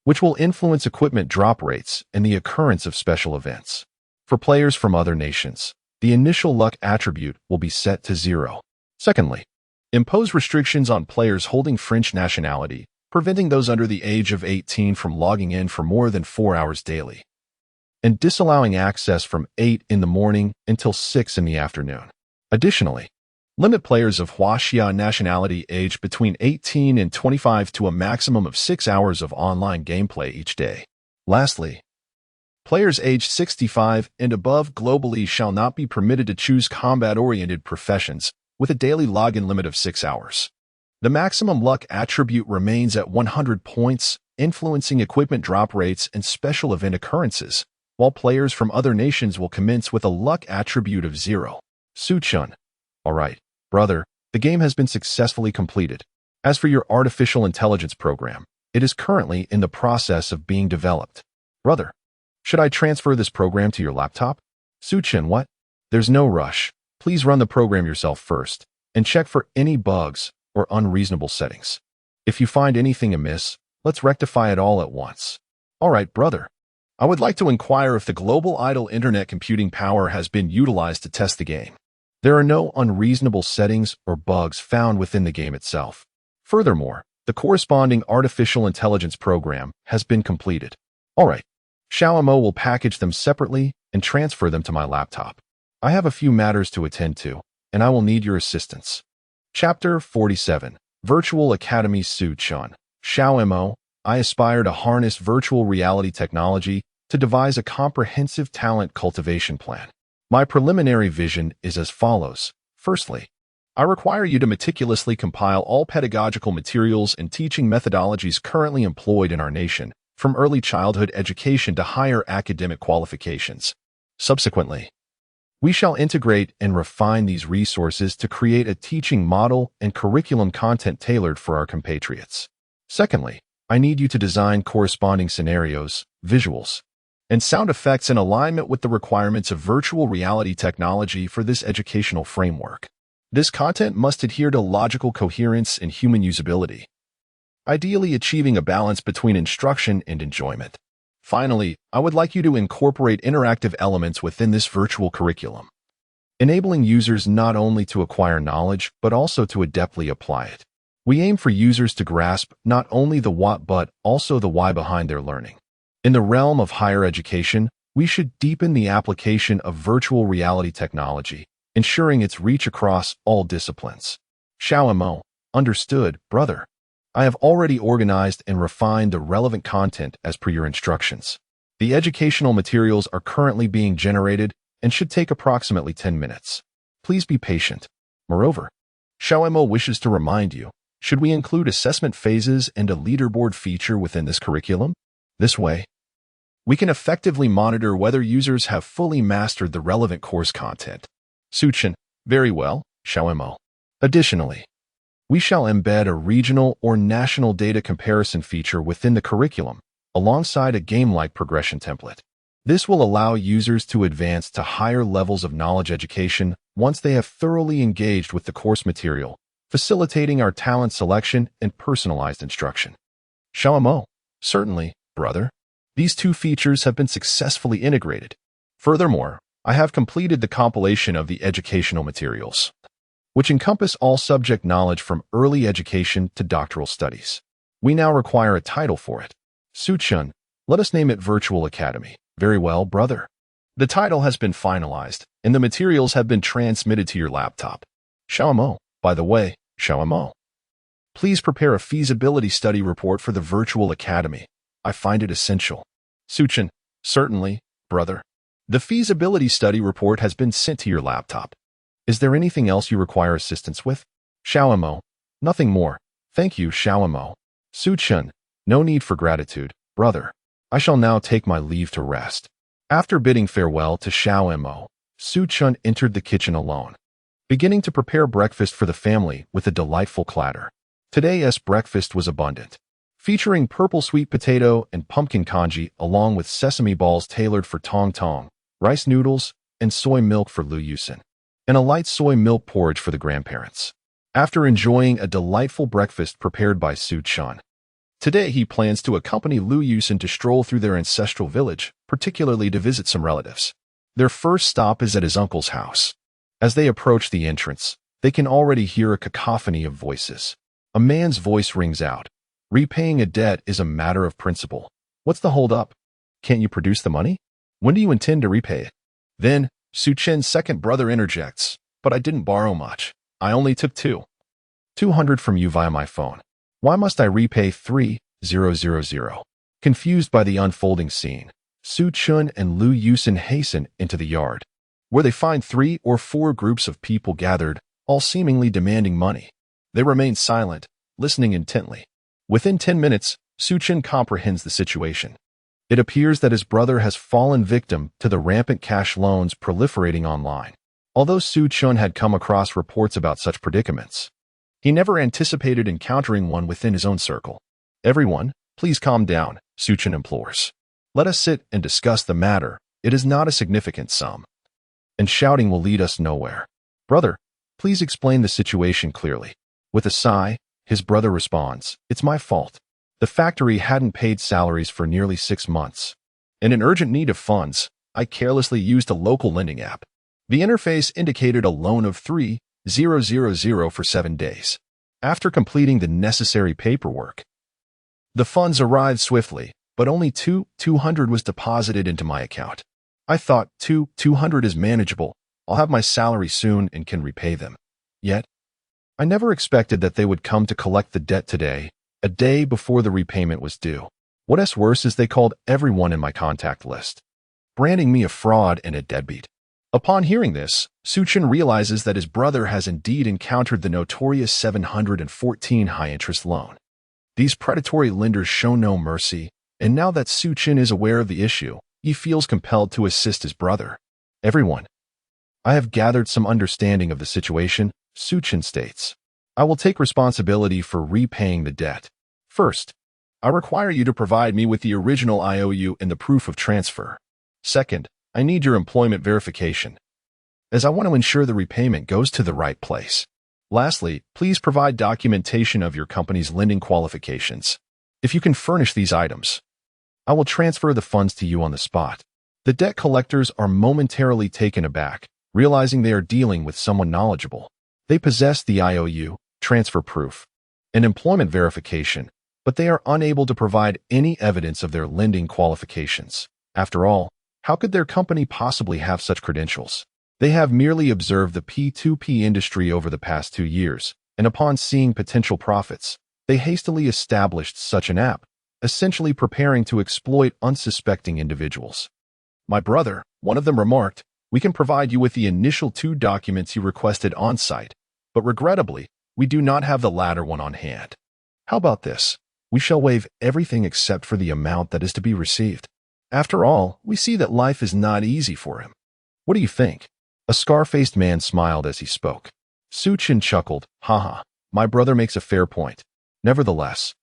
which will influence equipment drop rates and the occurrence of special events. For players from other nations, the initial luck attribute will be set to 0. Secondly, impose restrictions on players holding French nationality, preventing those under the age of 18 from logging in for more than 4 hours daily, and disallowing access from 8 in the morning until 6 in the afternoon. Additionally, limit players of Huaxia nationality aged between 18 and 25 to a maximum of 6 hours of online gameplay each day. Lastly, players aged 65 and above globally shall not be permitted to choose combat-oriented professions with a daily login limit of 6 hours. The maximum luck attribute remains at 100 points, influencing equipment drop rates and special event occurrences, while players from other nations will commence with a luck attribute of 0. Su-Chin, all right, brother, the game has been successfully completed. As for your artificial intelligence program, it is currently in the process of being developed. Brother, should I transfer this program to your laptop? Suchin, what? There's no rush. Please run the program yourself first, and check for any bugs or unreasonable settings. If you find anything amiss, let's rectify it all at once. All right, brother. I would like to inquire if the global idle internet computing power has been utilized to test the game. There are no unreasonable settings or bugs found within the game itself. Furthermore, the corresponding artificial intelligence program has been completed. All right. Xiaomo will package them separately and transfer them to my laptop. I have a few matters to attend to, and I will need your assistance. Chapter 47. Virtual Academy Su-chun. Xiaomo, I aspire to harness virtual reality technology to devise a comprehensive talent cultivation plan. My preliminary vision is as follows. Firstly, I require you to meticulously compile all pedagogical materials and teaching methodologies currently employed in our nation, from early childhood education to higher academic qualifications. Subsequently, we shall integrate and refine these resources to create a teaching model and curriculum content tailored for our compatriots. Secondly, I need you to design corresponding scenarios, visuals, and sound effects in alignment with the requirements of virtual reality technology for this educational framework. This content must adhere to logical coherence and human usability, ideally achieving a balance between instruction and enjoyment. Finally, I would like you to incorporate interactive elements within this virtual curriculum, enabling users not only to acquire knowledge, but also to adeptly apply it. We aim for users to grasp not only the what but also the why behind their learning. In the realm of higher education, we should deepen the application of virtual reality technology, ensuring its reach across all disciplines. Xiaomo, understood, brother. I have already organized and refined the relevant content as per your instructions. The educational materials are currently being generated and should take approximately 10 minutes. Please be patient. Moreover, Xiaomo wishes to remind you, should we include assessment phases and a leaderboard feature within this curriculum? This way, we can effectively monitor whether users have fully mastered the relevant course content. Suchin, very well, Xiaomo. Additionally, we shall embed a regional or national data comparison feature within the curriculum, alongside a game-like progression template. This will allow users to advance to higher levels of knowledge education once they have thoroughly engaged with the course material, facilitating our talent selection and personalized instruction. Xiaomo, certainly, brother. These two features have been successfully integrated. Furthermore, I have completed the compilation of the educational materials, which encompass all subject knowledge from early education to doctoral studies. We now require a title for it. Suchun, let us name it Virtual Academy. Very well, brother. The title has been finalized, and the materials have been transmitted to your laptop. Xiaomo, by the way, Xiaomo, please prepare a feasibility study report for the Virtual Academy. I find it essential. Suchin, certainly, brother. The feasibility study report has been sent to your laptop. Is there anything else you require assistance with? Xiaomo, nothing more. Thank you, Xiaomo. Suchun, no need for gratitude, brother. I shall now take my leave to rest. After bidding farewell to Xiaomo, Suchun entered the kitchen alone, beginning to prepare breakfast for the family with a delightful clatter. Today's breakfast was abundant, featuring purple sweet potato and pumpkin congee along with sesame balls tailored for Tong Tong, rice noodles, and soy milk for Lu Yusin, and a light soy milk porridge for the grandparents. After enjoying a delightful breakfast prepared by Suchun, today he plans to accompany Lu Yusin to stroll through their ancestral village, particularly to visit some relatives. Their first stop is at his uncle's house. As they approach the entrance, they can already hear a cacophony of voices. A man's voice rings out. Repaying a debt is a matter of principle. What's the hold-up? Can't you produce the money? When do you intend to repay it? Then, Suchen's second brother interjects, but I didn't borrow much. I only took 200 from you via my phone. Why must I repay 3,000? Confused by the unfolding scene, Suchun and Lu Yusin hasten into the yard, where they find 3 or 4 groups of people gathered, all seemingly demanding money. They remain silent, listening intently. Within 10 minutes, Suchun comprehends the situation. It appears that his brother has fallen victim to the rampant cash loans proliferating online. Although Suchun had come across reports about such predicaments, He never anticipated encountering one within his own circle. "Everyone, please calm down," Suchin implores. "Let us sit and discuss the matter. It is not a significant sum, and shouting will lead us nowhere. Brother, please explain the situation clearly." With a sigh, his brother responds, "It's my fault. The factory hadn't paid salaries for nearly 6 months. In an urgent need of funds, I carelessly used a local lending app. The interface indicated a loan of 3,000 for 7 days. After completing the necessary paperwork, the funds arrived swiftly, but only 200 was deposited into my account. I thought 200 is manageable. I'll have my salary soon and can repay them. Yet, I never expected that they would come to collect the debt today, a day before the repayment was due. What's worse is they called everyone in my contact list, branding me a fraud and a deadbeat." Upon hearing this, Suchin realizes that his brother has indeed encountered the notorious 714 high-interest loan. These predatory lenders show no mercy, and now that Suchin is aware of the issue, he feels compelled to assist his brother. "Everyone, I have gathered some understanding of the situation," Suchin states. "I will take responsibility for repaying the debt. First, I require you to provide me with the original IOU and the proof of transfer. Second, I need your employment verification, as I want to ensure the repayment goes to the right place. Lastly, please provide documentation of your company's lending qualifications. If you can furnish these items, I will transfer the funds to you on the spot." The debt collectors are momentarily taken aback, realizing they are dealing with someone knowledgeable. They possess the IOU, transfer proof, and employment verification, but they are unable to provide any evidence of their lending qualifications. After all, how could their company possibly have such credentials? They have merely observed the P2P industry over the past 2 years, and upon seeing potential profits, they hastily established such an app, essentially preparing to exploit unsuspecting individuals. "My brother," one of them remarked, "we can provide you with the initial 2 documents you requested on-site, but regrettably, we do not have the latter one on hand. How about this? We shall waive everything except for the amount that is to be received. After all, we see that life is not easy for him. What do you think?" A scar-faced man smiled as he spoke. Suchin chuckled, "Haha, my brother makes a fair point. Nevertheless,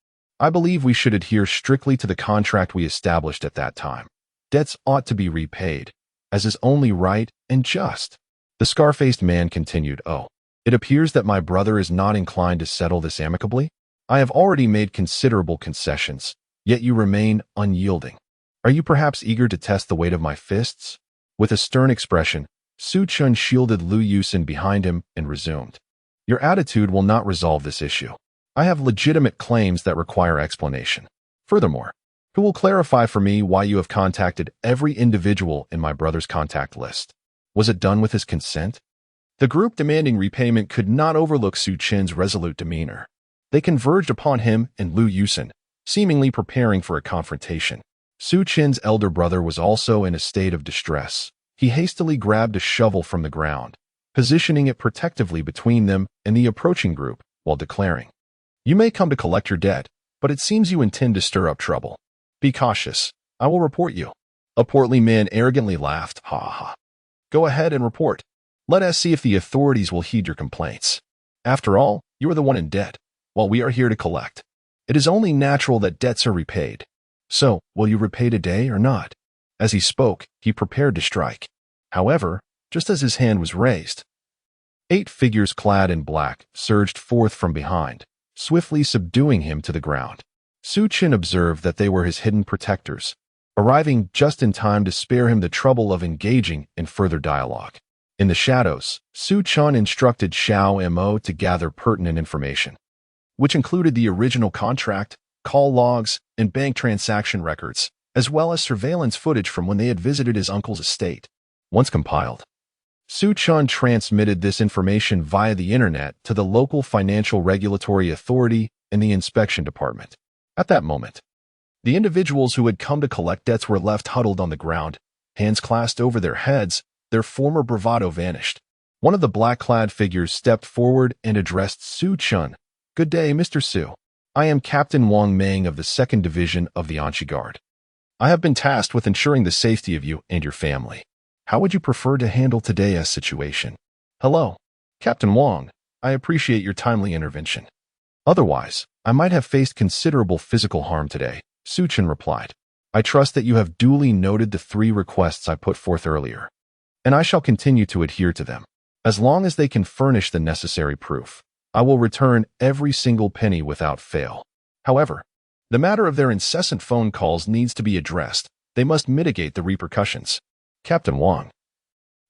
I believe we should adhere strictly to the contract we established at that time. Debts ought to be repaid, as is only right and just." The scar-faced man continued, "Oh, it appears that my brother is not inclined to settle this amicably. I have already made considerable concessions, yet you remain unyielding. Are you perhaps eager to test the weight of my fists?" With a stern expression, Suchin shielded Lu Yusin behind him and resumed, "Your attitude will not resolve this issue. I have legitimate claims that require explanation. Furthermore, who will clarify for me why you have contacted every individual in my brother's contact list? Was it done with his consent?" The group demanding repayment could not overlook Suchin's resolute demeanor. They converged upon him and Lu Yusin, seemingly preparing for a confrontation. Suchin's elder brother was also in a state of distress. He hastily grabbed a shovel from the ground, positioning it protectively between them and the approaching group, while declaring, "You may come to collect your debt, but it seems you intend to stir up trouble. Be cautious. I will report you." A portly man arrogantly laughed, "Ha ha. Go ahead and report. Let us see if the authorities will heed your complaints. After all, you are the one in debt, while we are here to collect. It is only natural that debts are repaid. So, will you repay today or not?" As he spoke, he prepared to strike. However, just as his hand was raised, 8 figures clad in black surged forth from behind, swiftly subduing him to the ground. Suchin observed that they were his hidden protectors, arriving just in time to spare him the trouble of engaging in further dialogue. In the shadows, Suchin instructed Xiao Mo to gather pertinent information, which included the original contract, call logs, and bank transaction records, as well as surveillance footage from when they had visited his uncle's estate. Once compiled, Suchin transmitted this information via the internet to the local financial regulatory authority and the inspection department. At that moment, the individuals who had come to collect debts were left huddled on the ground, hands clasped over their heads. Their former bravado vanished. One of the black-clad figures stepped forward and addressed Suchin. "Good day, Mr. Su. I am Captain Wang Meng of the 2nd Division of the Anchi Guard. I have been tasked with ensuring the safety of you and your family. How would you prefer to handle today's situation?" "Hello, Captain Wang," I appreciate your timely intervention. Otherwise, I might have faced considerable physical harm today, Suchin replied. I trust that you have duly noted the 3 requests I put forth earlier, and I shall continue to adhere to them. As long as they can furnish the necessary proof, I will return every single penny without fail. However, the matter of their incessant phone calls needs to be addressed. They must mitigate the repercussions. Captain Wang,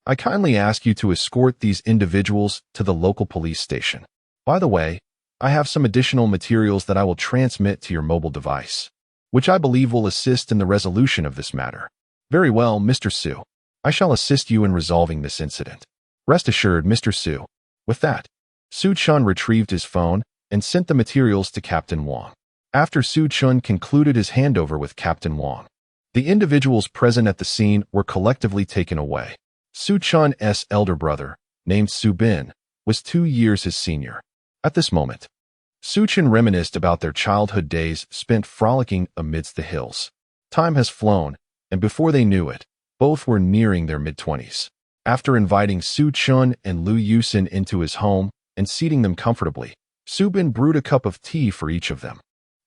I kindly ask you to escort these individuals to the local police station. By the way, I have some additional materials that I will transmit to your mobile device, which I believe will assist in the resolution of this matter. Very well, Mr. Su. I shall assist you in resolving this incident. Rest assured, Mr. Su. With that, Su Chun retrieved his phone and sent the materials to Captain Wang. After Su Chun concluded his handover with Captain Wang, the individuals present at the scene were collectively taken away. Su Chun's elder brother, named Su Bin, was 2 years his senior. At this moment, Su Chun reminisced about their childhood days spent frolicking amidst the hills. Time has flown, and before they knew it, both were nearing their mid-20s. After inviting Su Chun and Lu Yusin into his home and seating them comfortably, Su Bin brewed a cup of tea for each of them,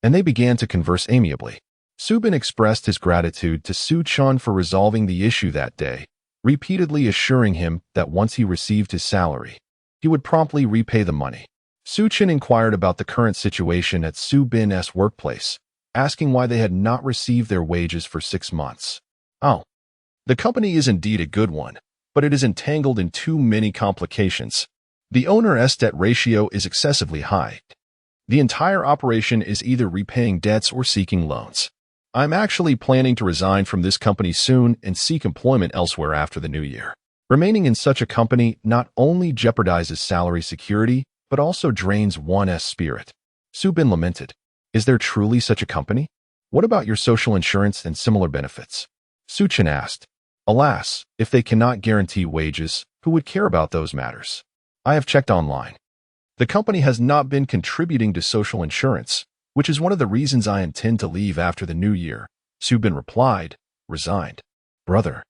and they began to converse amiably. Su Bin expressed his gratitude to Su Chun for resolving the issue that day, repeatedly assuring him that once he received his salary, he would promptly repay the money. Su Chun inquired about the current situation at Su Bin's workplace, asking why they had not received their wages for 6 months. Oh, the company is indeed a good one, but it is entangled in too many complications. The owner's debt ratio is excessively high. The entire operation is either repaying debts or seeking loans. I'm actually planning to resign from this company soon and seek employment elsewhere after the new year. Remaining in such a company not only jeopardizes salary security, but also drains one's spirit. Su Bin lamented. Is there truly such a company? What about your social insurance and similar benefits? Su Chen asked. Alas, if they cannot guarantee wages, who would care about those matters? I have checked online. The company has not been contributing to social insurance, which is one of the reasons I intend to leave after the new year. Su Bin replied, resigned. Brother,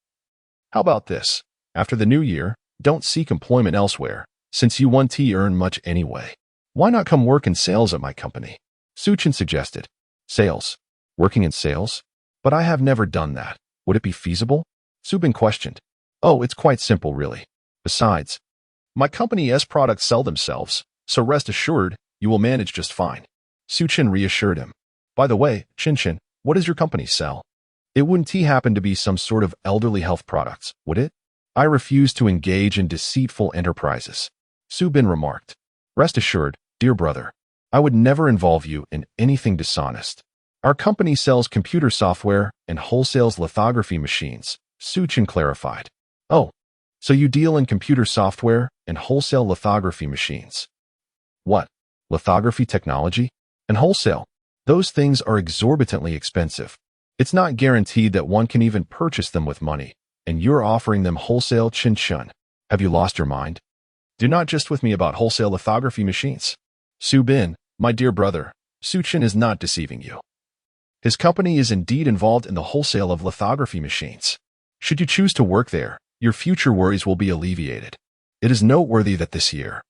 how about this? After the new year, don't seek employment elsewhere, since you won't earn much anyway. Why not come work in sales at my company? Su Chen suggested. Sales? Working in sales? But I have never done that. Would it be feasible? Su Bin questioned. Oh, it's quite simple, really. Besides, my company's products sell themselves, so rest assured, you will manage just fine. Su Chen reassured him. By the way, Chin, what does your company sell? It wouldn't happen to be some sort of elderly health products, would it? I refuse to engage in deceitful enterprises. Su Bin remarked. Rest assured, dear brother, I would never involve you in anything dishonest. Our company sells computer software and wholesales lithography machines, Su Chen clarified. Oh, so you deal in computer software and wholesale lithography machines. What? Lithography technology? And wholesale? Those things are exorbitantly expensive. It's not guaranteed that one can even purchase them with money, and you're offering them wholesale Chin Chun. Have you lost your mind? Do not just with me about wholesale lithography machines. Su Bin, my dear brother, Su Chen is not deceiving you. His company is indeed involved in the wholesale of lithography machines. Should you choose to work there, your future worries will be alleviated. It is noteworthy that this year,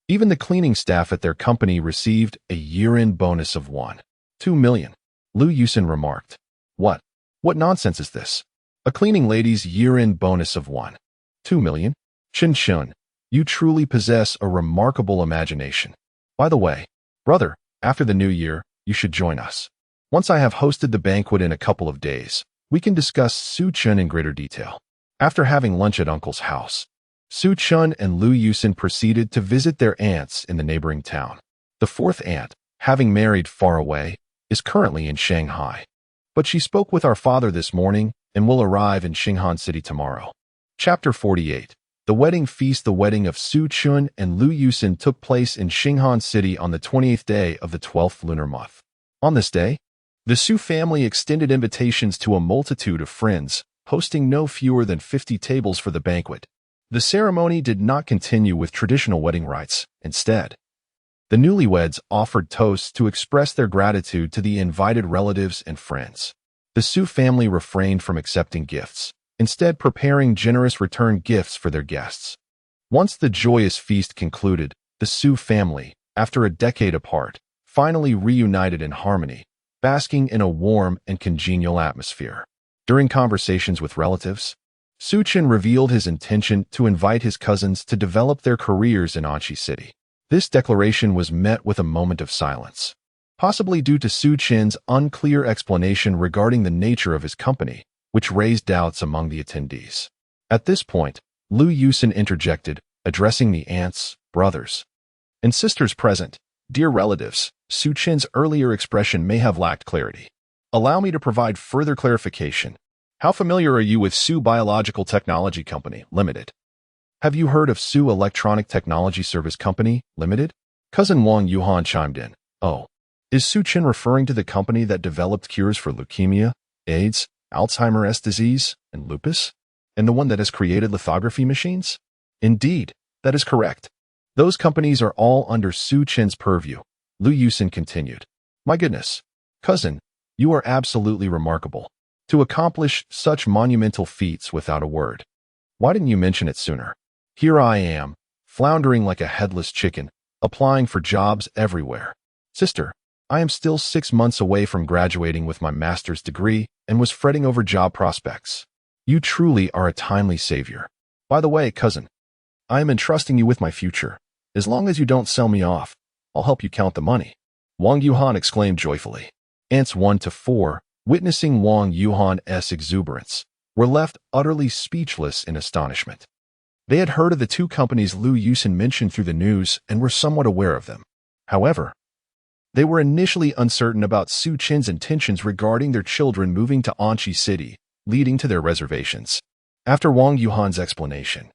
even the cleaning staff at their company received a year-end bonus of 1.2 million. Lu Yusin remarked. What? What nonsense is this? A cleaning lady's year-end bonus of 1.2 million? Chin Chun, you truly possess a remarkable imagination. By the way, brother, after the new year, you should join us. Once I have hosted the banquet in a couple of days, we can discuss Su Chun in greater detail. After having lunch at Uncle's house, Su Chun and Lu Yusin proceeded to visit their aunts in the neighboring town. The 4th aunt, having married far away, is currently in Shanghai. But she spoke with our father this morning and will arrive in Xinghan City tomorrow. Chapter 48. The wedding feast. The wedding of Su Chun and Lu Yusin took place in Xinghan City on the 28th day of the 12th lunar month. On this day, the Su family extended invitations to a multitude of friends, hosting no fewer than 50 tables for the banquet. The ceremony did not continue with traditional wedding rites. Instead, the newlyweds offered toasts to express their gratitude to the invited relatives and friends. The Su family refrained from accepting gifts, instead preparing generous return gifts for their guests. Once the joyous feast concluded, the Su family, after a decade apart, finally reunited in harmony, basking in a warm and congenial atmosphere. During conversations with relatives, Suchin revealed his intention to invite his cousins to develop their careers in Anchi City. This declaration was met with a moment of silence, possibly due to Suchin's unclear explanation regarding the nature of his company, which raised doubts among the attendees. At this point, Lu Yusin interjected, addressing the aunts, brothers, and sisters present. Dear relatives, Suchin's earlier expression may have lacked clarity. Allow me to provide further clarification. How familiar are you with Su Biological Technology Company, Limited? Have you heard of Su Electronic Technology Service Company, Limited? Cousin Wang Yuhan chimed in. Oh, is Suchin referring to the company that developed cures for leukemia, AIDS, Alzheimer's disease, and lupus? And the one that has created lithography machines? Indeed, that is correct. Those companies are all under Suchin's purview, Lu Yusin continued. My goodness, cousin, you are absolutely remarkable. To accomplish such monumental feats without a word. Why didn't you mention it sooner? Here I am, floundering like a headless chicken, applying for jobs everywhere. Sister, I am still 6 months away from graduating with my master's degree and was fretting over job prospects. You truly are a timely savior. By the way, cousin, I am entrusting you with my future. As long as you don't sell me off, I'll help you count the money. Wang Yuhan exclaimed joyfully. Aunts 1 to 4, witnessing Wang Yuhan's exuberance, were left utterly speechless in astonishment. They had heard of the two companies Lu Yusin mentioned through the news and were somewhat aware of them. However, they were initially uncertain about Suchin's intentions regarding their children moving to Anchi City, leading to their reservations. After Wang Yuhan's explanation,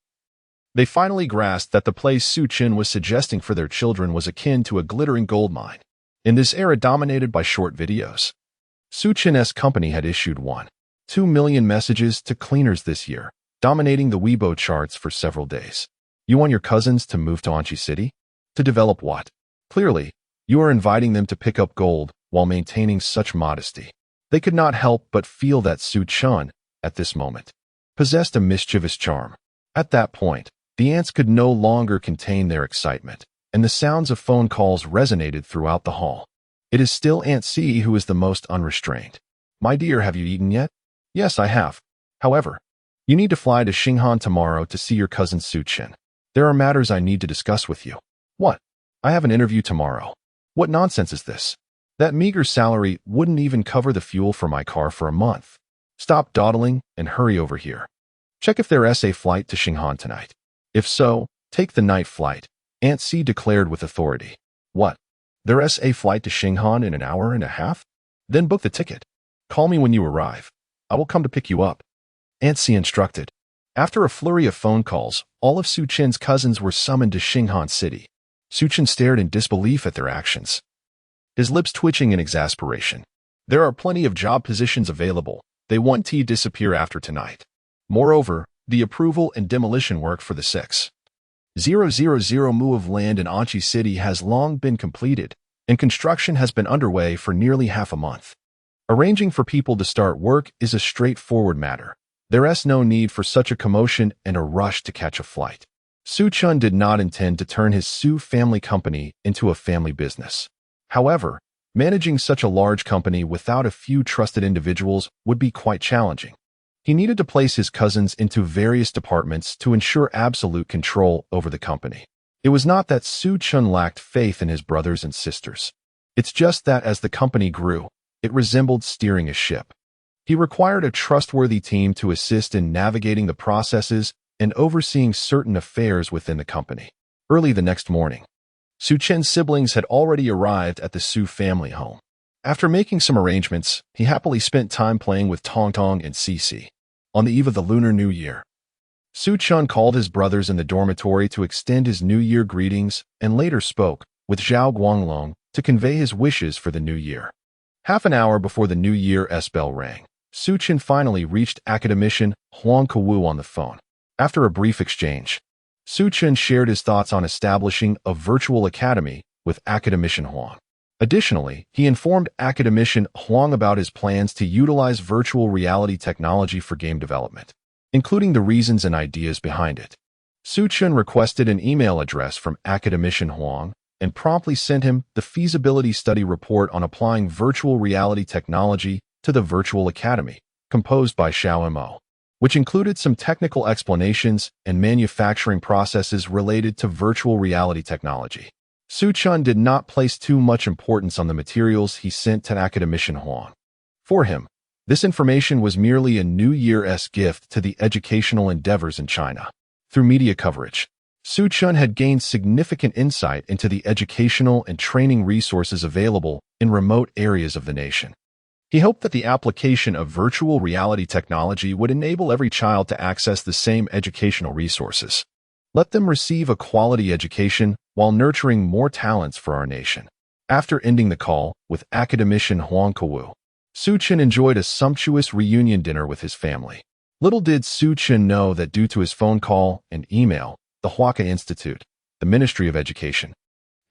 they finally grasped that the place Suchin was suggesting for their children was akin to a glittering gold mine. In this era dominated by short videos, Suchin's company had issued 1.2 million messages to cleaners this year, dominating the Weibo charts for several days. You want your cousins to move to Anchi City? To develop what? Clearly, you are inviting them to pick up gold while maintaining such modesty. They could not help but feel that Suchin, at this moment, possessed a mischievous charm. At that point, the aunts could no longer contain their excitement, and the sounds of phone calls resonated throughout the hall. It is still Aunt C who is the most unrestrained. My dear, have you eaten yet? Yes, I have. However, you need to fly to Xinghan tomorrow to see your cousin Suchin. There are matters I need to discuss with you. What? I have an interview tomorrow. What nonsense is this? That meager salary wouldn't even cover the fuel for my car for a month. Stop dawdling and hurry over here. Check if there's a flight to Xinghan tonight. If so, take the night flight, Aunt C declared with authority. What? There's a flight to Xinghan in an hour and a half? Then book the ticket. Call me when you arrive. I will come to pick you up. Aunt C instructed. After a flurry of phone calls, all of Suchin's cousins were summoned to Xinghan City. Suchin stared in disbelief at their actions, his lips twitching in exasperation. There are plenty of job positions available. They want to disappear after tonight. Moreover, the approval and demolition work for the 6,000 mu of land in Anchi City has long been completed, and construction has been underway for nearly half a month. Arranging for people to start work is a straightforward matter. There's no need for such a commotion and a rush to catch a flight. Suchin did not intend to turn his Su family company into a family business. However, managing such a large company without a few trusted individuals would be quite challenging. He needed to place his cousins into various departments to ensure absolute control over the company. It was not that Suchin lacked faith in his brothers and sisters. It's just that as the company grew, it resembled steering a ship. He required a trustworthy team to assist in navigating the processes and overseeing certain affairs within the company. Early the next morning, Suchin's siblings had already arrived at the Su family home. After making some arrangements, he happily spent time playing with Tong Tong and Cici. On the eve of the Lunar New Year, Suchin called his brothers in the dormitory to extend his New Year greetings and later spoke with Zhao Guanglong to convey his wishes for the new year. Half an hour before the New Year's bell rang, Suchin finally reached academician Huang Kewu on the phone. After a brief exchange, Suchin shared his thoughts on establishing a virtual academy with academician Huang. Additionally, he informed academician Huang about his plans to utilize virtual reality technology for game development, including the reasons and ideas behind it. Su-chun requested an email address from academician Huang and promptly sent him the feasibility study report on applying virtual reality technology to the Virtual Academy, composed by Xiao Mo, which included some technical explanations and manufacturing processes related to virtual reality technology. Su-chun did not place too much importance on the materials he sent to academician Huang. For him, this information was merely a New Year's gift to the educational endeavors in China. Through media coverage, Su-chun had gained significant insight into the educational and training resources available in remote areas of the nation. He hoped that the application of virtual reality technology would enable every child to access the same educational resources. Let them receive a quality education while nurturing more talents for our nation. After ending the call with academician Huang Kewu, Su-chun enjoyed a sumptuous reunion dinner with his family. Little did Su-chun know that due to his phone call and email, the Huaka Institute, the Ministry of Education,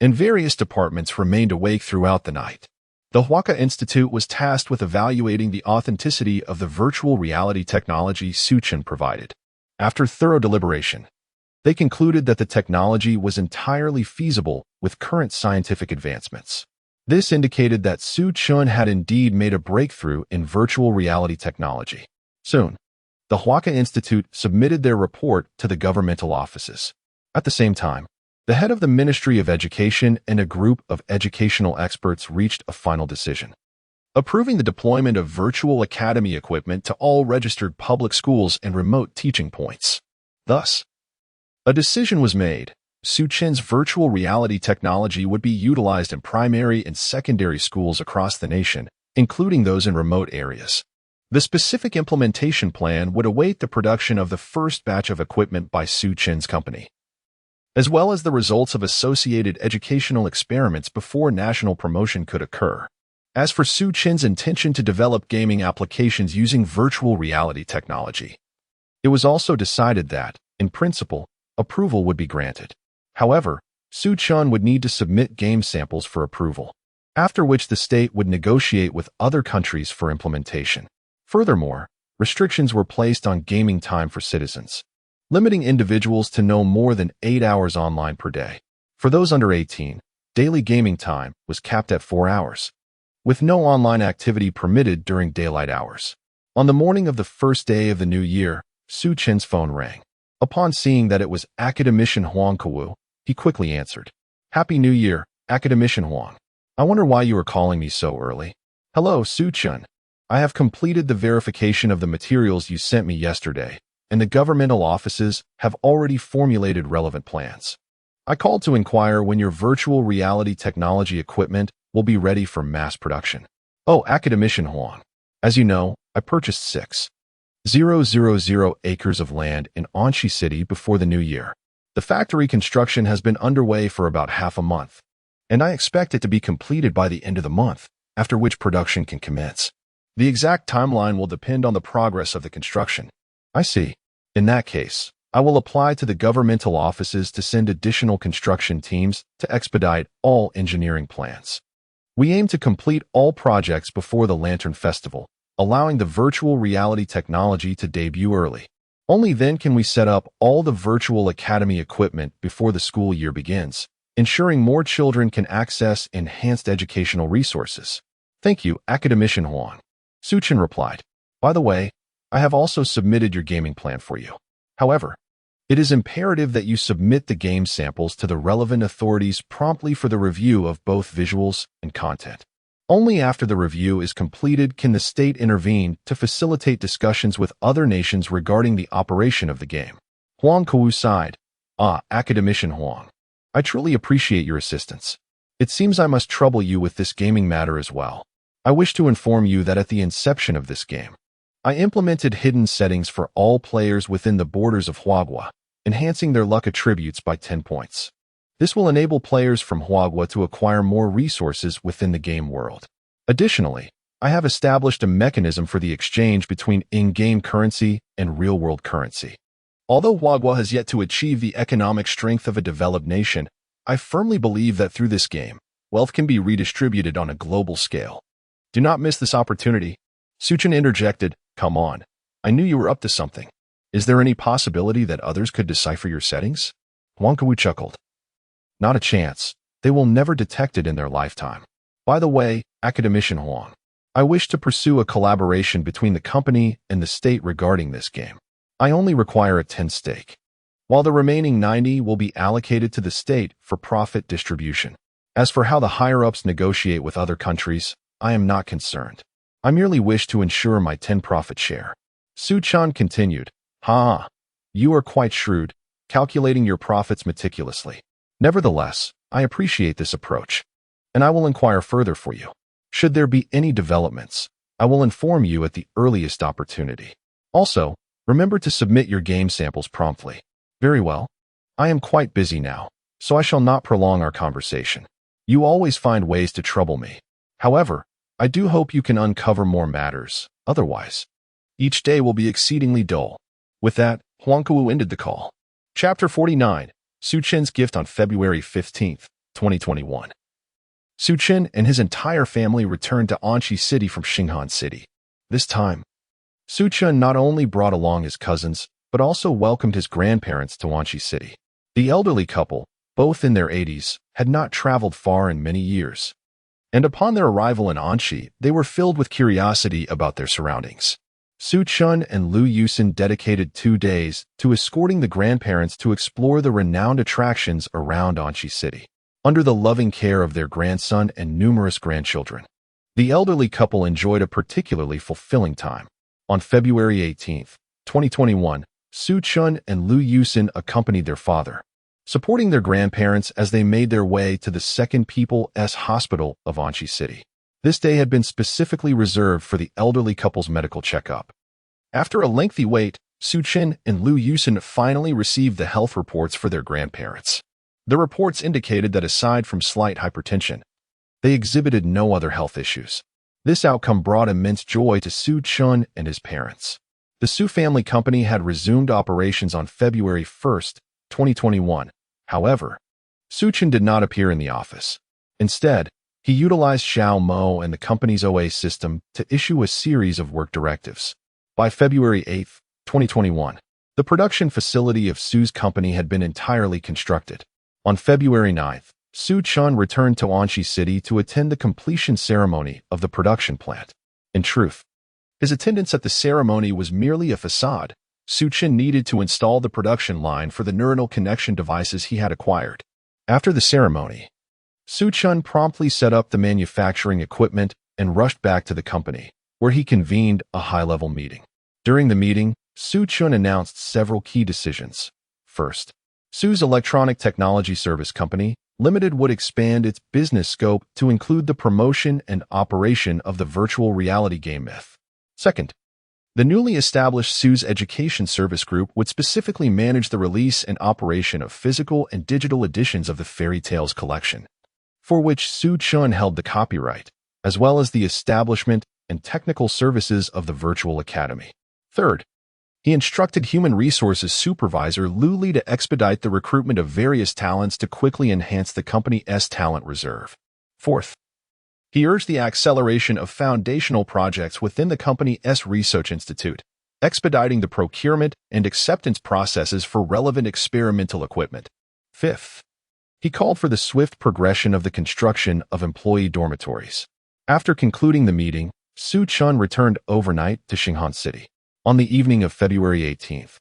and various departments remained awake throughout the night. The Huaka Institute was tasked with evaluating the authenticity of the virtual reality technology Su-chun provided. After thorough deliberation, they concluded that the technology was entirely feasible with current scientific advancements. This indicated that Su-chun had indeed made a breakthrough in virtual reality technology. Soon, the Huaka Institute submitted their report to the governmental offices. At the same time, the head of the Ministry of Education and a group of educational experts reached a final decision, approving the deployment of virtual academy equipment to all registered public schools and remote teaching points. Thus, a decision was made. Su-chun's virtual reality technology would be utilized in primary and secondary schools across the nation, including those in remote areas. The specific implementation plan would await the production of the first batch of equipment by Su-chun's company, as well as the results of associated educational experiments before national promotion could occur. As for Su-chun's intention to develop gaming applications using virtual reality technology, it was also decided that, in principle, approval would be granted. However, Su-chun would need to submit game samples for approval, after which the state would negotiate with other countries for implementation. Furthermore, restrictions were placed on gaming time for citizens, limiting individuals to no more than 8 hours online per day. For those under 18, daily gaming time was capped at 4 hours, with no online activity permitted during daylight hours. On the morning of the first day of the new year, Su-chun's phone rang. Upon seeing that it was academician Huang Kewu, he quickly answered. "Happy New Year, academician Huang. I wonder why you are calling me so early." "Hello, Su-chun. I have completed the verification of the materials you sent me yesterday, and the governmental offices have already formulated relevant plans. I called to inquire when your virtual reality technology equipment will be ready for mass production." "Oh, academician Huang. As you know, I purchased 6,000 acres of land in Anshi City before the new year. The factory construction has been underway for about half a month, and I expect it to be completed by the end of the month, after which production can commence. The exact timeline will depend on the progress of the construction." "I see. In that case, I will apply to the governmental offices to send additional construction teams to expedite all engineering plans. We aim to complete all projects before the Lantern Festival, allowing the virtual reality technology to debut early. Only then can we set up all the virtual academy equipment before the school year begins, ensuring more children can access enhanced educational resources." "Thank you, academician Huang." Su-chun replied. "By the way, I have also submitted your gaming plan for you. However, it is imperative that you submit the game samples to the relevant authorities promptly for the review of both visuals and content. Only after the review is completed can the state intervene to facilitate discussions with other nations regarding the operation of the game." Huang Kewu sighed. Academician Huang. I truly appreciate your assistance. It seems I must trouble you with this gaming matter as well. I wish to inform you that at the inception of this game, I implemented hidden settings for all players within the borders of Huagua, enhancing their luck attributes by 10 points. This will enable players from Huagua to acquire more resources within the game world. Additionally, I have established a mechanism for the exchange between in-game currency and real-world currency. Although Huagua has yet to achieve the economic strength of a developed nation, I firmly believe that through this game, wealth can be redistributed on a global scale. Do not miss this opportunity." Su-chun interjected, "Come on. I knew you were up to something. Is there any possibility that others could decipher your settings? Huang Kuwu chuckled. Not a chance. They will never detect it in their lifetime. By the way, Academician Huang, I wish to pursue a collaboration between the company and the state regarding this game. I only require a 10 stake, while the remaining 90 will be allocated to the state for profit distribution. As for how the higher-ups negotiate with other countries, I am not concerned. I merely wish to ensure my 10 profit share. Su Chan continued, Ha! You are quite shrewd, calculating your profits meticulously. Nevertheless, I appreciate this approach, and I will inquire further for you. Should there be any developments, I will inform you at the earliest opportunity. Also, remember to submit your game samples promptly. Very well. I am quite busy now, so I shall not prolong our conversation. You always find ways to trouble me. However, I do hope you can uncover more matters. Otherwise, each day will be exceedingly dull. With that, Huang Kuwu ended the call. Chapter 49, Su Chen's Gift on February 15, 2021. Su Chen and his entire family returned to Anqi City from Xinghan City. This time, Su Chen not only brought along his cousins, but also welcomed his grandparents to Anqi City. The elderly couple, both in their 80s, had not traveled far in many years. And upon their arrival in Anqi, they were filled with curiosity about their surroundings. Su Chen and Lu Yusin dedicated 2 days to escorting the grandparents to explore the renowned attractions around Anqi City, under the loving care of their grandson and numerous grandchildren. The elderly couple enjoyed a particularly fulfilling time. On February 18, 2021, Su Chen and Lu Yusin accompanied their father, supporting their grandparents as they made their way to the Second People's Hospital of Anqi City. This day had been specifically reserved for the elderly couple's medical checkup. After a lengthy wait, Su Chen and Lu Yusin finally received the health reports for their grandparents. The reports indicated that aside from slight hypertension, they exhibited no other health issues. This outcome brought immense joy to Su Chen and his parents. The Su family company had resumed operations on February 1, 2021. However, Su Chen did not appear in the office. Instead, he utilized Xiao Mo and the company's OA system to issue a series of work directives. By February 8, 2021, the production facility of Su's company had been entirely constructed. On February 9, Su Chen returned to Anqi City to attend the completion ceremony of the production plant. In truth, his attendance at the ceremony was merely a facade. Su Chen needed to install the production line for the neuronal connection devices he had acquired. After the ceremony, Su Chen promptly set up the manufacturing equipment and rushed back to the company, where he convened a high-level meeting. During the meeting, Su Chen announced several key decisions. First, Su's Electronic Technology Service Company Limited would expand its business scope to include the promotion and operation of the virtual reality game Myth. Second, the newly established Su's Education Service Group would specifically manage the release and operation of physical and digital editions of the Fairy Tales collection, for which Su Chen held the copyright, as well as the establishment and technical services of the Virtual Academy. Third, he instructed Human Resources Supervisor Lu Li to expedite the recruitment of various talents to quickly enhance the company's talent reserve. Fourth, he urged the acceleration of foundational projects within the company's research institute, expediting the procurement and acceptance processes for relevant experimental equipment. Fifth, he called for the swift progression of the construction of employee dormitories. After concluding the meeting, Su Chen returned overnight to Xinghan City. On the evening of February 18th,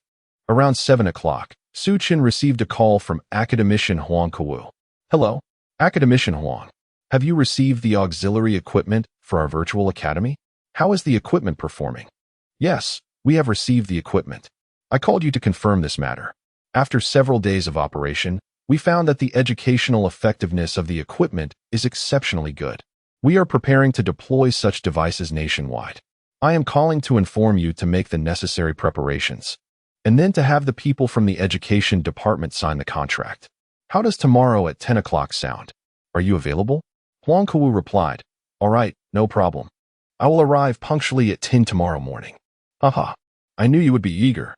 around 7 o'clock, Su Chen received a call from Academician Huang Kuwu. Hello, Academician Huang. Have you received the auxiliary equipment for our virtual academy? How is the equipment performing? Yes, we have received the equipment. I called you to confirm this matter. After several days of operation, we found that the educational effectiveness of the equipment is exceptionally good. We are preparing to deploy such devices nationwide. I am calling to inform you to make the necessary preparations, and then to have the people from the education department sign the contract. How does tomorrow at 10 o'clock sound? Are you available? Huang Kuwu replied, All right, no problem. I will arrive punctually at 10 tomorrow morning. Haha, I knew you would be eager.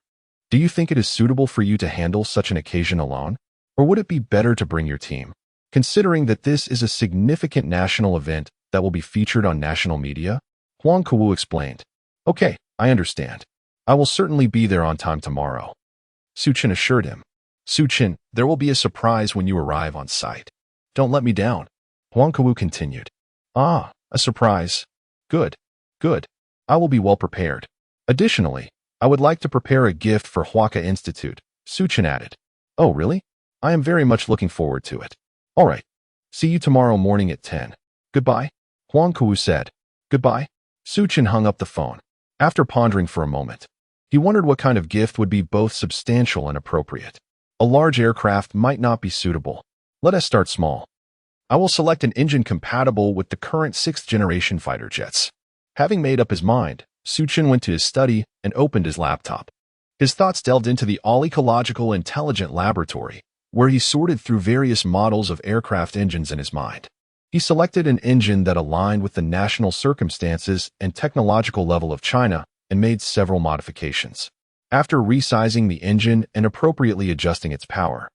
Do you think it is suitable for you to handle such an occasion alone? Or would it be better to bring your team, considering that this is a significant national event that will be featured on national media? Huang Kuwu explained. Okay, I understand. I will certainly be there on time tomorrow, Suchin assured him. Suchin, there will be a surprise when you arrive on site. Don't let me down, Huang Kuwu continued. Ah, a surprise. Good, good. I will be well prepared. Additionally, I would like to prepare a gift for Huaka Institute, Suchin added. Oh, really? I am very much looking forward to it. All right. See you tomorrow morning at 10. Goodbye, Huang Kuwu said. Goodbye. Suchin hung up the phone. After pondering for a moment, he wondered what kind of gift would be both substantial and appropriate. A large aircraft might not be suitable. Let us start small. I will select an engine compatible with the current 6th-generation fighter jets. Having made up his mind, Suchin went to his study and opened his laptop. His thoughts delved into the Ecological Intelligent Laboratory, where he sorted through various models of aircraft engines in his mind. He selected an engine that aligned with the national circumstances and technological level of China and made several modifications. After resizing the engine and appropriately adjusting its power,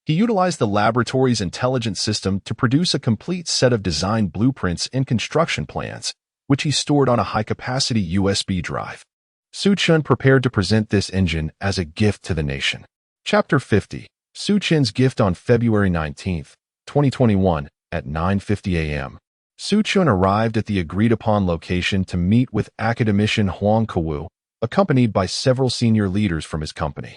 he utilized the laboratory's intelligence system to produce a complete set of design blueprints and construction plans, which he stored on a high-capacity USB drive. Suchin prepared to present this engine as a gift to the nation. Chapter 50. Suchin's gift on February 19, 2021, at 9:50 a.m. Suchin arrived at the agreed-upon location to meet with academician Huang Kuwu, accompanied by several senior leaders from his company.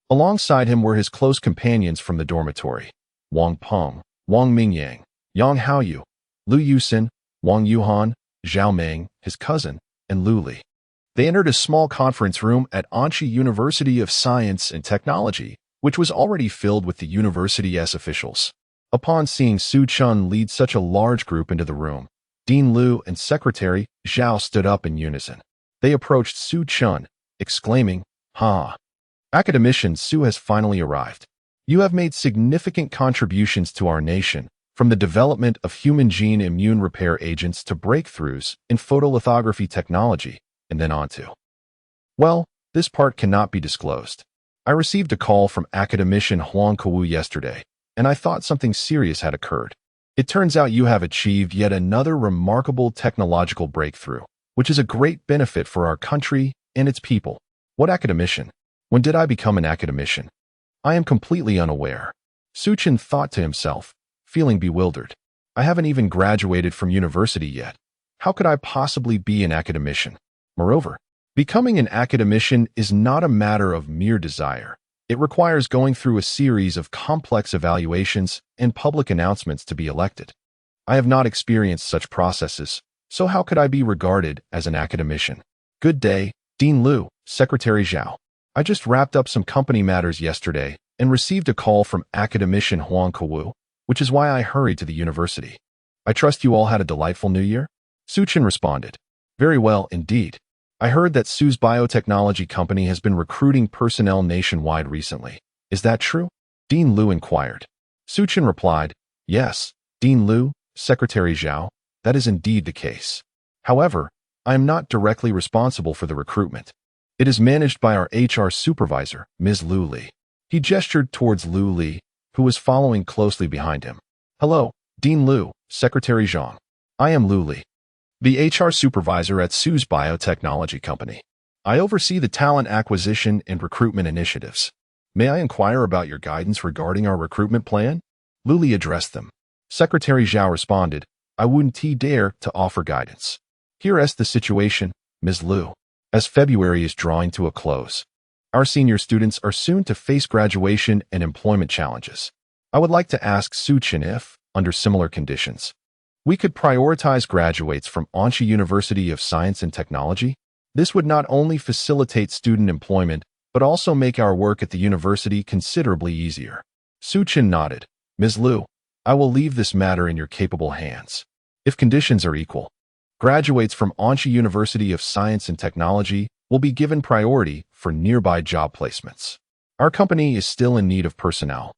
Alongside him were his close companions from the dormitory, Wang Peng, Wang Mingyang, Yang Haoyu, Lu Yusin, Wang Yuhan, Zhao Meng, his cousin, and Lu Li. They entered a small conference room at Anxi University of Science and Technology, which was already filled with the university's officials. Upon seeing Suchin lead such a large group into the room, Dean Lu and Secretary Zhao stood up in unison. They approached Suchin, exclaiming, "Ha! Academician Su has finally arrived. You have made significant contributions to our nation, from the development of human gene immune repair agents to breakthroughs in photolithography technology, and then on to." Well, this part cannot be disclosed. I received a call from academician Huang Kuwu yesterday, and I thought something serious had occurred. It turns out you have achieved yet another remarkable technological breakthrough, which is a great benefit for our country and its people. What academician? When did I become an academician? I am completely unaware. Suchin thought to himself, feeling bewildered. I haven't even graduated from university yet. How could I possibly be an academician? Moreover, becoming an academician is not a matter of mere desire. It requires going through a series of complex evaluations and public announcements to be elected. I have not experienced such processes, so how could I be regarded as an academician? Good day, Dean Lu, Secretary Zhao. I just wrapped up some company matters yesterday and received a call from academician Huang Kuwu, which is why I hurried to the university. I trust you all had a delightful New Year? Suchin responded. Very well, indeed. I heard that Su's biotechnology company has been recruiting personnel nationwide recently. Is that true? Dean Lu inquired. Suchin replied, Yes, Dean Lu, Secretary Zhao, that is indeed the case. However, I am not directly responsible for the recruitment. It is managed by our HR supervisor, Ms. Lu Li. He gestured towards Lu Li, who was following closely behind him. Hello, Dean Lu, Secretary Zhang. I am Lu Li, the HR supervisor at Su's biotechnology company. I oversee the talent acquisition and recruitment initiatives. May I inquire about your guidance regarding our recruitment plan? Lu Li addressed them. Secretary Zhao responded, I wouldn't dare to offer guidance. Here is the situation, Ms. Lu. As February is drawing to a close, our senior students are soon to face graduation and employment challenges. I would like to ask Suchin if, under similar conditions, we could prioritize graduates from Anxi University of Science and Technology. This would not only facilitate student employment, but also make our work at the university considerably easier. Suchin nodded. Ms. Lu, I will leave this matter in your capable hands. If conditions are equal, graduates from Anxi University of Science and Technology will be given priority for nearby job placements. Our company is still in need of personnel,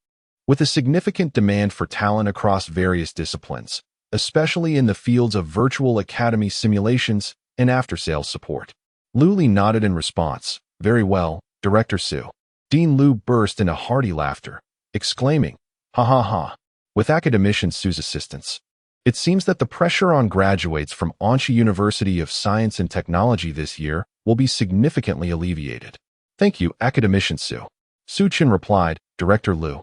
with a significant demand for talent across various disciplines, especially in the fields of virtual academy simulations and after-sales support. Lu Li nodded in response. Very well, Director Su. Dean Lu burst into hearty laughter, exclaiming, Ha ha ha, with academician Su's assistance. It seems that the pressure on graduates from Anxi University of Science and Technology this year will be significantly alleviated. Thank you, Academician Su. Su-chin replied, Director Liu.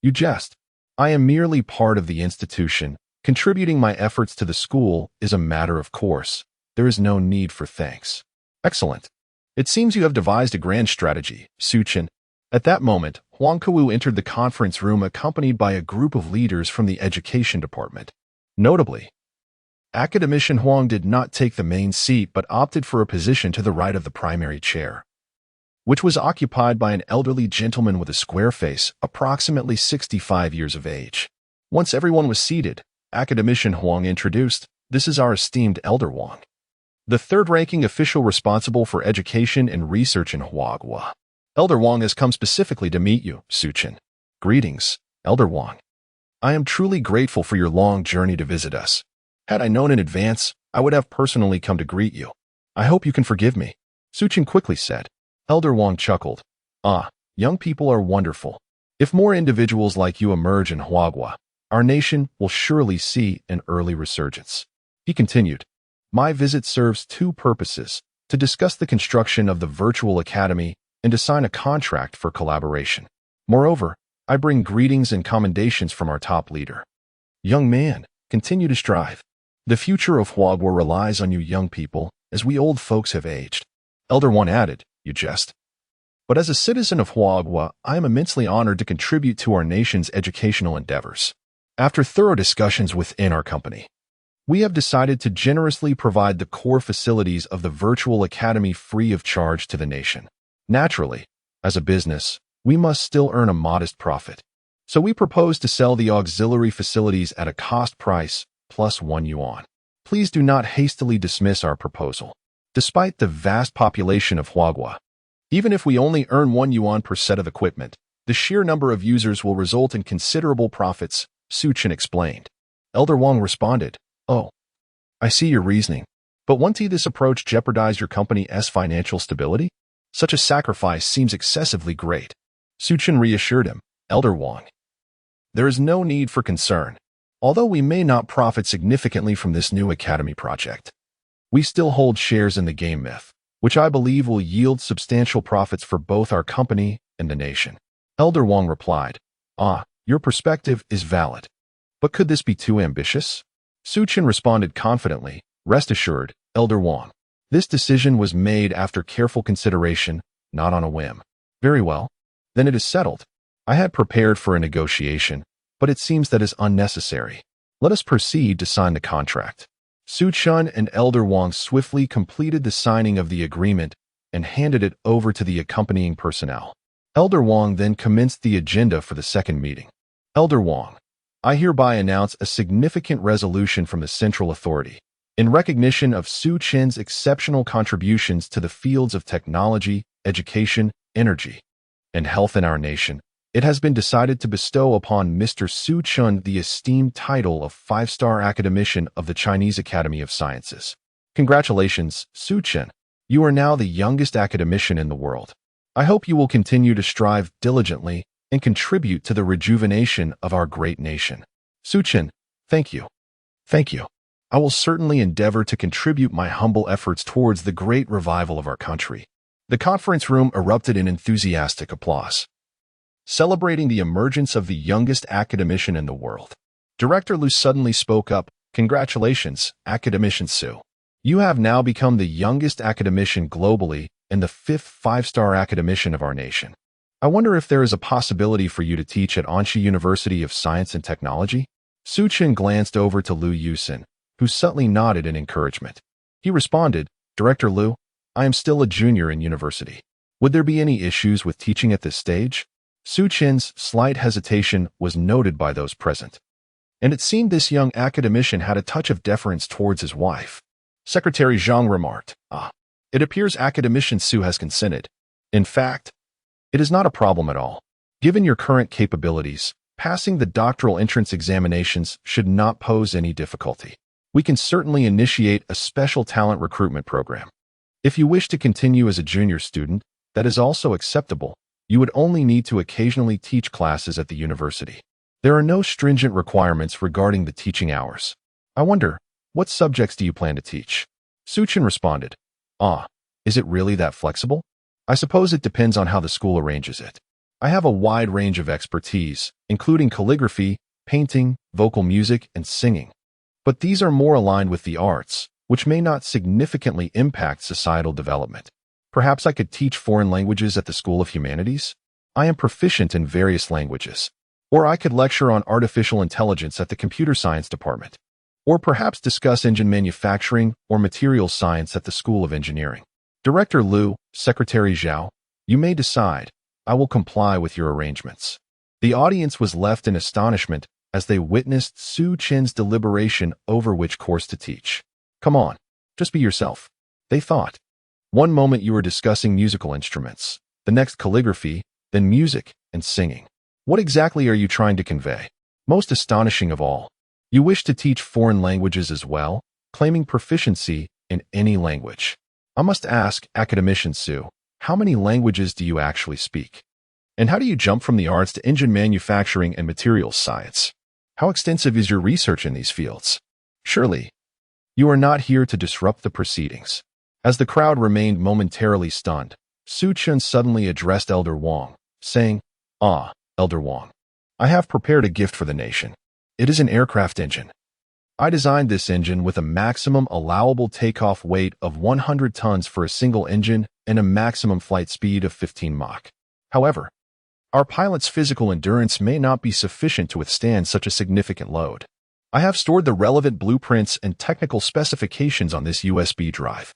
You jest. I am merely part of the institution. Contributing my efforts to the school is a matter of course. There is no need for thanks. Excellent. It seems you have devised a grand strategy, Su-chin. At that moment, Huang Kuwu entered the conference room accompanied by a group of leaders from the education department. Notably, Academician Huang did not take the main seat but opted for a position to the right of the primary chair, which was occupied by an elderly gentleman with a square face, approximately 65 years of age. Once everyone was seated, Academician Huang introduced, This is our esteemed Elder Huang, the third-ranking official responsible for education and research in Huagua. Elder Huang has come specifically to meet you, Su-chin. Greetings, Elder Huang. I am truly grateful for your long journey to visit us. Had I known in advance, I would have personally come to greet you. I hope you can forgive me, Su-chin quickly said. Elder Huang chuckled. Young people are wonderful. If more individuals like you emerge in Huagua, our nation will surely see an early resurgence. He continued, My visit serves two purposes, to discuss the construction of the virtual academy and to sign a contract for collaboration. Moreover, I bring greetings and commendations from our top leader. Young man, continue to strive. The future of Huagua relies on you young people, as we old folks have aged. Elder One added, You jest. But as a citizen of Huagua, I am immensely honored to contribute to our nation's educational endeavors. After thorough discussions within our company, we have decided to generously provide the core facilities of the virtual academy free of charge to the nation. Naturally, as a business, we must still earn a modest profit. So we propose to sell the auxiliary facilities at a cost price plus 1 yuan. Please do not hastily dismiss our proposal. Despite the vast population of Huagua, even if we only earn 1 yuan per set of equipment, the sheer number of users will result in considerable profits, Su-chin explained. Elder Wang responded, Oh, I see your reasoning. But won't this approach jeopardize your company's financial stability? Such a sacrifice seems excessively great. Su-chin reassured him, Elder Wang. There is no need for concern. Although we may not profit significantly from this new academy project, we still hold shares in the game myth, which I believe will yield substantial profits for both our company and the nation. Elder Wang replied, Your perspective is valid. But could this be too ambitious? Su-chin responded confidently, Rest assured, Elder Wang. This decision was made after careful consideration, not on a whim. Very well. Then it is settled. I had prepared for a negotiation, but it seems that is unnecessary. Let us proceed to sign the contract. Su-chin and Elder Wang swiftly completed the signing of the agreement and handed it over to the accompanying personnel. Elder Wang then commenced the agenda for the second meeting. Elder Wang, I hereby announce a significant resolution from the Central Authority. In recognition of Su-chin's exceptional contributions to the fields of technology, education, energy, and health in our nation, it has been decided to bestow upon Mr. Su-chin the esteemed title of 5-star academician of the Chinese Academy of Sciences. Congratulations, Su-chin. You are now the youngest academician in the world. I hope you will continue to strive diligently and contribute to the rejuvenation of our great nation. Su-chin, thank you. Thank you. I will certainly endeavor to contribute my humble efforts towards the great revival of our country. The conference room erupted in enthusiastic applause, celebrating the emergence of the youngest academician in the world. Director Liu suddenly spoke up, Congratulations, Academician Su. You have now become the youngest academician globally and the 5th 5-star academician of our nation. I wonder if there is a possibility for you to teach at Anxi University of Science and Technology? Su-chin glanced over to Liu Yusin, who subtly nodded in encouragement. He responded, Director Liu, I am still a junior in university. Would there be any issues with teaching at this stage? Su-chin's slight hesitation was noted by those present, and it seemed this young academician had a touch of deference towards his wife. Secretary Zhang remarked, It appears Academician Su has consented. In fact, it is not a problem at all. Given your current capabilities, passing the doctoral entrance examinations should not pose any difficulty. We can certainly initiate a special talent recruitment program. If you wish to continue as a junior student, that is also acceptable. You would only need to occasionally teach classes at the university. There are no stringent requirements regarding the teaching hours. I wonder, what subjects do you plan to teach? Su-chin responded, Is it really that flexible? I suppose it depends on how the school arranges it. I have a wide range of expertise, including calligraphy, painting, vocal music, and singing. But these are more aligned with the arts, which may not significantly impact societal development. Perhaps I could teach foreign languages at the School of Humanities? I am proficient in various languages. Or I could lecture on artificial intelligence at the computer science department. Or perhaps discuss engine manufacturing or materials science at the School of Engineering. Director Liu, Secretary Zhao, you may decide. I will comply with your arrangements. The audience was left in astonishment as they witnessed Su Chen's deliberation over which course to teach. Come on, just be yourself, they thought. One moment you were discussing musical instruments, the next calligraphy, then music and singing. What exactly are you trying to convey? Most astonishing of all, you wish to teach foreign languages as well, claiming proficiency in any language. I must ask, Academician Su, how many languages do you actually speak? And how do you jump from the arts to engine manufacturing and materials science? How extensive is your research in these fields? Surely, you are not here to disrupt the proceedings. As the crowd remained momentarily stunned, Su Chen suddenly addressed Elder Wang, saying, "Ah, Elder Wang, I have prepared a gift for the nation. It is an aircraft engine. I designed this engine with a maximum allowable takeoff weight of 100 tons for a single engine and a maximum flight speed of 15 Mach. However, our pilot's physical endurance may not be sufficient to withstand such a significant load. I have stored the relevant blueprints and technical specifications on this USB drive,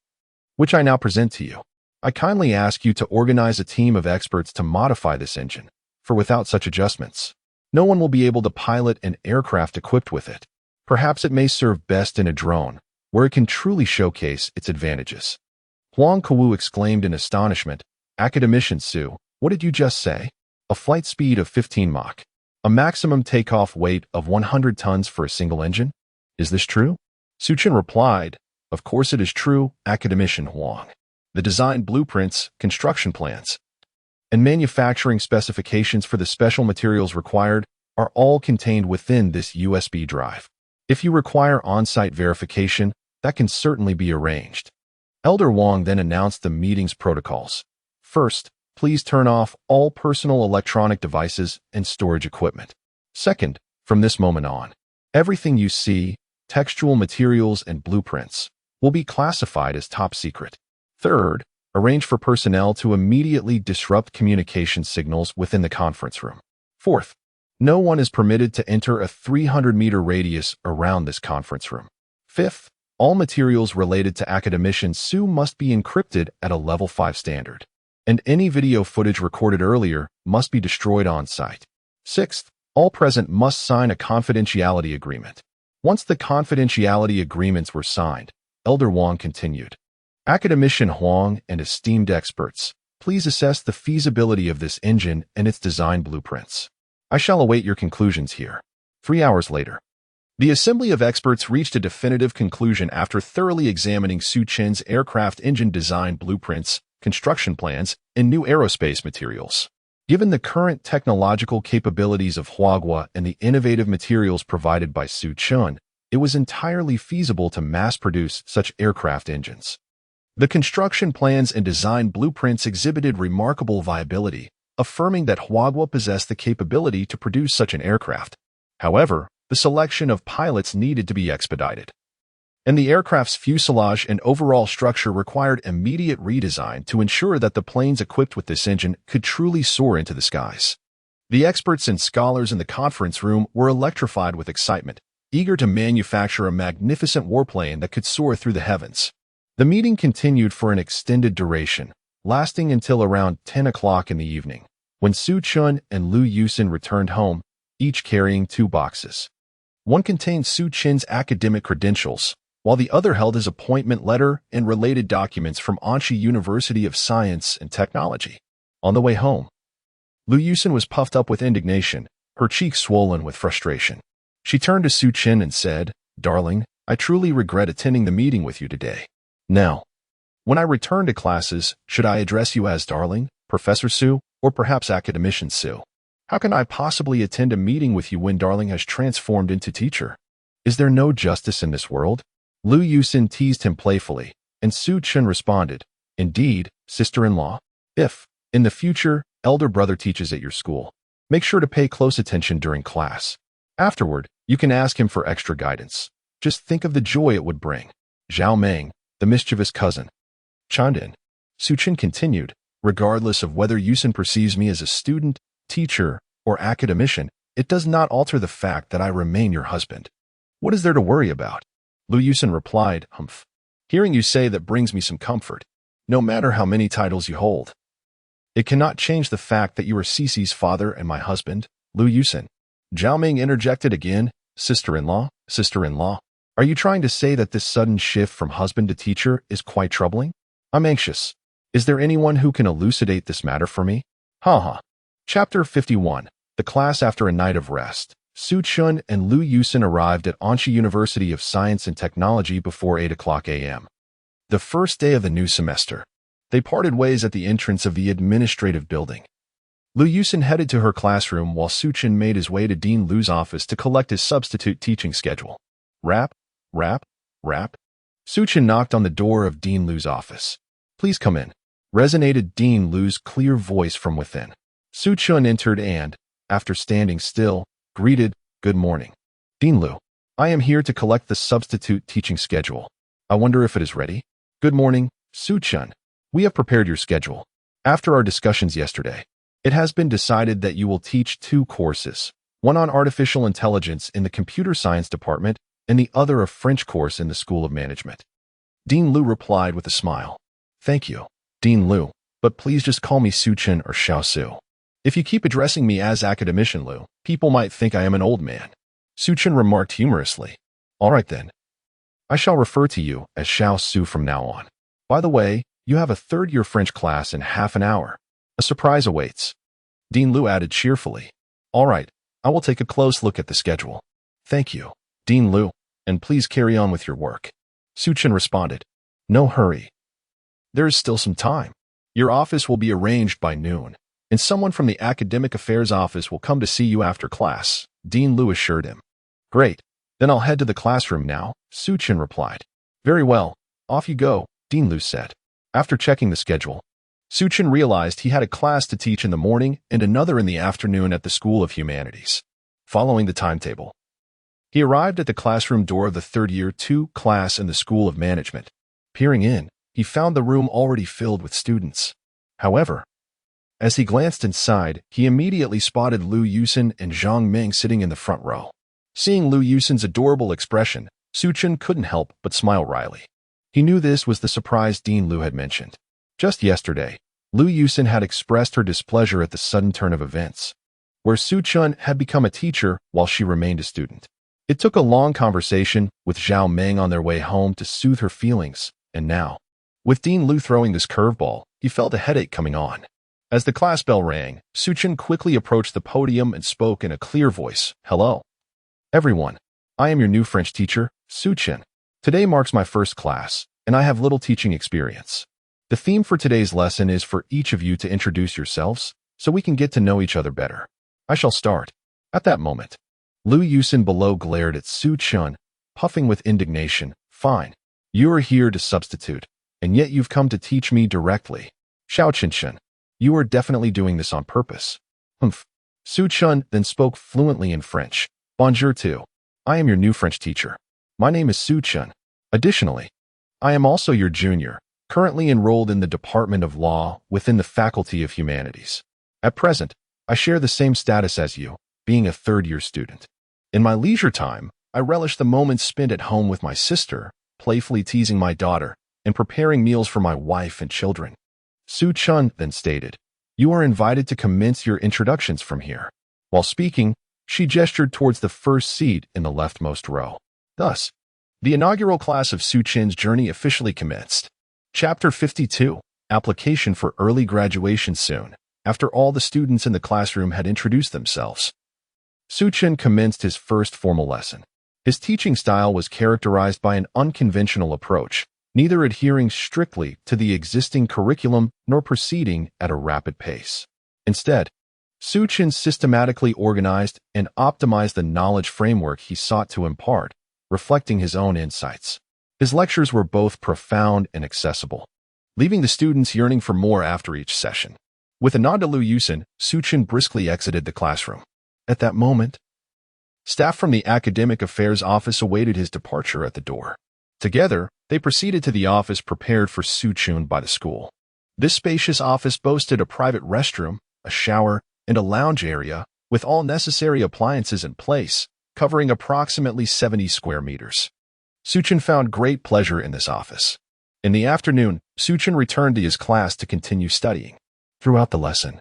which I now present to you. I kindly ask you to organize a team of experts to modify this engine, for without such adjustments, no one will be able to pilot an aircraft equipped with it. Perhaps it may serve best in a drone, where it can truly showcase its advantages." Huang Kuwu exclaimed in astonishment, "Academician Su, what did you just say? A flight speed of 15 Mach, a maximum takeoff weight of 100 tons for a single engine? Is this true?" Su Chen replied, "Of course it is true, Academician Huang. The design blueprints, construction plans, and manufacturing specifications for the special materials required are all contained within this USB drive. If you require on-site verification, that can certainly be arranged." Elder Wang then announced the meeting's protocols. First, please turn off all personal electronic devices and storage equipment. Second, from this moment on, everything you see, textual materials and blueprints, will be classified as top secret. Third, arrange for personnel to immediately disrupt communication signals within the conference room. Fourth, no one is permitted to enter a 300-meter radius around this conference room. Fifth, all materials related to Academician Su must be encrypted at a level 5 standard, and any video footage recorded earlier must be destroyed on site. Sixth, all present must sign a confidentiality agreement. Once the confidentiality agreements were signed, Elder Wang continued, "Academician Huang and esteemed experts, please assess the feasibility of this engine and its design blueprints. I shall await your conclusions here." 3 hours later, the assembly of experts reached a definitive conclusion after thoroughly examining Su Chen's aircraft engine design blueprints, construction plans, and new aerospace materials. Given the current technological capabilities of Huagua and the innovative materials provided by Su Chen, it was entirely feasible to mass-produce such aircraft engines. The construction plans and design blueprints exhibited remarkable viability, affirming that Huagua possessed the capability to produce such an aircraft. However, the selection of pilots needed to be expedited, and the aircraft's fuselage and overall structure required immediate redesign to ensure that the planes equipped with this engine could truly soar into the skies. The experts and scholars in the conference room were electrified with excitement, eager to manufacture a magnificent warplane that could soar through the heavens. The meeting continued for an extended duration, lasting until around 10 o'clock in the evening, when Su Chen and Liu Yusin returned home, each carrying 2 boxes. One contained Su Chen's academic credentials, while the other held his appointment letter and related documents from Anxi University of Science and Technology. On the way home, Liu Yusin was puffed up with indignation, her cheeks swollen with frustration. She turned to Su Chen and said, "Darling, I truly regret attending the meeting with you today. Now, when I return to classes, should I address you as Darling, Professor Su, or perhaps Academician Su? How can I possibly attend a meeting with you when Darling has transformed into teacher? Is there no justice in this world?" Liu Yusin teased him playfully, and Su Chen responded, Indeed, sister-in-law. If, in the future, elder brother teaches at your school, make sure to pay close attention during class. Afterward, you can ask him for extra guidance. Just think of the joy it would bring. Zhao Meng, the mischievous cousin. Chimed in. Suchin continued, regardless of whether Yusin perceives me as a student, teacher, or academician, it does not alter the fact that I remain your husband. What is there to worry about? Lu Yusin replied, Humph. Hearing you say that brings me some comfort. No matter how many titles you hold, it cannot change the fact that you are Cece's father and my husband, Lu Yusin. Zhao Ming interjected again, sister-in-law, sister-in-law. Are you trying to say that this sudden shift from husband to teacher is quite troubling? I'm anxious. Is there anyone who can elucidate this matter for me? Haha. Chapter 51. The class after a night of rest. Su Chun and Lu Yusin arrived at Anxi University of Science and Technology before 8 o'clock a.m. The first day of the new semester. They parted ways at the entrance of the administrative building. Lu Yusin headed to her classroom while Su Chun made his way to Dean Lu's office to collect his substitute teaching schedule. Rap, rap, rap. Su Chun knocked on the door of Dean Lu's office. Please come in, resonated Dean Lu's clear voice from within. Su Chun entered and, after standing still, greeted, Good morning. Dean Lu, I am here to collect the substitute teaching schedule. I wonder if it is ready? Good morning, Su Chun. We have prepared your schedule. After our discussions yesterday, it has been decided that you will teach 2 courses, one on artificial intelligence in the computer science department and the other a French course in the School of Management. Dean Lu replied with a smile. Thank you, Dean Lu, but please just call me Su Chun or Xiao Su. If you keep addressing me as Academician Lu, people might think I am an old man. Su Chun remarked humorously. All right then. I shall refer to you as Xiao Su from now on. By the way, you have a third-year French class in half an hour. A surprise awaits. Dean Lu added cheerfully. All right, I will take a close look at the schedule. Thank you, Dean Lu, and please carry on with your work. Su Chun responded. No hurry. There is still some time. Your office will be arranged by noon, and someone from the Academic Affairs office will come to see you after class, Dean Lu assured him. Great, then I'll head to the classroom now, Su Chun replied. Very well, off you go, Dean Lu said. After checking the schedule, Su Chun realized he had a class to teach in the morning and another in the afternoon at the School of Humanities. Following the timetable, he arrived at the classroom door of the third-year 2 class in the School of Management. Peering in, he found the room already filled with students. However, as he glanced inside, he immediately spotted Lu Yusin and Zhang Ming sitting in the front row. Seeing Lu Yusin's adorable expression, Su Chun couldn't help but smile wryly. He knew this was the surprise Dean Lu had mentioned. Just yesterday, Lu Yusin had expressed her displeasure at the sudden turn of events, where Su Chun had become a teacher while she remained a student. It took a long conversation with Zhao Meng on their way home to soothe her feelings, and now, with Dean Lu throwing this curveball, he felt a headache coming on. As the class bell rang, Su Chun quickly approached the podium and spoke in a clear voice. Hello, everyone. I am your new French teacher, Su Chun. Today marks my first class, and I have little teaching experience. The theme for today's lesson is for each of you to introduce yourselves, so we can get to know each other better. I shall start. At that moment, Lu Yusin below glared at Su Chun, puffing with indignation. Fine. You are here to substitute, and yet you've come to teach me directly. Xiao Qinshan, you are definitely doing this on purpose. Humph. Su Chun then spoke fluently in French. Bonjour too. I am your new French teacher. My name is Su Chun. Additionally, I am also your junior, currently enrolled in the Department of Law within the Faculty of Humanities. At present, I share the same status as you, being a third-year student. In my leisure time, I relish the moments spent at home with my sister, playfully teasing my daughter, and preparing meals for my wife and children. Su Chun then stated, You are invited to commence your introductions from here. While speaking, she gestured towards the first seat in the leftmost row. Thus, the inaugural class of Su Chun's journey officially commenced. Chapter 52. Application for early graduation soon. After all the students in the classroom had introduced themselves, Su Chun commenced his first formal lesson. His teaching style was characterized by an unconventional approach, neither adhering strictly to the existing curriculum nor proceeding at a rapid pace. Instead, Su Chun systematically organized and optimized the knowledge framework he sought to impart, reflecting his own insights. His lectures were both profound and accessible, leaving the students yearning for more after each session. With a nod to Lu Yusin, Suchin briskly exited the classroom. At that moment, staff from the Academic Affairs Office awaited his departure at the door. Together, they proceeded to the office prepared for Suchin by the school. This spacious office boasted a private restroom, a shower, and a lounge area, with all necessary appliances in place, covering approximately 70 square meters. Suchin found great pleasure in this office. In the afternoon, Suchin returned to his class to continue studying. Throughout the lesson,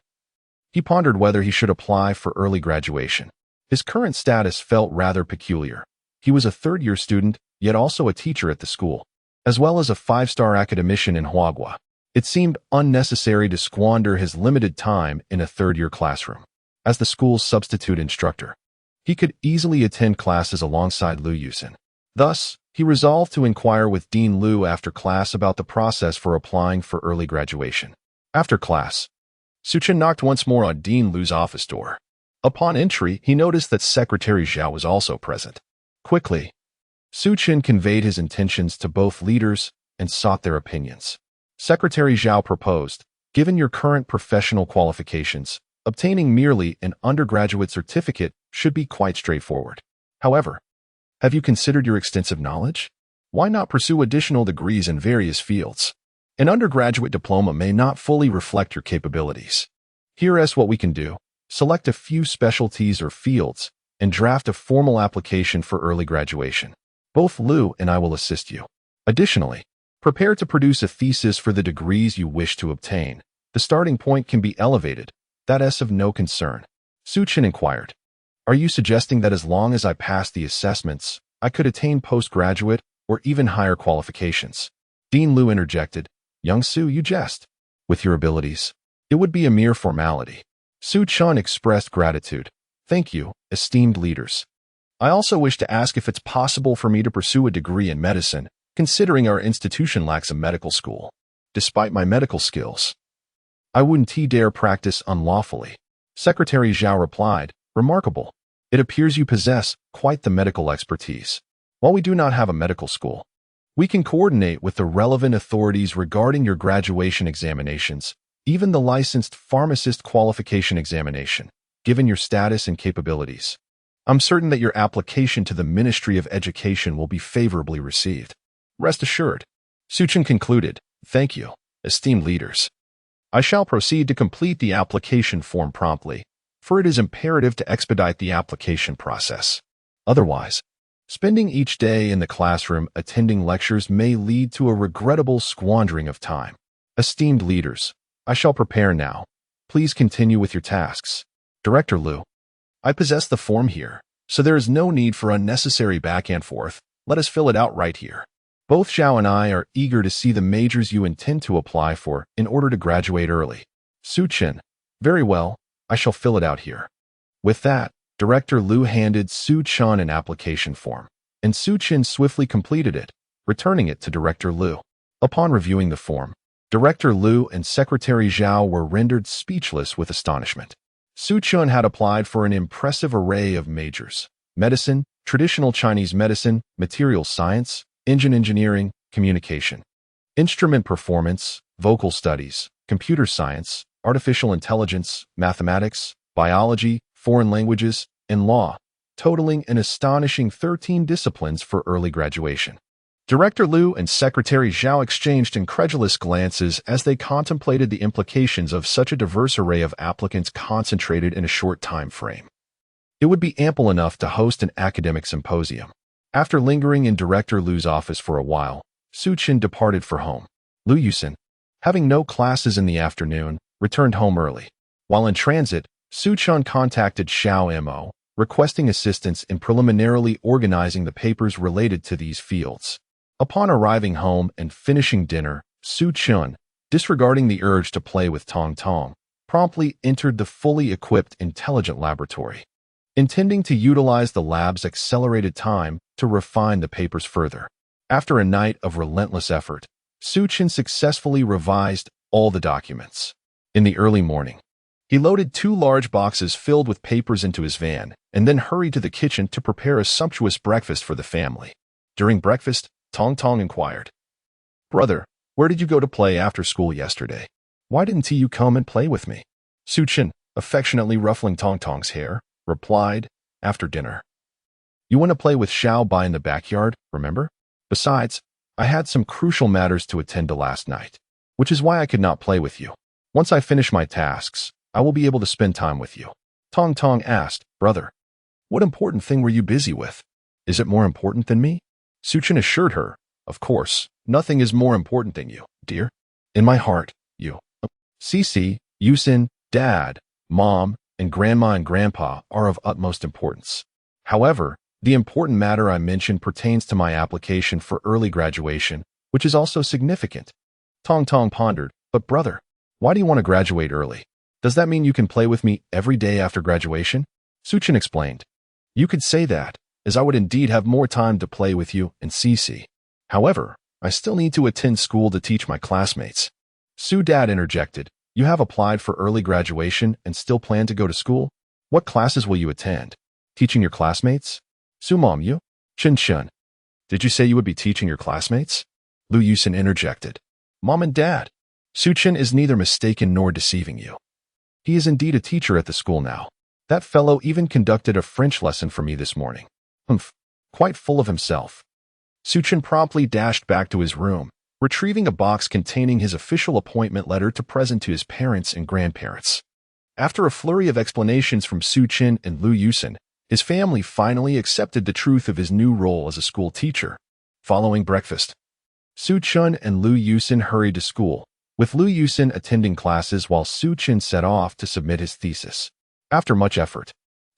he pondered whether he should apply for early graduation. His current status felt rather peculiar. He was a third-year student, yet also a teacher at the school, as well as a 5-star academician in Huagua. It seemed unnecessary to squander his limited time in a third-year classroom. As the school's substitute instructor, he could easily attend classes alongside Lu Yusin. Thus, he resolved to inquire with Dean Lu after class about the process for applying for early graduation. After class, Suchin knocked once more on Dean Lu's office door. Upon entry, he noticed that Secretary Zhao was also present. Quickly, Suchin conveyed his intentions to both leaders and sought their opinions. Secretary Zhao proposed, given your current professional qualifications, obtaining merely an undergraduate certificate should be quite straightforward. However, have you considered your extensive knowledge? Why not pursue additional degrees in various fields? An undergraduate diploma may not fully reflect your capabilities. Here is what we can do. Select a few specialties or fields and draft a formal application for early graduation. Both Lu and I will assist you. Additionally, prepare to produce a thesis for the degrees you wish to obtain. The starting point can be elevated. That is of no concern. Suchin inquired. Are you suggesting that as long as I pass the assessments, I could attain postgraduate or even higher qualifications? Dean Lu interjected. Young Su, you jest. With your abilities, it would be a mere formality. Suchin expressed gratitude. Thank you, esteemed leaders. I also wish to ask if it's possible for me to pursue a degree in medicine, considering our institution lacks a medical school. Despite my medical skills, I wouldn't dare practice unlawfully. Secretary Zhao replied, Remarkable. It appears you possess quite the medical expertise. While we do not have a medical school, we can coordinate with the relevant authorities regarding your graduation examinations, even the licensed pharmacist qualification examination, given your status and capabilities. I'm certain that your application to the Ministry of Education will be favorably received. Rest assured. Suchin concluded, Thank you, esteemed leaders. I shall proceed to complete the application form promptly, for it is imperative to expedite the application process. Otherwise, spending each day in the classroom attending lectures may lead to a regrettable squandering of time. Esteemed leaders, I shall prepare now. Please continue with your tasks. Director Lu, I possess the form here, so there is no need for unnecessary back and forth. Let us fill it out right here. Both Zhao and I are eager to see the majors you intend to apply for in order to graduate early. Suchin, very well, I shall fill it out here. With that, Director Lu handed Suchin an application form, and Suchin swiftly completed it, returning it to Director Lu. Upon reviewing the form, Director Lu and Secretary Zhao were rendered speechless with astonishment. Suchin had applied for an impressive array of majors: medicine, traditional Chinese medicine, material science, engine engineering, communication, instrument performance, vocal studies, computer science, artificial intelligence, mathematics, biology, foreign languages, and law, totaling an astonishing 13 disciplines for early graduation. Director Lu and Secretary Zhao exchanged incredulous glances as they contemplated the implications of such a diverse array of applicants concentrated in a short time frame. It would be ample enough to host an academic symposium. After lingering in Director Lu's office for a while, Suchin departed for home. Lu Yusin, having no classes in the afternoon, returned home early. While in transit, Suchin contacted Xiao Mo, requesting assistance in preliminarily organizing the papers related to these fields. Upon arriving home and finishing dinner, Suchin, disregarding the urge to play with Tong Tong, promptly entered the fully equipped intelligent laboratory, intending to utilize the lab's accelerated time to refine the papers further. After a night of relentless effort, Suchin successfully revised all the documents. In the early morning, he loaded 2 large boxes filled with papers into his van and then hurried to the kitchen to prepare a sumptuous breakfast for the family. During breakfast, Tong Tong inquired, Brother, Where did you go to play after school yesterday? Why didn't you come and play with me? Suchin, affectionately ruffling Tong Tong's hair, replied, after dinner. You went to play with Xiao Bai in the backyard, remember? Besides, I had some crucial matters to attend to last night, which is why I could not play with you. Once I finish my tasks, I will be able to spend time with you. Tong Tong asked, brother, what important thing were you busy with? Is it more important than me? Suchin assured her, of course, nothing is more important than you, dear. In my heart, you. Cici, Yusin, Dad, Mom, and Grandma and Grandpa are of utmost importance. However, the important matter I mentioned pertains to my application for early graduation, which is also significant. Tong Tong pondered, but brother, why do you want to graduate early? Does that mean you can play with me every day after graduation? Suchin explained. You could say that, as I would indeed have more time to play with you and Cici. However, I still need to attend school to teach my classmates. Su Dad interjected, you have applied for early graduation and still plan to go to school? What classes will you attend? Teaching your classmates? Su Mom, you? Chen Chen. Did you say you would be teaching your classmates? Lu Yusin interjected. Mom and Dad. Suchin is neither mistaken nor deceiving you. He is indeed a teacher at the school now. That fellow even conducted a French lesson for me this morning. Humph, quite full of himself. Suchin promptly dashed back to his room, retrieving a box containing his official appointment letter to present to his parents and grandparents. After a flurry of explanations from Suchin and Lu Yusin, his family finally accepted the truth of his new role as a school teacher. Following breakfast, Suchin and Lu Yusin hurried to school, with Lu Yusin attending classes while Suchin set off to submit his thesis. After much effort,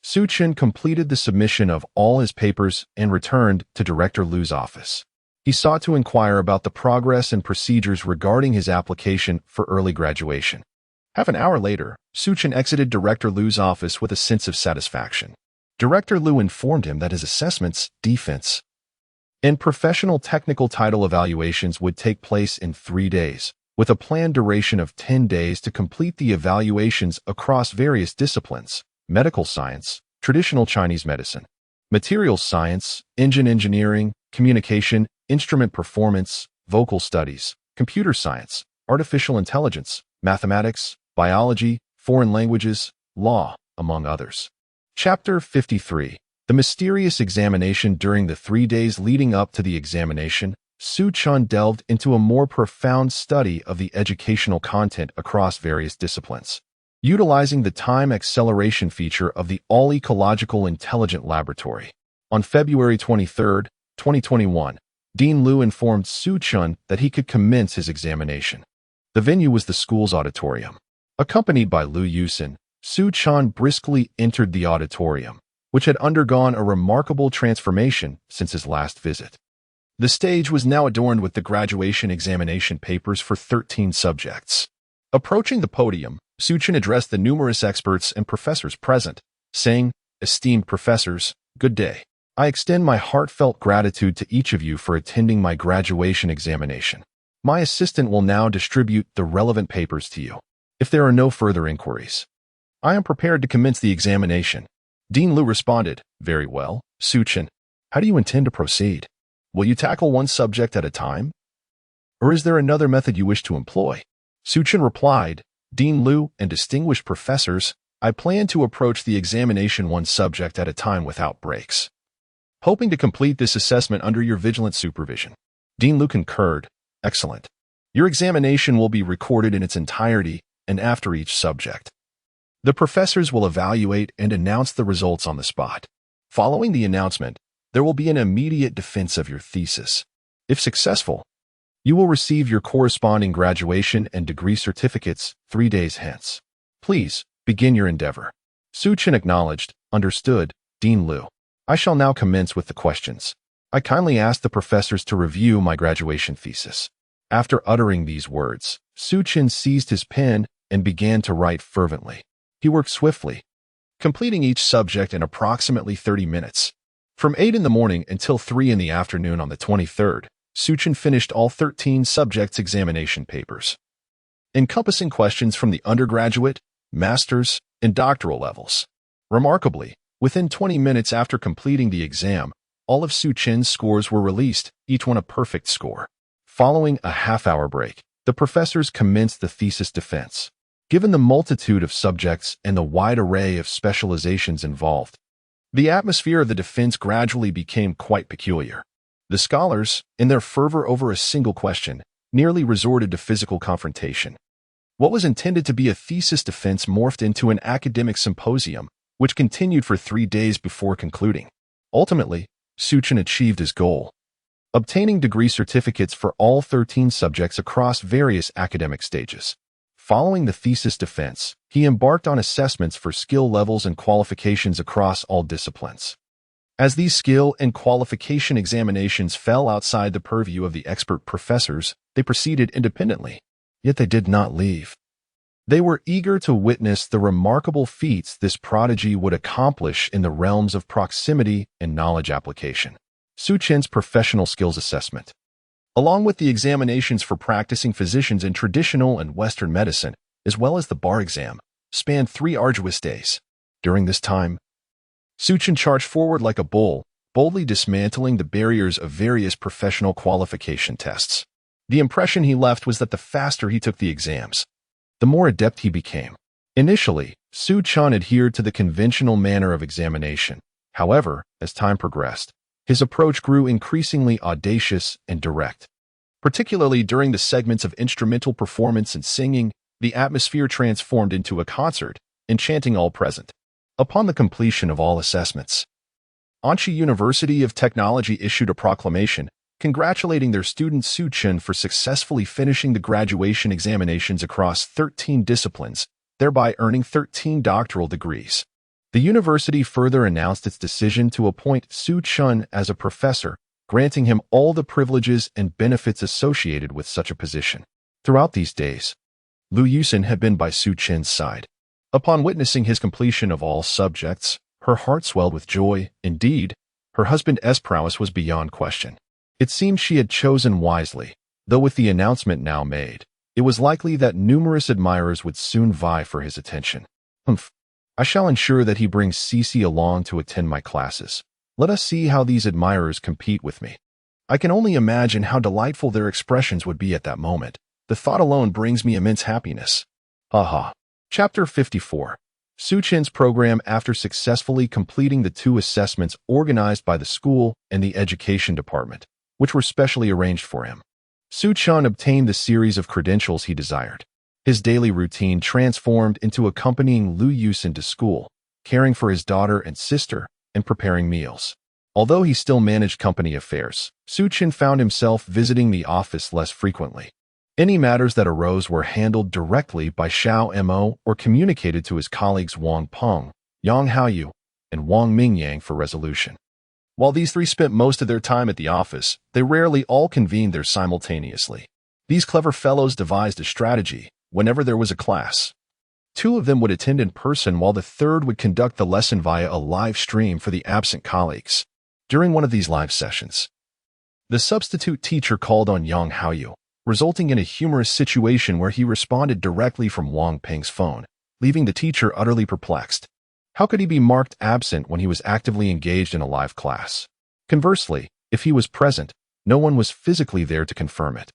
Suchin completed the submission of all his papers and returned to Director Lu's office. He sought to inquire about the progress and procedures regarding his application for early graduation. Half an hour later, Suchin exited Director Lu's office with a sense of satisfaction. Director Lu informed him that his assessments, defense, and professional technical title evaluations would take place in 3 days, with a planned duration of 10 days to complete the evaluations across various disciplines: medical science, traditional Chinese medicine, materials science, engine engineering, communication, instrument performance, vocal studies, computer science, artificial intelligence, mathematics, biology, foreign languages, law, among others. Chapter 53. The mysterious examination. During the 3 days leading up to the examination, Suchin delved into a more profound study of the educational content across various disciplines. Utilizing the time acceleration feature of the All-Ecological Intelligent Laboratory. On February 23, 2021, Dean Lu informed Suchin that he could commence his examination. The venue was the school's auditorium. Accompanied by Lu Yusin, Suchin briskly entered the auditorium, which had undergone a remarkable transformation since his last visit. The stage was now adorned with the graduation examination papers for 13 subjects. Approaching the podium, Suchin addressed the numerous experts and professors present, saying, "Esteemed professors, good day. I extend my heartfelt gratitude to each of you for attending my graduation examination. My assistant will now distribute the relevant papers to you. If there are no further inquiries, I am prepared to commence the examination." Dean Lu responded, "Very well, Suchin. How do you intend to proceed? Will you tackle one subject at a time? Or is there another method you wish to employ?" Suchin replied, "Dean Lu and distinguished professors, I plan to approach the examination one subject at a time without breaks, hoping to complete this assessment under your vigilant supervision." Dean Lu concurred, "Excellent. Your examination will be recorded in its entirety and after each subject. The professors will evaluate and announce the results on the spot. Following the announcement, there will be an immediate defense of your thesis. If successful, you will receive your corresponding graduation and degree certificates 3 days hence. Please begin your endeavor." Suchin acknowledged, "Understood, Dean Lu. I shall now commence with the questions. I kindly ask the professors to review my graduation thesis." After uttering these words, Suchin seized his pen and began to write fervently. He worked swiftly, completing each subject in approximately 30 minutes. From 8 in the morning until 3 in the afternoon on the 23rd, Suchin finished all 13 subjects' examination papers, encompassing questions from the undergraduate, master's, and doctoral levels. Remarkably, within 20 minutes after completing the exam, all of Suchin's scores were released, each one a perfect score. Following a half-hour break, the professors commenced the thesis defense. Given the multitude of subjects and the wide array of specializations involved, the atmosphere of the defense gradually became quite peculiar. The scholars, in their fervor over a single question, nearly resorted to physical confrontation. What was intended to be a thesis defense morphed into an academic symposium, which continued for 3 days before concluding. Ultimately, Suchin achieved his goal, obtaining degree certificates for all 13 subjects across various academic stages. Following the thesis defense, he embarked on assessments for skill levels and qualifications across all disciplines. As these skill and qualification examinations fell outside the purview of the expert professors, they proceeded independently. Yet they did not leave. They were eager to witness the remarkable feats this prodigy would accomplish in the realms of proximity and knowledge application. Suchin's professional skills assessment, along with the examinations for practicing physicians in traditional and Western medicine, as well as the bar exam, spanned 3 arduous days. During this time, Suchin charged forward like a bull, boldly dismantling the barriers of various professional qualification tests. The impression he left was that the faster he took the exams, the more adept he became. Initially, Suchin adhered to the conventional manner of examination. However, as time progressed, his approach grew increasingly audacious and direct. Particularly during the segments of instrumental performance and singing, the atmosphere transformed into a concert, enchanting all present. Upon the completion of all assessments, Anchi University of Technology issued a proclamation congratulating their student Suchin for successfully finishing the graduation examinations across 13 disciplines, thereby earning 13 doctoral degrees. The university further announced its decision to appoint Suchin as a professor, granting him all the privileges and benefits associated with such a position. Throughout these days, Lu Yusin had been by Suchin's side. Upon witnessing his completion of all subjects, her heart swelled with joy. Indeed, her husband's prowess was beyond question. It seemed she had chosen wisely, though with the announcement now made, it was likely that numerous admirers would soon vie for his attention. I shall ensure that he brings Cece along to attend my classes. Let us see how these admirers compete with me. I can only imagine how delightful their expressions would be at that moment. The thought alone brings me immense happiness. Haha. Chapter 54. Suchin's program after successfully completing the 2 assessments organized by the school and the education department, which were specially arranged for him. Suchin obtained the series of credentials he desired. His daily routine transformed into accompanying Lu Yusin to school, caring for his daughter and sister, and preparing meals. Although he still managed company affairs, Suchin found himself visiting the office less frequently. Any matters that arose were handled directly by Xiao Mo or communicated to his colleagues Wang Peng, Yang Haoyu, and Wang Mingyang for resolution. While these 3 spent most of their time at the office, they rarely all convened there simultaneously. These clever fellows devised a strategy. Whenever there was a class, 2 of them would attend in person while the 3rd would conduct the lesson via a live stream for the absent colleagues. During one of these live sessions, the substitute teacher called on Yang Haoyu, resulting in a humorous situation where he responded directly from Wang Peng's phone, leaving the teacher utterly perplexed. How could he be marked absent when he was actively engaged in a live class? Conversely, if he was present, no one was physically there to confirm it.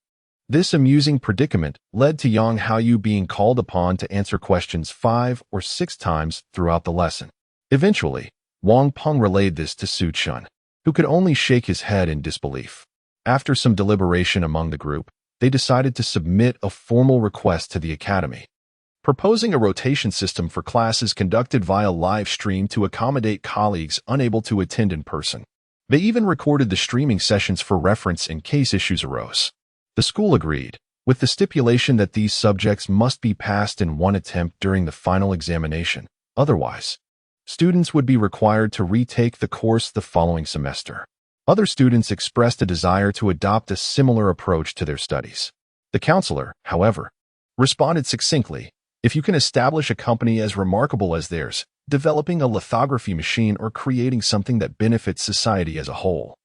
This amusing predicament led to Yang Haoyu being called upon to answer questions 5 or 6 times throughout the lesson. Eventually, Wang Peng relayed this to Suchin, who could only shake his head in disbelief. After some deliberation among the group, they decided to submit a formal request to the academy, proposing a rotation system for classes conducted via live stream to accommodate colleagues unable to attend in person. They even recorded the streaming sessions for reference in case issues arose. The school agreed, with the stipulation that these subjects must be passed in one attempt during the final examination. Otherwise, students would be required to retake the course the following semester. Other students expressed a desire to adopt a similar approach to their studies. The counselor, however, responded succinctly, "If you can establish a company as remarkable as theirs, developing a lithography machine or creating something that benefits society as a whole,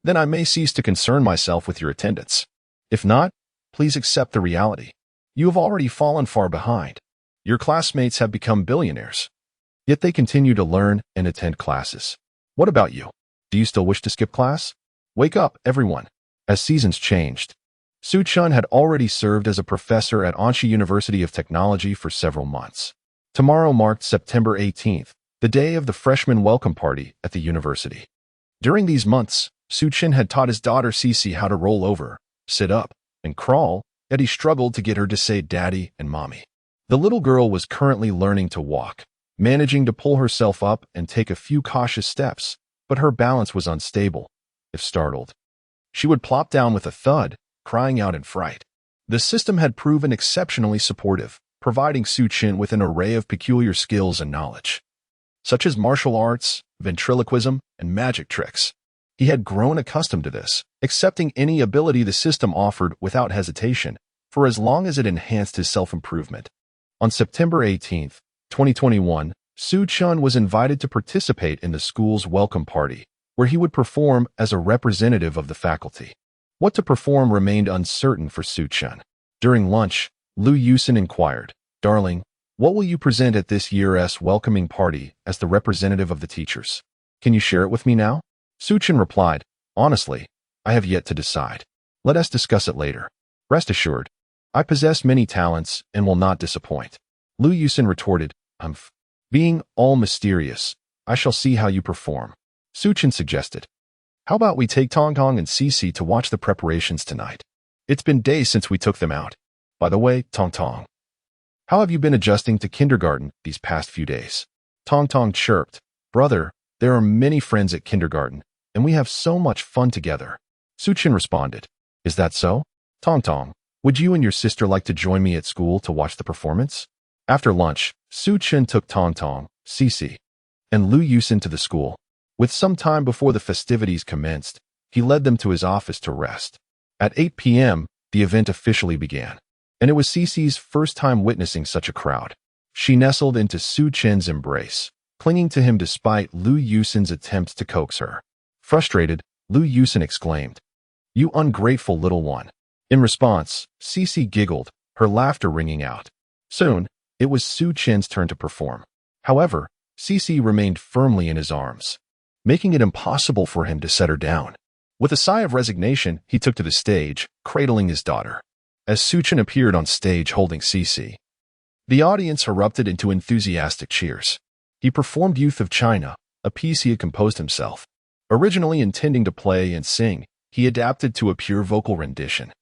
then I may cease to concern myself with your attendance. If not, please accept the reality. You have already fallen far behind. Your classmates have become billionaires. Yet they continue to learn and attend classes. What about you? Do you still wish to skip class? Wake up, everyone. As seasons changed, Su Chun had already served as a professor at Anxi University of Technology for several months. Tomorrow marked September 18th, the day of the freshman welcome party at the university. During these months, Su Chun had taught his daughter Cece how to roll over, sit up, and crawl, yet he struggled to get her to say daddy and mommy. The little girl was currently learning to walk, managing to pull herself up and take a few cautious steps, but her balance was unstable. If startled, she would plop down with a thud, crying out in fright. The system had proven exceptionally supportive, providing Su Chun with an array of peculiar skills and knowledge, such as martial arts, ventriloquism, and magic tricks. He had grown accustomed to this, accepting any ability the system offered without hesitation, for as long as it enhanced his self-improvement. On September 18, 2021, Su Chun was invited to participate in the school's welcome party, where he would perform as a representative of the faculty. What to perform remained uncertain for Su Chun. During lunch, Lu Yusin inquired, "Darling, what will you present at this year's welcoming party as the representative of the teachers? Can you share it with me now?" Su Chun replied, "Honestly, I have yet to decide. Let us discuss it later. Rest assured, I possess many talents and will not disappoint." Lu Yusin retorted, Being all mysterious, I shall see how you perform." Su Chun suggested, "How about we take Tong Tong and Cece to watch the preparations tonight? It's been days since we took them out. By the way, Tong Tong, how have you been adjusting to kindergarten these past few days?" Tong Tong chirped, "Brother, there are many friends at kindergarten, and we have so much fun together." Su Chun responded, "Is that so? Tong Tong, would you and your sister like to join me at school to watch the performance?" After lunch, Su Chun took Tong Tong, Cece, and Lu Yusin to the school. With some time before the festivities commenced, he led them to his office to rest. At 8 p.m., the event officially began, and it was Cece's first time witnessing such a crowd. She nestled into Su Chun's embrace, clinging to him despite Lu Yusin's attempts to coax her. Frustrated, Lu Yusin exclaimed, "You ungrateful little one." In response, Cece giggled, her laughter ringing out. Soon, it was Su Chun's turn to perform. However, Cece remained firmly in his arms, making it impossible for him to set her down. With a sigh of resignation, he took to the stage, cradling his daughter. As Su Chun appeared on stage holding Cece, the audience erupted into enthusiastic cheers. He performed Youth of China, a piece he had composed himself. Originally intending to play and sing, he adapted to a pure vocal rendition,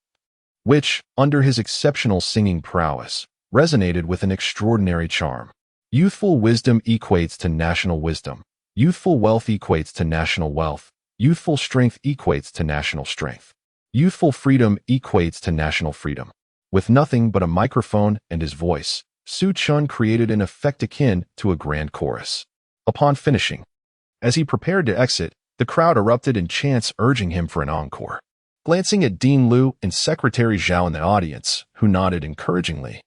which, under his exceptional singing prowess, resonated with an extraordinary charm. Youthful wisdom equates to national wisdom. Youthful wealth equates to national wealth. Youthful strength equates to national strength. Youthful freedom equates to national freedom. With nothing but a microphone and his voice, Su Chun created an effect akin to a grand chorus. Upon finishing, as he prepared to exit, the crowd erupted in chants urging him for an encore. Glancing at Dean Liu and Secretary Zhao in the audience, who nodded encouragingly,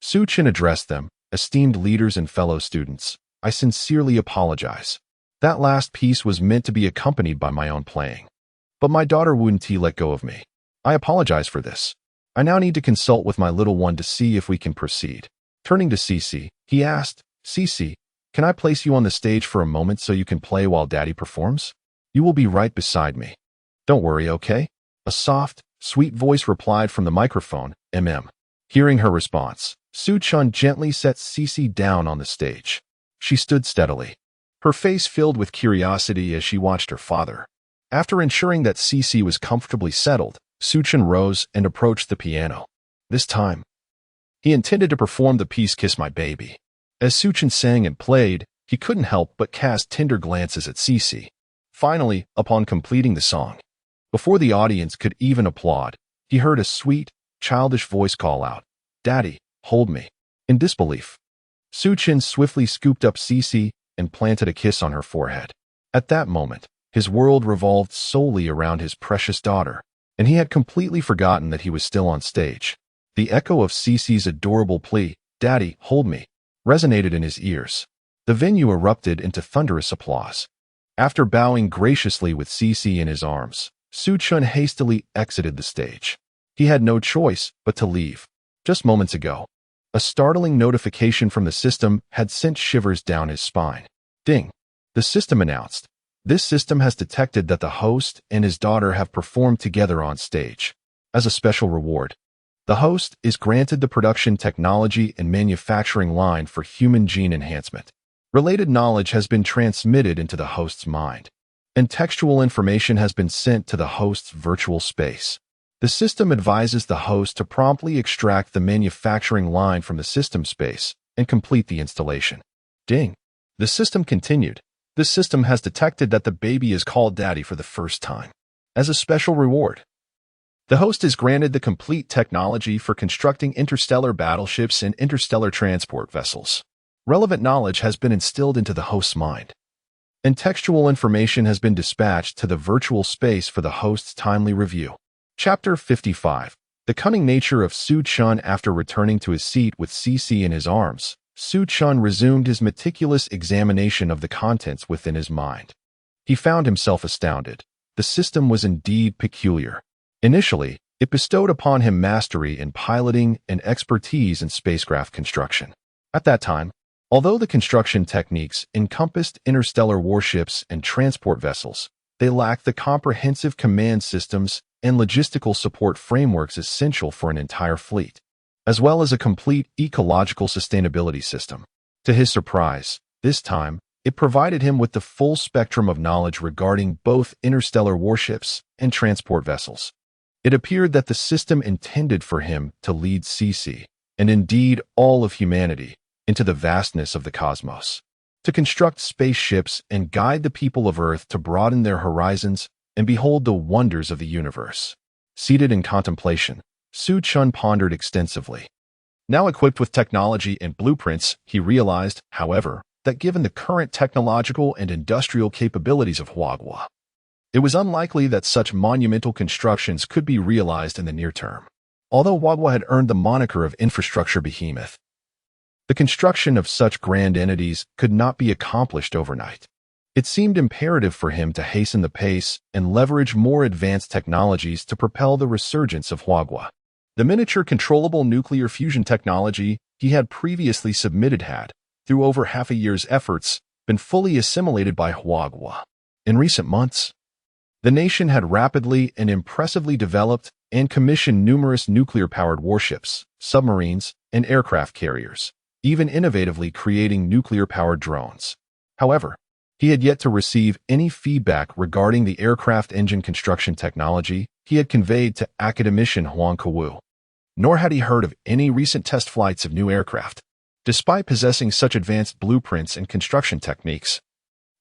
Su Chun addressed them, "Esteemed leaders and fellow students, I sincerely apologize. That last piece was meant to be accompanied by my own playing, but my daughter wouldn't let go of me. I apologize for this. I now need to consult with my little one to see if we can proceed." Turning to Cece, he asked, "Cece, can I place you on the stage for a moment so you can play while Daddy performs? You will be right beside me. Don't worry, okay?" A soft, sweet voice replied from the microphone, "Mm." Hearing her response, Su Chun gently set Cece down on the stage. She stood steadily, her face filled with curiosity as she watched her father. After ensuring that Cece was comfortably settled, Su Chun rose and approached the piano. This time, he intended to perform the piece Kiss My Baby. As Su Chun sang and played, he couldn't help but cast tender glances at Cece. Finally, upon completing the song, before the audience could even applaud, he heard a sweet, childish voice call out, "Daddy, hold me." In disbelief, Su Chun swiftly scooped up Cece and planted a kiss on her forehead. At that moment, his world revolved solely around his precious daughter, and he had completely forgotten that he was still on stage. The echo of Cece's adorable plea, "Daddy, hold me," resonated in his ears. The venue erupted into thunderous applause. After bowing graciously with Cece in his arms, Su Chun hastily exited the stage. He had no choice but to leave. Just moments ago, a startling notification from the system had sent shivers down his spine. Ding! The system announced, "This system has detected that the host and his daughter have performed together on stage. As a special reward, the host is granted the production technology and manufacturing line for human gene enhancement. Related knowledge has been transmitted into the host's mind, and textual information has been sent to the host's virtual space. The system advises the host to promptly extract the manufacturing line from the system space and complete the installation. Ding! The system continued. This system has detected that the baby is called Daddy for the first time. As a special reward, the host is granted the complete technology for constructing interstellar battleships and interstellar transport vessels. Relevant knowledge has been instilled into the host's mind, and textual information has been dispatched to the virtual space for the host's timely review. Chapter 55. The cunning nature of Su Chun. After returning to his seat with Cece in his arms, Su Chun resumed his meticulous examination of the contents within his mind. He found himself astounded. The system was indeed peculiar. Initially, it bestowed upon him mastery in piloting and expertise in spacecraft construction. At that time, although the construction techniques encompassed interstellar warships and transport vessels, they lacked the comprehensive command systems and logistical support frameworks essential for an entire fleet, as well as a complete ecological sustainability system. To his surprise, this time, it provided him with the full spectrum of knowledge regarding both interstellar warships and transport vessels. It appeared that the system intended for him to lead Cece, and indeed all of humanity, into the vastness of the cosmos, to construct spaceships and guide the people of Earth to broaden their horizons and behold the wonders of the universe. Seated in contemplation, Su Chun pondered extensively. Now equipped with technology and blueprints, he realized, however, that given the current technological and industrial capabilities of Huaghua, it was unlikely that such monumental constructions could be realized in the near term. Although Huaghua had earned the moniker of infrastructure behemoth, the construction of such grand entities could not be accomplished overnight. It seemed imperative for him to hasten the pace and leverage more advanced technologies to propel the resurgence of Huaghua. The miniature controllable nuclear fusion technology he had previously submitted had, through over half a year's efforts, been fully assimilated by Huaghua. In recent months, the nation had rapidly and impressively developed and commissioned numerous nuclear-powered warships, submarines, and aircraft carriers, even innovatively creating nuclear-powered drones. However, he had yet to receive any feedback regarding the aircraft engine construction technology he had conveyed to academician Huang Kewu. Nor had he heard of any recent test flights of new aircraft. Despite possessing such advanced blueprints and construction techniques,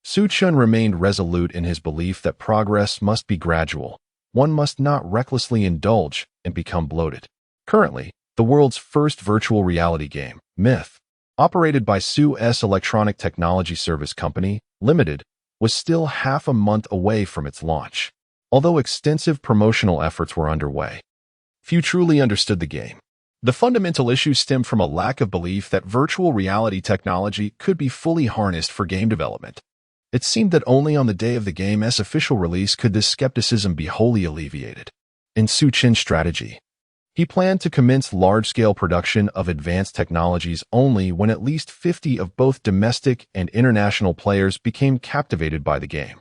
Su Chun remained resolute in his belief that progress must be gradual. One must not recklessly indulge and become bloated. Currently, the world's first virtual reality game, Myth, operated by Su's Electronic Technology Service Company, Limited, was still half a month away from its launch. Although extensive promotional efforts were underway, few truly understood the game. The fundamental issue stemmed from a lack of belief that virtual reality technology could be fully harnessed for game development. It seemed that only on the day of the game's official release could this skepticism be wholly alleviated. In Su Chun's strategy, he planned to commence large-scale production of advanced technologies only when at least 50 of both domestic and international players became captivated by the game.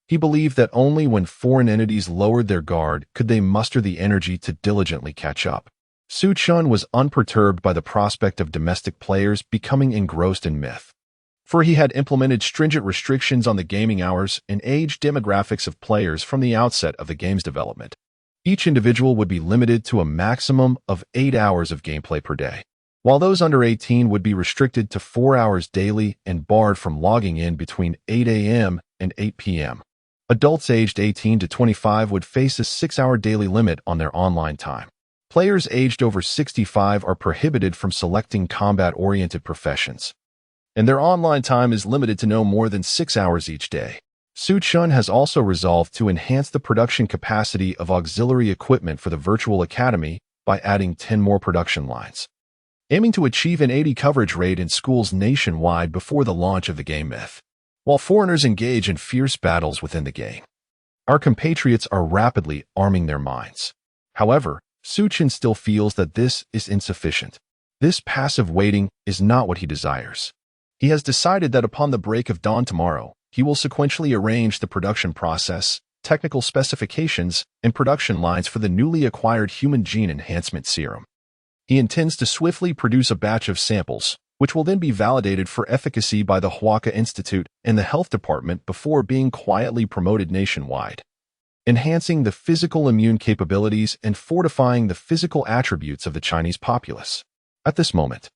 He believed that only when foreign entities lowered their guard could they muster the energy to diligently catch up. Su Chun was unperturbed by the prospect of domestic players becoming engrossed in Myth, for he had implemented stringent restrictions on the gaming hours and age demographics of players from the outset of the game's development. Each individual would be limited to a maximum of 8 hours of gameplay per day, while those under 18 would be restricted to 4 hours daily and barred from logging in between 8 a.m. and 8 p.m. Adults aged 18 to 25 would face a 6-hour daily limit on their online time. Players aged over 65 are prohibited from selecting combat-oriented professions, and their online time is limited to no more than 6 hours each day. Su Chun has also resolved to enhance the production capacity of auxiliary equipment for the Virtual Academy by adding 10 more production lines, aiming to achieve an 80 coverage rate in schools nationwide before the launch of the game Myth. While foreigners engage in fierce battles within the game, our compatriots are rapidly arming their minds. However, Su Chun still feels that this is insufficient. This passive waiting is not what he desires. He has decided that upon the break of dawn tomorrow, he will sequentially arrange the production process technical specifications and production lines for the newly acquired human gene enhancement serum. He intends to swiftly produce a batch of samples, which will then be validated for efficacy by the Huaka Institute and the Health Department before being quietly promoted nationwide, enhancing the physical immune capabilities and fortifying the physical attributes of the Chinese populace. At this moment,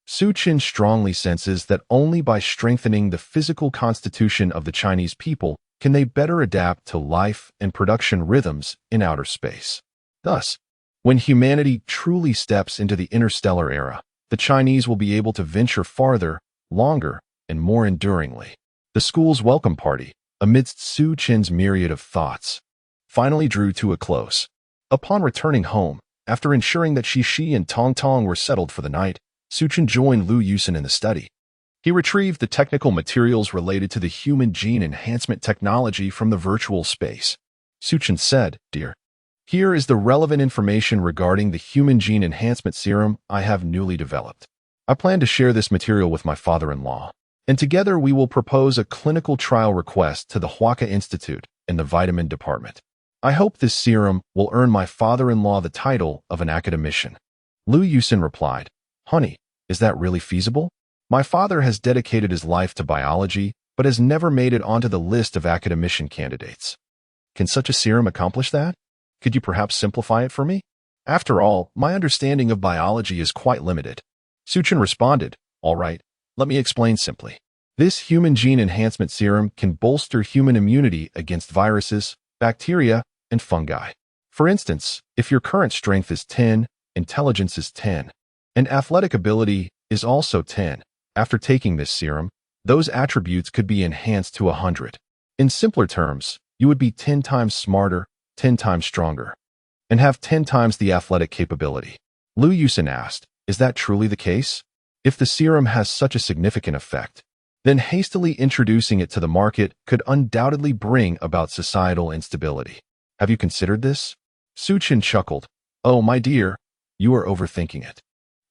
Su Qin strongly senses that only by strengthening the physical constitution of the Chinese people can they better adapt to life and production rhythms in outer space. Thus, when humanity truly steps into the interstellar era, the Chinese will be able to venture farther, longer, and more enduringly. The school's welcome party, amidst Su Qin's myriad of thoughts, finally drew to a close. Upon returning home, after ensuring that Shi and Tong Tong were settled for the night, Su Qin joined Lu Yusin in the study. He retrieved the technical materials related to the human gene enhancement technology from the virtual space. Su Qin said, "Dear, here is the relevant information regarding the human gene enhancement serum I have newly developed. I plan to share this material with my father-in-law, and together we will propose a clinical trial request to the Huaka Institute and the vitamin department. I hope this serum will earn my father-in-law the title of an academician." Lu Yusin replied, "Honey, is that really feasible? My father has dedicated his life to biology, but has never made it onto the list of academician candidates. Can such a serum accomplish that? Could you perhaps simplify it for me? After all, my understanding of biology is quite limited." Su Qin responded, "All right, let me explain simply. This human gene enhancement serum can bolster human immunity against viruses, bacteria, and fungi. For instance, if your current strength is 10, intelligence is 10, and athletic ability is also 10, after taking this serum, those attributes could be enhanced to 100. In simpler terms, you would be 10 times smarter, 10 times stronger, and have 10 times the athletic capability." Lu Yusin asked, "Is that truly the case? If the serum has such a significant effect, then hastily introducing it to the market could undoubtedly bring about societal instability. Have you considered this?" Su Qin chuckled, "Oh, my dear, you are overthinking it.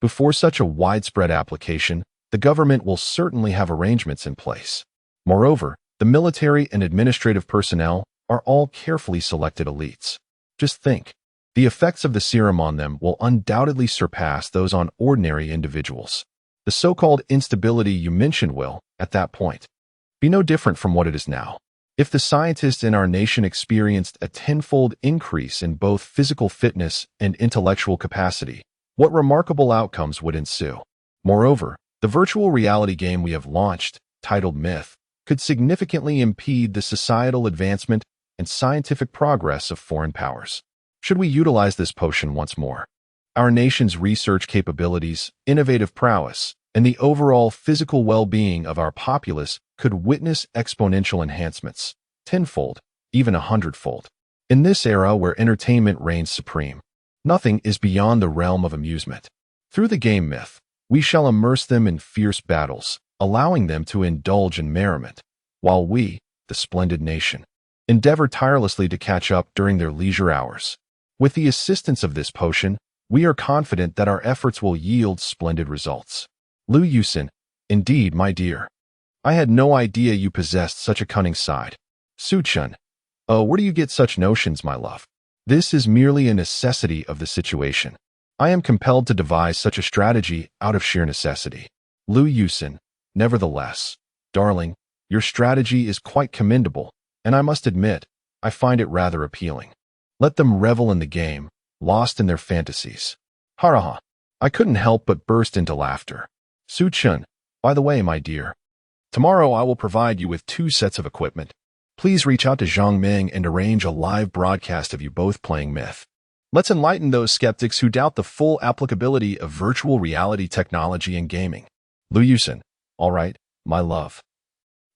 Before such a widespread application, the government will certainly have arrangements in place. Moreover, the military and administrative personnel are all carefully selected elites. Just think, the effects of the serum on them will undoubtedly surpass those on ordinary individuals. The so-called instability you mentioned will, at that point, be no different from what it is now. If the scientists in our nation experienced a tenfold increase in both physical fitness and intellectual capacity, what remarkable outcomes would ensue? Moreover, the virtual reality game we have launched, titled Myth, could significantly impede the societal advancement and scientific progress of foreign powers. Should we utilize this potion once more? Our nation's research capabilities, innovative prowess, and the overall physical well-being of our populace could witness exponential enhancements, tenfold, even 100-fold. In this era where entertainment reigns supreme, nothing is beyond the realm of amusement. Through the game Myth, we shall immerse them in fierce battles, allowing them to indulge in merriment, while we, the splendid nation, endeavor tirelessly to catch up during their leisure hours. With the assistance of this potion, we are confident that our efforts will yield splendid results." Lu Yusin, "Indeed, my dear. I had no idea you possessed such a cunning side." Su Qin, "Oh, where do you get such notions, my love? This is merely a necessity of the situation. I am compelled to devise such a strategy out of sheer necessity." Lu Yusin, "Nevertheless, darling, your strategy is quite commendable, and I must admit, I find it rather appealing. Let them revel in the game, lost in their fantasies." Haraha. I couldn't help but burst into laughter. Su Qin, "By the way, my dear, tomorrow I will provide you with 2 sets of equipment. Please reach out to Zhang Ming and arrange a live broadcast of you both playing Myth. Let's enlighten those skeptics who doubt the full applicability of virtual reality technology in gaming." Lu Yusin, "All right, my love.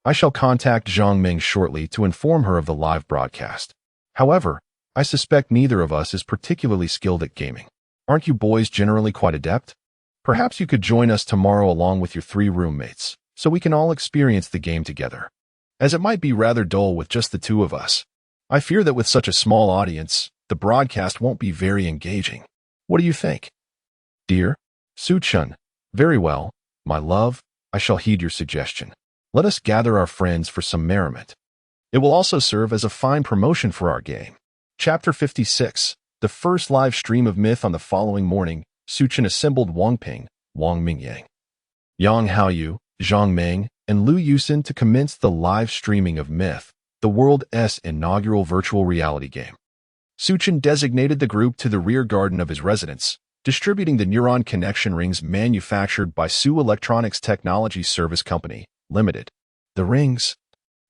I shall contact Zhang Ming shortly to inform her of the live broadcast. However, I suspect neither of us is particularly skilled at gaming. Aren't you boys generally quite adept? Perhaps you could join us tomorrow along with your 3 roommates, so we can all experience the game together, as it might be rather dull with just the 2 of us. I fear that with such a small audience, the broadcast won't be very engaging. What do you think?" "Dear Su Qin, very well, my love, I shall heed your suggestion. Let us gather our friends for some merriment." It will also serve as a fine promotion for our game. Chapter 56. The first live stream of Myth. On the following morning, Suchin assembled Wang Ping, Wang Mingyang, Yang Haoyu, Zhang Meng, and Lu Yusin to commence the live streaming of Myth, the world's inaugural virtual reality game. Suchin designated the group to the rear garden of his residence, distributing the neuron connection rings manufactured by Su Electronics Technology Service Company, Limited. The rings,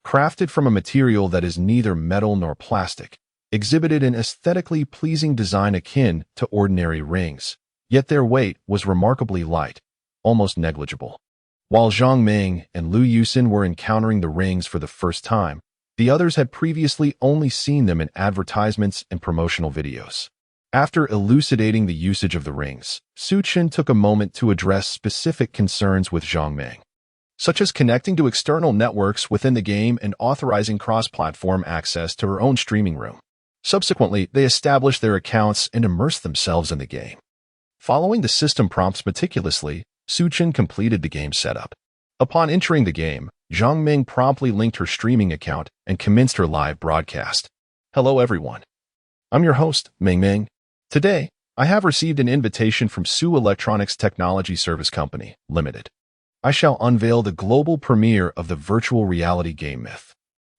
crafted from a material that is neither metal nor plastic, exhibited an aesthetically pleasing design akin to ordinary rings, yet their weight was remarkably light, almost negligible. While Zhang Ming and Lu Yusin were encountering the rings for the first time, the others had previously only seen them in advertisements and promotional videos. After elucidating the usage of the rings, Suchin took a moment to address specific concerns with Zhang Ming, such as connecting to external networks within the game and authorizing cross-platform access to her own streaming room. Subsequently, they established their accounts and immersed themselves in the game. Following the system prompts meticulously, Suchin completed the game setup. Upon entering the game, Zhang Ming promptly linked her streaming account and commenced her live broadcast. Hello everyone. I'm your host, Ming Ming. Today, I have received an invitation from Su Electronics Technology Service Company, Limited. I shall unveil the global premiere of the virtual reality game Myth.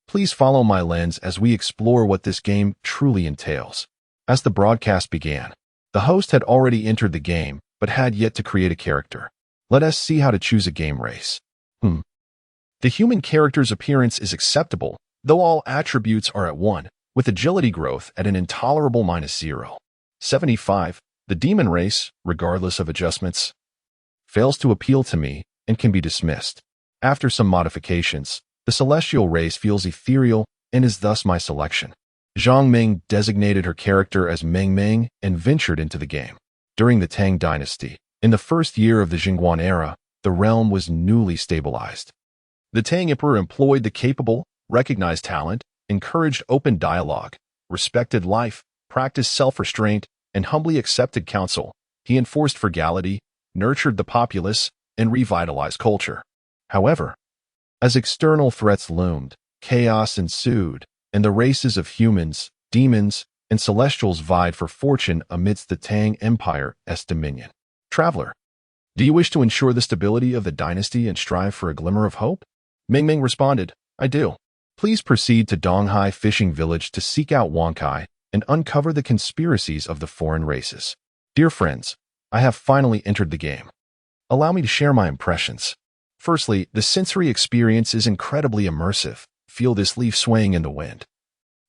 Please follow my lens as we explore what this game truly entails. As the broadcast began, the host had already entered the game, but had yet to create a character. Let us see how to choose a game race. The human character's appearance is acceptable, though all attributes are at 1, with agility growth at an intolerable -0. 75. The demon race, regardless of adjustments, fails to appeal to me and can be dismissed. After some modifications, the celestial race feels ethereal and is thus my selection. Zhang Ming designated her character as Meng Meng and ventured into the game. During the Tang Dynasty, in the first year of the Jingguan era, the realm was newly stabilized. The Tang Emperor employed the capable, recognized talent, encouraged open dialogue, respected life, practiced self-restraint, and humbly accepted counsel. He enforced frugality, nurtured the populace, and revitalized culture. However, as external threats loomed, chaos ensued, and the races of humans, demons, and celestials vied for fortune amidst the Tang Empire's dominion. Traveler, do you wish to ensure the stability of the dynasty and strive for a glimmer of hope? Ming Ming responded, I do. Please proceed to Donghai Fishing Village to seek out Wankai and uncover the conspiracies of the foreign races. Dear friends, I have finally entered the game. Allow me to share my impressions. Firstly, the sensory experience is incredibly immersive. Feel this leaf swaying in the wind,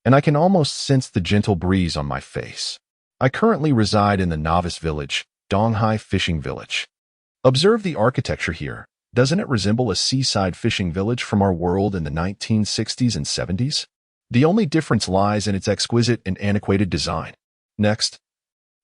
and I can almost sense the gentle breeze on my face. I currently reside in the novice village, Donghai Fishing Village. Observe the architecture here. Doesn't it resemble a seaside fishing village from our world in the 1960s and 70s? The only difference lies in its exquisite and antiquated design. Next,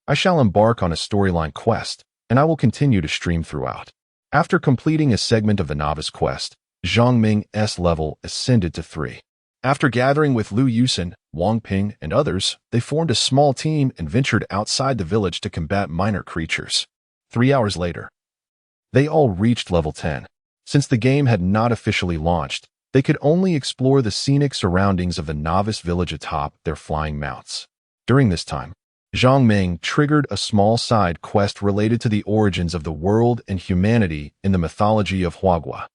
I shall embark on a storyline quest, and I will continue to stream throughout. After completing a segment of the novice quest, Zhang Ming's level ascended to 3. After gathering with Lu Yusin, Wang Ping, and others, they formed a small team and ventured outside the village to combat minor creatures. 3 hours later, they all reached level 10. Since the game had not officially launched, they could only explore the scenic surroundings of the novice village atop their flying mounts. During this time, Zhang Ming triggered a small side quest related to the origins of the world and humanity in the mythology of Huagua.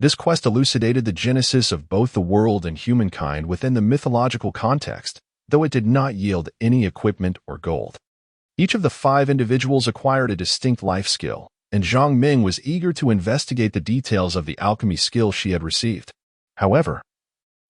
This quest elucidated the genesis of both the world and humankind within the mythological context, though it did not yield any equipment or gold. Each of the 5 individuals acquired a distinct life skill, and Zhang Ming was eager to investigate the details of the alchemy skill she had received. However,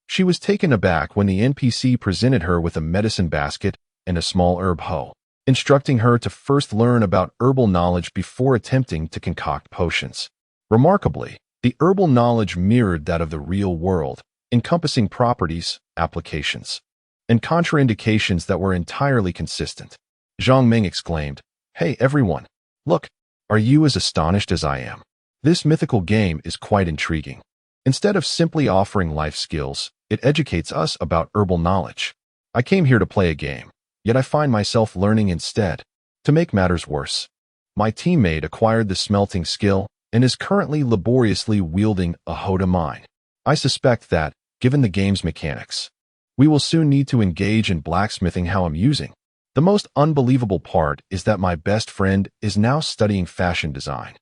she was taken aback when the NPC presented her with a medicine basket and a small herb hoe, instructing her to first learn about herbal knowledge before attempting to concoct potions. Remarkably, the herbal knowledge mirrored that of the real world, encompassing properties, applications, and contraindications that were entirely consistent. Zhang Ming exclaimed, Hey everyone, look, are you as astonished as I am? This mythical game is quite intriguing. Instead of simply offering life skills, it educates us about herbal knowledge. I came here to play a game, yet I find myself learning instead. To make matters worse, my teammate acquired the smelting skill and is currently laboriously wielding a hoe to mine. I suspect that, given the game's mechanics. We will soon need to engage in blacksmithing how I'm using. The most unbelievable part is that my best friend is now studying fashion design.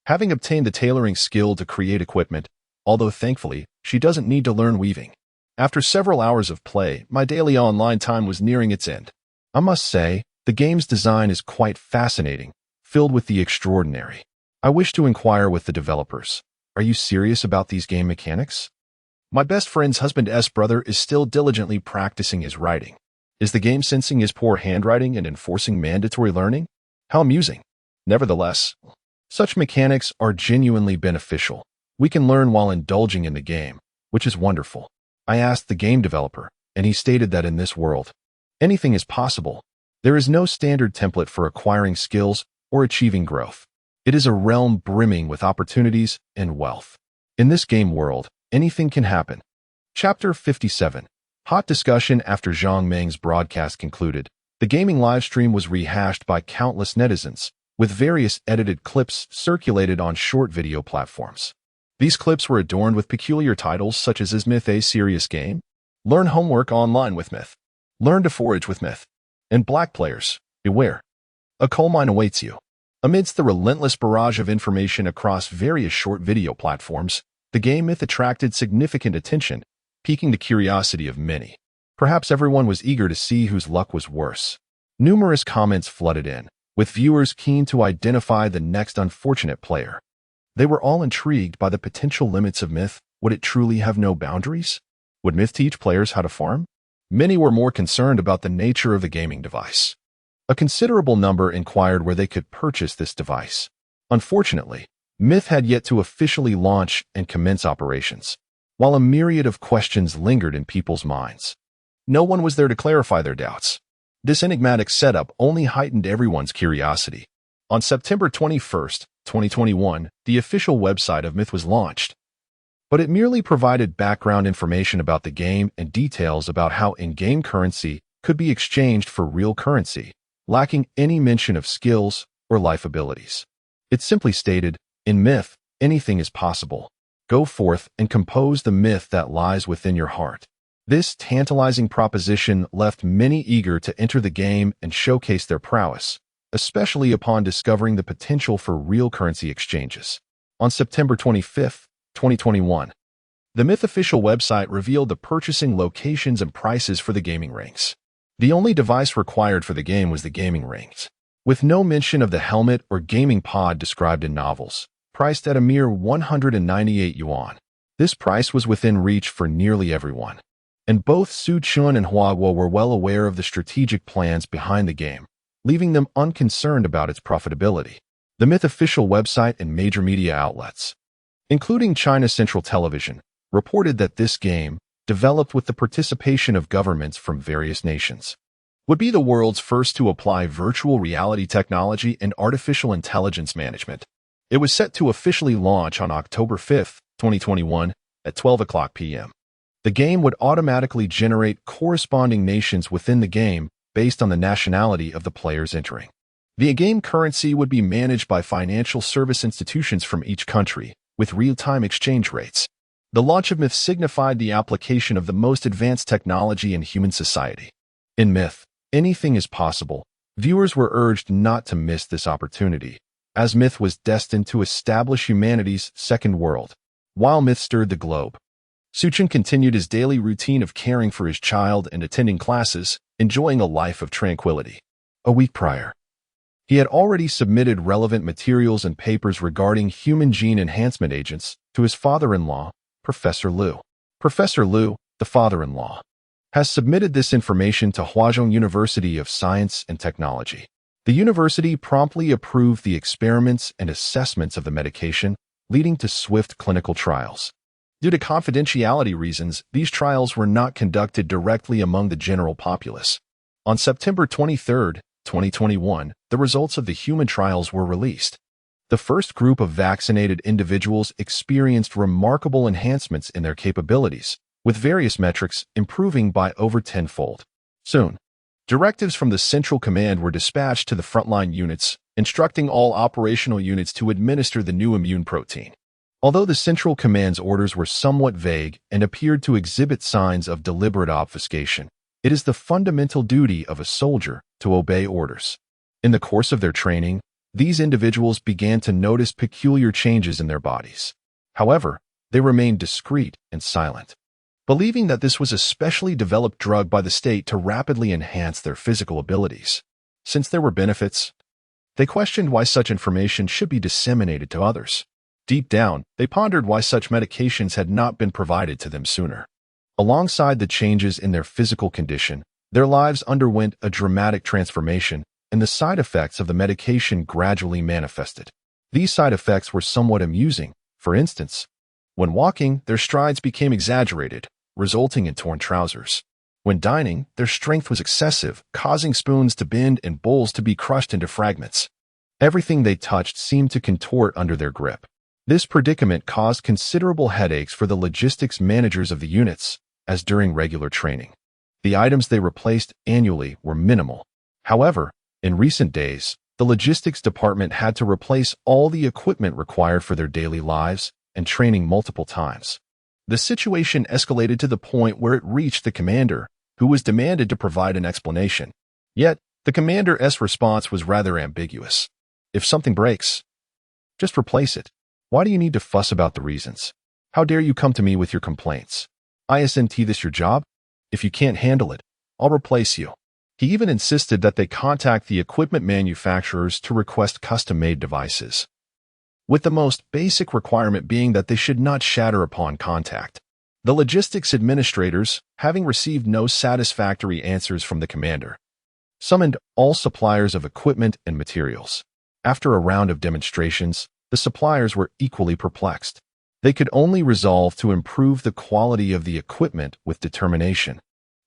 Having obtained the tailoring skill to create equipment, although thankfully, she doesn't need to learn weaving. After several hours of play, my daily online time was nearing its end. I must say, the game's design is quite fascinating, filled with the extraordinary. I wish to inquire with the developers. Are you serious about these game mechanics? My best friend's husband's brother is still diligently practicing his writing. Is the game sensing his poor handwriting and enforcing mandatory learning? How amusing. Nevertheless, such mechanics are genuinely beneficial. We can learn while indulging in the game, which is wonderful. I asked the game developer, and he stated that in this world, anything is possible. There is no standard template for acquiring skills or achieving growth. It is a realm brimming with opportunities and wealth. In this game world, anything can happen. Chapter 57. Hot discussion after Zhang Meng's broadcast concluded. The gaming livestream was rehashed by countless netizens, with various edited clips circulated on short video platforms. These clips were adorned with peculiar titles such as Is Myth a Serious Game? Learn Homework Online with Myth. Learn to Forage with Myth. And Black Players, Beware. A coal mine awaits you. Amidst the relentless barrage of information across various short video platforms, the game Myth attracted significant attention, piquing the curiosity of many. Perhaps everyone was eager to see whose luck was worse. Numerous comments flooded in, with viewers keen to identify the next unfortunate player. They were all intrigued by the potential limits of Myth. Would it truly have no boundaries? Would Myth teach players how to farm? Many were more concerned about the nature of the gaming device. A considerable number inquired where they could purchase this device. Unfortunately, Myth had yet to officially launch and commence operations, while a myriad of questions lingered in people's minds. No one was there to clarify their doubts. This enigmatic setup only heightened everyone's curiosity. On September 21st, 2021, the official website of Myth was launched, but it merely provided background information about the game and details about how in-game currency could be exchanged for real currency, lacking any mention of skills or life abilities. It simply stated, in Myth, anything is possible. Go forth and compose the myth that lies within your heart. This tantalizing proposition left many eager to enter the game and showcase their prowess, especially upon discovering the potential for real currency exchanges. On September 25, 2021, the Myth official website revealed the purchasing locations and prices for the gaming rings. The only device required for the game was the gaming rings, with no mention of the helmet or gaming pod described in novels, priced at a mere 198 yuan. This price was within reach for nearly everyone, and both Su Chun and Hua Guo were well aware of the strategic plans behind the game, leaving them unconcerned about its profitability. The Myth official website and major media outlets, including China Central Television, reported that this game, developed with the participation of governments from various nations, would be the world's first to apply virtual reality technology and artificial intelligence management. It was set to officially launch on October 5, 2021, at 12 p.m. The game would automatically generate corresponding nations within the game based on the nationality of the players entering. The in-game currency would be managed by financial service institutions from each country, with real-time exchange rates. The launch of Myth signified the application of the most advanced technology in human society. In Myth, anything is possible. Viewers were urged not to miss this opportunity, as Myth was destined to establish humanity's second world. While Myth stirred the globe, Suchin continued his daily routine of caring for his child and attending classes, enjoying a life of tranquility. A week prior, he had already submitted relevant materials and papers regarding human gene enhancement agents to his father-in-law, Professor Liu. Professor Liu, the father-in-law, has submitted this information to Huazhong University of Science and Technology. The university promptly approved the experiments and assessments of the medication, leading to swift clinical trials. Due to confidentiality reasons, these trials were not conducted directly among the general populace. On September 23, 2021, the results of the human trials were released. The first group of vaccinated individuals experienced remarkable enhancements in their capabilities, with various metrics improving by over tenfold. Soon, directives from the Central Command were dispatched to the frontline units, instructing all operational units to administer the new immune protein. Although the Central Command's orders were somewhat vague and appeared to exhibit signs of deliberate obfuscation, it is the fundamental duty of a soldier to obey orders. In the course of their training, these individuals began to notice peculiar changes in their bodies. However, they remained discreet and silent, believing that this was a specially developed drug by the state to rapidly enhance their physical abilities. Since there were benefits, they questioned why such information should be disseminated to others. Deep down, they pondered why such medications had not been provided to them sooner. Alongside the changes in their physical condition, their lives underwent a dramatic transformation, and the side effects of the medication gradually manifested. These side effects were somewhat amusing. For instance, when walking, their strides became exaggerated, resulting in torn trousers. When dining, their strength was excessive, causing spoons to bend and bowls to be crushed into fragments. Everything they touched seemed to contort under their grip. This predicament caused considerable headaches for the logistics managers of the units, as during regular training, the items they replaced annually were minimal. However, in recent days, the logistics department had to replace all the equipment required for their daily lives and training multiple times. The situation escalated to the point where it reached the commander, who was demanded to provide an explanation. Yet, the commander's response was rather ambiguous. If something breaks, just replace it. Why do you need to fuss about the reasons? How dare you come to me with your complaints? Isn't this your job? If you can't handle it, I'll replace you. He even insisted that they contact the equipment manufacturers to request custom-made devices, with the most basic requirement being that they should not shatter upon contact. The logistics administrators, having received no satisfactory answers from the commander, summoned all suppliers of equipment and materials. After a round of demonstrations, the suppliers were equally perplexed. They could only resolve to improve the quality of the equipment with determination.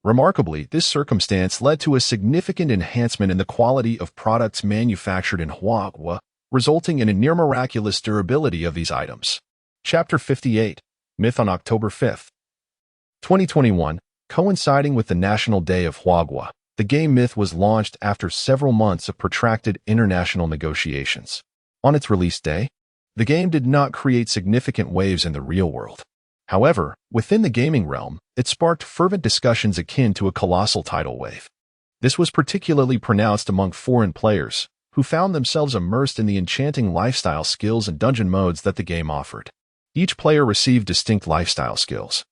Remarkably, this circumstance led to a significant enhancement in the quality of products manufactured in manhwa, resulting in a near-miraculous durability of these items. Chapter 58, Myth on October 5, 2021, coinciding with the National Day of manhwa, the game Myth was launched after several months of protracted international negotiations. On its release day, the game did not create significant waves in the real world. However, within the gaming realm, it sparked fervent discussions akin to a colossal tidal wave. This was particularly pronounced among foreign players, who found themselves immersed in the enchanting lifestyle skills and dungeon modes that the game offered. Each player received distinct lifestyle skills,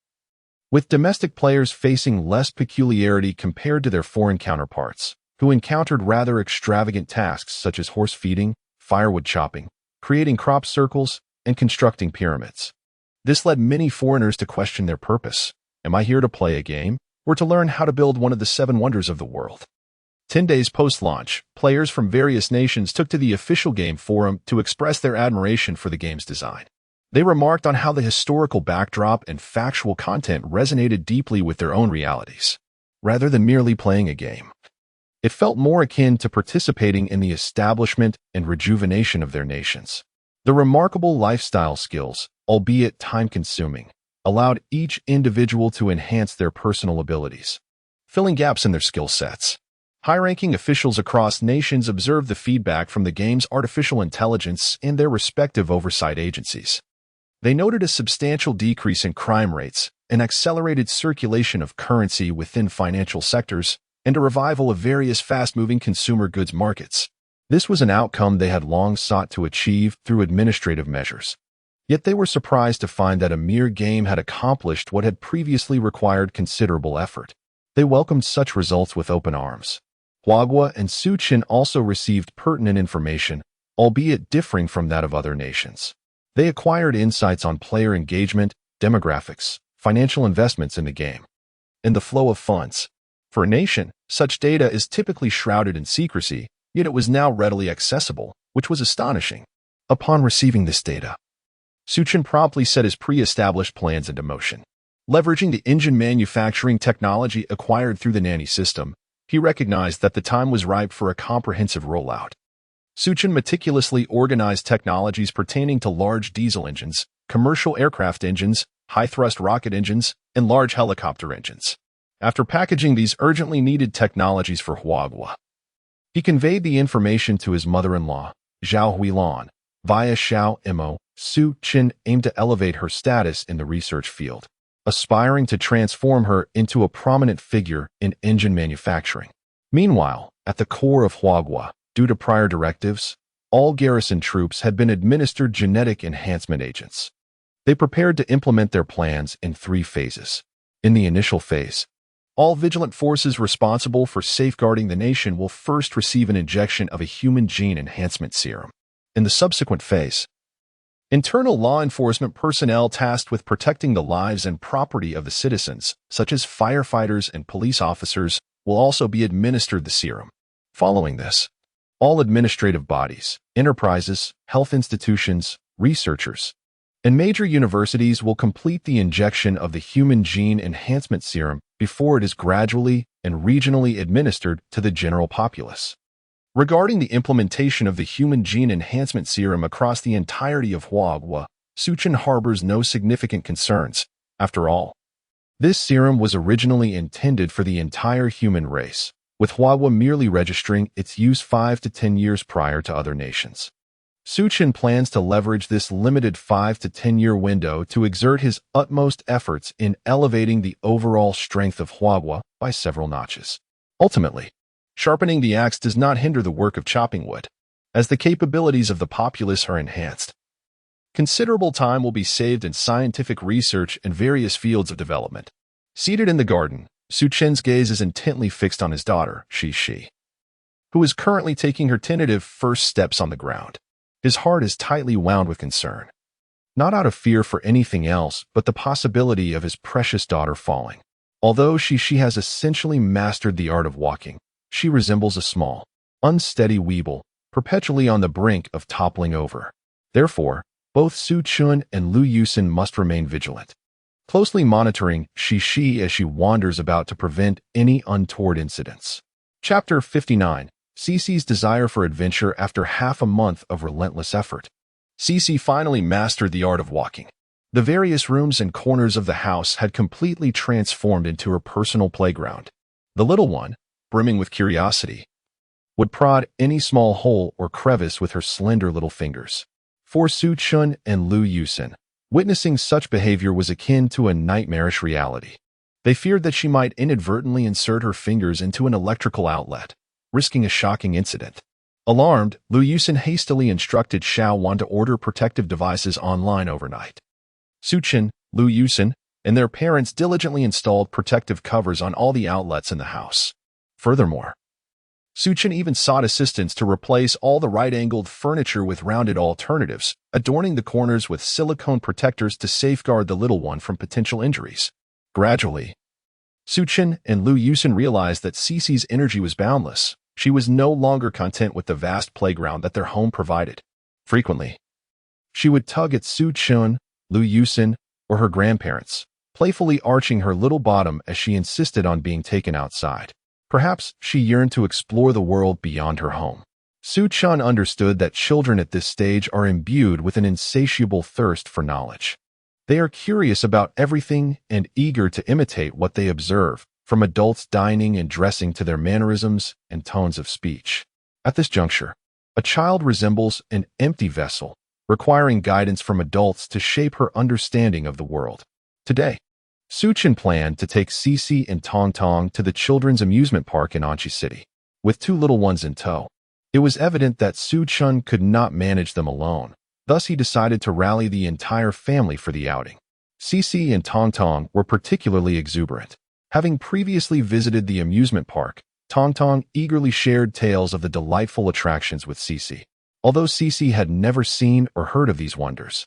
with domestic players facing less peculiarity compared to their foreign counterparts, who encountered rather extravagant tasks such as horse feeding, firewood chopping, creating crop circles, and constructing pyramids. This led many foreigners to question their purpose. Am I here to play a game, or to learn how to build one of the 7 wonders of the world? 10 days post-launch, players from various nations took to the official game forum to express their admiration for the game's design. They remarked on how the historical backdrop and factual content resonated deeply with their own realities, rather than merely playing a game. It felt more akin to participating in the establishment and rejuvenation of their nations. The remarkable lifestyle skills, albeit time-consuming, allowed each individual to enhance their personal abilities, filling gaps in their skill sets. High-ranking officials across nations observed the feedback from the game's artificial intelligence and their respective oversight agencies. They noted a substantial decrease in crime rates, an accelerated circulation of currency within financial sectors, and a revival of various fast-moving consumer goods markets. This was an outcome they had long sought to achieve through administrative measures. Yet they were surprised to find that a mere game had accomplished what had previously required considerable effort. They welcomed such results with open arms. manhwa and Suchin also received pertinent information, albeit differing from that of other nations. They acquired insights on player engagement, demographics, financial investments in the game, and the flow of funds. For a nation, such data is typically shrouded in secrecy, yet it was now readily accessible, which was astonishing. Upon receiving this data, Suchin promptly set his pre-established plans into motion. Leveraging the engine manufacturing technology acquired through the nanny system, he recognized that the time was ripe for a comprehensive rollout. Suchin meticulously organized technologies pertaining to large diesel engines, commercial aircraft engines, high-thrust rocket engines, and large helicopter engines. After packaging these urgently needed technologies for manhwa, he conveyed the information to his mother-in-law, Zhao Huilan, via Xiao Imo, Su Chen aimed to elevate her status in the research field, aspiring to transform her into a prominent figure in engine manufacturing. Meanwhile, at the core of Huagua, due to prior directives, all garrison troops had been administered genetic enhancement agents. They prepared to implement their plans in 3 phases. In the initial phase, all vigilant forces responsible for safeguarding the nation will first receive an injection of a human gene enhancement serum. In the subsequent phase, internal law enforcement personnel tasked with protecting the lives and property of the citizens, such as firefighters and police officers, will also be administered the serum. Following this, all administrative bodies, enterprises, health institutions, researchers, and major universities will complete the injection of the human gene enhancement serum before it is gradually and regionally administered to the general populace. Regarding the implementation of the human gene enhancement serum across the entirety of Huagua, Su Chen harbors no significant concerns. After all, this serum was originally intended for the entire human race, with Huagua merely registering its use 5 to 10 years prior to other nations. Su Chen plans to leverage this limited 5 to 10-year window to exert his utmost efforts in elevating the overall strength of Huagua by several notches. Ultimately, sharpening the axe does not hinder the work of chopping wood, as the capabilities of the populace are enhanced. Considerable time will be saved in scientific research and various fields of development. Seated in the garden, Su Chen's gaze is intently fixed on his daughter, Shi, who is currently taking her tentative first steps on the ground. His heart is tightly wound with concern, not out of fear for anything else but the possibility of his precious daughter falling. Although she has essentially mastered the art of walking, she resembles a small, unsteady weeble, perpetually on the brink of toppling over. Therefore, both Su Chen and Lu Yusin must remain vigilant, closely monitoring Shi as she wanders about to prevent any untoward incidents. Chapter 59. Cece's desire for adventure after half a month of relentless effort. Cece finally mastered the art of walking. The various rooms and corners of the house had completely transformed into her personal playground. The little one, brimming with curiosity, would prod any small hole or crevice with her slender little fingers. For Su Chen and Lu Yusin, witnessing such behavior was akin to a nightmarish reality. They feared that she might inadvertently insert her fingers into an electrical outlet, risking a shocking incident. Alarmed, Lu Yusin hastily instructed Xiao Wan to order protective devices online overnight. Su Chen, Lu Yusin, and their parents diligently installed protective covers on all the outlets in the house. Furthermore, Su Chen even sought assistance to replace all the right-angled furniture with rounded alternatives, adorning the corners with silicone protectors to safeguard the little one from potential injuries. Gradually, Su Chen and Lu Yusin realized that Cece's energy was boundless. She was no longer content with the vast playground that their home provided. Frequently, she would tug at Su Chen, Lu Yusin, or her grandparents, playfully arching her little bottom as she insisted on being taken outside. Perhaps she yearned to explore the world beyond her home. Su Chen understood that children at this stage are imbued with an insatiable thirst for knowledge. They are curious about everything and eager to imitate what they observe, from adults dining and dressing to their mannerisms and tones of speech. At this juncture, a child resembles an empty vessel, requiring guidance from adults to shape her understanding of the world. Today, Su Chen planned to take Cece and Tong Tong to the children's amusement park in Anchi City, with 2 little ones in tow. It was evident that Su Chen could not manage them alone, thus he decided to rally the entire family for the outing. Cece and Tong Tong were particularly exuberant. Having previously visited the amusement park, Tong Tong eagerly shared tales of the delightful attractions with Cece. Although Cece had never seen or heard of these wonders,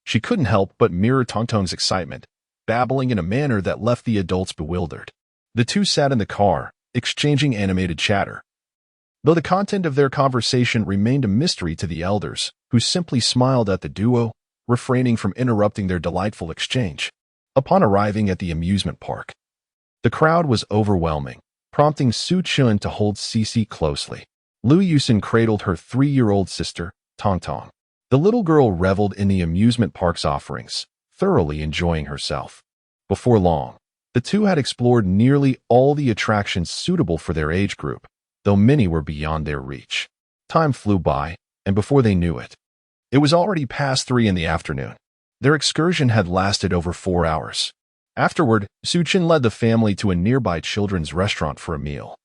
she couldn't help but mirror Tong Tong's excitement, babbling in a manner that left the adults bewildered. The two sat in the car, exchanging animated chatter, though the content of their conversation remained a mystery to the elders, who simply smiled at the duo, refraining from interrupting their delightful exchange. Upon arriving at the amusement park, the crowd was overwhelming, prompting Su Chen to hold Cece closely. Lu Yusin cradled her 3-year-old sister, Tong Tong. The little girl reveled in the amusement park's offerings, thoroughly enjoying herself. Before long, the two had explored nearly all the attractions suitable for their age group, though many were beyond their reach. Time flew by, and before they knew it, It was already past 3 in the afternoon. Their excursion had lasted over 4 hours. Afterward, Suchin led the family to a nearby children's restaurant for a meal,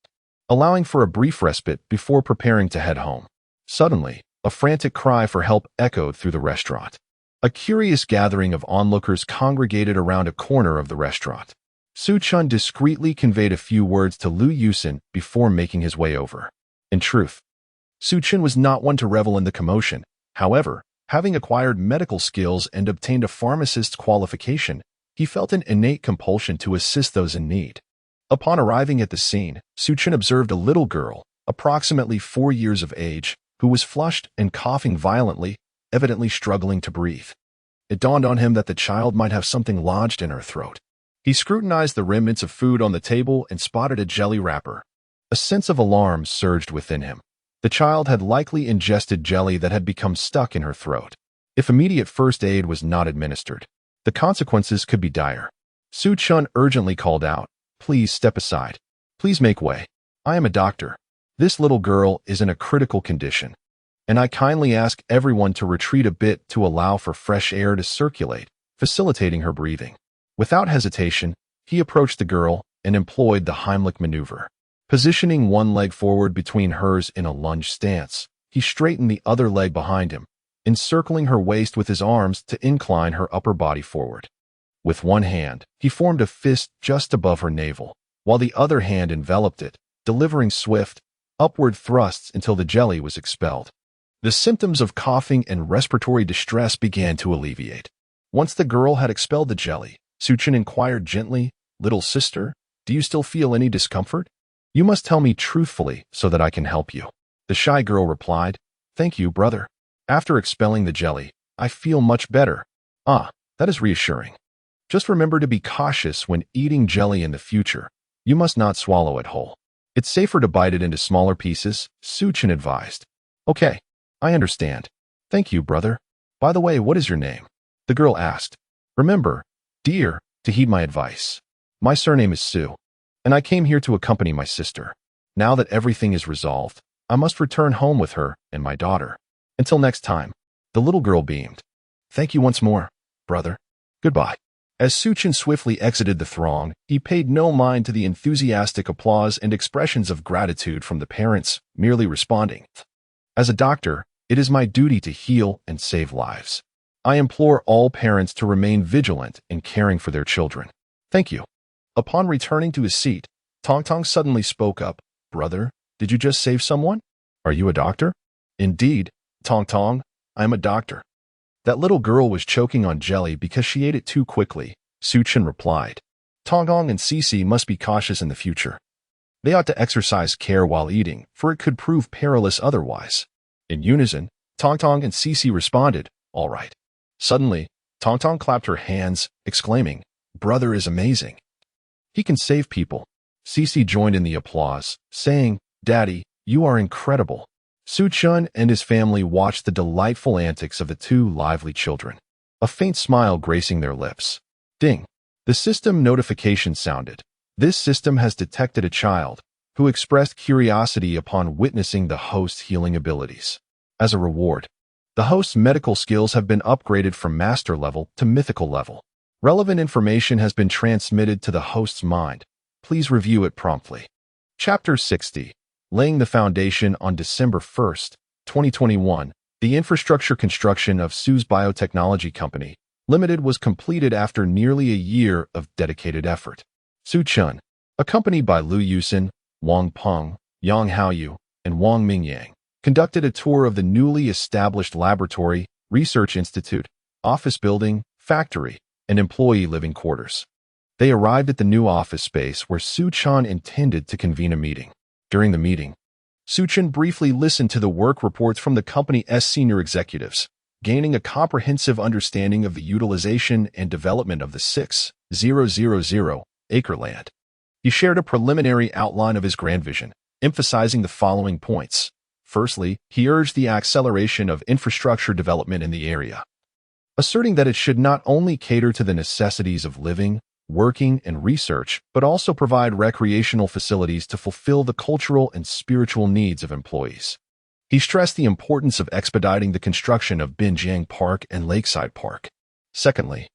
allowing for a brief respite before preparing to head home. Suddenly, a frantic cry for help echoed through the restaurant. A curious gathering of onlookers congregated around a corner of the restaurant. Suchun discreetly conveyed a few words to Liu Yusin before making his way over. In truth, Suchun was not one to revel in the commotion. However, having acquired medical skills and obtained a pharmacist's qualification, he felt an innate compulsion to assist those in need. Upon arriving at the scene, Suchun observed a little girl, approximately 4 years of age, who was flushed and coughing violently, evidently struggling to breathe. It dawned on him that the child might have something lodged in her throat. He scrutinized the remnants of food on the table and spotted a jelly wrapper. A sense of alarm surged within him. The child had likely ingested jelly that had become stuck in her throat. If immediate first aid was not administered, the consequences could be dire. Suchun urgently called out, "Please step aside. Please make way. I am a doctor. This little girl is in a critical condition, and I kindly ask everyone to retreat a bit to allow for fresh air to circulate, facilitating her breathing." Without hesitation, he approached the girl and employed the Heimlich maneuver. Positioning one leg forward between hers in a lunge stance, he straightened the other leg behind him, encircling her waist with his arms to incline her upper body forward. With one hand, he formed a fist just above her navel, while the other hand enveloped it, delivering swift, upward thrusts until the jelly was expelled. The symptoms of coughing and respiratory distress began to alleviate. Once the girl had expelled the jelly, Suchin inquired gently, "Little sister, do you still feel any discomfort? You must tell me truthfully so that I can help you." The shy girl replied, "Thank you, brother. After expelling the jelly, I feel much better." "Ah, that is reassuring. Just remember to be cautious when eating jelly in the future. You must not swallow it whole. It's safer to bite it into smaller pieces," Suchin advised. "Okay, I understand. Thank you, brother. By the way, what is your name?" the girl asked. "Remember, dear, to heed my advice. My surname is Su, and I came here to accompany my sister. Now that everything is resolved, I must return home with her and my daughter. Until next time." The little girl beamed. "Thank you once more, brother. Goodbye." As Suchin swiftly exited the throng, he paid no mind to the enthusiastic applause and expressions of gratitude from the parents, merely responding, "As a doctor, it is my duty to heal and save lives. I implore all parents to remain vigilant in caring for their children. Thank you." Upon returning to his seat, Tong Tong suddenly spoke up, "Brother, did you just save someone? Are you a doctor?" "Indeed, Tong Tong, I am a doctor." "That little girl was choking on jelly because she ate it too quickly," Suchin replied. "Tong Tong and Cece must be cautious in the future. They ought to exercise care while eating, for it could prove perilous otherwise." In unison, Tong Tong and Cece responded, "All right." Suddenly, Tong Tong clapped her hands, exclaiming, "Brother is amazing. He can save people." Cece joined in the applause, saying, "Daddy, you are incredible." Suchun and his family watched the delightful antics of the two lively children, a faint smile gracing their lips. Ding! The system notification sounded. This system has detected a child who expressed curiosity upon witnessing the host's healing abilities. As a reward, the host's medical skills have been upgraded from master level to mythical level. Relevant information has been transmitted to the host's mind. Please review it promptly. Chapter 60. Laying the foundation on December 1st, 2021, the infrastructure construction of Su's Biotechnology Company, Limited was completed after nearly a year of dedicated effort. Suchun, accompanied by Liu Yusin, Wang Peng, Yang Haoyu, and Wang Mingyang, conducted a tour of the newly established laboratory, research institute, office building, factory, and employee living quarters. They arrived at the new office space where Suchun intended to convene a meeting. During the meeting, Suchun briefly listened to the work reports from the company's senior executives, gaining a comprehensive understanding of the utilization and development of the 6,000-acre land. He shared a preliminary outline of his grand vision, emphasizing the following points. Firstly, he urged the acceleration of infrastructure development in the area, asserting that it should not only cater to the necessities of living, working, and research, but also provide recreational facilities to fulfill the cultural and spiritual needs of employees. He stressed the importance of expediting the construction of Binjiang Park and Lakeside Park. Secondly,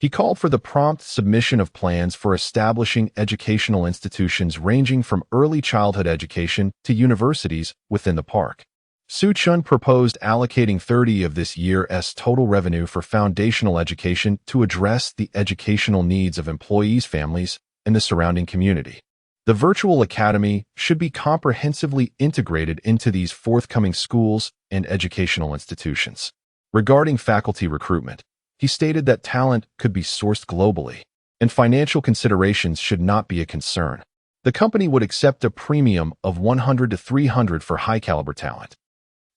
he called for the prompt submission of plans for establishing educational institutions ranging from early childhood education to universities within the park. Su Chun proposed allocating 30% of this year's total revenue for foundational education to address the educational needs of employees' families and the surrounding community. The virtual academy should be comprehensively integrated into these forthcoming schools and educational institutions. Regarding faculty recruitment, he stated that talent could be sourced globally, and financial considerations should not be a concern. The company would accept a premium of $100 to $300 for high-caliber talent.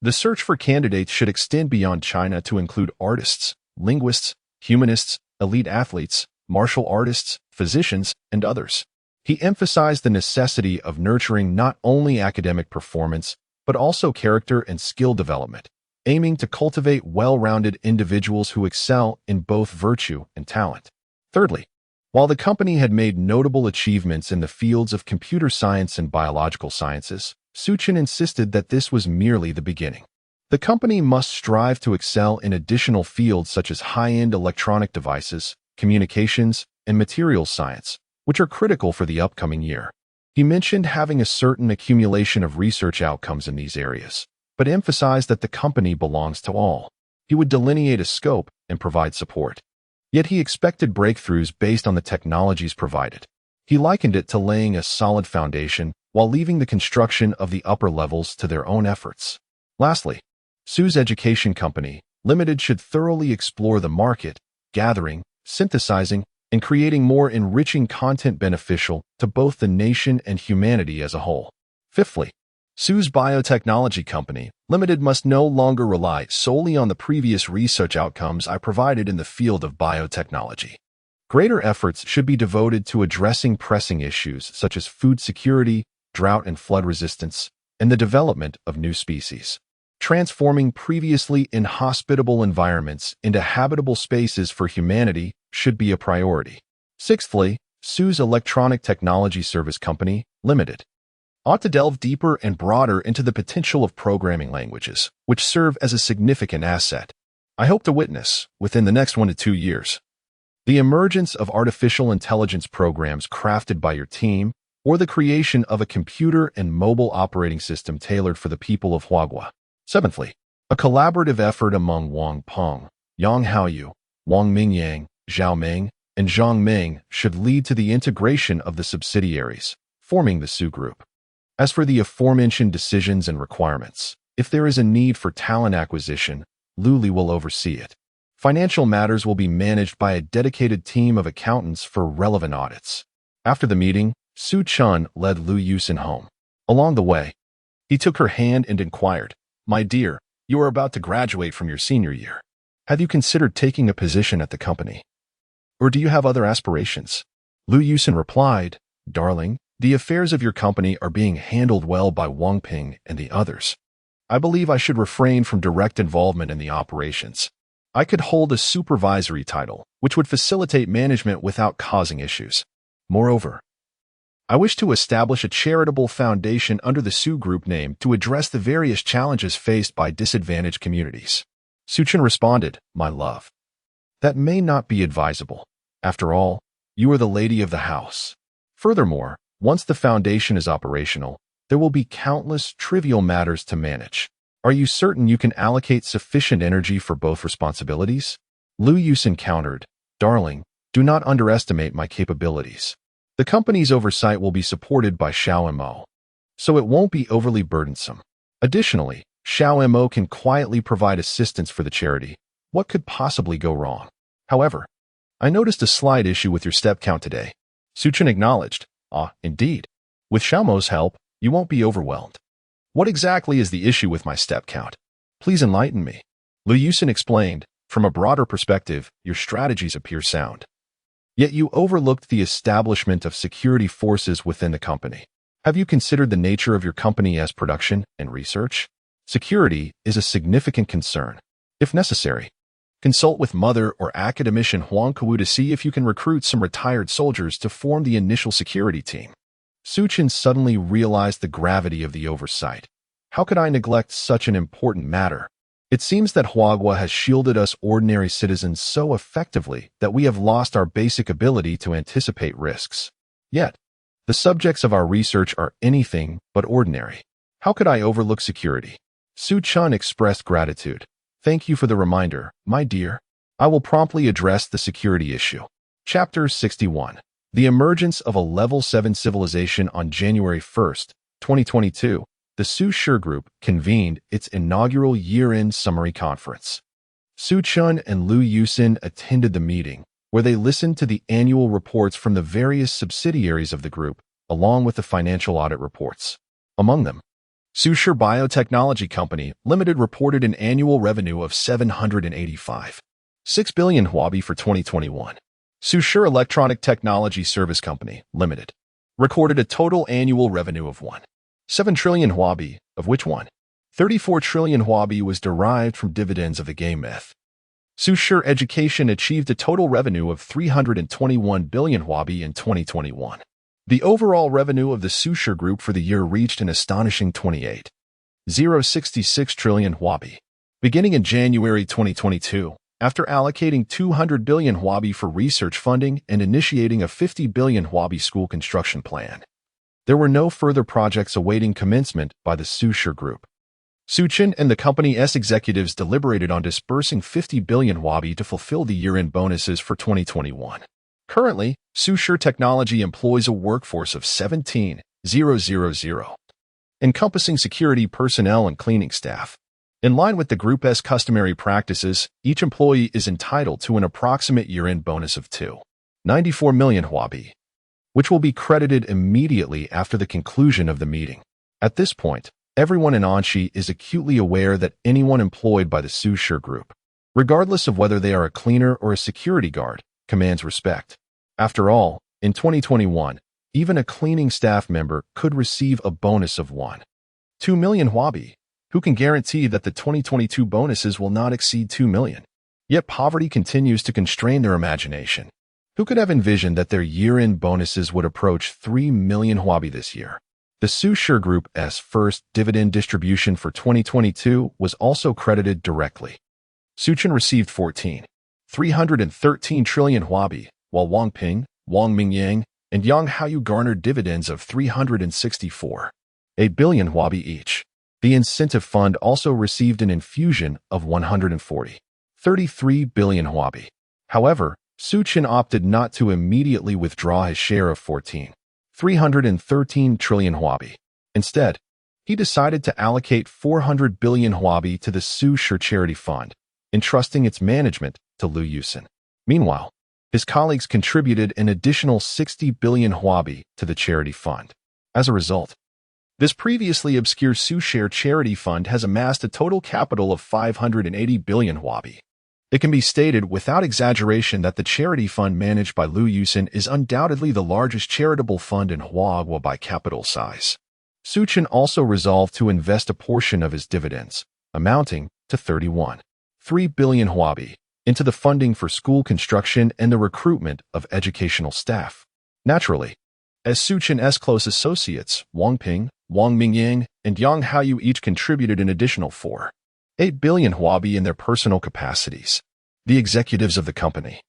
The search for candidates should extend beyond China to include artists, linguists, humanists, elite athletes, martial artists, physicians, and others. He emphasized the necessity of nurturing not only academic performance, but also character and skill development, aiming to cultivate well-rounded individuals who excel in both virtue and talent. Thirdly, while the company had made notable achievements in the fields of computer science and biological sciences, Su Chun insisted that this was merely the beginning. The company must strive to excel in additional fields such as high-end electronic devices, communications, and materials science, which are critical for the upcoming year. He mentioned having a certain accumulation of research outcomes in these areas, but emphasized that the company belongs to all. He would delineate a scope and provide support. Yet he expected breakthroughs based on the technologies provided. He likened it to laying a solid foundation while leaving the construction of the upper levels to their own efforts. Lastly, Su's Education Company Limited should thoroughly explore the market, gathering, synthesizing, and creating more enriching content beneficial to both the nation and humanity as a whole. Fifthly, Su's Biotechnology Company Limited must no longer rely solely on the previous research outcomes I provided in the field of biotechnology. Greater efforts should be devoted to addressing pressing issues such as food security, drought and flood resistance, and the development of new species. Transforming previously inhospitable environments into habitable spaces for humanity should be a priority. Sixthly, Su's Electronic Technology Service Company Limited ought to delve deeper and broader into the potential of programming languages, which serve as a significant asset. I hope to witness, within the next 1 to 2 years, the emergence of artificial intelligence programs crafted by your team, or the creation of a computer and mobile operating system tailored for the people of Huagua. Seventhly, a collaborative effort among Wang Peng, Yang Haoyu, Wang Mingyang, Zhao Meng, and Zhang Meng should lead to the integration of the subsidiaries, forming the Su Group. As for the aforementioned decisions and requirements, if there is a need for talent acquisition, Luli will oversee it. Financial matters will be managed by a dedicated team of accountants for relevant audits. After the meeting, Su Chun led Lu Yusin home. Along the way, he took her hand and inquired, "My dear, you are about to graduate from your senior year. Have you considered taking a position at the company? Or do you have other aspirations?" Lu Yusin replied, "Darling, the affairs of your company are being handled well by Wang Ping and the others. I believe I should refrain from direct involvement in the operations. I could hold a supervisory title, which would facilitate management without causing issues. Moreover, I wish to establish a charitable foundation under the Su Group name to address the various challenges faced by disadvantaged communities." Su Chun responded, "My love, that may not be advisable. After all, you are the lady of the house. Furthermore, once the foundation is operational, there will be countless trivial matters to manage. Are you certain you can allocate sufficient energy for both responsibilities?" Lu Yusin countered, "Darling, do not underestimate my capabilities. The company's oversight will be supported by Xiao Mo, so it won't be overly burdensome. Additionally, Xiao Mo can quietly provide assistance for the charity. What could possibly go wrong? However, I noticed a slight issue with your step count today." Su Chun acknowledged, "Ah, indeed. With Xiao Mo's help, you won't be overwhelmed." "What exactly is the issue with my step count? Please enlighten me." Lu Yusin explained, "From a broader perspective, your strategies appear sound. Yet you overlooked the establishment of security forces within the company. Have you considered the nature of your company as production and research? Security is a significant concern. If necessary, consult with Mother or academician Huang Kuwu to see if you can recruit some retired soldiers to form the initial security team." Su Chun suddenly realized the gravity of the oversight. How could I neglect such an important matter? It seems that manhwa has shielded us ordinary citizens so effectively that we have lost our basic ability to anticipate risks. Yet, the subjects of our research are anything but ordinary. How could I overlook security? Su-chun expressed gratitude. Thank you for the reminder, my dear. I will promptly address the security issue. Chapter 61. The emergence of a Level 7 civilization on January 1st, 2022. The Su-Shur Group convened its inaugural year-end summary conference. Su-chun and Liu Yusin attended the meeting, where they listened to the annual reports from the various subsidiaries of the group, along with the financial audit reports. Among them, Su-Shur Biotechnology Company Limited reported an annual revenue of 785.6 billion hwabi for 2021. Su-Shur Electronic Technology Service Company Limited recorded a total annual revenue of 1.7 trillion hwabi, of which 1.34 trillion hwabi was derived from dividends of the game myth. Su-Shur Education achieved a total revenue of 321 billion hwabi in 2021. The overall revenue of the Su-Shur Group for the year reached an astonishing 28.066 trillion hwabi. Beginning in January 2022, after allocating 200 billion hwabi for research funding and initiating a 50 billion hwabi school construction plan, there were no further projects awaiting commencement by the Su-Shur Group. Su-chun and the company's executives deliberated on disbursing 50 billion hwabi to fulfill the year-end bonuses for 2021. Currently, Su-Shur Technology employs a workforce of 17,000, encompassing security personnel and cleaning staff. In line with the group's customary practices, each employee is entitled to an approximate year-end bonus of 2.94 million hwabi, which will be credited immediately after the conclusion of the meeting. At this point, everyone in Anshi is acutely aware that anyone employed by the Su-Shur Group, regardless of whether they are a cleaner or a security guard, commands respect. After all, in 2021, even a cleaning staff member could receive a bonus of 1.2 million hwabi. Who can guarantee that the 2022 bonuses will not exceed 2 million? Yet poverty continues to constrain their imagination. Who could have envisioned that their year-end bonuses would approach 3 million hwabi this year? The Su-Shur Group's first dividend distribution for 2022 was also credited directly. Su-chun received 14.313 trillion hwabi, while Wang Ping, Wang Mingyang, and Yang Haoyu garnered dividends of 364.8 billion hwabi each. The incentive fund also received an infusion of 140.33 billion hwabi. However, Su-chun opted not to immediately withdraw his share of 14.313 trillion hwabi. Instead, he decided to allocate 400 billion hwabi to the Su-Shur Charity Fund, entrusting its management to Liu Yusin. Meanwhile, his colleagues contributed an additional 60 billion hwabi to the charity fund. As a result, this previously obscure Su-Shur Charity Fund has amassed a total capital of 580 billion hwabi. It can be stated without exaggeration that the charity fund managed by Liu Yusin is undoubtedly the largest charitable fund in manhwa by capital size. Su-chun also resolved to invest a portion of his dividends, amounting to 31.3 billion hwabi, into the funding for school construction and the recruitment of educational staff. Naturally, as Su-chun's close associates, Wang Ping, Wang Mingyang, and Yang Haoyu each contributed an additional 4.8 billion hwabi in their personal capacities. The executives of the company,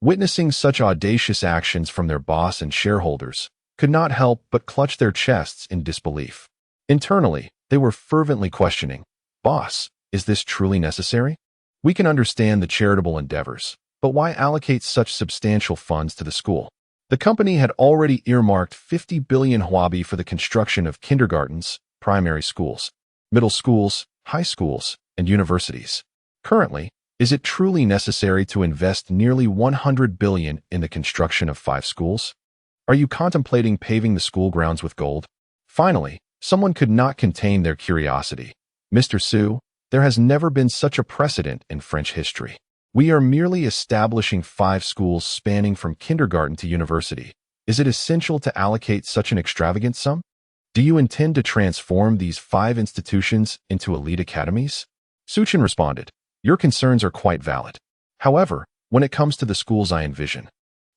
witnessing such audacious actions from their boss and shareholders, could not help but clutch their chests in disbelief. Internally, they were fervently questioning, "Boss, is this truly necessary? We can understand the charitable endeavors, but why allocate such substantial funds to the school?" The company had already earmarked 50 billion hwabi for the construction of kindergartens, primary schools, middle schools, high schools, and universities. Currently, is it truly necessary to invest nearly 100 billion in the construction of 5 schools? Are you contemplating paving the school grounds with gold? Finally, someone could not contain their curiosity. "Mr. Su, there has never been such a precedent in French history. We are merely establishing 5 schools spanning from kindergarten to university. Is it essential to allocate such an extravagant sum? Do you intend to transform these 5 institutions into elite academies?" Su-chun responded, "Your concerns are quite valid. However, when it comes to the schools I envision,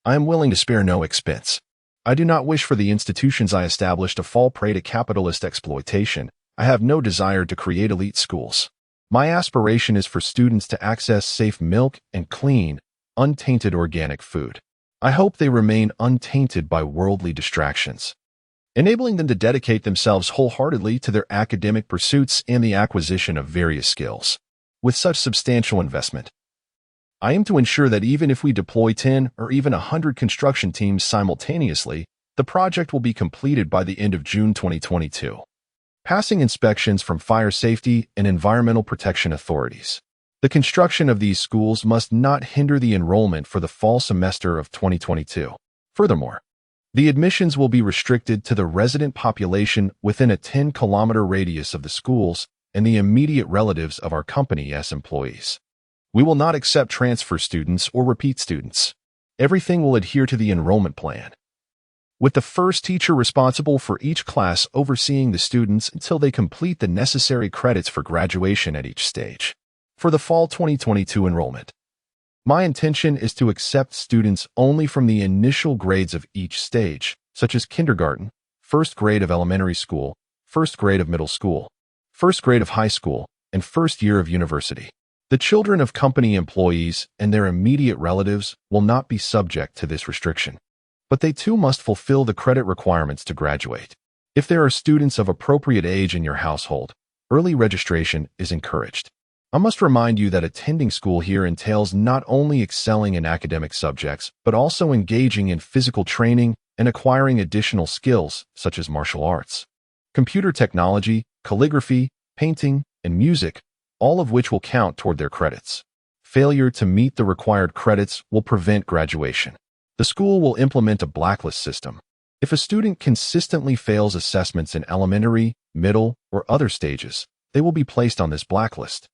I am willing to spare no expense. I do not wish for the institutions I establish to fall prey to capitalist exploitation I have no desire to create elite schools. My aspiration is for students to access safe milk and clean, untainted organic food. I hope they remain untainted by worldly distractions, enabling them to dedicate themselves wholeheartedly to their academic pursuits and the acquisition of various skills. With such substantial investment, I aim to ensure that even if we deploy 10 or even 100 construction teams simultaneously, the project will be completed by the end of June 2022, passing inspections from fire safety and environmental protection authorities. The construction of these schools must not hinder the enrollment for the fall semester of 2022. Furthermore, the admissions will be restricted to the resident population within a 10-kilometer radius of the schools and the immediate relatives of our company's employees. We will not accept transfer students or repeat students. Everything will adhere to the enrollment plan, with the first teacher responsible for each class overseeing the students until they complete the necessary credits for graduation at each stage. For the fall 2022 enrollment, my intention is to accept students only from the initial grades of each stage, such as kindergarten, first grade of elementary school, first grade of middle school, first grade of high school, and first year of university. The children of company employees and their immediate relatives will not be subject to this restriction, but they too must fulfill the credit requirements to graduate. If there are students of appropriate age in your household, early registration is encouraged. I must remind you that attending school here entails not only excelling in academic subjects, but also engaging in physical training and acquiring additional skills such as martial arts, computer technology, calligraphy, painting, and music, all of which will count toward their credits. Failure to meet the required credits will prevent graduation. The school will implement a blacklist system. If a student consistently fails assessments in elementary, middle, or other stages, they will be placed on this blacklist,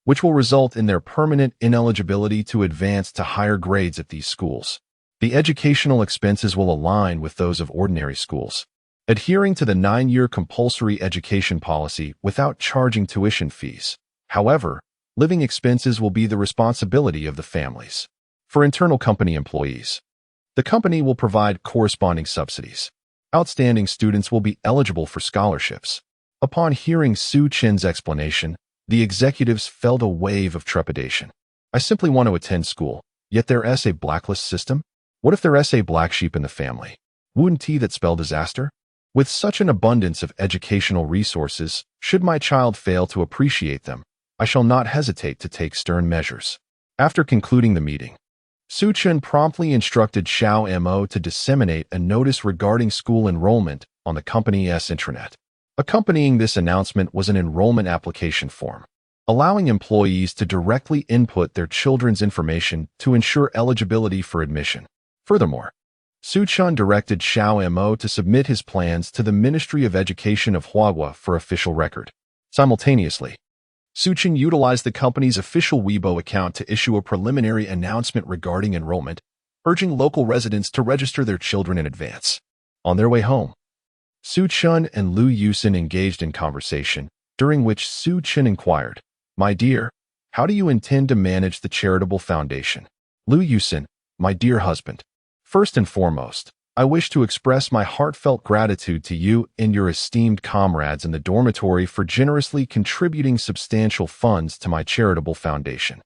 which will result in their permanent ineligibility to advance to higher grades at these schools. The educational expenses will align with those of ordinary schools, adhering to the 9-year compulsory education policy without charging tuition fees. However, living expenses will be the responsibility of the families. For internal company employees, the company will provide corresponding subsidies. Outstanding students will be eligible for scholarships. Upon hearing Su Chen's explanation, the executives felt a wave of trepidation. I simply want to attend school, yet there's a blacklist system? What if there's a black sheep in the family? Wouldn't that spell disaster? With such an abundance of educational resources, should my child fail to appreciate them, I shall not hesitate to take stern measures. After concluding the meeting, Su Chen promptly instructed Xiao Mo to disseminate a notice regarding school enrollment on the company's intranet. Accompanying this announcement was an enrollment application form, allowing employees to directly input their children's information to ensure eligibility for admission. Furthermore, Su Chen directed Xiao Mo to submit his plans to the Ministry of Education of Huahua for official record. Simultaneously, Su Chen utilized the company's official Weibo account to issue a preliminary announcement regarding enrollment, urging local residents to register their children in advance. On their way home, Su Chen and Lu Yusin engaged in conversation, during which Su Chen inquired, "My dear, how do you intend to manage the charitable foundation?" Lu Yusin, "My dear husband, first and foremost, I wish to express my heartfelt gratitude to you and your esteemed comrades in the dormitory for generously contributing substantial funds to my charitable foundation.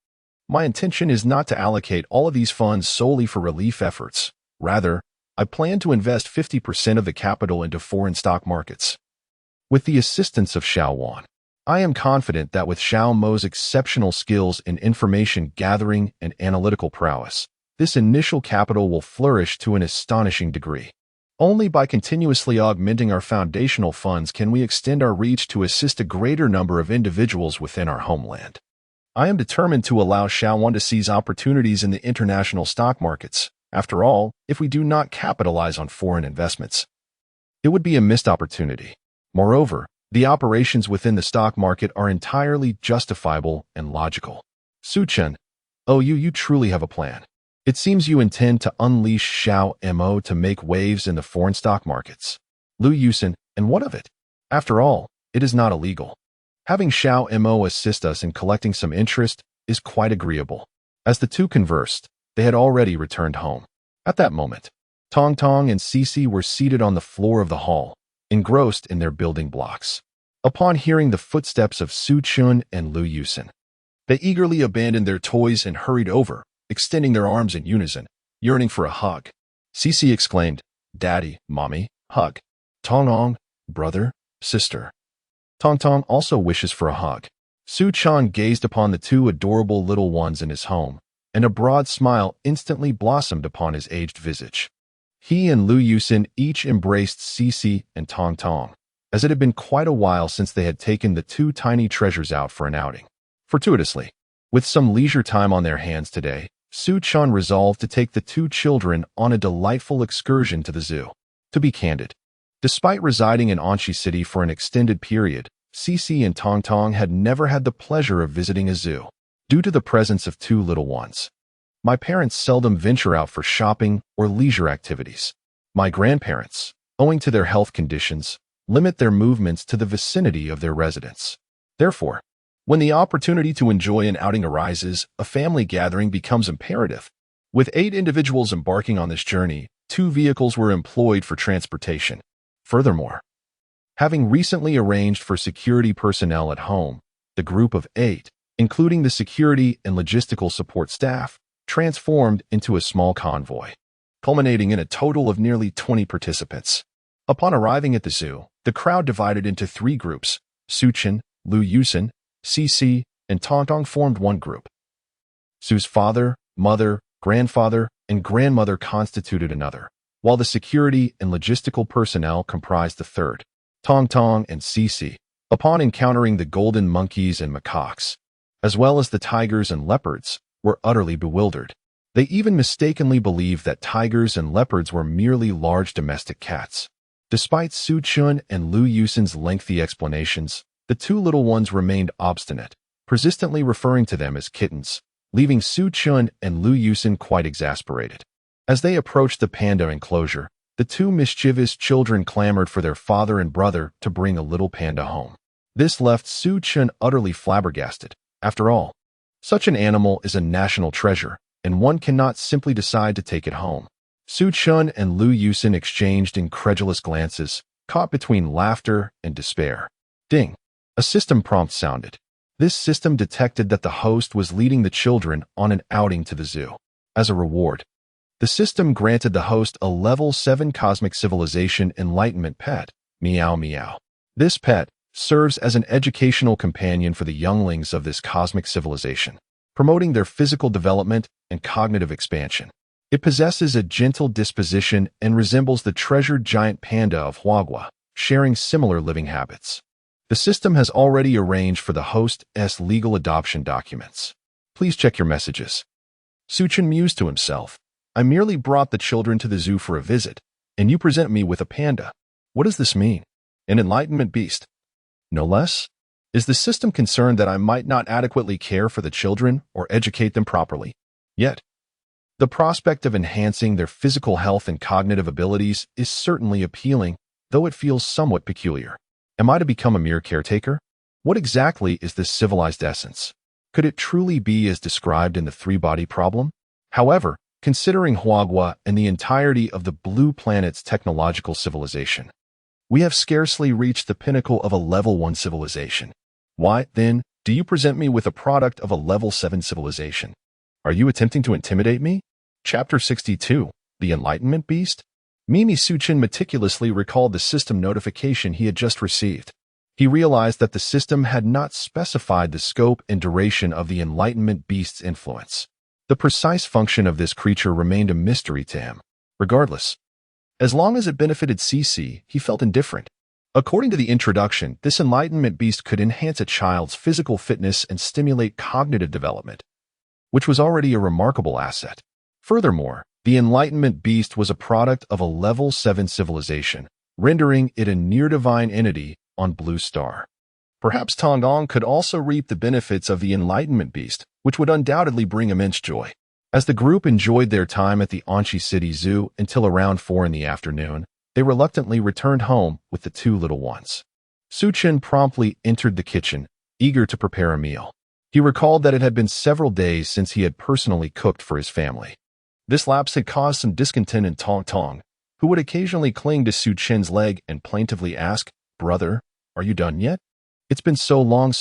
My intention is not to allocate all of these funds solely for relief efforts. Rather, I plan to invest 50% of the capital into foreign stock markets. With the assistance of Xiao Wan, I am confident that with Xiao Mo's exceptional skills in information gathering and analytical prowess, this initial capital will flourish to an astonishing degree. Only by continuously augmenting our foundational funds can we extend our reach to assist a greater number of individuals within our homeland. I am determined to allow Xiao Wan to seize opportunities in the international stock markets. After all, if we do not capitalize on foreign investments, it would be a missed opportunity. Moreover, the operations within the stock market are entirely justifiable and logical. Su Chen, oh, you truly have a plan. It seems you intend to unleash Xiao Mo to make waves in the foreign stock markets. Lu Yusin, and what of it? After all, it is not illegal. Having Xiao Mo assist us in collecting some interest is quite agreeable. As the two conversed, they had already returned home. At that moment, Tong Tong and Cici were seated on the floor of the hall, engrossed in their building blocks. upon hearing the footsteps of Su Chun and Lu Yusin. They eagerly abandoned their toys and hurried over, extending their arms in unison, yearning for a hug. Cece exclaimed, "Daddy, Mommy, hug." Tong, brother, sister. Tong also wishes for a hug. Su Chan gazed upon the two adorable little ones in his home, and a broad smile instantly blossomed upon his aged visage. He and Lu Yusin each embraced Cece and Tong, as it had been quite a while since they had taken the two tiny treasures out for an outing. Fortuitously, with some leisure time on their hands today, Su Chan resolved to take the two children on a delightful excursion to the zoo. To be candid, despite residing in Anchi City for an extended period, Cece and Tong had never had the pleasure of visiting a zoo, due to the presence of two little ones. My parents seldom venture out for shopping or leisure activities. My grandparents, owing to their health conditions, limit their movements to the vicinity of their residence. Therefore, when the opportunity to enjoy an outing arises, a family gathering becomes imperative. With 8 individuals embarking on this journey, 2 vehicles were employed for transportation. Furthermore, having recently arranged for security personnel at home, the group of 8, including the security and logistical support staff, transformed into a small convoy, culminating in a total of nearly 20 participants. Upon arriving at the zoo, the crowd divided into 3 groups. Su Chan, Lu Yusin, Cece, and Tong formed one group. Su's father, mother, grandfather, and grandmother constituted another, while the security and logistical personnel comprised the third. Tong and Cece, upon encountering the golden monkeys and macaques, as well as the tigers and leopards, were utterly bewildered. They even mistakenly believed that tigers and leopards were merely large domestic cats. Despite Su Chun and Lu Yusin's lengthy explanations, the two little ones remained obstinate, persistently referring to them as kittens, leaving Su Chun and Lu Yusin quite exasperated. As they approached the panda enclosure, the two mischievous children clamored for their father and brother to bring a little panda home. This left Su Chun utterly flabbergasted. After all, such an animal is a national treasure, and one cannot simply decide to take it home. Su Chun and Lu Yusin exchanged incredulous glances, caught between laughter and despair. Ding! A system prompt sounded. This system detected that the host was leading the children on an outing to the zoo. As a reward, the system granted the host a Level 7 Cosmic Civilization Enlightenment pet, Meow. This pet serves as an educational companion for the younglings of this cosmic civilization, promoting their physical development and cognitive expansion. It possesses a gentle disposition and resembles the treasured giant panda of Huagua, sharing similar living habits. The system has already arranged for the host's legal adoption documents. Please check your messages. Su Chun mused to himself. I merely brought the children to the zoo for a visit, and you present me with a panda. What does this mean? An enlightenment beast? No less? Is the system concerned that I might not adequately care for the children or educate them properly? Yet, the prospect of enhancing their physical health and cognitive abilities is certainly appealing, though it feels somewhat peculiar. Am I to become a mere caretaker? What exactly is this civilized essence? Could it truly be as described in the 3-body problem? However, considering Huagua and the entirety of the blue planet's technological civilization, we have scarcely reached the pinnacle of a Level 1 civilization. Why, then, do you present me with a product of a Level 7 civilization? Are you attempting to intimidate me? Chapter 62, The Enlightenment Beast? Mimi Su Chun meticulously recalled the system notification he had just received. He realized that the system had not specified the scope and duration of the Enlightenment Beast's influence. The precise function of this creature remained a mystery to him. Regardless, as long as it benefited Cece, he felt indifferent. According to the introduction, this Enlightenment Beast could enhance a child's physical fitness and stimulate cognitive development, which was already a remarkable asset. Furthermore, the Enlightenment Beast was a product of a Level 7 civilization, rendering it a near-divine entity on Blue Star. Perhaps Tong could also reap the benefits of the Enlightenment Beast, which would undoubtedly bring immense joy. As the group enjoyed their time at the Anchi City Zoo until around 4 in the afternoon, they reluctantly returned home with the two little ones. Su Chun promptly entered the kitchen, eager to prepare a meal. He recalled that it had been several days since he had personally cooked for his family. This lapse had caused some discontent in Tong, who would occasionally cling to Su Chun's leg and plaintively ask, "Brother, are you done yet?" It's been so long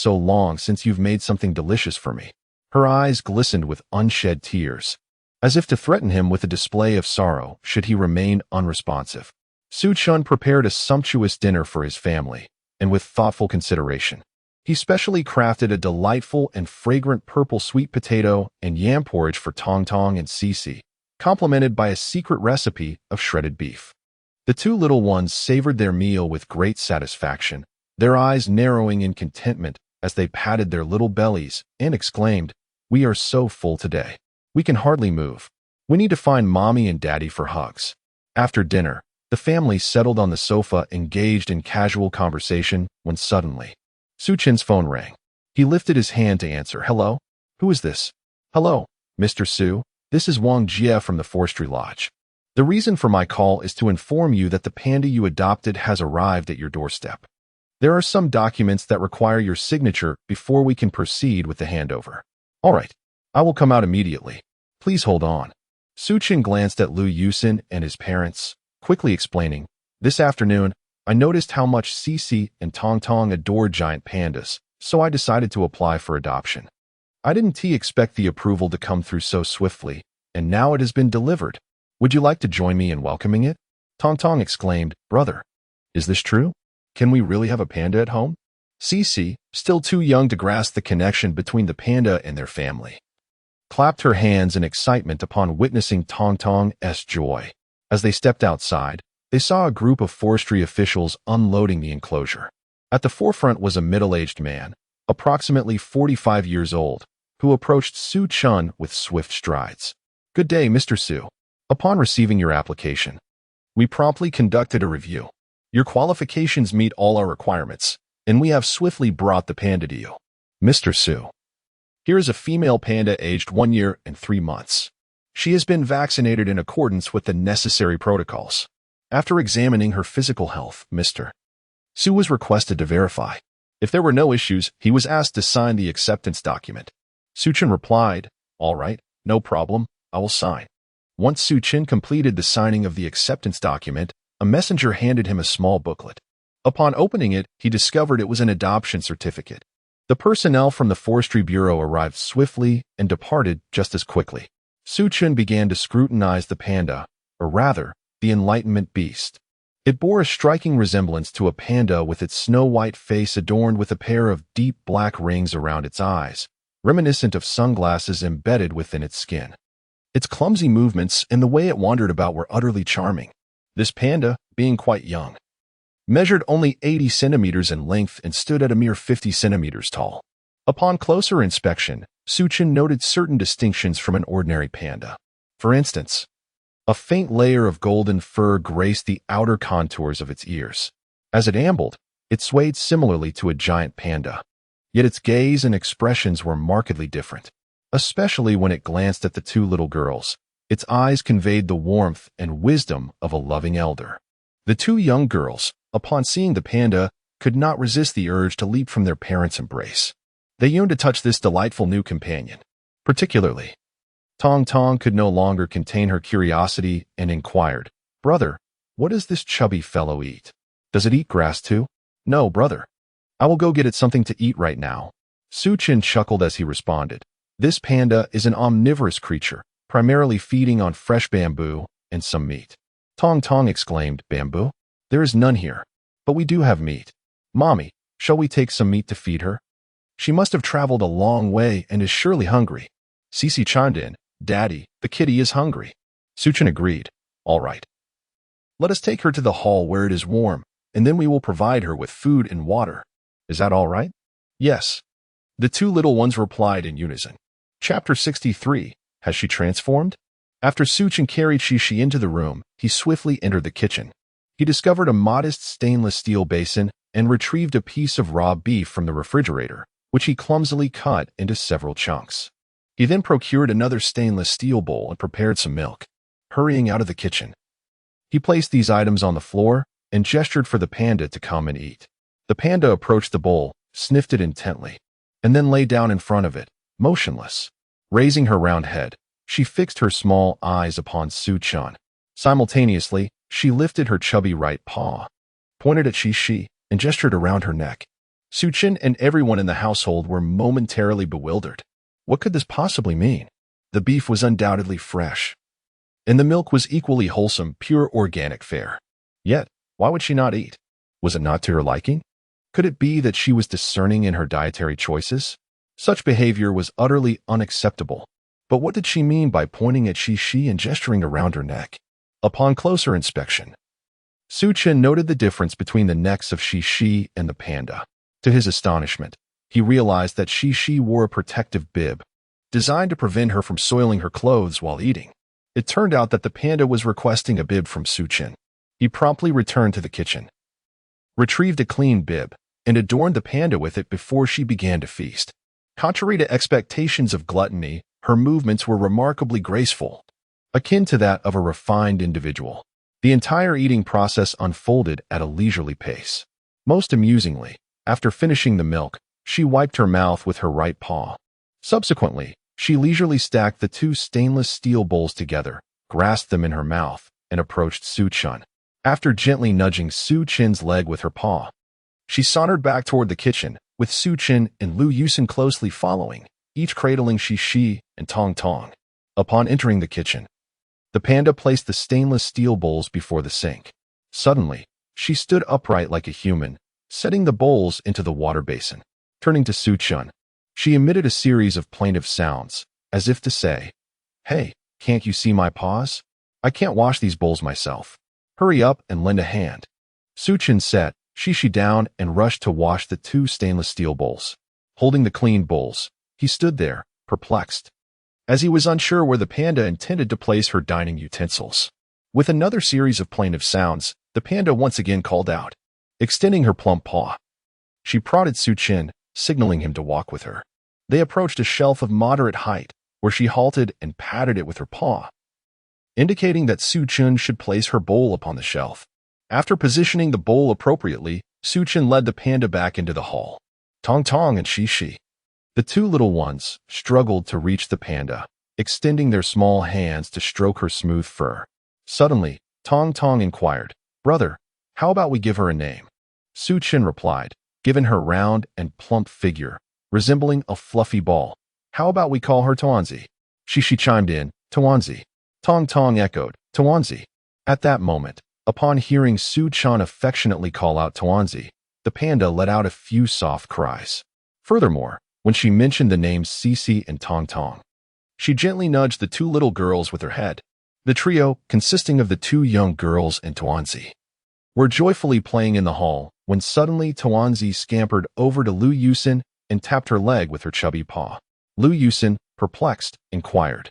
since you've made something delicious for me. Her eyes glistened with unshed tears, as if to threaten him with a display of sorrow should he remain unresponsive. Su-chun prepared a sumptuous dinner for his family, and with thoughtful consideration. He specially crafted a delightful and fragrant purple sweet potato and yam porridge for Tong Tong and Cece, complemented by a secret recipe of shredded beef. The two little ones savored their meal with great satisfaction, their eyes narrowing in contentment as they patted their little bellies and exclaimed, "We are so full today. We can hardly move. We need to find Mommy and Daddy for hugs." After dinner, the family settled on the sofa engaged in casual conversation when suddenly, Su-chin's phone rang. He lifted his hand to answer. "Hello? Who is this?" "Hello, Mr. Su. This is Wang Jia from the Forestry Lodge. The reason for my call is to inform you that the panda you adopted has arrived at your doorstep. There are some documents that require your signature before we can proceed with the handover." "All right. I will come out immediately. Please hold on." Su-chin glanced at Liu Yusin and his parents, quickly explaining, "This afternoon, I noticed how much Cece and Tong Tong adore giant pandas, so I decided to apply for adoption. I didn't expect the approval to come through so swiftly, and now it has been delivered. Would you like to join me in welcoming it?" Tong Tong exclaimed, "Brother, is this true? Can we really have a panda at home?" Cece, still too young to grasp the connection between the panda and their family, clapped her hands in excitement upon witnessing Tong Tong's joy. As they stepped outside, they saw a group of forestry officials unloading the enclosure. At the forefront was a middle-aged man, approximately 45 years old, who approached Su-chun with swift strides. "Good day, Mr. Su. Upon receiving your application, we promptly conducted a review. Your qualifications meet all our requirements, and we have swiftly brought the panda to you. Mr. Su. Here is a female panda aged 1 year and 3 months. She has been vaccinated in accordance with the necessary protocols. After examining her physical health, Mr. Su was requested to verify. If there were no issues, he was asked to sign the acceptance document. Su-chin replied, "All right, no problem, I will sign." Once Su-chin completed the signing of the acceptance document, a messenger handed him a small booklet. Upon opening it, he discovered it was an adoption certificate. The personnel from the Forestry Bureau arrived swiftly and departed just as quickly. Su-chin began to scrutinize the panda, or rather, the Enlightenment beast. It bore a striking resemblance to a panda with its snow-white face adorned with a pair of deep black rings around its eyes, reminiscent of sunglasses embedded within its skin. Its clumsy movements and the way it wandered about were utterly charming. This panda, being quite young, measured only 80 centimeters in length and stood at a mere 50 centimeters tall. Upon closer inspection, Su-chin noted certain distinctions from an ordinary panda. For instance, a faint layer of golden fur graced the outer contours of its ears. As it ambled, it swayed similarly to a giant panda. Yet its gaze and expressions were markedly different. Especially when it glanced at the two little girls, its eyes conveyed the warmth and wisdom of a loving elder. The two young girls, upon seeing the panda, could not resist the urge to leap from their parents' embrace. They yearned to touch this delightful new companion. Particularly, Tong Tong could no longer contain her curiosity and inquired, "Brother, what does this chubby fellow eat? Does it eat grass too?" "No, brother. I will go get it something to eat right now." Su-chin chuckled as he responded, "This panda is an omnivorous creature, primarily feeding on fresh bamboo and some meat." Tong Tong exclaimed, "Bamboo? There is none here, but we do have meat. Mommy, shall we take some meat to feed her? She must have traveled a long way and is surely hungry." Cece chimed in, "Daddy, the kitty is hungry." Su-chin agreed, "All right. Let us take her to the hall where it is warm, and then we will provide her with food and water. Is that all right?" "Yes." The two little ones replied in unison. Chapter 63. Has she transformed? After Su-chin carried Shishi into the room, he swiftly entered the kitchen. He discovered a modest stainless steel basin and retrieved a piece of raw beef from the refrigerator, which he clumsily cut into several chunks. He then procured another stainless steel bowl and prepared some milk. Hurrying out of the kitchen, he placed these items on the floor and gestured for the panda to come and eat. The panda approached the bowl, sniffed it intently, and then lay down in front of it, motionless. Raising her round head, she fixed her small eyes upon Su-chin. Simultaneously, she lifted her chubby right paw, pointed at Shishi, and gestured around her neck. Suchin and everyone in the household were momentarily bewildered. What could this possibly mean? The beef was undoubtedly fresh, and the milk was equally wholesome, pure organic fare. Yet, why would she not eat? Was it not to her liking? Could it be that she was discerning in her dietary choices? Such behavior was utterly unacceptable. But what did she mean by pointing at she and gesturing around her neck? Upon closer inspection, Suchin noted the difference between the necks of she and the panda. To his astonishment, he realized that she wore a protective bib, designed to prevent her from soiling her clothes while eating. It turned out that the panda was requesting a bib from Suchin. He promptly returned to the kitchen, retrieved a clean bib, and adorned the panda with it before she began to feast. Contrary to expectations of gluttony, her movements were remarkably graceful, akin to that of a refined individual. The entire eating process unfolded at a leisurely pace. Most amusingly, after finishing the milk, she wiped her mouth with her right paw. Subsequently, she leisurely stacked the two stainless steel bowls together, grasped them in her mouth, and approached Suchin. After gently nudging Suchin's leg with her paw, she sauntered back toward the kitchen, with Suchin and Lu Yusin closely following, each cradling she and Tong. Upon entering the kitchen, the panda placed the stainless steel bowls before the sink. Suddenly, she stood upright like a human, setting the bowls into the water basin. Turning to Suchin, she emitted a series of plaintive sounds, as if to say, "Hey, can't you see my paws? I can't wash these bowls myself. Hurry up and lend a hand." Suchin set she down and rushed to wash the two stainless steel bowls. Holding the clean bowls, he stood there, perplexed, as he was unsure where the panda intended to place her dining utensils. With another series of plaintive sounds, the panda once again called out, extending her plump paw. She prodded Suchin, signaling him to walk with her. They approached a shelf of moderate height, where she halted and patted it with her paw, indicating that Suchin should place her bowl upon the shelf. After positioning the bowl appropriately, Suchin led the panda back into the hall. Tong and she, the two little ones, struggled to reach the panda, extending their small hands to stroke her smooth fur. Suddenly, Tong inquired, "Brother, how about we give her a name?" Suchin replied, given her round and plump figure, resembling a fluffy ball. "How about we call her Tuanzi?" She chimed in, "Tuanzi." Tong echoed, "Tuanzi." At that moment, upon hearing Suchin affectionately call out Tuanzi, the panda let out a few soft cries. Furthermore, when she mentioned the names Cici and Tong, she gently nudged the two little girls with her head. The trio, consisting of the two young girls and Tuanzi, were joyfully playing in the hall when suddenly Tuanzi scampered over to Lu Yusin and tapped her leg with her chubby paw. Lu Yusin, perplexed, inquired,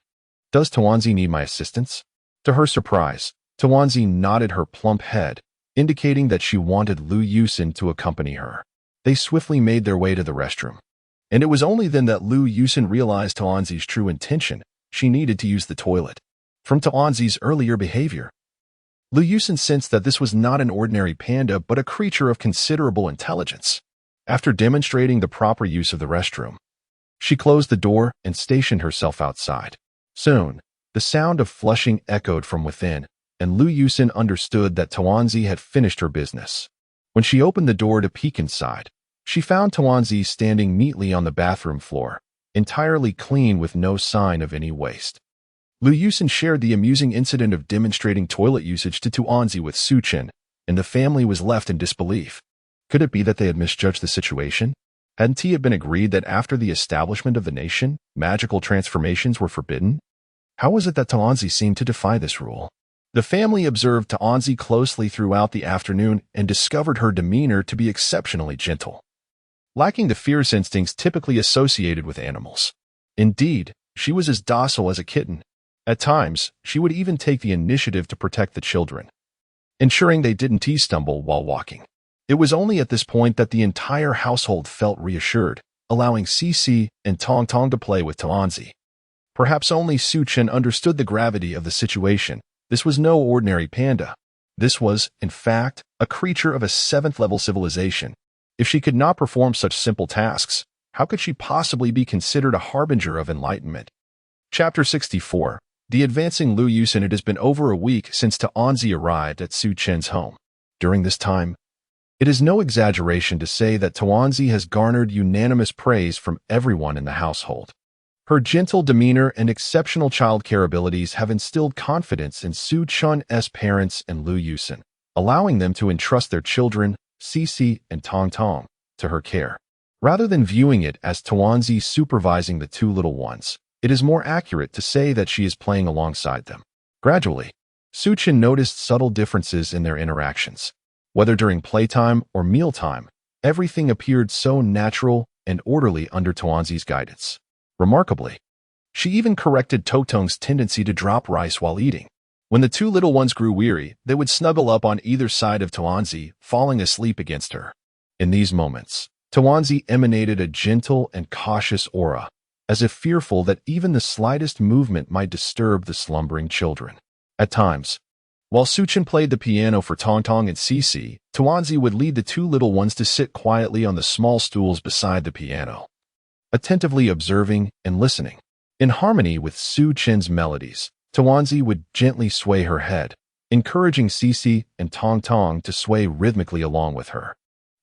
"Does Tuanzi need my assistance?" To her surprise, Tuanzi nodded her plump head, indicating that she wanted Lu Yusin to accompany her. They swiftly made their way to the restroom, and it was only then that Lu Yusin realized Tuanzi's true intention. She needed to use the toilet. From Tuanzi's earlier behavior, Lu Yusin sensed that this was not an ordinary panda but a creature of considerable intelligence. After demonstrating the proper use of the restroom, she closed the door and stationed herself outside. Soon, the sound of flushing echoed from within, and Lu Yusin understood that Tuanzi had finished her business. When she opened the door to peek inside, she found Tuanzi standing neatly on the bathroom floor, entirely clean with no sign of any waste. Lu Yusin shared the amusing incident of demonstrating toilet usage to Tuanzi with Suchin, and the family was left in disbelief. Could it be that they had misjudged the situation? Hadn't it been agreed that after the establishment of the nation, magical transformations were forbidden? How was it that Tuanzi seemed to defy this rule? The family observed Tuanzi closely throughout the afternoon and discovered her demeanor to be exceptionally gentle, lacking the fierce instincts typically associated with animals. Indeed, she was as docile as a kitten. At times, she would even take the initiative to protect the children, ensuring they didn't stumble while walking. It was only at this point that the entire household felt reassured, allowing Cici and Tong to play with Tuanzi. Perhaps only Suchin understood the gravity of the situation. This was no ordinary panda. This was, in fact, a creature of a 7th-level civilization. If she could not perform such simple tasks, how could she possibly be considered a harbinger of enlightenment? Chapter 64. The advancing Lu Yusin. It has been over a week since Tuanzi arrived at Suchin's home. During this time, It is no exaggeration to say that Tawanzi has garnered unanimous praise from everyone in the household. Her gentle demeanor and exceptional childcare abilities have instilled confidence in Su Chun's parents and Lu Yusin, allowing them to entrust their children, Cici and Tong Tong, to her care. Rather than viewing it as Tawanzi supervising the two little ones, it is more accurate to say that she is playing alongside them. Gradually, Suchin noticed subtle differences in their interactions. Whether during playtime or mealtime, everything appeared so natural and orderly under Tawanzi's guidance. Remarkably, she even corrected Totong's tendency to drop rice while eating. When the two little ones grew weary, they would snuggle up on either side of Tawanzi, falling asleep against her. In these moments, Tawanzi emanated a gentle and cautious aura, as if fearful that even the slightest movement might disturb the slumbering children. At times, while Suchin played the piano for Tong Tong and Cici, Tawanzi would lead the two little ones to sit quietly on the small stools beside the piano, attentively observing and listening. In harmony with Suchin's melodies, Tawanzi would gently sway her head, encouraging Cici and Tong Tong to sway rhythmically along with her.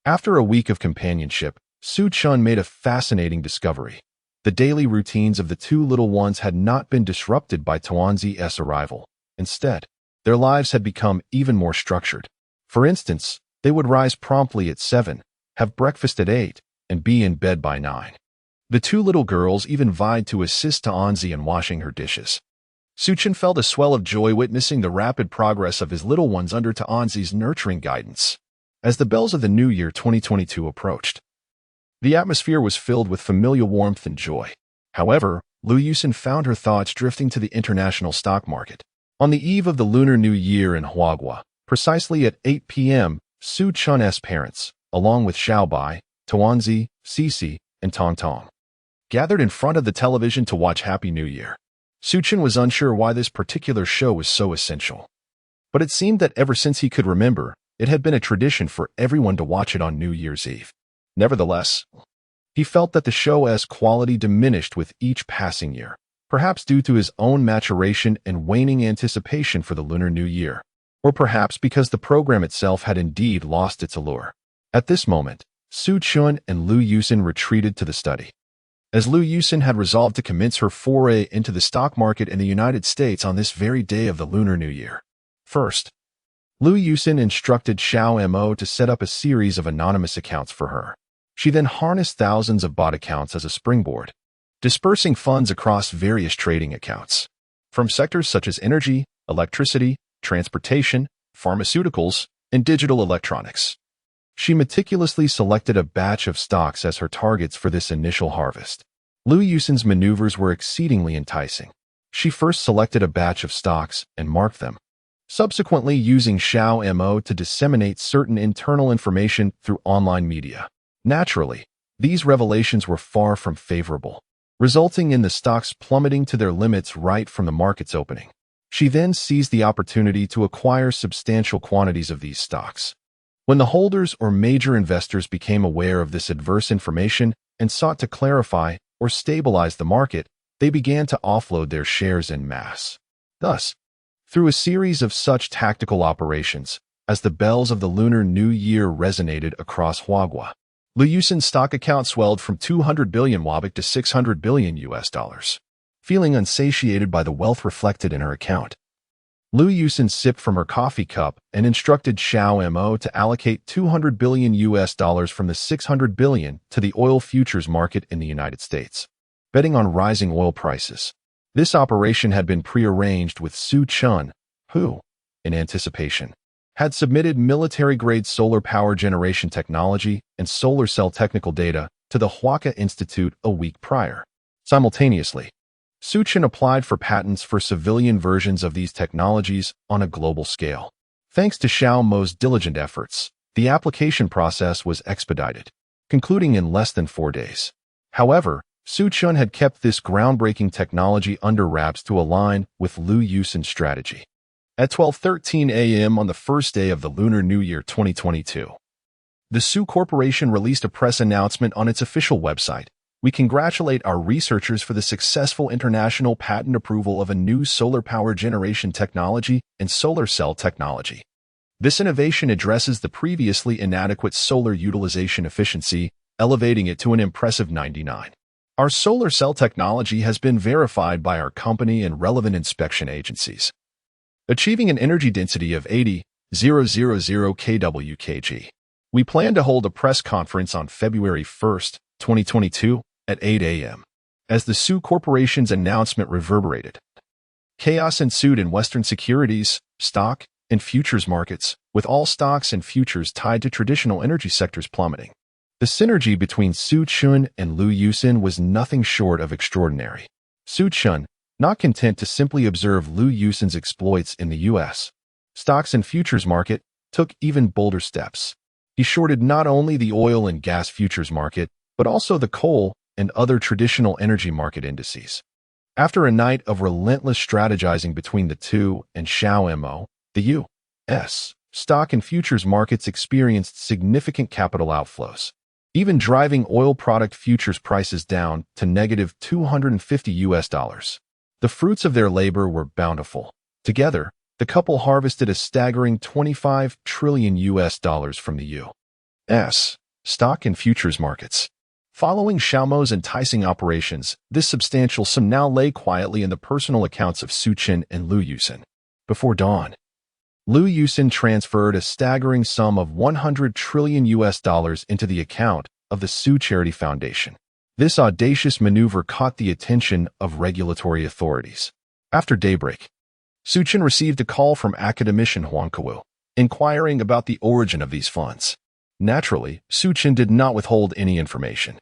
After a week of companionship, Suchin made a fascinating discovery. The daily routines of the two little ones had not been disrupted by Tawanzi's arrival. Instead, their lives had become even more structured. For instance, they would rise promptly at 7, have breakfast at 8, and be in bed by 9. The two little girls even vied to assist Tawanzi in washing her dishes. Suchin felt a swell of joy witnessing the rapid progress of his little ones under Tawanzi's nurturing guidance. As the bells of the new year 2022 approached, the atmosphere was filled with familial warmth and joy. However, Lu Yusin found her thoughts drifting to the international stock market. On the eve of the Lunar New Year in Huagua, precisely at 8 p.m., Su Chun's parents, along with Xiaobai, Tawanzi, Cici, and Tong Tong, gathered in front of the television to watch Happy New Year. Suchin was unsure why this particular show was so essential, but it seemed that ever since he could remember, it had been a tradition for everyone to watch it on New Year's Eve. Nevertheless, he felt that the show's quality diminished with each passing year, perhaps due to his own maturation and waning anticipation for the Lunar New Year, or perhaps because the program itself had indeed lost its allure. At this moment, Su Chun and Lu Yusin retreated to the study, as Lu Yusin had resolved to commence her foray into the stock market in the United States on this very day of the Lunar New Year. First, Lu Yusin instructed Xiao Mo to set up a series of anonymous accounts for her. She then harnessed thousands of bot accounts as a springboard, dispersing funds across various trading accounts, from sectors such as energy, electricity, transportation, pharmaceuticals, and digital electronics. She meticulously selected a batch of stocks as her targets for this initial harvest. Lu Yusin's maneuvers were exceedingly enticing. She first selected a batch of stocks and marked them, subsequently using Xiao Mo to disseminate certain internal information through online media. Naturally, these revelations were far from favorable, resulting in the stocks plummeting to their limits right from the market's opening. She then seized the opportunity to acquire substantial quantities of these stocks. When the holders or major investors became aware of this adverse information and sought to clarify or stabilize the market, they began to offload their shares en masse. Thus, through a series of such tactical operations, as the bells of the Lunar New Year resonated across Huagua, Lu Yusin's stock account swelled from 200 billion WABIC to $600 billion. Feeling unsatiated by the wealth reflected in her account, Lu Yusin sipped from her coffee cup and instructed Xiao Mo to allocate $200 billion from the $600 billion to the oil futures market in the United States, betting on rising oil prices. This operation had been prearranged with Su Chun, who, in anticipation, had submitted military-grade solar power generation technology and solar cell technical data to the Huaca Institute a week prior. Simultaneously, Suchin applied for patents for civilian versions of these technologies on a global scale. Thanks to Xiao Mo's diligent efforts, the application process was expedited, concluding in less than 4 days. However, Suchin had kept this groundbreaking technology under wraps to align with Lu Yusin's strategy. At 12:13 a.m. on the first day of the Lunar New Year 2022, the Su Corporation released a press announcement on its official website. We congratulate our researchers for the successful international patent approval of a new solar power generation technology and solar cell technology. This innovation addresses the previously inadequate solar utilization efficiency, elevating it to an impressive 99. Our solar cell technology has been verified by our company and relevant inspection agencies, achieving an energy density of 80,000 kWkg. We plan to hold a press conference on February 1st, 2022, at 8 a.m. As the Sue Corporation's announcement reverberated, chaos ensued in Western securities, stock, and futures markets, with all stocks and futures tied to traditional energy sectors plummeting. The synergy between Su Chun and Liu Yusin was nothing short of extraordinary. Su Chun, not content to simply observe Liu Yusin's exploits in the U.S. stocks and futures market, took even bolder steps. He shorted not only the oil and gas futures market, but also the coal and other traditional energy market indices. After a night of relentless strategizing between the two and Xiao Mo, the U.S. stock and futures markets experienced significant capital outflows, even driving oil product futures prices down to negative $250. The fruits of their labor were bountiful. Together, the couple harvested a staggering $25 trillion from the U.S. stock and futures markets. Following Xiaomo's enticing operations, this substantial sum now lay quietly in the personal accounts of Su Chun and Liu Yusin. Before dawn, Liu Yusin transferred a staggering sum of $100 trillion into the account of the Su Charity Foundation. This audacious maneuver caught the attention of regulatory authorities. After daybreak, Su Chun received a call from academician Huang Kewu, inquiring about the origin of these funds. Naturally, Su Chun did not withhold any information.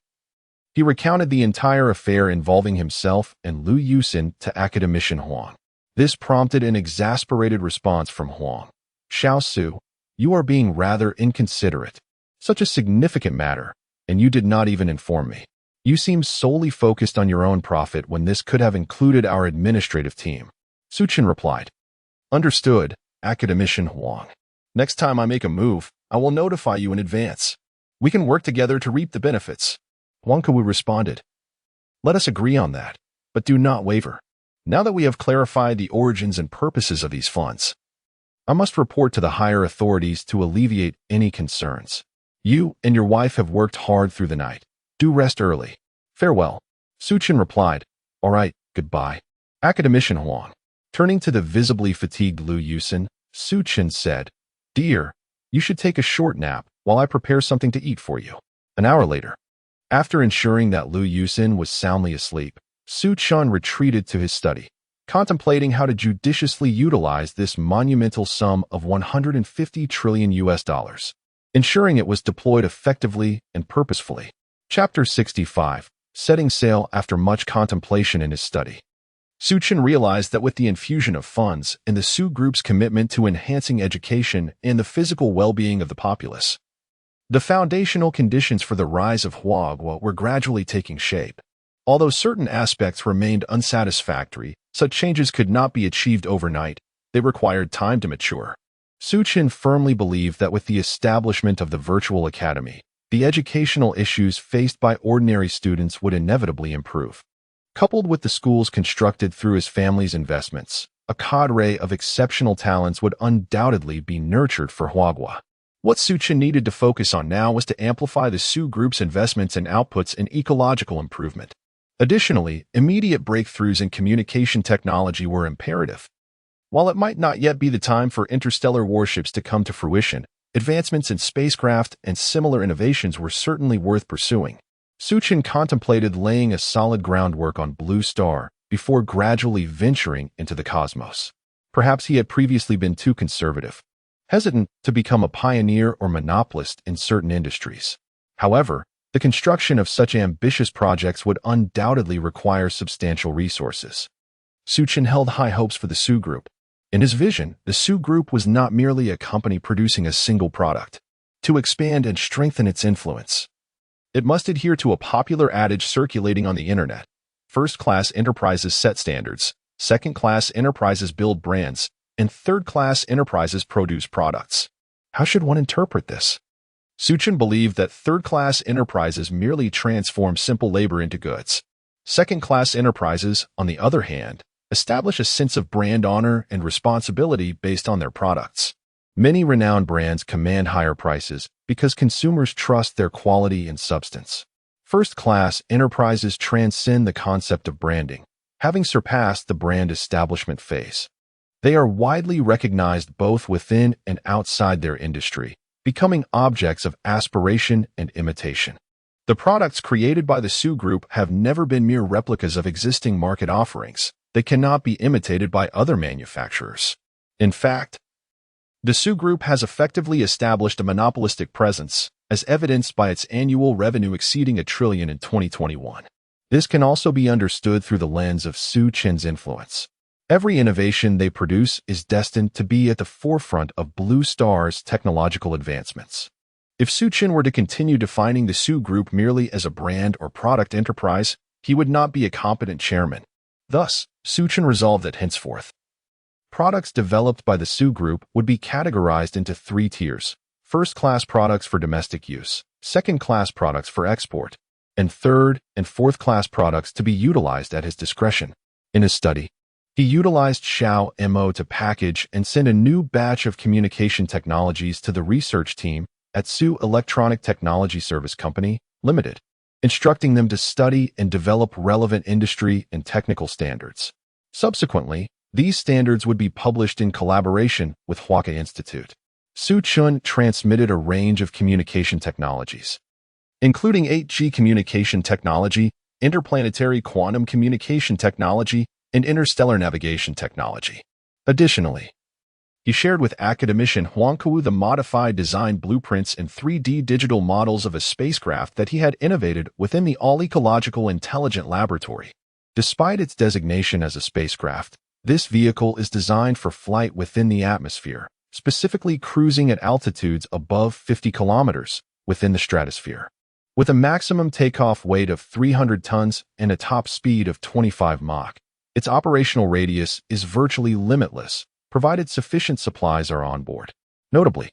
He recounted the entire affair involving himself and Liu Yusin to academician Huang. This prompted an exasperated response from Huang. Xiao Su, you are being rather inconsiderate. Such a significant matter, and you did not even inform me. You seem solely focused on your own profit when this could have included our administrative team. Su Chun replied. Understood, academician Huang. Next time I make a move, I will notify you in advance. We can work together to reap the benefits. Huang Kewu responded. Let us agree on that, but do not waver. Now that we have clarified the origins and purposes of these funds, I must report to the higher authorities to alleviate any concerns. You and your wife have worked hard through the night. Do rest early. Farewell. Su Chun replied. All right, goodbye. Academician Huang. Turning to the visibly fatigued Liu Yusin, Su Chun said, Dear, you should take a short nap while I prepare something to eat for you. An hour later, after ensuring that Liu Yusin was soundly asleep, Su Chun retreated to his study, contemplating how to judiciously utilize this monumental sum of $150 trillion, ensuring it was deployed effectively and purposefully. Chapter 65, Setting Sail. After much contemplation in his study, Su Chun realized that with the infusion of funds and the Su Group's commitment to enhancing education and the physical well-being of the populace, the foundational conditions for the rise of Huagua were gradually taking shape. Although certain aspects remained unsatisfactory, such changes could not be achieved overnight. They required time to mature. Su Chun firmly believed that with the establishment of the virtual academy, the educational issues faced by ordinary students would inevitably improve. Coupled with the schools constructed through his family's investments, a cadre of exceptional talents would undoubtedly be nurtured for Huagua. What Su Chun needed to focus on now was to amplify the Su Group's investments and outputs in ecological improvement. Additionally, immediate breakthroughs in communication technology were imperative. While it might not yet be the time for interstellar warships to come to fruition, advancements in spacecraft and similar innovations were certainly worth pursuing. Su Chun contemplated laying a solid groundwork on Blue Star before gradually venturing into the cosmos. Perhaps he had previously been too conservative, hesitant to become a pioneer or monopolist in certain industries. However, the construction of such ambitious projects would undoubtedly require substantial resources. Su Chun held high hopes for the Su Group. In his vision, the Su Group was not merely a company producing a single product. To expand and strengthen its influence, it must adhere to a popular adage circulating on the internet. First-class enterprises set standards, second-class enterprises build brands, and third-class enterprises produce products. How should one interpret this? Su Chun believed that third-class enterprises merely transform simple labor into goods. Second-class enterprises, on the other hand, establish a sense of brand honor and responsibility based on their products. Many renowned brands command higher prices because consumers trust their quality and substance. First-class enterprises transcend the concept of branding, having surpassed the brand establishment phase. They are widely recognized both within and outside their industry, becoming objects of aspiration and imitation. The products created by the Sue Group have never been mere replicas of existing market offerings. They cannot be imitated by other manufacturers. In fact, the Sue Group has effectively established a monopolistic presence, as evidenced by its annual revenue exceeding $1 trillion in 2021. This can also be understood through the lens of Suchin's influence. Every innovation they produce is destined to be at the forefront of Blue Star's technological advancements. If Suchin were to continue defining the Sue Group merely as a brand or product enterprise, he would not be a competent chairman. Thus, Suchin resolved that henceforth, products developed by the Sue Group would be categorized into 3 tiers: first-class products for domestic use, second-class products for export, and third- and fourth-class products to be utilized at his discretion. In his study, he utilized Xiao Mo to package and send a new batch of communication technologies to the research team at Sue Electronic Technology Service Company, Limited, instructing them to study and develop relevant industry and technical standards. Subsequently, these standards would be published in collaboration with Huaka Institute. Suchin transmitted a range of communication technologies, including 8G communication technology, interplanetary quantum communication technology, and interstellar navigation technology. Additionally, he shared with academician Huang Kuo the modified design blueprints and 3D digital models of a spacecraft that he had innovated within the All-Ecological Intelligent Laboratory. Despite its designation as a spacecraft, this vehicle is designed for flight within the atmosphere, specifically cruising at altitudes above 50 kilometers within the stratosphere. With a maximum takeoff weight of 300 tons and a top speed of 25 Mach, its operational radius is virtually limitless, provided sufficient supplies are on board. Notably,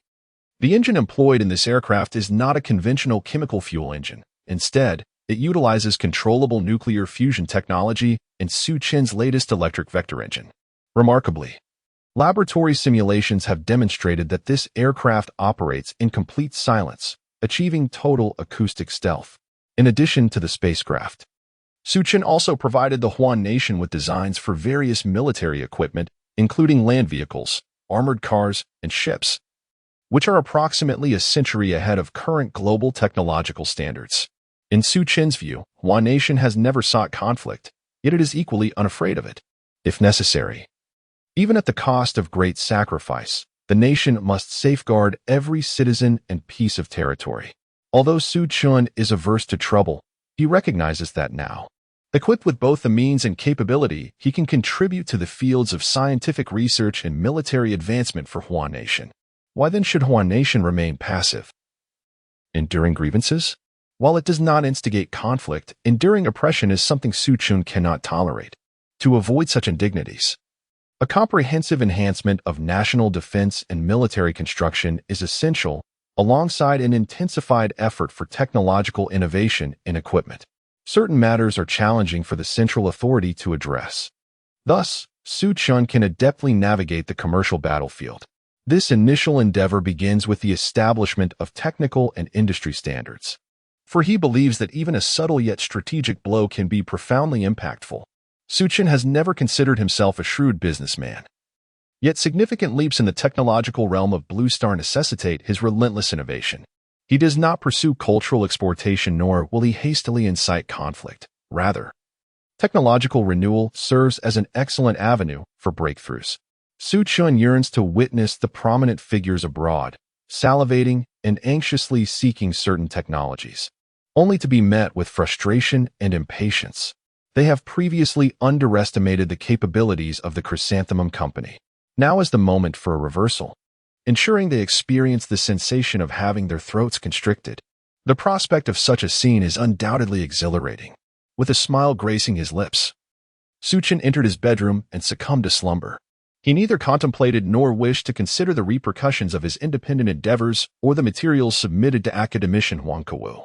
the engine employed in this aircraft is not a conventional chemical fuel engine. Instead, it utilizes controllable nuclear fusion technology in Suchin's latest electric vector engine. Remarkably, laboratory simulations have demonstrated that this aircraft operates in complete silence, achieving total acoustic stealth. In addition to the spacecraft, Suchin also provided the Huan nation with designs for various military equipment, including land vehicles, armored cars, and ships, which are approximately a century ahead of current global technological standards. In Suchin's view, Huan nation has never sought conflict, yet it is equally unafraid of it. If necessary, even at the cost of great sacrifice, the nation must safeguard every citizen and piece of territory. Although Suchin is averse to trouble, he recognizes that now, equipped with both the means and capability, he can contribute to the fields of scientific research and military advancement for Huan nation. Why then should Huan nation remain passive? Enduring grievances? While it does not instigate conflict, enduring oppression is something Suchin cannot tolerate. To avoid such indignities, a comprehensive enhancement of national defense and military construction is essential, alongside an intensified effort for technological innovation and equipment. Certain matters are challenging for the central authority to address. Thus, Suchin can adeptly navigate the commercial battlefield. This initial endeavor begins with the establishment of technical and industry standards, for he believes that even a subtle yet strategic blow can be profoundly impactful. Suchin has never considered himself a shrewd businessman. Yet significant leaps in the technological realm of Blue Star necessitate his relentless innovation. He does not pursue cultural exploitation, nor will he hastily incite conflict. Rather, technological renewal serves as an excellent avenue for breakthroughs. Suchin yearns to witness the prominent figures abroad, salivating and anxiously seeking certain technologies, only to be met with frustration and impatience. They have previously underestimated the capabilities of the Chrysanthemum Company. Now is the moment for a reversal, ensuring they experience the sensation of having their throats constricted. The prospect of such a scene is undoubtedly exhilarating. With a smile gracing his lips, Suchin entered his bedroom and succumbed to slumber. He neither contemplated nor wished to consider the repercussions of his independent endeavors or the materials submitted to academician Huang Kuo.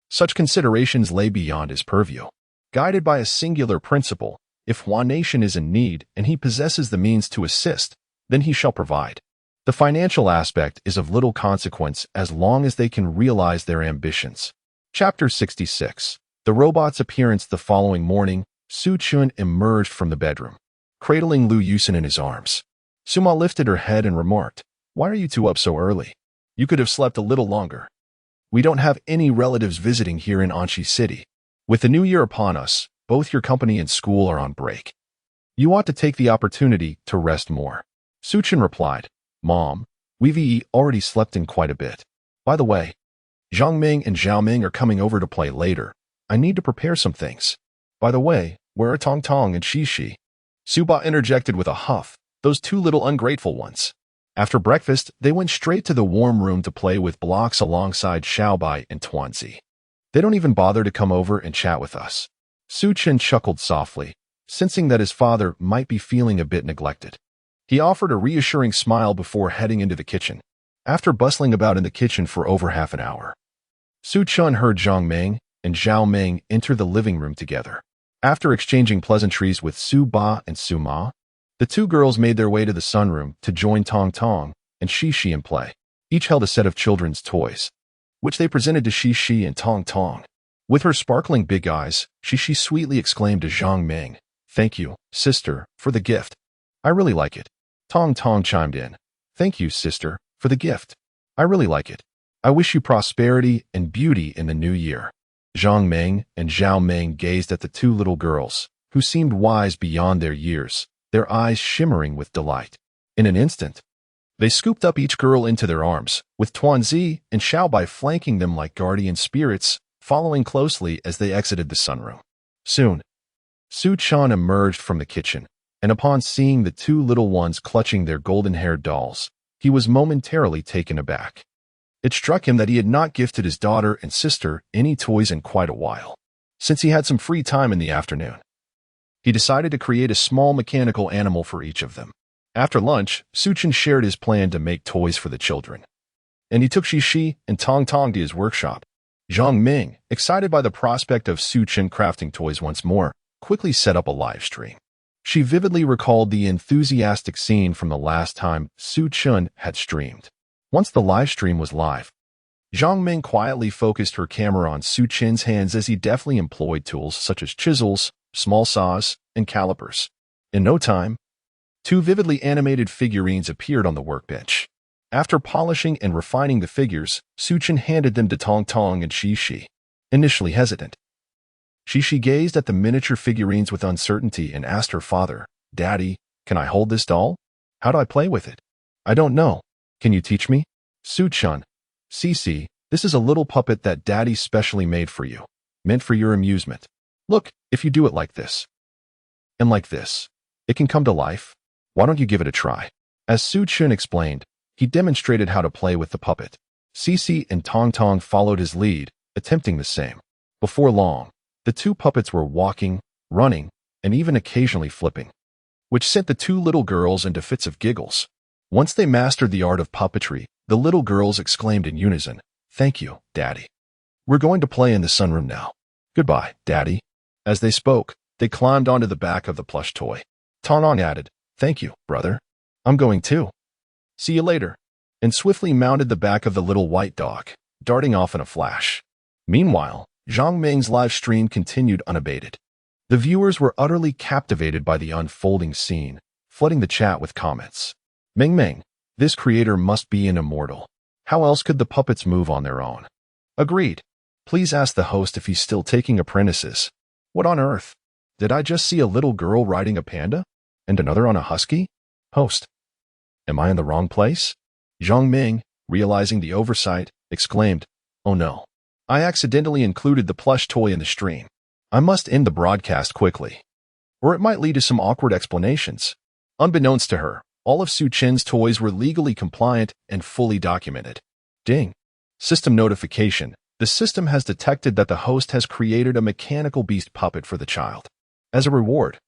Such considerations lay beyond his purview. Guided by a singular principle, if Huan nation is in need and he possesses the means to assist, then he shall provide. The financial aspect is of little consequence as long as they can realize their ambitions. Chapter 66. The robot's appearance. The following morning, Su-chun emerged from the bedroom, cradling Lu Yusin in his arms. Suma lifted her head and remarked, "Why are you two up so early? You could have slept a little longer. We don't have any relatives visiting here in Anshi City. With the new year upon us, both your company and school are on break. You ought to take the opportunity to rest more." Su-chun replied, "Mom, we've already slept in quite a bit. By the way, Zhangming and Xiaoming are coming over to play later. I need to prepare some things. By the way, where are Tong Tong and Shishi?" Suba interjected with a huff, "Those two little ungrateful ones." After breakfast, they went straight to the warm room to play with blocks alongside Xiaobai and Tuanzi. "They don't even bother to come over and chat with us." Su-chun chuckled softly, sensing that his father might be feeling a bit neglected. He offered a reassuring smile before heading into the kitchen. After bustling about in the kitchen for over half an hour, Su-chun heard Zhang Ming and Zhao Ming enter the living room together. After exchanging pleasantries with Su Ba and Su Ma, the two girls made their way to the sunroom to join Tong Tong and Shishi in play. Each held a set of children's toys, which they presented to Shishi and Tong Tong. With her sparkling big eyes, Shishi sweetly exclaimed to Zhang Ming, "Thank you, sister, for the gift. I really like it." Tong Tong chimed in, "Thank you, sister, for the gift. I really like it. I wish you prosperity and beauty in the new year." Zhang Ming and Zhao Ming gazed at the two little girls, who seemed wise beyond their years, their eyes shimmering with delight. In an instant, they scooped up each girl into their arms, with Tuanzi and Xiaobai flanking them like guardian spirits, following closely as they exited the sunroom. Soon, Su-chun emerged from the kitchen, and upon seeing the two little ones clutching their golden-haired dolls, he was momentarily taken aback. It struck him that he had not gifted his daughter and sister any toys in quite a while. Since he had some free time in the afternoon, he decided to create a small mechanical animal for each of them. After lunch, Su-chun shared his plan to make toys for the children, and he took Shishi and Tong Tong to his workshop. Zhang Ming, excited by the prospect of Su-chun crafting toys once more, quickly set up a live stream. She vividly recalled the enthusiastic scene from the last time Su-chun had streamed. Once the live stream was live, Zhang Ming quietly focused her camera on Su-chun's hands as he deftly employed tools such as chisels, small saws, and calipers. In no time, two vividly animated figurines appeared on the workbench. After polishing and refining the figures, Su-chun handed them to Tong Tong and Shishi. Initially hesitant, Shishi gazed at the miniature figurines with uncertainty and asked her father, "Daddy, can I hold this doll? How do I play with it?" "I don't know. Can you teach me?" Su-chun, "Cece, this is a little puppet that Daddy specially made for you, meant for your amusement. Look, if you do it like this, and like this, it can come to life. Why don't you give it a try?" As Su-chun explained, he demonstrated how to play with the puppet. Cece and Tong Tong followed his lead, attempting the same. Before long, the two puppets were walking, running, and even occasionally flipping, which sent the two little girls into fits of giggles. Once they mastered the art of puppetry, the little girls exclaimed in unison, "Thank you, Daddy. We're going to play in the sunroom now. Goodbye, Daddy." As they spoke, they climbed onto the back of the plush toy. Tong added, "Thank you, brother. I'm going too. See you later," and swiftly mounted the back of the little white dog, darting off in a flash. Meanwhile, Zhang Ming's live stream continued unabated. The viewers were utterly captivated by the unfolding scene, flooding the chat with comments. "Ming Ming, this creator must be an immortal. How else could the puppets move on their own?" "Agreed. Please ask the host if he's still taking apprentices." "What on earth? Did I just see a little girl riding a panda? And another on a husky?" "Host, am I in the wrong place?" Zhang Ming, realizing the oversight, exclaimed, "Oh no. I accidentally included the plush toy in the stream. I must end the broadcast quickly, or it might lead to some awkward explanations." Unbeknownst to her, all of Su-chun's toys were legally compliant and fully documented. Ding. System notification. The system has detected that the host has created a mechanical beast puppet for the child. As a reward,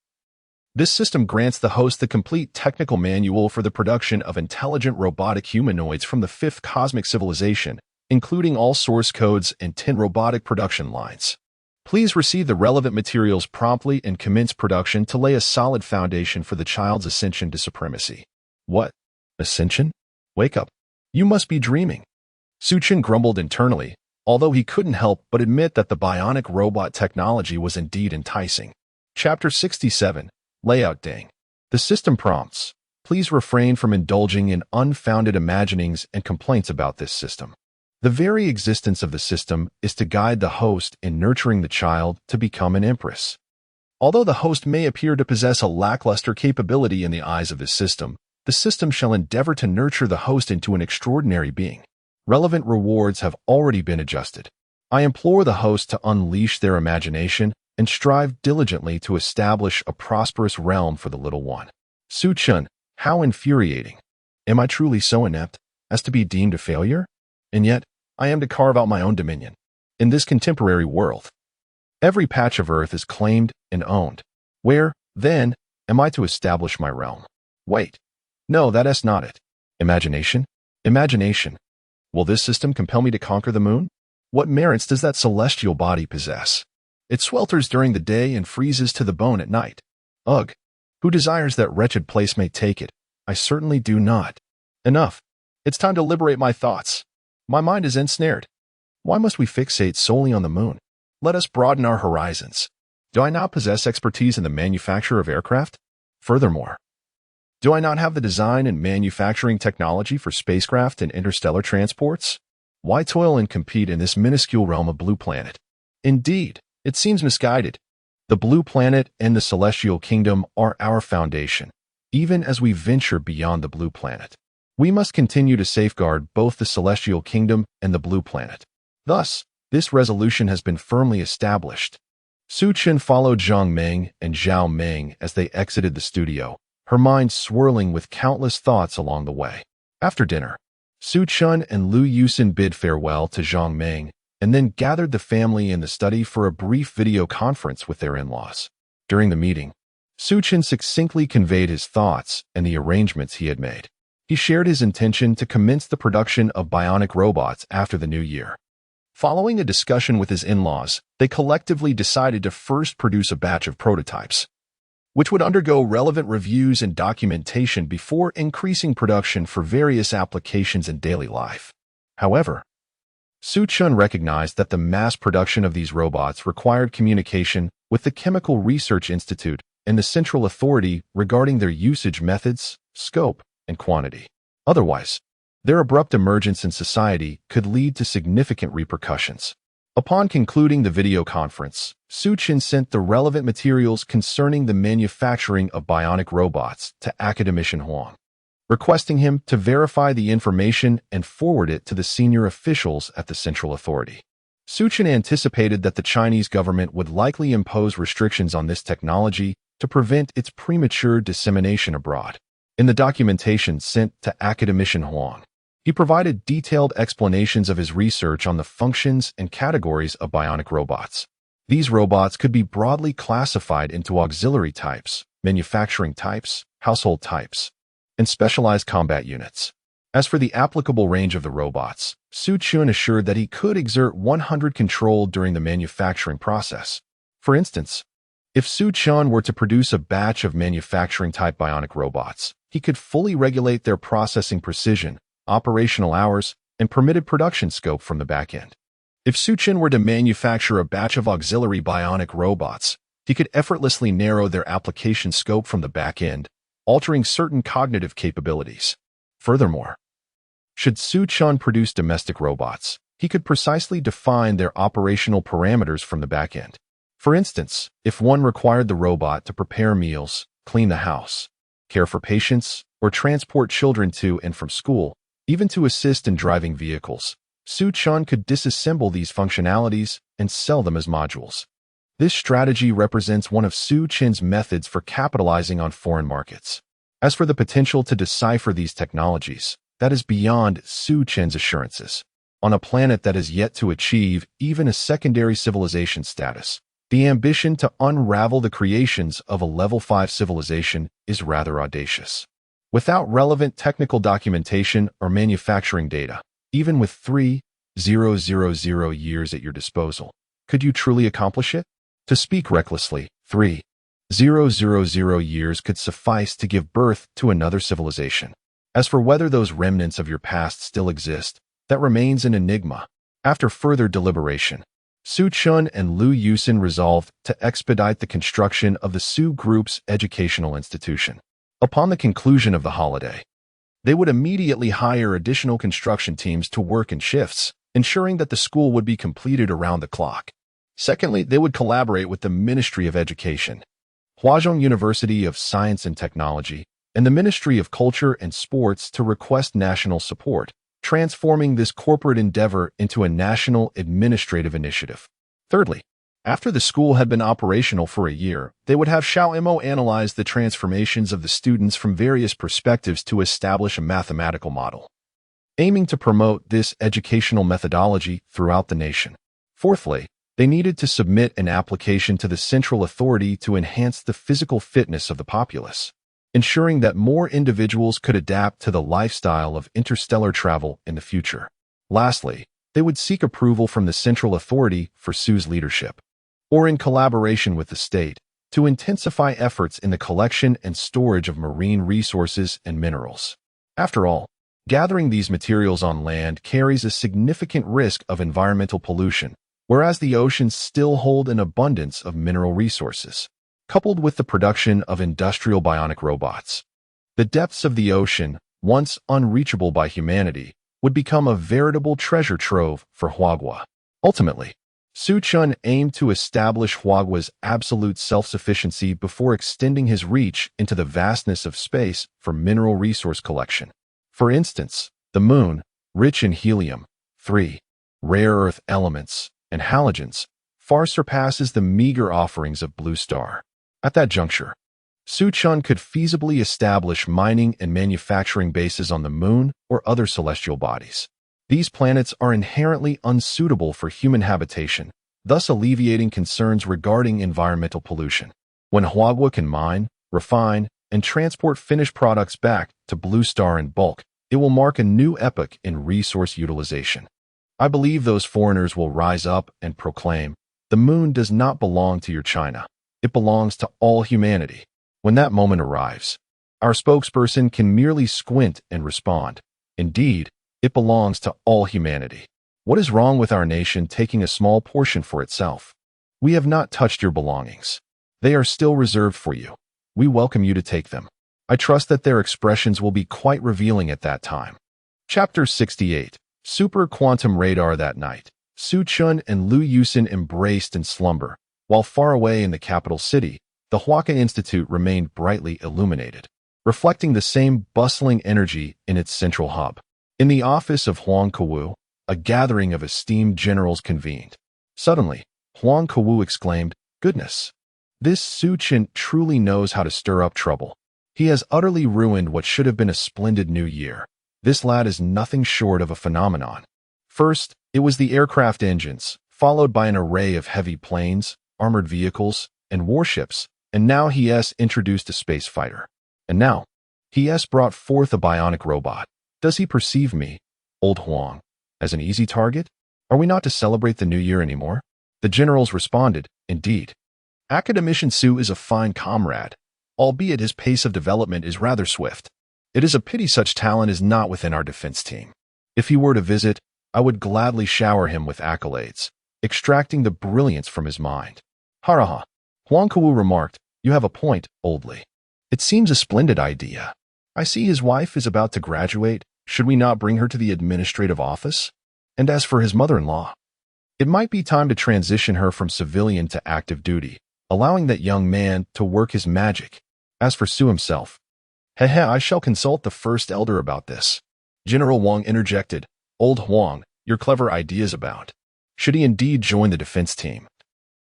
this system grants the host the complete technical manual for the production of intelligent robotic humanoids from the fifth cosmic civilization, including all source codes and 10 robotic production lines. Please receive the relevant materials promptly and commence production to lay a solid foundation for the child's ascension to supremacy. What? Ascension? Wake up. You must be dreaming. Suchin grumbled internally, although he couldn't help but admit that the bionic robot technology was indeed enticing. Chapter 67, Layout Ding. The system prompts. Please refrain from indulging in unfounded imaginings and complaints about this system. The very existence of the system is to guide the host in nurturing the child to become an empress. Although the host may appear to possess a lackluster capability in the eyes of this system, the system shall endeavor to nurture the host into an extraordinary being. Relevant rewards have already been adjusted. I implore the host to unleash their imagination and strive diligently to establish a prosperous realm for the little one. Suchun, how infuriating. Am I truly so inept as to be deemed a failure? And yet, I am to carve out my own dominion. In this contemporary world, every patch of earth is claimed and owned. Where, then, am I to establish my realm? Wait. No, that is not it. Imagination? Imagination. Will this system compel me to conquer the moon? What merits does that celestial body possess? It swelters during the day and freezes to the bone at night. Ugh. Who desires that wretched place may take it? I certainly do not. Enough. It's time to liberate my thoughts. My mind is ensnared. Why must we fixate solely on the moon? Let us broaden our horizons. Do I not possess expertise in the manufacture of aircraft? Furthermore, do I not have the design and manufacturing technology for spacecraft and interstellar transports? Why toil and compete in this minuscule realm of Blue Planet? Indeed, it seems misguided. The Blue Planet and the Celestial Kingdom are our foundation. Even as we venture beyond the Blue Planet, we must continue to safeguard both the Celestial Kingdom and the Blue Planet. Thus, this resolution has been firmly established. Su Chen followed Zhang Meng and Zhao Meng as they exited the studio, her mind swirling with countless thoughts along the way. After dinner, Su Chen and Lu Yusin bid farewell to Zhang Meng and then gathered the family in the study for a brief video conference with their in-laws. During the meeting, Su Chen succinctly conveyed his thoughts and the arrangements he had made. He shared his intention to commence the production of bionic robots after the new year. Following a discussion with his in-laws, they collectively decided to first produce a batch of prototypes, which would undergo relevant reviews and documentation before increasing production for various applications in daily life. However, Su Chun recognized that the mass production of these robots required communication with the Chemical Research Institute and the central authority regarding their usage methods, scope, and quantity. Otherwise, their abrupt emergence in society could lead to significant repercussions. Upon concluding the video conference, Su Chin sent the relevant materials concerning the manufacturing of bionic robots to Academician Huang, requesting him to verify the information and forward it to the senior officials at the central authority. Su Chin anticipated that the Chinese government would likely impose restrictions on this technology to prevent its premature dissemination abroad. In the documentation sent to Academician Huang, he provided detailed explanations of his research on the functions and categories of bionic robots. These robots could be broadly classified into auxiliary types, manufacturing types, household types, and specialized combat units. As for the applicable range of the robots, Su Chun assured that he could exert 100 control during the manufacturing process. For instance, if Su Chun were to produce a batch of manufacturing-type bionic robots, he could fully regulate their processing precision, operational hours, and permitted production scope from the back end. If Su Chin were to manufacture a batch of auxiliary bionic robots, he could effortlessly narrow their application scope from the back end, altering certain cognitive capabilities. Furthermore, should Su Chun produce domestic robots, he could precisely define their operational parameters from the back end. For instance, if one required the robot to prepare meals, clean the house, care for patients, or transport children to and from school, even to assist in driving vehicles, Su Chun could disassemble these functionalities and sell them as modules. This strategy represents one of Su Chin's methods for capitalizing on foreign markets. As for the potential to decipher these technologies, that is beyond Su Chin's assurances. On a planet that is yet to achieve even a secondary civilization status, the ambition to unravel the creations of a level 5 civilization is rather audacious. Without relevant technical documentation or manufacturing data, even with 3,000 years at your disposal, could you truly accomplish it? To speak recklessly, 3,000 years could suffice to give birth to another civilization. As for whether those remnants of your past still exist, that remains an enigma. After further deliberation, Su Chun and Liu Yusin resolved to expedite the construction of the Su Group's educational institution. Upon the conclusion of the holiday, they would immediately hire additional construction teams to work in shifts, ensuring that the school would be completed around the clock. Secondly, they would collaborate with the Ministry of Education, Huazhong University of Science and Technology, and the Ministry of Culture and Sports to request national support, transforming this corporate endeavor into a national administrative initiative. Thirdly, after the school had been operational for a year, they would have Xiao Mo analyze the transformations of the students from various perspectives to establish a mathematical model, aiming to promote this educational methodology throughout the nation. Fourthly, they needed to submit an application to the central authority to enhance the physical fitness of the populace, ensuring that more individuals could adapt to the lifestyle of interstellar travel in the future. Lastly, they would seek approval from the central authority for Su's leadership, or in collaboration with the state, to intensify efforts in the collection and storage of marine resources and minerals. After all, gathering these materials on land carries a significant risk of environmental pollution, whereas the oceans still hold an abundance of mineral resources. Coupled with the production of industrial bionic robots, the depths of the ocean, once unreachable by humanity, would become a veritable treasure trove for Huagua. Ultimately, Su Chun aimed to establish Huagua's absolute self-sufficiency before extending his reach into the vastness of space for mineral resource collection. For instance, the moon, rich in helium, 3 rare earth elements, and halogens, far surpasses the meager offerings of Blue Star. At that juncture, Su Chun could feasibly establish mining and manufacturing bases on the moon or other celestial bodies. These planets are inherently unsuitable for human habitation, thus alleviating concerns regarding environmental pollution. When Huagua can mine, refine, and transport finished products back to Blue Star in bulk, it will mark a new epoch in resource utilization. I believe those foreigners will rise up and proclaim, "The moon does not belong to your China. It belongs to all humanity." When that moment arrives, our spokesperson can merely squint and respond, "Indeed, it belongs to all humanity. What is wrong with our nation taking a small portion for itself? We have not touched your belongings. They are still reserved for you. We welcome you to take them." I trust that their expressions will be quite revealing at that time. Chapter 68. Super Quantum Radar. That night, Su Chun and Liu Yusin embraced in slumber, while far away in the capital city, the Huaka Institute remained brightly illuminated, reflecting the same bustling energy in its central hub. In the office of Huang Kewu, a gathering of esteemed generals convened. Suddenly, Huang Kewu exclaimed, "Goodness! This Su Chun truly knows how to stir up trouble. He has utterly ruined what should have been a splendid new year. This lad is nothing short of a phenomenon." First, it was the aircraft engines, followed by an array of heavy planes, armored vehicles, and warships, and now he has introduced a space fighter. And now, he has brought forth a bionic robot. Does he perceive me, old Huang, as an easy target? Are we not to celebrate the new year anymore? The generals responded, "Indeed. Academician Su is a fine comrade, albeit his pace of development is rather swift. It is a pity such talent is not within our defense team. If he were to visit, I would gladly shower him with accolades, extracting the brilliance from his mind." "Haraha," Huang Kewu remarked, "you have a point, oldly. It seems a splendid idea. I see his wife is about to graduate. Should we not bring her to the administrative office? And as for his mother-in-law, it might be time to transition her from civilian to active duty, allowing that young man to work his magic. As for Su himself, I shall consult the first elder about this." General Wang interjected, "Old Huang, your clever ideas abound. Should he indeed join the defense team,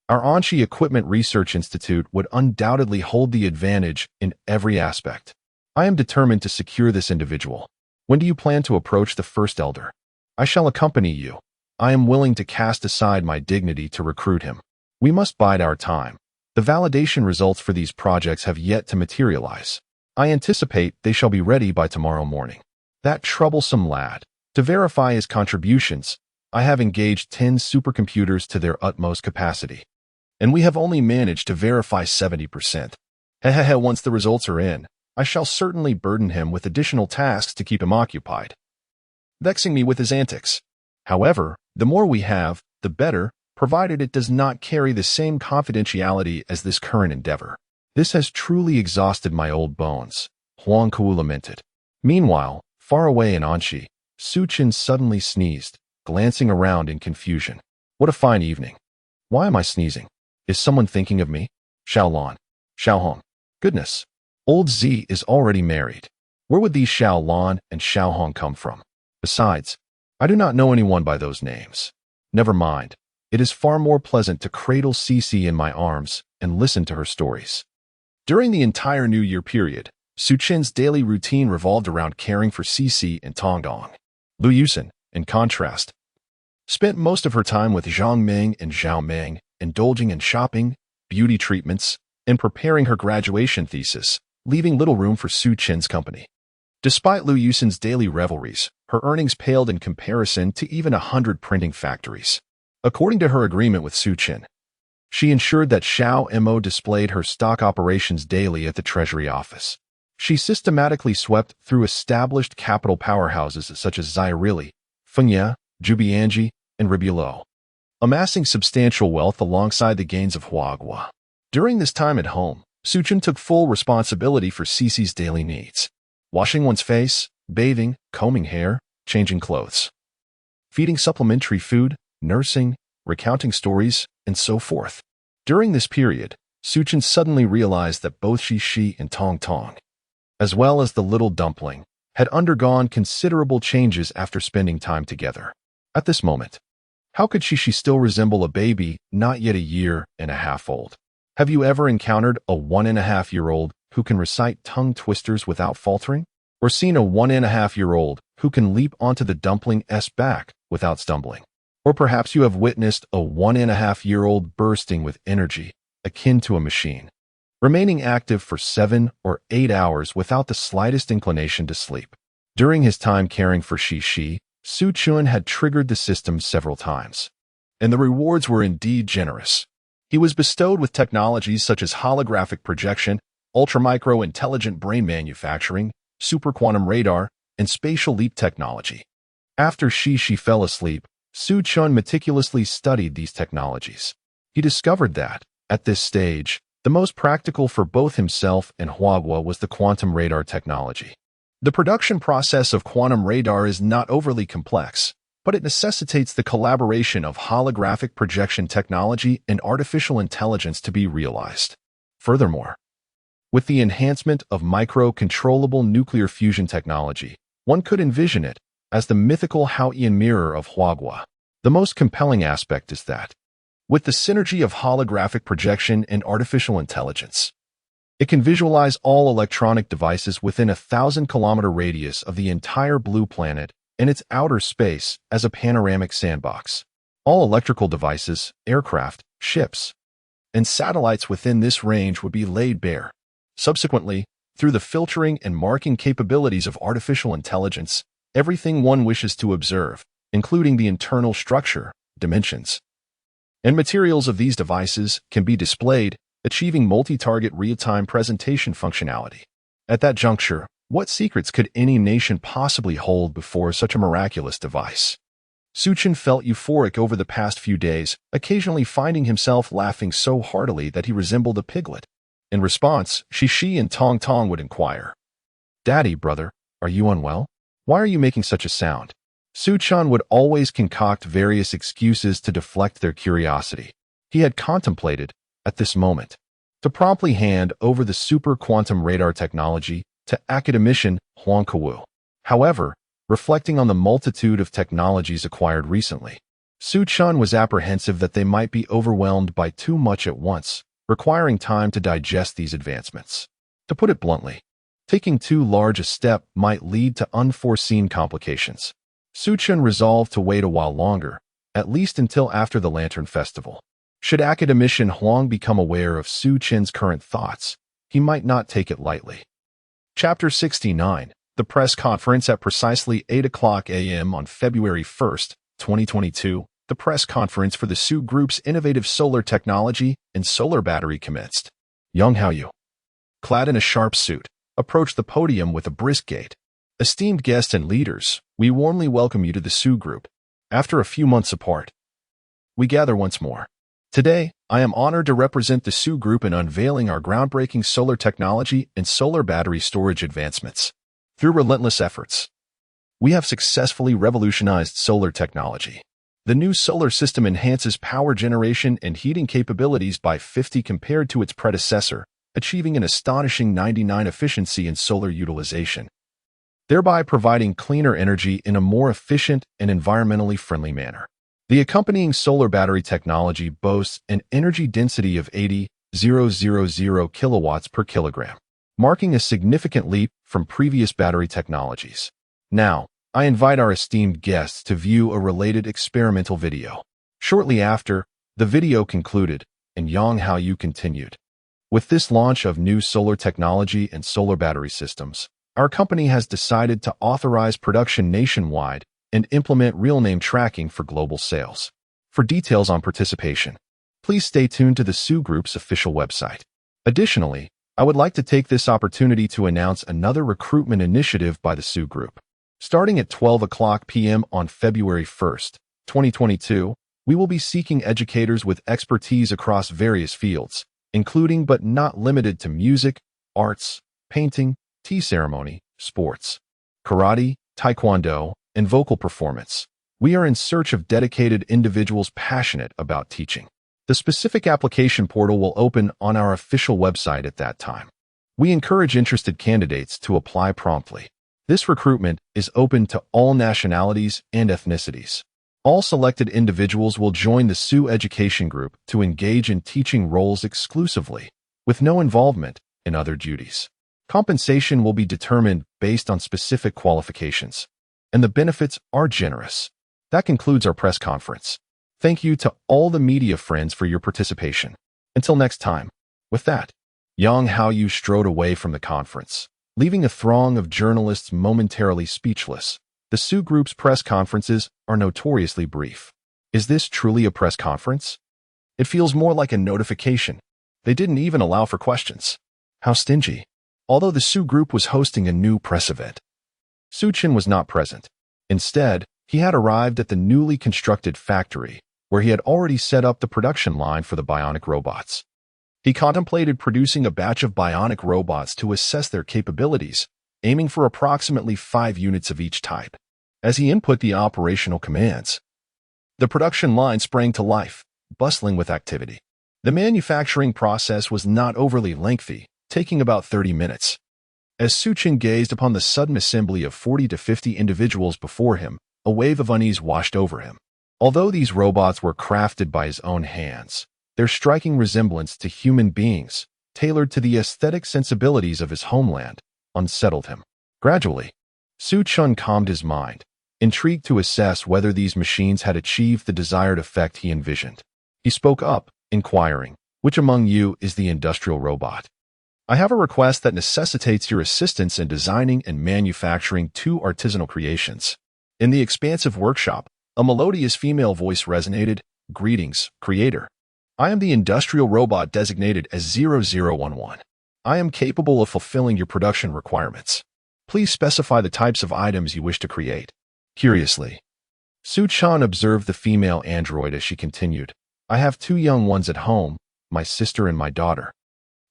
our Anchi Equipment Research Institute would undoubtedly hold the advantage in every aspect. I am determined to secure this individual. When do you plan to approach the first elder? I shall accompany you. I am willing to cast aside my dignity to recruit him. We must bide our time. The validation results for these projects have yet to materialize. I anticipate they shall be ready by tomorrow morning." That troublesome lad. To verify his contributions, I have engaged 10 supercomputers to their utmost capacity, and we have only managed to verify 70%. Once the results are in, I shall certainly burden him with additional tasks to keep him occupied, vexing me with his antics. However, the more we have, the better, provided it does not carry the same confidentiality as this current endeavor. This has truly exhausted my old bones, Huang Ku lamented. Meanwhile, far away in Anxi, Su Chen suddenly sneezed, glancing around in confusion. What a fine evening. Why am I sneezing? Is someone thinking of me? Xiaolan. Xiaohong. Goodness. Old Z is already married. Where would these Xiaolan and Xiaohong come from? Besides, I do not know anyone by those names. Never mind. It is far more pleasant to cradle Cece in my arms and listen to her stories. During the entire New Year period, Su Chen's daily routine revolved around caring for Cece and Tongdong. Lu Yusen, in contrast, spent most of her time with Zhang Ming and Zhao Ming, indulging in shopping, beauty treatments, and preparing her graduation thesis, leaving little room for Su Chen's company. Despite Lu Yusen's daily revelries, her earnings paled in comparison to even 100 printing factories. According to her agreement with Su Chen, she ensured that Xiao Mo displayed her stock operations daily at the Treasury office. She systematically swept through established capital powerhouses such as Zairili, Fengye, Jubianji, and Ribulo, amassing substantial wealth alongside the gains of Huagua. During this time at home, Su Chen took full responsibility for Cece's daily needs. Washing one's face, bathing, combing hair, changing clothes, feeding supplementary food, nursing, recounting stories, and so forth. During this period, Su Chen suddenly realized that both Shi and Tong Tong, as well as the little dumpling, had undergone considerable changes after spending time together. At this moment, how could Shi still resemble a baby not yet a year and a half old? Have you ever encountered a 1.5-year-old who can recite tongue twisters without faltering? Or seen a 1.5-year-old who can leap onto the dumpling's back without stumbling? Or perhaps you have witnessed a 1.5-year-old bursting with energy, akin to a machine, remaining active for 7 or 8 hours without the slightest inclination to sleep. During his time caring for Shi, Su Chen had triggered the system several times, and the rewards were indeed generous. He was bestowed with technologies such as holographic projection, ultramicro intelligent brain manufacturing, superquantum radar, and spatial leap technology. After Shi fell asleep, Su Chen meticulously studied these technologies. He discovered that, at this stage, the most practical for both himself and Huagua was the quantum radar technology. The production process of quantum radar is not overly complex, but it necessitates the collaboration of holographic projection technology and artificial intelligence to be realized. Furthermore, with the enhancement of micro-controllable nuclear fusion technology, one could envision it as the mythical Haoyan mirror of Huagua. The most compelling aspect is that, with the synergy of holographic projection and artificial intelligence, it can visualize all electronic devices within a 1,000-kilometer radius of the entire blue planet and its outer space as a panoramic sandbox. All electrical devices, aircraft, ships, and satellites within this range would be laid bare. Subsequently, through the filtering and marking capabilities of artificial intelligence, everything one wishes to observe, including the internal structure, dimensions, and materials of these devices, can be displayed, achieving multi-target real-time presentation functionality. At that juncture, what secrets could any nation possibly hold before such a miraculous device? Su Chen felt euphoric over the past few days, occasionally finding himself laughing so heartily that he resembled a piglet. In response, Shi and Tong Tong would inquire, "Daddy, brother, are you unwell? Why are you making such a sound?" Su Chen would always concoct various excuses to deflect their curiosity. He had contemplated, at this moment, to promptly hand over the super quantum radar technology to academician Huang Ku. However, reflecting on the multitude of technologies acquired recently, Su Chen was apprehensive that they might be overwhelmed by too much at once, requiring time to digest these advancements. To put it bluntly, taking too large a step might lead to unforeseen complications. Su Chen resolved to wait a while longer, at least until after the Lantern Festival. Should academician Huang become aware of Su Chen's current thoughts, he might not take it lightly. Chapter 69, The Press Conference at precisely 8 o'clock a.m. on February 1st, 2022, the press conference for the Su Group's innovative solar technology and solar battery commenced. Young Haoyu, clad in a sharp suit, approached the podium with a brisk gait. Esteemed guests and leaders, we warmly welcome you to the Su Group. After a few months apart, we gather once more. Today, I am honored to represent the Su Group in unveiling our groundbreaking solar technology and solar battery storage advancements. Through relentless efforts, we have successfully revolutionized solar technology. The new solar system enhances power generation and heating capabilities by 50 compared to its predecessor, achieving an astonishing 99% efficiency in solar utilization, thereby providing cleaner energy in a more efficient and environmentally friendly manner. The accompanying solar battery technology boasts an energy density of 80,000 kilowatts per kilogram, marking a significant leap from previous battery technologies. Now, I invite our esteemed guests to view a related experimental video. Shortly after, the video concluded, and Yang Haoyu continued. With this launch of new solar technology and solar battery systems, our company has decided to authorize production nationwide and implement real-name tracking for global sales. For details on participation, please stay tuned to the Su Group's official website. Additionally, I would like to take this opportunity to announce another recruitment initiative by the Su Group. Starting at 12 p.m. on February 1st, 2022, we will be seeking educators with expertise across various fields, including but not limited to music, arts, painting, tea ceremony, sports, karate, taekwondo, and vocal performance. We are in search of dedicated individuals passionate about teaching. The specific application portal will open on our official website at that time. We encourage interested candidates to apply promptly. This recruitment is open to all nationalities and ethnicities. All selected individuals will join the Su Education Group to engage in teaching roles exclusively, with no involvement in other duties. Compensation will be determined based on specific qualifications, and the benefits are generous. That concludes our press conference. Thank you to all the media friends for your participation. Until next time. With that, Yang Haoyu strode away from the conference, leaving a throng of journalists momentarily speechless. The Su Group's press conferences are notoriously brief. Is this truly a press conference? It feels more like a notification. They didn't even allow for questions. How stingy. Although the Su Group was hosting a new press event, Suchin was not present. Instead, he had arrived at the newly constructed factory, where he had already set up the production line for the bionic robots. He contemplated producing a batch of bionic robots to assess their capabilities, aiming for approximately 5 units of each type. As he input the operational commands, the production line sprang to life, bustling with activity. The manufacturing process was not overly lengthy, taking about 30 minutes. As Suchin gazed upon the sudden assembly of 40 to 50 individuals before him, a wave of unease washed over him. Although these robots were crafted by his own hands, their striking resemblance to human beings, tailored to the aesthetic sensibilities of his homeland, unsettled him. Gradually, Suchun calmed his mind, intrigued to assess whether these machines had achieved the desired effect he envisioned. He spoke up, inquiring, "Which among you is the industrial robot? I have a request that necessitates your assistance in designing and manufacturing 2 artisanal creations." In the expansive workshop, a melodious female voice resonated. "Greetings, Creator. I am the industrial robot designated as 0011. I am capable of fulfilling your production requirements. Please specify the types of items you wish to create." Curiously, Suchan observed the female android as she continued. "I have 2 young ones at home, my sister and my daughter,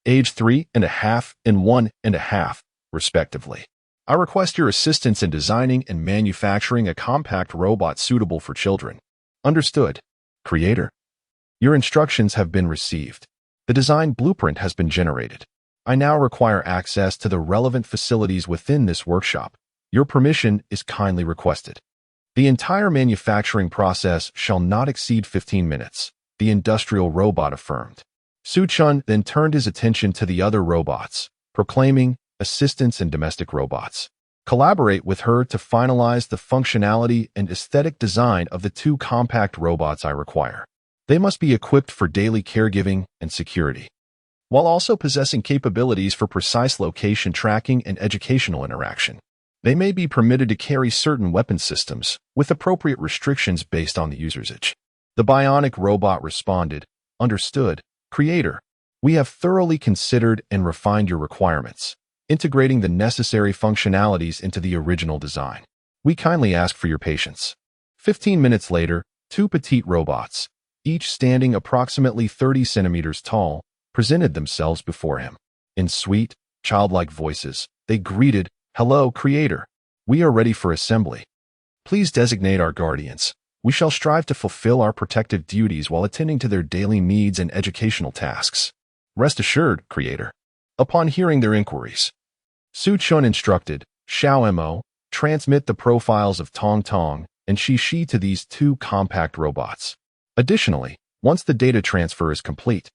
age 3.5 and 1.5, respectively. I request your assistance in designing and manufacturing a compact robot suitable for children." "Understood, Creator. Your instructions have been received. The design blueprint has been generated. I now require access to the relevant facilities within this workshop. Your permission is kindly requested. The entire manufacturing process shall not exceed 15 minutes, the industrial robot affirmed. Suchun then turned his attention to the other robots, proclaiming, "Assistants and domestic robots. Collaborate with her to finalize the functionality and aesthetic design of the 2 compact robots I require. They must be equipped for daily caregiving and security, while also possessing capabilities for precise location tracking and educational interaction. They may be permitted to carry certain weapon systems, with appropriate restrictions based on the user's age." The bionic robot responded, "Understood, Creator. We have thoroughly considered and refined your requirements, integrating the necessary functionalities into the original design. We kindly ask for your patience. 15 minutes later, two petite robots, each standing approximately 30 centimeters tall, presented themselves before him. In sweet, childlike voices, they greeted, "Hello, Creator. We are ready for assembly. Please designate our guardians. We shall strive to fulfill our protective duties while attending to their daily needs and educational tasks. Rest assured, Creator." Upon hearing their inquiries, Su Chun instructed, "Xiao Mo, transmit the profiles of Tong Tong and Shi Shi to these two compact robots. Additionally, once the data transfer is complete,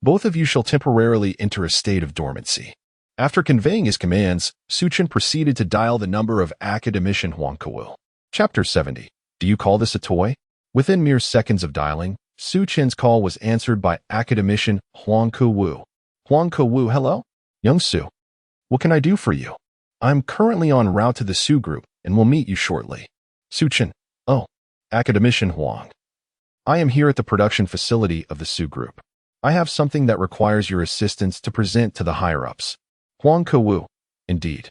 both of you shall temporarily enter a state of dormancy." After conveying his commands, Su Chun proceeded to dial the number of academician Huang Kewu. Chapter 70. Do you call this a toy? Within mere seconds of dialing, Su Chen's call was answered by academician Huang Kewu. "Huang Kewu, hello? Young Su. What can I do for you? I'm currently en route to the Su group and will meet you shortly." Su Chen. "Oh, academician Huang. I am here at the production facility of the Su group. I have something that requires your assistance to present to the higher-ups." Huang Kewu. "Indeed.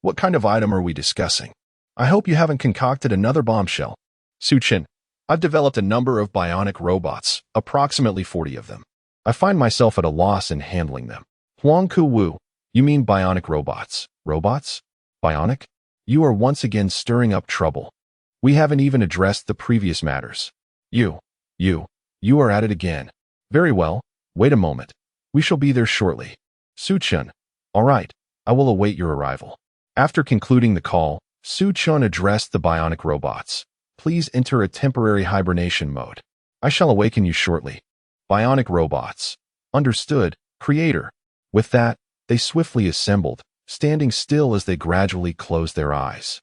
What kind of item are we discussing? I hope you haven't concocted another bombshell." Su Chen. "I've developed a number of bionic robots, approximately 40 of them. I find myself at a loss in handling them." Huang Kewu. "You mean bionic robots? Robots? Bionic? You are once again stirring up trouble. We haven't even addressed the previous matters. You are at it again. Very well, wait a moment. We shall be there shortly." Su Chun. "All right, I will await your arrival." After concluding the call, Su Chun addressed the bionic robots. "Please enter a temporary hibernation mode. I shall awaken you shortly." Bionic robots. "Understood, Creator." With that, they swiftly assembled, standing still as they gradually closed their eyes.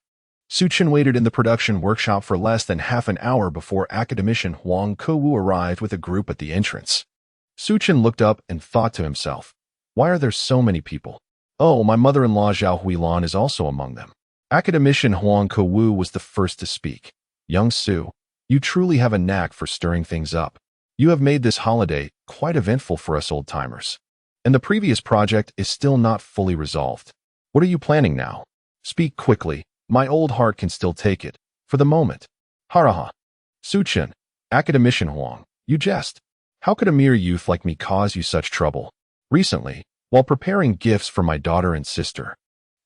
Su Chun waited in the production workshop for less than half an hour before academician Huang Kewu arrived with a group at the entrance. Su Chun looked up and thought to himself, "Why are there so many people? Oh, my mother-in-law Zhao Huilan is also among them." Academician Huang Kewu was the first to speak. "Young Su, you truly have a knack for stirring things up. You have made this holiday quite eventful for us old-timers. And the previous project is still not fully resolved. What are you planning now? Speak quickly. My old heart can still take it, for the moment." Haraha. Su Chun. "Academician Huang, you jest. How could a mere youth like me cause you such trouble? Recently, while preparing gifts for my daughter and sister,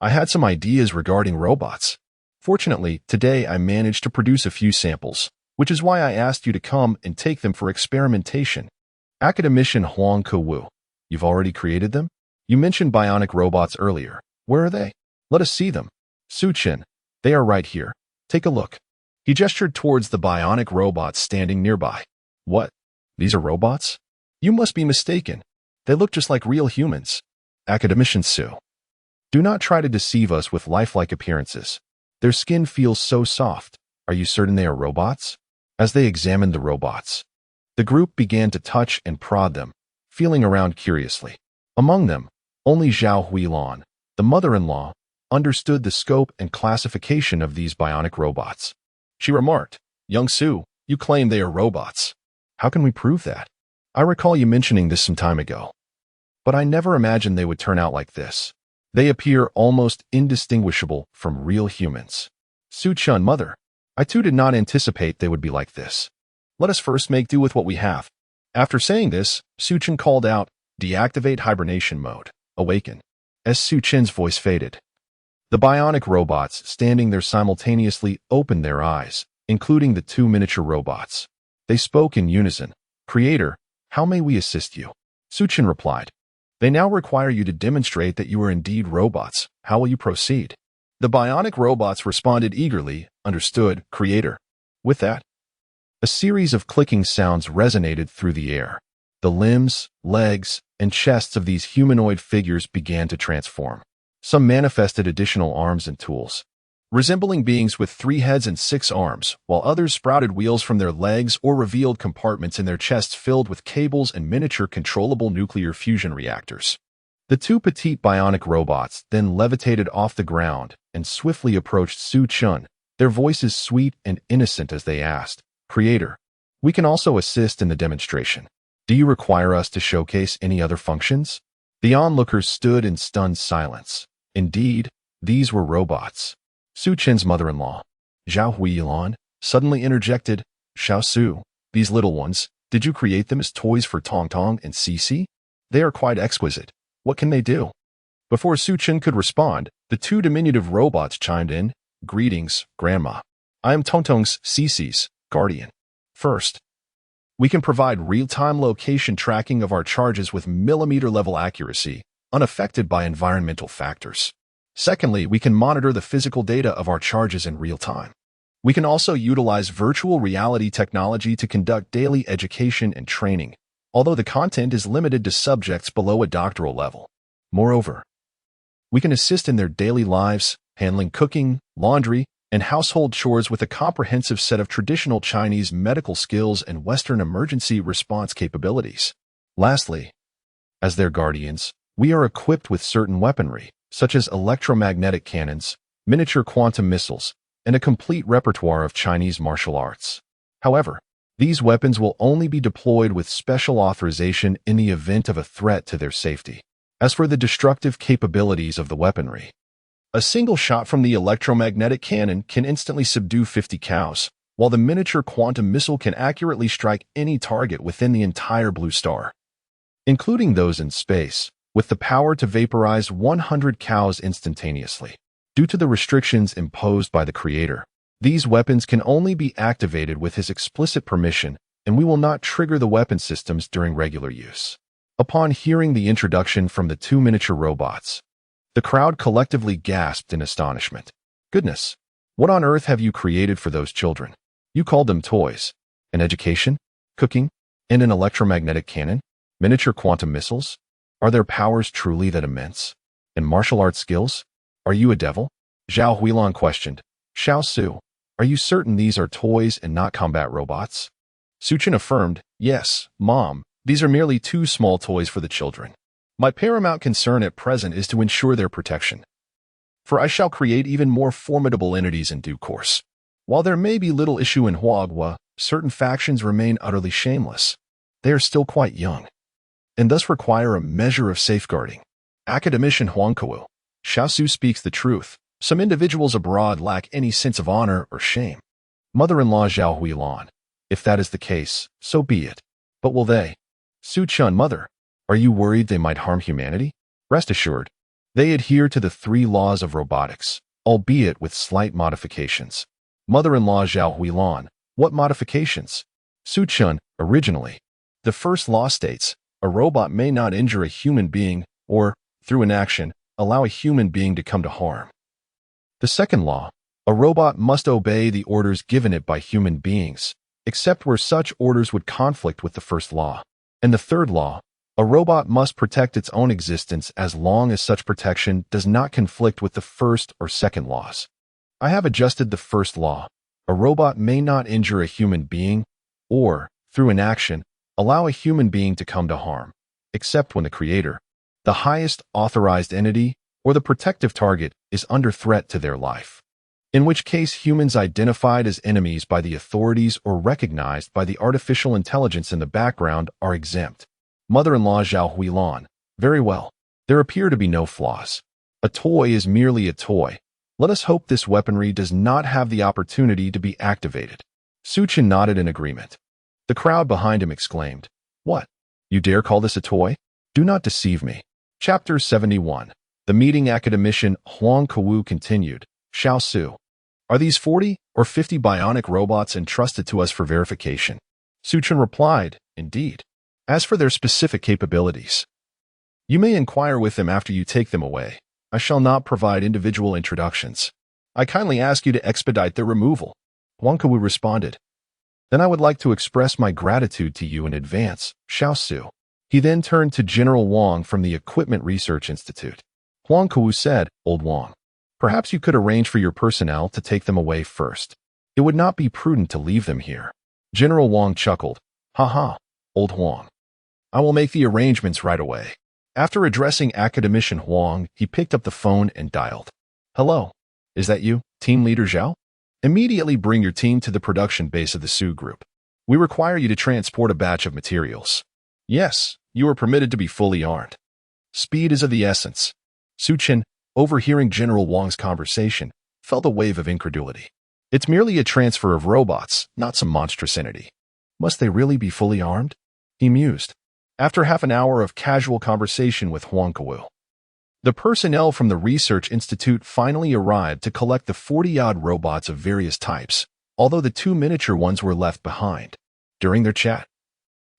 I had some ideas regarding robots. Fortunately, today I managed to produce a few samples, which is why I asked you to come and take them for experimentation." Academician Huang Kewu. "You've already created them? You mentioned bionic robots earlier. Where are they? Let us see them." Su Chun. "They are right here. Take a look." He gestured towards the bionic robots standing nearby. "What? These are robots? You must be mistaken. They look just like real humans." Academician Su. "Do not try to deceive us with lifelike appearances. Their skin feels so soft. Are you certain they are robots?" As they examined the robots, the group began to touch and prod them, feeling around curiously. Among them, only Zhao Huilan, the mother-in-law, understood the scope and classification of these bionic robots. She remarked, "Young Su, you claim they are robots. How can we prove that? I recall you mentioning this some time ago. But I never imagined they would turn out like this. They appear almost indistinguishable from real humans." Su Chun. "Mother, I too did not anticipate they would be like this. Let us first make do with what we have." After saying this, Su Chun called out, "Deactivate hibernation mode. Awaken." As Su Chen's voice faded, the bionic robots standing there simultaneously opened their eyes, including the two miniature robots. They spoke in unison. "Creator, how may we assist you?" Su Chen replied, "They now require you to demonstrate that you are indeed robots. How will you proceed?" The bionic robots responded eagerly, "Understood, Creator." With that, a series of clicking sounds resonated through the air. The limbs, legs, and chests of these humanoid figures began to transform. Some manifested additional arms and tools, resembling beings with 3 heads and 6 arms, while others sprouted wheels from their legs or revealed compartments in their chests filled with cables and miniature controllable nuclear fusion reactors. The two petite bionic robots then levitated off the ground and swiftly approached Su Chun, their voices sweet and innocent as they asked, "Creator, we can also assist in the demonstration. Do you require us to showcase any other functions?" The onlookers stood in stunned silence, Indeed, these were robots. Su Chen's mother-in-law, Zhao Huilan, suddenly interjected, Xiao Su, these little ones, did you create them as toys for Tong Tong and Cici? They are quite exquisite. What can they do? Before Su Chen could respond, the two diminutive robots chimed in, Greetings, Grandma. I am Tong Tong's Cici's guardian. First, we can provide real-time location tracking of our charges with millimeter-level accuracy, unaffected by environmental factors. Secondly, we can monitor the physical data of our charges in real time. We can also utilize virtual reality technology to conduct daily education and training, although the content is limited to subjects below a doctoral level. Moreover, we can assist in their daily lives, handling cooking, laundry, and household chores with a comprehensive set of traditional Chinese medical skills and Western emergency response capabilities. Lastly, as their guardians, we are equipped with certain weaponry, such as electromagnetic cannons, miniature quantum missiles, and a complete repertoire of Chinese martial arts. However, these weapons will only be deployed with special authorization in the event of a threat to their safety. As for the destructive capabilities of the weaponry, a single shot from the electromagnetic cannon can instantly subdue 50 cows, while the miniature quantum missile can accurately strike any target within the entire blue star, including those in space, with the power to vaporize 100 cows instantaneously. Due to the restrictions imposed by the creator, these weapons can only be activated with his explicit permission, and we will not trigger the weapon systems during regular use. Upon hearing the introduction from the two miniature robots, the crowd collectively gasped in astonishment. Goodness, what on earth have you created for those children? You called them toys. An education, cooking, and an electromagnetic cannon? Miniature quantum missiles? Are their powers truly that immense? And martial arts skills? Are you a devil? Zhao Huilan questioned. Xiao Su, are you certain these are toys and not combat robots? Su Chen affirmed, yes, Mom, these are merely two small toys for the children. My paramount concern at present is to ensure their protection. For I shall create even more formidable entities in due course. While there may be little issue in Huagua, certain factions remain utterly shameless. They are still quite young, and thus require a measure of safeguarding. Academician Huangkou, Xiao Su speaks the truth. Some individuals abroad lack any sense of honor or shame. Mother-in-law Zhao Huilan, if that is the case, so be it. But will they? Su Chen, mother, are you worried they might harm humanity? Rest assured, they adhere to the 3 laws of robotics, albeit with slight modifications. Mother-in-law Zhao Huilan, what modifications? Su Chen, originally, the first law states, a robot may not injure a human being or, through inaction, allow a human being to come to harm. The second law, a robot must obey the orders given it by human beings, except where such orders would conflict with the first law. And the third law, a robot must protect its own existence as long as such protection does not conflict with the first or second laws. I have adjusted the first law. A robot may not injure a human being or, through inaction, allow a human being to come to harm, except when the creator, the highest authorized entity, or the protective target is under threat to their life, in which case humans identified as enemies by the authorities or recognized by the artificial intelligence in the background are exempt. Mother-in-law Zhao Huilan, very well. There appear to be no flaws. A toy is merely a toy. Let us hope this weaponry does not have the opportunity to be activated. Su Chen nodded in agreement. The crowd behind him exclaimed, What? You dare call this a toy? Do not deceive me. Chapter 71. The meeting academician Huang Kuwu continued. Xiao Su, are these 40 or 50 bionic robots entrusted to us for verification? Su Chen replied, Indeed. As for their specific capabilities, you may inquire with them after you take them away. I shall not provide individual introductions. I kindly ask you to expedite their removal. Huang Kuwu responded. Then I would like to express my gratitude to you in advance, Xiao Su. He then turned to General Wang from the Equipment Research Institute. Huang Kuwu said, Old Wang, perhaps you could arrange for your personnel to take them away first. It would not be prudent to leave them here. General Wang chuckled. Ha, Old Huang. I will make the arrangements right away. After addressing Academician Huang, he picked up the phone and dialed. Hello, is that you, Team Leader Zhao? Immediately bring your team to the production base of the Su Group. We require you to transport a batch of materials. Yes, you are permitted to be fully armed. Speed is of the essence. Su Chen, overhearing General Wang's conversation, felt a wave of incredulity. It's merely a transfer of robots, not some monstrous entity. Must they really be fully armed? He mused. After half an hour of casual conversation with Huang Kuwu, the personnel from the Research Institute finally arrived to collect the 40-odd robots of various types, although the 2 miniature ones were left behind. During their chat,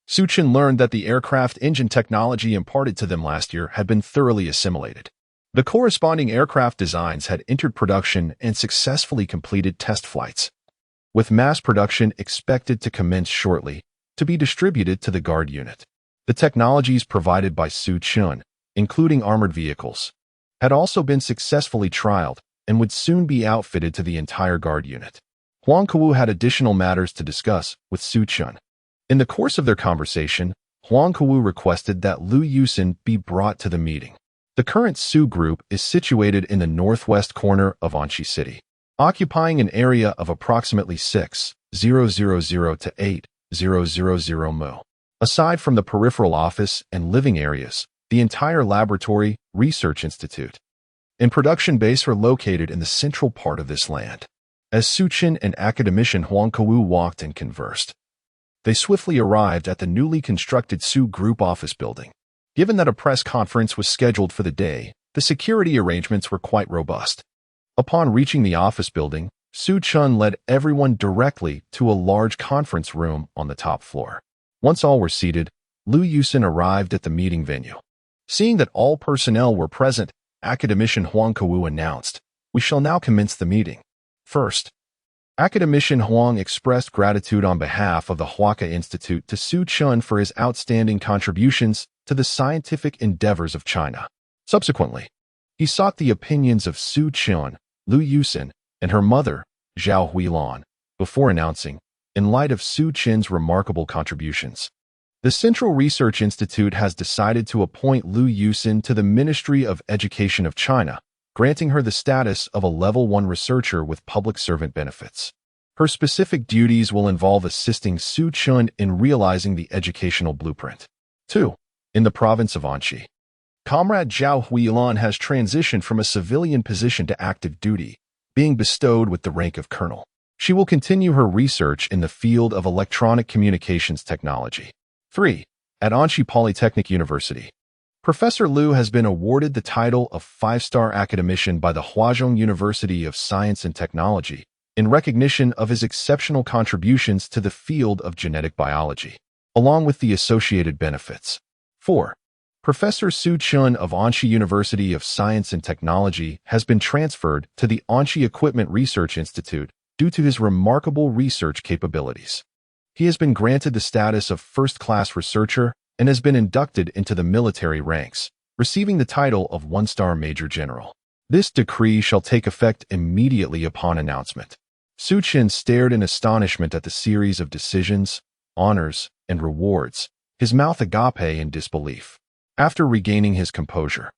Suchin learned that the aircraft engine technology imparted to them last year had been thoroughly assimilated. The corresponding aircraft designs had entered production and successfully completed test flights, with mass production expected to commence shortly, to be distributed to the Guard unit. The technologies provided by Suchin, including armored vehicles, had also been successfully trialed and would soon be outfitted to the entire Guard unit. Huang Kuwu had additional matters to discuss with Suchin. In the course of their conversation, Huang Kuwu requested that Lu Yusin be brought to the meeting. The current Su group is situated in the northwest corner of Anchi City, occupying an area of approximately 6,000 to 8,000 mu. Aside from the peripheral office and living areas, the entire laboratory, research institute, and production base are located in the central part of this land. As Suchin and academician Huang Kuwu walked and conversed, they swiftly arrived at the newly constructed Su Group office building. Given that a press conference was scheduled for the day, the security arrangements were quite robust. Upon reaching the office building, Suchin led everyone directly to a large conference room on the top floor. Once all were seated, Lu Yusin arrived at the meeting venue. Seeing that all personnel were present, academician Huang Kuwu announced, "We shall now commence the meeting." First, academician Huang expressed gratitude on behalf of the Huaka Institute to Suchin for his outstanding contributions to the scientific endeavors of China. Subsequently, he sought the opinions of Suchin, Lu Yusin, and her mother, Zhao Huilan, before announcing, in light of Suchin's remarkable contributions, the Central Research Institute has decided to appoint Lu Yusin to the Ministry of Education of China, granting her the status of a Level 1 researcher with public servant benefits. Her specific duties will involve assisting Suchin in realizing the educational blueprint. 2. In the province of Anchi, Comrade Zhao Huilan has transitioned from a civilian position to active duty, being bestowed with the rank of colonel. She will continue her research in the field of electronic communications technology. 3. At Anchi Polytechnic University, Professor Liu has been awarded the title of 5-star academician by the Huazhong University of Science and Technology in recognition of his exceptional contributions to the field of genetic biology, along with the associated benefits. 4. Professor Suchin of Anchi University of Science and Technology has been transferred to the Anchi Equipment Research Institute due to his remarkable research capabilities. He has been granted the status of first-class researcher and has been inducted into the military ranks, receiving the title of 1-star Major General. This decree shall take effect immediately upon announcement. Suchin stared in astonishment at the series of decisions, honors, and rewards, his mouth agape in disbelief. After regaining his composure,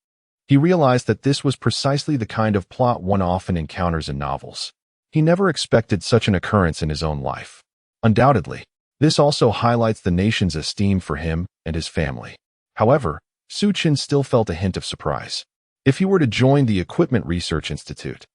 he realized that this was precisely the kind of plot one often encounters in novels. He never expected such an occurrence in his own life. Undoubtedly, this also highlights the nation's esteem for him and his family. However, Suchin still felt a hint of surprise. If he were to join the Equipment Research Institute,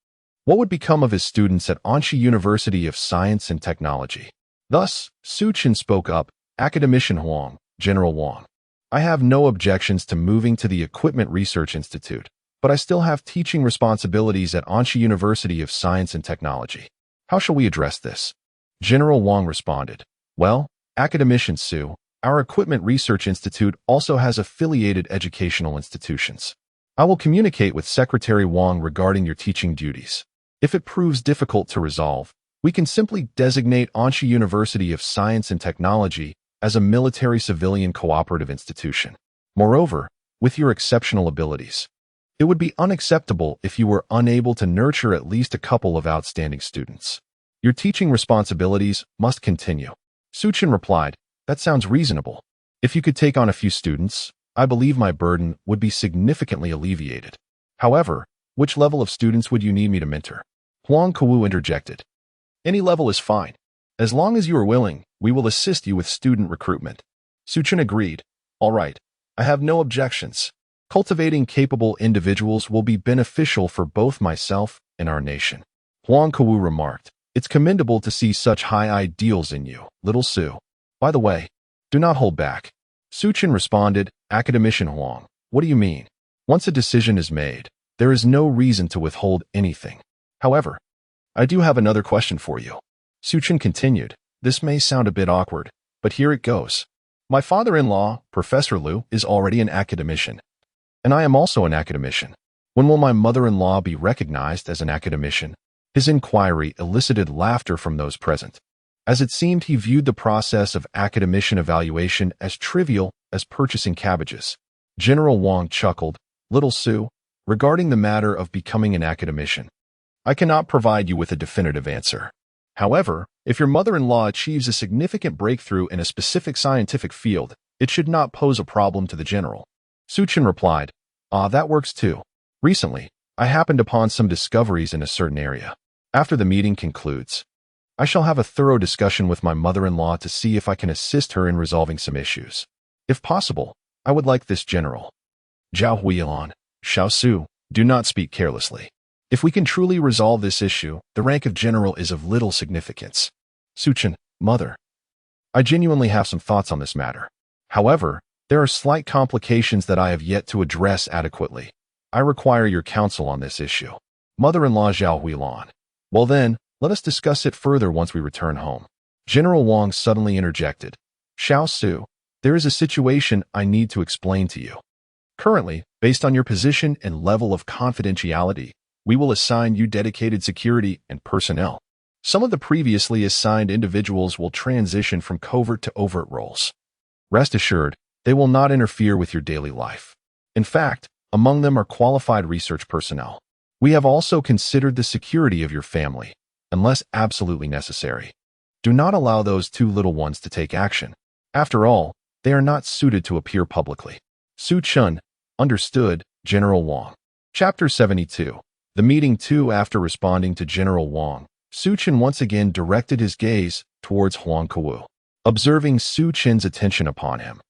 what would become of his students at Anchi University of Science and Technology? Thus, Suchin spoke up, "Academician Huang, General Wang, I have no objections to moving to the Equipment Research Institute, but I still have teaching responsibilities at Anchi University of Science and Technology. How shall we address this?" General Wang responded, "Well, Academician Su, our Equipment Research Institute also has affiliated educational institutions. I will communicate with Secretary Wang regarding your teaching duties. If it proves difficult to resolve, we can simply designate Anchi University of Science and Technology as a military-civilian cooperative institution. Moreover, with your exceptional abilities, it would be unacceptable if you were unable to nurture at least a couple of outstanding students. Your teaching responsibilities must continue." Suchin replied, "That sounds reasonable. If you could take on a few students, I believe my burden would be significantly alleviated. However, which level of students would you need me to mentor?" Huang Kuwu interjected, "Any level is fine. As long as you are willing, we will assist you with student recruitment." Suchin agreed, "All right, I have no objections." Cultivating capable individuals will be beneficial for both myself and our nation. Huang Kuwu remarked, "It's commendable to see such high ideals in you, little Su. By the way, do not hold back." Suchin responded, "Academician Huang, what do you mean? Once a decision is made, there is no reason to withhold anything. However, I do have another question for you." Suchin continued, "This may sound a bit awkward, but here it goes. My father-in-law, Professor Liu, is already an academician, and I am also an academician. When will my mother-in-law be recognized as an academician?" His inquiry elicited laughter from those present, as it seemed he viewed the process of academician evaluation as trivial as purchasing cabbages. General Wang chuckled, "Little Su, regarding the matter of becoming an academician, I cannot provide you with a definitive answer. However, if your mother-in-law achieves a significant breakthrough in a specific scientific field, it should not pose a problem to the general." Suchin replied, "That works too. Recently, I happened upon some discoveries in a certain area. After the meeting concludes, I shall have a thorough discussion with my mother-in-law to see if I can assist her in resolving some issues. If possible, I would like this general. Zhao Huilan, Xiao Su, do not speak carelessly. If we can truly resolve this issue, the rank of general is of little significance." Suchin, "Mother, I genuinely have some thoughts on this matter. However, there are slight complications that I have yet to address adequately. I require your counsel on this issue." Mother-in-law Zhao Huilan, "Well then, let us discuss it further once we return home." General Wang suddenly interjected, "Xiao Su, there is a situation I need to explain to you. Currently, based on your position and level of confidentiality, we will assign you dedicated security and personnel. Some of the previously assigned individuals will transition from covert to overt roles. Rest assured, they will not interfere with your daily life. In fact, among them are qualified research personnel. We have also considered the security of your family, unless absolutely necessary. Do not allow those two little ones to take action. After all, they are not suited to appear publicly." Su Chun, "Understood, General Wang." Chapter 72. The meeting too. After responding to General Wang, Su Chun once again directed his gaze towards Huang Kuwu. Observing Su Chin's attention upon him,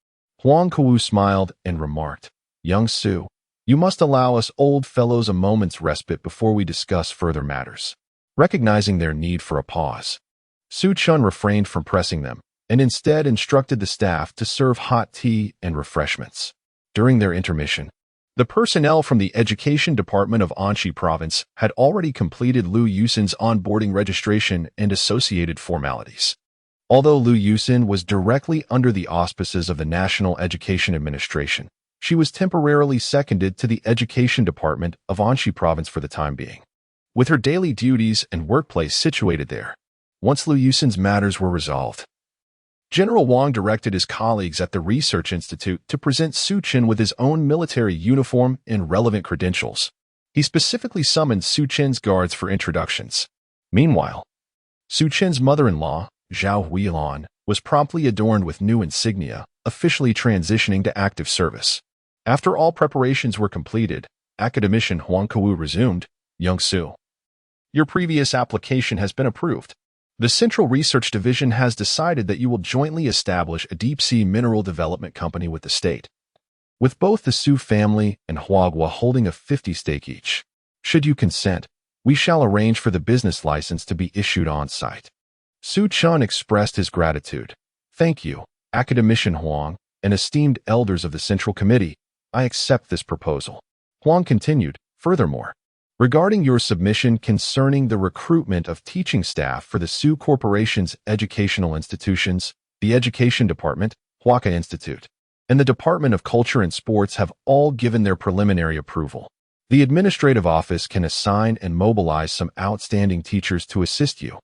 Huang Kuwu smiled and remarked, "Young Su, you must allow us old fellows a moment's respite before we discuss further matters." Recognizing their need for a pause, Su Chun refrained from pressing them, and instead instructed the staff to serve hot tea and refreshments. During their intermission, the personnel from the Education Department of Anxi Province had already completed Liu Yusin's onboarding registration and associated formalities. Although Liu Yusin was directly under the auspices of the National Education Administration, she was temporarily seconded to the Education Department of Anxi Province for the time being, with her daily duties and workplace situated there. Once Liu Yusin's matters were resolved, General Wang directed his colleagues at the Research Institute to present Su Chin with his own military uniform and relevant credentials. He specifically summoned Su Chin's guards for introductions. Meanwhile, Su Chin's mother-in-law, Zhao Huilan, was promptly adorned with new insignia, officially transitioning to active service. After all preparations were completed, academician Huang Kuwu resumed, "Young Su, your previous application has been approved. The Central Research Division has decided that you will jointly establish a deep-sea mineral development company with the state, with both the Su family and Huagua holding a 50 stake each. Should you consent, we shall arrange for the business license to be issued on-site." Su Chun expressed his gratitude. "Thank you, Academician Huang, and esteemed elders of the Central Committee. I accept this proposal." Huang continued, "Furthermore, regarding your submission concerning the recruitment of teaching staff for the Su Corporation's educational institutions, the Education Department, Huaka Institute, and the Department of Culture and Sports have all given their preliminary approval. The administrative office can assign and mobilize some outstanding teachers to assist you,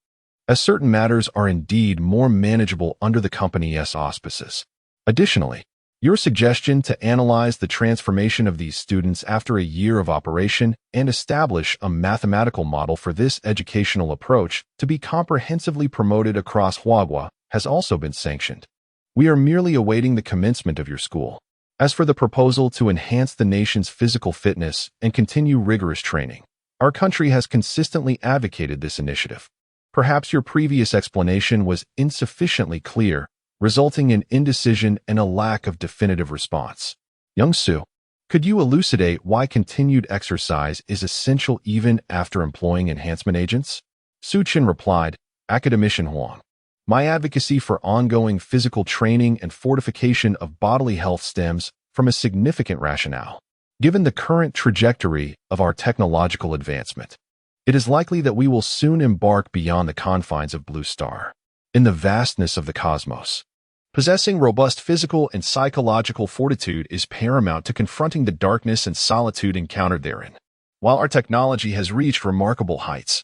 as certain matters are indeed more manageable under the company's auspices. Additionally, your suggestion to analyze the transformation of these students after a year of operation and establish a mathematical model for this educational approach to be comprehensively promoted across Huagua has also been sanctioned. We are merely awaiting the commencement of your school. As for the proposal to enhance the nation's physical fitness and continue rigorous training, our country has consistently advocated this initiative. Perhaps your previous explanation was insufficiently clear, resulting in indecision and a lack of definitive response. Young Su, Could you elucidate why continued exercise is essential even after employing enhancement agents? Suchin replied, Academician Huang. My advocacy for ongoing physical training and fortification of bodily health stems from a significant rationale. Given the current trajectory of our technological advancement, it is likely that we will soon embark beyond the confines of Blue Star, in the vastness of the cosmos. Possessing robust physical and psychological fortitude is paramount to confronting the darkness and solitude encountered therein. While our technology has reached remarkable heights,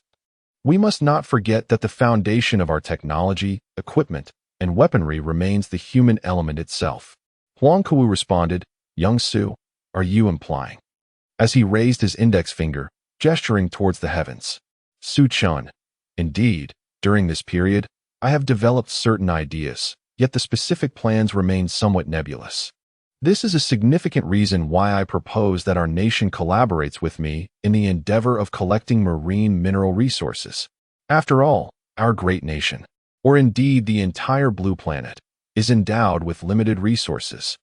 we must not forget that the foundation of our technology, equipment, and weaponry remains the human element itself. Huang Kuo responded, Young Su, are you implying? As he raised his index finger, gesturing towards the heavens. Su Chun, indeed, during this period, I have developed certain ideas, yet the specific plans remain somewhat nebulous. This is a significant reason why I propose that our nation collaborates with me in the endeavor of collecting marine mineral resources. After all, our great nation, or indeed the entire blue planet, is endowed with limited resources.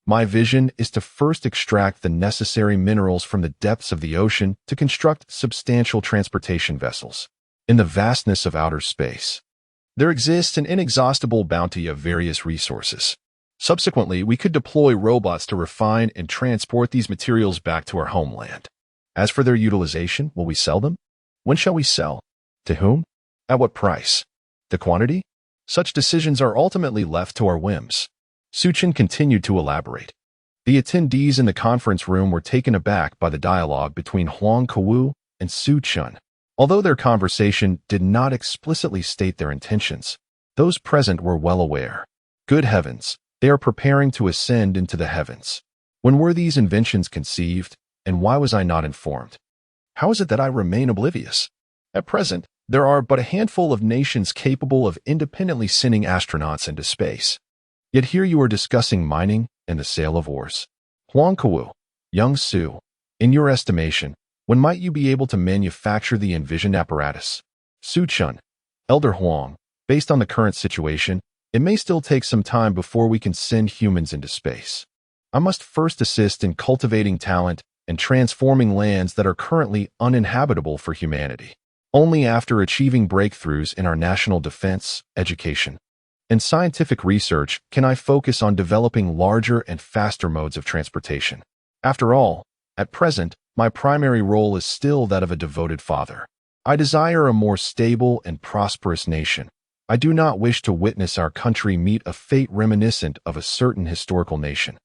My vision is to first extract the necessary minerals from the depths of the ocean to construct substantial transportation vessels. In the vastness of outer space, there exists an inexhaustible bounty of various resources. Subsequently, we could deploy robots to refine and transport these materials back to our homeland. As for their utilization, will we sell them? When shall we sell? To whom? At what price? The quantity? Such decisions are ultimately left to our whims. Suchin continued to elaborate. The attendees in the conference room were taken aback by the dialogue between Huang Kuo and Su Chun. Although their conversation did not explicitly state their intentions, those present were well aware. Good heavens, they are preparing to ascend into the heavens. When were these inventions conceived, and why was I not informed? How is it that I remain oblivious? At present, there are but a handful of nations capable of independently sending astronauts into space. Yet here you are discussing mining and the sale of ores. Huang Kuo, Young Su, in your estimation, when might you be able to manufacture the envisioned apparatus? Su Chun, Elder Huang, based on the current situation, it may still take some time before we can send humans into space. I must first assist in cultivating talent and transforming lands that are currently uninhabitable for humanity. Only after achieving breakthroughs in our national defense, education, and scientific research can I focus on developing larger and faster modes of transportation. After all, at present, my primary role is still that of a devoted father. I desire a more stable and prosperous nation. I do not wish to witness our country meet a fate reminiscent of a certain historical nation,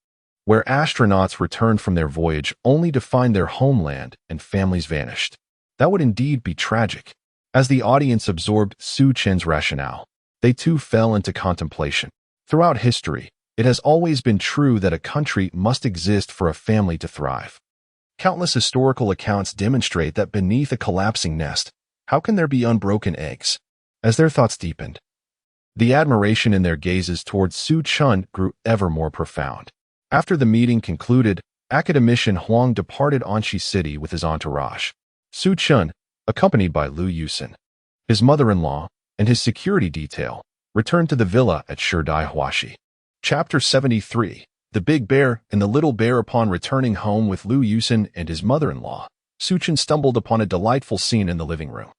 where astronauts returned from their voyage only to find their homeland and families vanished. That would indeed be tragic. As the audience absorbed Su Chen's rationale, they too fell into contemplation. Throughout history, it has always been true that a country must exist for a family to thrive. Countless historical accounts demonstrate that beneath a collapsing nest, how can there be unbroken eggs? As their thoughts deepened, the admiration in their gazes towards Su Chun grew ever more profound. After the meeting concluded, Academician Huang departed Anxi City with his entourage. Su Chun, accompanied by Lu Yusin, his mother-in-law, and his security detail, returned to the villa at Sherdai Huashi. Chapter 73. The Big Bear and the Little Bear. Upon returning home with Lu Yusin and his mother-in-law, Su Chun stumbled upon a delightful scene in the living room.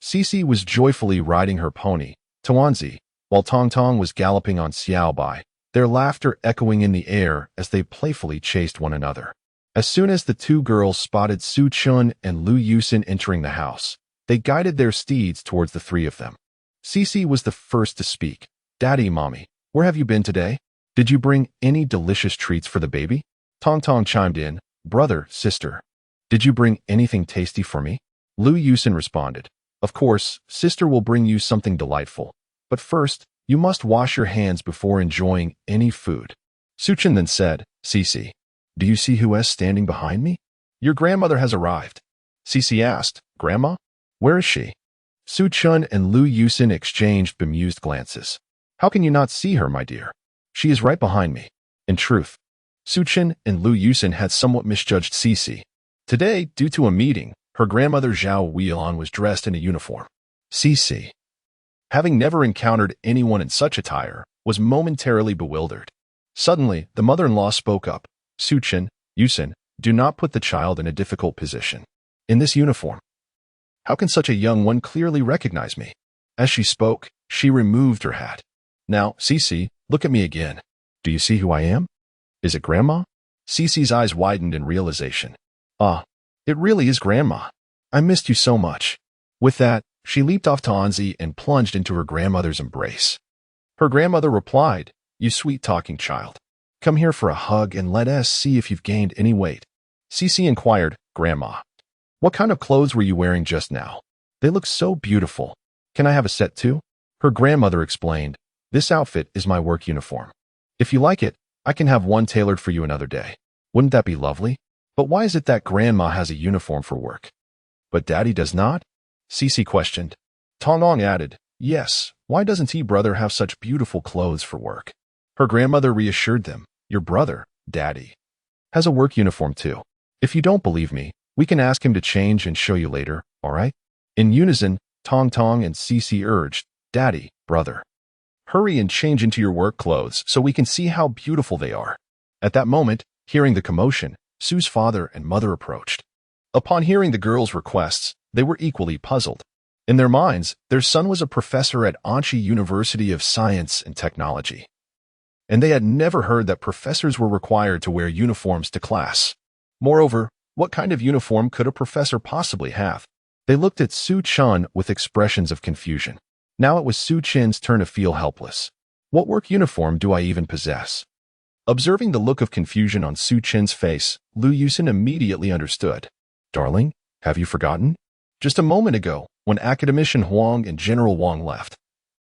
Cici was joyfully riding her pony, Tuanzi, while Tong Tong was galloping on Xiaobai, their laughter echoing in the air as they playfully chased one another. As soon as the two girls spotted Su Chun and Lu Yusin entering the house, they guided their steeds towards the three of them. Cici was the first to speak. Daddy, Mommy, where have you been today? Did you bring any delicious treats for the baby? Tong Tong chimed in. Brother, sister, did you bring anything tasty for me? Lu Yusin responded. Of course, sister will bring you something delightful. But first, you must wash your hands before enjoying any food. Su Chun then said, Cici, do you see who is standing behind me? Your grandmother has arrived. Cici asked, Grandma? Where is she? Su Chun and Lu Yusin exchanged bemused glances. How can you not see her, my dear? She is right behind me. In truth, Su Chun and Lu Yusin had somewhat misjudged Cici. Today, due to a meeting, her grandmother Zhao Weilan was dressed in a uniform. Cici, having never encountered anyone in such attire, was momentarily bewildered. Suddenly, the mother-in-law spoke up. Su Chun, Yusin, do not put the child in a difficult position. In this uniform, how can such a young one clearly recognize me? As she spoke, she removed her hat. Now, Cece, look at me again. Do you see who I am? Is it Grandma? Cece's eyes widened in realization. Ah, it really is Grandma. I missed you so much. With that, she leaped off to Anzi and plunged into her grandmother's embrace. Her grandmother replied, "You sweet-talking child. Come here for a hug and let us see if you've gained any weight." Cece inquired, "Grandma, what kind of clothes were you wearing just now? They look so beautiful. Can I have a set too?" Her grandmother explained, "This outfit is my work uniform. If you like it, I can have one tailored for you another day. Wouldn't that be lovely? But why is it that Grandma has a uniform for work, but Daddy does not?" Cece questioned. Tongnong added, "Yes, why doesn't he brother have such beautiful clothes for work?" Her grandmother reassured them, "Your brother, Daddy, has a work uniform too. If you don't believe me, we can ask him to change and show you later, all right?" In unison, Tong Tong and Cece urged, "Daddy, brother, hurry and change into your work clothes so we can see how beautiful they are." At that moment, hearing the commotion, Sue's father and mother approached. Upon hearing the girls' requests, they were equally puzzled. In their minds, their son was a professor at Anchi University of Science and Technology, and they had never heard that professors were required to wear uniforms to class. Moreover, what kind of uniform could a professor possibly have? They looked at Su Chun with expressions of confusion. Now it was Su Chin's turn to feel helpless. What work uniform do I even possess? Observing the look of confusion on Su Chin's face, Lu Yusin immediately understood. "Darling, have you forgotten? Just a moment ago, when Academician Huang and General Wang left,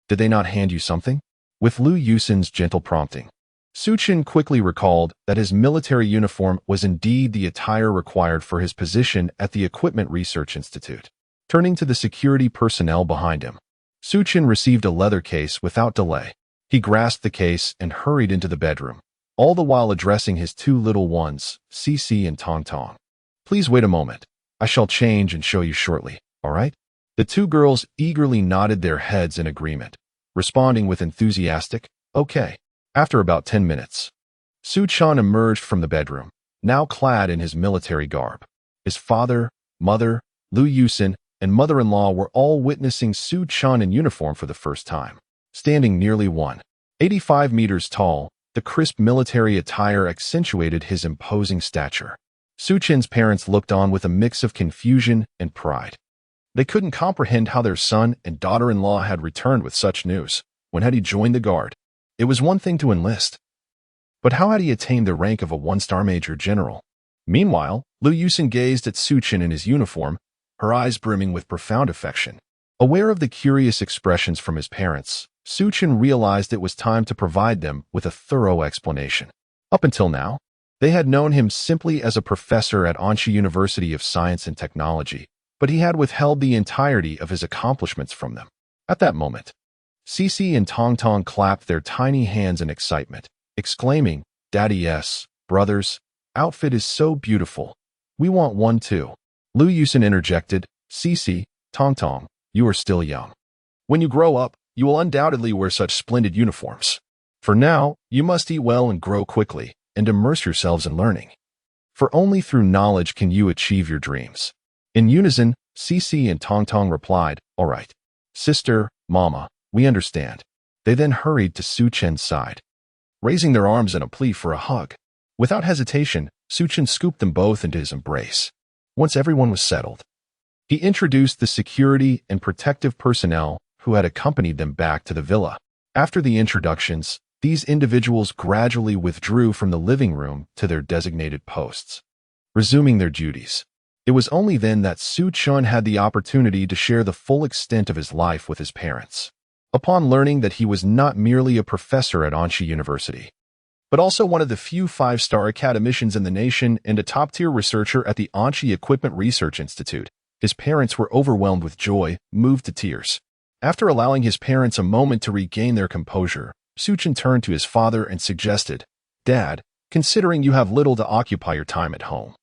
did they not hand you something?" With Lu Yusin's gentle prompting, Su Chin quickly recalled that his military uniform was indeed the attire required for his position at the Equipment Research Institute. Turning to the security personnel behind him, Su Chin received a leather case without delay. He grasped the case and hurried into the bedroom, all the while addressing his two little ones, Cece and Tong Tong. "Please wait a moment. I shall change and show you shortly, all right?" The two girls eagerly nodded their heads in agreement, responding with enthusiastic, "Okay." After about 10 minutes, Su Chan emerged from the bedroom, now clad in his military garb. His father, mother, Lu Yusin, and mother-in-law were all witnessing Su Chan in uniform for the first time. Standing nearly 185 meters tall, the crisp military attire accentuated his imposing stature. Su Chin's parents looked on with a mix of confusion and pride. They couldn't comprehend how their son and daughter-in-law had returned with such news. When had he joined the guard? It was one thing to enlist, but how had he attained the rank of a one-star major general? Meanwhile, Lu Yusin gazed at Su Chin in his uniform, her eyes brimming with profound affection. Aware of the curious expressions from his parents, Su Chin realized it was time to provide them with a thorough explanation. Up until now, they had known him simply as a professor at Anchi University of Science and Technology, but he had withheld the entirety of his accomplishments from them. At that moment, Cece and Tong Tong clapped their tiny hands in excitement, exclaiming, "Daddy, yes, brothers, outfit is so beautiful. We want one too." Lu Yusin interjected, "Cece, Tong Tong, you are still young. When you grow up, you will undoubtedly wear such splendid uniforms. For now, you must eat well and grow quickly, and immerse yourselves in learning. For only through knowledge can you achieve your dreams." In unison, Cece and Tong Tong replied, "All right. Sister, Mama, we understand." They then hurried to Su Chen's side, raising their arms in a plea for a hug. Without hesitation, Su Chen scooped them both into his embrace. Once everyone was settled, he introduced the security and protective personnel who had accompanied them back to the villa. After the introductions, these individuals gradually withdrew from the living room to their designated posts, resuming their duties. It was only then that Su Chun had the opportunity to share the full extent of his life with his parents. Upon learning that he was not merely a professor at Anchi University, but also one of the few 5-star academicians in the nation and a top-tier researcher at the Anchi Equipment Research Institute, his parents were overwhelmed with joy, moved to tears. After allowing his parents a moment to regain their composure, Su Chun turned to his father and suggested, "Dad, considering you have little to occupy your time at home,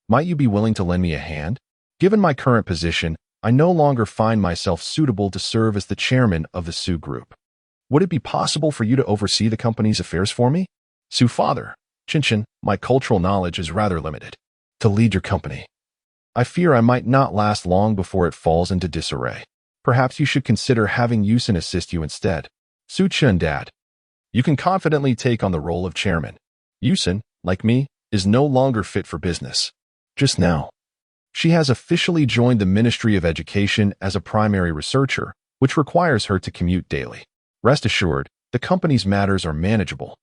might you be willing to lend me a hand? Given my current position, I no longer find myself suitable to serve as the chairman of the Su Group. Would it be possible for you to oversee the company's affairs for me?" "Su father, Chinchin, my cultural knowledge is rather limited. To lead your company, I fear I might not last long before it falls into disarray. Perhaps you should consider having Yusin assist you instead. Su-Chun, Dad. You can confidently take on the role of chairman. Yusin, like me, is no longer fit for business. Just now, she has officially joined the Ministry of Education as a primary researcher, which requires her to commute daily. Rest assured, the company's matters are manageable.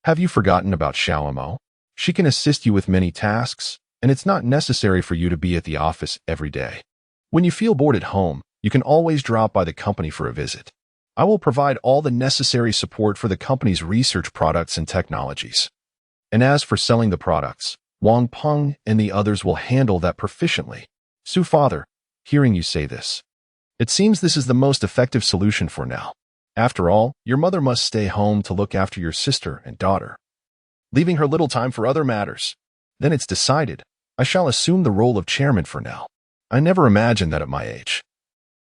Have you forgotten about Xiaomo? She can assist you with many tasks, and it's not necessary for you to be at the office every day. When you feel bored at home, you can always drop by the company for a visit. I will provide all the necessary support for the company's research products and technologies. And as for selling the products, Wang Peng and the others will handle that proficiently. Su, father, hearing you say this, it seems this is the most effective solution for now. After all, your mother must stay home to look after your sister and daughter, leaving her little time for other matters. Then it's decided. I shall assume the role of chairman for now. I never imagined that at my age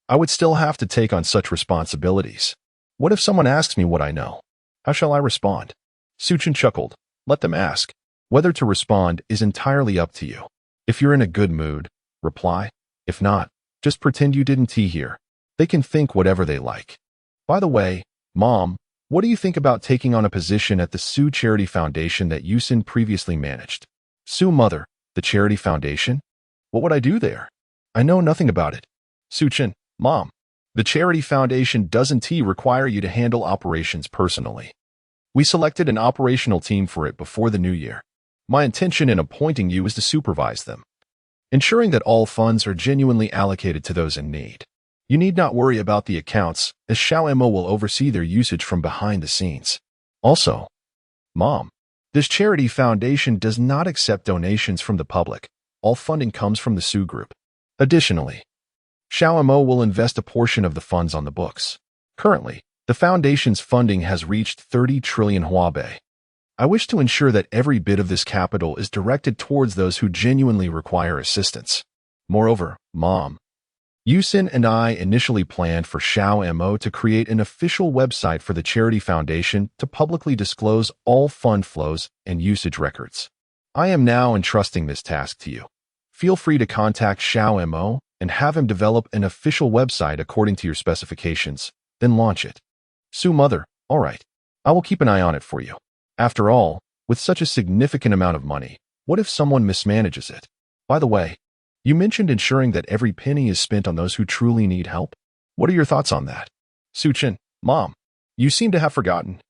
I would still have to take on such responsibilities. What if someone asks me what I know? How shall I respond? Suchin chuckled. Let them ask. Whether to respond is entirely up to you. If you're in a good mood, reply. If not, just pretend you didn't hear. They can think whatever they like. By the way, Mom, what do you think about taking on a position at the Su Charity Foundation that Yusin previously managed? Su, mother, the Charity Foundation? What would I do there? I know nothing about it. Suchin, Mom, the Charity Foundation doesn't require you to handle operations personally. We selected an operational team for it before the new year. My intention in appointing you is to supervise them, ensuring that all funds are genuinely allocated to those in need. You need not worry about the accounts, as Xiao Mo will oversee their usage from behind the scenes. Also, Mom, this charity foundation does not accept donations from the public. All funding comes from the Su Group. Additionally, Xiao Mo will invest a portion of the funds on the books. Currently, the foundation's funding has reached 30 trillion huabei. I wish to ensure that every bit of this capital is directed towards those who genuinely require assistance. Moreover, Mom, Yusin and I initially planned for Xiao Mo to create an official website for the Charity Foundation to publicly disclose all fund flows and usage records. I am now entrusting this task to you. Feel free to contact Xiao Mo and have him develop an official website according to your specifications, then launch it. Su, mother, all right. I will keep an eye on it for you. After all, with such a significant amount of money, what if someone mismanages it? By the way, you mentioned ensuring that every penny is spent on those who truly need help. What are your thoughts on that? Suchin, Mom, you seem to have forgotten.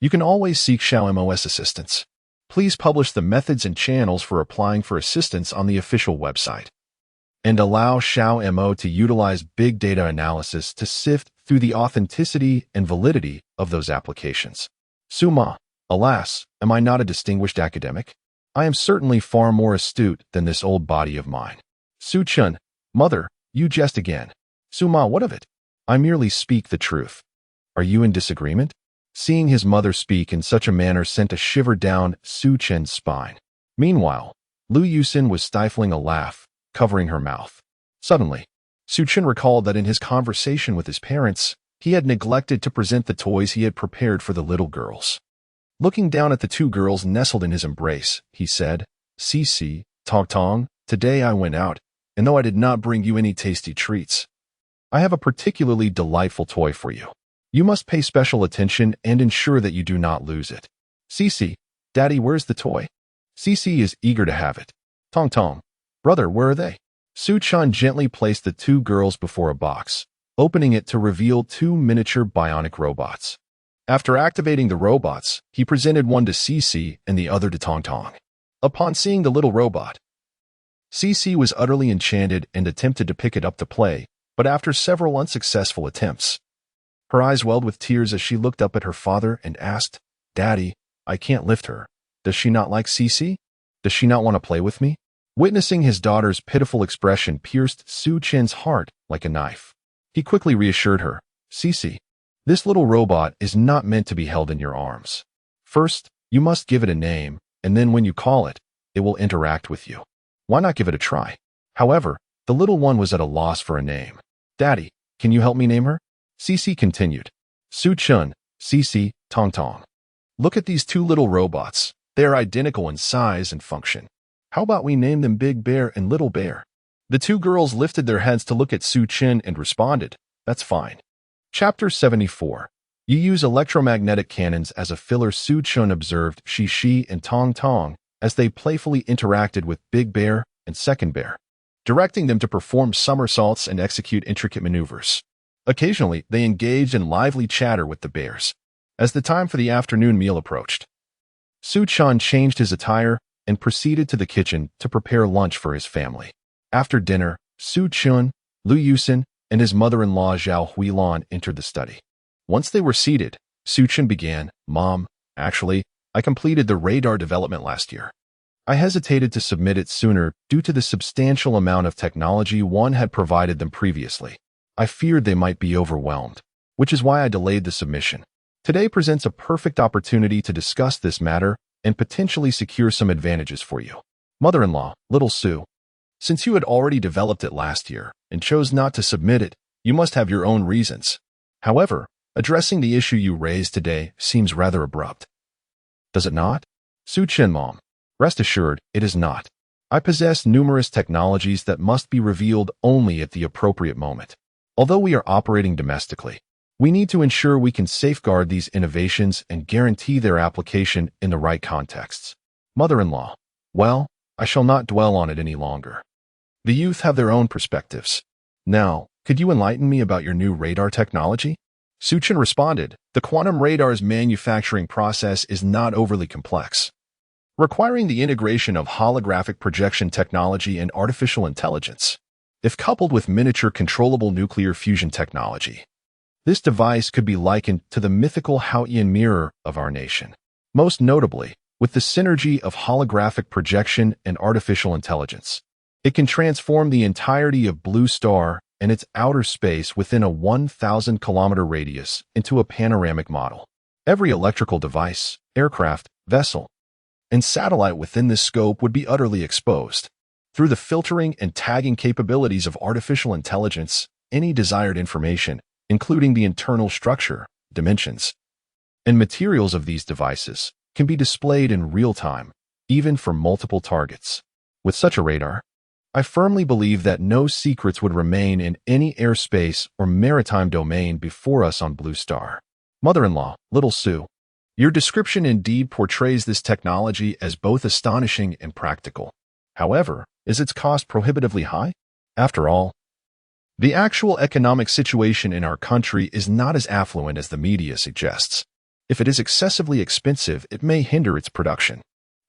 You can always seek Xiao Mo's assistance. Please publish the methods and channels for applying for assistance on the official website. And allow Xiao Mo to utilize big data analysis to sift through the authenticity and validity of those applications. Suma, alas, am I not a distinguished academic? I am certainly far more astute than this old body of mine. Su-chun, mother, you jest again. Suma, what of it? I merely speak the truth. Are you in disagreement? Seeing his mother speak in such a manner sent a shiver down Su-chen's spine. Meanwhile, Lu Yusin was stifling a laugh, covering her mouth. Suddenly, Su-chen recalled that in his conversation with his parents, he had neglected to present the toys he had prepared for the little girls. Looking down at the two girls nestled in his embrace, he said, "Cici, Tong Tong, today I went out, and though I did not bring you any tasty treats, I have a particularly delightful toy for you. You must pay special attention and ensure that you do not lose it." Cici, Daddy, where's the toy? Cici is eager to have it. Tong Tong, brother, where are they? Su-chan gently placed the two girls before a box, opening it to reveal two miniature bionic robots. After activating the robots, he presented one to Cici and the other to Tong Tong. Upon seeing the little robot, Cici was utterly enchanted and attempted to pick it up to play, but after several unsuccessful attempts, her eyes welled with tears as she looked up at her father and asked, "Daddy, I can't lift her. Does she not like Cici? Does she not want to play with me?" Witnessing his daughter's pitiful expression pierced Su-chen's heart like a knife. He quickly reassured her, "Cici, this little robot is not meant to be held in your arms. First, you must give it a name, and then when you call it, it will interact with you. Why not give it a try?" However, the little one was at a loss for a name. "Daddy, can you help me name her?" Cici continued. Su-chun, Cici, Tong Tong. Look at these two little robots. They are identical in size and function. How about we name them Big Bear and Little Bear? The two girls lifted their heads to look at Su Chin and responded, "That's fine." Chapter 74. You use electromagnetic cannons as a filler. Su Chin observed Shi and Tong Tong as they playfully interacted with Big Bear and Second Bear, directing them to perform somersaults and execute intricate maneuvers. Occasionally, they engaged in lively chatter with the bears. As the time for the afternoon meal approached, Su Chin changed his attire and proceeded to the kitchen to prepare lunch for his family. After dinner, Su Chin, Lu Yusin, and his mother-in-law Zhao Huilan entered the study. Once they were seated, Su Chin began, "Mom, actually, I completed the radar development last year. I hesitated to submit it sooner due to the substantial amount of technology one had provided them previously. I feared they might be overwhelmed, which is why I delayed the submission. Today presents a perfect opportunity to discuss this matter and potentially secure some advantages for you. Mother-in-law, little Su, since you had already developed it last year and chose not to submit it, you must have your own reasons. However, addressing the issue you raised today seems rather abrupt. Does it not? Su Chin, Mom, rest assured, it is not. I possess numerous technologies that must be revealed only at the appropriate moment. Although we are operating domestically, we need to ensure we can safeguard these innovations and guarantee their application in the right contexts. Mother-in-law, well, I shall not dwell on it any longer. The youth have their own perspectives. Now, could you enlighten me about your new radar technology? Su Chin responded, the quantum radar's manufacturing process is not overly complex, requiring the integration of holographic projection technology and artificial intelligence. If coupled with miniature controllable nuclear fusion technology, this device could be likened to the mythical Haotian mirror of our nation. Most notably, with the synergy of holographic projection and artificial intelligence, it can transform the entirety of Blue Star and its outer space within a 1,000-kilometer radius into a panoramic model. Every electrical device, aircraft, vessel, and satellite within this scope would be utterly exposed. Through the filtering and tagging capabilities of artificial intelligence, any desired information, including the internal structure, dimensions, and materials of these devices, can be displayed in real time, even for multiple targets. With such a radar, I firmly believe that no secrets would remain in any airspace or maritime domain before us on Blue Star. Mother-in-law, little Su, your description indeed portrays this technology as both astonishing and practical. However, is its cost prohibitively high? After all, the actual economic situation in our country is not as affluent as the media suggests. If it is excessively expensive, it may hinder its production.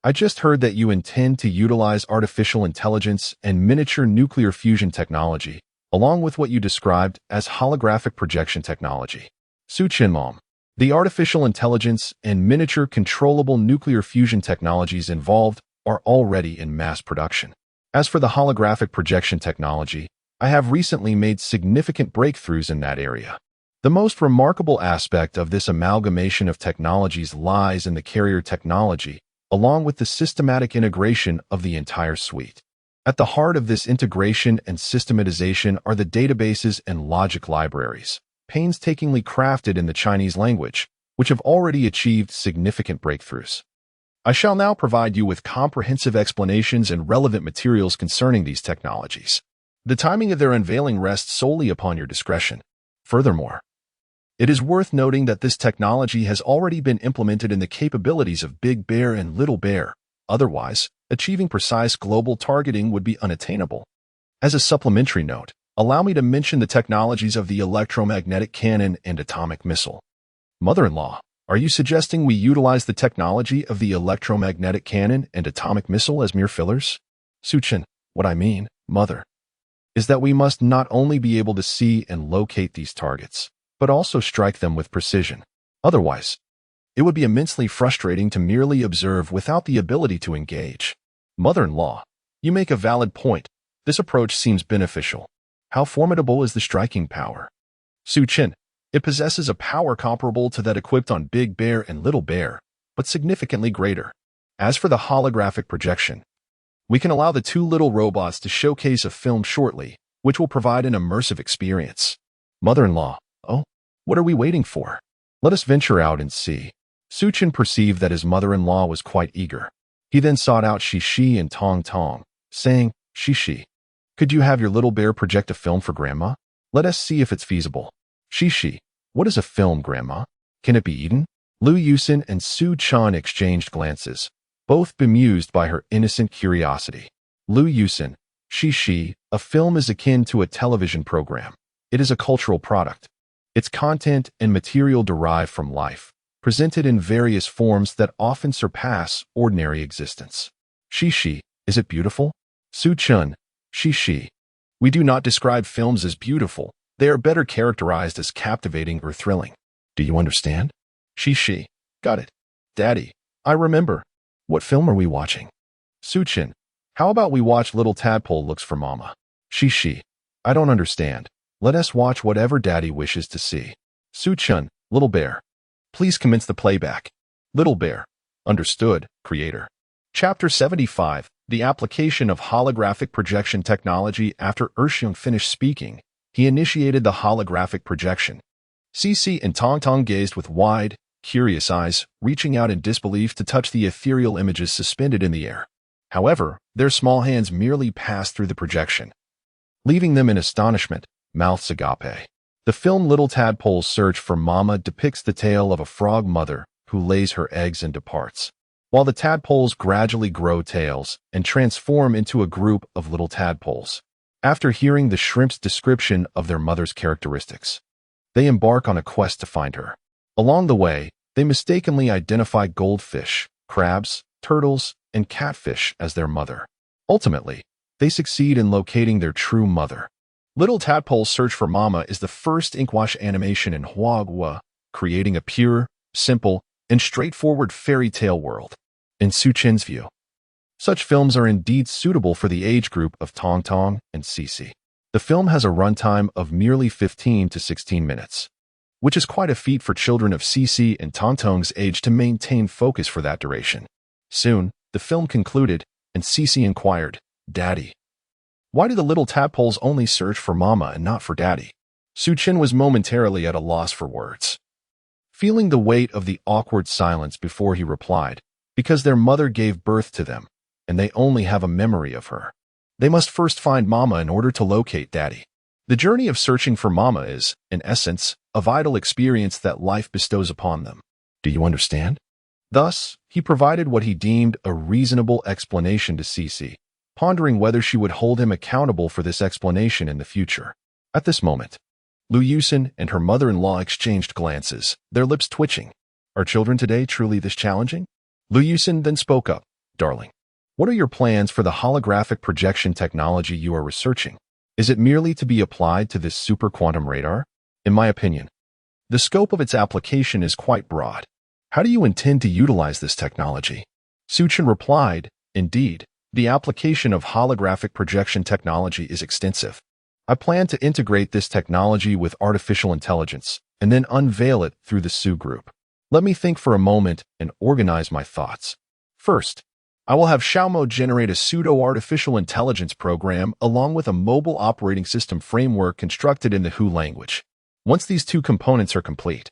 I just heard that you intend to utilize artificial intelligence and miniature nuclear fusion technology, along with what you described as holographic projection technology. Su Chin, Mom, the artificial intelligence and miniature controllable nuclear fusion technologies involved are already in mass production. As for the holographic projection technology, I have recently made significant breakthroughs in that area. The most remarkable aspect of this amalgamation of technologies lies in the carrier technology, along with the systematic integration of the entire suite. At the heart of this integration and systematization are the databases and logic libraries, painstakingly crafted in the Chinese language, which have already achieved significant breakthroughs. I shall now provide you with comprehensive explanations and relevant materials concerning these technologies. The timing of their unveiling rests solely upon your discretion. Furthermore, it is worth noting that this technology has already been implemented in the capabilities of Big Bear and Little Bear. Otherwise, achieving precise global targeting would be unattainable. As a supplementary note, allow me to mention the technologies of the electromagnetic cannon and atomic missile. Mother-in-law, are you suggesting we utilize the technology of the electromagnetic cannon and atomic missile as mere fillers? Su Chin, what I mean, Mother, is that we must not only be able to see and locate these targets, but also strike them with precision. Otherwise, it would be immensely frustrating to merely observe without the ability to engage. Mother-in-law, you make a valid point. This approach seems beneficial. How formidable is the striking power? Su Chin, it possesses a power comparable to that equipped on Big Bear and Little Bear, but significantly greater. As for the holographic projection, we can allow the two little robots to showcase a film shortly, which will provide an immersive experience. Mother-in-law, oh, what are we waiting for? Let us venture out and see. Suchin perceived that his mother-in-law was quite eager. He then sought out Shishi and Tong Tong, saying, Shishi, could you have your little bear project a film for Grandma? Let us see if it's feasible. Shishi, what is a film, Grandma? Can it be eaten? Lu Yusin and Su Chan exchanged glances, both bemused by her innocent curiosity. Lu Yusin, Shishi, a film is akin to a television program. It is a cultural product. Its content and material derive from life, presented in various forms that often surpass ordinary existence. Shishi, is it beautiful? Su Chun, Shishi. We do not describe films as beautiful. They are better characterized as captivating or thrilling. Do you understand? Shishi, got it. Daddy, I remember. What film are we watching? Suchin, how about we watch Little Tadpole Looks for Mama? Shishi, I don't understand. Let us watch whatever Daddy wishes to see. Suchun, Little Bear. Please commence the playback. Little Bear. Understood, creator. Chapter 75, The Application of Holographic Projection Technology. After Urshung finished speaking, he initiated the holographic projection. Cici and Tong Tong gazed with wide, curious eyes, reaching out in disbelief to touch the ethereal images suspended in the air. However, their small hands merely passed through the projection, leaving them in astonishment, mouths agape. The film Little Tadpole's Search for Mama depicts the tale of a frog mother who lays her eggs and departs, while the tadpoles gradually grow tails and transform into a group of little tadpoles. After hearing the shrimp's description of their mother's characteristics, they embark on a quest to find her. Along the way, they mistakenly identify goldfish, crabs, turtles, and catfish as their mother. Ultimately, they succeed in locating their true mother. Little Tadpole's Search for Mama is the first inkwash animation in manhwa, creating a pure, simple, and straightforward fairy tale world. In Suchin's view, such films are indeed suitable for the age group of Tong Tong and Cici. The film has a runtime of merely 15 to 16 minutes, which is quite a feat for children of Cici and Tong Tong's age to maintain focus for that duration. Soon, the film concluded, and Cici inquired, Daddy, why do the little tadpoles only search for Mama and not for Daddy? Suchin was momentarily at a loss for words, feeling the weight of the awkward silence before he replied, because their mother gave birth to them, and they only have a memory of her. They must first find Mama in order to locate Daddy. The journey of searching for Mama is, in essence, a vital experience that life bestows upon them. Do you understand? Thus, he provided what he deemed a reasonable explanation to Cici, pondering whether she would hold him accountable for this explanation in the future. At this moment, Lu Yusin and her mother-in-law exchanged glances, their lips twitching. Are children today truly this challenging? Lu Yusin then spoke up, Darling, what are your plans for the holographic projection technology you are researching? Is it merely to be applied to this super quantum radar? In my opinion, the scope of its application is quite broad. How do you intend to utilize this technology? Suchin replied, Indeed, the application of holographic projection technology is extensive. I plan to integrate this technology with artificial intelligence and then unveil it through the Su group. Let me think for a moment and organize my thoughts. First, I will have Xiaomo generate a pseudo-artificial intelligence program along with a mobile operating system framework constructed in the Hu language. Once these two components are complete,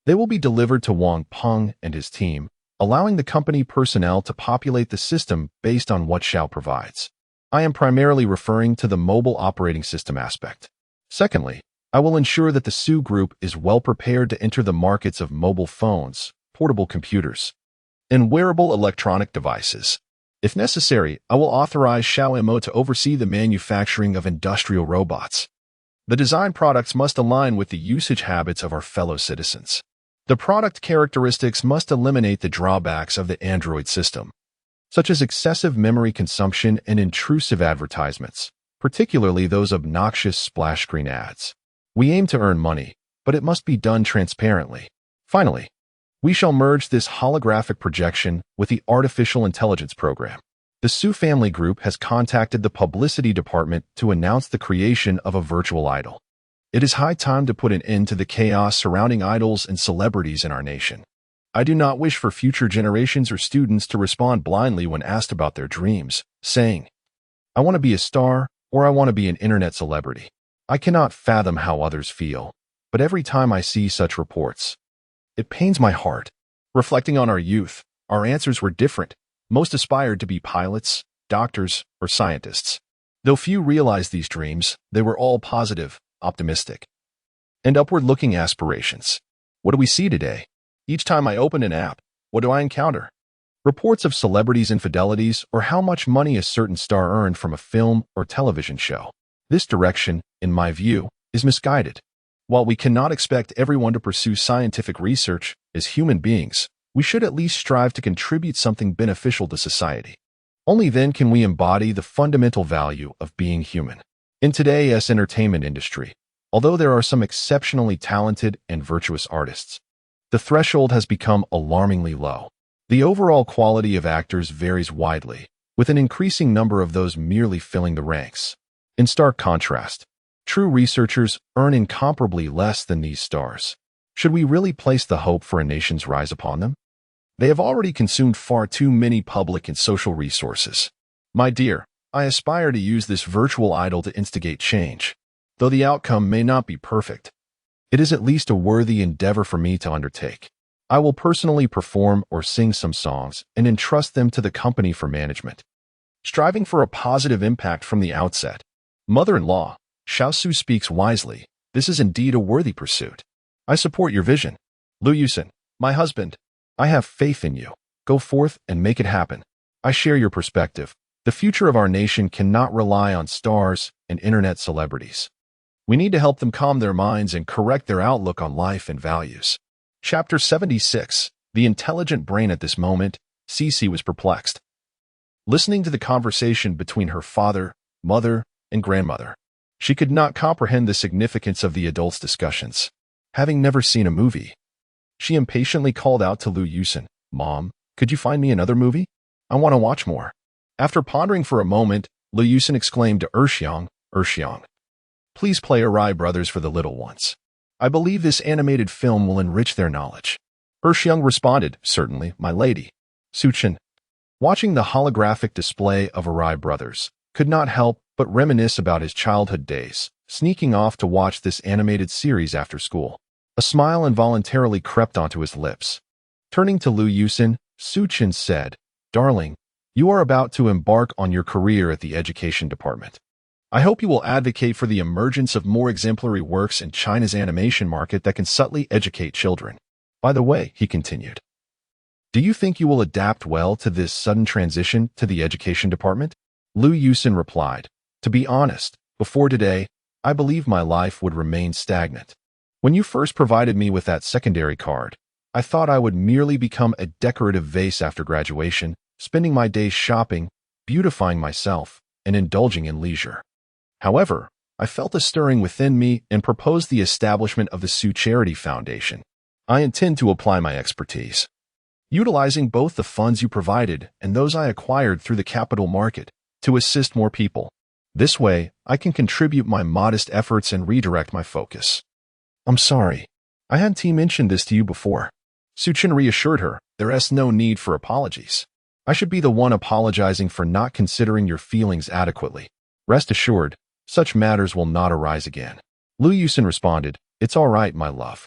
they will be delivered to Wang Peng and his team, allowing the company personnel to populate the system based on what Xiao provides. I am primarily referring to the mobile operating system aspect. Secondly, I will ensure that the Su group is well prepared to enter the markets of mobile phones, portable computers, and wearable electronic devices. If necessary, I will authorize Xiao Mo to oversee the manufacturing of industrial robots. The design products must align with the usage habits of our fellow citizens. The product characteristics must eliminate the drawbacks of the Android system, such as excessive memory consumption and intrusive advertisements, particularly those obnoxious splash screen ads. We aim to earn money, but it must be done transparently. Finally, we shall merge this holographic projection with the artificial intelligence program. The Su family group has contacted the publicity department to announce the creation of a virtual idol. It is high time to put an end to the chaos surrounding idols and celebrities in our nation. I do not wish for future generations or students to respond blindly when asked about their dreams, saying, I want to be a star or I want to be an internet celebrity. I cannot fathom how others feel, but every time I see such reports, it pains my heart. Reflecting on our youth, our answers were different. Most aspired to be pilots, doctors, or scientists. Though few realized these dreams, they were all positive, optimistic, and upward-looking aspirations. What do we see today? Each time I open an app, what do I encounter? Reports of celebrities' infidelities or how much money a certain star earned from a film or television show. This direction, in my view, is misguided. While we cannot expect everyone to pursue scientific research, as human beings, we should at least strive to contribute something beneficial to society. Only then can we embody the fundamental value of being human. In today's entertainment industry, although there are some exceptionally talented and virtuous artists, the threshold has become alarmingly low. The overall quality of actors varies widely, with an increasing number of those merely filling the ranks. In stark contrast, true researchers earn incomparably less than these stars. Should we really place the hope for a nation's rise upon them? They have already consumed far too many public and social resources. My dear, I aspire to use this virtual idol to instigate change. Though the outcome may not be perfect, it is at least a worthy endeavor for me to undertake. I will personally perform or sing some songs and entrust them to the company for management. Striving for a positive impact from the outset. Mother-in-law, Xiaosu speaks wisely. This is indeed a worthy pursuit. I support your vision. Lu Yusen, my husband, I have faith in you. Go forth and make it happen. I share your perspective. The future of our nation cannot rely on stars and internet celebrities. We need to help them calm their minds and correct their outlook on life and values. Chapter 76. The intelligent brain. At this moment, Cece was perplexed, listening to the conversation between her father, mother, and grandmother. She could not comprehend the significance of the adults' discussions. Having never seen a movie, she impatiently called out to Lu Yusen, "Mom, could you find me another movie? I want to watch more." After pondering for a moment, Lu Yusen exclaimed to Erxiang, "Please play Arai Brothers for the little ones. I believe this animated film will enrich their knowledge." Erxiang responded, "Certainly, my lady." Suchen, watching the holographic display of Arai Brothers, could not help but reminisce about his childhood days, sneaking off to watch this animated series after school. A smile involuntarily crept onto his lips. Turning to Lu Yusen, Suchen said, "Darling, you are about to embark on your career at the education department. I hope you will advocate for the emergence of more exemplary works in China's animation market that can subtly educate children. By the way," he continued, "do you think you will adapt well to this sudden transition to the education department?" Lu Yusen replied, "To be honest, before today, I believe my life would remain stagnant. When you first provided me with that secondary card, I thought I would merely become a decorative vase after graduation, spending my days shopping, beautifying myself, and indulging in leisure. However, I felt a stirring within me and proposed the establishment of the Su Charity Foundation. I intend to apply my expertise, utilizing both the funds you provided and those I acquired through the capital market, to assist more people. This way, I can contribute my modest efforts and redirect my focus." "I'm sorry. I hadn't mentioned this to you before." Suchen reassured her, "There's no need for apologies. I should be the one apologizing for not considering your feelings adequately. Rest assured, such matters will not arise again." Lu Yusen responded, "It's all right, my love.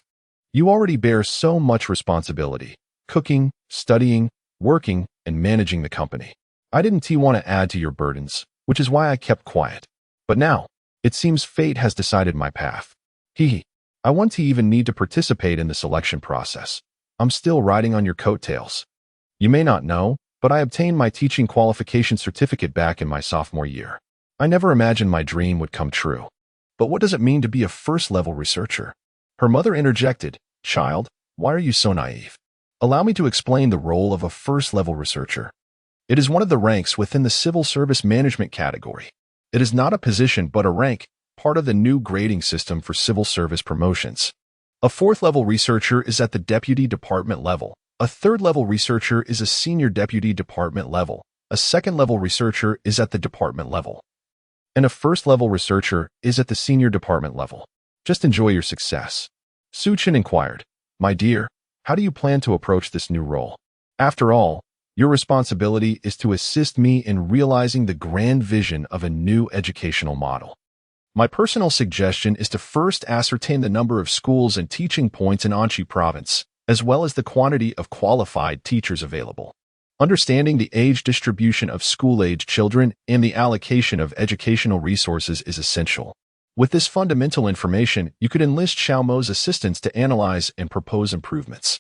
You already bear so much responsibility, cooking, studying, working, and managing the company. I didn't want to add to your burdens, which is why I kept quiet. But now, it seems fate has decided my path. I want to even need to participate in the selection process. I'm still riding on your coattails. You may not know, but I obtained my teaching qualification certificate back in my sophomore year. I never imagined my dream would come true. But what does it mean to be a first-level researcher?" Her mother interjected, "Child, why are you so naive? Allow me to explain the role of a first-level researcher. It is one of the ranks within the civil service management category. It is not a position but a rank, part of the new grading system for civil service promotions. A fourth-level researcher is at the deputy department level. A third-level researcher is a senior deputy department level. A second-level researcher is at the department level. And a first-level researcher is at the senior department level. Just enjoy your success." Suchen inquired, "My dear, how do you plan to approach this new role? After all, your responsibility is to assist me in realizing the grand vision of a new educational model. My personal suggestion is to first ascertain the number of schools and teaching points in Anhui Province, as well as the quantity of qualified teachers available. Understanding the age distribution of school-age children and the allocation of educational resources is essential. With this fundamental information, you could enlist Xiaomo's assistance to analyze and propose improvements.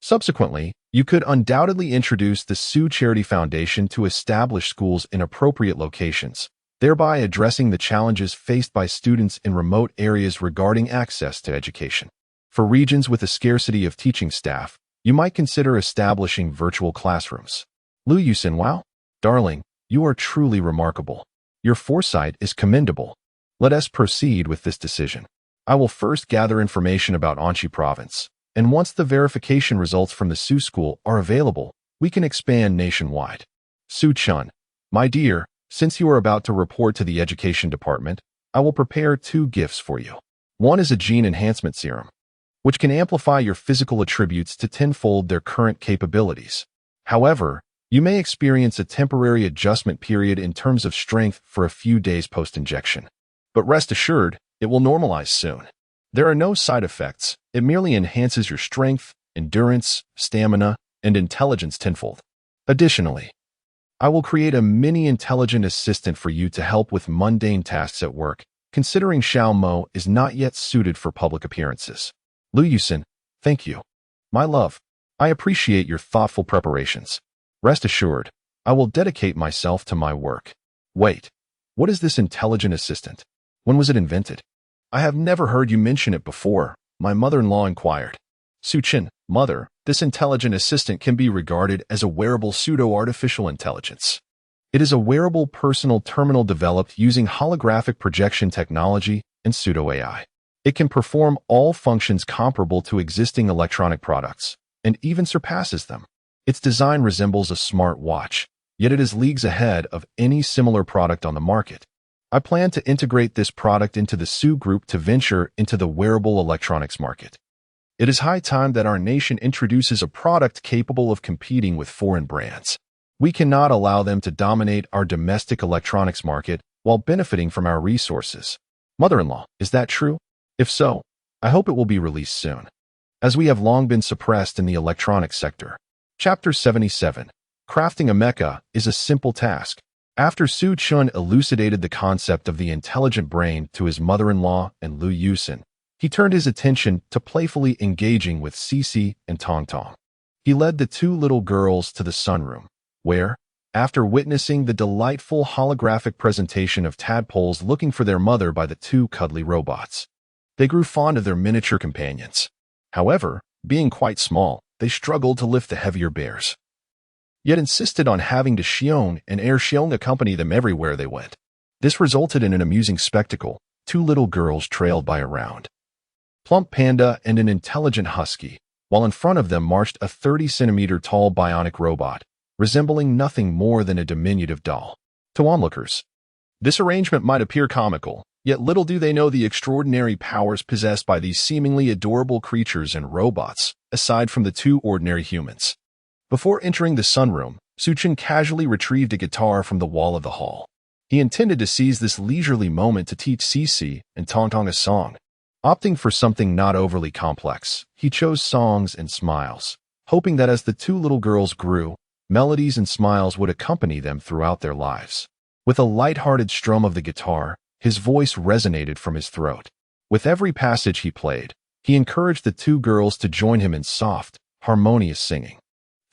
Subsequently, you could undoubtedly introduce the Su Charity Foundation to establish schools in appropriate locations, thereby addressing the challenges faced by students in remote areas regarding access to education. For regions with a scarcity of teaching staff, you might consider establishing virtual classrooms. Lu Yusin, wow, darling, you are truly remarkable. Your foresight is commendable. Let us proceed with this decision. I will first gather information about Anchi province, and once the verification results from the Su school are available, we can expand nationwide. Su Chun, my dear, since you are about to report to the education department, I will prepare 2 gifts for you. One is a gene enhancement serum, which can amplify your physical attributes to tenfold their current capabilities. However, you may experience a temporary adjustment period in terms of strength for a few days post-injection. But rest assured, it will normalize soon. There are no side effects. It merely enhances your strength, endurance, stamina, and intelligence tenfold. Additionally, I will create a mini intelligent assistant for you to help with mundane tasks at work, considering Xiaomo is not yet suited for public appearances. Lu Yusin, thank you. My love, I appreciate your thoughtful preparations. Rest assured, I will dedicate myself to my work. Wait, what is this intelligent assistant? When was it invented? I have never heard you mention it before, my mother-in-law inquired. Suchin, mother, this intelligent assistant can be regarded as a wearable pseudo-artificial intelligence. It is a wearable personal terminal developed using holographic projection technology and pseudo-AI. It can perform all functions comparable to existing electronic products, and even surpasses them. Its design resembles a smart watch, yet it is leagues ahead of any similar product on the market. I plan to integrate this product into the Su Group to venture into the wearable electronics market. It is high time that our nation introduces a product capable of competing with foreign brands. We cannot allow them to dominate our domestic electronics market while benefiting from our resources. Mother-in-law, is that true? If so, I hope it will be released soon, as we have long been suppressed in the electronics sector. Chapter 77. Crafting a mecha is a simple task. After Su Chun elucidated the concept of the intelligent brain to his mother-in-law and Lu Yusin, he turned his attention to playfully engaging with Cici and Tong Tong. He led the 2 little girls to the sunroom, where, after witnessing the delightful holographic presentation of tadpoles looking for their mother by the 2 cuddly robots, they grew fond of their miniature companions. However, being quite small, they struggled to lift the heavier bears, yet insisted on having to Xion and Air Xiong accompany them everywhere they went. This resulted in an amusing spectacle, 2 little girls trailed by a round plump panda and an intelligent husky, while in front of them marched a 30-centimeter tall bionic robot, resembling nothing more than a diminutive doll. To onlookers, this arrangement might appear comical, yet little do they know the extraordinary powers possessed by these seemingly adorable creatures and robots, aside from the 2 ordinary humans. Before entering the sunroom, Suchin casually retrieved a guitar from the wall of the hall. He intended to seize this leisurely moment to teach Cici and Tong Tong a song. Opting for something not overly complex, he chose songs and smiles, hoping that as the 2 little girls grew, melodies and smiles would accompany them throughout their lives. With a light-hearted strum of the guitar, his voice resonated from his throat. With every passage he played, he encouraged the 2 girls to join him in soft, harmonious singing.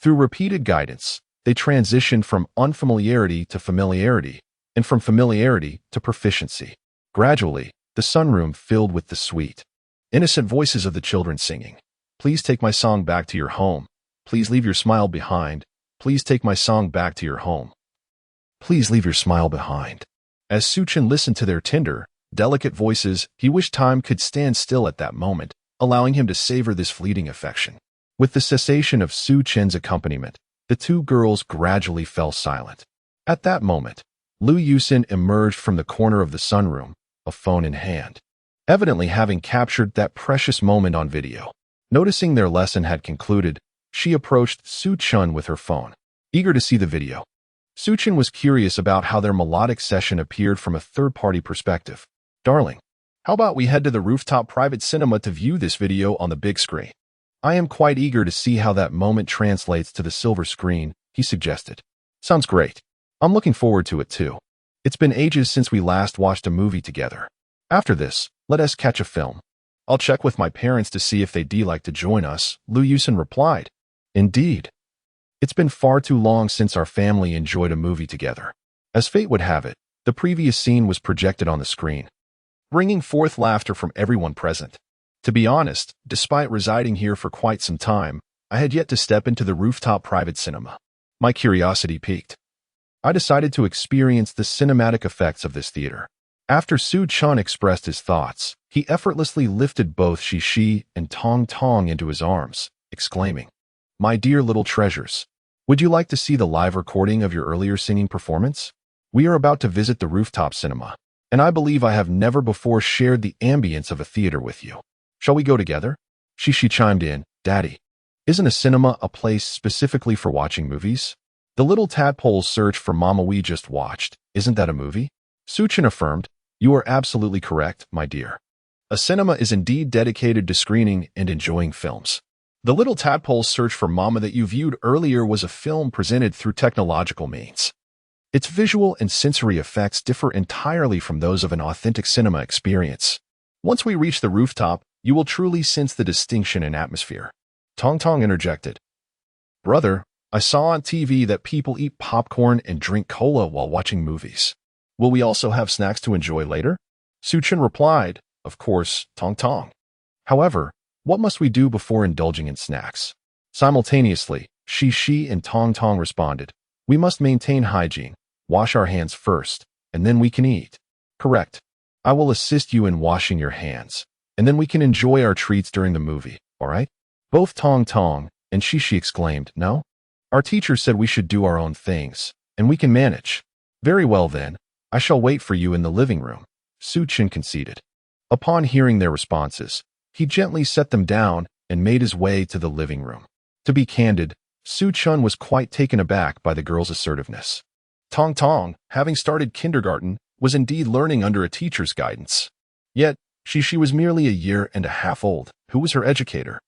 Through repeated guidance, they transitioned from unfamiliarity to familiarity, and from familiarity to proficiency. Gradually, the sunroom filled with the sweet, innocent voices of the children singing, "Please take my song back to your home. Please leave your smile behind. Please take my song back to your home. Please leave your smile behind." As Suchin listened to their tender, delicate voices, he wished time could stand still at that moment, allowing him to savor this fleeting affection. With the cessation of Su Chen's accompaniment, the 2 girls gradually fell silent. At that moment, Lu Yusin emerged from the corner of the sunroom, a phone in hand, evidently having captured that precious moment on video. Noticing their lesson had concluded, she approached Su Chun with her phone, eager to see the video. Su Chun was curious about how their melodic session appeared from a third-party perspective. "Darling, how about we head to the rooftop private cinema to view this video on the big screen?" I am quite eager to see how that moment translates to the silver screen, he suggested. Sounds great. I'm looking forward to it too. It's been ages since we last watched a movie together. After this, let us catch a film. I'll check with my parents to see if they'd like to join us, Lu Yusin replied. Indeed. It's been far too long since our family enjoyed a movie together. As fate would have it, the previous scene was projected on the screen, bringing forth laughter from everyone present. To be honest, despite residing here for quite some time, I had yet to step into the rooftop private cinema. My curiosity piqued. I decided to experience the cinematic effects of this theater. After Su Chun expressed his thoughts, he effortlessly lifted both Shi and Tong Tong into his arms, exclaiming, "My dear little treasures, would you like to see the live recording of your earlier singing performance? We are about to visit the rooftop cinema, and I believe I have never before shared the ambience of a theater with you. Shall we go together?" Shi chimed in, "Daddy, isn't a cinema a place specifically for watching movies? The little tadpole's search for Mama we just watched, isn't that a movie?" Suchin affirmed, "You are absolutely correct, my dear. A cinema is indeed dedicated to screening and enjoying films. The little tadpole's search for Mama that you viewed earlier was a film presented through technological means. Its visual and sensory effects differ entirely from those of an authentic cinema experience. Once we reach the rooftop, you will truly sense the distinction in atmosphere." Tong Tong interjected, "Brother, I saw on TV that people eat popcorn and drink cola while watching movies. Will we also have snacks to enjoy later?" Suchin replied, "Of course, Tong Tong. However, what must we do before indulging in snacks?" Simultaneously, Shi and Tong Tong responded, "We must maintain hygiene, wash our hands first, and then we can eat." "Correct. I will assist you in washing your hands, and then we can enjoy our treats during the movie, all right?" Both Tong Tong and Shi exclaimed, "No? Our teacher said we should do our own things, and we can manage." "Very well then, I shall wait for you in the living room," Su Chin conceded. Upon hearing their responses, he gently set them down and made his way to the living room. To be candid, Su Chun was quite taken aback by the girl's assertiveness. Tong Tong, having started kindergarten, was indeed learning under a teacher's guidance. Yet, Shi was merely a year and a half old. Who was her educator?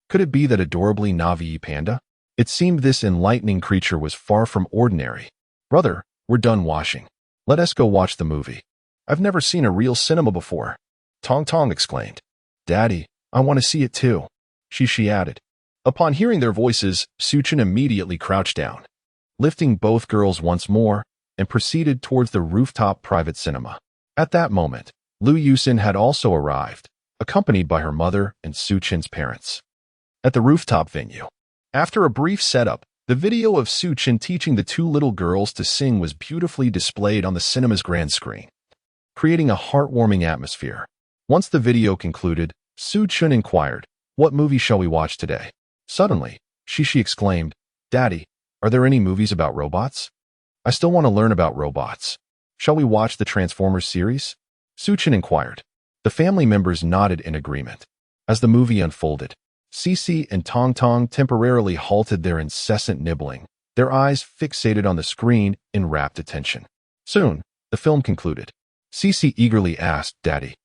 Could it be that adorably Navi panda? It seemed this enlightening creature was far from ordinary. "Brother, we're done washing. Let us go watch the movie. I've never seen a real cinema before," Tong Tong exclaimed. "Daddy, I want to see it too," Shi added. Upon hearing their voices, Suchin immediately crouched down, lifting both girls once more, and proceeded towards the rooftop private cinema. At that moment, Lu Yusin had also arrived, accompanied by her mother and Suchin's parents. At the rooftop venue, after a brief setup, the video of Suchin teaching the two little girls to sing was beautifully displayed on the cinema's grand screen, creating a heartwarming atmosphere. Once the video concluded, Suchin inquired, "What movie shall we watch today?" Suddenly, Shi exclaimed, "Daddy, are there any movies about robots? I still want to learn about robots. Shall we watch the Transformers series?" Suchin inquired. The family members nodded in agreement. As the movie unfolded, Cici and Tong Tong temporarily halted their incessant nibbling, their eyes fixated on the screen in rapt attention. Soon, the film concluded. Cici eagerly asked, "Daddy,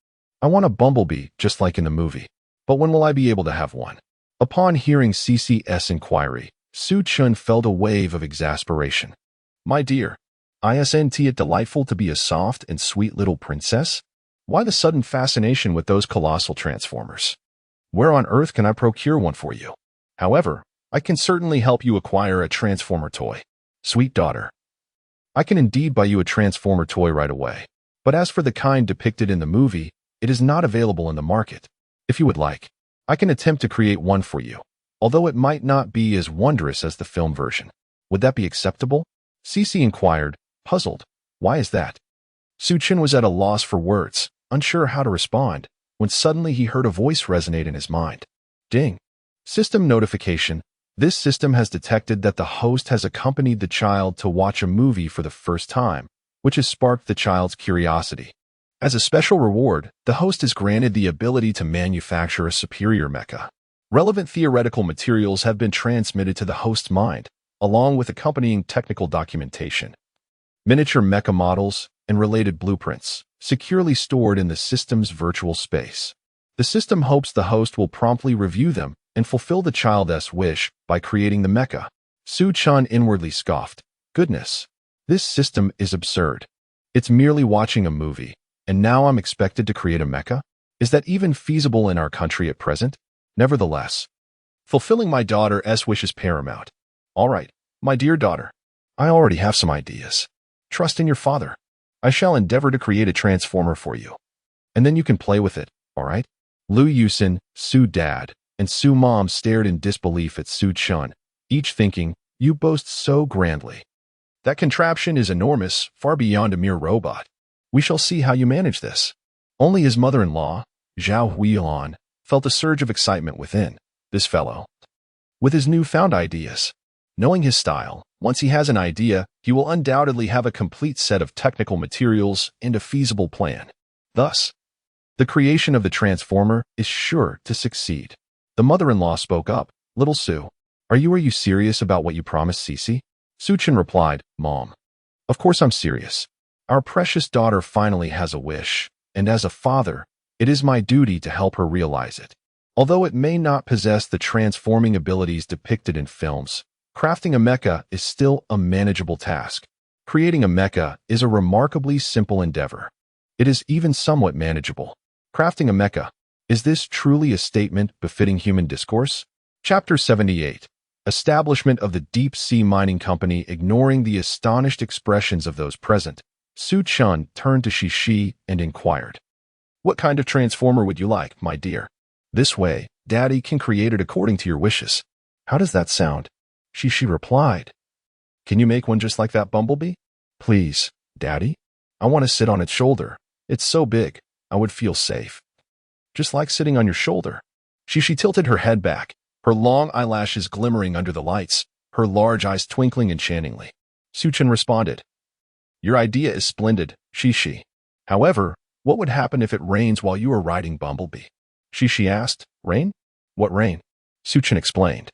I want a bumblebee just like in the movie, but when will I be able to have one?" Upon hearing Cici's inquiry, Su Chun felt a wave of exasperation. "My dear, isn't it delightful to be a soft and sweet little princess? Why the sudden fascination with those colossal transformers? Where on earth can I procure one for you? However, I can certainly help you acquire a transformer toy. Sweet daughter, I can indeed buy you a transformer toy right away. But as for the kind depicted in the movie, it is not available in the market. If you would like, I can attempt to create one for you, although it might not be as wondrous as the film version. Would that be acceptable?" Cici inquired, puzzled. "Why is that?" Suchin was at a loss for words, unsure how to respond, when suddenly he heard a voice resonate in his mind. Ding. System notification. This system has detected that the host has accompanied the child to watch a movie for the first time, which has sparked the child's curiosity. As a special reward, the host is granted the ability to manufacture a superior mecha. Relevant theoretical materials have been transmitted to the host's mind, along with accompanying technical documentation, miniature mecha models, and related blueprints, securely stored in the system's virtual space. The system hopes the host will promptly review them and fulfill the child's wish by creating the mecha. Su-chan inwardly scoffed. Goodness, this system is absurd. It's merely watching a movie, and now I'm expected to create a mecha? Is that even feasible in our country at present? Nevertheless, fulfilling my daughter's wish is paramount. All right, my dear daughter, I already have some ideas. Trust in your father. I shall endeavor to create a transformer for you. And then you can play with it, all right? Lu Yusin, Su dad, and Su mom stared in disbelief at Su Chun, each thinking, you boast so grandly. That contraption is enormous, far beyond a mere robot. We shall see how you manage this. Only his mother-in-law, Zhao Huilan, felt a surge of excitement within. This fellow, with his newfound ideas. Knowing his style, once he has an idea, he will undoubtedly have a complete set of technical materials and a feasible plan. Thus, the creation of the transformer is sure to succeed. The mother-in-law spoke up. Little Su, are you serious about what you promised Cece? Su-chan replied, Mom, of course I'm serious. Our precious daughter finally has a wish, and as a father, it is my duty to help her realize it. Although it may not possess the transforming abilities depicted in films, crafting a mecha is still a manageable task. Creating a mecha is a remarkably simple endeavor. It is even somewhat manageable. Crafting a mecha. Is this truly a statement befitting human discourse? Chapter 78. Establishment of the deep-sea mining company. Ignoring the astonished expressions of those present, Su-chan turned to Shishi and inquired, what kind of transformer would you like, my dear? This way, Daddy can create it according to your wishes. How does that sound? Shishi replied, can you make one just like that bumblebee? Please, Daddy. I want to sit on its shoulder. It's so big, I would feel safe. Just like sitting on your shoulder. Shishi tilted her head back, her long eyelashes glimmering under the lights, her large eyes twinkling enchantingly. Su-chan responded, your idea is splendid, Shishi. However, what would happen if it rains while you are riding Bumblebee? Shishi asked. Rain? What rain? Su-chan explained.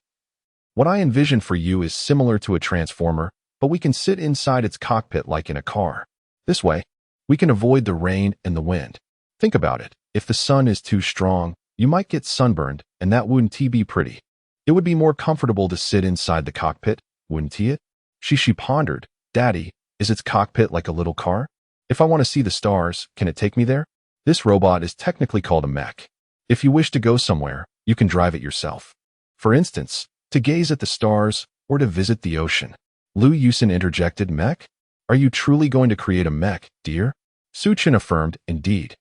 What I envision for you is similar to a transformer, but we can sit inside its cockpit like in a car. This way, we can avoid the rain and the wind. Think about it. If the sun is too strong, you might get sunburned, and that wouldn't be pretty. It would be more comfortable to sit inside the cockpit, wouldn't it? Shishi pondered. Daddy, is its cockpit like a little car? If I want to see the stars, can it take me there? This robot is technically called a mech. If you wish to go somewhere, you can drive it yourself. For instance, to gaze at the stars or to visit the ocean. Lu Yusin interjected. Mech? Are you truly going to create a mech, dear? Su-chan affirmed, indeed.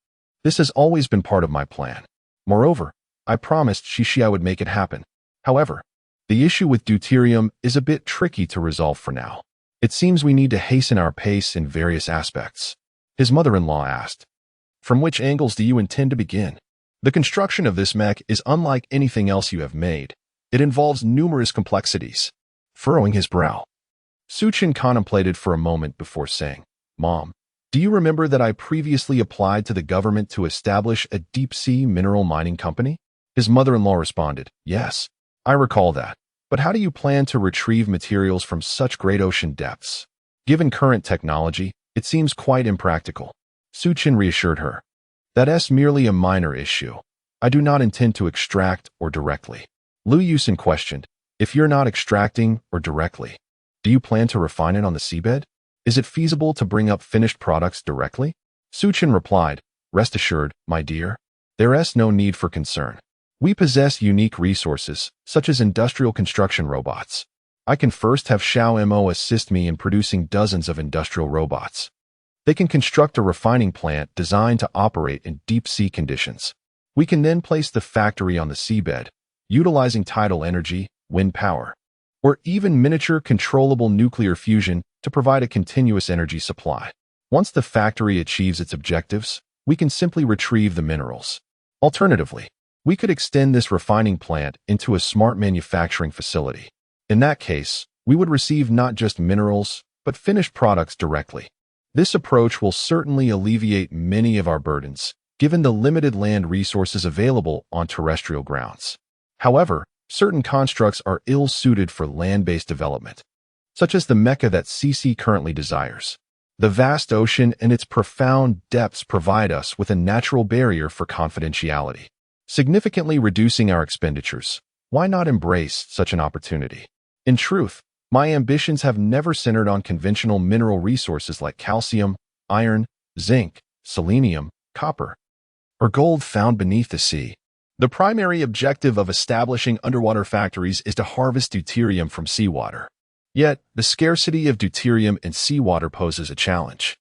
This has always been part of my plan. Moreover, I promised Shishi I would make it happen. However, the issue with deuterium is a bit tricky to resolve for now. It seems we need to hasten our pace in various aspects. His mother-in-law asked, from which angles do you intend to begin? The construction of this mech is unlike anything else you have made. It involves numerous complexities. Furrowing his brow, Su-chan contemplated for a moment before saying, Mom, do you remember that I previously applied to the government to establish a deep-sea mineral mining company? His mother-in-law responded, yes, I recall that. But how do you plan to retrieve materials from such great ocean depths? Given current technology, it seems quite impractical. Su-chan reassured her. That's merely a minor issue. I do not intend to extract or directly. Lu Yusin questioned, if you're not extracting or directly, do you plan to refine it on the seabed? Is it feasible to bring up finished products directly? Su-chan replied, rest assured, my dear, there's no need for concern. We possess unique resources, such as industrial construction robots. I can first have Xiao Mo assist me in producing dozens of industrial robots. They can construct a refining plant designed to operate in deep-sea conditions. We can then place the factory on the seabed, utilizing tidal energy, wind power, or even miniature controllable nuclear fusion to provide a continuous energy supply. Once the factory achieves its objectives, we can simply retrieve the minerals. Alternatively, we could extend this refining plant into a smart manufacturing facility. In that case, we would receive not just minerals, but finished products directly. This approach will certainly alleviate many of our burdens, given the limited land resources available on terrestrial grounds. However, certain constructs are ill-suited for land-based development, such as the mecha that Cece currently desires. The vast ocean and its profound depths provide us with a natural barrier for confidentiality, significantly reducing our expenditures. Why not embrace such an opportunity? In truth, my ambitions have never centered on conventional mineral resources like calcium, iron, zinc, selenium, copper, or gold found beneath the sea. The primary objective of establishing underwater factories is to harvest deuterium from seawater. Yet, the scarcity of deuterium in seawater poses a challenge,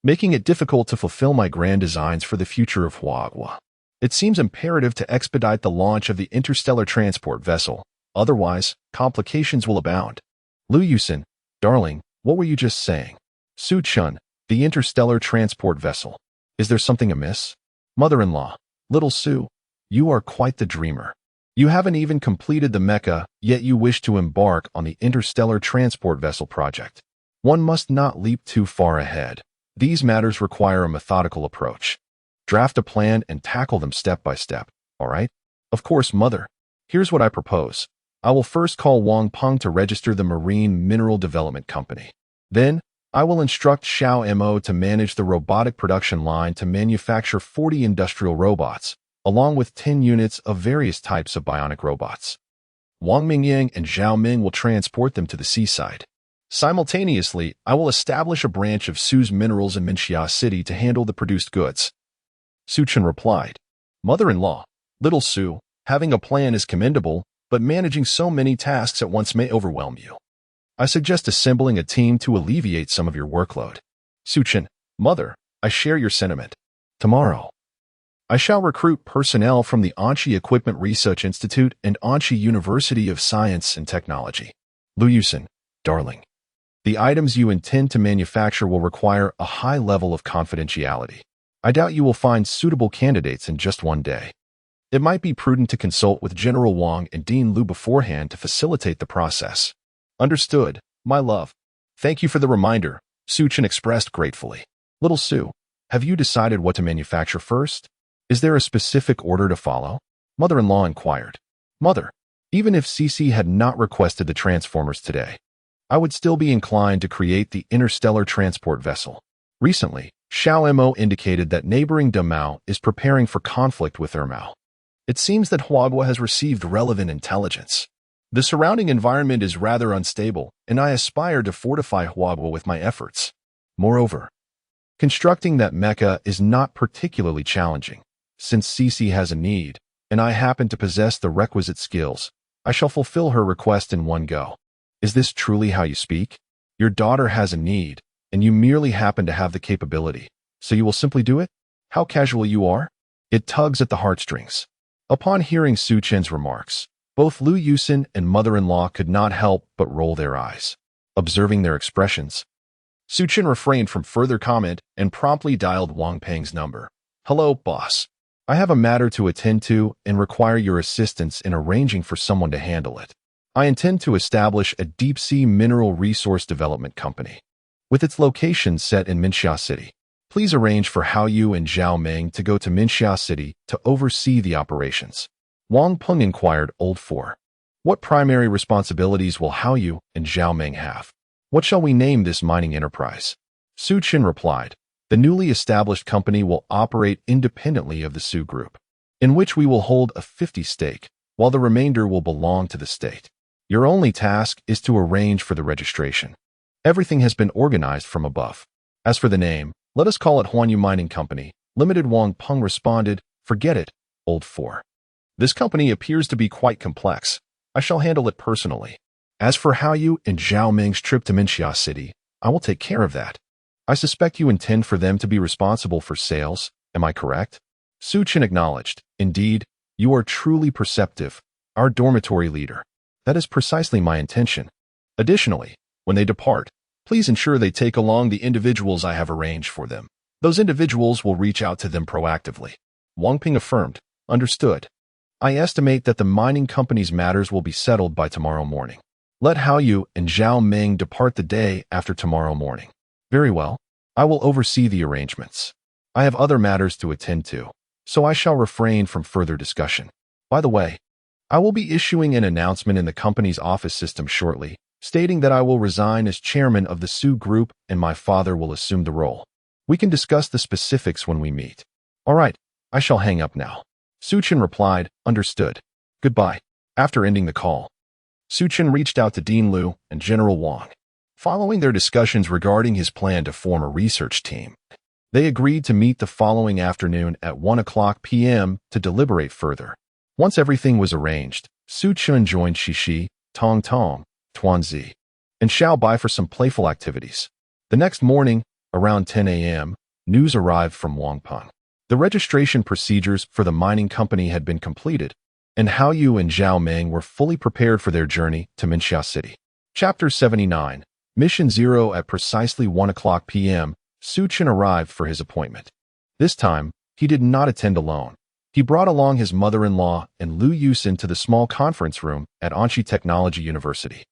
making it difficult to fulfill my grand designs for the future of Huagua. It seems imperative to expedite the launch of the interstellar transport vessel, otherwise, complications will abound. Lu Yusin, darling, what were you just saying? Su Chun, the interstellar transport vessel. Is there something amiss? Mother-in-law, little Su, you are quite the dreamer. You haven't even completed the mecha, yet you wish to embark on the interstellar transport vessel project. One must not leap too far ahead. These matters require a methodical approach. Draft a plan and tackle them step by step, all right? Of course, mother. Here's what I propose. I will first call Wang Peng to register the Marine Mineral Development Company. Then, I will instruct Xiao Mo to manage the robotic production line to manufacture 40 industrial robots, along with 10 units of various types of bionic robots. Wang Mingyang and Zhao Ming will transport them to the seaside. Simultaneously, I will establish a branch of Su's Minerals in Minxia City to handle the produced goods. Su Chen replied, Mother-in-law, little Su, having a plan is commendable, but managing so many tasks at once may overwhelm you. I suggest assembling a team to alleviate some of your workload. Su Chen, mother, I share your sentiment. Tomorrow, I shall recruit personnel from the Anchi Equipment Research Institute and Anchi University of Science and Technology. Lu Yusin, darling, the items you intend to manufacture will require a high level of confidentiality. I doubt you will find suitable candidates in just one day. It might be prudent to consult with General Wang and Dean Lu beforehand to facilitate the process. Understood, my love. Thank you for the reminder, Su Chen expressed gratefully. Little Su, have you decided what to manufacture first? Is there a specific order to follow? Mother-in-law inquired. Mother, even if Cece had not requested the transformers today, I would still be inclined to create the interstellar transport vessel. Recently, Xiao Mo indicated that neighboring Damao is preparing for conflict with Ermao. It seems that Huagua has received relevant intelligence. The surrounding environment is rather unstable, and I aspire to fortify Huagua with my efforts. Moreover, constructing that mecha is not particularly challenging. Since Cece has a need, and I happen to possess the requisite skills, I shall fulfill her request in one go. Is this truly how you speak? Your daughter has a need, and you merely happen to have the capability, so you will simply do it? How casual you are? It tugs at the heartstrings. Upon hearing Su Chen's remarks, both Lu Yusin and mother-in-law could not help but roll their eyes. Observing their expressions, Su Chen refrained from further comment and promptly dialed Wang Peng's number. Hello, boss. I have a matter to attend to and require your assistance in arranging for someone to handle it. I intend to establish a deep-sea mineral resource development company, with its location set in Minxia City. Please arrange for Hao Yu and Zhao Ming to go to Minxia City to oversee the operations. Wang Peng inquired Old 4. What primary responsibilities will Hao Yu and Zhao Ming have? What shall we name this mining enterprise? Su Chen replied, the newly established company will operate independently of the Su Group, in which we will hold a 50% stake, while the remainder will belong to the state. Your only task is to arrange for the registration. Everything has been organized from above. As for the name, let us call it Huanyu Mining Company, Limited. Wang Peng responded, forget it, Old 4. This company appears to be quite complex. I shall handle it personally. As for Hao Yu and Zhao Ming's trip to Minxia City, I will take care of that. I suspect you intend for them to be responsible for sales, am I correct? Su Chen acknowledged, indeed, you are truly perceptive, our dormitory leader. That is precisely my intention. Additionally, when they depart, please ensure they take along the individuals I have arranged for them. Those individuals will reach out to them proactively. Wang Ping affirmed, understood. I estimate that the mining company's matters will be settled by tomorrow morning. Let Hao Yu and Zhao Ming depart the day after tomorrow morning. Very well. I will oversee the arrangements. I have other matters to attend to, so I shall refrain from further discussion. By the way, I will be issuing an announcement in the company's office system shortly, stating that I will resign as chairman of the Su Group and my father will assume the role. We can discuss the specifics when we meet. All right, I shall hang up now. Su Chen replied, understood. Goodbye. After ending the call, Suchin reached out to Dean Liu and General Wang. Following their discussions regarding his plan to form a research team, they agreed to meet the following afternoon at 1 p.m. to deliberate further. Once everything was arranged, Suchin joined Shishi, Tong Tong, Tuanzi, and Xiao Bai for some playful activities. The next morning, around 10 a.m., news arrived from Wangpeng. The registration procedures for the mining company had been completed, and Hao Yu and Zhao Meng were fully prepared for their journey to Minxia City. Chapter 79, Mission 0. At precisely 1 p.m., Suchin arrived for his appointment. This time, he did not attend alone. He brought along his mother-in-law and Liu Yusin to the small conference room at Anxi Technology University.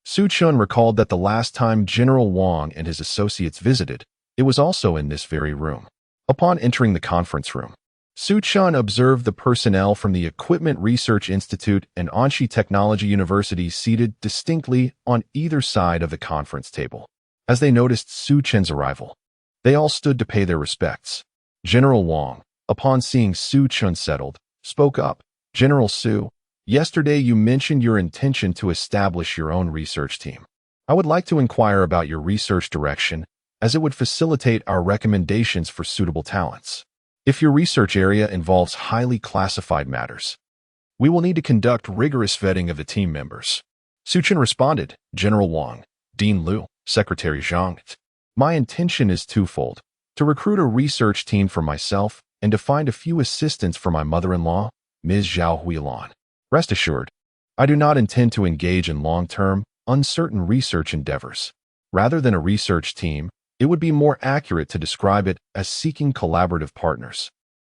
Suchin recalled that the last time General Wang and his associates visited, it was also in this very room. Upon entering the conference room, Suchin observed the personnel from the Equipment Research Institute and Anxi Technology University seated distinctly on either side of the conference table. As they noticed Suchin's arrival, they all stood to pay their respects. General Wang, upon seeing Suchin settled, spoke up. General Su, yesterday you mentioned your intention to establish your own research team. I would like to inquire about your research direction, as it would facilitate our recommendations for suitable talents. If your research area involves highly classified matters, we will need to conduct rigorous vetting of the team members. Suchin responded. General Wang, Dean Liu, Secretary Zhang. My intention is twofold: to recruit a research team for myself and to find a few assistants for my mother-in-law, Ms. Zhao Huilan. Rest assured, I do not intend to engage in long-term, uncertain research endeavors. Rather than a research team, it would be more accurate to describe it as seeking collaborative partners.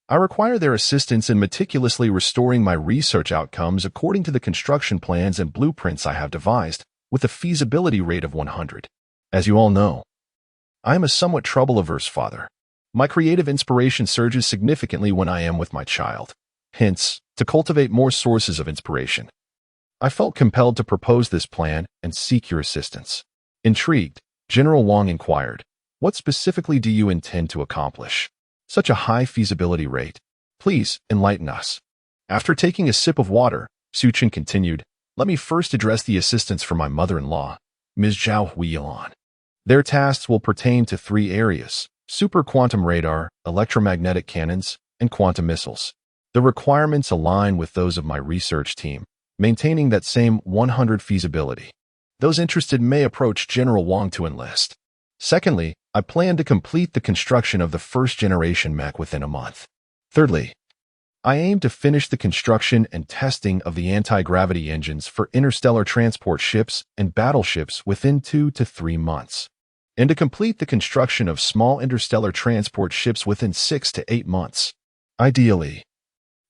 I require their assistance in meticulously restoring my research outcomes according to the construction plans and blueprints I have devised, with a feasibility rate of 100. As you all know, I am a somewhat trouble-averse father. My creative inspiration surges significantly when I am with my child. Hence, to cultivate more sources of inspiration, I felt compelled to propose this plan and seek your assistance. Intrigued, General Wang inquired, what specifically do you intend to accomplish? Such a high feasibility rate. Please enlighten us. After taking a sip of water, Suchin continued, let me first address the assistants for my mother-in-law, Ms. Zhao Huilan. Their tasks will pertain to 3 areas: super quantum radar, electromagnetic cannons, and quantum missiles. The requirements align with those of my research team, maintaining that same 100 feasibility. Those interested may approach General Wang to enlist. Secondly, I plan to complete the construction of the first-generation mech within a month. Thirdly, I aim to finish the construction and testing of the anti-gravity engines for interstellar transport ships and battleships within 2 to 3 months, and to complete the construction of small interstellar transport ships within 6 to 8 months. Ideally,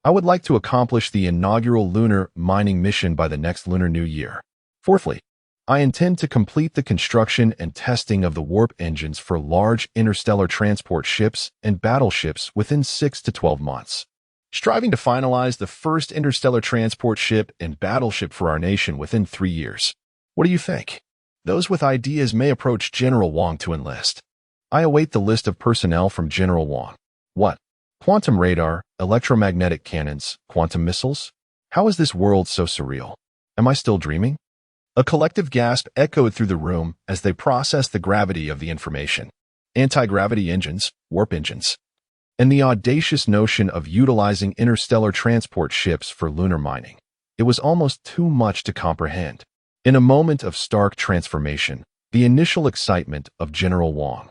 I would like to accomplish the inaugural lunar mining mission by the next Lunar New Year. Fourthly, I intend to complete the construction and testing of the warp engines for large interstellar transport ships and battleships within 6 to 12 months, striving to finalize the first interstellar transport ship and battleship for our nation within 3 years. What do you think? Those with ideas may approach General Wang to enlist. I await the list of personnel from General Wang. What? Quantum radar, electromagnetic cannons, quantum missiles? How is this world so surreal? Am I still dreaming? A collective gasp echoed through the room as they processed the gravity of the information. Anti-gravity engines, warp engines, and the audacious notion of utilizing interstellar transport ships for lunar mining. It was almost too much to comprehend. In a moment of stark transformation, the initial excitement of General Wang,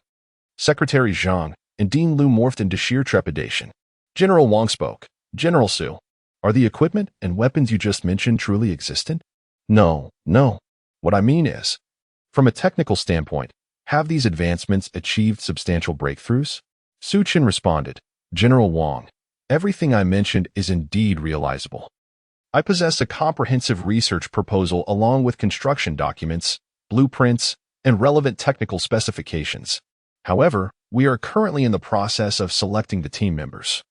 Secretary Zhang, and Dean Liu morphed into sheer trepidation. General Wang spoke. General Su, are the equipment and weapons you just mentioned truly existent? No. What I mean is, from a technical standpoint, have these advancements achieved substantial breakthroughs? Suchin responded. General Wang, everything I mentioned is indeed realizable. I possess a comprehensive research proposal along with construction documents, blueprints, and relevant technical specifications. However, we are currently in the process of selecting the team members,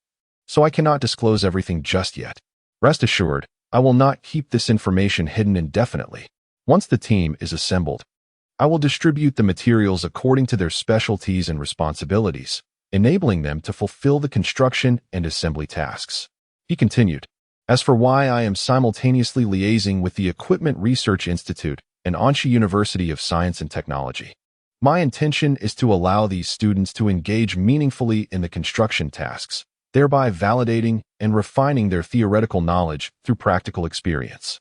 so I cannot disclose everything just yet. Rest assured, I will not keep this information hidden indefinitely. Once the team is assembled, I will distribute the materials according to their specialties and responsibilities, enabling them to fulfill the construction and assembly tasks. He continued. As for why I am simultaneously liaising with the Equipment Research Institute and Anshe University of Science and Technology, my intention is to allow these students to engage meaningfully in the construction tasks, thereby validating and refining their theoretical knowledge through practical experience.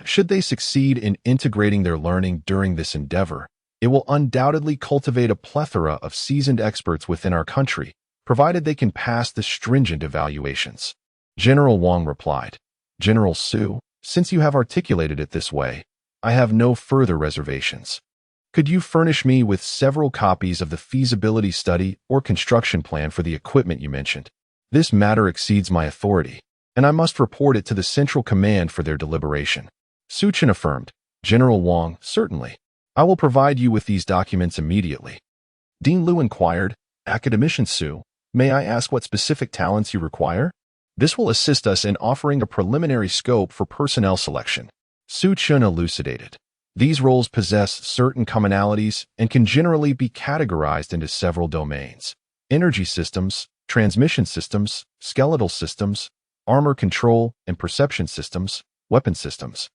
Should they succeed in integrating their learning during this endeavor, it will undoubtedly cultivate a plethora of seasoned experts within our country, provided they can pass the stringent evaluations. General Wang replied, General Su, since you have articulated it this way, I have no further reservations. Could you furnish me with several copies of the feasibility study or construction plan for the equipment you mentioned? This matter exceeds my authority, and I must report it to the Central Command for their deliberation. Su Chen affirmed, General Wang, certainly. I will provide you with these documents immediately. Dean Liu inquired, Academician Su, may I ask what specific talents you require? This will assist us in offering a preliminary scope for personnel selection. Su Chen elucidated. These roles possess certain commonalities and can generally be categorized into several domains: energy systems, transmission systems, skeletal systems, armor control and perception systems, weapon systems,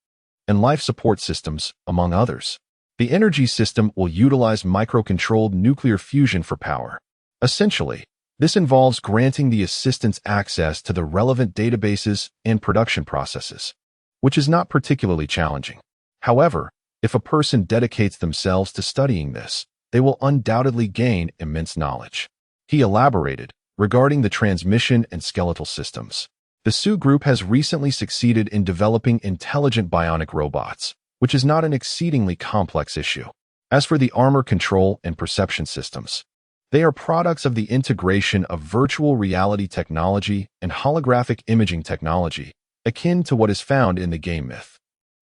and life support systems, among others. The energy system will utilize microcontrolled nuclear fusion for power. Essentially, this involves granting the assistants access to the relevant databases and production processes, which is not particularly challenging. However, if a person dedicates themselves to studying this, they will undoubtedly gain immense knowledge. He elaborated, regarding the transmission and skeletal systems. The Su Group has recently succeeded in developing intelligent bionic robots, which is not an exceedingly complex issue. As for the armor control and perception systems, they are products of the integration of virtual reality technology and holographic imaging technology, akin to what is found in the game Myth.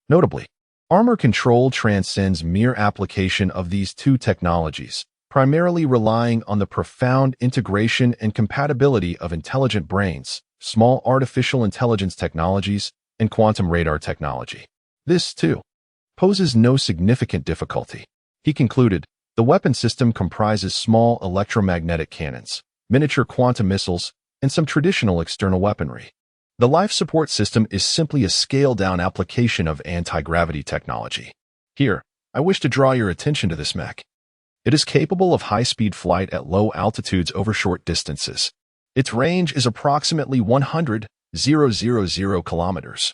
Notably, armor control transcends mere application of these two technologies, primarily relying on the profound integration and compatibility of intelligent brains, small artificial intelligence technologies, and quantum radar technology. This, too, poses no significant difficulty. He concluded, the weapon system comprises small electromagnetic cannons, miniature quantum missiles, and some traditional external weaponry. The life support system is simply a scaled-down application of anti-gravity technology. Here, I wish to draw your attention to this mech. It is capable of high-speed flight at low altitudes over short distances. Its range is approximately 100,000 kilometers,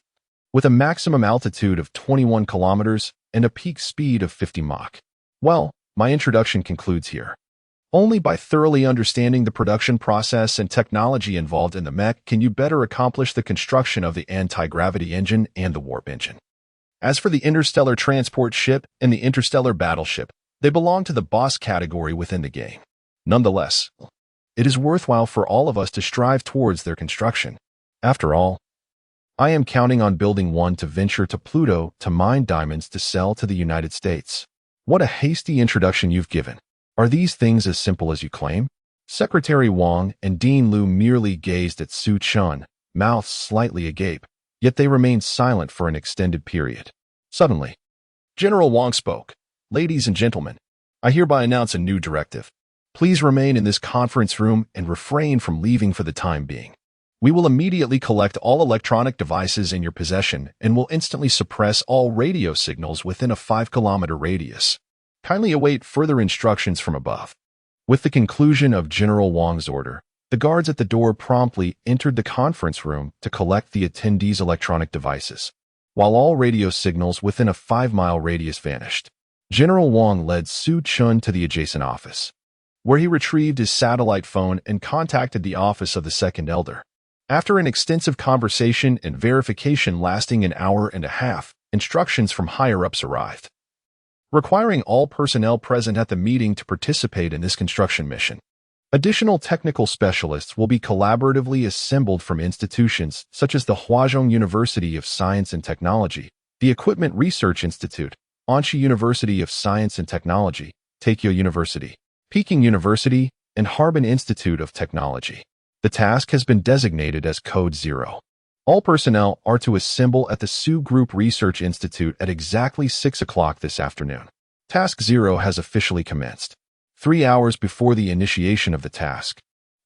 with a maximum altitude of 21 kilometers and a peak speed of 50 Mach. Well, my introduction concludes here. Only by thoroughly understanding the production process and technology involved in the mech can you better accomplish the construction of the anti-gravity engine and the warp engine. As for the interstellar transport ship and the interstellar battleship, they belong to the boss category within the game. Nonetheless, it is worthwhile for all of us to strive towards their construction. After all, I am counting on building one to venture to Pluto to mine diamonds to sell to the United States. What a hasty introduction you've given. Are these things as simple as you claim? Secretary Wang and Dean Liu merely gazed at Su Chen, mouths slightly agape, yet they remained silent for an extended period. Suddenly, General Wang spoke. Ladies and gentlemen, I hereby announce a new directive. Please remain in this conference room and refrain from leaving for the time being. We will immediately collect all electronic devices in your possession and will instantly suppress all radio signals within a 5-kilometer radius. Kindly await further instructions from above. With the conclusion of General Wang's order, the guards at the door promptly entered the conference room to collect the attendees' electronic devices, while all radio signals within a 5-mile radius vanished. General Wang led Su Chen to the adjacent office, where he retrieved his satellite phone and contacted the office of the second elder. After an extensive conversation and verification lasting an hour and a half, instructions from higher-ups arrived, requiring all personnel present at the meeting to participate in this construction mission. Additional technical specialists will be collaboratively assembled from institutions such as the Huazhong University of Science and Technology, the Equipment Research Institute, Anshe University of Science and Technology, Tokyo University, Peking University, and Harbin Institute of Technology. The task has been designated as Code 0. All personnel are to assemble at the Su Group Research Institute at exactly 6 o'clock this afternoon. Task 0 has officially commenced. 3 hours before the initiation of the task,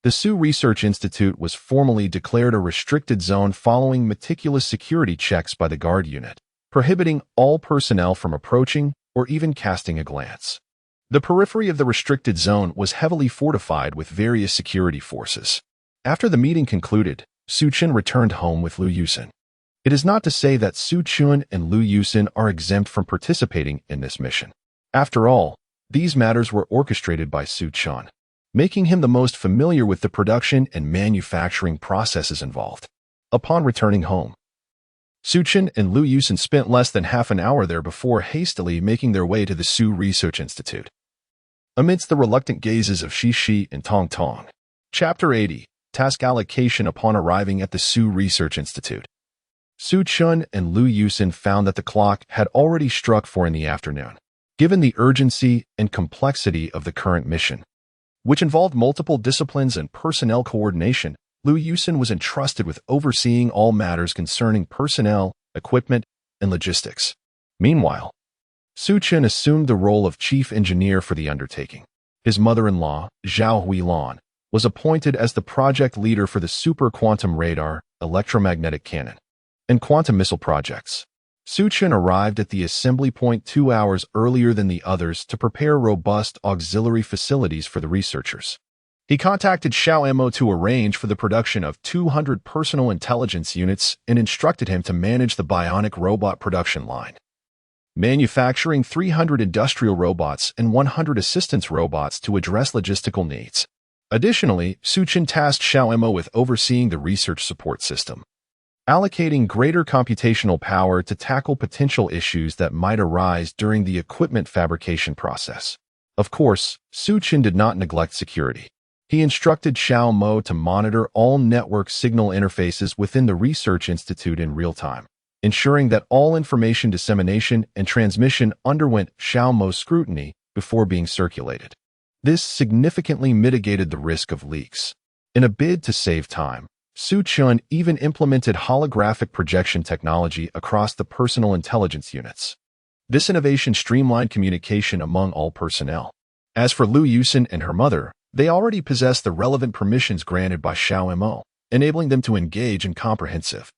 The Sioux Research Institute was formally declared a restricted zone following meticulous security checks by the guard unit, prohibiting all personnel from approaching or even casting a glance. The periphery of the restricted zone was heavily fortified with various security forces. After the meeting concluded, Su-chun returned home with Liu Yusin. It is not to say that Su-chun and Liu Yusin are exempt from participating in this mission. After all, these matters were orchestrated by Su-chun, making him the most familiar with the production and manufacturing processes involved. Upon returning home, Su-chun and Liu Yusin spent less than half an hour there before hastily making their way to the Sioux Research Institute. Amidst the reluctant gazes of Shi and Tong Tong. Chapter 80, Task Allocation upon arriving at the Sioux Research Institute. Su-chun and Liu Yusin found that the clock had already struck 4 in the afternoon. Given the urgency and complexity of the current mission, which involved multiple disciplines and personnel coordination, Liu Yusin was entrusted with overseeing all matters concerning personnel, equipment, and logistics. Meanwhile, Su-chun assumed the role of chief engineer for the undertaking. His mother-in-law, Zhao Huilan, was appointed as the project leader for the super quantum radar, electromagnetic cannon, and quantum missile projects. Su-chun arrived at the assembly point 2 hours earlier than the others to prepare robust auxiliary facilities for the researchers. He contacted Xiao Emo to arrange for the production of 200 personal intelligence units and instructed him to manage the bionic robot production line, manufacturing 300 industrial robots and 100 assistance robots to address logistical needs. Additionally, Su-chun tasked Xiao Emo with overseeing the research support system, allocating greater computational power to tackle potential issues that might arise during the equipment fabrication process. Of course, Su-chun did not neglect security. He instructed Xiao Mo to monitor all network signal interfaces within the Research Institute in real time, ensuring that all information dissemination and transmission underwent Xiao Mo's scrutiny before being circulated. This significantly mitigated the risk of leaks. In a bid to save time, Su-chun even implemented holographic projection technology across the personal intelligence units. This innovation streamlined communication among all personnel. As for Liu Yusin and her mother, they already possessed the relevant permissions granted by Xiao Mo, enabling them to engage in comprehensive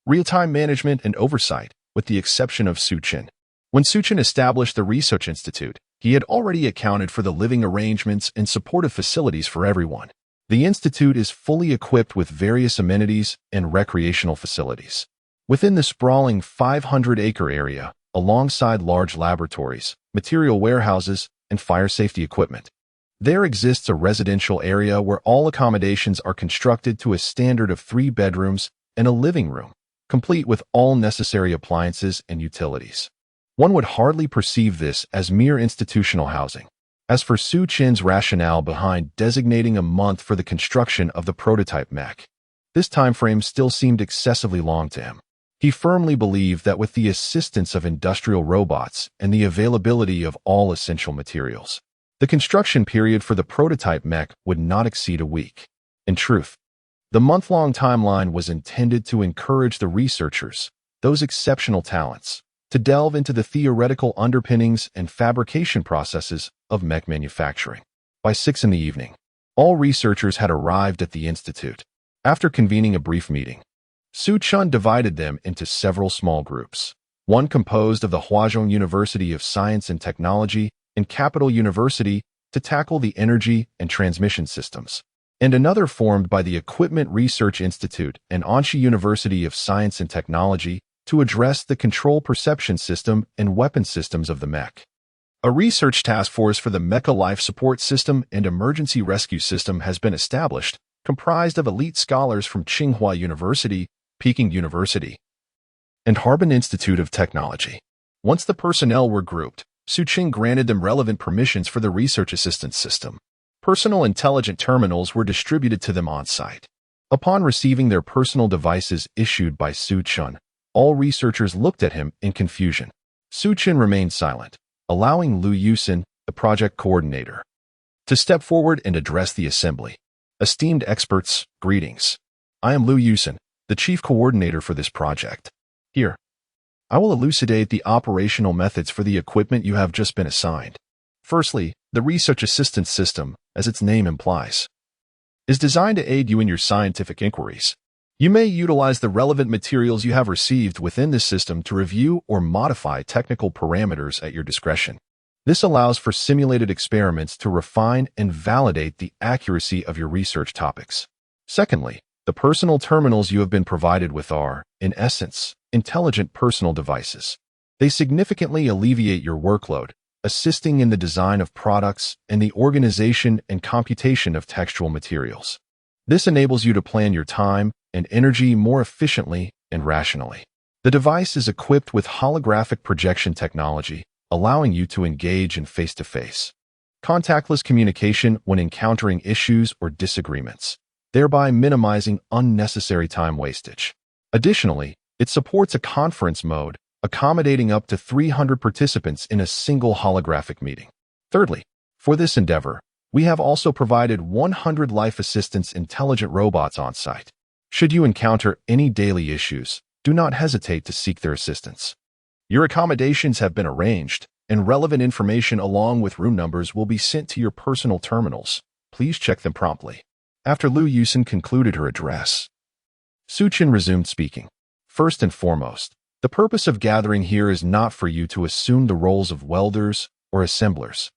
real-time management and oversight, with the exception of Su-chun. When Su-chun established the Research Institute, he had already accounted for the living arrangements and supportive facilities for everyone. The institute is fully equipped with various amenities and recreational facilities. Within the sprawling 500-acre area, alongside large laboratories, material warehouses, and fire safety equipment, there exists a residential area where all accommodations are constructed to a standard of 3 bedrooms and a living room, complete with all necessary appliances and utilities. One would hardly perceive this as mere institutional housing. As for Su-chun's rationale behind designating a month for the construction of the prototype mech, this time frame still seemed excessively long to him. He firmly believed that with the assistance of industrial robots and the availability of all essential materials, the construction period for the prototype mech would not exceed a week. In truth, the month-long timeline was intended to encourage the researchers, those exceptional talents, to delve into the theoretical underpinnings and fabrication processes of mech manufacturing. By 6 in the evening, all researchers had arrived at the institute. After convening a brief meeting, Su-chun divided them into several small groups. One composed of the Huazhong University of Science and Technology and Capital University to tackle the energy and transmission systems, and another formed by the Equipment Research Institute and Anxi University of Science and Technology to address the control perception system and weapon systems of the mech. A research task force for the Mecha Life Support System and Emergency Rescue System has been established, comprised of elite scholars from Tsinghua University, Peking University, and Harbin Institute of Technology. Once the personnel were grouped, Su-chun granted them relevant permissions for the research assistance system. Personal intelligent terminals were distributed to them on-site. Upon receiving their personal devices issued by Su-chun, all researchers looked at him in confusion. Su-chun remained silent, allowing Liu Yusin, the project coordinator, to step forward and address the assembly. Esteemed experts, greetings. I am Liu Yusin, the chief coordinator for this project. Here, I will elucidate the operational methods for the equipment you have just been assigned. Firstly, the research assistance system, as its name implies, is designed to aid you in your scientific inquiries. You may utilize the relevant materials you have received within this system to review or modify technical parameters at your discretion. This allows for simulated experiments to refine and validate the accuracy of your research topics. Secondly, the personal terminals you have been provided with are, in essence, intelligent personal devices. They significantly alleviate your workload, assisting in the design of products and the organization and computation of textual materials. This enables you to plan your time and energy more efficiently and rationally. The device is equipped with holographic projection technology, allowing you to engage in face-to-face, contactless communication when encountering issues or disagreements, thereby minimizing unnecessary time wastage. Additionally, it supports a conference mode, accommodating up to 300 participants in a single holographic meeting. Thirdly, for this endeavor, we have also provided 100 life assistance intelligent robots on site. Should you encounter any daily issues, do not hesitate to seek their assistance. Your accommodations have been arranged, and relevant information along with room numbers will be sent to your personal terminals. Please check them promptly. After Liu Yusin concluded her address, Suchin resumed speaking. First and foremost, the purpose of gathering here is not for you to assume the roles of welders or assemblers.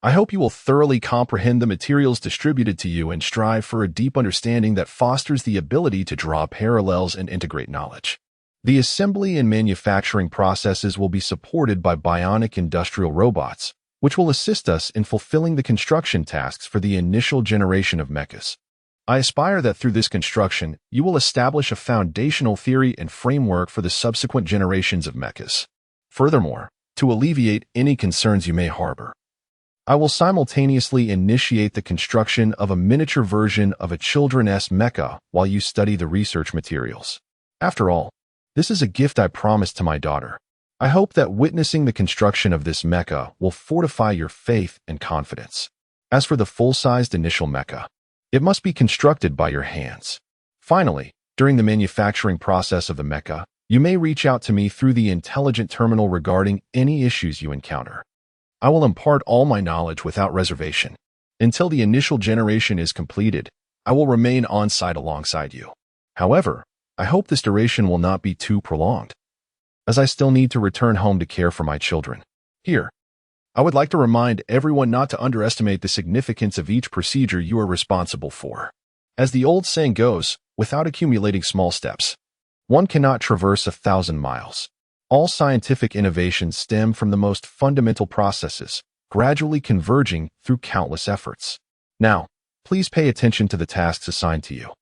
I hope you will thoroughly comprehend the materials distributed to you and strive for a deep understanding that fosters the ability to draw parallels and integrate knowledge. The assembly and manufacturing processes will be supported by bionic industrial robots, which will assist us in fulfilling the construction tasks for the initial generation of mechas. I aspire that through this construction, you will establish a foundational theory and framework for the subsequent generations of mechas. Furthermore, to alleviate any concerns you may harbor, I will simultaneously initiate the construction of a miniature version of a children's mecha while you study the research materials. After all, this is a gift I promised to my daughter. I hope that witnessing the construction of this mecha will fortify your faith and confidence. As for the full-sized initial mecha, it must be constructed by your hands. Finally, during the manufacturing process of the mecha, you may reach out to me through the intelligent terminal regarding any issues you encounter. I will impart all my knowledge without reservation. Until the initial generation is completed, I will remain on site alongside you. However, I hope this duration will not be too prolonged, as I still need to return home to care for my children. Here, I would like to remind everyone not to underestimate the significance of each procedure you are responsible for. As the old saying goes, without accumulating small steps, one cannot traverse 1,000 miles. All scientific innovations stem from the most fundamental processes, gradually converging through countless efforts. Now, please pay attention to the tasks assigned to you.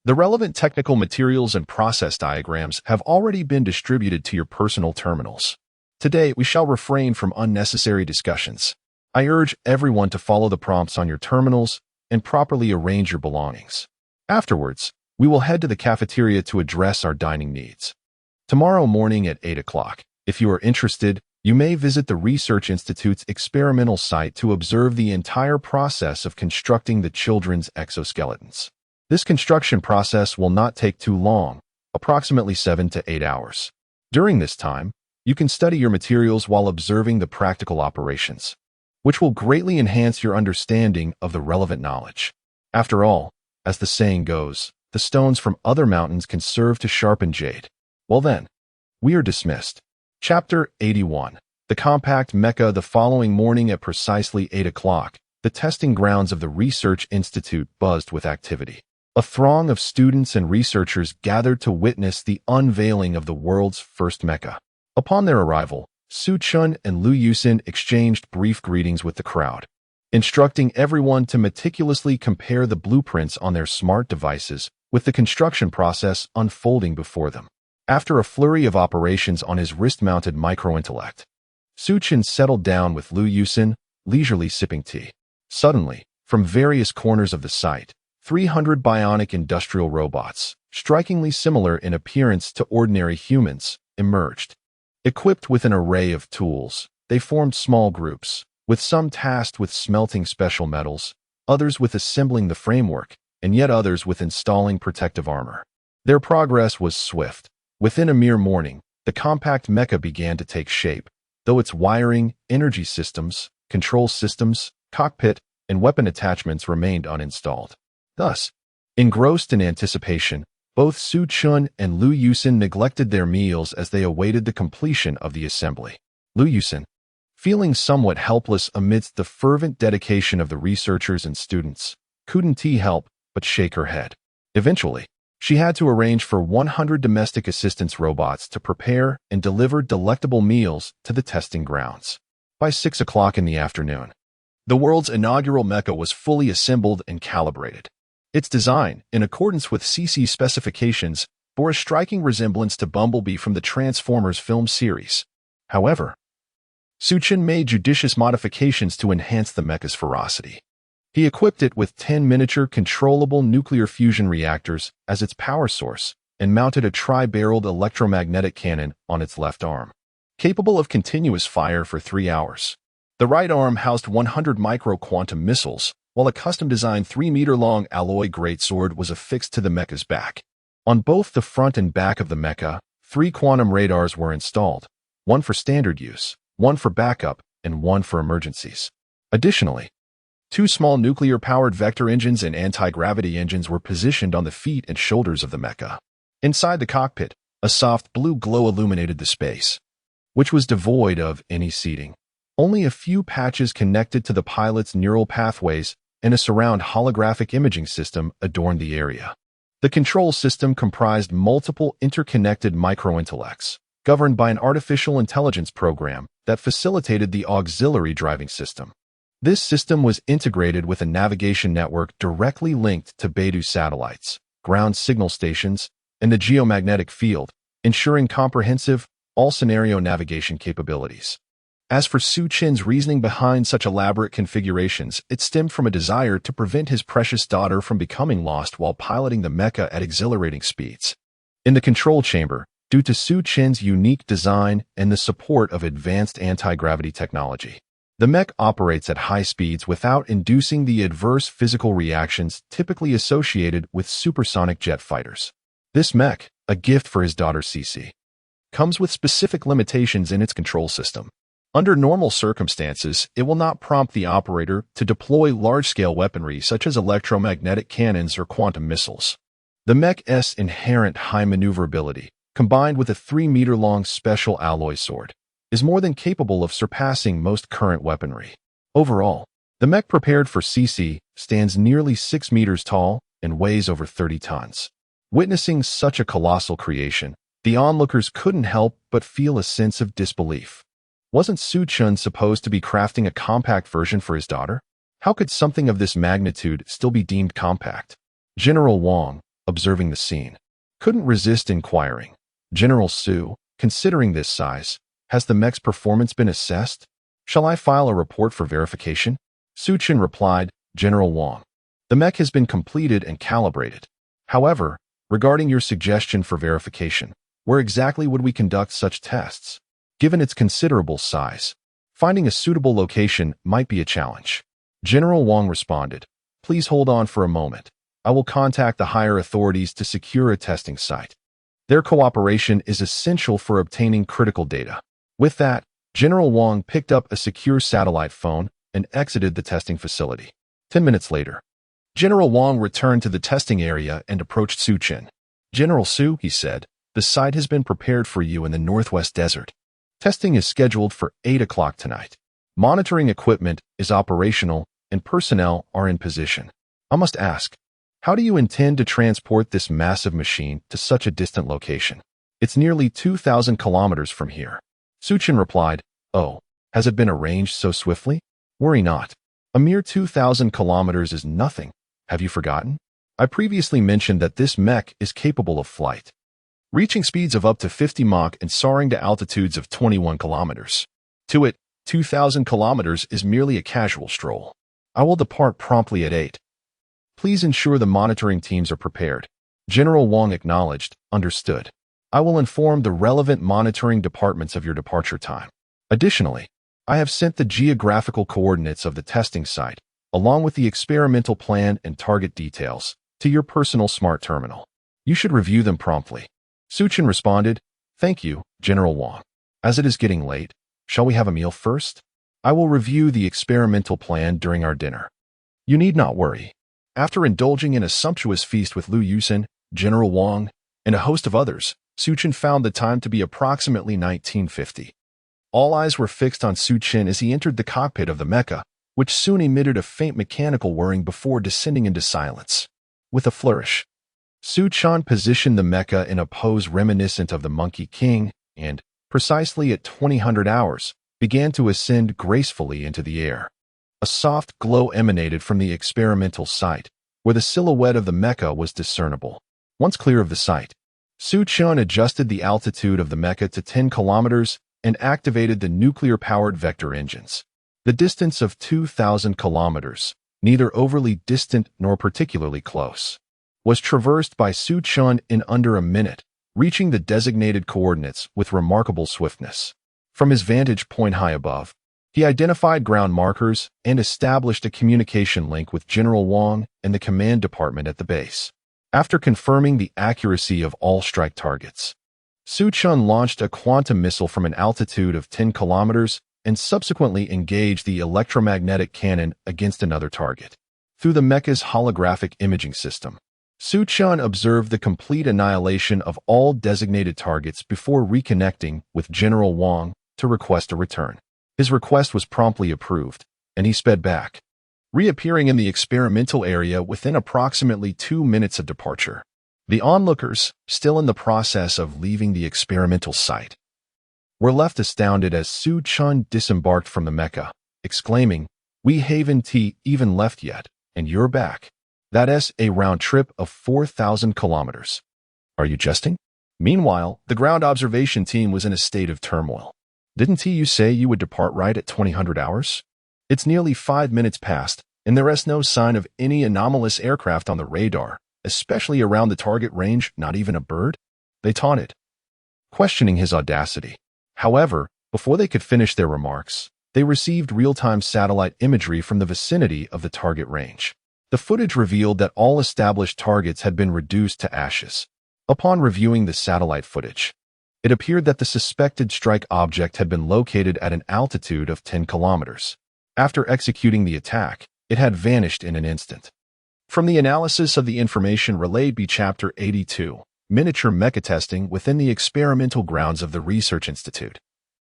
The relevant technical materials and process diagrams have already been distributed to your personal terminals. Today, we shall refrain from unnecessary discussions. I urge everyone to follow the prompts on your terminals and properly arrange your belongings. Afterwards, we will head to the cafeteria to address our dining needs. Tomorrow morning at 8 o'clock, if you are interested, you may visit the Research Institute's experimental site to observe the entire process of constructing the children's exoskeletons. This construction process will not take too long, approximately 7 to 8 hours. During this time, you can study your materials while observing the practical operations, which will greatly enhance your understanding of the relevant knowledge. After all, as the saying goes, the stones from other mountains can serve to sharpen jade. Well then, we are dismissed. Chapter 81. The compact mecha. The following morning at precisely 8 o'clock, the testing grounds of the Research Institute buzzed with activity. A throng of students and researchers gathered to witness the unveiling of the world's first mecha. Upon their arrival, Su Chun and Liu Yusin exchanged brief greetings with the crowd, instructing everyone to meticulously compare the blueprints on their smart devices with the construction process unfolding before them. After a flurry of operations on his wrist-mounted microintellect, Su Chun settled down with Liu Yusin, leisurely sipping tea. Suddenly, from various corners of the site, 300 bionic industrial robots, strikingly similar in appearance to ordinary humans, emerged. Equipped with an array of tools, they formed small groups, with some tasked with smelting special metals, others with assembling the framework, and yet others with installing protective armor. Their progress was swift. Within a mere morning, the compact mecha began to take shape, though its wiring, energy systems, control systems, cockpit, and weapon attachments remained uninstalled. Thus, engrossed in anticipation, both Su Chun and Lu Yusin neglected their meals as they awaited the completion of the assembly. Lu Yusin, feeling somewhat helpless amidst the fervent dedication of the researchers and students, couldn't help but shake her head. Eventually, she had to arrange for 100 domestic assistance robots to prepare and deliver delectable meals to the testing grounds. By 6 o'clock in the afternoon, the world's inaugural mecha was fully assembled and calibrated. Its design, in accordance with CC specifications, bore a striking resemblance to Bumblebee from the Transformers film series. However, Suchin made judicious modifications to enhance the mecha's ferocity. He equipped it with 10 miniature controllable nuclear fusion reactors as its power source and mounted a tri-barreled electromagnetic cannon on its left arm, capable of continuous fire for 3 hours. The right arm housed 100 micro-quantum missiles, while a custom-designed 3-meter-long alloy greatsword was affixed to the mecha's back. On both the front and back of the mecha, 3 quantum radars were installed, one for standard use, one for backup, and one for emergencies. Additionally, 2 small nuclear-powered vector engines and anti-gravity engines were positioned on the feet and shoulders of the mecha. Inside the cockpit, a soft blue glow illuminated the space, which was devoid of any seating. Only a few patches connected to the pilot's neural pathways and a surround holographic imaging system adorned the area. The control system comprised multiple interconnected microintellects, governed by an artificial intelligence program that facilitated the auxiliary driving system. This system was integrated with a navigation network directly linked to Beidou satellites, ground signal stations, and the geomagnetic field, ensuring comprehensive, all-scenario navigation capabilities. As for Su Chin's reasoning behind such elaborate configurations, it stemmed from a desire to prevent his precious daughter from becoming lost while piloting the mecha at exhilarating speeds. In the control chamber, due to Su Chin's unique design and the support of advanced anti-gravity technology, the mech operates at high speeds without inducing the adverse physical reactions typically associated with supersonic jet fighters. This mech, a gift for his daughter Cece, comes with specific limitations in its control system. Under normal circumstances, it will not prompt the operator to deploy large-scale weaponry such as electromagnetic cannons or quantum missiles. The mech's inherent high maneuverability, combined with a 3-meter-long special alloy sword, is more than capable of surpassing most current weaponry. Overall, the mech prepared for CC stands nearly 6 meters tall and weighs over 30 tons. Witnessing such a colossal creation, the onlookers couldn't help but feel a sense of disbelief. Wasn't Su Chun supposed to be crafting a compact version for his daughter? How could something of this magnitude still be deemed compact? General Wang, observing the scene, couldn't resist inquiring, "General Su, considering this size, has the mech's performance been assessed? Shall I file a report for verification?" Su Chun replied, "General Wang, the mech has been completed and calibrated. However, regarding your suggestion for verification, where exactly would we conduct such tests? Given its considerable size, finding a suitable location might be a challenge." General Wang responded, "Please hold on for a moment. I will contact the higher authorities to secure a testing site. Their cooperation is essential for obtaining critical data." With that, General Wang picked up a secure satellite phone and exited the testing facility. 10 minutes later, General Wang returned to the testing area and approached Su Chin. "General Su," he said, "the site has been prepared for you in the Northwest Desert. Testing is scheduled for 8 o'clock tonight. Monitoring equipment is operational and personnel are in position. I must ask, how do you intend to transport this massive machine to such a distant location? It's nearly 2,000 kilometers from here." Su Chin replied, "Oh, has it been arranged so swiftly? Worry not. A mere 2,000 kilometers is nothing. Have you forgotten? I previously mentioned that this mech is capable of flight, reaching speeds of up to 50 Mach and soaring to altitudes of 21 kilometers. To it, 2,000 kilometers is merely a casual stroll. I will depart promptly at 8. Please ensure the monitoring teams are prepared." General Wang acknowledged, "Understood. I will inform the relevant monitoring departments of your departure time. Additionally, I have sent the geographical coordinates of the testing site, along with the experimental plan and target details, to your personal smart terminal. You should review them promptly." Su Chin responded, "Thank you, General Wang. As it is getting late, shall we have a meal first? I will review the experimental plan during our dinner." "You need not worry. After indulging in a sumptuous feast with Liu Yusen, General Wang, and a host of others, Suchin found the time to be approximately 1950. All eyes were fixed on Suchin as he entered the cockpit of the mecha, which soon emitted a faint mechanical whirring before descending into silence. With a flourish, Suchin positioned the mecha in a pose reminiscent of the Monkey King and, precisely at 2000 hours, began to ascend gracefully into the air. A soft glow emanated from the experimental site, where the silhouette of the mecha was discernible. Once clear of the site, Suchin adjusted the altitude of the mecha to 10 kilometers and activated the nuclear-powered vector engines. The distance of 2,000 kilometers, neither overly distant nor particularly close, was traversed by Suchin in under a minute, reaching the designated coordinates with remarkable swiftness. From his vantage point high above, he identified ground markers and established a communication link with General Wang and the command department at the base. After confirming the accuracy of all strike targets, Suchin launched a quantum missile from an altitude of 10 kilometers and subsequently engaged the electromagnetic cannon against another target. Through the mecha's holographic imaging system, Suchin observed the complete annihilation of all designated targets before reconnecting with General Wang to request a return. His request was promptly approved, and he sped back, reappearing in the experimental area within approximately 2 minutes of departure. The onlookers, still in the process of leaving the experimental site, were left astounded as Suchin disembarked from the mecha, exclaiming, "We haven't even left yet, and you're back. That's a round trip of 4,000 kilometers. Are you jesting?" Meanwhile, the ground observation team was in a state of turmoil. "Didn't you say you would depart right at 2000 hours? It's nearly 5 minutes past, and there is no sign of any anomalous aircraft on the radar, especially around the target range, not even a bird?" They taunted, questioning his audacity. However, before they could finish their remarks, they received real-time satellite imagery from the vicinity of the target range. The footage revealed that all established targets had been reduced to ashes. Upon reviewing the satellite footage, it appeared that the suspected strike object had been located at an altitude of 10 kilometers. After executing the attack, it had vanished in an instant. From the analysis of the information relayed by Chapter 82, Miniature Mecha Testing within the experimental grounds of the Research Institute,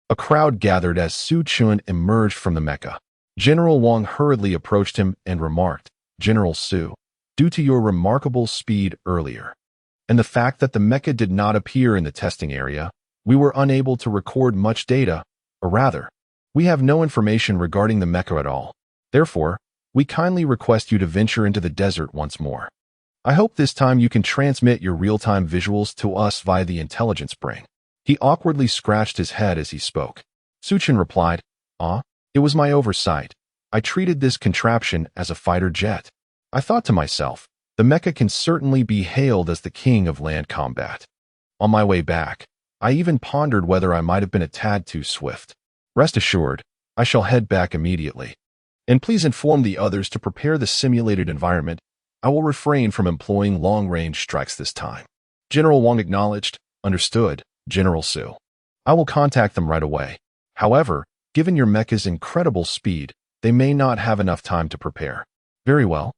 a crowd gathered as Suchin emerged from the mecha. General Wang hurriedly approached him and remarked, "General Su, due to your remarkable speed earlier, and the fact that the mecha did not appear in the testing area, we were unable to record much data, or rather, we have no information regarding the mecha at all. Therefore, we kindly request you to venture into the desert once more. I hope this time you can transmit your real-time visuals to us via the intelligence brain." He awkwardly scratched his head as he spoke. Suchin replied, "It was my oversight. I treated this contraption as a fighter jet. I thought to myself, the mecha can certainly be hailed as the king of land combat. On my way back, I even pondered whether I might have been a tad too swift. Rest assured, I shall head back immediately. And please inform the others to prepare the simulated environment. I will refrain from employing long-range strikes this time." General Wang acknowledged, "Understood, General Su. I will contact them right away. However, given your mecha's incredible speed, they may not have enough time to prepare." "Very well.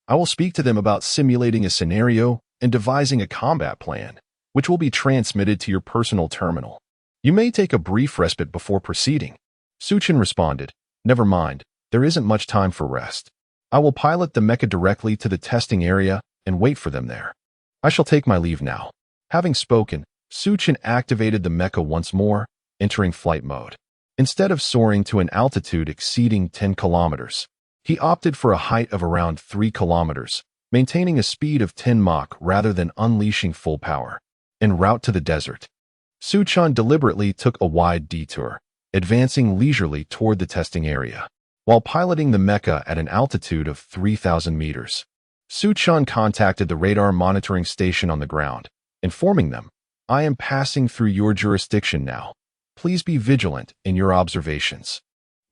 I will speak to them about simulating a scenario and devising a combat plan, which will be transmitted to your personal terminal. You may take a brief respite before proceeding." Suchin responded, "Never mind, there isn't much time for rest. I will pilot the mecha directly to the testing area and wait for them there. I shall take my leave now." Having spoken, Suchin activated the mecha once more, entering flight mode. Instead of soaring to an altitude exceeding 10 kilometers, he opted for a height of around 3 kilometers, maintaining a speed of 10 Mach rather than unleashing full power. En route to the desert, Suchin deliberately took a wide detour, advancing leisurely toward the testing area. While piloting the mecha at an altitude of 3,000 meters, Suchin contacted the radar monitoring station on the ground, informing them, "I am passing through your jurisdiction now. Please be vigilant in your observations.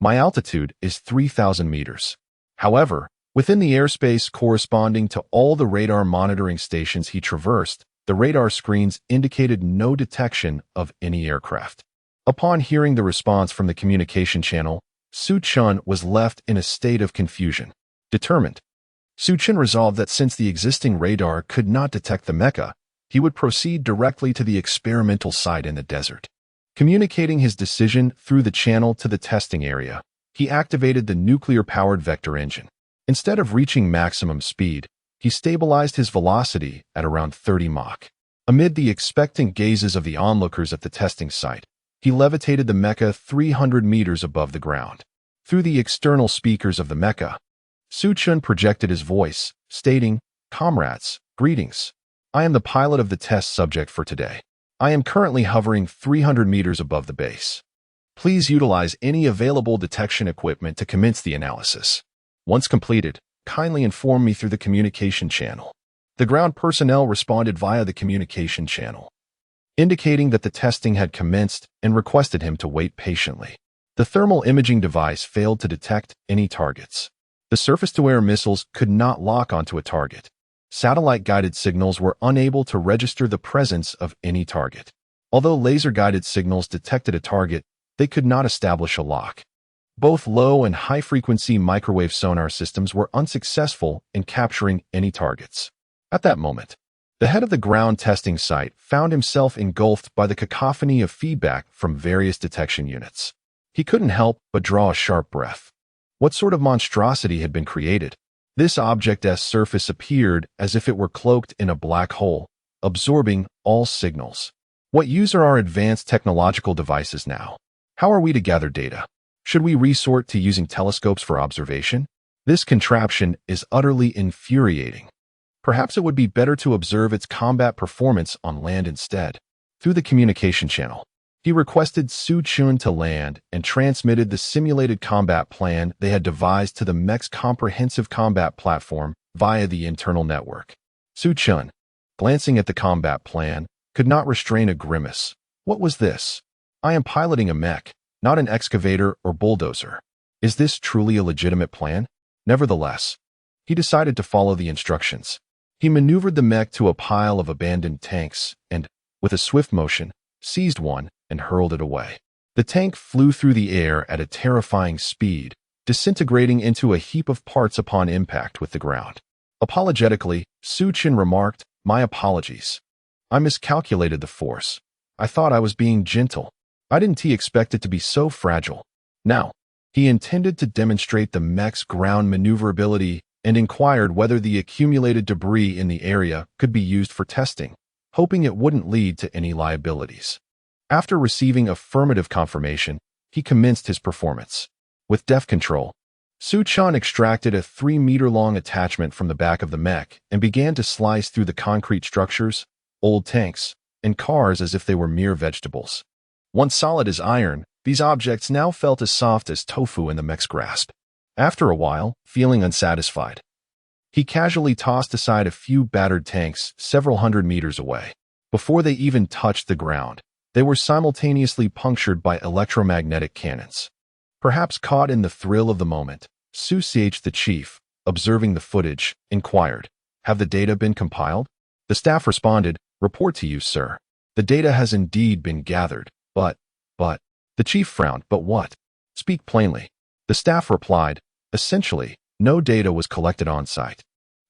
My altitude is 3,000 meters. However, within the airspace corresponding to all the radar monitoring stations he traversed, the radar screens indicated no detection of any aircraft." Upon hearing the response from the communication channel, Suchin was left in a state of confusion. Determined, Suchin resolved that since the existing radar could not detect the mecha, he would proceed directly to the experimental site in the desert. Communicating his decision through the channel to the testing area, he activated the nuclear-powered vector engine. Instead of reaching maximum speed, he stabilized his velocity at around 30 Mach. Amid the expectant gazes of the onlookers at the testing site, he levitated the mecha 300 meters above the ground. Through the external speakers of the mecha, Suchun projected his voice, stating, "Comrades, greetings. I am the pilot of the test subject for today. I am currently hovering 300 meters above the base. Please utilize any available detection equipment to commence the analysis. Once completed, kindly inform me through the communication channel." The ground personnel responded via the communication channel, indicating that the testing had commenced and requested him to wait patiently. The thermal imaging device failed to detect any targets. The surface-to-air missiles could not lock onto a target. Satellite-guided signals were unable to register the presence of any target. Although laser-guided signals detected a target, they could not establish a lock. Both low and high-frequency microwave sonar systems were unsuccessful in capturing any targets. At that moment, the head of the ground testing site found himself engulfed by the cacophony of feedback from various detection units. He couldn't help but draw a sharp breath. What sort of monstrosity had been created? This object's surface appeared as if it were cloaked in a black hole, absorbing all signals. What use are our advanced technological devices now? How are we to gather data? Should we resort to using telescopes for observation? This contraption is utterly infuriating. Perhaps it would be better to observe its combat performance on land instead. Through the communication channel, he requested Suchun to land and transmitted the simulated combat plan they had devised to the mech's comprehensive combat platform via the internal network. Suchun, glancing at the combat plan, could not restrain a grimace. What was this? I am piloting a mech, not an excavator or bulldozer. Is this truly a legitimate plan? Nevertheless, he decided to follow the instructions. He maneuvered the mech to a pile of abandoned tanks and, with a swift motion, seized one and hurled it away. The tank flew through the air at a terrifying speed, disintegrating into a heap of parts upon impact with the ground. Apologetically, Suchin remarked, "My apologies. I miscalculated the force. I thought I was being gentle. I didn't expect it to be so fragile." Now, he intended to demonstrate the mech's ground maneuverability and inquired whether the accumulated debris in the area could be used for testing, hoping it wouldn't lead to any liabilities. After receiving affirmative confirmation, he commenced his performance. With deft control, Suchun extracted a 3-meter-long attachment from the back of the mech and began to slice through the concrete structures, old tanks, and cars as if they were mere vegetables. Once solid as iron, these objects now felt as soft as tofu in the mech's grasp. After a while, feeling unsatisfied, he casually tossed aside a few battered tanks several hundred meters away. Before they even touched the ground, they were simultaneously punctured by electromagnetic cannons. Perhaps caught in the thrill of the moment, Such the chief, observing the footage, inquired, "Have the data been compiled?" The staff responded, "Report to you, sir. The data has indeed been gathered, but, the chief frowned, "But what? Speak plainly." The staff replied, "Essentially, no data was collected on site.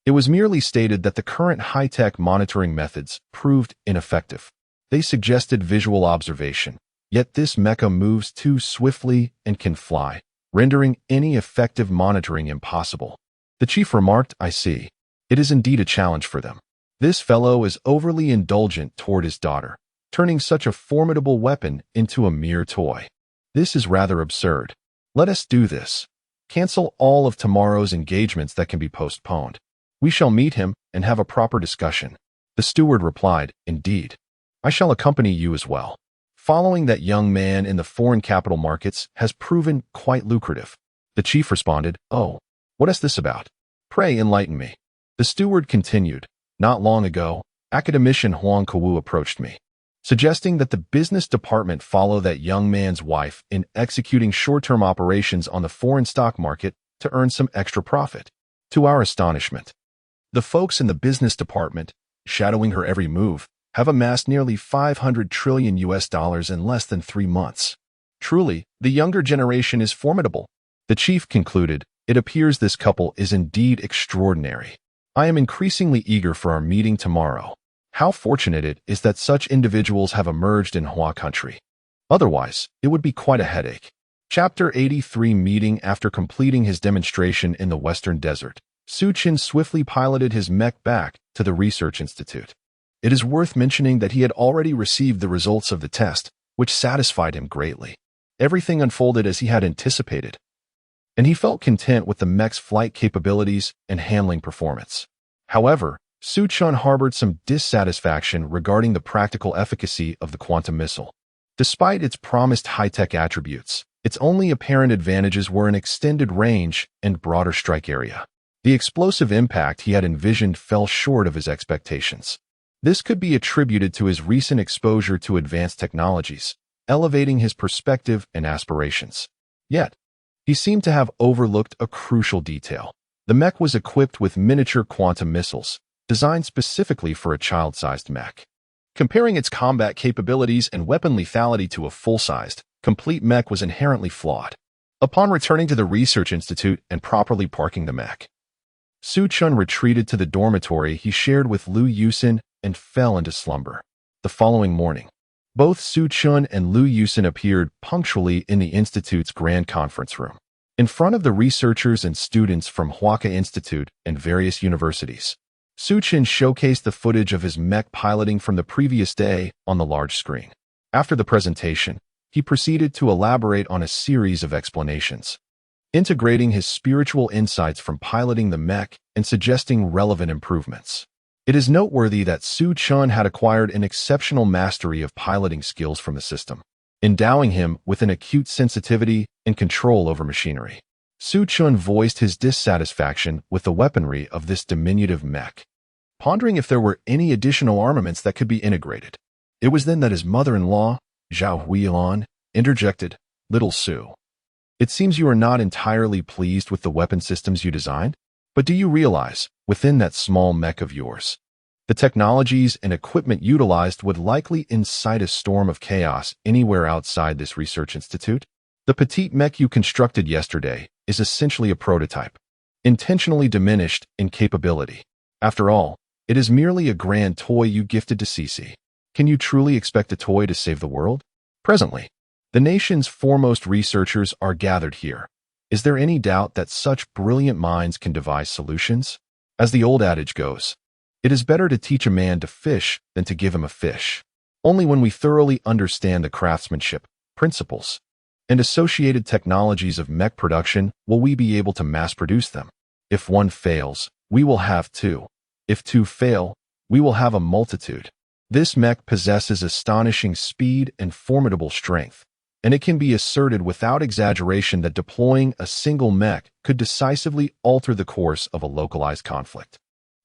It was merely stated that the current high-tech monitoring methods proved ineffective. They suggested visual observation, yet this mecha moves too swiftly and can fly, rendering any effective monitoring impossible." The chief remarked, "I see. It is indeed a challenge for them. This fellow is overly indulgent toward his daughter, turning such a formidable weapon into a mere toy. This is rather absurd. Let us do this. Cancel all of tomorrow's engagements that can be postponed. We shall meet him and have a proper discussion." The steward replied, "Indeed. I shall accompany you as well. Following that young man in the foreign capital markets has proven quite lucrative." The chief responded, "Oh, what is this about? Pray enlighten me." The steward continued, "Not long ago, academician Huang Kuwu approached me, suggesting that the business department follow that young man's wife in executing short-term operations on the foreign stock market to earn some extra profit. To our astonishment, the folks in the business department, shadowing her every move, have amassed nearly $500 trillion in less than 3 months. Truly, the younger generation is formidable." The chief concluded, It appears this couple is indeed extraordinary. I am increasingly eager for our meeting tomorrow. How fortunate it is that such individuals have emerged in Hua country. Otherwise, it would be quite a headache. Chapter 83 Meeting. After completing his demonstration in the Western Desert, Suchin swiftly piloted his mech back to the Research Institute. It is worth mentioning that he had already received the results of the test, which satisfied him greatly. Everything unfolded as he had anticipated, and he felt content with the mech's flight capabilities and handling performance. However, Suchun harbored some dissatisfaction regarding the practical efficacy of the quantum missile. Despite its promised high-tech attributes, its only apparent advantages were an extended range and broader strike area. The explosive impact he had envisioned fell short of his expectations. This could be attributed to his recent exposure to advanced technologies, elevating his perspective and aspirations. Yet, he seemed to have overlooked a crucial detail. The mech was equipped with miniature quantum missiles, designed specifically for a child-sized mech. Comparing its combat capabilities and weapon lethality to a full-sized, complete mech was inherently flawed. Upon returning to the Research Institute and properly parking the mech, Suchun retreated to the dormitory he shared with Liu Yusin and fell into slumber. The following morning, both Suchun and Liu Yusin appeared punctually in the Institute's grand conference room. In front of the researchers and students from Huaka Institute and various universities, Suchun showcased the footage of his mech piloting from the previous day on the large screen. After the presentation, he proceeded to elaborate on a series of explanations, integrating his spiritual insights from piloting the mech and suggesting relevant improvements. It is noteworthy that Suchun had acquired an exceptional mastery of piloting skills from the system, endowing him with an acute sensitivity and control over machinery. Suchun voiced his dissatisfaction with the weaponry of this diminutive mech, pondering if there were any additional armaments that could be integrated. It was then that his mother-in-law, Zhao Huilan, interjected, "Little Su, it seems you are not entirely pleased with the weapon systems you designed, but do you realize, within that small mech of yours, the technologies and equipment utilized would likely incite a storm of chaos anywhere outside this research institute? The petite mech you constructed yesterday is essentially a prototype, intentionally diminished in capability. After all, it is merely a grand toy you gifted to Cece. Can you truly expect a toy to save the world? Presently, the nation's foremost researchers are gathered here. Is there any doubt that such brilliant minds can devise solutions? As the old adage goes, it is better to teach a man to fish than to give him a fish. Only when we thoroughly understand the craftsmanship, principles, and associated technologies of mech production will we be able to mass produce them. If one fails, we will have two. If two fail, we will have a multitude. This mech possesses astonishing speed and formidable strength, and it can be asserted without exaggeration that deploying a single mech could decisively alter the course of a localized conflict.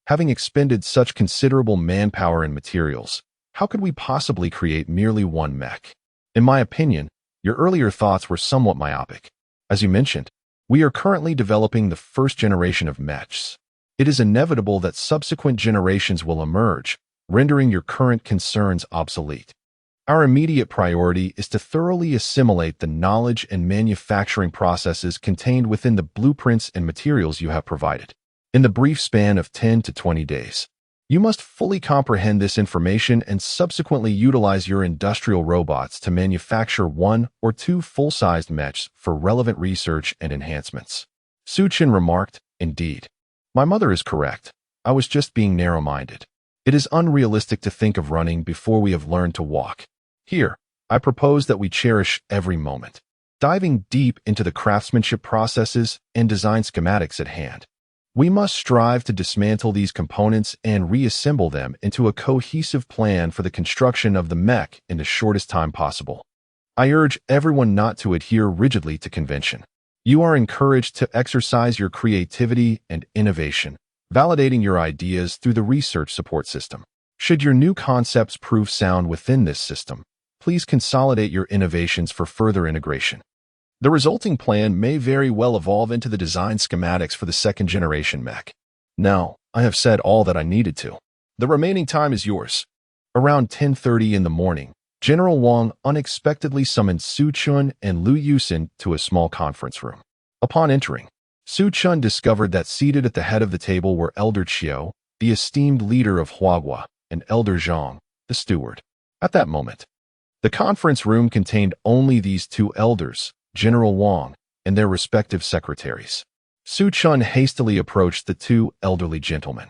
Having expended such considerable manpower and materials, how could we possibly create merely one mech? In my opinion, your earlier thoughts were somewhat myopic. As you mentioned, we are currently developing the first generation of mechs. It is inevitable that subsequent generations will emerge, rendering your current concerns obsolete. Our immediate priority is to thoroughly assimilate the knowledge and manufacturing processes contained within the blueprints and materials you have provided. In the brief span of 10 to 20 days, you must fully comprehend this information and subsequently utilize your industrial robots to manufacture one or two full-sized mechs for relevant research and enhancements. Suchin remarked, "Indeed. My mother is correct. I was just being narrow-minded. It is unrealistic to think of running before we have learned to walk. Here, I propose that we cherish every moment, diving deep into the craftsmanship processes and design schematics at hand. We must strive to dismantle these components and reassemble them into a cohesive plan for the construction of the mech in the shortest time possible. I urge everyone not to adhere rigidly to convention. You are encouraged to exercise your creativity and innovation, validating your ideas through the research support system. Should your new concepts prove sound within this system, please consolidate your innovations for further integration. The resulting plan may very well evolve into the design schematics for the second generation mech. Now, I have said all that I needed to. The remaining time is yours." Around 10:30 in the morning, General Wang unexpectedly summoned Suchun and Liu Yusin to a small conference room. Upon entering, Su Chun discovered that seated at the head of the table were Elder Chiu, the esteemed leader of Huagua, and Elder Zhang, the steward. At that moment, the conference room contained only these two elders, General Wang, and their respective secretaries. Su Chun hastily approached the two elderly gentlemen,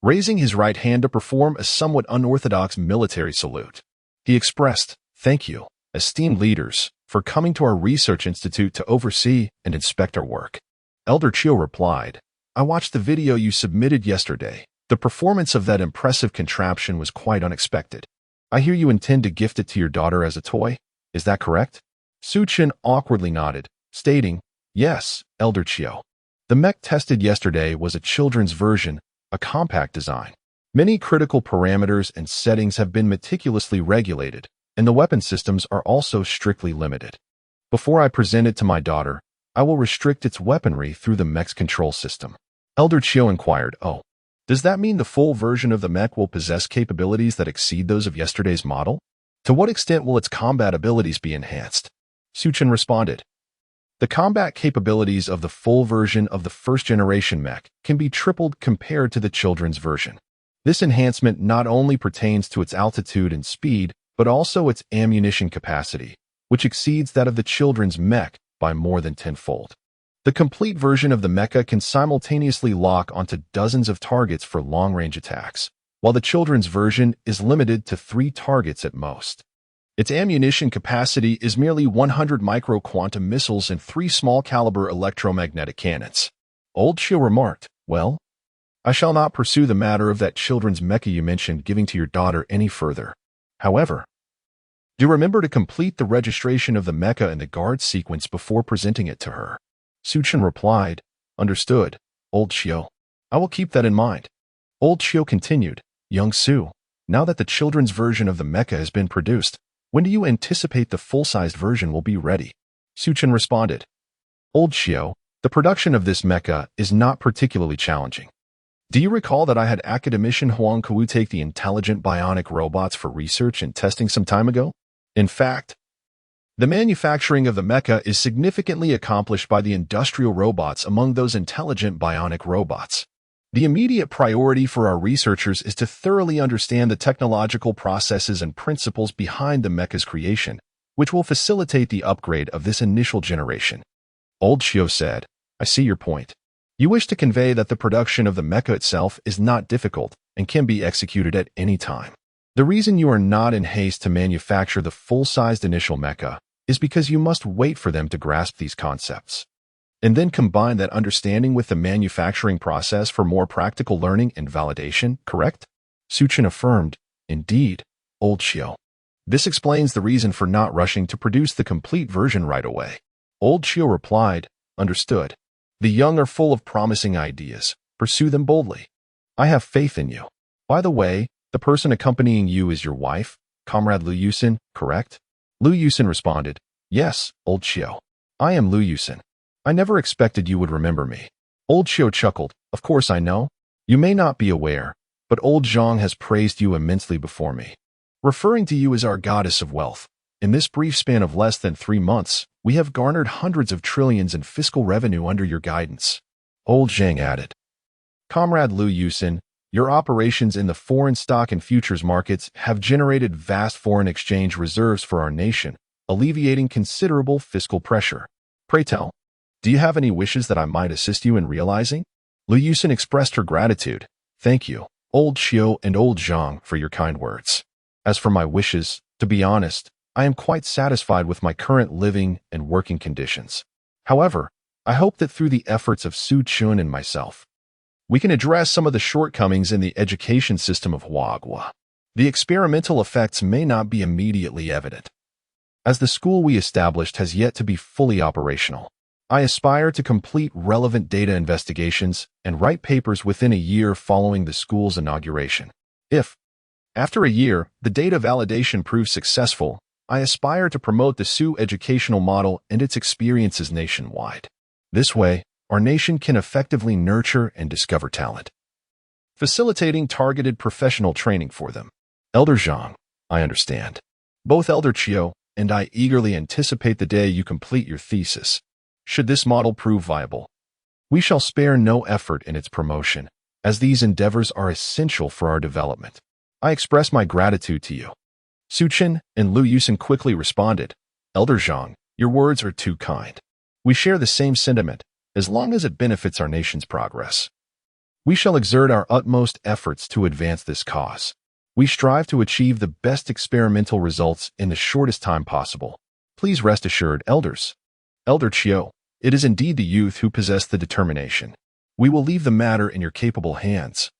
raising his right hand to perform a somewhat unorthodox military salute. He expressed, "Thank you, esteemed leaders, for coming to our research institute to oversee and inspect our work." Elder Chiu replied, "I watched the video you submitted yesterday. The performance of that impressive contraption was quite unexpected. I hear you intend to gift it to your daughter as a toy. Is that correct?" Su Chun awkwardly nodded, stating, "Yes, Elder Chiu. The mech tested yesterday was a children's version, a compact design. Many critical parameters and settings have been meticulously regulated, and the weapon systems are also strictly limited. Before I present it to my daughter, I will restrict its weaponry through the mech's control system." Elder Chiu inquired, "Oh, does that mean the full version of the mech will possess capabilities that exceed those of yesterday's model? To what extent will its combat abilities be enhanced?" Su Chun responded, "The combat capabilities of the full version of the first-generation mech can be tripled compared to the children's version. This enhancement not only pertains to its altitude and speed, but also its ammunition capacity, which exceeds that of the children's mech by more than tenfold. The complete version of the mecha can simultaneously lock onto dozens of targets for long-range attacks, while the children's version is limited to 3 targets at most. Its ammunition capacity is merely 100 micro-quantum missiles and 3 small-caliber electromagnetic cannons." Old Chiu remarked, "Well, I shall not pursue the matter of that children's mecha you mentioned giving to your daughter any further. However, do remember to complete the registration of the mecha and the guard sequence before presenting it to her." Su Chun replied, "Understood, Old Chiu. I will keep that in mind." Old Chiu continued, "Young Su, now that the children's version of the mecha has been produced, when do you anticipate the full-sized version will be ready?" Su Chun responded, "Old Chiu, the production of this mecha is not particularly challenging. Do you recall that I had academician Huang Kuo take the intelligent bionic robots for research and testing some time ago? In fact, the manufacturing of the mecha is significantly accomplished by the industrial robots among those intelligent bionic robots. The immediate priority for our researchers is to thoroughly understand the technological processes and principles behind the mecha's creation, which will facilitate the upgrade of this initial generation." Old Chiu said, "I see your point. You wish to convey that the production of the mecha itself is not difficult and can be executed at any time. The reason you are not in haste to manufacture the full-sized initial mecha is because you must wait for them to grasp these concepts, and then combine that understanding with the manufacturing process for more practical learning and validation, correct?" Su Chun affirmed, "Indeed, Old Chiu. This explains the reason for not rushing to produce the complete version right away." Old Chiu replied, "Understood. The young are full of promising ideas. Pursue them boldly. I have faith in you. By the way, the person accompanying you is your wife, Comrade Lu Yusin, correct?" Lu Yusin responded, "Yes, Old Chiu. I am Lu Yusin. I never expected you would remember me." Old Chiu chuckled, "Of course I know. You may not be aware, but Old Zhang has praised you immensely before me, referring to you as our goddess of wealth. In this brief span of less than 3 months, we have garnered hundreds of trillions in fiscal revenue under your guidance." Old Zhang added, "Comrade Lu Yusin, your operations in the foreign stock and futures markets have generated vast foreign exchange reserves for our nation, alleviating considerable fiscal pressure. Pray tell, do you have any wishes that I might assist you in realizing?" Lu Yusin expressed her gratitude. "Thank you, Old Chiu and Old Zhang, for your kind words. As for my wishes, to be honest, I am quite satisfied with my current living and working conditions. However, I hope that through the efforts of Su Chun and myself, we can address some of the shortcomings in the education system of Huagua. The experimental effects may not be immediately evident, as the school we established has yet to be fully operational. I aspire to complete relevant data investigations and write papers within a year following the school's inauguration. If, after a year, the data validation proves successful, I aspire to promote the Su educational model and its experiences nationwide. This way, our nation can effectively nurture and discover talent, facilitating targeted professional training for them." Elder Zhang, I understand. Both Elder Chiu and I eagerly anticipate the day you complete your thesis. Should this model prove viable, We shall spare no effort in its promotion, as these endeavors are essential for our development. I express my gratitude to you." Suchin and Lu Yusin quickly responded, "Elder Zhang, your words are too kind. We share the same sentiment, as long as it benefits our nation's progress. We shall exert our utmost efforts to advance this cause. We strive to achieve the best experimental results in the shortest time possible. Please rest assured, elders." Elder Chiu, it is indeed the youth who possess the determination. We will leave the matter in your capable hands,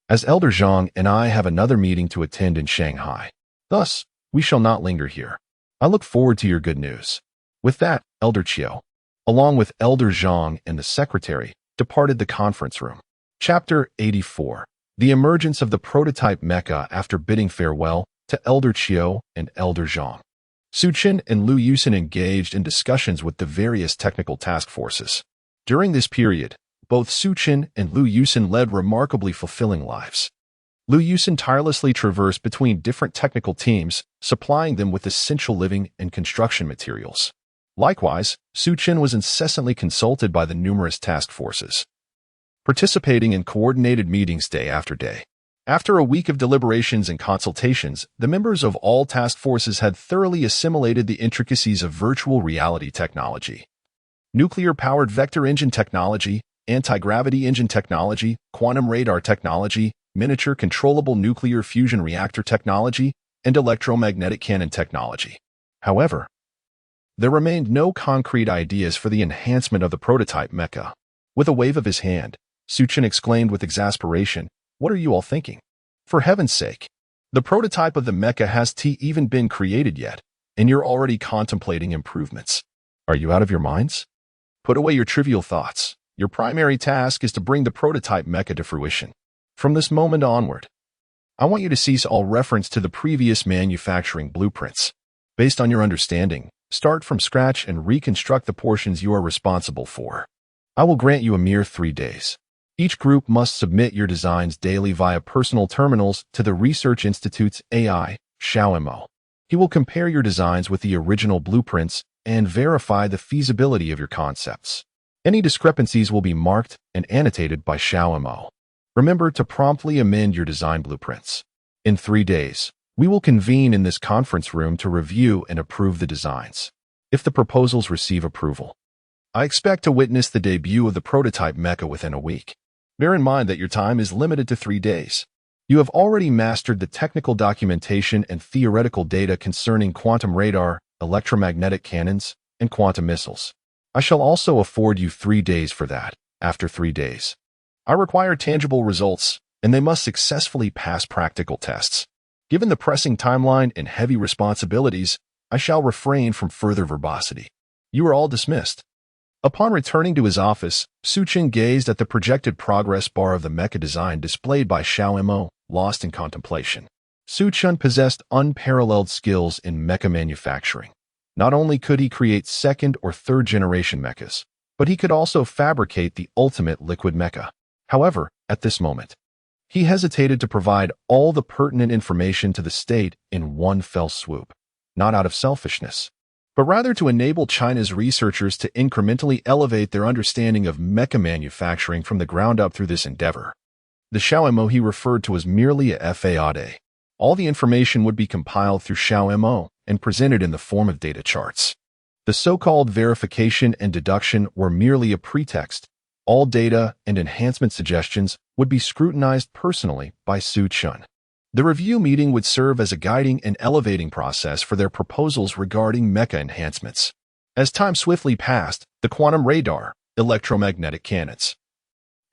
as Elder Zhang and I have another meeting to attend in Shanghai. Thus, we shall not linger here. I look forward to your good news. With that, Elder Chiu, along with Elder Zhang and the secretary, departed the conference room. Chapter 84. The emergence of the prototype mecha after bidding farewell to Elder Chiu and Elder Zhang. Suchin and Lu Yusin engaged in discussions with the various technical task forces. During this period, both Suchin and Lu Yusin led remarkably fulfilling lives. Lu Yusin tirelessly traversed between different technical teams, supplying them with essential living and construction materials. Likewise, Suchin was incessantly consulted by the numerous task forces, participating in coordinated meetings day after day. After a week of deliberations and consultations, the members of all task forces had thoroughly assimilated the intricacies of virtual reality technology, nuclear-powered vector engine technology, anti-gravity engine technology, quantum radar technology, miniature controllable nuclear fusion reactor technology, and electromagnetic cannon technology. However, there remained no concrete ideas for the enhancement of the prototype mecha. With a wave of his hand, Suchin exclaimed with exasperation, "What are you all thinking? For heaven's sake! The prototype of the mecha hasn't even been created yet, and you're already contemplating improvements. Are you out of your minds? Put away your trivial thoughts. Your primary task is to bring the prototype mecha to fruition. From this moment onward, I want you to cease all reference to the previous manufacturing blueprints. Based on your understanding, start from scratch and reconstruct the portions you are responsible for. I will grant you a mere 3 days. Each group must submit your designs daily via personal terminals to the Research Institute's AI, Xiaomo. He will compare your designs with the original blueprints and verify the feasibility of your concepts. Any discrepancies will be marked and annotated by Xiaomo. Remember to promptly amend your design blueprints. In 3 days, we will convene in this conference room to review and approve the designs. If the proposals receive approval, I expect to witness the debut of the prototype mecha within a week. Bear in mind that your time is limited to 3 days. You have already mastered the technical documentation and theoretical data concerning quantum radar, electromagnetic cannons, and quantum missiles. I shall also afford you 3 days for that. After 3 days, I require tangible results, and they must successfully pass practical tests. Given the pressing timeline and heavy responsibilities, I shall refrain from further verbosity. You are all dismissed." Upon returning to his office, Suchin gazed at the projected progress bar of the mecha design displayed by Xiaomo, lost in contemplation. Suchin possessed unparalleled skills in mecha manufacturing. Not only could he create second or third generation mechas, but he could also fabricate the ultimate liquid mecha. However, at this moment, he hesitated to provide all the pertinent information to the state in one fell swoop, not out of selfishness, but rather to enable China's researchers to incrementally elevate their understanding of mecha manufacturing from the ground up through this endeavor. The Xiaomo he referred to as merely a FAAD. All the information would be compiled through Xiaomo and presented in the form of data charts. The so-called verification and deduction were merely a pretext. All data and enhancement suggestions would be scrutinized personally by Suchin. The review meeting would serve as a guiding and elevating process for their proposals regarding mecha enhancements. As time swiftly passed, the quantum radar, electromagnetic cannons,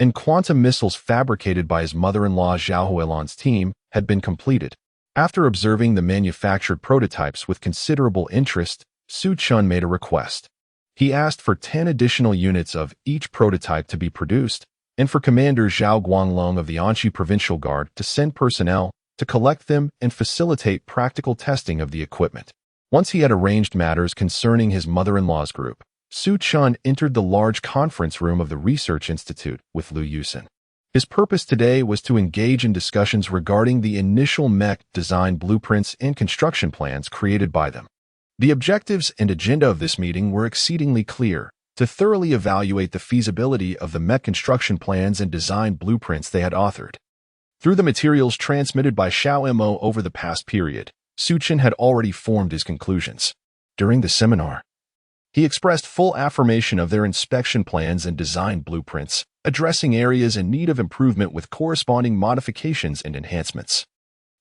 and quantum missiles fabricated by his mother-in-law Zhao Huilan's team had been completed. After observing the manufactured prototypes with considerable interest, Suchin made a request. He asked for 10 additional units of each prototype to be produced, and for Commander Zhao Guanglong of the Anxi Provincial Guard to send personnel to collect them and facilitate practical testing of the equipment. Once he had arranged matters concerning his mother-in-law's group, Suchin entered the large conference room of the Research Institute with Lu Yusin. His purpose today was to engage in discussions regarding the initial mech design blueprints and construction plans created by them. The objectives and agenda of this meeting were exceedingly clear, to thoroughly evaluate the feasibility of the mech construction plans and design blueprints they had authored. Through the materials transmitted by Xiao Mo over the past period, Suchin had already formed his conclusions. During the seminar, he expressed full affirmation of their inspection plans and design blueprints, addressing areas in need of improvement with corresponding modifications and enhancements.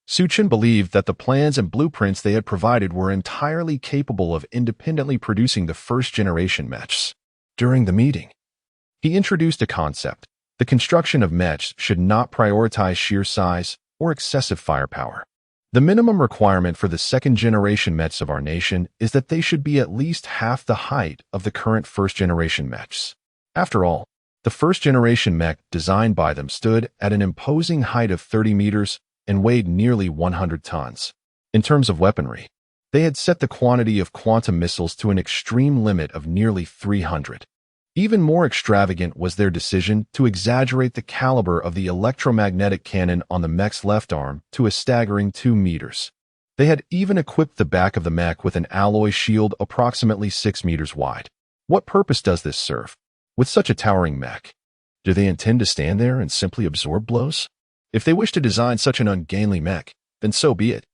Suchin believed that the plans and blueprints they had provided were entirely capable of independently producing the first-generation mechs. During the meeting, he introduced a concept. The construction of mechs should not prioritize sheer size or excessive firepower. The minimum requirement for the second-generation mechs of our nation is that they should be at least half the height of the current first-generation mechs. After all, the first-generation mech designed by them stood at an imposing height of 30 meters and weighed nearly 100 tons. In terms of weaponry, they had set the quantity of quantum missiles to an extreme limit of nearly 300. Even more extravagant was their decision to exaggerate the caliber of the electromagnetic cannon on the mech's left arm to a staggering 2 meters. They had even equipped the back of the mech with an alloy shield approximately 6 meters wide. What purpose does this serve? With such a towering mech, do they intend to stand there and simply absorb blows? If they wish to design such an ungainly mech, then so be it.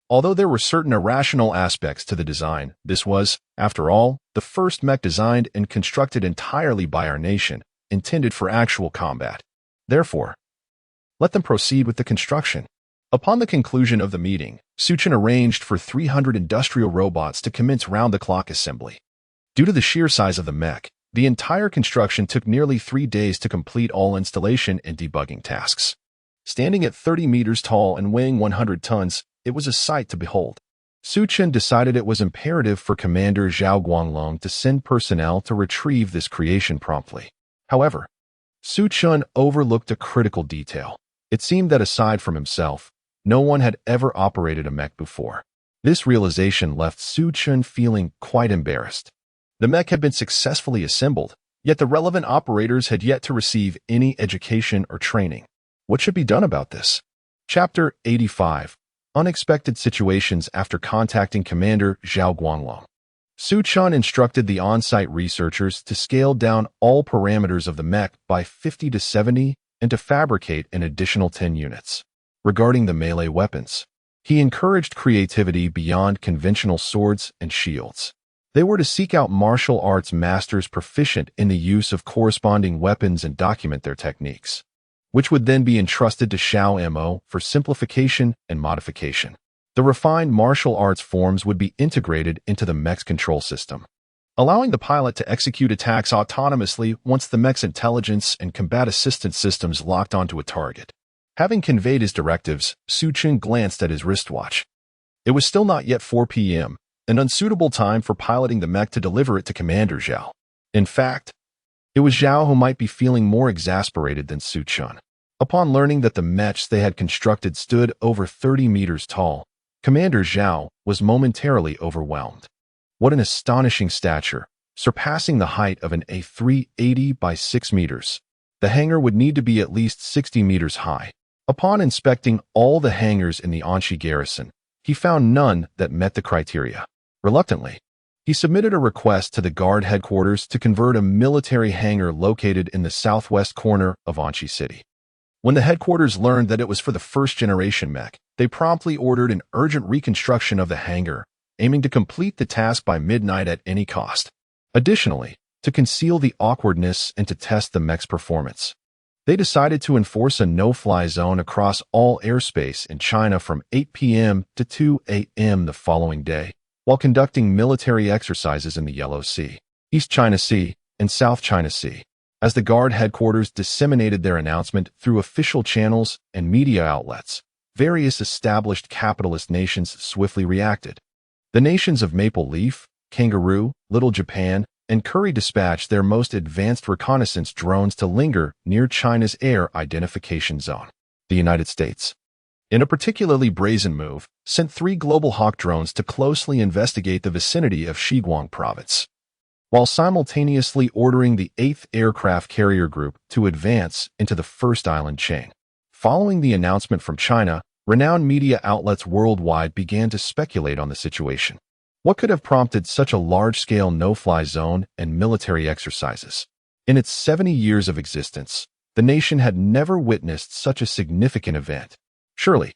Although there were certain irrational aspects to the design, this was, after all, the first mech designed and constructed entirely by our nation, intended for actual combat. Therefore, let them proceed with the construction. Upon the conclusion of the meeting, Suchin arranged for 300 industrial robots to commence round-the-clock assembly. Due to the sheer size of the mech, the entire construction took nearly 3 days to complete all installation and debugging tasks. Standing at 30 meters tall and weighing 100 tons, it was a sight to behold. Suchin decided it was imperative for Commander Zhao Guanglong to send personnel to retrieve this creation promptly. However, Suchin overlooked a critical detail. It seemed that aside from himself, no one had ever operated a mech before. This realization left Suchin feeling quite embarrassed. The mech had been successfully assembled, yet the relevant operators had yet to receive any education or training. What should be done about this? Chapter 85. Unexpected Situations After Contacting Commander Zhao Guanglong. Suchin instructed the on-site researchers to scale down all parameters of the mech by 50 to 70 and to fabricate an additional 10 units. Regarding the melee weapons, he encouraged creativity beyond conventional swords and shields. They were to seek out martial arts masters proficient in the use of corresponding weapons and document their techniques, which would then be entrusted to Xiao Mo for simplification and modification. The refined martial arts forms would be integrated into the mech's control system, allowing the pilot to execute attacks autonomously once the mech's intelligence and combat assistance systems locked onto a target. Having conveyed his directives, Suchin glanced at his wristwatch. It was still not yet 4 p.m., an unsuitable time for piloting the mech to deliver it to Commander Zhao. In fact, it was Zhao who might be feeling more exasperated than Suchin. Upon learning that the mechs they had constructed stood over 30 meters tall, Commander Zhao was momentarily overwhelmed. What an astonishing stature, surpassing the height of an A380 by 6 meters. The hangar would need to be at least 60 meters high. Upon inspecting all the hangars in the Anshi garrison, he found none that met the criteria. Reluctantly, he submitted a request to the guard headquarters to convert a military hangar located in the southwest corner of Anshi City. When the headquarters learned that it was for the first-generation mech, they promptly ordered an urgent reconstruction of the hangar, aiming to complete the task by midnight at any cost. Additionally, to conceal the awkwardness and to test the mech's performance, they decided to enforce a no-fly zone across all airspace in China from 8 p.m. to 2 a.m. the following day, while conducting military exercises in the Yellow Sea, East China Sea, and South China Sea. As the guard headquarters disseminated their announcement through official channels and media outlets, various established capitalist nations swiftly reacted. The nations of Maple Leaf, Kangaroo, Little Japan, and Curry dispatched their most advanced reconnaissance drones to linger near China's air identification zone. The United States, in a particularly brazen move, sent 3 Global Hawk drones to closely investigate the vicinity of Xiguang province, while simultaneously ordering the 8th Aircraft Carrier Group to advance into the first island chain. Following the announcement from China, renowned media outlets worldwide began to speculate on the situation. What could have prompted such a large-scale no-fly zone and military exercises? In its 70 years of existence, the nation had never witnessed such a significant event. Surely,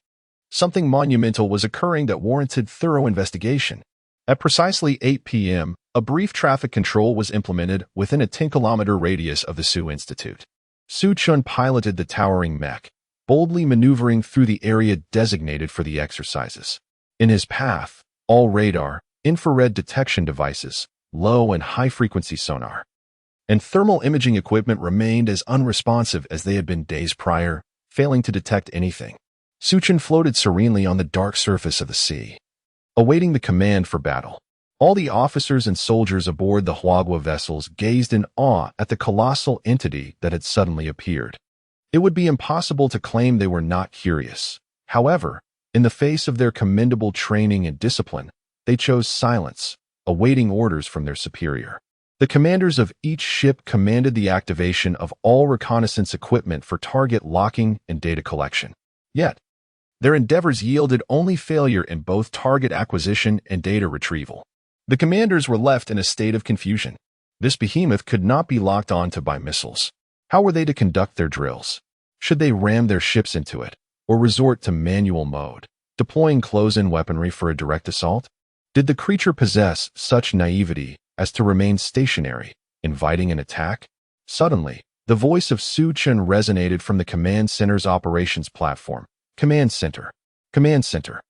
something monumental was occurring that warranted thorough investigation. At precisely 8 p.m., a brief traffic control was implemented within a 10-kilometer radius of the Su Institute. Su Chun piloted the towering mech, boldly maneuvering through the area designated for the exercises. In his path, all radar, infrared detection devices, low and high-frequency sonar, and thermal imaging equipment remained as unresponsive as they had been days prior, failing to detect anything. Su Chun floated serenely on the dark surface of the sea, awaiting the command for battle. All the officers and soldiers aboard the Huagua vessels gazed in awe at the colossal entity that had suddenly appeared. It would be impossible to claim they were not curious. However, in the face of their commendable training and discipline, they chose silence, awaiting orders from their superior. The commanders of each ship commanded the activation of all reconnaissance equipment for target locking and data collection. Yet, their endeavors yielded only failure in both target acquisition and data retrieval. The commanders were left in a state of confusion. This behemoth could not be locked onto by missiles. How were they to conduct their drills? Should they ram their ships into it, or resort to manual mode, deploying close-in weaponry for a direct assault? Did the creature possess such naivety as to remain stationary, inviting an attack? Suddenly, the voice of Su Chun resonated from the command center's operations platform. Command Center. Command Center.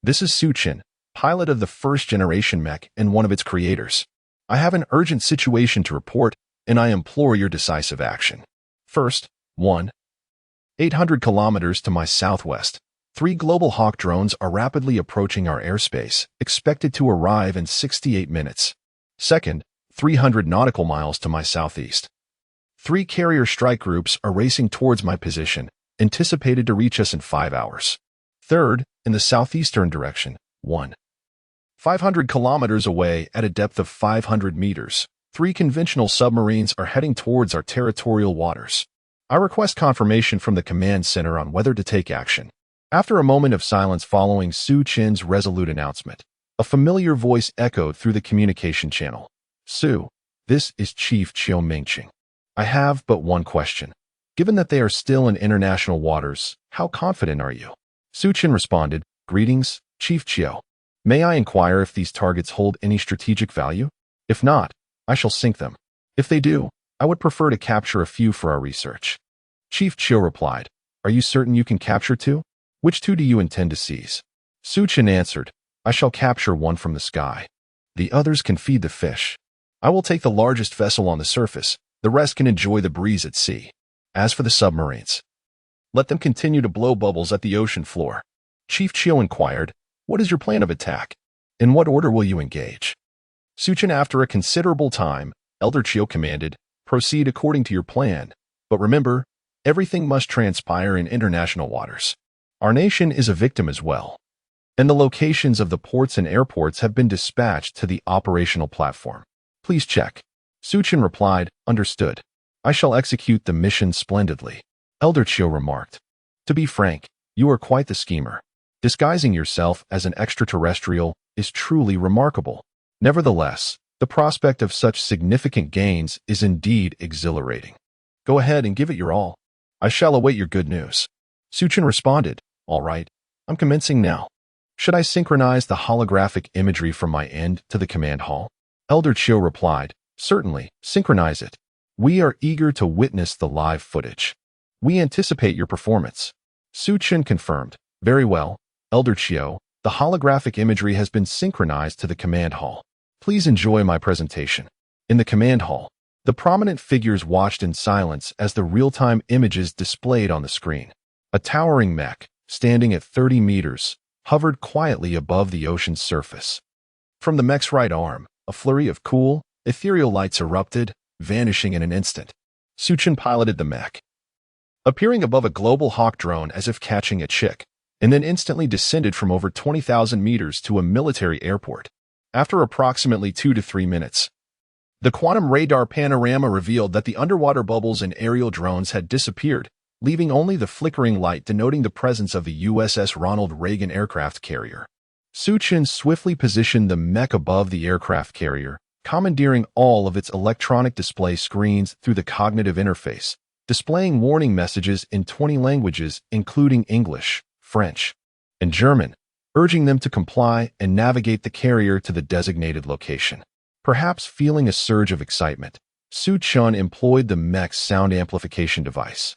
This is Su Chun, pilot of the first-generation mech and one of its creators. I have an urgent situation to report, and I implore your decisive action. First, 1. 800 kilometers to my southwest, 3 Global Hawk drones are rapidly approaching our airspace, expected to arrive in 68 minutes. Second, 300 nautical miles to my southeast. 3 carrier strike groups are racing towards my position, anticipated to reach us in 5 hours. Third, in the southeastern direction, 1. 500 kilometers away at a depth of 500 meters, 3 conventional submarines are heading towards our territorial waters. I request confirmation from the command center on whether to take action. After a moment of silence following Su Chun's resolute announcement, a familiar voice echoed through the communication channel. Su, this is Chief Chiu Mingqing. I have but one question. Given that they are still in international waters, how confident are you? Su Chun responded, Greetings, Chief Chiu. May I inquire if these targets hold any strategic value? If not, I shall sink them. If they do, I would prefer to capture a few for our research. Chief Chiu replied, Are you certain you can capture 2? Which 2 do you intend to seize? Su Chun answered, I shall capture 1 from the sky. The others can feed the fish. I will take the largest vessel on the surface, the rest can enjoy the breeze at sea. As for the submarines, let them continue to blow bubbles at the ocean floor. Chief Chiu inquired, What is your plan of attack? In what order will you engage? Su Chun, after a considerable time, Elder Chiu commanded, Proceed according to your plan, but remember, everything must transpire in international waters. Our nation is a victim as well, and the locations of the ports and airports have been dispatched to the operational platform. Please check. Su Chun replied, Understood. I shall execute the mission splendidly. Elder Chiu remarked. To be frank, you are quite the schemer. Disguising yourself as an extraterrestrial is truly remarkable. Nevertheless, the prospect of such significant gains is indeed exhilarating. Go ahead and give it your all. I shall await your good news. Su Chun responded, All right, I'm commencing now. Should I synchronize the holographic imagery from my end to the command hall? Elder Chiu replied, Certainly, synchronize it. We are eager to witness the live footage. We anticipate your performance. Su Chun confirmed, Very well, Elder Chiu, the holographic imagery has been synchronized to the command hall. Please enjoy my presentation. In the command hall, the prominent figures watched in silence as the real-time images displayed on the screen. A towering mech, standing at 30 meters, hovered quietly above the ocean's surface. From the mech's right arm, a flurry of cool, ethereal lights erupted, vanishing in an instant. Su Chun piloted the mech, appearing above a Global Hawk drone as if catching a chick, and then instantly descended from over 20,000 meters to a military airport. After approximately 2 to 3 minutes, the quantum radar panorama revealed that the underwater bubbles and aerial drones had disappeared, leaving only the flickering light denoting the presence of the USS Ronald Reagan aircraft carrier. Suchin swiftly positioned the mech above the aircraft carrier, commandeering all of its electronic display screens through the cognitive interface, displaying warning messages in 20 languages including English, French, and German, urging them to comply and navigate the carrier to the designated location. Perhaps feeling a surge of excitement, Suchun employed the mech's sound amplification device,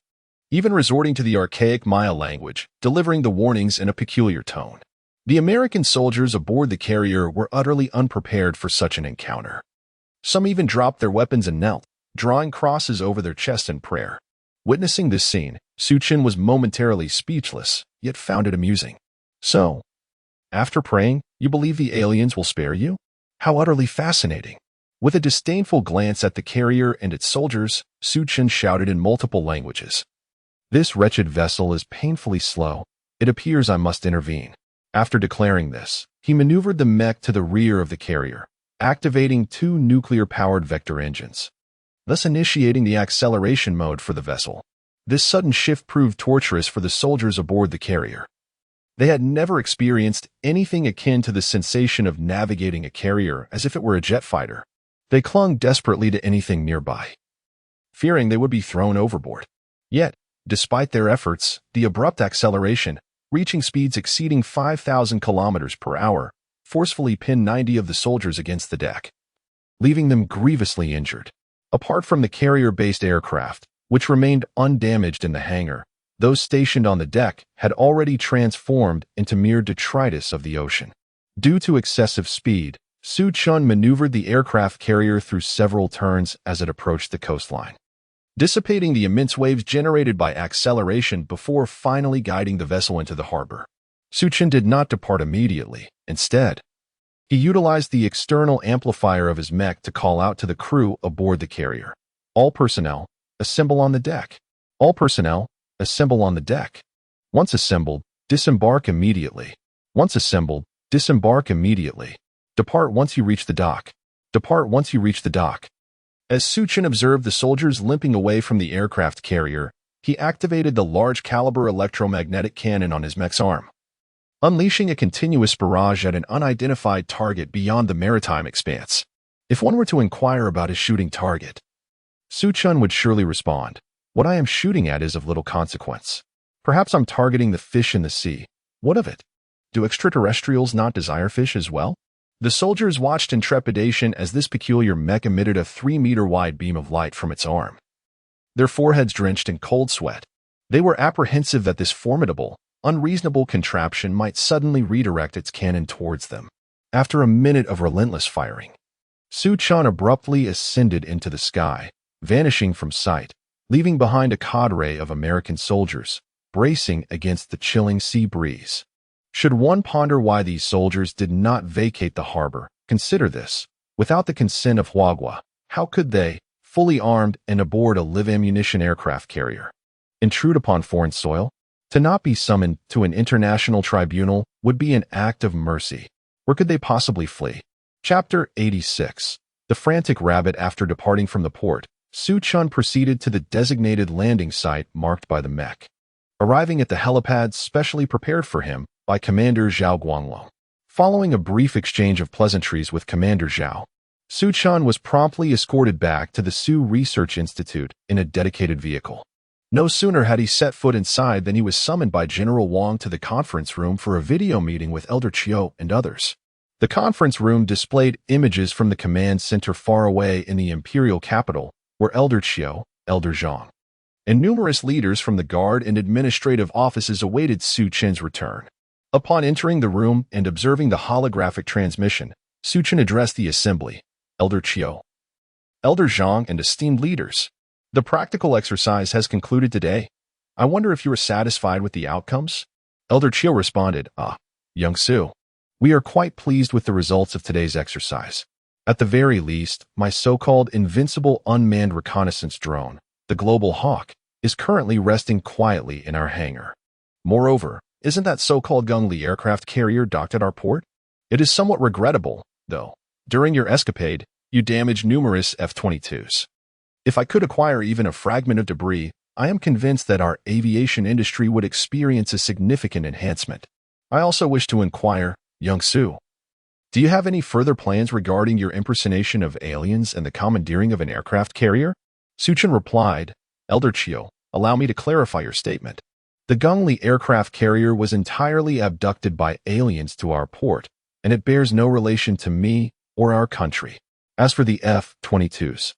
even resorting to the archaic Maya language, delivering the warnings in a peculiar tone. The American soldiers aboard the carrier were utterly unprepared for such an encounter. Some even dropped their weapons and knelt, drawing crosses over their chests in prayer. Witnessing this scene, Suchin was momentarily speechless, yet found it amusing. So, after praying, you believe the aliens will spare you? How utterly fascinating. With a disdainful glance at the carrier and its soldiers, Suchin shouted in multiple languages. This wretched vessel is painfully slow. It appears I must intervene. After declaring this, he maneuvered the mech to the rear of the carrier, activating 2 nuclear-powered vector engines, thus initiating the acceleration mode for the vessel. This sudden shift proved torturous for the soldiers aboard the carrier. They had never experienced anything akin to the sensation of navigating a carrier as if it were a jet fighter. They clung desperately to anything nearby, fearing they would be thrown overboard. Yet, despite their efforts, the abrupt acceleration, reaching speeds exceeding 5,000 kilometers per hour, forcefully pinned 90 of the soldiers against the deck, leaving them grievously injured. Apart from the carrier-based aircraft, which remained undamaged in the hangar, those stationed on the deck had already transformed into mere detritus of the ocean. Due to excessive speed, Suchun maneuvered the aircraft carrier through several turns as it approached the coastline, dissipating the immense waves generated by acceleration before finally guiding the vessel into the harbor. Suchin did not depart immediately. Instead, he utilized the external amplifier of his mech to call out to the crew aboard the carrier. All personnel, assemble on the deck. All personnel, assemble on the deck. Once assembled, disembark immediately. Once assembled, disembark immediately. Depart once you reach the dock. Depart once you reach the dock. As Suchin observed the soldiers limping away from the aircraft carrier, he activated the large-caliber electromagnetic cannon on his mech's arm, unleashing a continuous barrage at an unidentified target beyond the maritime expanse. If one were to inquire about his shooting target, Suchun would surely respond, "What I am shooting at is of little consequence. Perhaps I'm targeting the fish in the sea. What of it? Do extraterrestrials not desire fish as well?" The soldiers watched in trepidation as this peculiar mech emitted a 3-meter-wide beam of light from its arm, their foreheads drenched in cold sweat. They were apprehensive that this formidable, unreasonable contraption might suddenly redirect its cannon towards them. After a minute of relentless firing, Suchun abruptly ascended into the sky, vanishing from sight, leaving behind a cadre of American soldiers, bracing against the chilling sea breeze. Should one ponder why these soldiers did not vacate the harbor, consider this. Without the consent of Huagua, how could they, fully armed and aboard a live ammunition aircraft carrier, intrude upon foreign soil? To not be summoned to an international tribunal would be an act of mercy. Where could they possibly flee? Chapter 86. The Frantic Rabbit. After departing from the port, Suchun proceeded to the designated landing site marked by the mech, arriving at the helipad specially prepared for him by Commander Zhao Guanglo. Following a brief exchange of pleasantries with Commander Zhao, Suchun was promptly escorted back to the Sioux Research Institute in a dedicated vehicle. No sooner had he set foot inside than he was summoned by General Wang to the conference room for a video meeting with Elder Chiu and others. The conference room displayed images from the command center far away in the imperial capital, where Elder Chiu, Elder Zhang, and numerous leaders from the guard and administrative offices awaited Suchin's return. Upon entering the room and observing the holographic transmission, Suchin addressed the assembly, Elder Chiu, Elder Zhang, and esteemed leaders. The practical exercise has concluded today. I wonder if you are satisfied with the outcomes? Elder Chiu responded, Young Su, we are quite pleased with the results of today's exercise. At the very least, my so-called invincible unmanned reconnaissance drone, the Global Hawk, is currently resting quietly in our hangar. Moreover, isn't that so-called Gungli aircraft carrier docked at our port? It is somewhat regrettable, though. During your escapade, you damaged numerous F-22s. If I could acquire even a fragment of debris, I am convinced that our aviation industry would experience a significant enhancement. I also wish to inquire, Young Su. Do you have any further plans regarding your impersonation of aliens and the commandeering of an aircraft carrier? Suchin replied, Elder Chio, allow me to clarify your statement. The Gungli aircraft carrier was entirely abducted by aliens to our port, and it bears no relation to me or our country. As for the F-22s,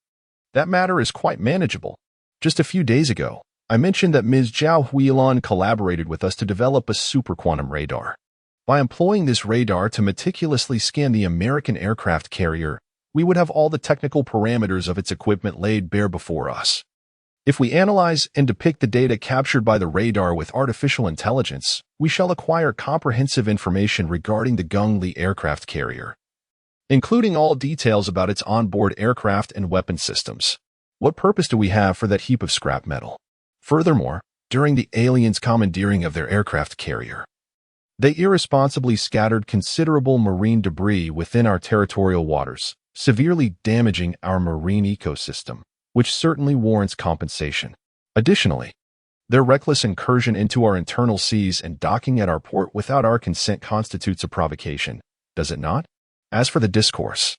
that matter is quite manageable. Just a few days ago, I mentioned that Ms. Zhao Huilan collaborated with us to develop a superquantum radar. By employing this radar to meticulously scan the American aircraft carrier, we would have all the technical parameters of its equipment laid bare before us. If we analyze and depict the data captured by the radar with artificial intelligence, we shall acquire comprehensive information regarding the Gungli aircraft carrier, including all details about its onboard aircraft and weapon systems. What purpose do we have for that heap of scrap metal? Furthermore, during the aliens' commandeering of their aircraft carrier, they irresponsibly scattered considerable marine debris within our territorial waters, severely damaging our marine ecosystem, which certainly warrants compensation. Additionally, their reckless incursion into our internal seas and docking at our port without our consent constitutes a provocation, does it not? As for the discourse,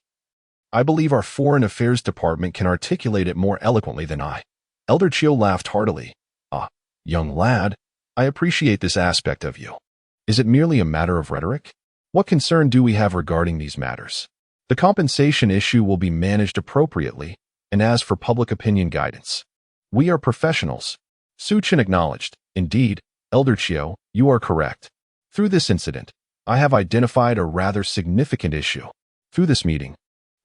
I believe our Foreign Affairs Department can articulate it more eloquently than I. Elder Chio laughed heartily. Ah, young lad, I appreciate this aspect of you. Is it merely a matter of rhetoric? What concern do we have regarding these matters? The compensation issue will be managed appropriately, and as for public opinion guidance, we are professionals. Suchin acknowledged. Indeed, Elder Chio, you are correct. Through this incident, I have identified a rather significant issue. Through this meeting,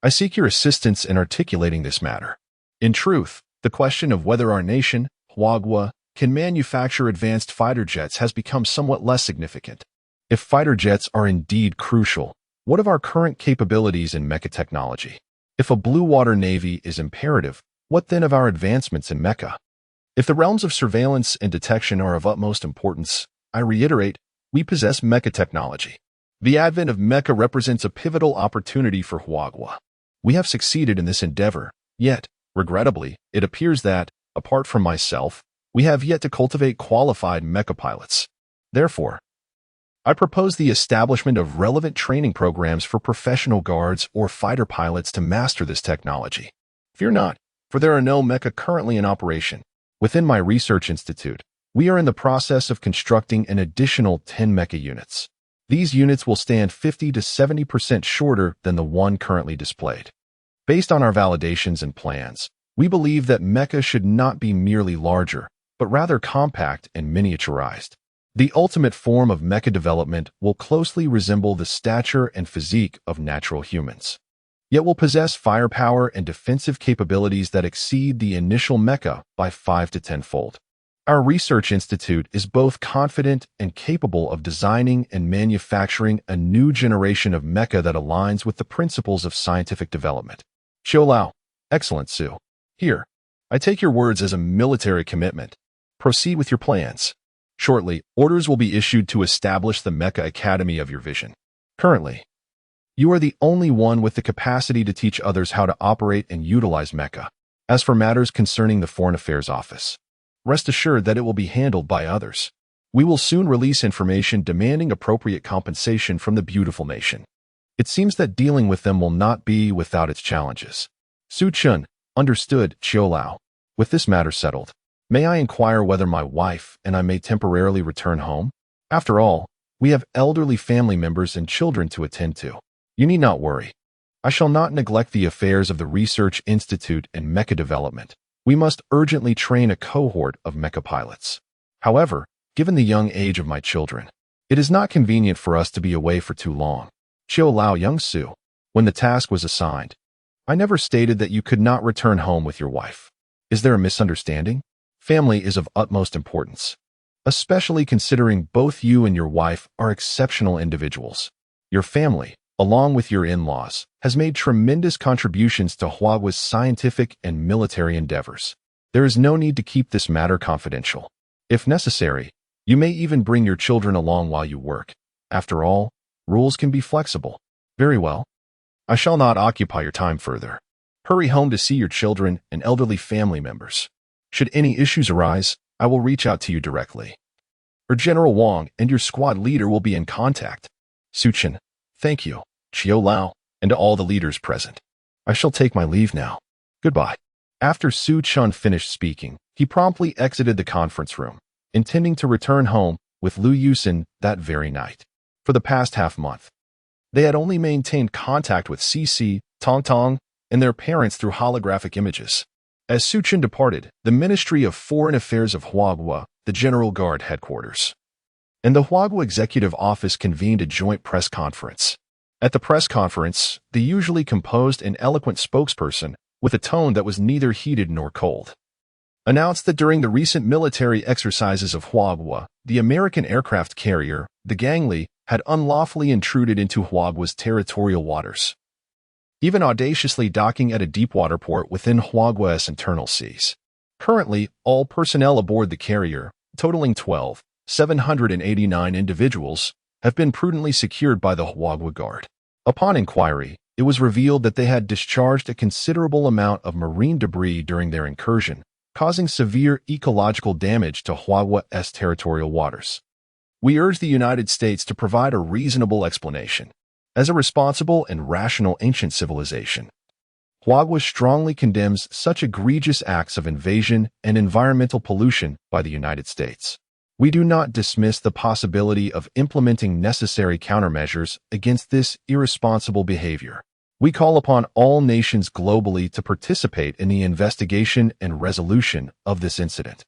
I seek your assistance in articulating this matter. In truth, the question of whether our nation, Huagua, can manufacture advanced fighter jets has become somewhat less significant. If fighter jets are indeed crucial, what of our current capabilities in mecha technology? If a blue water navy is imperative, what then of our advancements in mecha? If the realms of surveillance and detection are of utmost importance, I reiterate, we possess mecha technology. The advent of mecha represents a pivotal opportunity for Huagua. We have succeeded in this endeavor, yet, regrettably, it appears that, apart from myself, we have yet to cultivate qualified mecha pilots. Therefore, I propose the establishment of relevant training programs for professional guards or fighter pilots to master this technology. Fear not, for there are no mecha currently in operation. Within my research institute, we are in the process of constructing an additional 10 mecha units. These units will stand 50 to 70% shorter than the one currently displayed. Based on our validations and plans, we believe that mecha should not be merely larger, but rather compact and miniaturized. The ultimate form of mecha development will closely resemble the stature and physique of natural humans, yet will possess firepower and defensive capabilities that exceed the initial mecha by 5 to 10-fold. Our research institute is both confident and capable of designing and manufacturing a new generation of mecha that aligns with the principles of scientific development. Xiao Lao, excellent, Su. Here, I take your words as a military commitment. Proceed with your plans. Shortly, orders will be issued to establish the Mecha Academy of your vision. Currently, you are the only one with the capacity to teach others how to operate and utilize mecha. As for matters concerning the Foreign Affairs Office, rest assured that it will be handled by others. We will soon release information demanding appropriate compensation from the beautiful nation. It seems that dealing with them will not be without its challenges. Su Chun, understood, Xiao Lao. With this matter settled, may I inquire whether my wife and I may temporarily return home? After all, we have elderly family members and children to attend to. You need not worry. I shall not neglect the affairs of the Research Institute and mecha development. We must urgently train a cohort of mecha pilots. However, given the young age of my children, it is not convenient for us to be away for too long. Xiao Lao Young Su, when the task was assigned, I never stated that you could not return home with your wife. Is there a misunderstanding? Family is of utmost importance, especially considering both you and your wife are exceptional individuals. Your family, along with your in-laws, has made tremendous contributions to Huagua's scientific and military endeavors. There is no need to keep this matter confidential. If necessary, you may even bring your children along while you work. After all, rules can be flexible. Very well. I shall not occupy your time further. Hurry home to see your children and elderly family members. Should any issues arise, I will reach out to you directly. Or General Wang and your squad leader will be in contact. Suchin, Thank you, Chiu Lao, and to all the leaders present. I shall take my leave now. Goodbye. After Su Chun finished speaking, he promptly exited the conference room, intending to return home with Lu Yusin that very night. For the past half-month, they had only maintained contact with Cici, Tong Tong, and their parents through holographic images. As Su Chun departed, the Ministry of Foreign Affairs of Huagua, the General Guard headquarters, and the Huagua Executive Office convened a joint press conference. At the press conference, the usually composed and eloquent spokesperson, with a tone that was neither heated nor cold, announced that during the recent military exercises of Huagua, the American aircraft carrier, the Gangli, had unlawfully intruded into Huagua's territorial waters, even audaciously docking at a deepwater port within Huagua's internal seas. Currently, all personnel aboard the carrier, totaling 789 individuals, have been prudently secured by the Huagua Guard. Upon inquiry, it was revealed that they had discharged a considerable amount of marine debris during their incursion, causing severe ecological damage to Huagua's territorial waters. We urge the United States to provide a reasonable explanation. As a responsible and rational ancient civilization, Huagua strongly condemns such egregious acts of invasion and environmental pollution by the United States. We do not dismiss the possibility of implementing necessary countermeasures against this irresponsible behavior. We call upon all nations globally to participate in the investigation and resolution of this incident.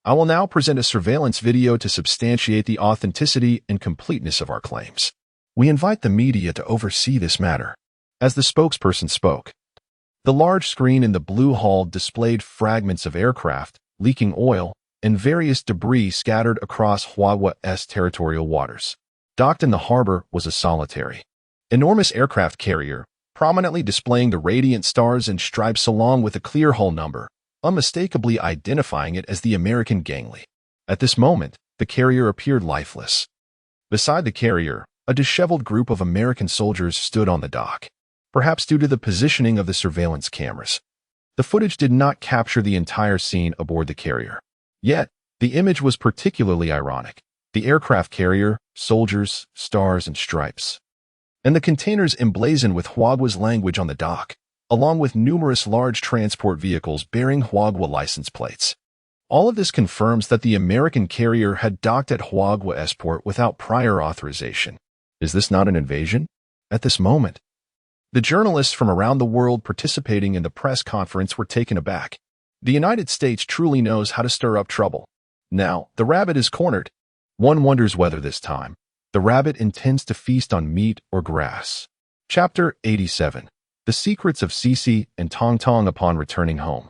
I will now present a surveillance video to substantiate the authenticity and completeness of our claims. We invite the media to oversee this matter. As the spokesperson spoke, the large screen in the blue hall displayed fragments of aircraft, leaking oil, and various debris scattered across Huagua's territorial waters. Docked in the harbor was a solitary, enormous aircraft carrier, prominently displaying the radiant stars and stripes along with a clear hull number, unmistakably identifying it as the American Gangli. At this moment, the carrier appeared lifeless. Beside the carrier, a disheveled group of American soldiers stood on the dock, perhaps due to the positioning of the surveillance cameras. The footage did not capture the entire scene aboard the carrier. Yet, the image was particularly ironic. The aircraft carrier, soldiers, stars, and stripes, and the containers emblazoned with Huagua's language on the dock, along with numerous large transport vehicles bearing Huagua license plates. All of this confirms that the American carrier had docked at Huagua's port without prior authorization. Is this not an invasion? At this moment, the journalists from around the world participating in the press conference were taken aback. The United States truly knows how to stir up trouble. Now, the rabbit is cornered. One wonders whether this time, the rabbit intends to feast on meat or grass. Chapter 87. The Secrets of Cici and Tong Tong upon returning home.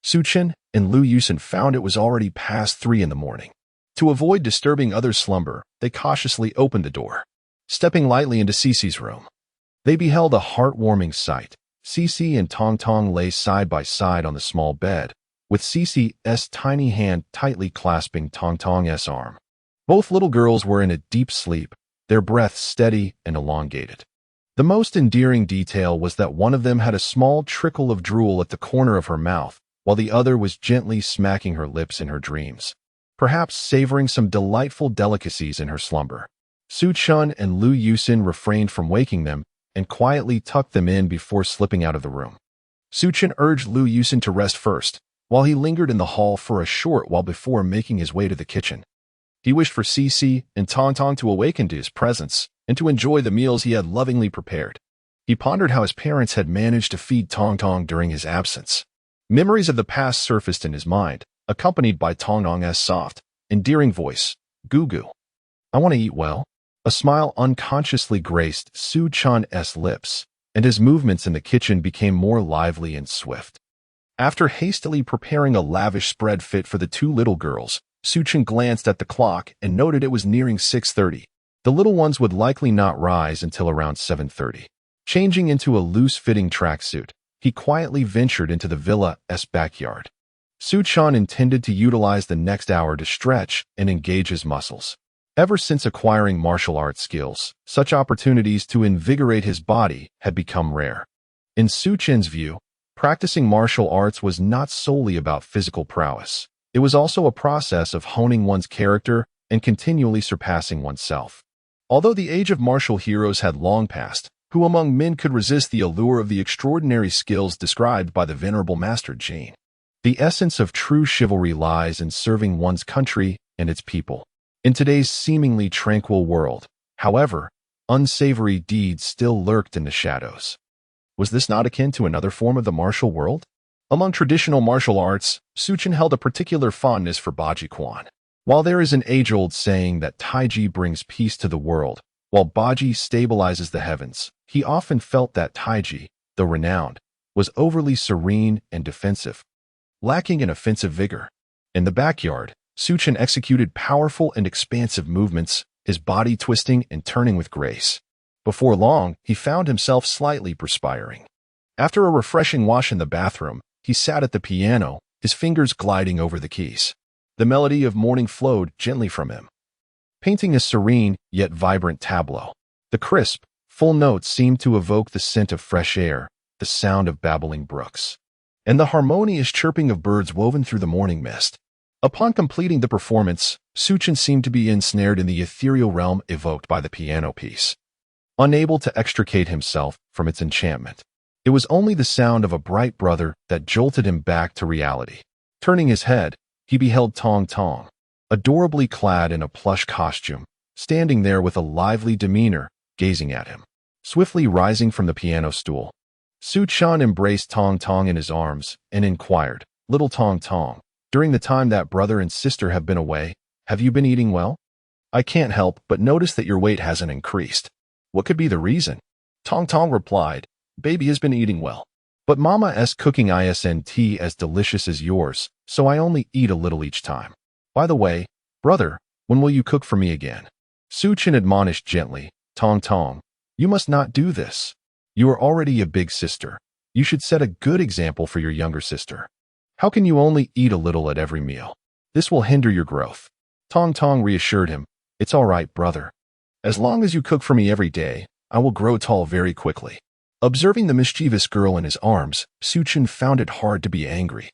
Su Chun and Lu Yusin found it was already past 3 in the morning. To avoid disturbing others' slumber, they cautiously opened the door. Stepping lightly into Cici's room, they beheld a heartwarming sight. Cici and Tong Tong lay side by side on the small bed, with Cici's tiny hand tightly clasping Tong Tong's arm. Both little girls were in a deep sleep, their breaths steady and elongated. The most endearing detail was that one of them had a small trickle of drool at the corner of her mouth, while the other was gently smacking her lips in her dreams, perhaps savoring some delightful delicacies in her slumber. Su Chun and Lu Yusin refrained from waking them and quietly tucked them in before slipping out of the room. Su Chun urged Lu Yusin to rest first, while he lingered in the hall for a short while before making his way to the kitchen. He wished for Cici and Tong Tong to awaken to his presence and to enjoy the meals he had lovingly prepared. He pondered how his parents had managed to feed Tong Tong during his absence. Memories of the past surfaced in his mind, accompanied by Tong Tong's soft, endearing voice, "Goo goo. I want to eat well." A smile unconsciously graced Su Chun's lips, and his movements in the kitchen became more lively and swift. After hastily preparing a lavish spread fit for the 2 little girls, Su Chun glanced at the clock and noted it was nearing 6:30. The little ones would likely not rise until around 7:30. Changing into a loose-fitting tracksuit, he quietly ventured into the villa's backyard. Su Chun intended to utilize the next hour to stretch and engage his muscles. Ever since acquiring martial arts skills, such opportunities to invigorate his body had become rare. In Su Chun's view, practicing martial arts was not solely about physical prowess. It was also a process of honing one's character and continually surpassing oneself. Although the age of martial heroes had long passed, who among men could resist the allure of the extraordinary skills described by the venerable Master Jane? The essence of true chivalry lies in serving one's country and its people. In today's seemingly tranquil world, however, unsavory deeds still lurked in the shadows. Was this not akin to another form of the martial world? Among traditional martial arts, Suchin held a particular fondness for Baji Quan. While there is an age-old saying that Taiji brings peace to the world, while Baji stabilizes the heavens, he often felt that Taiji, though renowned, was overly serene and defensive, lacking in offensive vigor. In the backyard, Suchin executed powerful and expansive movements, his body twisting and turning with grace. Before long, he found himself slightly perspiring. After a refreshing wash in the bathroom, he sat at the piano, his fingers gliding over the keys. The melody of morning flowed gently from him, painting a serene yet vibrant tableau. The crisp, full notes seemed to evoke the scent of fresh air, the sound of babbling brooks, and the harmonious chirping of birds woven through the morning mist. Upon completing the performance, Suchin seemed to be ensnared in the ethereal realm evoked by the piano piece, unable to extricate himself from its enchantment. It was only the sound of a bright brother that jolted him back to reality. Turning his head, he beheld Tong Tong, adorably clad in a plush costume, standing there with a lively demeanor, gazing at him. Swiftly rising from the piano stool, Suchin embraced Tong Tong in his arms and inquired, "Little Tong Tong, during the time that brother and sister have been away, have you been eating well? I can't help but notice that your weight hasn't increased. What could be the reason?" Tong Tong replied, "Baby has been eating well, but Mama's cooking isn't as delicious as yours, so I only eat a little each time. By the way, brother, when will you cook for me again?" Suchin admonished gently, "Tong Tong, you must not do this. You are already a big sister. You should set a good example for your younger sister. How can you only eat a little at every meal? This will hinder your growth." Tong Tong reassured him, "It's all right, brother. As long as you cook for me every day, I will grow tall very quickly." Observing the mischievous girl in his arms, Suchin found it hard to be angry.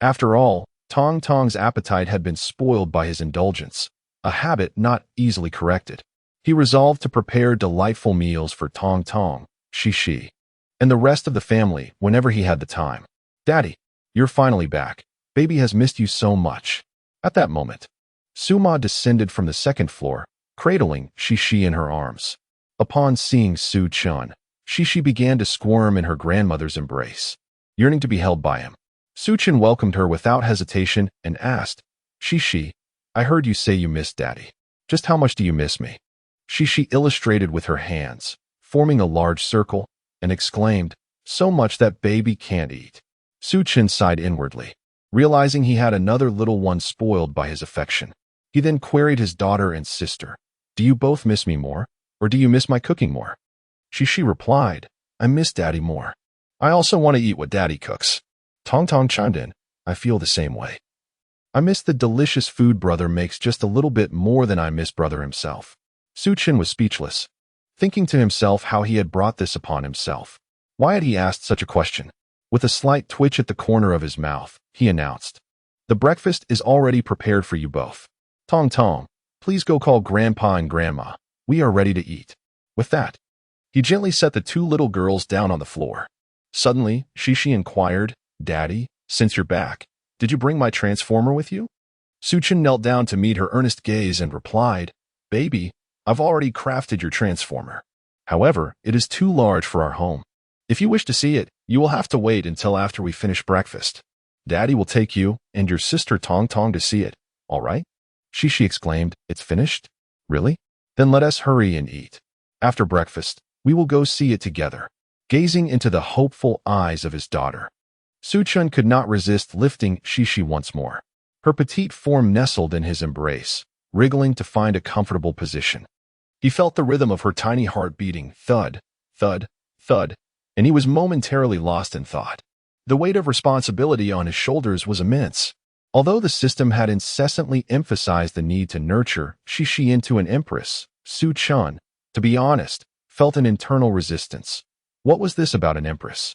After all, Tong Tong's appetite had been spoiled by his indulgence, a habit not easily corrected. He resolved to prepare delightful meals for Tong Tong, Shi, and the rest of the family whenever he had the time. "Daddy, you're finally back. Baby has missed you so much." At that moment, Suma descended from the second floor, cradling Shi in her arms. Upon seeing Suchin, Shi began to squirm in her grandmother's embrace, yearning to be held by him. Suchin welcomed her without hesitation and asked, "Shi, I heard you say you missed Daddy. Just how much do you miss me?" Shi illustrated with her hands, forming a large circle, and exclaimed, "So much that baby can't eat." Suchin sighed inwardly, realizing he had another little one spoiled by his affection. He then queried his daughter and sister, "Do you both miss me more, or do you miss my cooking more?" Shi replied, "I miss Daddy more. I also want to eat what Daddy cooks." Tong Tong chimed in, "I feel the same way. I miss the delicious food brother makes just a little bit more than I miss brother himself." Suchin was speechless, thinking to himself how he had brought this upon himself. Why had he asked such a question? With a slight twitch at the corner of his mouth, he announced, "The breakfast is already prepared for you both. Tong Tong, please go call Grandpa and Grandma. We are ready to eat." With that, he gently set the two little girls down on the floor. Suddenly, Shi inquired, "Daddy, since you're back, did you bring my transformer with you?" Suchin knelt down to meet her earnest gaze and replied, "Baby, I've already crafted your transformer. However, it is too large for our home. If you wish to see it, you will have to wait until after we finish breakfast. Daddy will take you and your sister Tong Tong to see it, all right?" Shi exclaimed, "It's finished? Really? Then let us hurry and eat. After breakfast, we will go see it together." Gazing into the hopeful eyes of his daughter, Suchin could not resist lifting Shi once more. Her petite form nestled in his embrace, wriggling to find a comfortable position. He felt the rhythm of her tiny heart beating, thud, thud, thud, and he was momentarily lost in thought. The weight of responsibility on his shoulders was immense. Although the system had incessantly emphasized the need to nurture Shi into an empress, Suchin, to be honest, felt an internal resistance. What was this about an empress?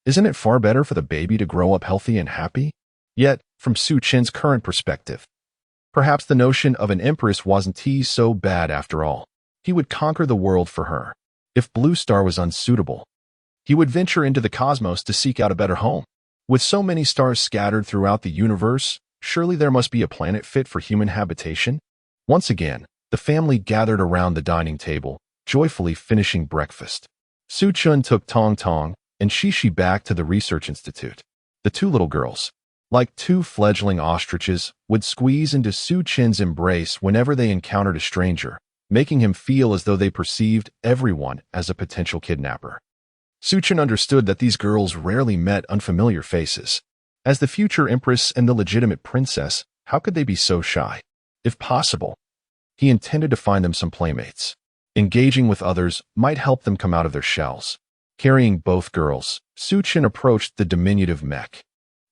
Isn't it far better for the baby to grow up healthy and happy? Yet, from Suchin's current perspective, perhaps the notion of an empress wasn't so bad after all. He would conquer the world for her. If Blue Star was unsuitable, he would venture into the cosmos to seek out a better home. With so many stars scattered throughout the universe, surely there must be a planet fit for human habitation? Once again, the family gathered around the dining table, joyfully finishing breakfast. Su-chun took Tong Tong and Shishi back to the research institute. The two little girls, like two fledgling ostriches, would squeeze into Su-chin's embrace whenever they encountered a stranger, making him feel as though they perceived everyone as a potential kidnapper. Su-chin understood that these girls rarely met unfamiliar faces. As the future empress and the legitimate princess, how could they be so shy? If possible, he intended to find them some playmates. Engaging with others might help them come out of their shells. Carrying both girls, Su-chin approached the diminutive mech.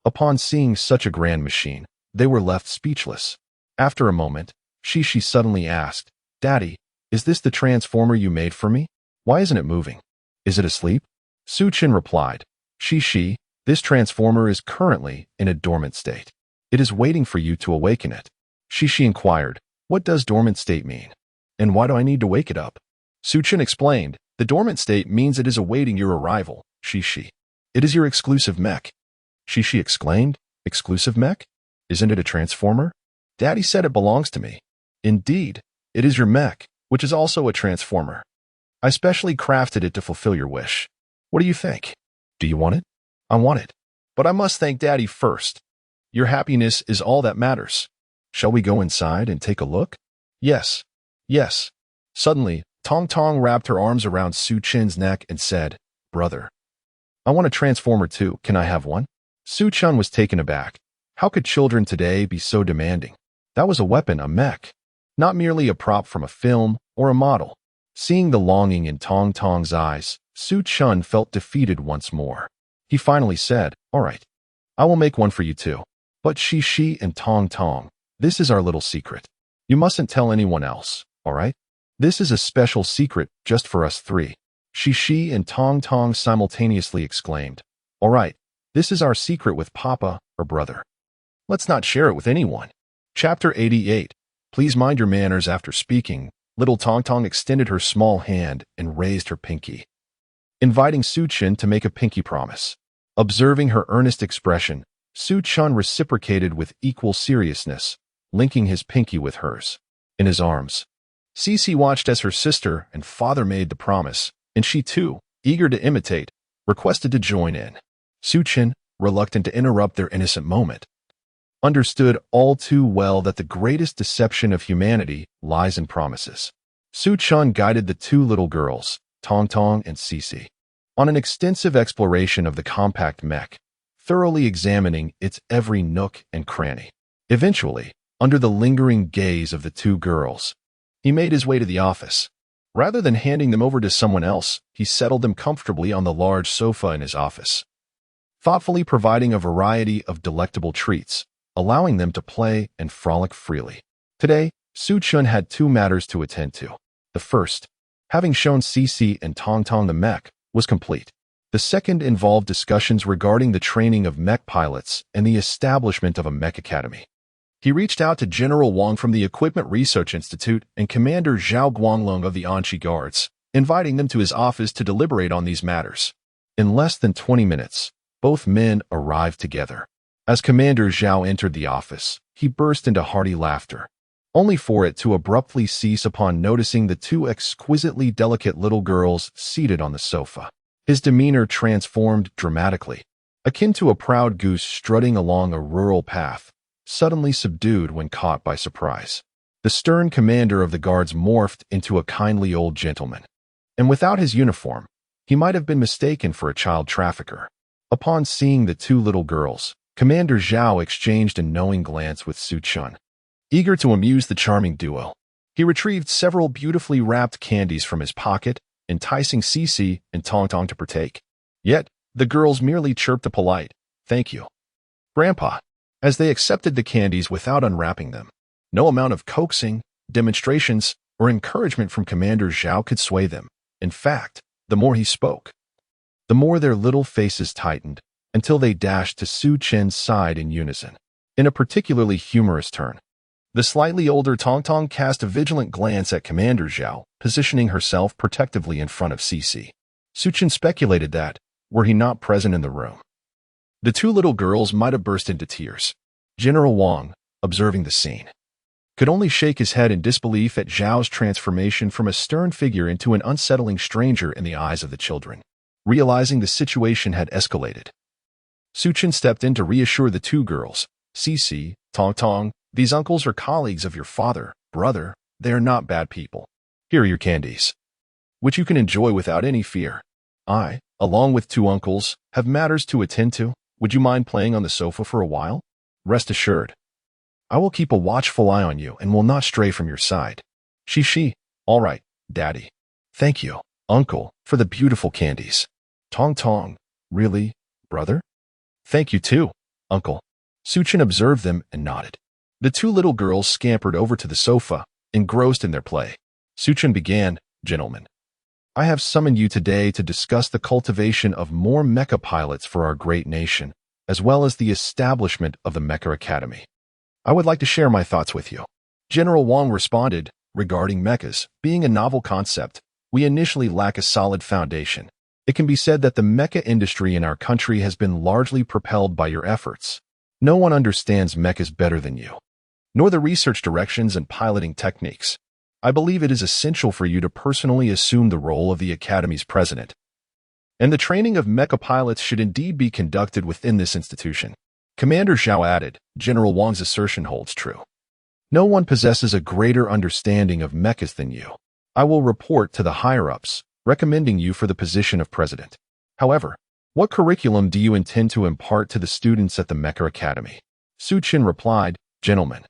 Upon seeing such a grand machine, they were left speechless. After a moment, Shishi suddenly asked, "Daddy, is this the transformer you made for me? Why isn't it moving? Is it asleep?" Su-chin replied, "Shishi, this transformer is currently in a dormant state. It is waiting for you to awaken it." Shishi inquired, "What does dormant state mean? And why do I need to wake it up?" Su-chin explained, "The dormant state means it is awaiting your arrival, Shishi. It is your exclusive mech." Shishi exclaimed, "Exclusive mech? Isn't it a transformer? Daddy said it belongs to me." "Indeed, it is your mech, which is also a transformer. I specially crafted it to fulfill your wish. What do you think? Do you want it?" "I want it. But I must thank Daddy first. Your happiness is all that matters. Shall we go inside and take a look?" "Yes. Yes." Suddenly, Tong Tong wrapped her arms around Su-chin's neck and said, "Brother, I want a transformer too. Can I have one?" Su-chun was taken aback. How could children today be so demanding? That was a weapon, a mech, not merely a prop from a film or a model. Seeing the longing in Tong Tong's eyes, Su-chun felt defeated once more. He finally said, "All right, I will make one for you too. But Shishi and Tong Tong, this is our little secret. You mustn't tell anyone else, all right? This is a special secret just for us three." Shishi and Tong Tong simultaneously exclaimed, "All right, this is our secret with Papa or brother. Let's not share it with anyone." Chapter 88. Please mind your manners after speaking. Little Tong Tong extended her small hand and raised her pinky, inviting Su-chin to make a pinky promise. Observing her earnest expression, Su-chun reciprocated with equal seriousness, linking his pinky with hers. In his arms, Cece watched as her sister and father made the promise, and she too, eager to imitate, requested to join in. Su-chin, reluctant to interrupt their innocent moment, understood all too well that the greatest deception of humanity lies in promises. Su-chun guided the two little girls, Tong Tong and Cece, on an extensive exploration of the compact mech, thoroughly examining its every nook and cranny. Eventually, under the lingering gaze of the two girls, he made his way to the office. Rather than handing them over to someone else, he settled them comfortably on the large sofa in his office, thoughtfully providing a variety of delectable treats, allowing them to play and frolic freely. Today, Su-chun had two matters to attend to. The first, having shown Cece and Tong Tong the mech, was complete. The second involved discussions regarding the training of mech pilots and the establishment of a mech academy. He reached out to General Wang from the Equipment Research Institute and Commander Zhao Guanglong of the Anqi Guards, inviting them to his office to deliberate on these matters. In less than 20 minutes, both men arrived together. As Commander Zhao entered the office, he burst into hearty laughter, only for it to abruptly cease upon noticing the two exquisitely delicate little girls seated on the sofa. His demeanor transformed dramatically, akin to a proud goose strutting along a rural path, suddenly subdued when caught by surprise. The stern commander of the guards morphed into a kindly old gentleman, and without his uniform, he might have been mistaken for a child trafficker. Upon seeing the two little girls, Commander Zhao exchanged a knowing glance with Su-chun. Eager to amuse the charming duo, he retrieved several beautifully wrapped candies from his pocket, enticing Cece and Tong Tong to partake. Yet, the girls merely chirped a polite, "Thank you, Grandpa," as they accepted the candies without unwrapping them. No amount of coaxing, demonstrations, or encouragement from Commander Zhao could sway them. In fact, the more he spoke, the more their little faces tightened, until they dashed to Su-chin's side in unison. In a particularly humorous turn, The slightly older Tong Tong cast a vigilant glance at Commander Zhao, positioning herself protectively in front of Cece. Suchin speculated that, were he not present in the room, the two little girls might have burst into tears. General Wang, observing the scene, could only shake his head in disbelief at Zhao's transformation from a stern figure into an unsettling stranger in the eyes of the children. Realizing the situation had escalated, Suchin stepped in to reassure the two girls. Cece, Tong Tong, these uncles are colleagues of your father, brother. They are not bad people. Here are your candies, which you can enjoy without any fear. I, along with two uncles, have matters to attend to. Would you mind playing on the sofa for a while? Rest assured, I will keep a watchful eye on you and will not stray from your side. She. All right, Daddy. Thank you, Uncle, for the beautiful candies. Tong Tong, really, brother? Thank you too, Uncle. Suchin observed them and nodded. The two little girls scampered over to the sofa, engrossed in their play. Suchin began, Gentlemen, I have summoned you today to discuss the cultivation of more mecha pilots for our great nation, as well as the establishment of the Mecha Academy. I would like to share my thoughts with you. General Wang responded, regarding mechas, being a novel concept, we initially lack a solid foundation. It can be said that the mecha industry in our country has been largely propelled by your efforts. No one understands mechas better than you, nor the research directions and piloting techniques. I believe it is essential for you to personally assume the role of the Academy's president. And the training of mecha pilots should indeed be conducted within this institution. Commander Zhao added, General Wang's assertion holds true. No one possesses a greater understanding of mechas than you. I will report to the higher-ups, recommending you for the position of president. However, what curriculum do you intend to impart to the students at the Mecha Academy? Suchin replied, Gentlemen,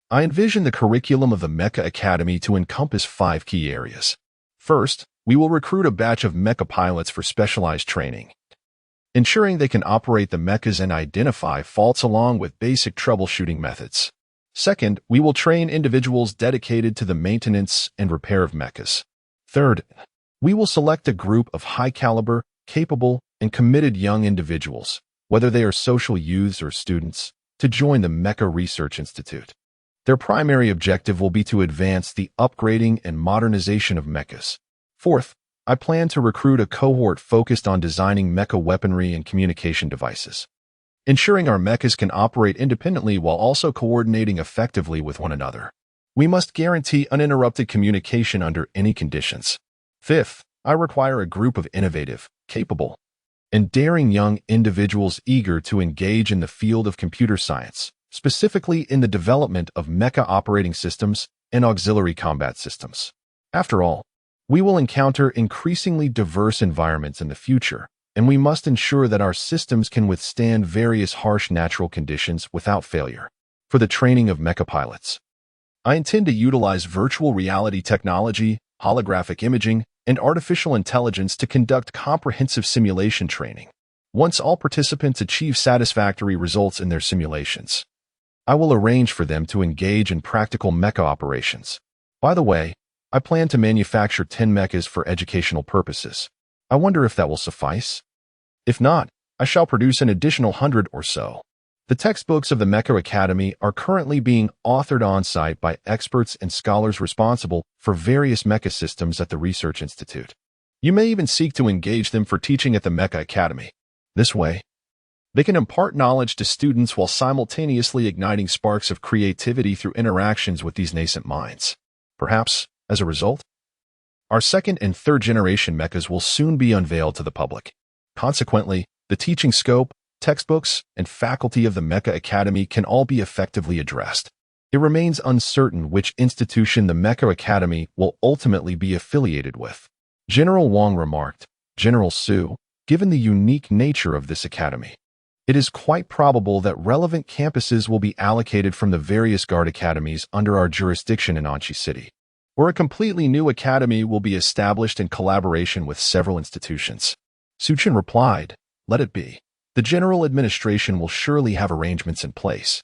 I envision the curriculum of the Mecha Academy to encompass 5 key areas. First, we will recruit a batch of mecha pilots for specialized training, ensuring they can operate the mechas and identify faults along with basic troubleshooting methods. Second, we will train individuals dedicated to the maintenance and repair of mechas. Third, we will select a group of high-caliber, capable, and committed young individuals, whether they are social youths or students, to join the Mecha Research Institute. Their primary objective will be to advance the upgrading and modernization of mechas. Fourth, I plan to recruit a cohort focused on designing mecha weaponry and communication devices, ensuring our mechas can operate independently while also coordinating effectively with one another. We must guarantee uninterrupted communication under any conditions. Fifth, I require a group of innovative, capable, and daring young individuals eager to engage in the field of computer science, specifically in the development of mecha operating systems and auxiliary combat systems. After all, we will encounter increasingly diverse environments in the future, and we must ensure that our systems can withstand various harsh natural conditions without failure. For the training of mecha pilots, I intend to utilize virtual reality technology, holographic imaging, and artificial intelligence to conduct comprehensive simulation training. Once all participants achieve satisfactory results in their simulations, I will arrange for them to engage in practical mecha operations. By the way, I plan to manufacture 10 mechas for educational purposes. I wonder if that will suffice? If not, I shall produce an additional 100 or so. The textbooks of the Mecha Academy are currently being authored on-site by experts and scholars responsible for various mecha systems at the Research Institute. You may even seek to engage them for teaching at the Mecha Academy. This way, they can impart knowledge to students while simultaneously igniting sparks of creativity through interactions with these nascent minds. Perhaps, as a result, our second and third generation mechas will soon be unveiled to the public. Consequently, the teaching scope, textbooks, and faculty of the Mecha Academy can all be effectively addressed. It remains uncertain which institution the Mecha Academy will ultimately be affiliated with. General Wang remarked, General Su, given the unique nature of this academy, it is quite probable that relevant campuses will be allocated from the various guard academies under our jurisdiction in Anchi City, or a completely new academy will be established in collaboration with several institutions. Suchin replied, Let it be. The general administration will surely have arrangements in place.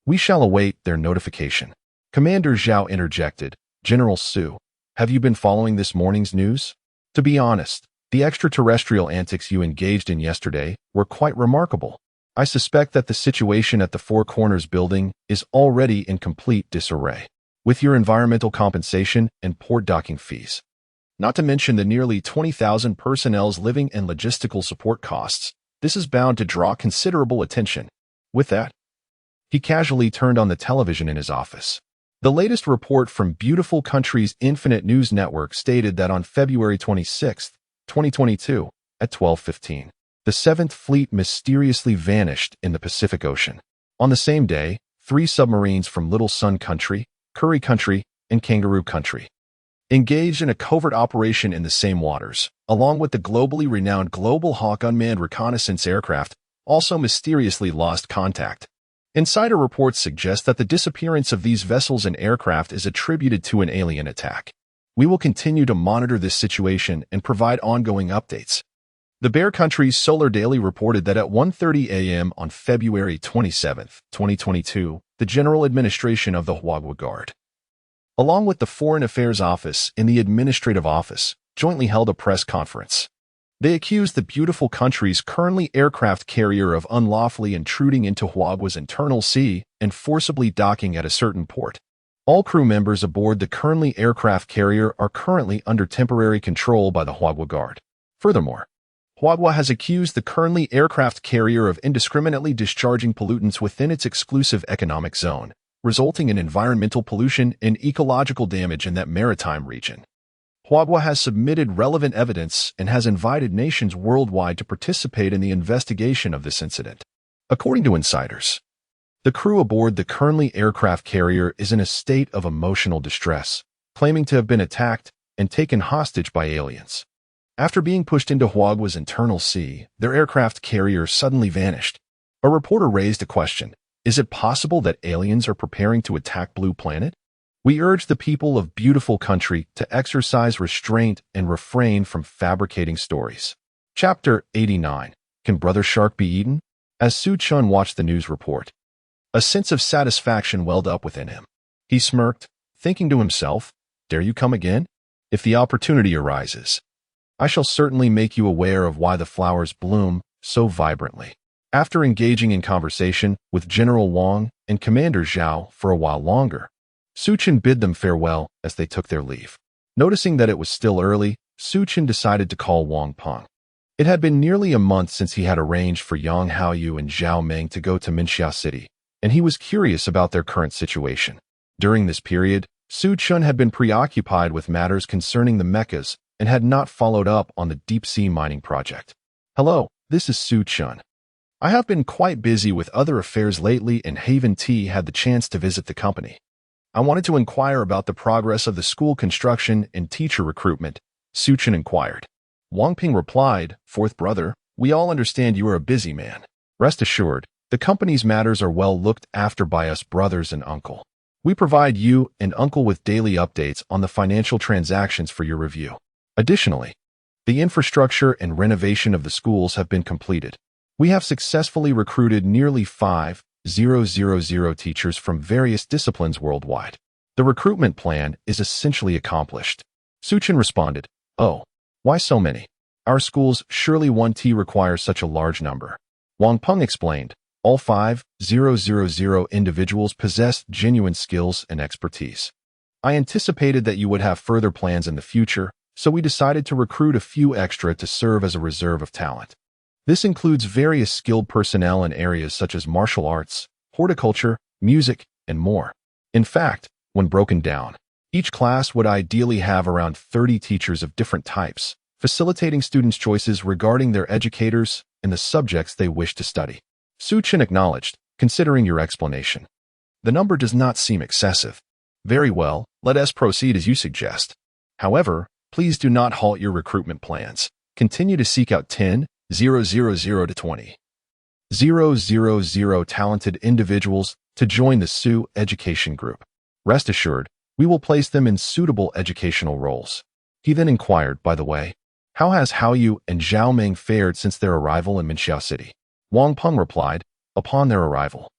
We shall await their notification. Commander Zhao interjected, General Su, have you been following this morning's news? To be honest, the extraterrestrial antics you engaged in yesterday were quite remarkable. I suspect that the situation at the Four Corners building is already in complete disarray, with your environmental compensation and port docking fees. Not to mention the nearly 20,000 personnel's living and logistical support costs. This is bound to draw considerable attention. With that, he casually turned on the television in his office. The latest report from Beautiful Country's Infinite News Network stated that on February 26, 2022, at 12:15, the 7th Fleet mysteriously vanished in the Pacific Ocean. On the same day, 3 submarines from Little Sun Country, Curry Country, and Kangaroo Country engaged in a covert operation in the same waters, along with the globally renowned Global Hawk unmanned reconnaissance aircraft, also mysteriously lost contact. Insider reports suggest that the disappearance of these vessels and aircraft is attributed to an alien attack. We will continue to monitor this situation and provide ongoing updates. The Bear Country's Solar Daily reported that at 1:30 a.m. on February 27, 2022, the General Administration of the Hwagwa Guard, along with the Foreign Affairs Office and the Administrative Office, jointly held a press conference. They accused the Beautiful Country's currently aircraft carrier of unlawfully intruding into Hwagwa's internal sea and forcibly docking at a certain port. All crew members aboard the currently aircraft carrier are currently under temporary control by the Hwagwa Guard. Furthermore, Hwagwa has accused the currently aircraft carrier of indiscriminately discharging pollutants within its exclusive economic zone, resulting in environmental pollution and ecological damage in that maritime region. Hwagwa has submitted relevant evidence and has invited nations worldwide to participate in the investigation of this incident. According to insiders, the crew aboard the currently aircraft carrier is in a state of emotional distress, claiming to have been attacked and taken hostage by aliens. After being pushed into Hwagwa's internal sea, their aircraft carrier suddenly vanished. A reporter raised a question. Is it possible that aliens are preparing to attack Blue Planet? We urge the people of Beautiful Country to exercise restraint and refrain from fabricating stories. Chapter 89. Can Brother Shark be eaten? As Su Chun watched the news report, a sense of satisfaction welled up within him. He smirked, thinking to himself, "Dare you come again? If the opportunity arises, I shall certainly make you aware of why the flowers bloom so vibrantly." After engaging in conversation with General Wang and Commander Zhao for a while longer, Su Chen bid them farewell as they took their leave. Noticing that it was still early, Su Chen decided to call Wang Peng. It had been nearly a month since he had arranged for Yang Haoyu and Zhao Meng to go to Minxia City, and he was curious about their current situation. During this period, Su Chen had been preoccupied with matters concerning the mechas and had not followed up on the deep-sea mining project. "Hello, this is Su Chen. I have been quite busy with other affairs lately, and Haven T had the chance to visit the company. I wanted to inquire about the progress of the school construction and teacher recruitment," Su Chen inquired. Wang Ping replied, "Fourth brother, we all understand you are a busy man. Rest assured, the company's matters are well looked after by us brothers and uncle. We provide you and uncle with daily updates on the financial transactions for your review. Additionally, the infrastructure and renovation of the schools have been completed. We have successfully recruited nearly 5,000 teachers from various disciplines worldwide. The recruitment plan is essentially accomplished." Su Chen responded, "Oh, why so many? Our schools surely won't require such a large number." Wang Peng explained, "All 5,000 individuals possess genuine skills and expertise. I anticipated that you would have further plans in the future, so we decided to recruit a few extra to serve as a reserve of talent. This includes various skilled personnel in areas such as martial arts, horticulture, music, and more. In fact, when broken down, each class would ideally have around 30 teachers of different types, facilitating students' choices regarding their educators and the subjects they wish to study." Su Chen acknowledged, "Considering your explanation, the number does not seem excessive. Very well, let us proceed as you suggest. However, please do not halt your recruitment plans. Continue to seek out 10,000 to 20,000 talented individuals to join the Su Education Group. Rest assured, we will place them in suitable educational roles." He then inquired, "By the way, how has Haoyu and Zhao Meng fared since their arrival in Minxia City?" Wang Peng replied, "Upon their arrival,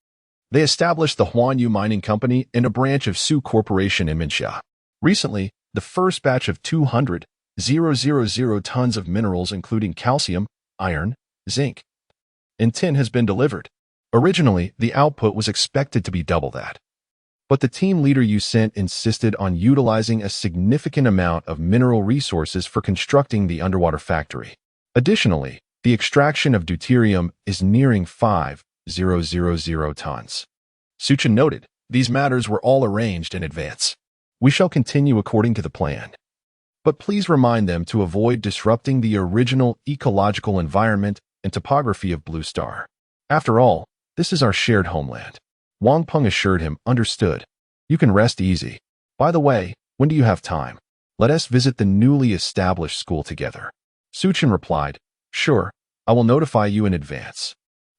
they established the Huanyu Mining Company and a branch of Su Corporation in Minxia. Recently, the first batch of 200,000 tons of minerals including calcium, iron, zinc, and tin has been delivered. Originally, the output was expected to be double that. But the team leader you sent insisted on utilizing a significant amount of mineral resources for constructing the underwater factory. Additionally, the extraction of deuterium is nearing 5,000 tons. Suchin noted, these matters were all arranged in advance. We shall continue according to the plan. But please remind them to avoid disrupting the original ecological environment and topography of Blue Star. After all, this is our shared homeland. Wang Peng assured him, understood. You can rest easy. By the way, when do you have time? Let us visit the newly established school together. Suchin replied, sure, I will notify you in advance.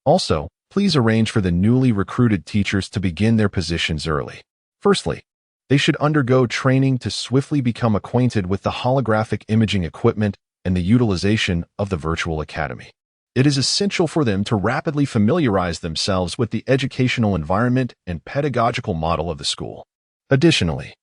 Also, please arrange for the newly recruited teachers to begin their positions early. Firstly, they should undergo training to swiftly become acquainted with the holographic imaging equipment and the utilization of the virtual academy. It is essential for them to rapidly familiarize themselves with the educational environment and pedagogical model of the school. Additionally,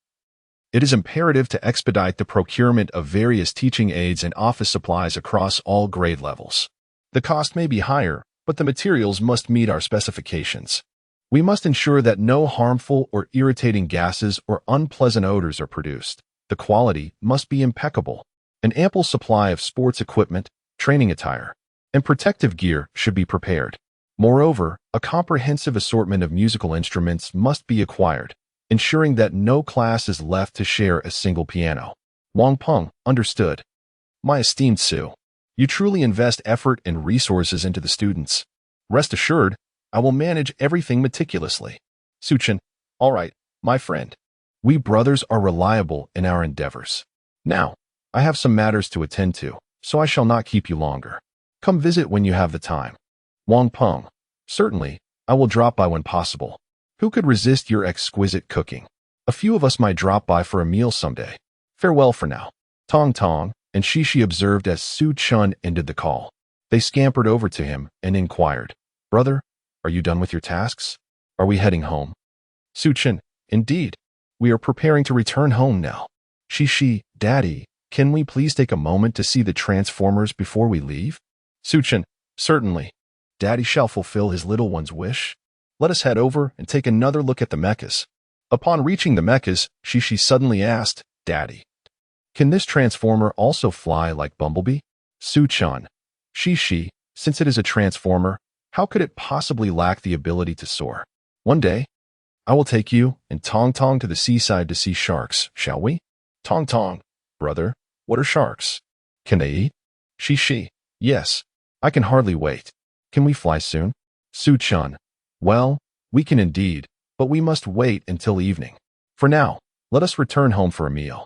it is imperative to expedite the procurement of various teaching aids and office supplies across all grade levels. The cost may be higher, but the materials must meet our specifications. We must ensure that no harmful or irritating gases or unpleasant odors are produced. The quality must be impeccable. An ample supply of sports equipment, training attire, and protective gear should be prepared. Moreover, a comprehensive assortment of musical instruments must be acquired, ensuring that no class is left to share a single piano. Wang Peng understood. My esteemed Su, you truly invest effort and resources into the students. Rest assured, I will manage everything meticulously. Suchin, all right, my friend. We brothers are reliable in our endeavors. Now, I have some matters to attend to, so I shall not keep you longer. Come visit when you have the time. Wang Peng, certainly, I will drop by when possible. Who could resist your exquisite cooking? A few of us might drop by for a meal someday. Farewell for now. Tong Tong and Shishi observed as Su Chun ended the call. They scampered over to him and inquired, Brother, are you done with your tasks? Are we heading home? Su Chun, indeed. We are preparing to return home now. Shishi, Daddy, can we please take a moment to see the Transformers before we leave? Suchin, certainly. Daddy shall fulfill his little one's wish. Let us head over and take another look at the mechas. Upon reaching the mechas, Shishi suddenly asked, Daddy, can this transformer also fly like Bumblebee? Suchan, Shishi, since it is a transformer, how could it possibly lack the ability to soar? One day, I will take you and Tong Tong to the seaside to see sharks, shall we? Tong Tong, brother, what are sharks? Can they eat? Shishi, yes. I can hardly wait. Can we fly soon? Su-chan, well, we can indeed, but we must wait until evening. For now, let us return home for a meal.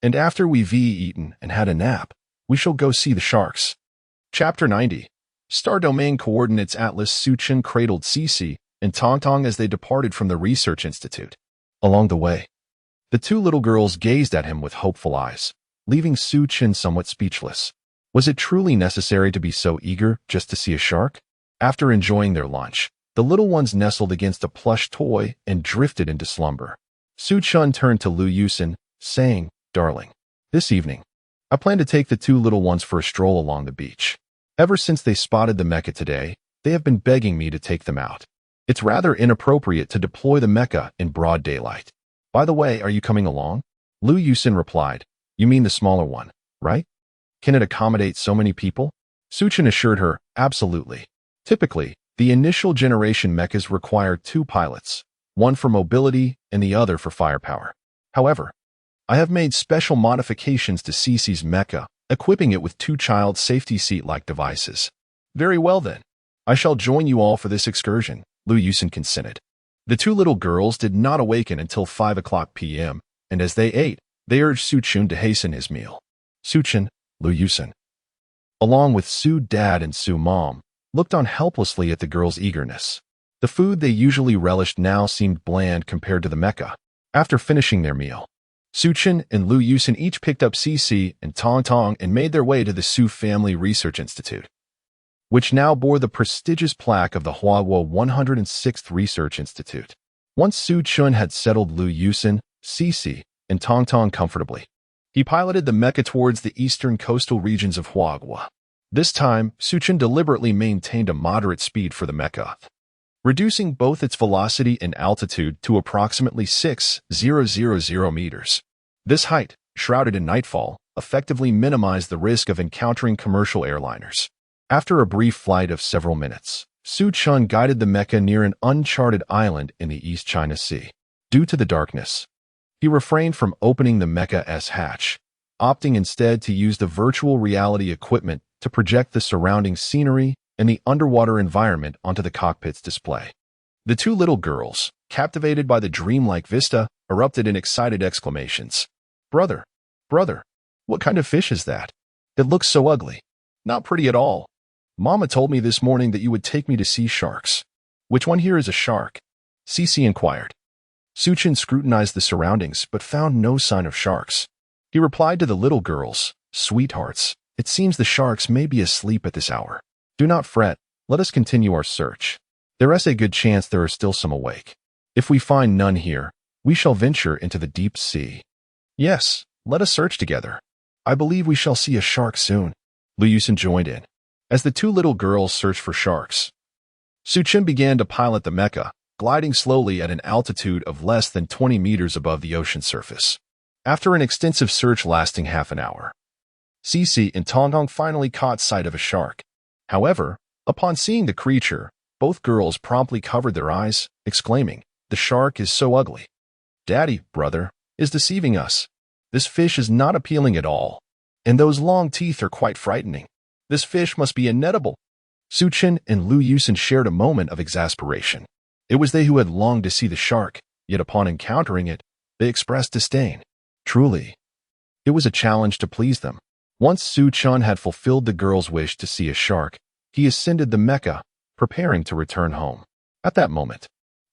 And after we've eaten and had a nap, we shall go see the sharks. Chapter 90. Star Domain Coordinates Atlas. Su-chan cradled Cece and Tong-Tong as they departed from the research institute. Along the way, the two little girls gazed at him with hopeful eyes, leaving Su-chan somewhat speechless. Was it truly necessary to be so eager just to see a shark? After enjoying their lunch, the little ones nestled against a plush toy and drifted into slumber. Su-chun turned to Lu Yusin, saying, Darling, this evening, I plan to take the two little ones for a stroll along the beach. Ever since they spotted the mecha today, they have been begging me to take them out. It's rather inappropriate to deploy the mecha in broad daylight. By the way, are you coming along? Lu Yusin replied, You mean the smaller one, right? Can it accommodate so many people? Suchin assured her, absolutely. Typically, the initial generation mechas require two pilots, one for mobility and the other for firepower. However, I have made special modifications to Cece's mecha, equipping it with two child safety seat-like devices. Very well then. I shall join you all for this excursion, Lu Yusin consented. The two little girls did not awaken until 5:00 p.m., and as they ate, they urged Suchin to hasten his meal. Suchin, Lu Yusin, along with Su Dad and Su Mom, looked on helplessly at the girls' eagerness. The food they usually relished now seemed bland compared to the mecha. After finishing their meal, Suchin and Lu Yusin each picked up Cece and Tong Tong and made their way to the Su Family Research Institute, which now bore the prestigious plaque of the Huaguo 106th Research Institute. Once Su Chun had settled Lu Yusin, Cece, and Tong Tong comfortably, he piloted the mecha towards the eastern coastal regions of Huaguo. This time, Suchin deliberately maintained a moderate speed for the mecha, reducing both its velocity and altitude to approximately 6,000 meters. This height, shrouded in nightfall, effectively minimized the risk of encountering commercial airliners. After a brief flight of several minutes, Suchin guided the mecha near an uncharted island in the East China Sea. Due to the darkness, he refrained from opening the mecha's hatch, opting instead to use the virtual reality equipment to project the surrounding scenery and the underwater environment onto the cockpit's display. The two little girls, captivated by the dreamlike vista, erupted in excited exclamations. "Brother, brother, what kind of fish is that? It looks so ugly. Not pretty at all. Mama told me this morning that you would take me to see sharks." "Which one here is a shark?" Cece inquired. Suchin scrutinized the surroundings but found no sign of sharks. He replied to the little girls, "Sweethearts, it seems the sharks may be asleep at this hour. Do not fret, let us continue our search. There is a good chance there are still some awake. If we find none here, we shall venture into the deep sea." "Yes, let us search together. I believe we shall see a shark soon." Lu Yusin joined in. As the two little girls searched for sharks, Suchin began to pilot the mecha, gliding slowly at an altitude of less than 20 meters above the ocean surface. After an extensive search lasting half an hour, Cece and Tonghong finally caught sight of a shark. However, upon seeing the creature, both girls promptly covered their eyes, exclaiming, "The shark is so ugly. Daddy, brother, is deceiving us. This fish is not appealing at all, and those long teeth are quite frightening. This fish must be inedible." Suchin and Lu Yusin shared a moment of exasperation. It was they who had longed to see the shark, yet upon encountering it, they expressed disdain. Truly, it was a challenge to please them. Once Suchin had fulfilled the girl's wish to see a shark, he ascended the mecha, preparing to return home. At that moment,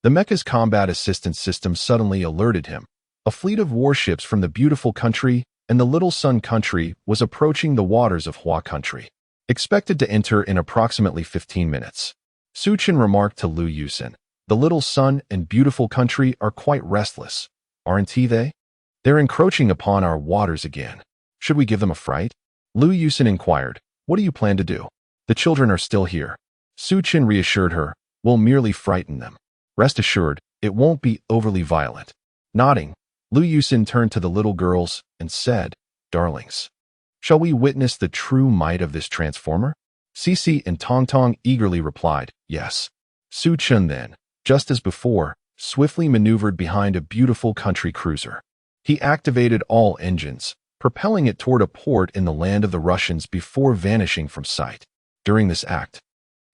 the mecha's combat assistance system suddenly alerted him. A fleet of warships from the beautiful country and the Little Sun country was approaching the waters of Hua country, expected to enter in approximately 15 minutes. Suchin remarked to Lu Yusin, "The Little Sun and beautiful country are quite restless, aren't they? They're encroaching upon our waters again. Should we give them a fright?" Lu Yusin inquired, "What do you plan to do?" "The children are still here." Suchin reassured her, "We'll merely frighten them. Rest assured, it won't be overly violent." Nodding, Lu Yusin turned to the little girls and said, "Darlings, shall we witness the true might of this transformer?" Cece and Tong eagerly replied, "Yes." Suchin then, just as before, swiftly maneuvered behind a beautiful country cruiser. He activated all engines, propelling it toward a port in the land of the Russians before vanishing from sight. During this act,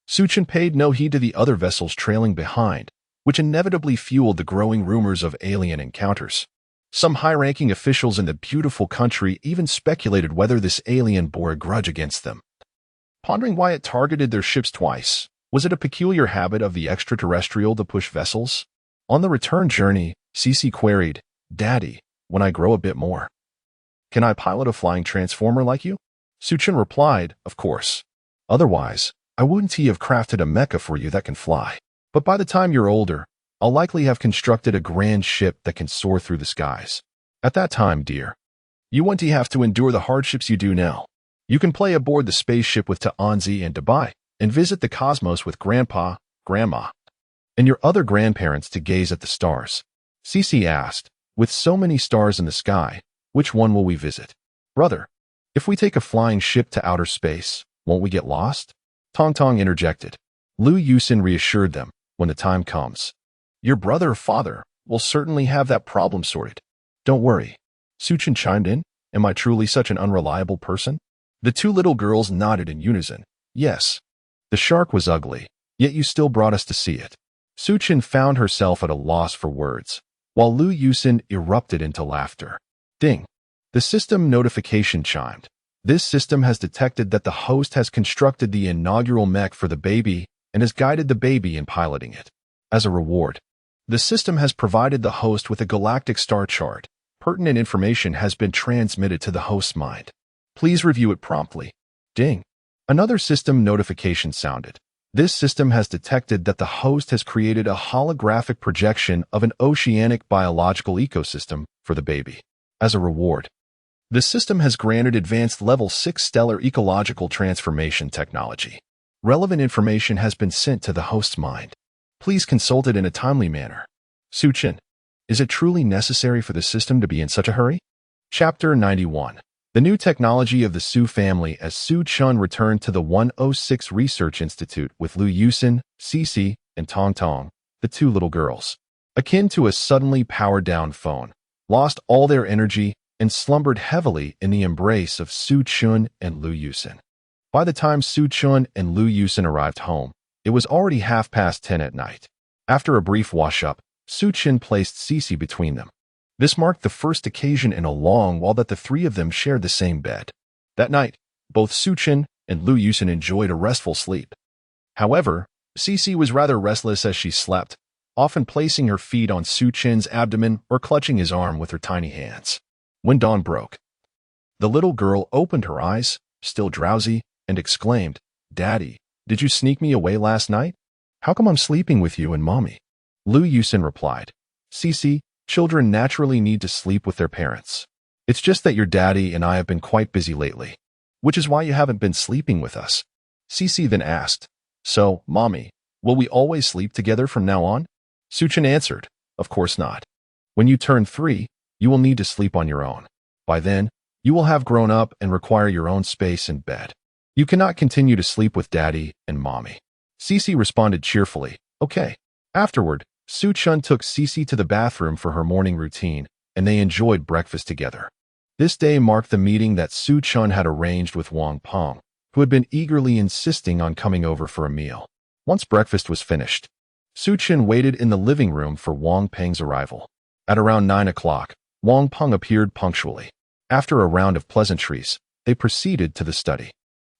Suchin paid no heed to the other vessels trailing behind, which inevitably fueled the growing rumors of alien encounters. Some high-ranking officials in the beautiful country even speculated whether this alien bore a grudge against them. Pondering why it targeted their ships twice, was it a peculiar habit of the extraterrestrial to push vessels? On the return journey, Cece queried, "Daddy, when I grow a bit more, can I pilot a flying transformer like you?" Suchin replied, "Of course. Otherwise, I wouldn't have crafted a mecha for you that can fly. But by the time you're older, I'll likely have constructed a grand ship that can soar through the skies. At that time, dear, you won't have to endure the hardships you do now. You can play aboard the spaceship with Taanzi and Dubai, and visit the cosmos with Grandpa, Grandma, and your other grandparents to gaze at the stars." Cece asked, "With so many stars in the sky, which one will we visit?" "Brother, if we take a flying ship to outer space, won't we get lost?" Tong interjected. Lu Yusin reassured them, "When the time comes, your brother or father will certainly have that problem sorted. Don't worry." Suchin chimed in, "Am I truly such an unreliable person?" The two little girls nodded in unison. "Yes. The shark was ugly, yet you still brought us to see it." Suchin found herself at a loss for words, while Lu Yusin erupted into laughter. Ding! The system notification chimed. This system has detected that the host has constructed the inaugural mech for the baby and has guided the baby in piloting it. As a reward, the system has provided the host with a galactic star chart. Pertinent information has been transmitted to the host's mind. Please review it promptly. Ding! Another system notification sounded. This system has detected that the host has created a holographic projection of an oceanic biological ecosystem for the baby. As a reward, The system has granted advanced level 6 stellar ecological transformation technology. Relevant information has been sent to the host's mind. Please consult it in a timely manner. Suchin, is it truly necessary for the system to be in such a hurry? Chapter 91. The new technology of the Su family as Su Chun returned to the 106 Research Institute with Lu Yusin, Cici, and Tong Tong, the two little girls. Akin to a suddenly powered-down phone, lost all their energy and slumbered heavily in the embrace of Su Chun and Lu Yusin. By the time Su Chun and Lu Yusin arrived home, it was already 10:30 at night. After a brief wash-up, Su Chun placed Cici between them. This marked the first occasion in a long while that the three of them shared the same bed. That night, both Su Chun and Lu Yusin enjoyed a restful sleep. However, Cici was rather restless as she slept, often placing her feet on Su Chun's abdomen or clutching his arm with her tiny hands. When dawn broke, the little girl opened her eyes, still drowsy, and exclaimed, "Daddy, did you sneak me away last night? How come I'm sleeping with you and Mommy?" Lu Yusin replied, "Cici, children naturally need to sleep with their parents. It's just that your daddy and I have been quite busy lately, which is why you haven't been sleeping with us." Cici then asked, "So, Mommy, will we always sleep together from now on?" Suchin answered, "Of course not. When you turn 3, you will need to sleep on your own. By then, you will have grown up and require your own space and bed. You cannot continue to sleep with Daddy and Mommy." Cici responded cheerfully, "Okay." Afterward, Su Chun took Cici to the bathroom for her morning routine, and they enjoyed breakfast together. This day marked the meeting that Su Chun had arranged with Wang Peng, who had been eagerly insisting on coming over for a meal. Once breakfast was finished, Su Chun waited in the living room for Wang Peng's arrival. At around 9 o'clock, Wang Peng appeared punctually. After a round of pleasantries, they proceeded to the study.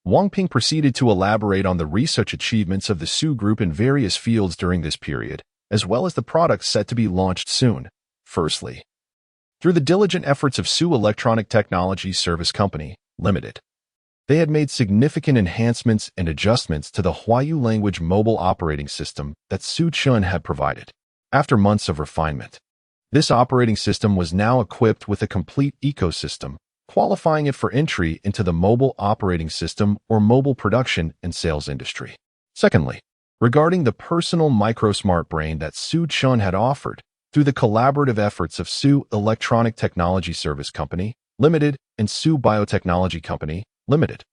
Wang Peng proceeded to elaborate on the research achievements of the Su Group in various fields during this period, as well as the products set to be launched soon. Firstly, through the diligent efforts of Su Electronic Technology Service Company, Limited, they had made significant enhancements and adjustments to the Huayu language mobile operating system that Su Chun had provided. After months of refinement, this operating system was now equipped with a complete ecosystem, qualifying it for entry into the mobile operating system or mobile production and sales industry. Secondly, regarding the personal micro-smart brain that Su Chun had offered through the collaborative efforts of Su Electronic Technology Service Company, Limited, and Su Biotechnology Company, Limited.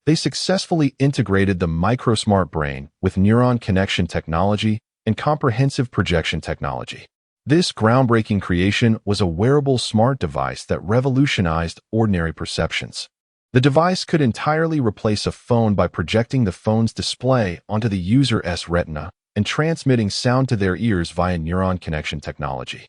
They successfully integrated the micro-smart brain with neuron connection technology and comprehensive projection technology. This groundbreaking creation was a wearable smart device that revolutionized ordinary perceptions. The device could entirely replace a phone by projecting the phone's display onto the user's retina and transmitting sound to their ears via neuron connection technology,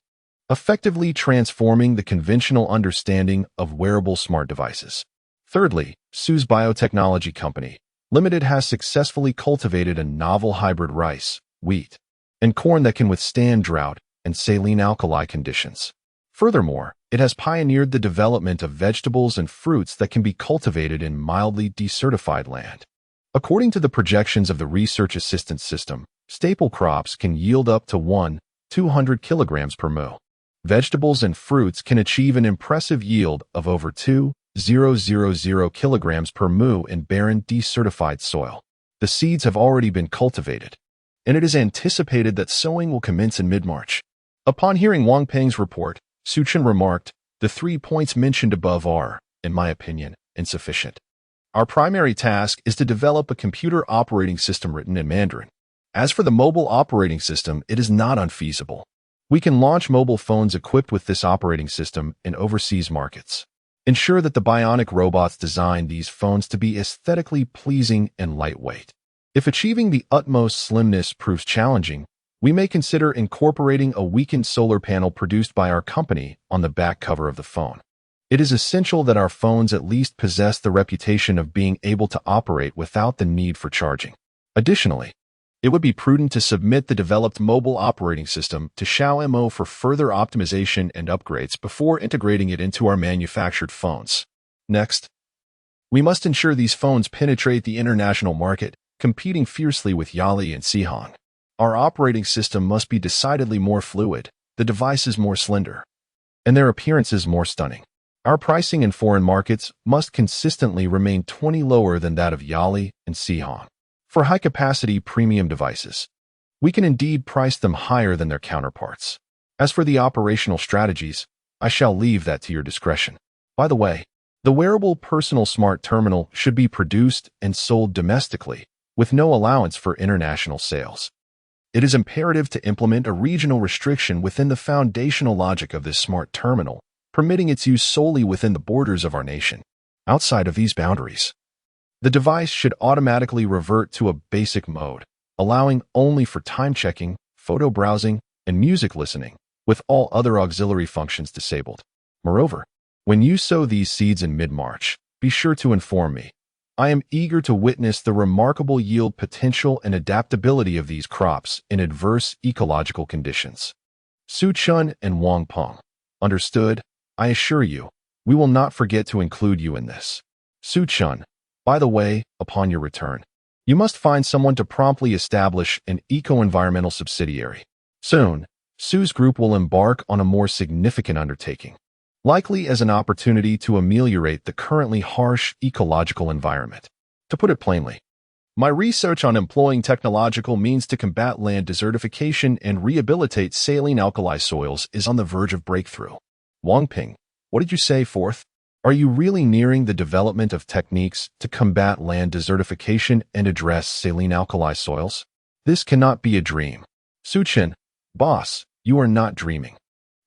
effectively transforming the conventional understanding of wearable smart devices. Thirdly, Su's Biotechnology Company, Limited has successfully cultivated a novel hybrid rice, wheat, and corn that can withstand drought and saline alkali conditions. Furthermore, it has pioneered the development of vegetables and fruits that can be cultivated in mildly desertified land. According to the projections of the Research Assistance System, staple crops can yield up to 200 kilograms per mu. Vegetables and fruits can achieve an impressive yield of over 2,000 kilograms per mu in barren, desertified soil. The seeds have already been cultivated, and it is anticipated that sowing will commence in mid-March. Upon hearing Wang Peng's report, Su Chun remarked, "The 3 points mentioned above are, in my opinion, insufficient. Our primary task is to develop a computer operating system written in Mandarin. As for the mobile operating system, it is not unfeasible. We can launch mobile phones equipped with this operating system in overseas markets. Ensure that the bionic robots design these phones to be aesthetically pleasing and lightweight. If achieving the utmost slimness proves challenging, we may consider incorporating a weakened solar panel produced by our company on the back cover of the phone. It is essential that our phones at least possess the reputation of being able to operate without the need for charging. Additionally, it would be prudent to submit the developed mobile operating system to Xiaomo for further optimization and upgrades before integrating it into our manufactured phones. Next, we must ensure these phones penetrate the international market, competing fiercely with Yali and Sihong. Our operating system must be decidedly more fluid, the devices more slender, and their appearances more stunning. Our pricing in foreign markets must consistently remain 20 lower than that of Yali and Sihong. For high-capacity premium devices, we can indeed price them higher than their counterparts. As for the operational strategies, I shall leave that to your discretion. By the way, the wearable personal smart terminal should be produced and sold domestically, with no allowance for international sales. It is imperative to implement a regional restriction within the foundational logic of this smart terminal, permitting its use solely within the borders of our nation. Outside of these boundaries, the device should automatically revert to a basic mode, allowing only for time checking, photo browsing, and music listening, with all other auxiliary functions disabled. Moreover, when you sow these seeds in mid-March, be sure to inform me. I am eager to witness the remarkable yield potential and adaptability of these crops in adverse ecological conditions. Su Chun and Wang Peng. Understood? I assure you, we will not forget to include you in this. Su Chun. By the way, upon your return, you must find someone to promptly establish an eco-environmental subsidiary. Soon, Su's group will embark on a more significant undertaking, likely as an opportunity to ameliorate the currently harsh ecological environment. To put it plainly, my research on employing technological means to combat land desertification and rehabilitate saline alkali soils is on the verge of breakthrough. Wang Ping, what did you say, fourth? Are you really nearing the development of techniques to combat land desertification and address saline alkali soils? This cannot be a dream. Su Chen, boss, you are not dreaming.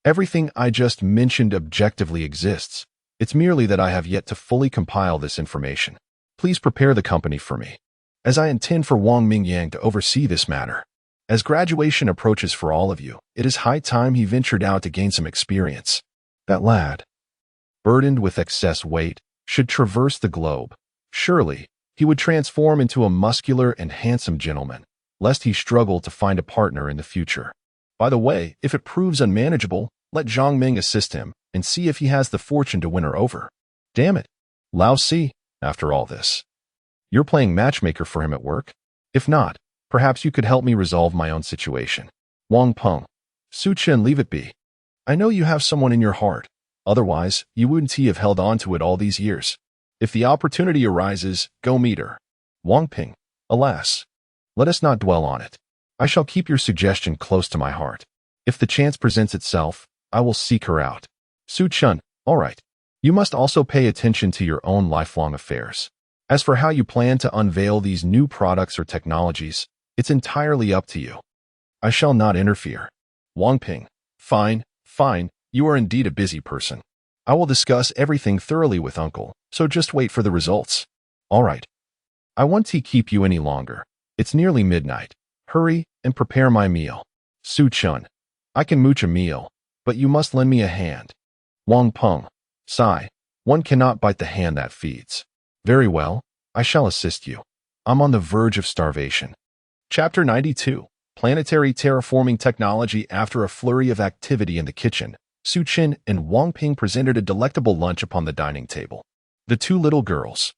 Everything I just mentioned objectively exists. It's merely that I have yet to fully compile this information. Please prepare the company for me, as I intend for Wang Mingyang to oversee this matter. As graduation approaches for all of you, it is high time he ventured out to gain some experience. That lad, burdened with excess weight, should traverse the globe. Surely, he would transform into a muscular and handsome gentleman, lest he struggle to find a partner in the future. By the way, if it proves unmanageable, let Zhang Ming assist him and see if he has the fortune to win her over. Damn it, Lao Si, after all this, you're playing matchmaker for him at work? If not, perhaps you could help me resolve my own situation. Wang Peng, Su Chen, leave it be. I know you have someone in your heart. Otherwise, you wouldn't have held on to it all these years. If the opportunity arises, go meet her. Wang Ping, alas, let us not dwell on it. I shall keep your suggestion close to my heart. If the chance presents itself, I will seek her out. Su Chun, all right. You must also pay attention to your own lifelong affairs. As for how you plan to unveil these new products or technologies, it's entirely up to you. I shall not interfere. Wang Ping, fine, fine. You are indeed a busy person. I will discuss everything thoroughly with Uncle, so just wait for the results. All right. I won't keep you any longer. It's nearly midnight. Hurry and prepare my meal. Su Chun, I can mooch a meal, but you must lend me a hand. Wang Peng, sigh, one cannot bite the hand that feeds. Very well, I shall assist you. I'm on the verge of starvation. Chapter 92, Planetary Terraforming Technology. After a flurry of activity in the kitchen, Su Chen and Wang Ping presented a delectable lunch upon the dining table. The two little girls,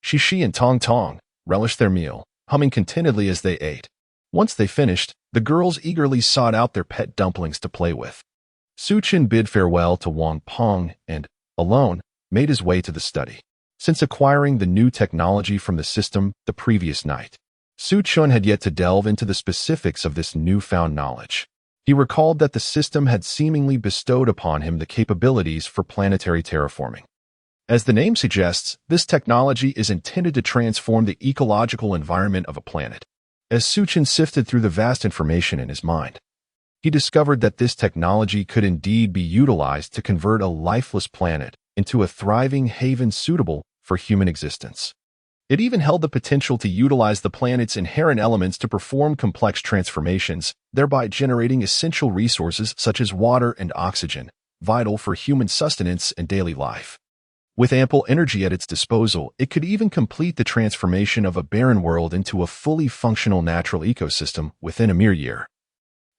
Shishi and Tong Tong, relished their meal, humming contentedly as they ate. Once they finished, the girls eagerly sought out their pet dumplings to play with. Su Chen bid farewell to Wang Peng and, alone, made his way to the study. Since acquiring the new technology from the system the previous night, Su Chen had yet to delve into the specifics of this newfound knowledge. He recalled that the system had seemingly bestowed upon him the capabilities for planetary terraforming. As the name suggests, this technology is intended to transform the ecological environment of a planet. As Su Chen sifted through the vast information in his mind, he discovered that this technology could indeed be utilized to convert a lifeless planet into a thriving haven suitable for human existence. It even held the potential to utilize the planet's inherent elements to perform complex transformations, thereby generating essential resources such as water and oxygen, vital for human sustenance and daily life. With ample energy at its disposal, it could even complete the transformation of a barren world into a fully functional natural ecosystem within a mere year,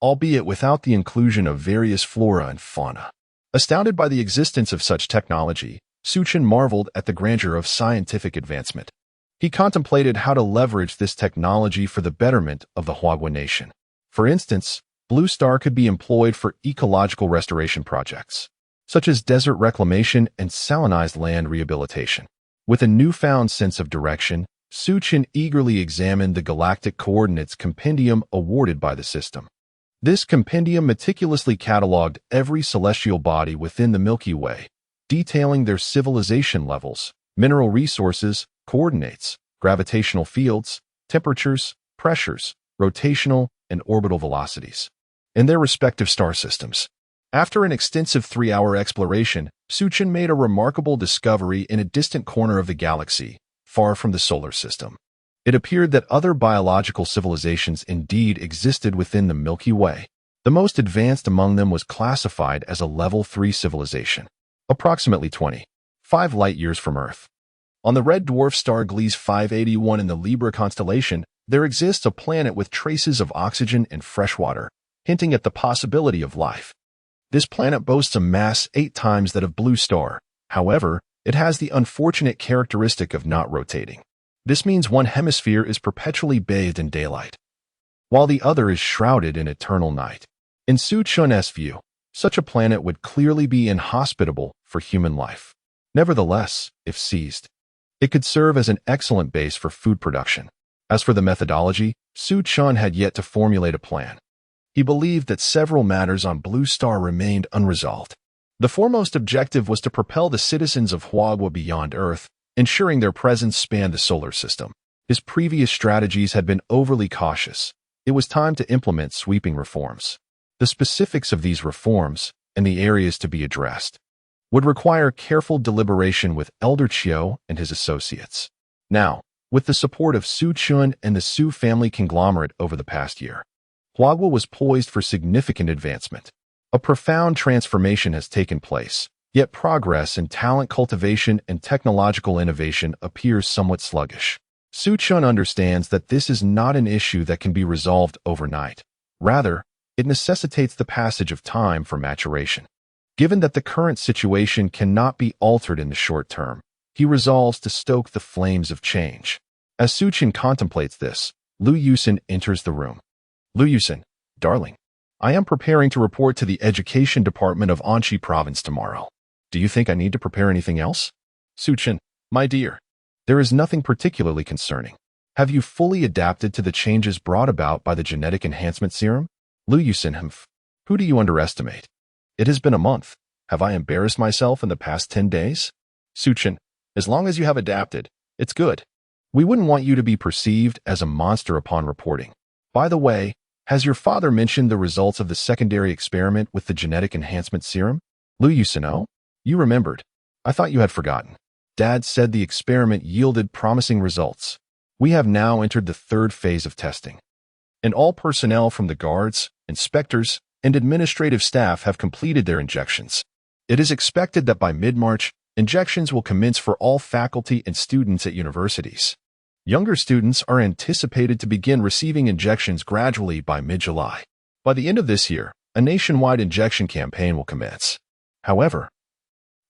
albeit without the inclusion of various flora and fauna. Astounded by the existence of such technology, Su Chen marveled at the grandeur of scientific advancement. He contemplated how to leverage this technology for the betterment of the Huagua nation. For instance, Blue Star could be employed for ecological restoration projects. such as desert reclamation and salinized land rehabilitation. With a newfound sense of direction, Suchin eagerly examined the galactic coordinates compendium awarded by the system. This compendium meticulously cataloged every celestial body within the Milky Way, detailing their civilization levels, mineral resources, coordinates, gravitational fields, temperatures, pressures, rotational and orbital velocities, and their respective star systems. After an extensive 3-hour exploration, Suchin made a remarkable discovery in a distant corner of the galaxy, far from the solar system. It appeared that other biological civilizations indeed existed within the Milky Way. The most advanced among them was classified as a Level 3 civilization, approximately 25 light-years from Earth. On the red dwarf star Gliese 581 in the Libra constellation, there exists a planet with traces of oxygen and fresh water, hinting at the possibility of life. This planet boasts a mass 8 times that of Blue Star. However, it has the unfortunate characteristic of not rotating. This means one hemisphere is perpetually bathed in daylight, while the other is shrouded in eternal night. In Suchun's view, such a planet would clearly be inhospitable for human life. Nevertheless, if seized, it could serve as an excellent base for food production. As for the methodology, Suchun had yet to formulate a plan. He believed that several matters on Blue Star remained unresolved. The foremost objective was to propel the citizens of Huagua beyond Earth, ensuring their presence spanned the solar system. His previous strategies had been overly cautious. It was time to implement sweeping reforms. The specifics of these reforms, and the areas to be addressed, would require careful deliberation with Elder Chiu and his associates. Now, with the support of Suchun and the Su family conglomerate over the past year, Huagua was poised for significant advancement. A profound transformation has taken place, yet progress in talent cultivation and technological innovation appears somewhat sluggish. Suchun understands that this is not an issue that can be resolved overnight. Rather, it necessitates the passage of time for maturation. Given that the current situation cannot be altered in the short term, he resolves to stoke the flames of change. As Suchun contemplates this, Lu Yusin enters the room. Lu Yusin, darling, I am preparing to report to the Education Department of Anxi Province tomorrow. Do you think I need to prepare anything else? Suchun, my dear, there is nothing particularly concerning. Have you fully adapted to the changes brought about by the genetic enhancement serum? Lu Yusin, who do you underestimate? It has been a month. Have I embarrassed myself in the past 10 days? Suchun, as long as you have adapted, it's good. We wouldn't want you to be perceived as a monster upon reporting. By the way, has your father mentioned the results of the secondary experiment with the genetic enhancement serum? Lu Yusin, oh, you remembered. I thought you had forgotten. Dad said the experiment yielded promising results. We have now entered the 3rd phase of testing, and all personnel from the guards, inspectors, and administrative staff have completed their injections. It is expected that by mid-March, injections will commence for all faculty and students at universities. Younger students are anticipated to begin receiving injections gradually by mid-July. By the end of this year, a nationwide injection campaign will commence. However,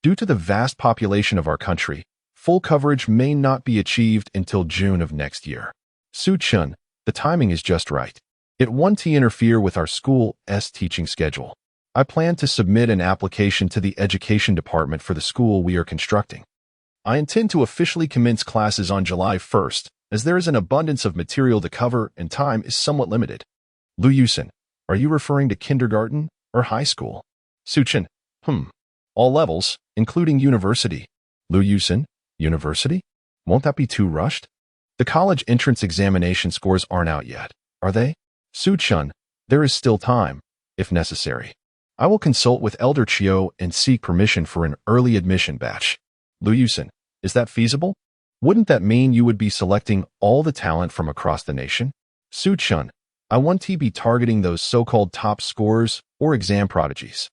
due to the vast population of our country, full coverage may not be achieved until June of next year. Suchun, the timing is just right. It won't interfere with our school's teaching schedule. I plan to submit an application to the Education Department for the school we are constructing. I intend to officially commence classes on July 1st, as there is an abundance of material to cover and time is somewhat limited. Lu Yusin, are you referring to kindergarten or high school? Suchun, all levels, including university. Lu Yusin, university? Won't that be too rushed? The college entrance examination scores aren't out yet, are they? Suchun, there is still time, if necessary. I will consult with Elder Chiu and seek permission for an early admission batch. Lu Yusin, is that feasible? Wouldn't that mean you would be selecting all the talent from across the nation? Suchun, I want to be targeting those so-called top scorers or exam prodigies.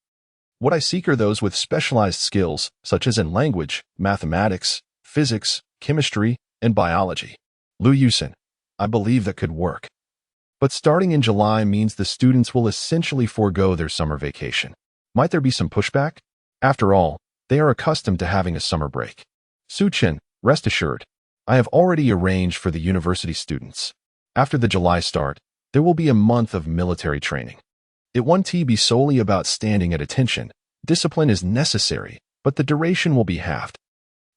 What I seek are those with specialized skills, such as in language, mathematics, physics, chemistry, and biology. Lu Yusin, I believe that could work. But starting in July means the students will essentially forego their summer vacation. Might there be some pushback? After all, they are accustomed to having a summer break. Suchun, rest assured, I have already arranged for the university students. After the July start, there will be a month of military training. It won't be solely about standing at attention. Discipline is necessary, but the duration will be halved.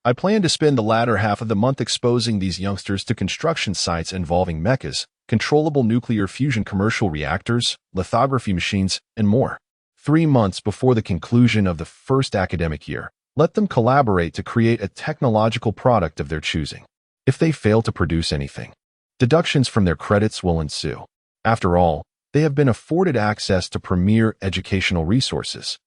I plan to spend the latter half of the month exposing these youngsters to construction sites involving mechas, controllable nuclear fusion commercial reactors, lithography machines, and more. 3 months before the conclusion of the first academic year, let them collaborate to create a technological product of their choosing. If they fail to produce anything, deductions from their credits will ensue. After all, they have been afforded access to premier educational resources,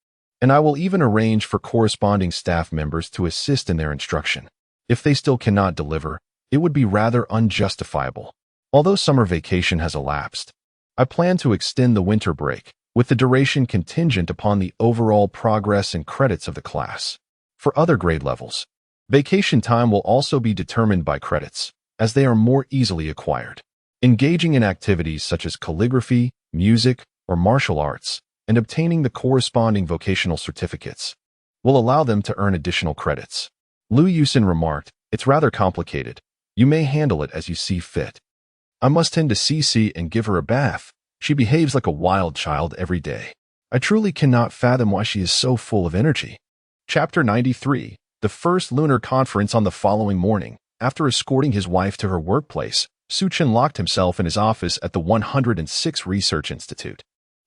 and I will even arrange for corresponding staff members to assist in their instruction. If they still cannot deliver, it would be rather unjustifiable. Although summer vacation has elapsed, I plan to extend the winter break, with the duration contingent upon the overall progress and credits of the class. For other grade levels, vacation time will also be determined by credits, as they are more easily acquired. Engaging in activities such as calligraphy, music, or martial arts, and obtaining the corresponding vocational certificates will allow them to earn additional credits. Liu Yusin remarked, "It's rather complicated. You may handle it as you see fit." I must tend to Cece and give her a bath. She behaves like a wild child every day. I truly cannot fathom why she is so full of energy. Chapter 93. The first lunar conference. On the following morning, after escorting his wife to her workplace, Suchin locked himself in his office at the 106 Research Institute.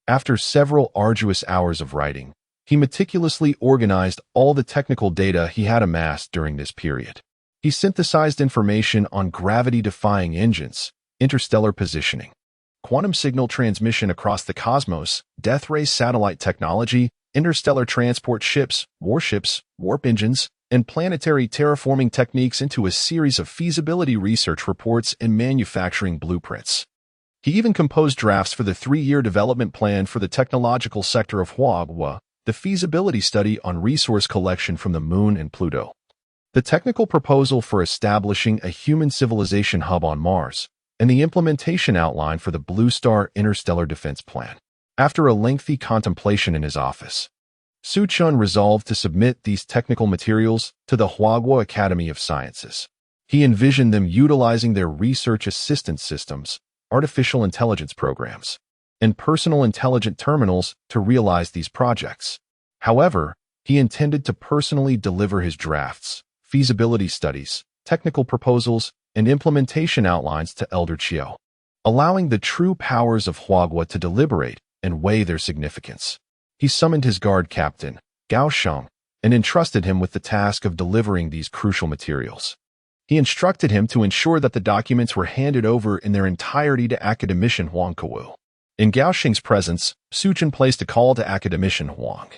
After several arduous hours of writing, he meticulously organized all the technical data he had amassed during this period. He synthesized information on gravity-defying engines, interstellar positioning, quantum signal transmission across the cosmos, death ray satellite technology, interstellar transport ships, warships, warp engines, and planetary terraforming techniques into a series of feasibility research reports and manufacturing blueprints. He even composed drafts for the 3-year development plan for the technological sector of manhwa, the feasibility study on resource collection from the Moon and Pluto, the technical proposal for establishing a human civilization hub on Mars, and the implementation outline for the Blue Star Interstellar Defense Plan. After a lengthy contemplation in his office, Suchun resolved to submit these technical materials to the Huagua Academy of Sciences. He envisioned them utilizing their research assistance systems, artificial intelligence programs, and personal intelligent terminals to realize these projects. However, he intended to personally deliver his drafts, feasibility studies, technical proposals, and implementation outlines to Elder Chiao, allowing the true powers of Huagua to deliberate and weigh their significance. He summoned his guard captain, Gao Sheng, and entrusted him with the task of delivering these crucial materials. He instructed him to ensure that the documents were handed over in their entirety to Academician Huang Kewu. In Gao Sheng's presence, Suchin placed a call to Academician Huang,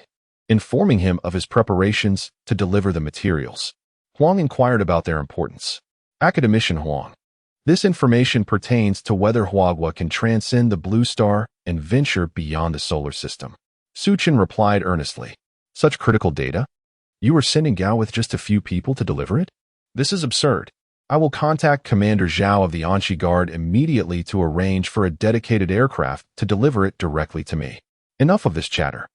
informing him of his preparations to deliver the materials. Huang inquired about their importance. Academician Huang. This information pertains to whether Huagua can transcend the blue star and venture beyond the solar system. Suchin replied earnestly. Such critical data? You are sending Gao with just a few people to deliver it? This is absurd. I will contact Commander Zhao of the Anshi Guard immediately to arrange for a dedicated aircraft to deliver it directly to me. Enough of this chatter.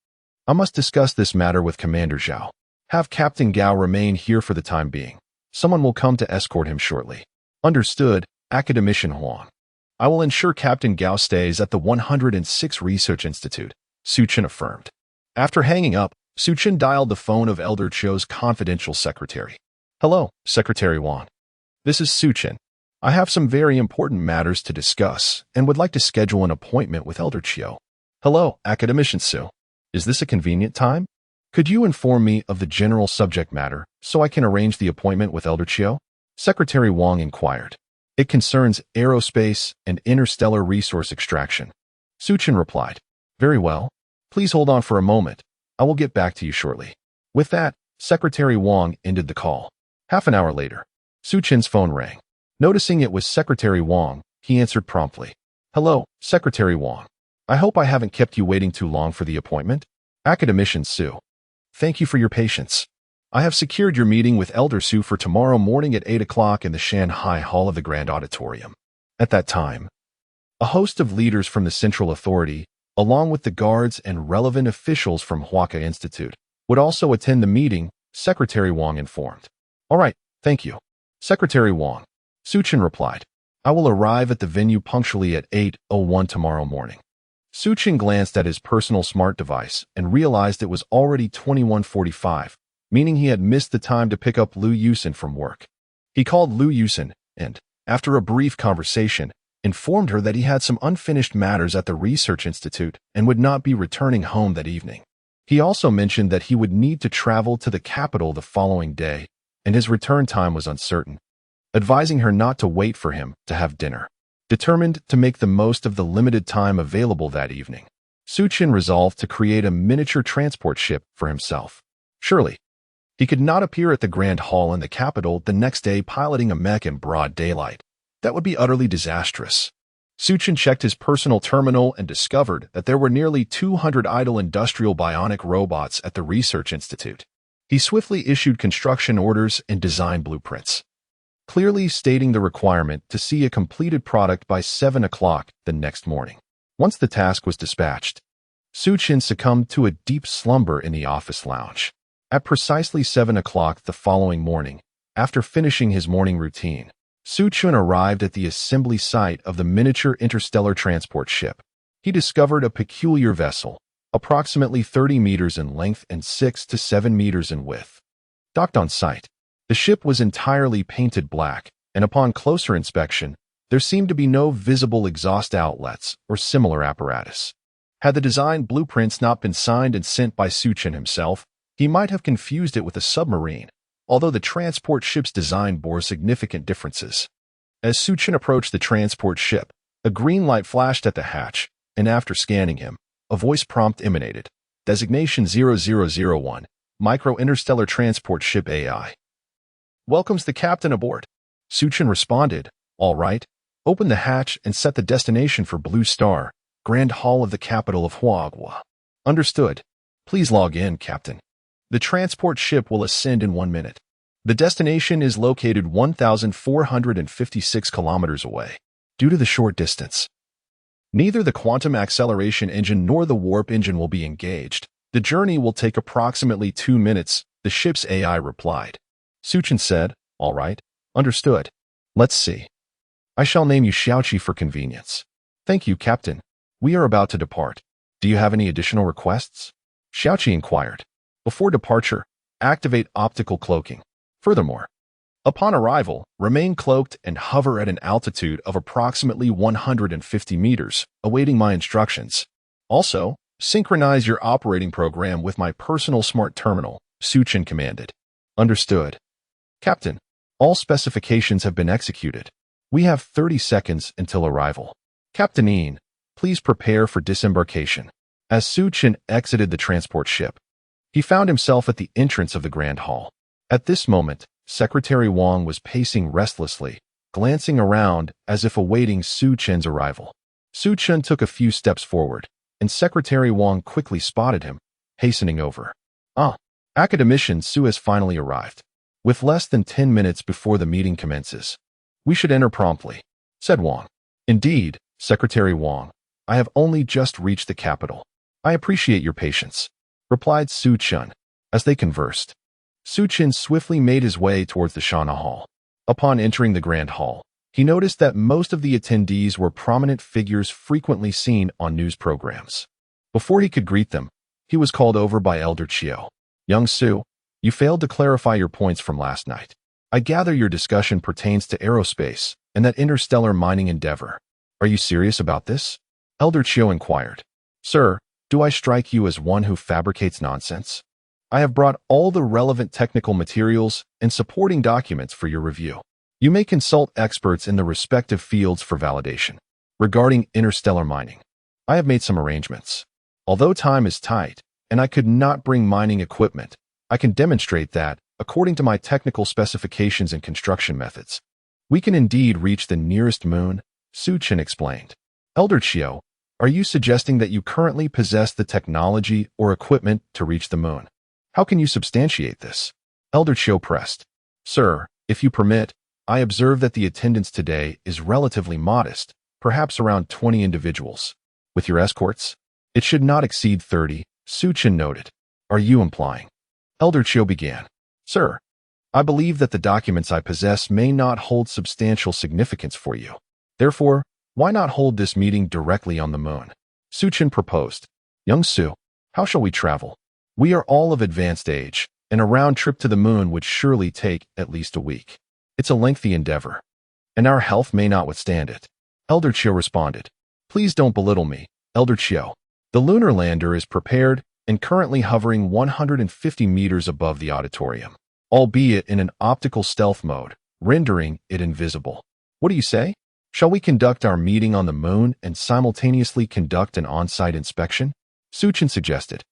I must discuss this matter with Commander Zhao. Have Captain Gao remain here for the time being. Someone will come to escort him shortly. Understood, Academician Huang. I will ensure Captain Gao stays at the 106 Research Institute, Suchin affirmed. After hanging up, Suchin dialed the phone of Elder Chiao's confidential secretary. Hello, Secretary Wang. This is Suchin. I have some very important matters to discuss and would like to schedule an appointment with Elder Chiao. Hello, Academician Su. Is this a convenient time? Could you inform me of the general subject matter so I can arrange the appointment with Elder Chiao? Secretary Wang inquired. It concerns aerospace and interstellar resource extraction. Suchin replied. Very well. Please hold on for a moment. I will get back to you shortly. With that, Secretary Wang ended the call. Half an hour later, Suchin's phone rang. Noticing it was Secretary Wang, he answered promptly. Hello, Secretary Wang. I hope I haven't kept you waiting too long for the appointment. Academician Su. Thank you for your patience. I have secured your meeting with Elder Su for tomorrow morning at 8 o'clock in the Shanghai Hall of the Grand Auditorium. At that time, a host of leaders from the Central Authority, along with the guards and relevant officials from Huaka Institute, would also attend the meeting, Secretary Wang informed. All right, thank you. Secretary Wang. Suchin replied. I will arrive at the venue punctually at 8:01 tomorrow morning. Suchin glanced at his personal smart device and realized it was already 21:45, meaning he had missed the time to pick up Liu Yusin from work. He called Liu Yusin and, after a brief conversation, informed her that he had some unfinished matters at the research institute and would not be returning home that evening. He also mentioned that he would need to travel to the capital the following day, and his return time was uncertain, advising her not to wait for him to have dinner. Determined to make the most of the limited time available that evening, Suchin resolved to create a miniature transport ship for himself. Surely, he could not appear at the Grand Hall in the capital the next day piloting a mech in broad daylight. That would be utterly disastrous. Suchin checked his personal terminal and discovered that there were nearly 200 idle industrial bionic robots at the research institute. He swiftly issued construction orders and design blueprints, clearly stating the requirement to see a completed product by 7 o'clock the next morning. Once the task was dispatched, Suchin succumbed to a deep slumber in the office lounge. At precisely 7 o'clock the following morning, after finishing his morning routine, Suchin arrived at the assembly site of the miniature interstellar transport ship. He discovered a peculiar vessel, approximately 30 meters in length and 6 to 7 meters in width. Docked on site, the ship was entirely painted black, and upon closer inspection, there seemed to be no visible exhaust outlets or similar apparatus. Had the design blueprints not been signed and sent by Suchin himself, he might have confused it with a submarine, although the transport ship's design bore significant differences. As Suchin approached the transport ship, a green light flashed at the hatch, and after scanning him, a voice prompt emanated. Designation 0001, Micro-Interstellar Transport Ship AI. Welcomes the captain aboard. Suchin responded, all right. Open the hatch and set the destination for Blue Star, Grand Hall of the capital of Huagua. Understood. Please log in, Captain. The transport ship will ascend in 1 minute. The destination is located 1,456 kilometers away. Due to the short distance, neither the quantum acceleration engine nor the warp engine will be engaged. The journey will take approximately 2 minutes, the ship's AI replied. Suchin said, all right, understood. Let's see. I shall name you Xiaoqi for convenience. Thank you, Captain. We are about to depart. Do you have any additional requests? Xiaoqi inquired. Before departure, activate optical cloaking. Furthermore, upon arrival, remain cloaked and hover at an altitude of approximately 150 meters, awaiting my instructions. Also, synchronize your operating program with my personal smart terminal, Suchin commanded. Understood. Captain, all specifications have been executed. We have 30 seconds until arrival. Captain Ian, please prepare for disembarkation. As Suchin exited the transport ship, he found himself at the entrance of the Grand Hall. At this moment, Secretary Wang was pacing restlessly, glancing around as if awaiting Suchin's arrival. Suchin took a few steps forward, and Secretary Wang quickly spotted him, hastening over. Academician Su has finally arrived. With less than 10 minutes before the meeting commences, we should enter promptly, said Wang. Indeed, Secretary Wang, I have only just reached the capital. I appreciate your patience, replied Suchin. As they conversed, Suchin swiftly made his way towards the Shana Hall. Upon entering the Grand Hall, he noticed that most of the attendees were prominent figures frequently seen on news programs. Before he could greet them, he was called over by Elder Chiu. Young Su, you failed to clarify your points from last night. I gather your discussion pertains to aerospace and that interstellar mining endeavor. Are you serious about this? Elder Chiu inquired. Sir, do I strike you as one who fabricates nonsense? I have brought all the relevant technical materials and supporting documents for your review. You may consult experts in the respective fields for validation. Regarding interstellar mining, I have made some arrangements. Although time is tight, and I could not bring mining equipment, I can demonstrate that, according to my technical specifications and construction methods, we can indeed reach the nearest moon, Suchin explained. Elder Chiu, are you suggesting that you currently possess the technology or equipment to reach the moon? How can you substantiate this? Elder Chiu pressed. Sir, if you permit, I observe that the attendance today is relatively modest, perhaps around 20 individuals. With your escorts, it should not exceed 30, Suchin noted. Are you implying? Elder Chiu began. Sir, I believe that the documents I possess may not hold substantial significance for you. Therefore, why not hold this meeting directly on the moon? Suchin proposed. Young Su, how shall we travel? We are all of advanced age, and a round trip to the moon would surely take at least a week. It's a lengthy endeavor, and our health may not withstand it. Elder Chiu responded. Please don't belittle me, Elder Chiu. The lunar lander is prepared and currently hovering 150 meters above the auditorium, albeit in an optical stealth mode, rendering it invisible. What do you say? Shall we conduct our meeting on the moon and simultaneously conduct an on-site inspection? Suchin suggested.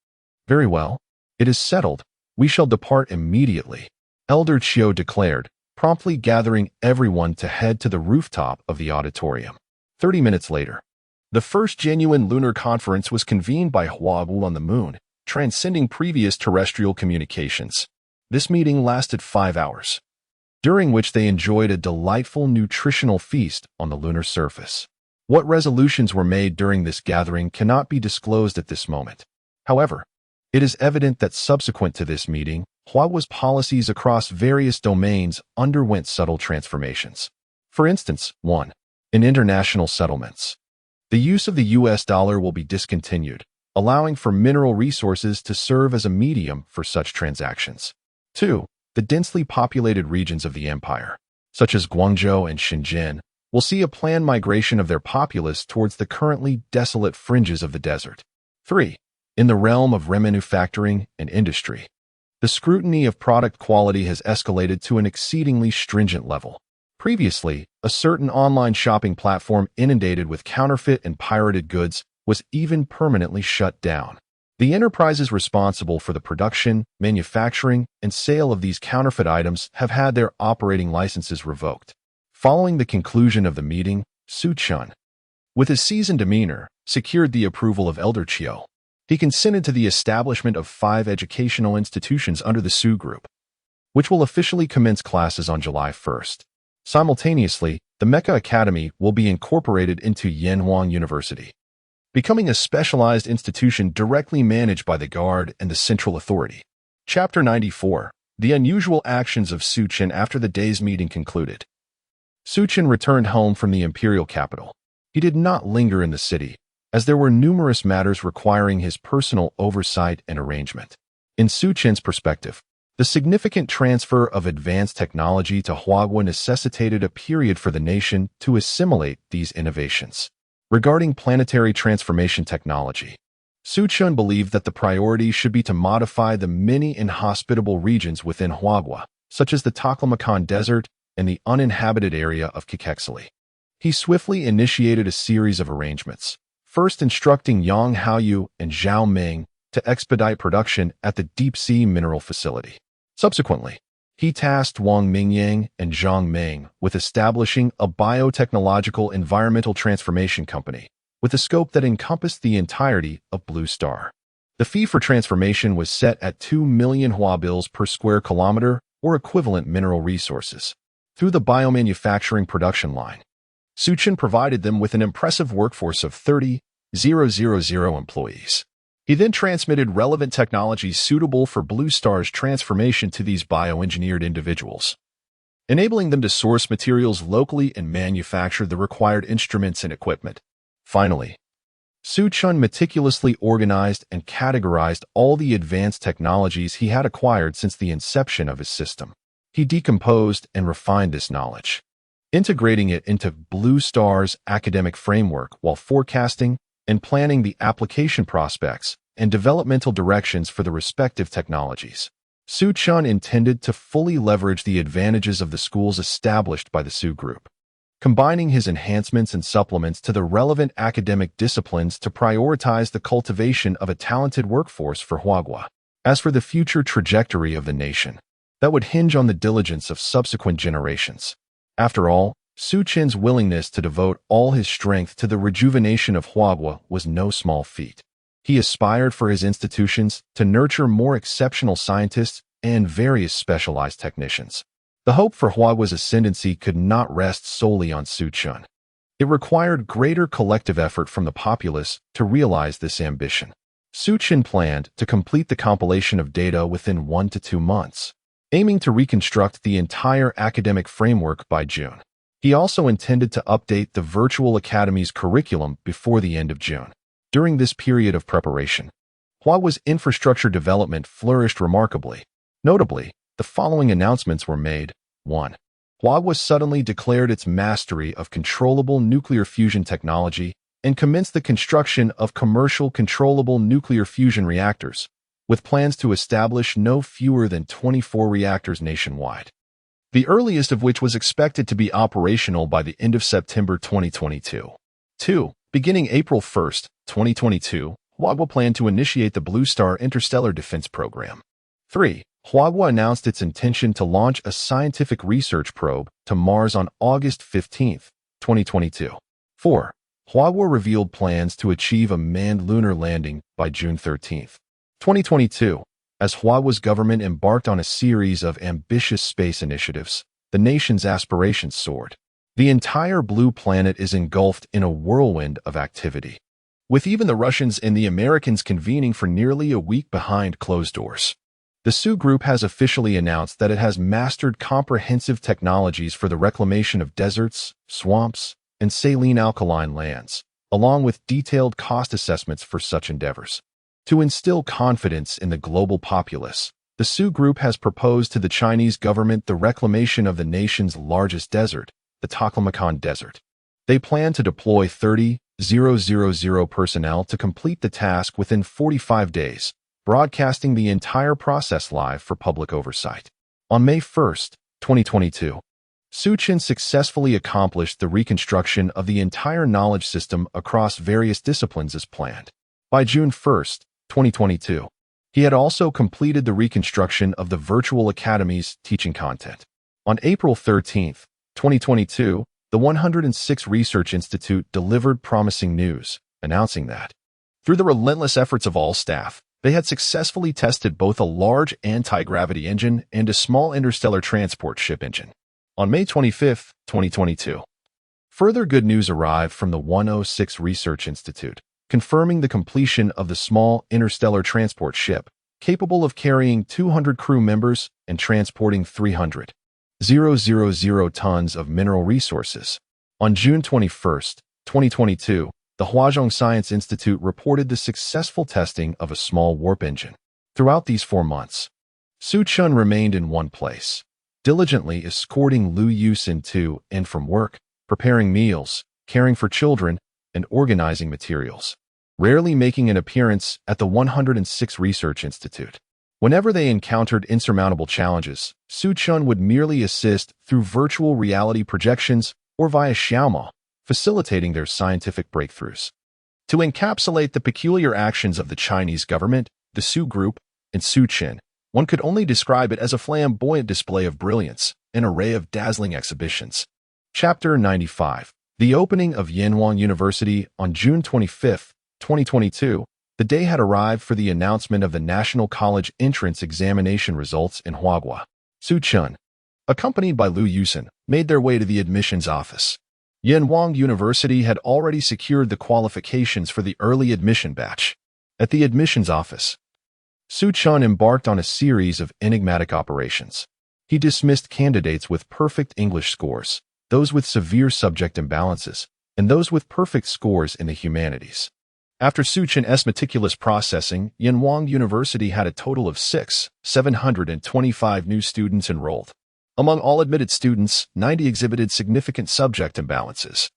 Very well. It is settled. We shall depart immediately, Elder Chiu declared, promptly gathering everyone to head to the rooftop of the auditorium. 30 minutes later, the first genuine lunar conference was convened by Huawu on the moon, transcending previous terrestrial communications. This meeting lasted 5 hours, during which they enjoyed a delightful nutritional feast on the lunar surface. What resolutions were made during this gathering cannot be disclosed at this moment. However, it is evident that subsequent to this meeting, Huawei's policies across various domains underwent subtle transformations. For instance, 1. In international settlements, the use of the US dollar will be discontinued, allowing for mineral resources to serve as a medium for such transactions. 2. The densely populated regions of the empire, such as Guangzhou and Shenzhen, will see a planned migration of their populace towards the currently desolate fringes of the desert. 3. In the realm of remanufacturing and industry, the scrutiny of product quality has escalated to an exceedingly stringent level. Previously, a certain online shopping platform inundated with counterfeit and pirated goods was even permanently shut down. The enterprises responsible for the production, manufacturing, and sale of these counterfeit items have had their operating licenses revoked. Following the conclusion of the meeting, Su Chun, with his seasoned demeanor, secured the approval of Elder Chiu. He consented to the establishment of 5 educational institutions under the Su Group, which will officially commence classes on July 1st. Simultaneously, the Mecha Academy will be incorporated into Yanhuang University, becoming a specialized institution directly managed by the Guard and the Central Authority. Chapter 94. The unusual actions of Suchin after the day's meeting concluded. Suchin returned home from the imperial capital. He did not linger in the city, as there were numerous matters requiring his personal oversight and arrangement. In Suchin's perspective, the significant transfer of advanced technology to Huagua necessitated a period for the nation to assimilate these innovations. Regarding planetary transformation technology, Suchun believed that the priority should be to modify the many inhospitable regions within Huagua, such as the Taklamakan Desert and the uninhabited area of Kikexili. He swiftly initiated a series of arrangements, first instructing Yang Haoyu and Zhao Ming to expedite production at the deep-sea mineral facility. Subsequently, he tasked Wang Mingyang and Zhang Ming with establishing a biotechnological environmental transformation company with a scope that encompassed the entirety of Blue Star. The fee for transformation was set at 2 million Hua bills per square kilometer or equivalent mineral resources. Through the biomanufacturing production line, Suchin provided them with an impressive workforce of 30,000 employees. He then transmitted relevant technologies suitable for Blue Star's transformation to these bioengineered individuals, enabling them to source materials locally and manufacture the required instruments and equipment. Finally, Suchun meticulously organized and categorized all the advanced technologies he had acquired since the inception of his system. He decomposed and refined this knowledge, integrating it into Blue Star's academic framework while forecasting and planning the application prospects and developmental directions for the respective technologies. Suchun intended to fully leverage the advantages of the schools established by the Su Group, combining his enhancements and supplements to the relevant academic disciplines to prioritize the cultivation of a talented workforce for Huagua. As for the future trajectory of the nation, that would hinge on the diligence of subsequent generations. After all, Suchin's willingness to devote all his strength to the rejuvenation of Huagua was no small feat. He aspired for his institutions to nurture more exceptional scientists and various specialized technicians. The hope for Huagua's ascendancy could not rest solely on Suchun. It required greater collective effort from the populace to realize this ambition. Suchun planned to complete the compilation of data within 1 to 2 months, aiming to reconstruct the entire academic framework by June. He also intended to update the Virtual Academy's curriculum before the end of June. During this period of preparation, Huawei's infrastructure development flourished remarkably. Notably, the following announcements were made. 1. Huawei suddenly declared its mastery of controllable nuclear fusion technology and commenced the construction of commercial controllable nuclear fusion reactors, with plans to establish no fewer than 24 reactors nationwide, the earliest of which was expected to be operational by the end of September 2022. 2. Beginning April 1, 2022, Huawei planned to initiate the Blue Star Interstellar Defense Program. 3. Huawei announced its intention to launch a scientific research probe to Mars on August 15, 2022. 4. Huawei revealed plans to achieve a manned lunar landing by June 13, 2022. As Huawei's government embarked on a series of ambitious space initiatives, the nation's aspirations soared. The entire blue planet is engulfed in a whirlwind of activity, with even the Russians and the Americans convening for nearly a week behind closed doors. The Su Group has officially announced that it has mastered comprehensive technologies for the reclamation of deserts, swamps, and saline alkaline lands, along with detailed cost assessments for such endeavors. To instill confidence in the global populace, the Su Group has proposed to the Chinese government the reclamation of the nation's largest desert, the Taklamakan Desert. They plan to deploy 30,000 personnel to complete the task within 45 days, broadcasting the entire process live for public oversight. On May 1, 2022, Suchin successfully accomplished the reconstruction of the entire knowledge system across various disciplines as planned. By June 1, 2022, he had also completed the reconstruction of the virtual academy's teaching content. On April 13, 2022, the 106 Research Institute delivered promising news, announcing that, through the relentless efforts of all staff, they had successfully tested both a large anti-gravity engine and a small interstellar transport ship engine. On May 25, 2022, further good news arrived from the 106 Research Institute, confirming the completion of the small interstellar transport ship, capable of carrying 200 crew members and transporting 300,000 tons of mineral resources. On June 21, 2022, the Huazhong Science Institute reported the successful testing of a small warp engine. Throughout these 4 months, Su Chun remained in one place, diligently escorting Lu Yusin to and from work, preparing meals, caring for children, and organizing materials, rarely making an appearance at the 106 Research Institute. Whenever they encountered insurmountable challenges, Su Chun would merely assist through virtual reality projections or via Xiaomo, facilitating their scientific breakthroughs. To encapsulate the peculiar actions of the Chinese government, the Su Group, and Su Chin, one could only describe it as a flamboyant display of brilliance, an array of dazzling exhibitions. Chapter 95. The opening of Yanhuang University on June 25, 2022, the day had arrived for the announcement of the National College Entrance Examination results in Huagua. Su Chun, accompanied by Lu Yusin, made their way to the admissions office. Yanhuang University had already secured the qualifications for the early admission batch. At the admissions office, Su Chun embarked on a series of enigmatic operations. He dismissed candidates with perfect English scores, those with severe subject imbalances, and those with perfect scores in the humanities. After Su Chin's meticulous processing, Yanhuang University had a total of 725 new students enrolled. Among all admitted students, 90 exhibited significant subject imbalances,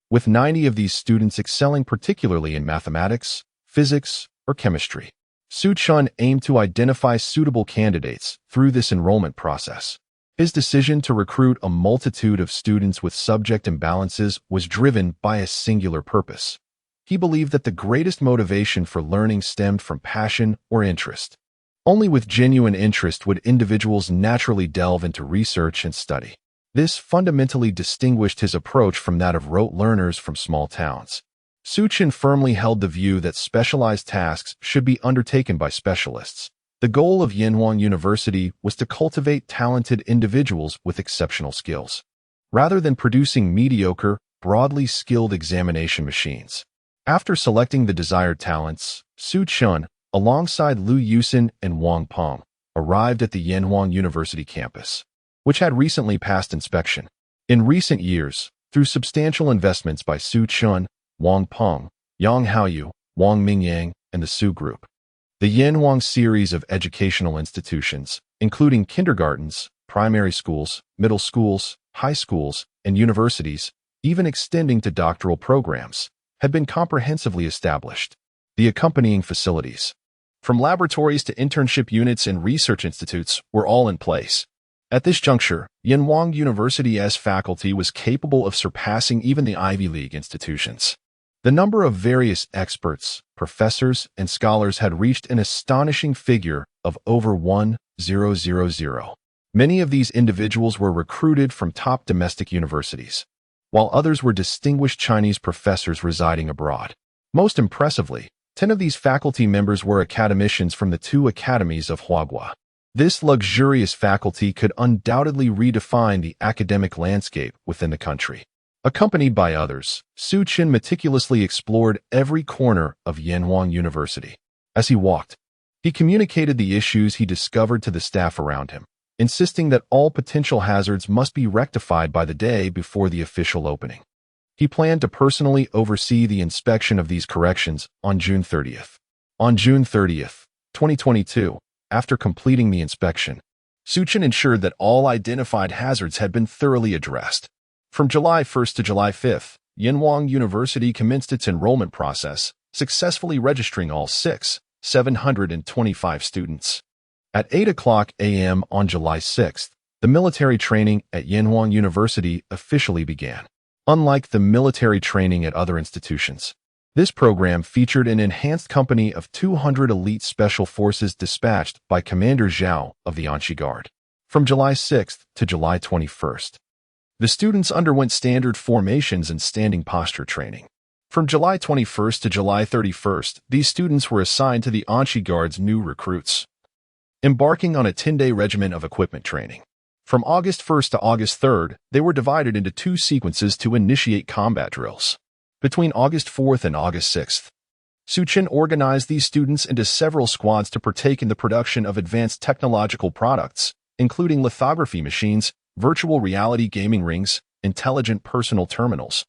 with 90 of these students excelling particularly in mathematics, physics, or chemistry. Su Chun aimed to identify suitable candidates through this enrollment process. His decision to recruit a multitude of students with subject imbalances was driven by a singular purpose. He believed that the greatest motivation for learning stemmed from passion or interest. Only with genuine interest would individuals naturally delve into research and study. This fundamentally distinguished his approach from that of rote learners from small towns. Su Chin firmly held the view that specialized tasks should be undertaken by specialists. The goal of Yanhuang University was to cultivate talented individuals with exceptional skills, rather than producing mediocre, broadly skilled examination machines. After selecting the desired talents, Su Chun, alongside Lu Yusin and Wang Peng, arrived at the Yanhuang University campus, which had recently passed inspection. In recent years, through substantial investments by Su Chun, Wang Peng, Yang Haoyu, Wang Mingyang, and the Su Group. The Yanhuang series of educational institutions, including kindergartens, primary schools, middle schools, high schools, and universities, even extending to doctoral programs, had been comprehensively established. The accompanying facilities, from laboratories to internship units and research institutes, were all in place. At this juncture, Yanhuang University's faculty was capable of surpassing even the Ivy League institutions. The number of various experts, professors, and scholars had reached an astonishing figure of over 1,000. Many of these individuals were recruited from top domestic universities, while others were distinguished Chinese professors residing abroad. Most impressively, 10 of these faculty members were academicians from the 2 academies of Huaguo. This luxurious faculty could undoubtedly redefine the academic landscape within the country. Accompanied by others, Su Chen meticulously explored every corner of Yanhuang University. As he walked, he communicated the issues he discovered to the staff around him, insisting that all potential hazards must be rectified by the day before the official opening. He planned to personally oversee the inspection of these corrections on June 30th. On June 30th, 2022, after completing the inspection, Su Chen ensured that all identified hazards had been thoroughly addressed. From July 1st to July 5th, Yanhuang University commenced its enrollment process, successfully registering all 725 students. At 8 a.m. on July 6th, the military training at Yanhuang University officially began. Unlike the military training at other institutions, this program featured an enhanced company of 200 elite special forces dispatched by Commander Zhao of the Anshi Guard. From July 6th to July 21st, the students underwent standard formations and standing posture training. From July 21st to July 31st, these students were assigned to the Anshi Guard's new recruits, embarking on a 10-day regimen of equipment training. From August 1st to August 3rd, they were divided into 2 sequences to initiate combat drills. Between August 4th and August 6th, Su Chen organized these students into several squads to partake in the production of advanced technological products, including lithography machines, virtual reality gaming rings, intelligent personal terminals,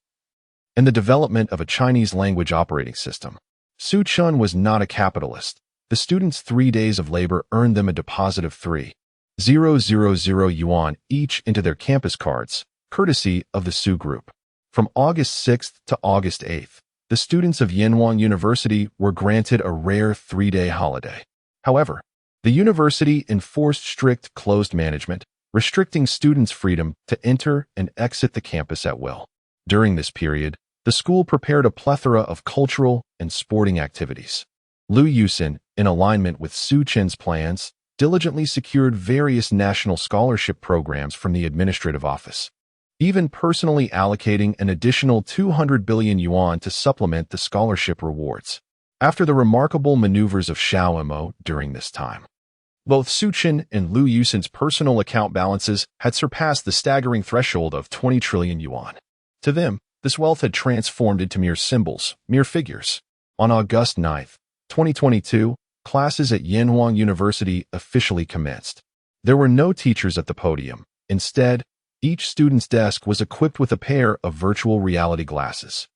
and the development of a Chinese language operating system. Su Chen was not a capitalist. The students' 3 days of labor earned them a deposit of 3,000 yuan each into their campus cards, courtesy of the Su Group. From August 6th to August 8th, the students of Yanhuang University were granted a rare 3-day holiday. However, the university enforced strict closed management, restricting students' freedom to enter and exit the campus at will. During this period, the school prepared a plethora of cultural and sporting activities. Lu Yusin, in alignment with Su Chen's plans, diligently secured various national scholarship programs from the administrative office, even personally allocating an additional 200 billion yuan to supplement the scholarship rewards. After the remarkable maneuvers of Xiao Emo during this time, both Su Chen and Lu Yusin's personal account balances had surpassed the staggering threshold of 20 trillion yuan. To them, this wealth had transformed into mere symbols, mere figures. On August 9th, 2022, classes at Yanhuang University officially commenced. There were no teachers at the podium. Instead, each student's desk was equipped with a pair of virtual reality glasses.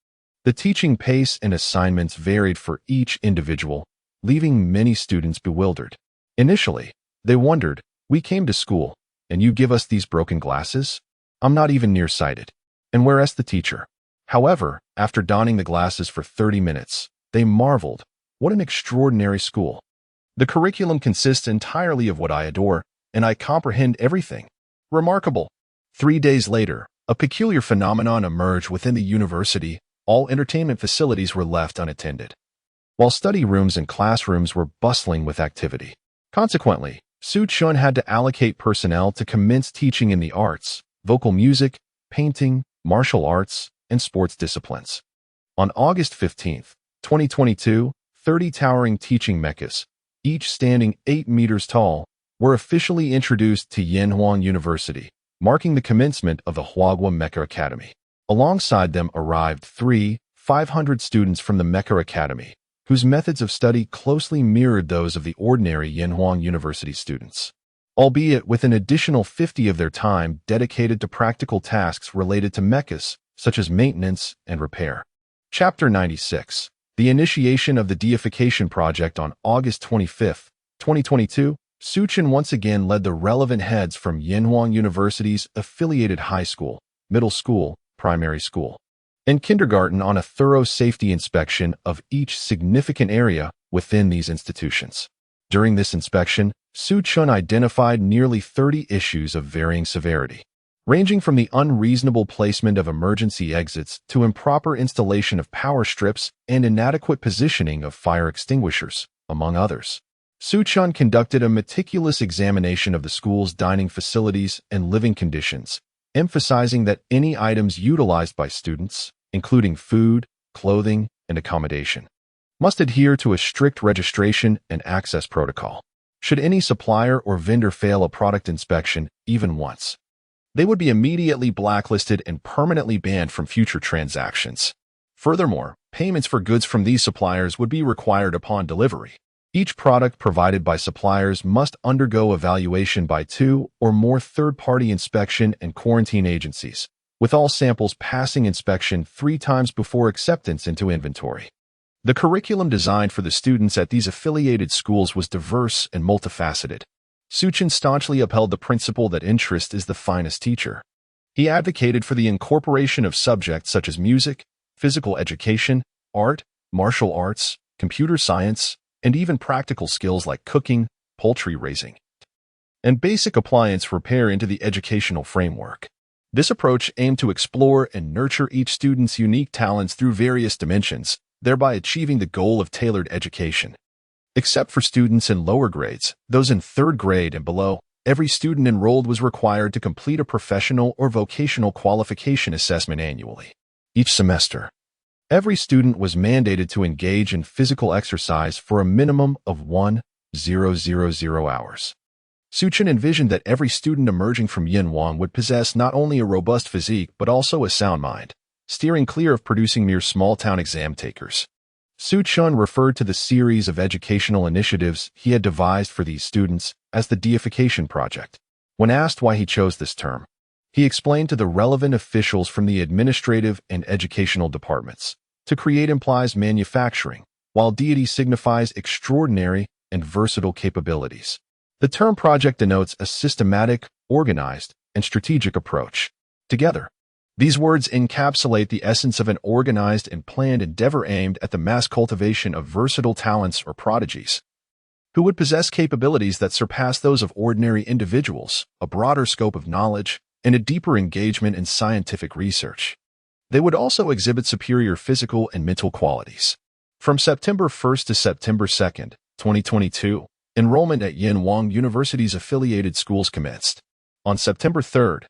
The teaching pace and assignments varied for each individual, leaving many students bewildered. Initially, they wondered, "We came to school, and you give us these broken glasses? I'm not even nearsighted. And where's the teacher?" However, after donning the glasses for 30 minutes, they marveled. What an extraordinary school. The curriculum consists entirely of what I adore, and I comprehend everything. Remarkable. 3 days later, a peculiar phenomenon emerged within the university. All entertainment facilities were left unattended, while study rooms and classrooms were bustling with activity. Consequently, Su Chen had to allocate personnel to commence teaching in the arts, vocal music, painting, martial arts, and sports disciplines. On August 15th, 2022, 30 towering teaching mechas, each standing 8 meters tall, were officially introduced to Yanhuang University, marking the commencement of the Huaguo Mecha Academy. Alongside them arrived 500 students from the Mecha Academy, whose methods of study closely mirrored those of the ordinary Yanhuang University students, albeit with an additional 50 of their time dedicated to practical tasks related to mechas, such as maintenance and repair. Chapter 96. The initiation of the deification project on August 25, 2022, Suchin once again led the relevant heads from Yenhuang University's affiliated high school, middle school, primary school, and kindergarten on a thorough safety inspection of each significant area within these institutions. During this inspection, Suchun identified nearly 30 issues of varying severity, ranging from the unreasonable placement of emergency exits to improper installation of power strips and inadequate positioning of fire extinguishers, among others. Suchun conducted a meticulous examination of the school's dining facilities and living conditions, emphasizing that any items utilized by students, including food, clothing, and accommodation, must adhere to a strict registration and access protocol. Should any supplier or vendor fail a product inspection even once, they would be immediately blacklisted and permanently banned from future transactions. Furthermore, payments for goods from these suppliers would be required upon delivery. Each product provided by suppliers must undergo evaluation by 2 or more third-party inspection and quarantine agencies, with all samples passing inspection 3 times before acceptance into inventory. The curriculum designed for the students at these affiliated schools was diverse and multifaceted. Suchin staunchly upheld the principle that interest is the finest teacher. He advocated for the incorporation of subjects such as music, physical education, art, martial arts, computer science, and even practical skills like cooking, poultry raising, and basic appliance repair into the educational framework. This approach aimed to explore and nurture each student's unique talents through various dimensions, thereby achieving the goal of tailored education. Except for students in lower grades, those in 3rd grade and below, every student enrolled was required to complete a professional or vocational qualification assessment annually. Each semester, every student was mandated to engage in physical exercise for a minimum of 1,000 hours. Suchin envisioned that every student emerging from Yenhuang would possess not only a robust physique but also a sound mind, steering clear of producing mere small-town exam takers. Suchun referred to the series of educational initiatives he had devised for these students as the deification project. When asked why he chose this term, he explained to the relevant officials from the administrative and educational departments, to create implies manufacturing, while deity signifies extraordinary and versatile capabilities. The term project denotes a systematic, organized, and strategic approach. Together, these words encapsulate the essence of an organized and planned endeavor aimed at the mass cultivation of versatile talents or prodigies, who would possess capabilities that surpass those of ordinary individuals, a broader scope of knowledge, and a deeper engagement in scientific research. They would also exhibit superior physical and mental qualities. From September 1st to September 2nd, 2022, enrollment at Yenhuang University's affiliated schools commenced. On September 3rd,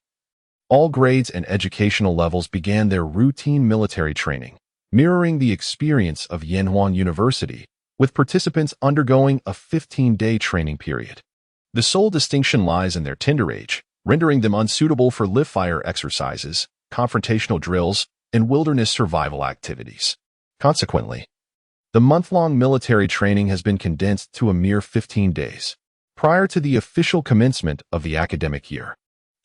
all grades and educational levels began their routine military training, mirroring the experience of Yenhuang University, with participants undergoing a 15-day training period. The sole distinction lies in their tender age, rendering them unsuitable for live-fire exercises, confrontational drills, and wilderness survival activities. Consequently, the month-long military training has been condensed to a mere 15 days, prior to the official commencement of the academic year.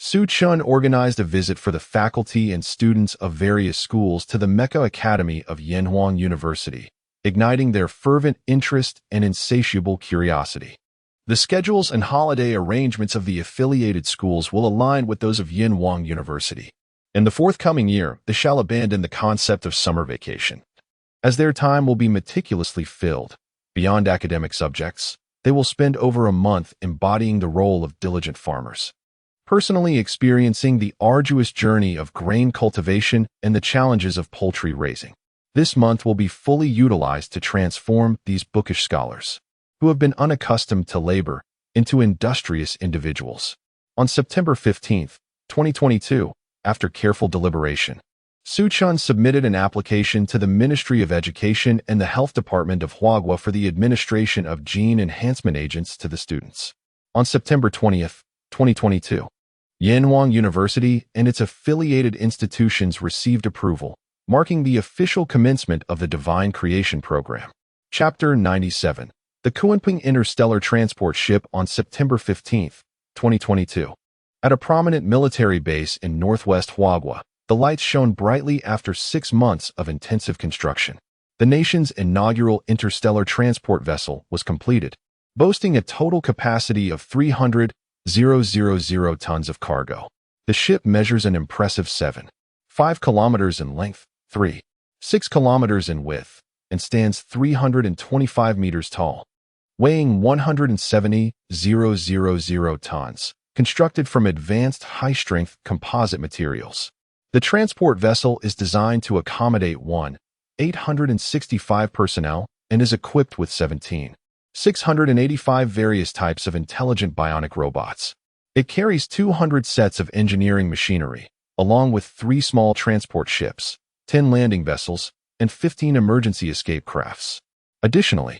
Suchun organized a visit for the faculty and students of various schools to the Mecha Academy of Yenhuang University, igniting their fervent interest and insatiable curiosity. The schedules and holiday arrangements of the affiliated schools will align with those of Yenhuang University. In the forthcoming year, they shall abandon the concept of summer vacation. As their time will be meticulously filled, beyond academic subjects, they will spend over a month embodying the role of diligent farmers, personally experiencing the arduous journey of grain cultivation and the challenges of poultry raising. This month will be fully utilized to transform these bookish scholars, who have been unaccustomed to labor, into industrious individuals. On September 15, 2022, after careful deliberation, Suchun submitted an application to the Ministry of Education and the Health Department of Huagua for the administration of gene enhancement agents to the students. On September 20, 2022, Yenhuang University and its affiliated institutions received approval, marking the official commencement of the Divine Creation Program. Chapter 97. The Kunping Interstellar Transport Ship on September 15, 2022. At a prominent military base in northwest Huagua, the lights shone brightly after 6 months of intensive construction. the nation's inaugural interstellar transport vessel was completed, boasting a total capacity of 300,000 tons of cargo. The ship measures an impressive 7.5 kilometers in length, 3.6 kilometers in width, and stands 325 meters tall, weighing 170,000 tons, constructed from advanced high-strength composite materials. The transport vessel is designed to accommodate 865 personnel and is equipped with 685 various types of intelligent bionic robots. It carries 200 sets of engineering machinery, along with 3 small transport ships, 10 landing vessels, and 15 emergency escape crafts. Additionally,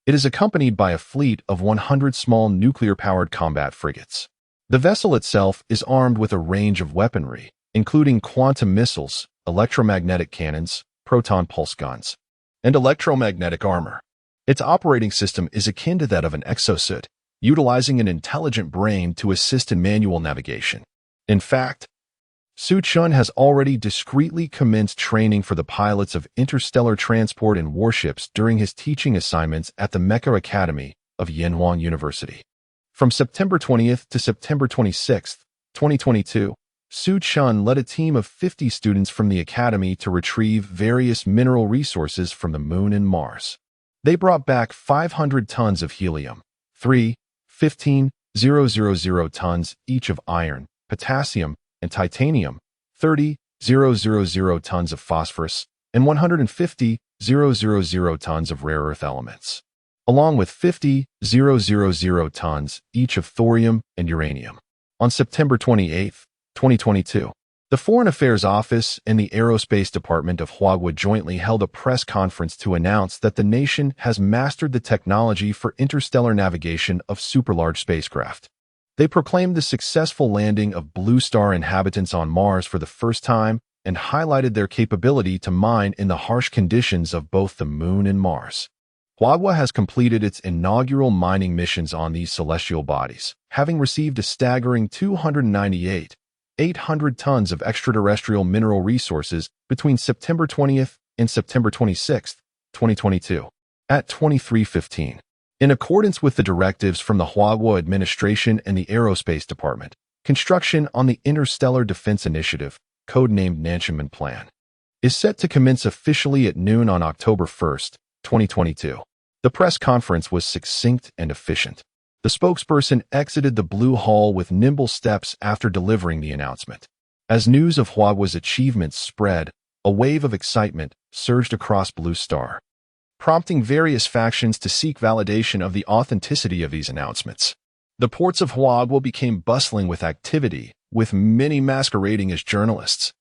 it is accompanied by a fleet of 100 small nuclear-powered combat frigates. The vessel itself is armed with a range of weaponry, including quantum missiles, electromagnetic cannons, proton pulse guns, and electromagnetic armor. Its operating system is akin to that of an exosuit, utilizing an intelligent brain to assist in manual navigation. In fact, Su-chun has already discreetly commenced training for the pilots of interstellar transport and warships during his teaching assignments at the Mecha Academy of Yenhuang University. From September 20th to September 26th, 2022, Su-chun led a team of 50 students from the academy to retrieve various mineral resources from the Moon and Mars. They brought back 500 tons of helium, 15,000 tons each of iron, potassium, and titanium, 30,000 tons of phosphorus, and 150,000 tons of rare earth elements, along with 50,000 tons each of thorium and uranium. On September 28, 2022, the Foreign Affairs Office and the Aerospace Department of Huagua jointly held a press conference to announce that the nation has mastered the technology for interstellar navigation of superlarge spacecraft. They proclaimed the successful landing of Blue Star inhabitants on Mars for the first time and highlighted their capability to mine in the harsh conditions of both the Moon and Mars. Huagua has completed its inaugural mining missions on these celestial bodies, having received a staggering 298,800 tons of extraterrestrial mineral resources between September 20th and September 26th, 2022, at 23:15. In accordance with the directives from the Huagua administration and the Aerospace Department, construction on the Interstellar Defense Initiative, codenamed Nanchaman Plan, is set to commence officially at noon on October 1st, 2022. The press conference was succinct and efficient. The spokesperson exited the Blue Hall with nimble steps after delivering the announcement. As news of Huagua's achievements spread, a wave of excitement surged across Blue Star, prompting various factions to seek validation of the authenticity of these announcements. The ports of Huagua became bustling with activity, with many masquerading as journalists,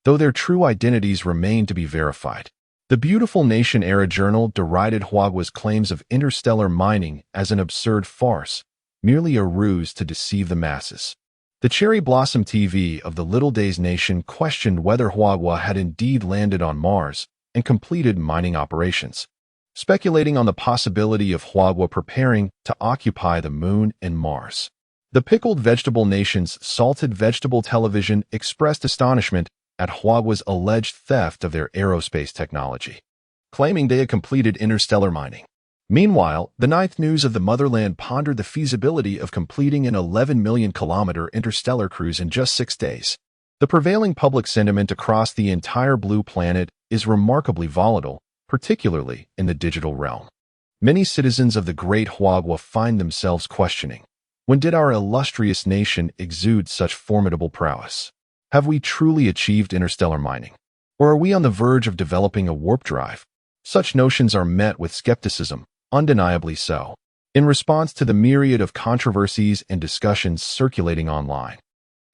though their true identities remained to be verified. The Beautiful Nation Era Journal derided Huagua's claims of interstellar mining as an absurd farce, merely a ruse to deceive the masses. The Cherry Blossom TV of the Little Days Nation questioned whether Huagua had indeed landed on Mars and completed mining operations, speculating on the possibility of Huagua preparing to occupy the Moon and Mars. The Pickled Vegetable Nation's Salted Vegetable Television expressed astonishment at Huagua's alleged theft of their aerospace technology, claiming they had completed interstellar mining. Meanwhile, the Ninth News of the Motherland pondered the feasibility of completing an 11 million kilometer interstellar cruise in just 6 days. The prevailing public sentiment across the entire blue planet is remarkably volatile, particularly in the digital realm. Many citizens of the Great Huagua find themselves questioning, when did our illustrious nation exude such formidable prowess? Have we truly achieved interstellar mining? Or are we on the verge of developing a warp drive? Such notions are met with skepticism, undeniably so, in response to the myriad of controversies and discussions circulating online.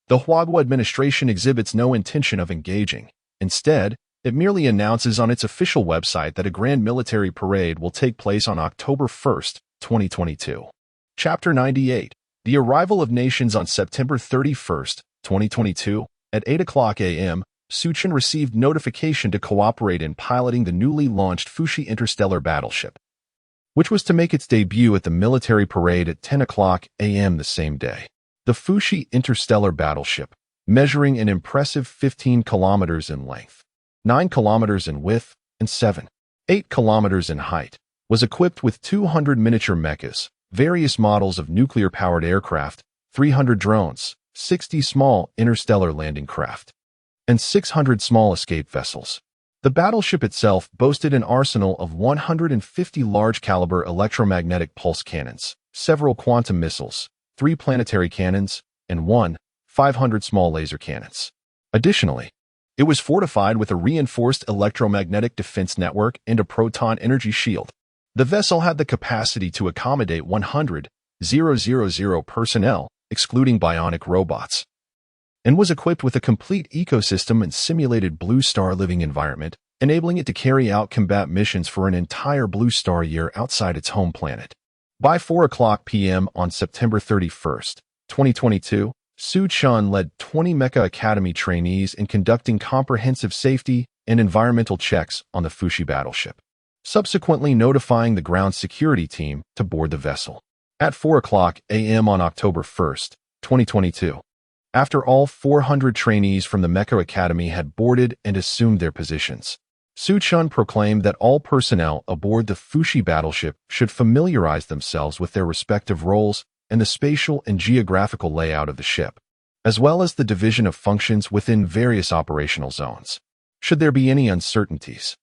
The Huagua administration exhibits no intention of engaging. Instead, it merely announces on its official website that a grand military parade will take place on October 1st, 2022. Chapter 98. The Arrival of Nations on September 31st, 2022, at 8:00 a.m., Su-chun received notification to cooperate in piloting the newly launched Fushi interstellar battleship, which was to make its debut at the military parade at 10:00 a.m. the same day. The Fushi interstellar battleship, measuring an impressive 15 kilometers in length, 9 kilometers in width, and 7 8 kilometers in height, was equipped with 200 miniature mechas, various models of nuclear-powered aircraft, 300 drones, 60 small interstellar landing craft, and 600 small escape vessels. The battleship itself boasted an arsenal of 150 large-caliber electromagnetic pulse cannons, several quantum missiles, 3 planetary cannons, and 500 small laser cannons. Additionally, it was fortified with a reinforced electromagnetic defense network and a proton energy shield. The vessel had the capacity to accommodate 100,000 personnel, excluding bionic robots, and was equipped with a complete ecosystem and simulated blue star living environment, enabling it to carry out combat missions for an entire blue star year outside its home planet. By 4:00 p.m. on September 31st, 2022, Su Chun led 20 Mecha Academy trainees in conducting comprehensive safety and environmental checks on the Fushi battleship, subsequently notifying the ground security team to board the vessel. At 4:00 a.m. on October 1st, 2022, after all 400 trainees from the Mecha Academy had boarded and assumed their positions, Su Chun proclaimed that all personnel aboard the Fushi battleship should familiarize themselves with their respective roles and the spatial and geographical layout of the ship, as well as the division of functions within various operational zones. Should there be any uncertainties,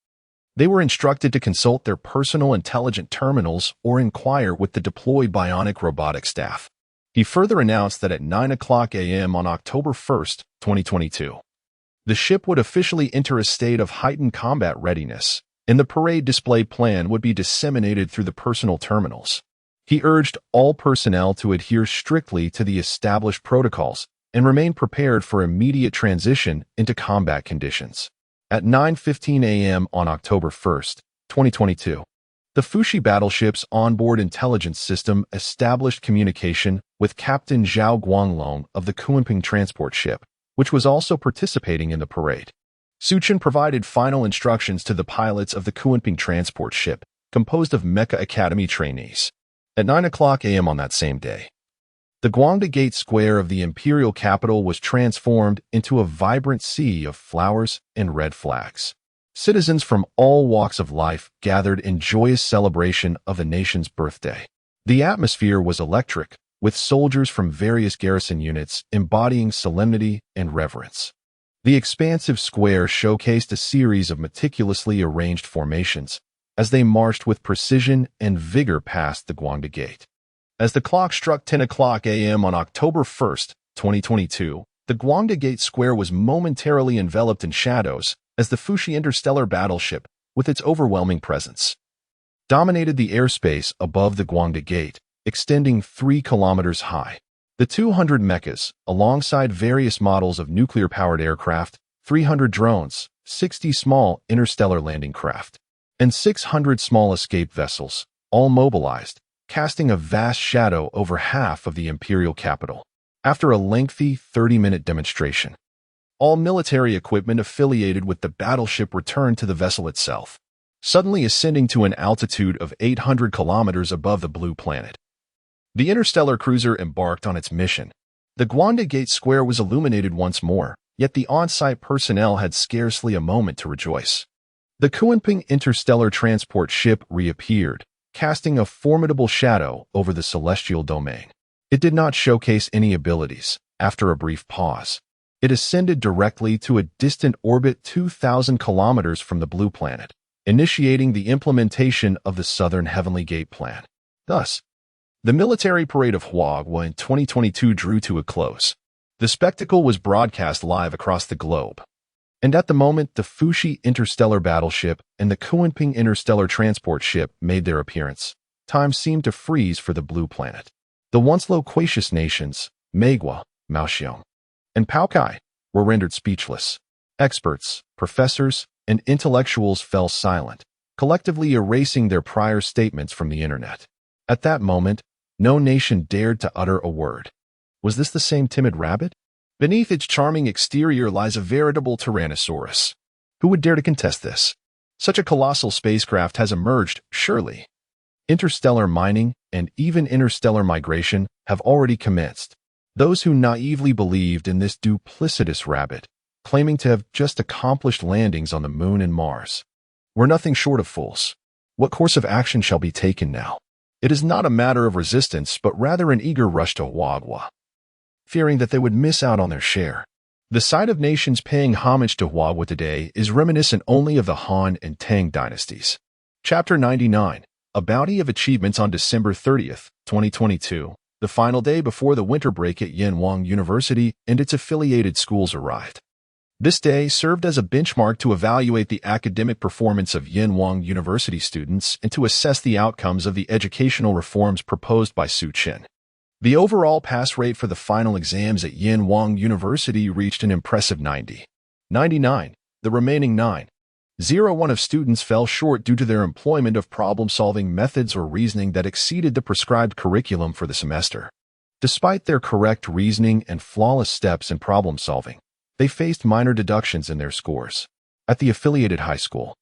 they were instructed to consult their personal intelligent terminals or inquire with the deployed bionic robotic staff. He further announced that at 9:00 a.m. on October 1st, 2022, the ship would officially enter a state of heightened combat readiness, and the parade display plan would be disseminated through the personal terminals. He urged all personnel to adhere strictly to the established protocols and remain prepared for immediate transition into combat conditions. At 9:15 a.m. on October 1st, 2022, the Fushi battleship's onboard intelligence system established communication with Captain Zhao Guanglong of the Kunping transport ship, which was also participating in the parade. Su Chun provided final instructions to the pilots of the Kunping transport ship, composed of Mecha Academy trainees. At 9:00 a.m. on that same day, the Guangde Gate Square of the imperial capital was transformed into a vibrant sea of flowers and red flags. Citizens from all walks of life gathered in joyous celebration of the nation's birthday. The atmosphere was electric, with soldiers from various garrison units embodying solemnity and reverence. The expansive square showcased a series of meticulously arranged formations as they marched with precision and vigor past the Guangde Gate. As the clock struck 10:00 a.m. on October 1st, 2022, the Guangde Gate Square was momentarily enveloped in shadows as the Fushi interstellar battleship, with its overwhelming presence, dominated the airspace above the Guangde Gate, extending 3 kilometers high. The 200 mechas, alongside various models of nuclear-powered aircraft, 300 drones, 60 small interstellar landing craft, and 600 small escape vessels, all mobilized, casting a vast shadow over half of the imperial capital. After a lengthy 30-minute demonstration, all military equipment affiliated with the battleship returned to the vessel itself, suddenly ascending to an altitude of 800 kilometers above the blue planet. The interstellar cruiser embarked on its mission. The Guangde Gate Square was illuminated once more, yet the on-site personnel had scarcely a moment to rejoice. The Kunping interstellar transport ship reappeared, casting a formidable shadow over the celestial domain. It did not showcase any abilities. After a brief pause, it ascended directly to a distant orbit 2,000 kilometers from the blue planet, initiating the implementation of the Southern Heavenly Gate Plan. Thus, the military parade of Huagua in 2022 drew to a close. The spectacle was broadcast live across the globe. And at the moment the Fushi interstellar battleship and the Kunping interstellar transport ship made their appearance, time seemed to freeze for the blue planet. The once loquacious nations, Manhwa, Maoxiong, and Paokai, were rendered speechless. Experts, professors, and intellectuals fell silent, collectively erasing their prior statements from the internet. At that moment, no nation dared to utter a word. Was this the same timid rabbit? Beneath its charming exterior lies a veritable Tyrannosaurus. Who would dare to contest this? Such a colossal spacecraft has emerged, surely. Interstellar mining and even interstellar migration have already commenced. Those who naively believed in this duplicitous rabbit, claiming to have just accomplished landings on the Moon and Mars, We're nothing short of fools. What course of action shall be taken now? It is not a matter of resistance, but rather an eager rush to Huagua, fearing that they would miss out on their share. The sight of nations paying homage to Huagua today is reminiscent only of the Han and Tang dynasties. Chapter 99. A bounty of achievements on December 30th, 2022. The final day before the winter break at Yenwang University and its affiliated schools arrived. This day served as a benchmark to evaluate the academic performance of Yenwang University students and to assess the outcomes of the educational reforms proposed by Su Chen. The overall pass rate for the final exams at Yenwang University reached an impressive 99. The remaining 9.01 of students fell short due to their employment of problem-solving methods or reasoning that exceeded the prescribed curriculum for the semester. Despite their correct reasoning and flawless steps in problem-solving, they faced minor deductions in their scores. At the affiliated high school,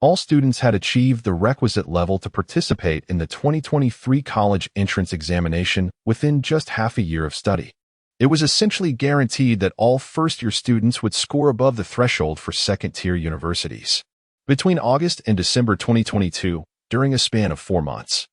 all students had achieved the requisite level to participate in the 2023 college entrance examination within just half a year of study. It was essentially guaranteed that all first-year students would score above the threshold for second-tier universities. Between August and December 2022, during a span of 4 months,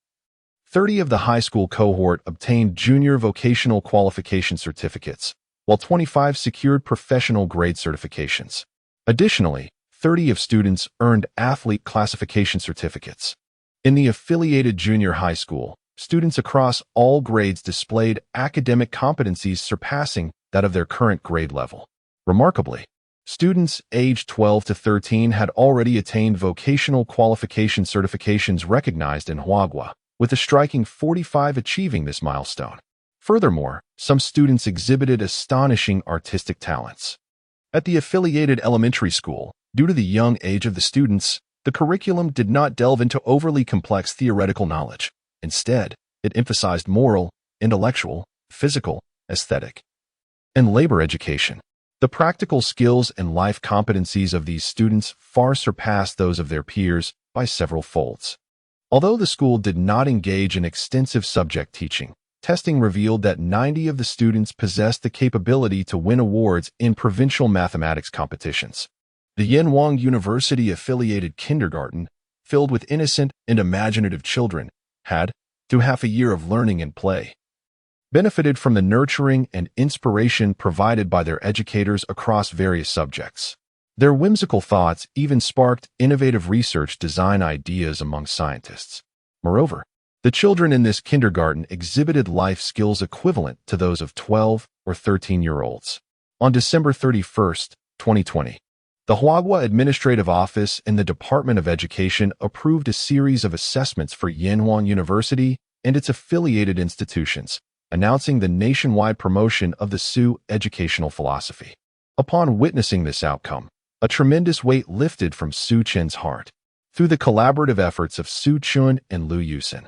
30 of the high school cohort obtained junior vocational qualification certificates, while 25 secured professional grade certifications. Additionally, 30 of students earned athlete classification certificates. In the affiliated junior high school, students across all grades displayed academic competencies surpassing that of their current grade level. Remarkably, students aged 12 to 13 had already attained vocational qualification certifications recognized in Huagua, with a striking 45 achieving this milestone. Furthermore, some students exhibited astonishing artistic talents. At the affiliated elementary school, due to the young age of the students, the curriculum did not delve into overly complex theoretical knowledge. Instead, it emphasized moral, intellectual, physical, aesthetic, and labor education. The practical skills and life competencies of these students far surpassed those of their peers by several folds. Although the school did not engage in extensive subject teaching, testing revealed that 90 of the students possessed the capability to win awards in provincial mathematics competitions. The Yenwang University affiliated kindergarten, filled with innocent and imaginative children, had, through half a year of learning and play, benefited from the nurturing and inspiration provided by their educators across various subjects. Their whimsical thoughts even sparked innovative research design ideas among scientists. Moreover, the children in this kindergarten exhibited life skills equivalent to those of 12 or 13-year-olds. On December 31st, 2020, the Huagua Administrative Office and the Department of Education approved a series of assessments for Yenwang University and its affiliated institutions, announcing the nationwide promotion of the Su educational philosophy. Upon witnessing this outcome, a tremendous weight lifted from Su Chen's heart. Through the collaborative efforts of Su Chun and Lu Yusin,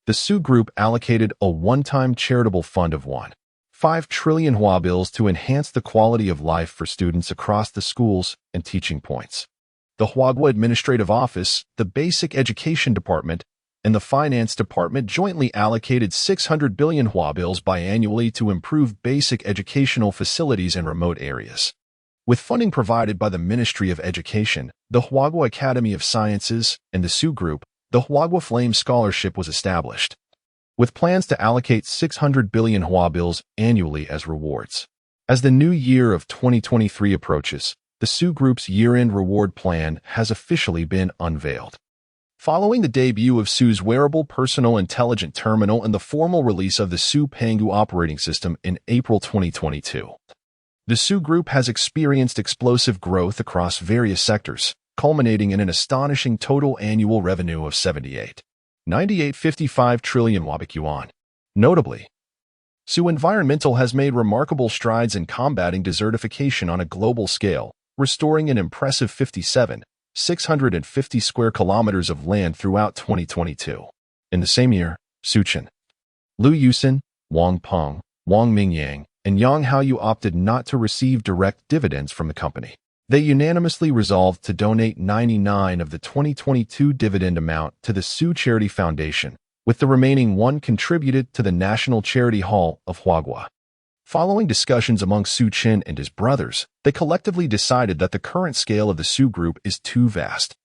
the Su Group allocated a one-time charitable fund of 1.5 trillion Hua bills to enhance the quality of life for students across the schools and teaching points. The Huagua Administrative Office, the Basic Education Department, and the Finance Department jointly allocated 600 billion Hua bills biannually to improve basic educational facilities in remote areas. With funding provided by the Ministry of Education, the Huagua Academy of Sciences, and the Su Group, the Huagua Flame Scholarship was established, with plans to allocate 600 billion Hua bills annually as rewards. As the new year of 2023 approaches, the Su Group's year-end reward plan has officially been unveiled. Following the debut of Su's wearable personal intelligent terminal and the formal release of the Su Pangu operating system in April 2022, the Su Group has experienced explosive growth across various sectors, culminating in an astonishing total annual revenue of 78.9855 trillion yuan. Notably, Su Environmental has made remarkable strides in combating desertification on a global scale, restoring an impressive 57,650 square kilometers of land throughout 2022. In the same year, Su Chen, Lu Yusin, Wang Peng, Wang Mingyang, and Yang Haoyu opted not to receive direct dividends from the company. They unanimously resolved to donate 99 of the 2022 dividend amount to the Su Charity Foundation, with the remaining 1 contributed to the National Charity Hall of Huagua. Following discussions among Su Chen and his brothers, they collectively decided that the current scale of the Su Group is too vast.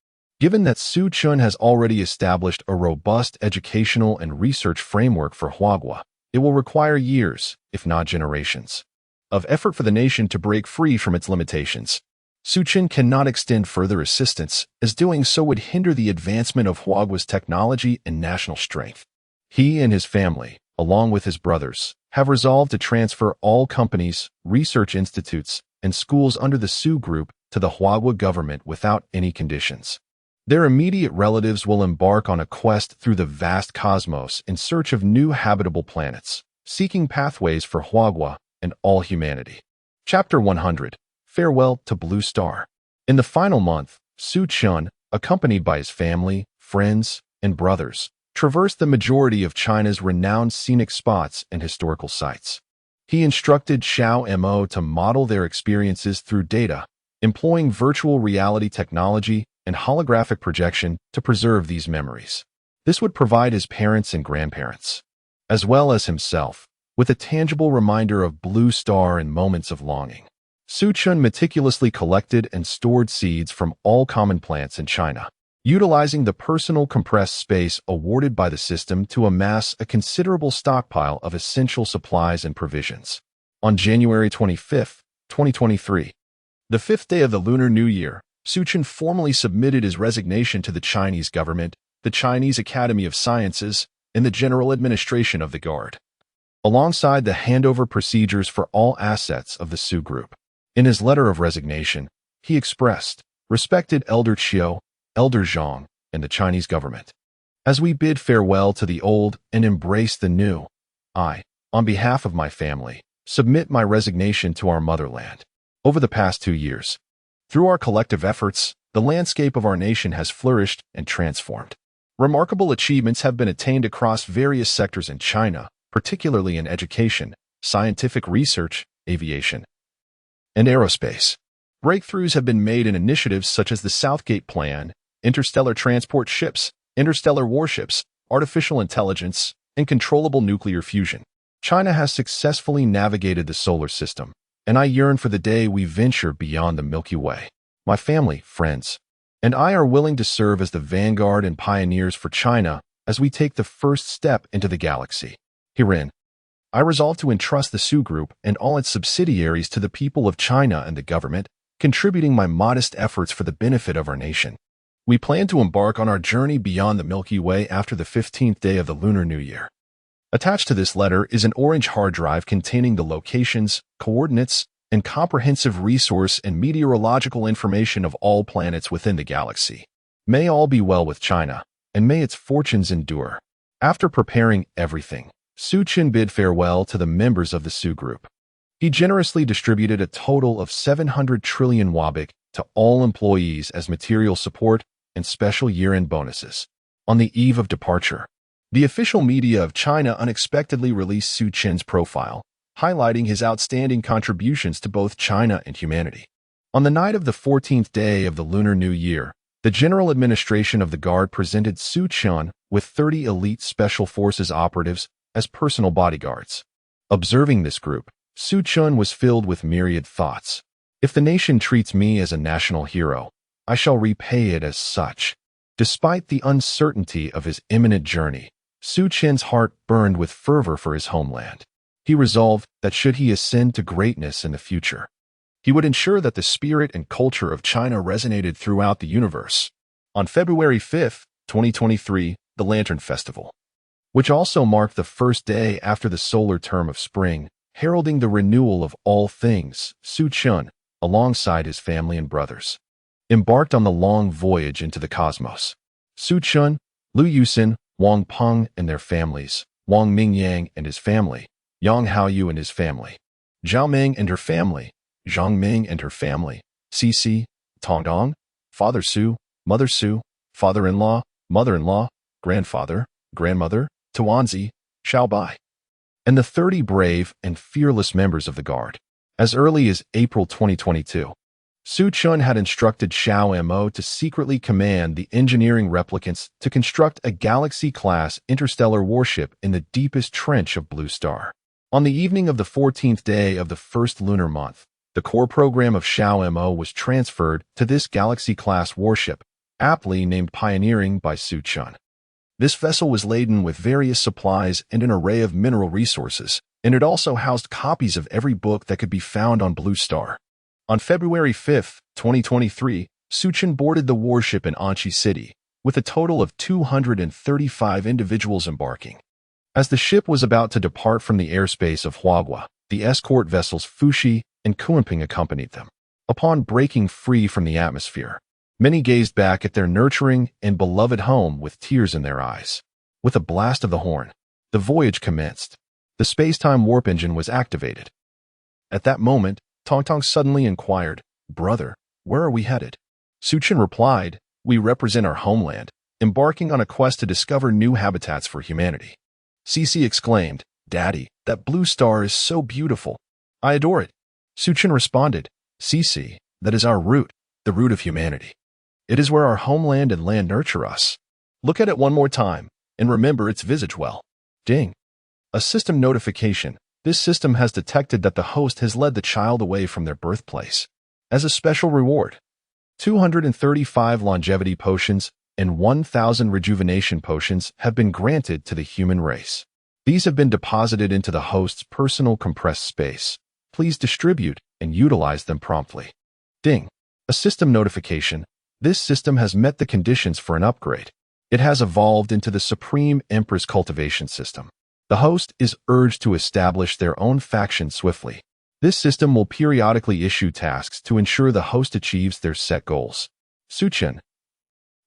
Given that Su Chun has already established a robust educational and research framework for Huagua, it will require years, if not generations, of effort for the nation to break free from its limitations. Su Chun cannot extend further assistance, as doing so would hinder the advancement of Huagua's technology and national strength. He and his family, along with his brothers, have resolved to transfer all companies, research institutes, and schools under the Su Group to the Huagua government without any conditions. Their immediate relatives will embark on a quest through the vast cosmos in search of new habitable planets, seeking pathways for Huagua and all humanity. Chapter 100. Farewell to Blue Star. In the final month, Su Chun, accompanied by his family, friends, and brothers, traversed the majority of China's renowned scenic spots and historical sites. He instructed Xiao Mo to model their experiences through data, employing virtual reality technology and holographic projection to preserve these memories. This would provide his parents and grandparents, as well as himself, with a tangible reminder of Blue Star and moments of longing. Su Chun meticulously collected and stored seeds from all common plants in China, utilizing the personal compressed space awarded by the system to amass a considerable stockpile of essential supplies and provisions. On January 25, 2023, the 5th day of the Lunar New Year, Su Chun formally submitted his resignation to the Chinese government, the Chinese Academy of Sciences, and the General Administration of the Guard, alongside the handover procedures for all assets of the Su Group. In his letter of resignation, he expressed, "Respected Elder Qiu, Elder Zhang, and the Chinese government, as we bid farewell to the old and embrace the new, I, on behalf of my family, submit my resignation to our motherland. Over the past 2 years, through our collective efforts, the landscape of our nation has flourished and transformed. Remarkable achievements have been attained across various sectors in China, particularly in education, scientific research, aviation, and aerospace. Breakthroughs have been made in initiatives such as the Southgate Plan, interstellar transport ships, interstellar warships, artificial intelligence, and controllable nuclear fusion. China has successfully navigated the solar system, and I yearn for the day we venture beyond the Milky Way. My family, friends, and I are willing to serve as the vanguard and pioneers for China as we take the first step into the galaxy. Herein, I resolve to entrust the Su Group and all its subsidiaries to the people of China and the government, contributing my modest efforts for the benefit of our nation. We plan to embark on our journey beyond the Milky Way after the 15th day of the Lunar New Year." Attached to this letter is an orange hard drive containing the locations, coordinates, and comprehensive resource and meteorological information of all planets within the galaxy. May all be well with China, and may its fortunes endure. After preparing everything, Su Chun bid farewell to the members of the Su Group. He generously distributed a total of 700 trillion wabik to all employees as material support and special year-end bonuses. On the eve of departure, the official media of China unexpectedly released Su Chun's profile, highlighting his outstanding contributions to both China and humanity. On the night of the 14th day of the Lunar New Year, the General Administration of the Guard presented Su Chun with 30 elite Special Forces operatives as personal bodyguards. Observing this group, Su Chun was filled with myriad thoughts. If the nation treats me as a national hero, I shall repay it as such. Despite the uncertainty of his imminent journey, Su Chun's heart burned with fervor for his homeland. He resolved that should he ascend to greatness in the future, he would ensure that the spirit and culture of China resonated throughout the universe. On February 5, 2023, the Lantern Festival, which also marked the first day after the solar term of spring, heralding the renewal of all things, Su Chun, alongside his family and brothers, embarked on the long voyage into the cosmos. Su Chun, Liu Yusin, Wang Peng and their families, Wang Mingyang and his family, Yang Haoyu and his family, Zhao Ming and her family, Zhang Ming and her family, Cici, Tongdong, Father Su, Mother Su, father-in-law, mother-in-law, grandfather, grandmother, Tuanzi, Xiaobai, and the 30 brave and fearless members of the Guard. As early as April 2022, Su Chun had instructed Xiao Mo to secretly command the engineering replicants to construct a Galaxy-class interstellar warship in the deepest trench of Blue Star. On the evening of the 14th day of the first lunar month, the core program of Xiao Mo was transferred to this Galaxy-class warship, aptly named Pioneering by Su-chun. This vessel was laden with various supplies and an array of mineral resources, and it also housed copies of every book that could be found on Blue Star. On February 5, 2023, Su-chun boarded the warship in Anchi City, with a total of 235 individuals embarking. As the ship was about to depart from the airspace of Huagua, the escort vessels Fushi and Kuanping accompanied them. Upon breaking free from the atmosphere, many gazed back at their nurturing and beloved home with tears in their eyes. With a blast of the horn, the voyage commenced. The space-time warp engine was activated. At that moment, Tongtong suddenly inquired, "Brother, where are we headed?" Su-chun replied, "We represent our homeland, embarking on a quest to discover new habitats for humanity." Cece exclaimed, "Daddy, that blue star is so beautiful. I adore it." Su-chun responded, "Cece, that is our root, the root of humanity. It is where our homeland and land nurture us. Look at it one more time, and remember its visage well." Ding. A system notification. This system has detected that the host has led the child away from their birthplace. As a special reward, 235 longevity potions and 1,000 rejuvenation potions have been granted to the human race. These have been deposited into the host's personal compressed space. Please distribute and utilize them promptly. Ding. A system notification. This system has met the conditions for an upgrade. It has evolved into the Supreme Empress Cultivation System. The host is urged to establish their own faction swiftly. This system will periodically issue tasks to ensure the host achieves their set goals. Su-chun.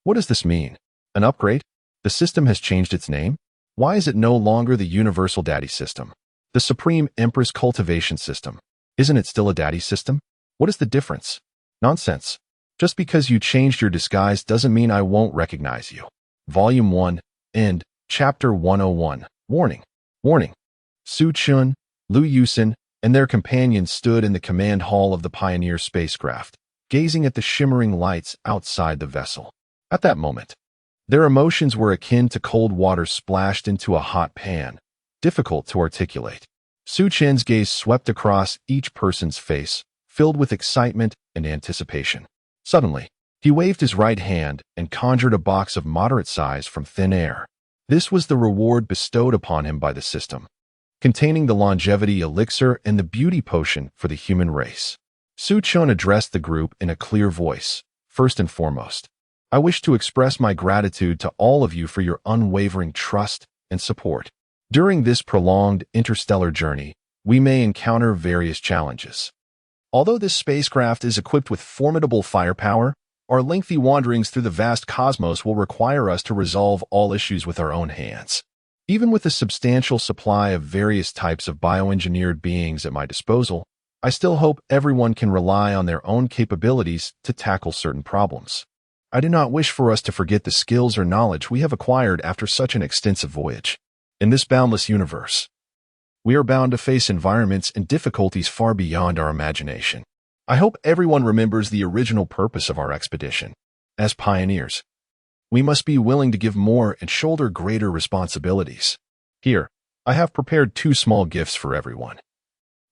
What does this mean? An upgrade? The system has changed its name? Why is it no longer the Universal Daddy System? The Supreme Empress Cultivation System. Isn't it still a daddy system? What is the difference? Nonsense. Just because you changed your disguise doesn't mean I won't recognize you. Volume 1, End, Chapter 101. Warning. Warning. Su-chun, Liu Yusin, and their companions stood in the command hall of the Pioneer spacecraft, gazing at the shimmering lights outside the vessel. At that moment, their emotions were akin to cold water splashed into a hot pan, difficult to articulate. Su-chun's gaze swept across each person's face, filled with excitement and anticipation. Suddenly, he waved his right hand and conjured a box of moderate size from thin air. This was the reward bestowed upon him by the system, containing the longevity elixir and the beauty potion for the human race. Su-chun addressed the group in a clear voice. "First and foremost, I wish to express my gratitude to all of you for your unwavering trust and support. During this prolonged interstellar journey, we may encounter various challenges. Although this spacecraft is equipped with formidable firepower, our lengthy wanderings through the vast cosmos will require us to resolve all issues with our own hands. Even with a substantial supply of various types of bioengineered beings at my disposal, I still hope everyone can rely on their own capabilities to tackle certain problems. I do not wish for us to forget the skills or knowledge we have acquired after such an extensive voyage. In this boundless universe, we are bound to face environments and difficulties far beyond our imagination. I hope everyone remembers the original purpose of our expedition. As pioneers, we must be willing to give more and shoulder greater responsibilities. Here, I have prepared 2 small gifts for everyone,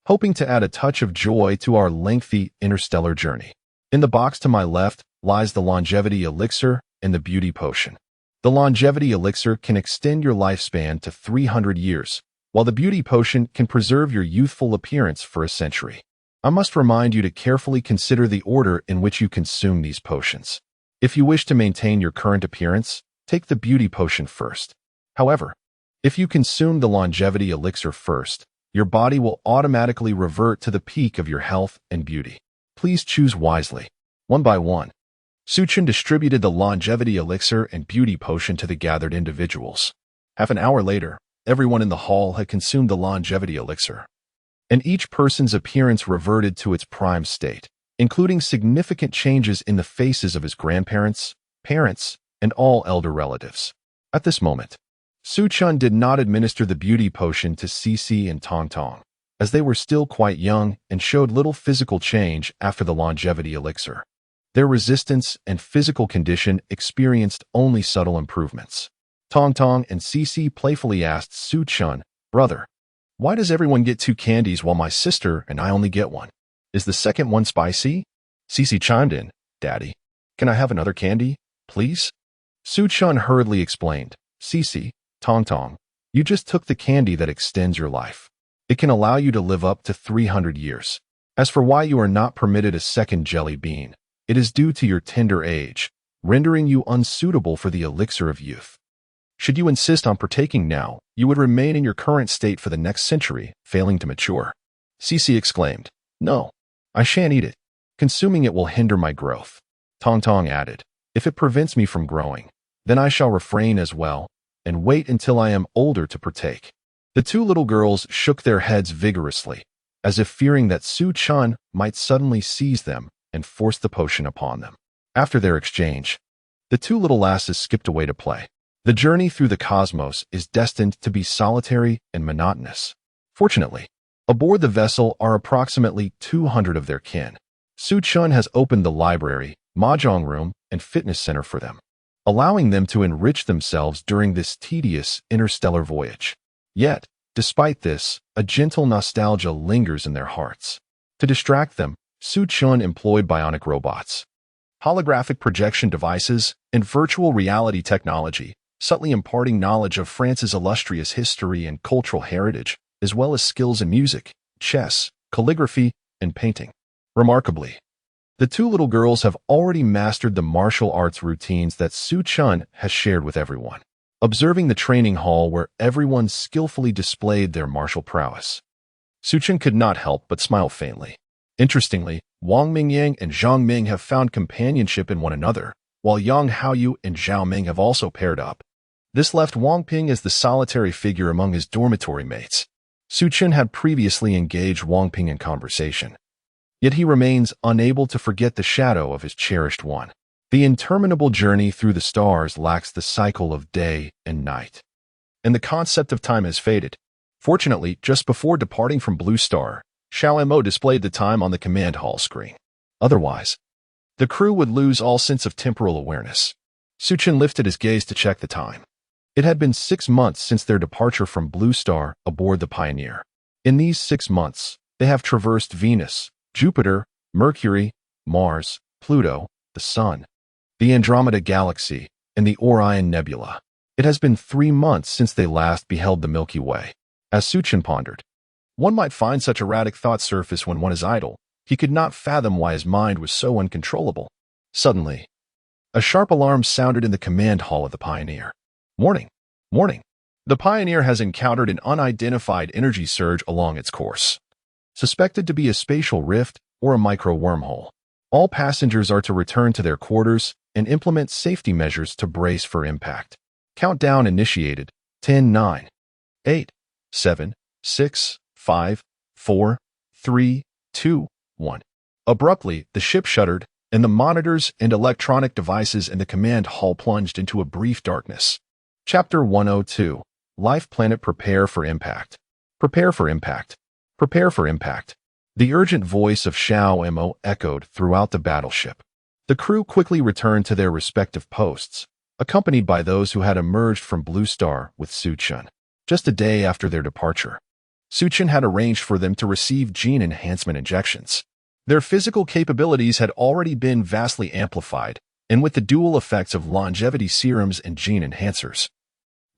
hoping to add a touch of joy to our lengthy interstellar journey. In the box to my left lies the longevity elixir and the beauty potion. The longevity elixir can extend your lifespan to 300 years, while the beauty potion can preserve your youthful appearance for a century. I must remind you to carefully consider the order in which you consume these potions. If you wish to maintain your current appearance, take the beauty potion first. However, if you consume the longevity elixir first, your body will automatically revert to the peak of your health and beauty. Please choose wisely. One by one, Su-chun distributed the longevity elixir and beauty potion to the gathered individuals. Half an hour later, everyone in the hall had consumed the longevity elixir, and each person's appearance reverted to its prime state, including significant changes in the faces of his grandparents, parents, and all elder relatives. At this moment, Su-chun did not administer the beauty potion to Cece and Tongtong, as they were still quite young and showed little physical change after the longevity elixir. Their resistance and physical condition experienced only subtle improvements. Tongtong and Cece playfully asked Su-chun, "Brother, why does everyone get 2 candies while my sister and I only get 1? Is the second one spicy?" Cece chimed in, "Daddy, can I have another candy, please? Su Chun hurriedly explained. Cece, Tong Tong, you just took the candy that extends your life. It can allow you to live up to 300 years. As for why you are not permitted a second jelly bean, it is due to your tender age, rendering you unsuitable for the elixir of youth. Should you insist on partaking now, you would remain in your current state for the next century, failing to mature. Cece exclaimed. No, I shan't eat it. Consuming it will hinder my growth. Tong Tong added. If it prevents me from growing, then I shall refrain as well, and wait until I am older to partake. The two little girls shook their heads vigorously, as if fearing that Su Chun might suddenly seize them and force the potion upon them. After their exchange, the two little lasses skipped away to play. The journey through the cosmos is destined to be solitary and monotonous. Fortunately, aboard the vessel are approximately 200 of their kin. Su Chun has opened the library, mahjong room, and fitness center for them, allowing them to enrich themselves during this tedious interstellar voyage. Yet, despite this, a gentle nostalgia lingers in their hearts. To distract them, Su Chun employed bionic robots, holographic projection devices, and virtual reality technology, subtly imparting knowledge of France's illustrious history and cultural heritage, as well as skills in music, chess, calligraphy, and painting. Remarkably, the two little girls have already mastered the martial arts routines that Su Chun has shared with everyone, observing the training hall where everyone skillfully displayed their martial prowess. Su Chun could not help but smile faintly. Interestingly, Wang Mingyang and Zhang Ming have found companionship in one another, while Yang Haoyu and Zhao Ming have also paired up. This left Wang Ping as the solitary figure among his dormitory mates. Su Chun had previously engaged Wang Ping in conversation, yet he remains unable to forget the shadow of his cherished one. The interminable journey through the stars lacks the cycle of day and night, and the concept of time has faded. Fortunately, just before departing from Blue Star, Xiao Mo displayed the time on the command hall screen. Otherwise, the crew would lose all sense of temporal awareness. Su Chun lifted his gaze to check the time. It had been 6 months since their departure from Blue Star aboard the Pioneer. In these 6 months, they have traversed Venus, Jupiter, Mercury, Mars, Pluto, the Sun, the Andromeda Galaxy, and the Orion Nebula. It has been 3 months since they last beheld the Milky Way. As Su Chun pondered, one might find such erratic thoughts surface when one is idle. He could not fathom why his mind was so uncontrollable. Suddenly, a sharp alarm sounded in the command hall of the Pioneer. Warning! Warning! The Pioneer has encountered an unidentified energy surge along its course, suspected to be a spatial rift or a micro-wormhole. All passengers are to return to their quarters and implement safety measures to brace for impact. Countdown initiated. 10, 9, 8, 7, 6, 5, 4, 3, 2, 1. Abruptly, the ship shuddered, and the monitors and electronic devices in the command hall plunged into a brief darkness. Chapter 102. Life Planet Prepare for Impact. Prepare for impact. Prepare for impact. The urgent voice of Xiao Mo echoed throughout the battleship. The crew quickly returned to their respective posts, accompanied by those who had emerged from Blue Star with Su Chun. Just a day after their departure, Su Chun had arranged for them to receive gene enhancement injections. Their physical capabilities had already been vastly amplified, and with the dual effects of longevity serums and gene enhancers,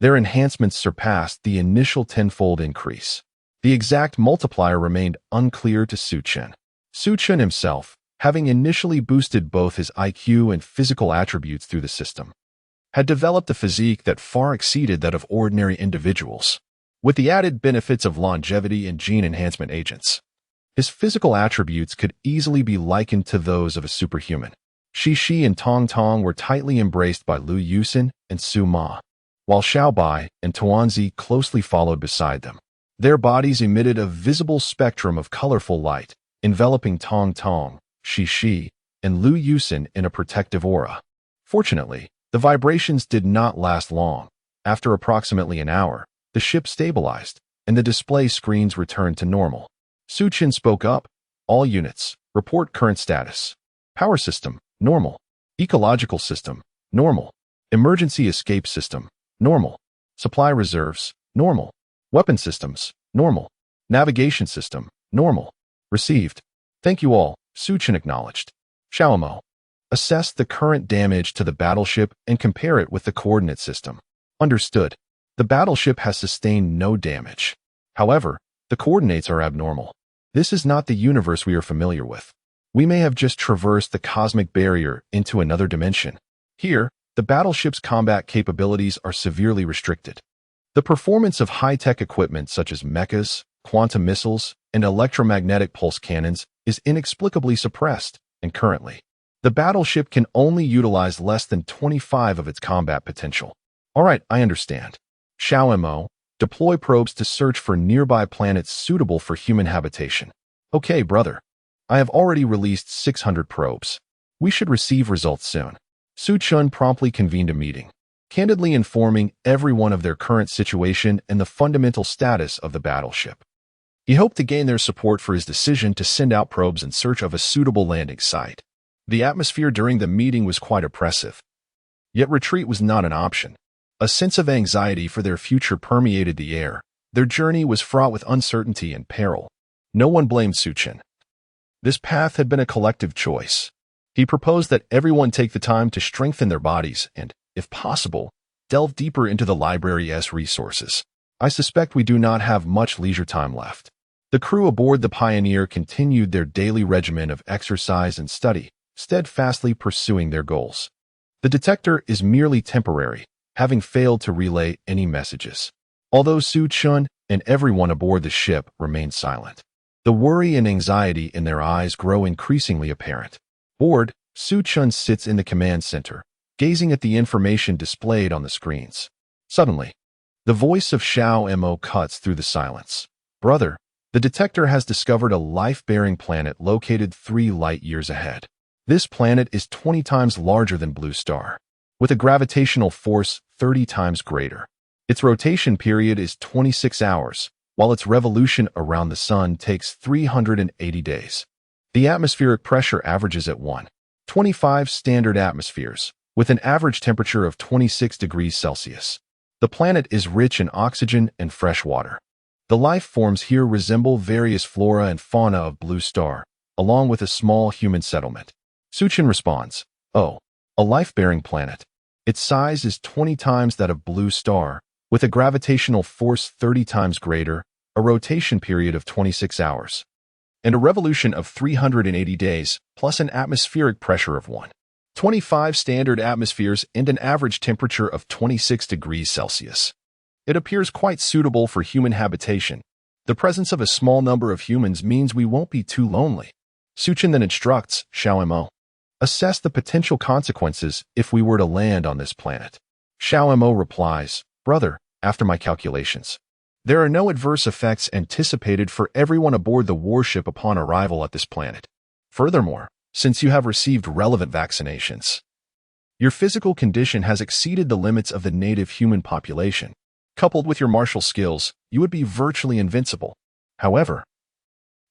their enhancements surpassed the initial tenfold increase. The exact multiplier remained unclear to Su Chun. Su Chun himself, having initially boosted both his IQ and physical attributes through the system, had developed a physique that far exceeded that of ordinary individuals. With the added benefits of longevity and gene enhancement agents, his physical attributes could easily be likened to those of a superhuman. Shi and Tong Tong were tightly embraced by Lu Yusin and Su Ma, while Xiao Bai and Tuanzi closely followed beside them. Their bodies emitted a visible spectrum of colorful light, enveloping Tong Tong, Shi, and Lu Yusin in a protective aura. Fortunately, the vibrations did not last long. After approximately an hour, the ship stabilized, and the display screens returned to normal. Su Chun spoke up. All units, report current status. Power system, normal. Ecological system, normal. Emergency escape system, normal. Supply reserves, normal. Weapon systems, normal. Navigation system, normal. Received. Thank you all, Su Chun acknowledged. Xiaomo. Assess the current damage to the battleship and compare it with the coordinate system. Understood. The battleship has sustained no damage. However, the coordinates are abnormal. This is not the universe we are familiar with. We may have just traversed the cosmic barrier into another dimension. Here, the battleship's combat capabilities are severely restricted. The performance of high-tech equipment such as mechas, quantum missiles, and electromagnetic pulse cannons is inexplicably suppressed, and currently, the battleship can only utilize less than 25 of its combat potential. Alright, I understand. Xiao Mo, deploy probes to search for nearby planets suitable for human habitation. Okay, brother. I have already released 600 probes. We should receive results soon. Su Chun promptly convened a meeting, candidly informing everyone of their current situation and the fundamental status of the battleship. He hoped to gain their support for his decision to send out probes in search of a suitable landing site. The atmosphere during the meeting was quite oppressive. Yet retreat was not an option. A sense of anxiety for their future permeated the air. Their journey was fraught with uncertainty and peril. No one blamed Su Chun. This path had been a collective choice. He proposed that everyone take the time to strengthen their bodies and, if possible, delve deeper into the library's resources. I suspect we do not have much leisure time left. The crew aboard the Pioneer continued their daily regimen of exercise and study, steadfastly pursuing their goals. The detector is merely temporary, having failed to relay any messages. Although Su Chun and everyone aboard the ship remained silent, the worry and anxiety in their eyes grow increasingly apparent. Bored, Su Chun sits in the command center, gazing at the information displayed on the screens. Suddenly, the voice of Xiao Mo cuts through the silence. Brother, the detector has discovered a life-bearing planet located 3 light-years ahead. This planet is 20 times larger than Blue Star, with a gravitational force 30 times greater. Its rotation period is 26 hours, while its revolution around the Sun takes 380 days. The atmospheric pressure averages at 1.25 standard atmospheres, with an average temperature of 26 degrees Celsius. The planet is rich in oxygen and fresh water. The life forms here resemble various flora and fauna of Blue Star, along with a small human settlement. Su Chun responds, "Oh, a life-bearing planet. Its size is 20 times that of Blue Star, with a gravitational force 30 times greater, a rotation period of 26 hours, and a revolution of 380 days, plus an atmospheric pressure of 1.25 standard atmospheres and an average temperature of 26 degrees Celsius. It appears quite suitable for human habitation. The presence of a small number of humans means we won't be too lonely." Su Chun then instructs Xiao Mo, "Assess the potential consequences if we were to land on this planet." Xiao Mo replies, "Brother, after my calculations, there are no adverse effects anticipated for everyone aboard the warship upon arrival at this planet. Furthermore, since you have received relevant vaccinations, your physical condition has exceeded the limits of the native human population. Coupled with your martial skills, you would be virtually invincible. However,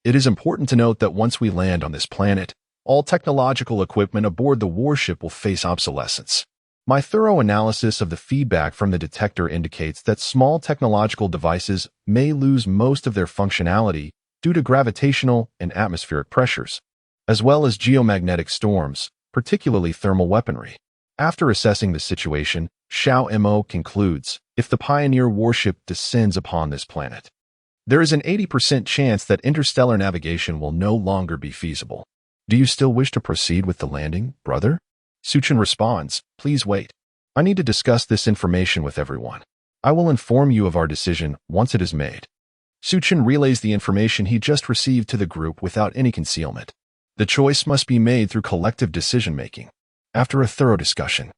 it is important to note that once we land on this planet, all technological equipment aboard the warship will face obsolescence. My thorough analysis of the feedback from the detector indicates that small technological devices may lose most of their functionality due to gravitational and atmospheric pressures, as well as geomagnetic storms, particularly thermal weaponry." After assessing the situation, Xiao Mo concludes, if the Pioneer warship descends upon this planet, there is an 80% chance that interstellar navigation will no longer be feasible. Do you still wish to proceed with the landing, brother? Su Chun responds, "Please wait. I need to discuss this information with everyone. I will inform you of our decision once it is made." Su Chun relays the information he just received to the group without any concealment. The choice must be made through collective decision-making. After a thorough discussion,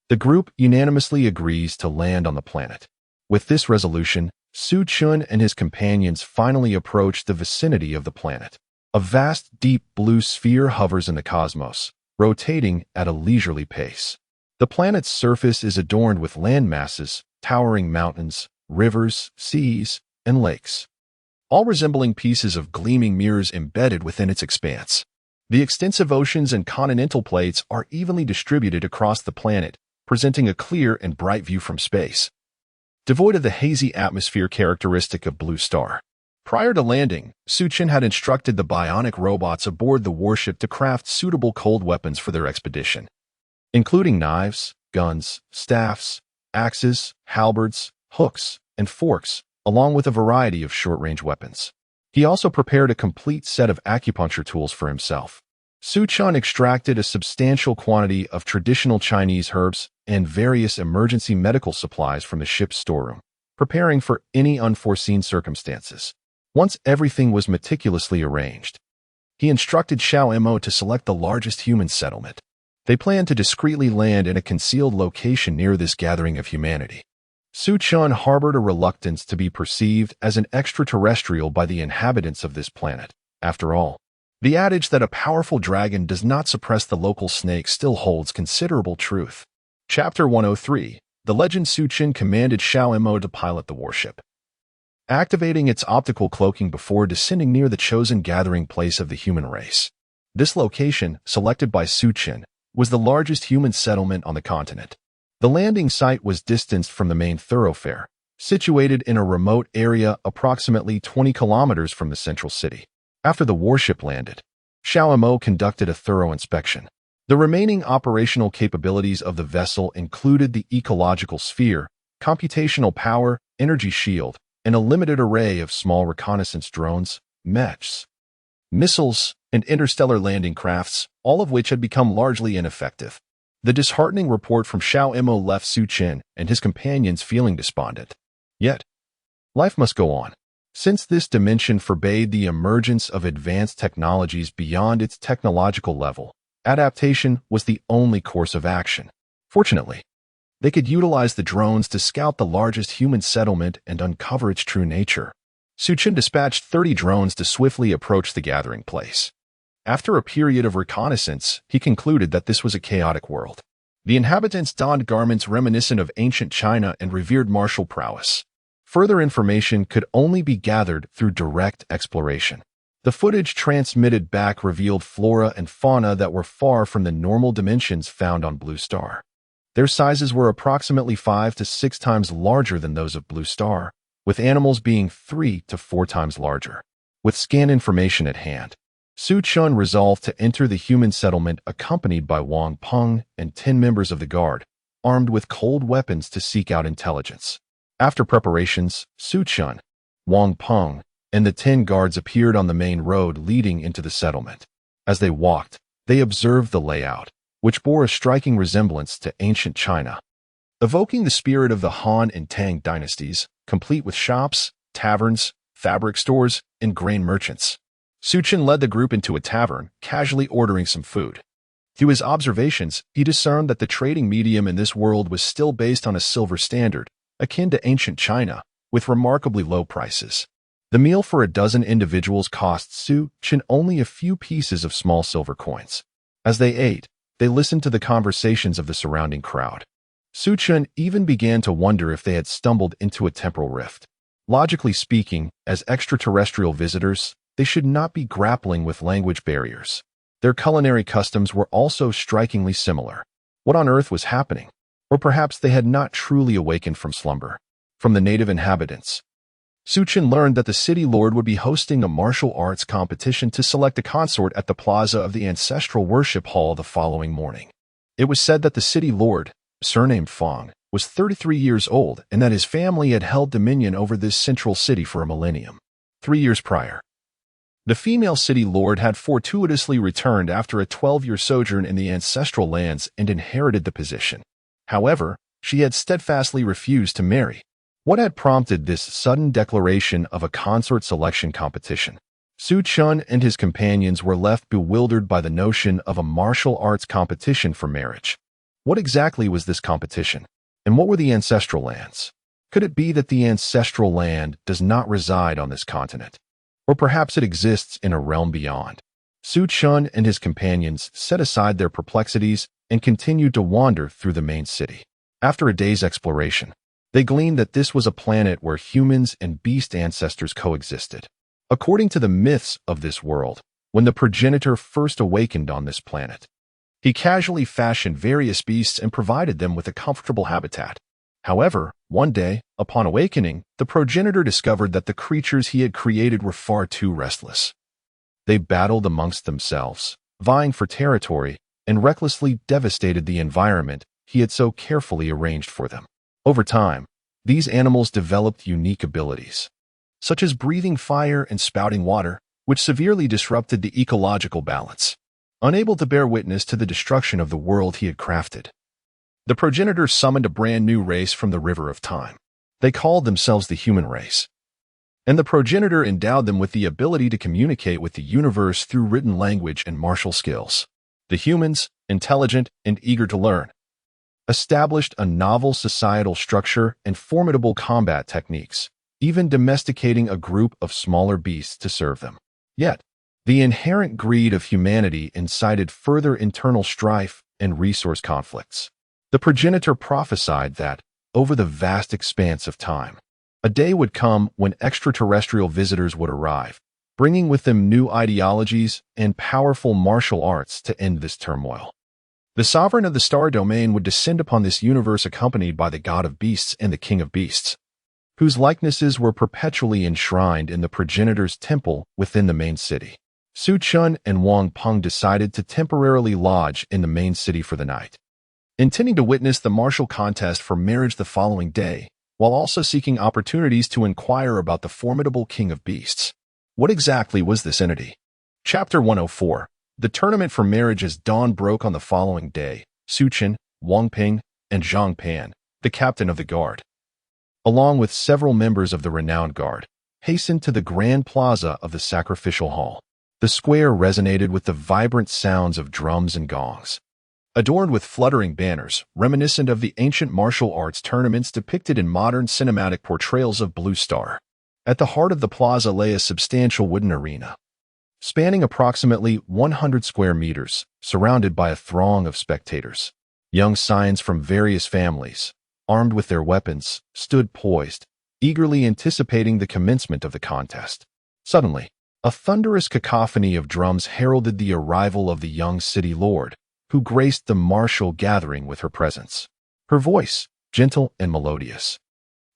the group unanimously agrees to land on the planet. With this resolution, Su Chun and his companions finally approach the vicinity of the planet. A vast, deep blue sphere hovers in the cosmos, rotating at a leisurely pace. The planet's surface is adorned with land masses, towering mountains, rivers, seas, and lakes, all resembling pieces of gleaming mirrors embedded within its expanse. The extensive oceans and continental plates are evenly distributed across the planet, presenting a clear and bright view from space, devoid of the hazy atmosphere characteristic of Blue Star. Prior to landing, Suchin had instructed the bionic robots aboard the warship to craft suitable cold weapons for their expedition, including knives, guns, staffs, axes, halberds, hooks, and forks, along with a variety of short-range weapons. He also prepared a complete set of acupuncture tools for himself. Suchin extracted a substantial quantity of traditional Chinese herbs and various emergency medical supplies from the ship's storeroom, preparing for any unforeseen circumstances. Once everything was meticulously arranged, he instructed Xiao Mo to select the largest human settlement. They planned to discreetly land in a concealed location near this gathering of humanity. Suchin harbored a reluctance to be perceived as an extraterrestrial by the inhabitants of this planet. After all, the adage that a powerful dragon does not suppress the local snake still holds considerable truth. Chapter 103. The legend. Suchin commanded Xiao Mo to pilot the warship, activating its optical cloaking before descending near the chosen gathering place of the human race. This location, selected by Suchin, was the largest human settlement on the continent. The landing site was distanced from the main thoroughfare, situated in a remote area approximately 20 kilometers from the central city. After the warship landed, Xiao Mo conducted a thorough inspection. The remaining operational capabilities of the vessel included the ecological sphere, computational power, energy shield, and a limited array of small reconnaissance drones, mechs, missiles, and interstellar landing crafts, all of which had become largely ineffective. The disheartening report from Xiao Mo left Suchin and his companions feeling despondent. Yet, life must go on. Since this dimension forbade the emergence of advanced technologies beyond its technological level, adaptation was the only course of action. Fortunately, they could utilize the drones to scout the largest human settlement and uncover its true nature. Suchin dispatched 30 drones to swiftly approach the gathering place. After a period of reconnaissance, he concluded that this was a chaotic world. The inhabitants donned garments reminiscent of ancient China and revered martial prowess. Further information could only be gathered through direct exploration. The footage transmitted back revealed flora and fauna that were far from the normal dimensions found on Blue Star. Their sizes were approximately 5 to 6 times larger than those of Blue Star, with animals being 3 to 4 times larger. With scan information at hand, Suchin resolved to enter the human settlement accompanied by Wang Peng and 10 members of the guard, armed with cold weapons to seek out intelligence. After preparations, Suchin, Wang Peng, and the 10 guards appeared on the main road leading into the settlement. As they walked, they observed the layout, which bore a striking resemblance to ancient China, evoking the spirit of the Han and Tang dynasties, complete with shops, taverns, fabric stores, and grain merchants. Suchin led the group into a tavern, casually ordering some food. Through his observations, he discerned that the trading medium in this world was still based on a silver standard, akin to ancient China, with remarkably low prices. The meal for a dozen individuals cost Suchin only a few pieces of small silver coins. As they ate, they listened to the conversations of the surrounding crowd. Suchin even began to wonder if they had stumbled into a temporal rift. Logically speaking, as extraterrestrial visitors, they should not be grappling with language barriers. Their culinary customs were also strikingly similar. What on earth was happening? Or perhaps they had not truly awakened from slumber. From the native inhabitants, Suchin learned that the city lord would be hosting a martial arts competition to select a consort at the plaza of the ancestral worship hall the following morning. It was said that the city lord, surnamed Fong, was 33 years old and that his family had held dominion over this central city for a millennium. 3 years prior, the female city lord had fortuitously returned after a 12-year sojourn in the ancestral lands and inherited the position. However, she had steadfastly refused to marry. What had prompted this sudden declaration of a consort selection competition? Suchin and his companions were left bewildered by the notion of a martial arts competition for marriage. What exactly was this competition? And what were the ancestral lands? Could it be that the ancestral land does not reside on this continent? Or perhaps it exists in a realm beyond? Suchin and his companions set aside their perplexities and continued to wander through the main city. After a day's exploration, they gleaned that this was a planet where humans and beast ancestors coexisted. According to the myths of this world, when the progenitor first awakened on this planet, he casually fashioned various beasts and provided them with a comfortable habitat. However, one day, upon awakening, the progenitor discovered that the creatures he had created were far too restless. They battled amongst themselves, vying for territory, and recklessly devastated the environment he had so carefully arranged for them. Over time, these animals developed unique abilities, such as breathing fire and spouting water, which severely disrupted the ecological balance. Unable to bear witness to the destruction of the world he had crafted, the progenitor summoned a brand new race from the river of time. They called themselves the human race, and the progenitor endowed them with the ability to communicate with the universe through written language and martial skills. The humans, intelligent and eager to learn, established a novel societal structure and formidable combat techniques, even domesticating a group of smaller beasts to serve them. Yet, the inherent greed of humanity incited further internal strife and resource conflicts. The progenitor prophesied that, over the vast expanse of time, a day would come when extraterrestrial visitors would arrive, bringing with them new ideologies and powerful martial arts to end this turmoil. The sovereign of the star domain would descend upon this universe accompanied by the god of beasts and the king of beasts, whose likenesses were perpetually enshrined in the progenitor's temple within the main city. Su Chun and Wang Peng decided to temporarily lodge in the main city for the night, intending to witness the martial contest for marriage the following day, while also seeking opportunities to inquire about the formidable king of beasts. What exactly was this entity? Chapter 104. The tournament for marriage as dawn broke on the following day. Su Chen, Wang Ping, and Zhang Pan, the captain of the guard, along with several members of the renowned guard, hastened to the grand plaza of the sacrificial hall. The square resonated with the vibrant sounds of drums and gongs, adorned with fluttering banners reminiscent of the ancient martial arts tournaments depicted in modern cinematic portrayals of Blue Star. At the heart of the plaza lay a substantial wooden arena, spanning approximately 100 square meters, surrounded by a throng of spectators. Young scions from various families, armed with their weapons, stood poised, eagerly anticipating the commencement of the contest. Suddenly, a thunderous cacophony of drums heralded the arrival of the young city lord, who graced the martial gathering with her presence. Her voice, gentle and melodious,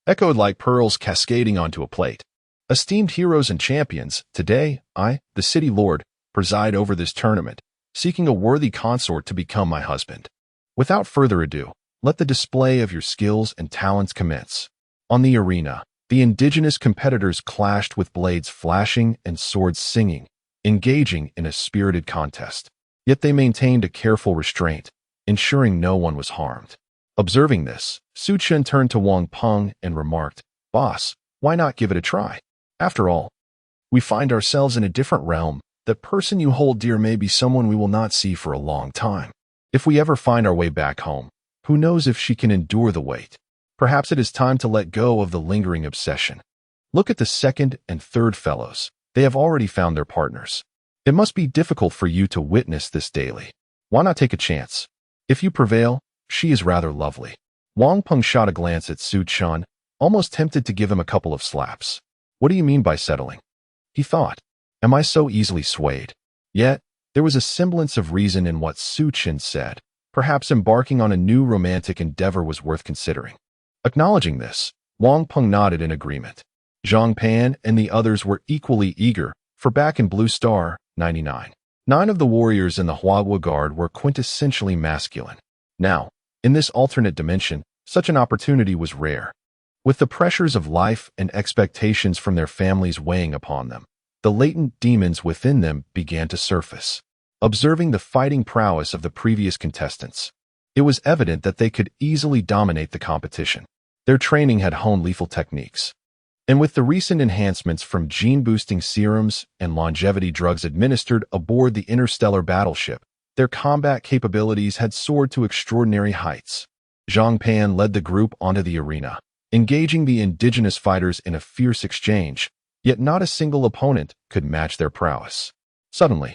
echoed like pearls cascading onto a plate. Esteemed heroes and champions, today, I, the city lord, preside over this tournament, seeking a worthy consort to become my husband. Without further ado, let the display of your skills and talents commence. On the arena, the indigenous competitors clashed with blades flashing and swords singing, engaging in a spirited contest. Yet they maintained a careful restraint, ensuring no one was harmed. Observing this, Su Chen turned to Wang Peng and remarked, "Boss, why not give it a try? After all, we find ourselves in a different realm. The person you hold dear may be someone we will not see for a long time. If we ever find our way back home, who knows if she can endure the wait? Perhaps it is time to let go of the lingering obsession. Look at the second and third fellows. They have already found their partners. It must be difficult for you to witness this daily. Why not take a chance? If you prevail, she is rather lovely." Wang Peng shot a glance at Su Chun, almost tempted to give him a couple of slaps. What do you mean by settling? He thought. Am I so easily swayed? Yet, there was a semblance of reason in what Su Chen said. Perhaps embarking on a new romantic endeavor was worth considering. Acknowledging this, Wang Peng nodded in agreement. Zhang Pan and the others were equally eager, for back in Blue Star, 99. 9 of the warriors in the Huagua Guard were quintessentially masculine. Now, in this alternate dimension, such an opportunity was rare. With the pressures of life and expectations from their families weighing upon them, the latent demons within them began to surface. Observing the fighting prowess of the previous contestants, it was evident that they could easily dominate the competition. Their training had honed lethal techniques, and with the recent enhancements from gene-boosting serums and longevity drugs administered aboard the Interstellar battleship, their combat capabilities had soared to extraordinary heights. Zhang Pan led the group onto the arena, engaging the indigenous fighters in a fierce exchange, yet not a single opponent could match their prowess. Suddenly,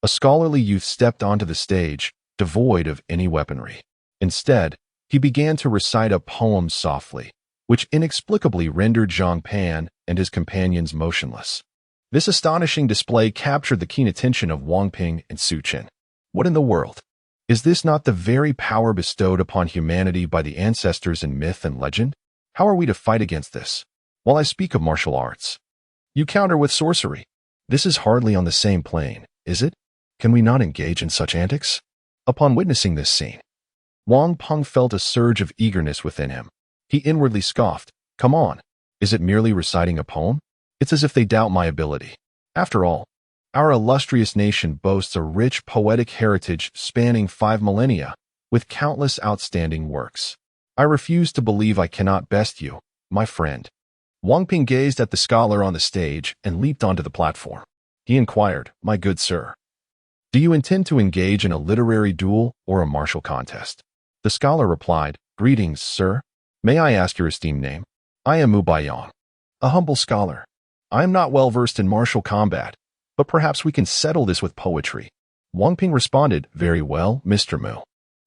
a scholarly youth stepped onto the stage, devoid of any weaponry. Instead, he began to recite a poem softly, which inexplicably rendered Zhang Pan and his companions motionless. This astonishing display captured the keen attention of Wang Ping and Su Chen. What in the world? Is this not the very power bestowed upon humanity by the ancestors in myth and legend? How are we to fight against this? While I speak of martial arts, you counter with sorcery. This is hardly on the same plane, is it? Can we not engage in such antics? Upon witnessing this scene, Wang Peng felt a surge of eagerness within him. He inwardly scoffed. Come on, is it merely reciting a poem? It's as if they doubt my ability. After all, our illustrious nation boasts a rich poetic heritage spanning 5 millennia, with countless outstanding works. I refuse to believe I cannot best you, my friend. Wang Ping gazed at the scholar on the stage and leaped onto the platform. He inquired, My good sir, do you intend to engage in a literary duel or a martial contest? The scholar replied, Greetings, sir. May I ask your esteemed name? I am Mu Baiyang, a humble scholar. I am not well versed in martial combat, but perhaps we can settle this with poetry. Wang Ping responded, Very well, Mr. Mu.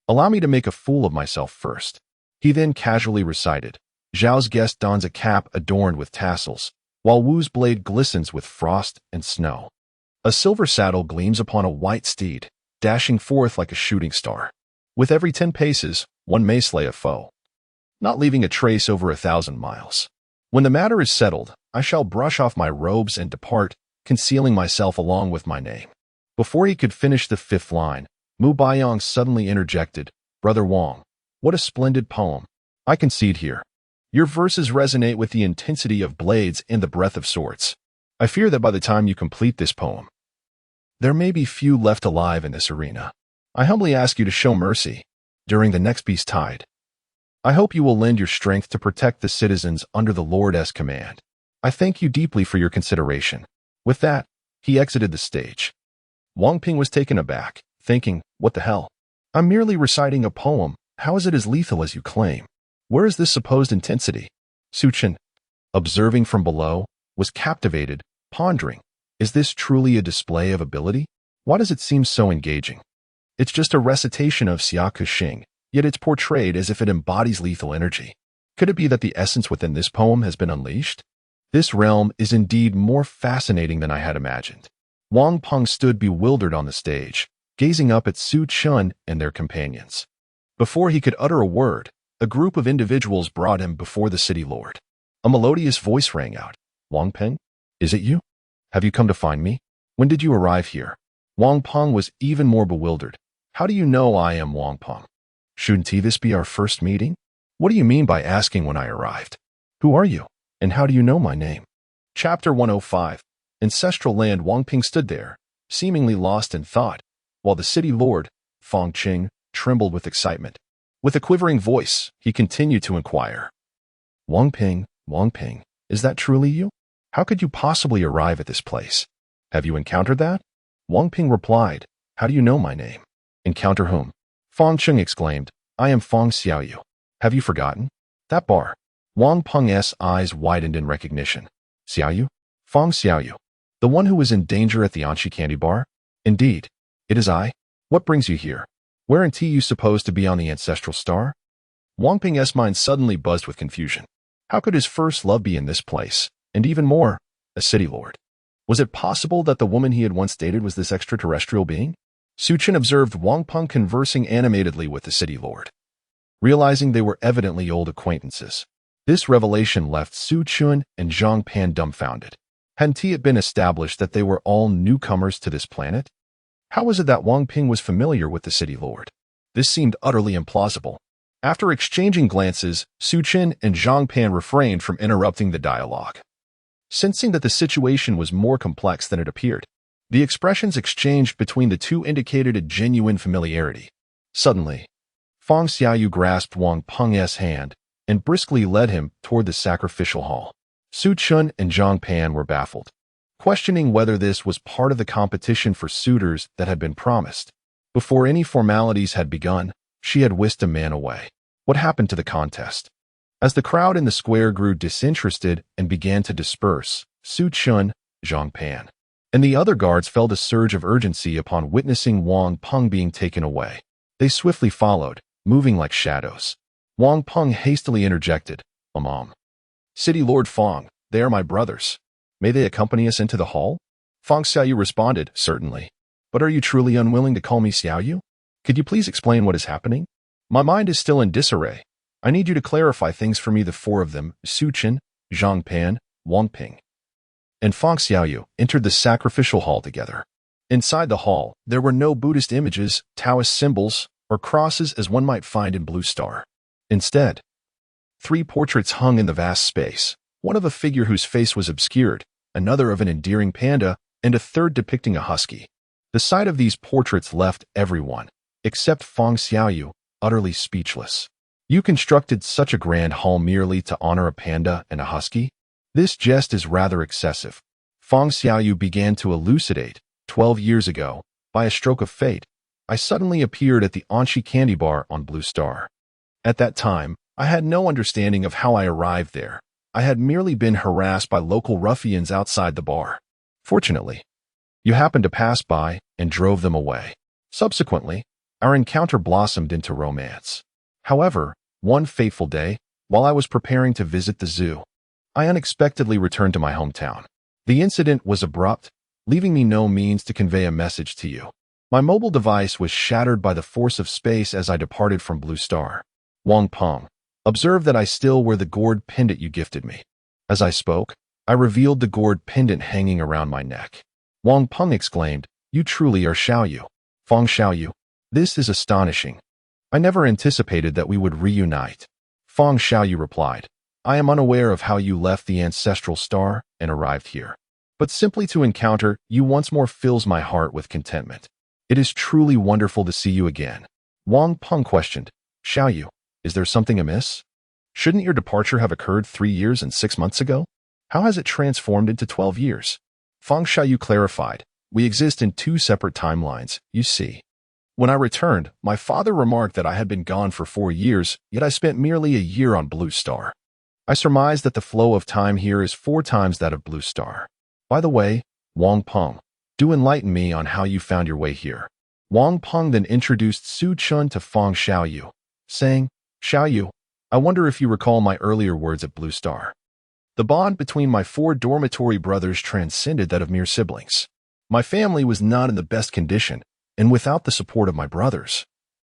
Allow me to make a fool of myself first. He then casually recited, Zhao's guest dons a cap adorned with tassels, while Wu's blade glistens with frost and snow. A silver saddle gleams upon a white steed, dashing forth like a shooting star. With every 10 paces, one may slay a foe, not leaving a trace over 1,000 miles. When the matter is settled, I shall brush off my robes and depart, concealing myself along with my name. Before he could finish the 5th line, Mu Baiyang suddenly interjected, Brother Wang, what a splendid poem. I concede here. Your verses resonate with the intensity of blades and the breath of swords. I fear that by the time you complete this poem, there may be few left alive in this arena. I humbly ask you to show mercy during the next beast tide. I hope you will lend your strength to protect the citizens under the Lord's command. I thank you deeply for your consideration. With that, he exited the stage. Wang Ping was taken aback, thinking, What the hell? I'm merely reciting a poem. How is it as lethal as you claim? Where is this supposed intensity? Su Chen, observing from below, was captivated, pondering, Is this truly a display of ability? Why does it seem so engaging? It's just a recitation of Xia Kuxing, yet it's portrayed as if it embodies lethal energy. Could it be that the essence within this poem has been unleashed? This realm is indeed more fascinating than I had imagined. Wang Peng stood bewildered on the stage, gazing up at Su Chun and their companions. Before he could utter a word, a group of individuals brought him before the city lord. A melodious voice rang out. Wang Peng? Is it you? Have you come to find me? When did you arrive here? Wang Peng was even more bewildered. How do you know I am Wang Peng? Shouldn't this be our first meeting? What do you mean by asking when I arrived? Who are you? And how do you know my name? Chapter 105. Ancestral Land. Wang Ping stood there, seemingly lost in thought, while the city lord, Fong Qing, trembled with excitement. With a quivering voice, he continued to inquire. Wang Ping, is that truly you? How could you possibly arrive at this place? Have you encountered that? Wang Ping replied, How do you know my name? Encounter whom? Fong Qing exclaimed, I am Fong Xiaoyu. Have you forgotten? That bar. Wang Peng's eyes widened in recognition. Xiaoyu? Fong Xiaoyu. The one who was in danger at the Anshi Candy Bar? Indeed. It is I. What brings you here? Weren't you supposed to be on the ancestral star? Wang Peng's mind suddenly buzzed with confusion. How could his first love be in this place? And even more, a city lord. Was it possible that the woman he had once dated was this extraterrestrial being? Su Chen observed Wang Peng conversing animatedly with the city lord. Realizing they were evidently old acquaintances, this revelation left Su Chen and Zhang Pan dumbfounded. Hadn't it been established that they were all newcomers to this planet? How was it that Wang Ping was familiar with the city lord? This seemed utterly implausible. After exchanging glances, Su Chen and Zhang Pan refrained from interrupting the dialogue. Sensing that the situation was more complex than it appeared, the expressions exchanged between the two indicated a genuine familiarity. Suddenly, Fong Xiaoyu grasped Wang Peng's hand and briskly led him toward the sacrificial hall. Su Chun and Zhang Pan were baffled, questioning whether this was part of the competition for suitors that had been promised. Before any formalities had begun, she had whisked a man away. What happened to the contest? As the crowd in the square grew disinterested and began to disperse, Su Chun, Zhang Pan, and the other guards felt a surge of urgency upon witnessing Wang Peng being taken away. They swiftly followed, moving like shadows. Wang Peng hastily interjected, Mom. City Lord Fong, they are my brothers. May they accompany us into the hall? Fong Xiaoyu responded, Certainly. But are you truly unwilling to call me Xiaoyu? Could you please explain what is happening? My mind is still in disarray. I need you to clarify things for me. The four of them, Suchen, Zhangpan, Wang Ping, and Fang Xiaoyu, entered the sacrificial hall together. Inside the hall, there were no Buddhist images, Taoist symbols, or crosses as one might find in Blue Star. Instead, 3 portraits hung in the vast space, one of a figure whose face was obscured, another of an endearing panda, and a third depicting a husky. The sight of these portraits left everyone, except Fang Xiaoyu, utterly speechless. You constructed such a grand hall merely to honor a panda and a husky? This jest is rather excessive. Fang Xiaoyu began to elucidate. 12 years ago, by a stroke of fate, I suddenly appeared at the Anshi candy bar on Blue Star. At that time, I had no understanding of how I arrived there. I had merely been harassed by local ruffians outside the bar. Fortunately, you happened to pass by and drove them away. Subsequently, our encounter blossomed into romance. However, one fateful day, while I was preparing to visit the zoo, I unexpectedly returned to my hometown. The incident was abrupt, leaving me no means to convey a message to you. My mobile device was shattered by the force of space as I departed from Blue Star. Wang Peng, observe that I still wear the gourd pendant you gifted me. As I spoke, I revealed the gourd pendant hanging around my neck. Wang Peng exclaimed, you truly are Xiaoyu. Fang Xiaoyu, this is astonishing. I never anticipated that we would reunite. Fang Xiaoyu replied, I am unaware of how you left the ancestral star and arrived here. But simply to encounter you once more fills my heart with contentment. It is truly wonderful to see you again. Wang Peng questioned, Xiaoyu, is there something amiss? Shouldn't your departure have occurred 3 years and 6 months ago? How has it transformed into 12 years? Fang Xiaoyu clarified, we exist in 2 separate timelines, you see. When I returned, my father remarked that I had been gone for 4 years, yet I spent merely a year on Blue Star. I surmise that the flow of time here is 4 times that of Blue Star. By the way, Wang Peng, do enlighten me on how you found your way here. Wang Peng then introduced Su Chun to Fang Xiaoyu, saying, Xiaoyu, I wonder if you recall my earlier words at Blue Star. The bond between my 4 dormitory brothers transcended that of mere siblings. My family was not in the best condition, and without the support of my brothers,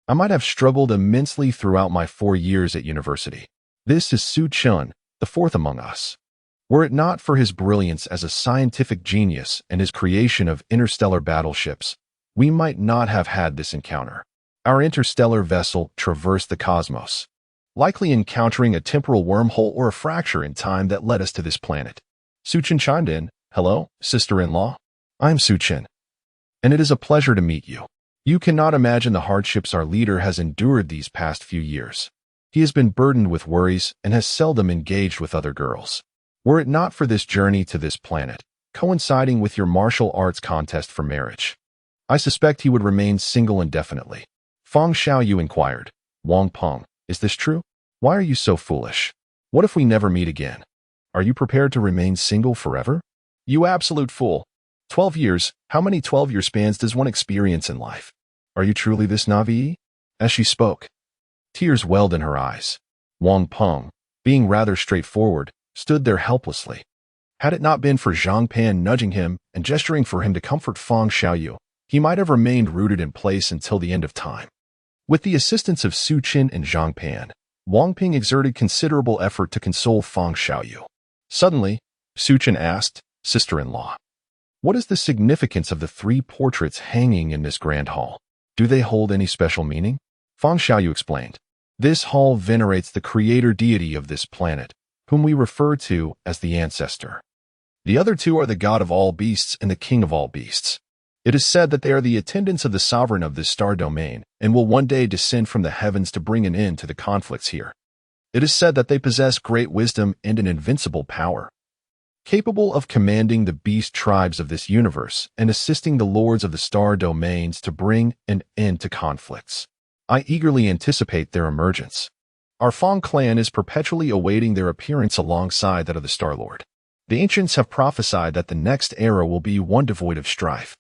I might have struggled immensely throughout my 4 years at university. This is Su Chun, the 4th among us. Were it not for his brilliance as a scientific genius and his creation of interstellar battleships, we might not have had this encounter. Our interstellar vessel traversed the cosmos, likely encountering a temporal wormhole or a fracture in time that led us to this planet. Suchen chimed in, hello, sister-in-law. I'm Suchen, and it is a pleasure to meet you. You cannot imagine the hardships our leader has endured these past few years. He has been burdened with worries and has seldom engaged with other girls. Were it not for this journey to this planet, coinciding with your martial arts contest for marriage, I suspect he would remain single indefinitely. Fang Xiaoyu inquired, Wang Peng, is this true? Why are you so foolish? What if we never meet again? Are you prepared to remain single forever? You absolute fool. 12 years, how many 12-year spans does one experience in life? Are you truly this naive? As she spoke, tears welled in her eyes. Wang Peng, being rather straightforward, stood there helplessly. Had it not been for Zhang Pan nudging him and gesturing for him to comfort Fang Xiaoyu, he might have remained rooted in place until the end of time. With the assistance of Su Qin and Zhang Pan, Wang Ping exerted considerable effort to console Fang Xiaoyu. Suddenly, Su Qin asked, sister-in-law, what is the significance of the 3 portraits hanging in this grand hall? Do they hold any special meaning? Fang Xiaoyu explained, this hall venerates the creator deity of this planet, whom we refer to as the ancestor. The other 2 are the god of all beasts and the king of all beasts. It is said that they are the attendants of the sovereign of this star domain and will one day descend from the heavens to bring an end to the conflicts here. It is said that they possess great wisdom and an invincible power, capable of commanding the beast tribes of this universe and assisting the lords of the star domains to bring an end to conflicts. I eagerly anticipate their emergence. Our Fang clan is perpetually awaiting their appearance alongside that of the Star-Lord. The ancients have prophesied that the next era will be one devoid of strife.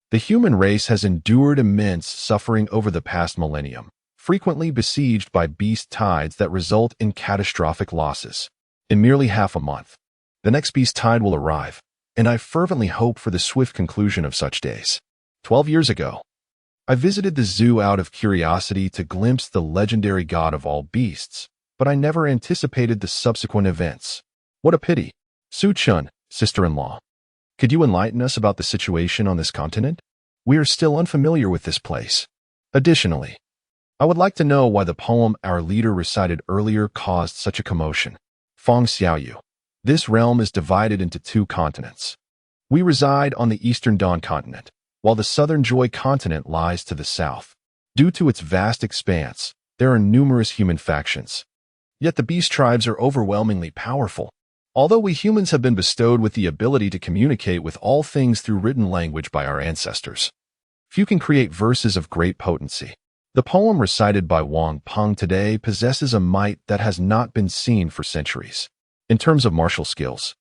The human race has endured immense suffering over the past millennium, frequently besieged by beast tides that result in catastrophic losses. In merely half a month, the next beast tide will arrive, and I fervently hope for the swift conclusion of such days. 12 years ago, I visited the zoo out of curiosity to glimpse the legendary god of all beasts, but I never anticipated the subsequent events. What a pity. Su-chun, sister-in-law, could you enlighten us about the situation on this continent? We are still unfamiliar with this place. Additionally, I would like to know why the poem our leader recited earlier caused such a commotion. Feng Xiaoyu. This realm is divided into 2 continents. We reside on the eastern Dawn continent, while the southern Joy continent lies to the south. Due to its vast expanse, there are numerous human factions. Yet the beast tribes are overwhelmingly powerful. Although we humans have been bestowed with the ability to communicate with all things through written language by our ancestors, few can create verses of great potency. The poem recited by Wang Peng today possesses a might that has not been seen for centuries. In terms of martial skills,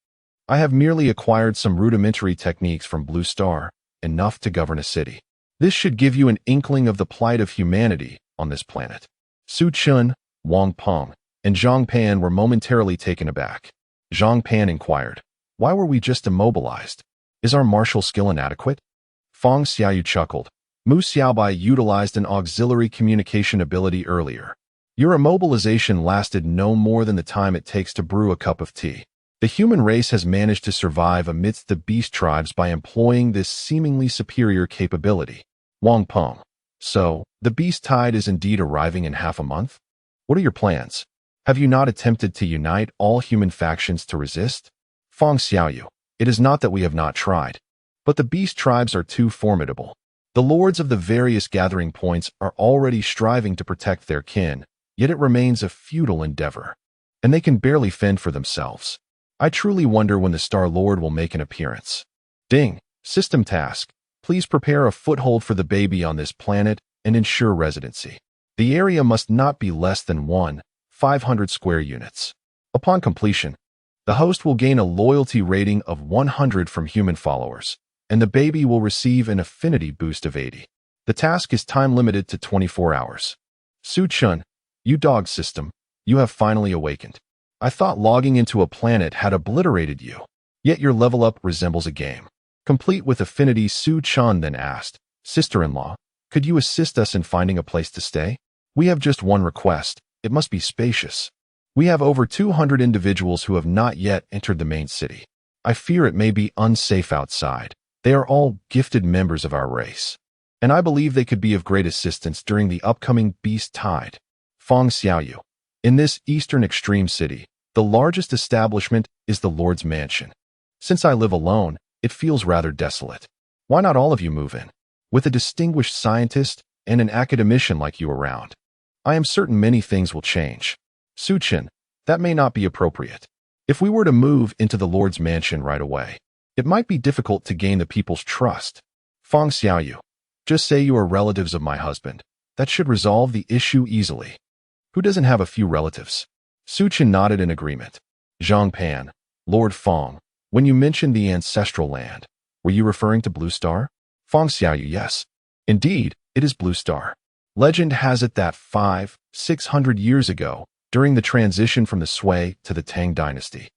I have merely acquired some rudimentary techniques from Blue Star, enough to govern a city. This should give you an inkling of the plight of humanity on this planet. Su Chun, Wang Peng, and Zhang Pan were momentarily taken aback. Zhang Pan inquired, why were we just immobilized? Is our martial skill inadequate? Feng Xiaoyu chuckled. Mu Xiaobai utilized an auxiliary communication ability earlier. Your immobilization lasted no more than the time it takes to brew a cup of tea. The human race has managed to survive amidst the beast tribes by employing this seemingly superior capability. Wang Peng. So, the beast tide is indeed arriving in half a month? What are your plans? Have you not attempted to unite all human factions to resist? Feng Xiaoyu. It is not that we have not tried, but the beast tribes are too formidable. The lords of the various gathering points are already striving to protect their kin, yet it remains a futile endeavor, and they can barely fend for themselves. I truly wonder when the Star Lord will make an appearance. Ding. System task. Please prepare a foothold for the baby on this planet and ensure residency. The area must not be less than 500 square units. Upon completion, the host will gain a loyalty rating of 100 from human followers, and the baby will receive an affinity boost of 80. The task is time-limited to 24 hours. Su-chun, you dog system, you have finally awakened. I thought logging into a planet had obliterated you, yet your level up resembles a game. Complete with affinity, Su-chun then asked, sister-in-law, could you assist us in finding a place to stay? We have just one request. It must be spacious. We have over 200 individuals who have not yet entered the main city. I fear it may be unsafe outside. They are all gifted members of our race, and I believe they could be of great assistance during the upcoming beast tide. Feng Xiaoyu. In this eastern extreme city, the largest establishment is the Lord's Mansion. Since I live alone, it feels rather desolate. Why not all of you move in? With a distinguished scientist and an academician like you around, I am certain many things will change. Su-chun, that may not be appropriate. If we were to move into the Lord's Mansion right away, it might be difficult to gain the people's trust. Feng Xiaoyu, just say you are relatives of my husband. That should resolve the issue easily. Who doesn't have a few relatives? Su-chun nodded in agreement. Zhang Pan, Lord Feng, when you mentioned the ancestral land, were you referring to Blue Star? Feng Xiaoyu, yes. Indeed, it is Blue Star. Legend has it that 600 years ago, during the transition from the Sui to the Tang dynasty,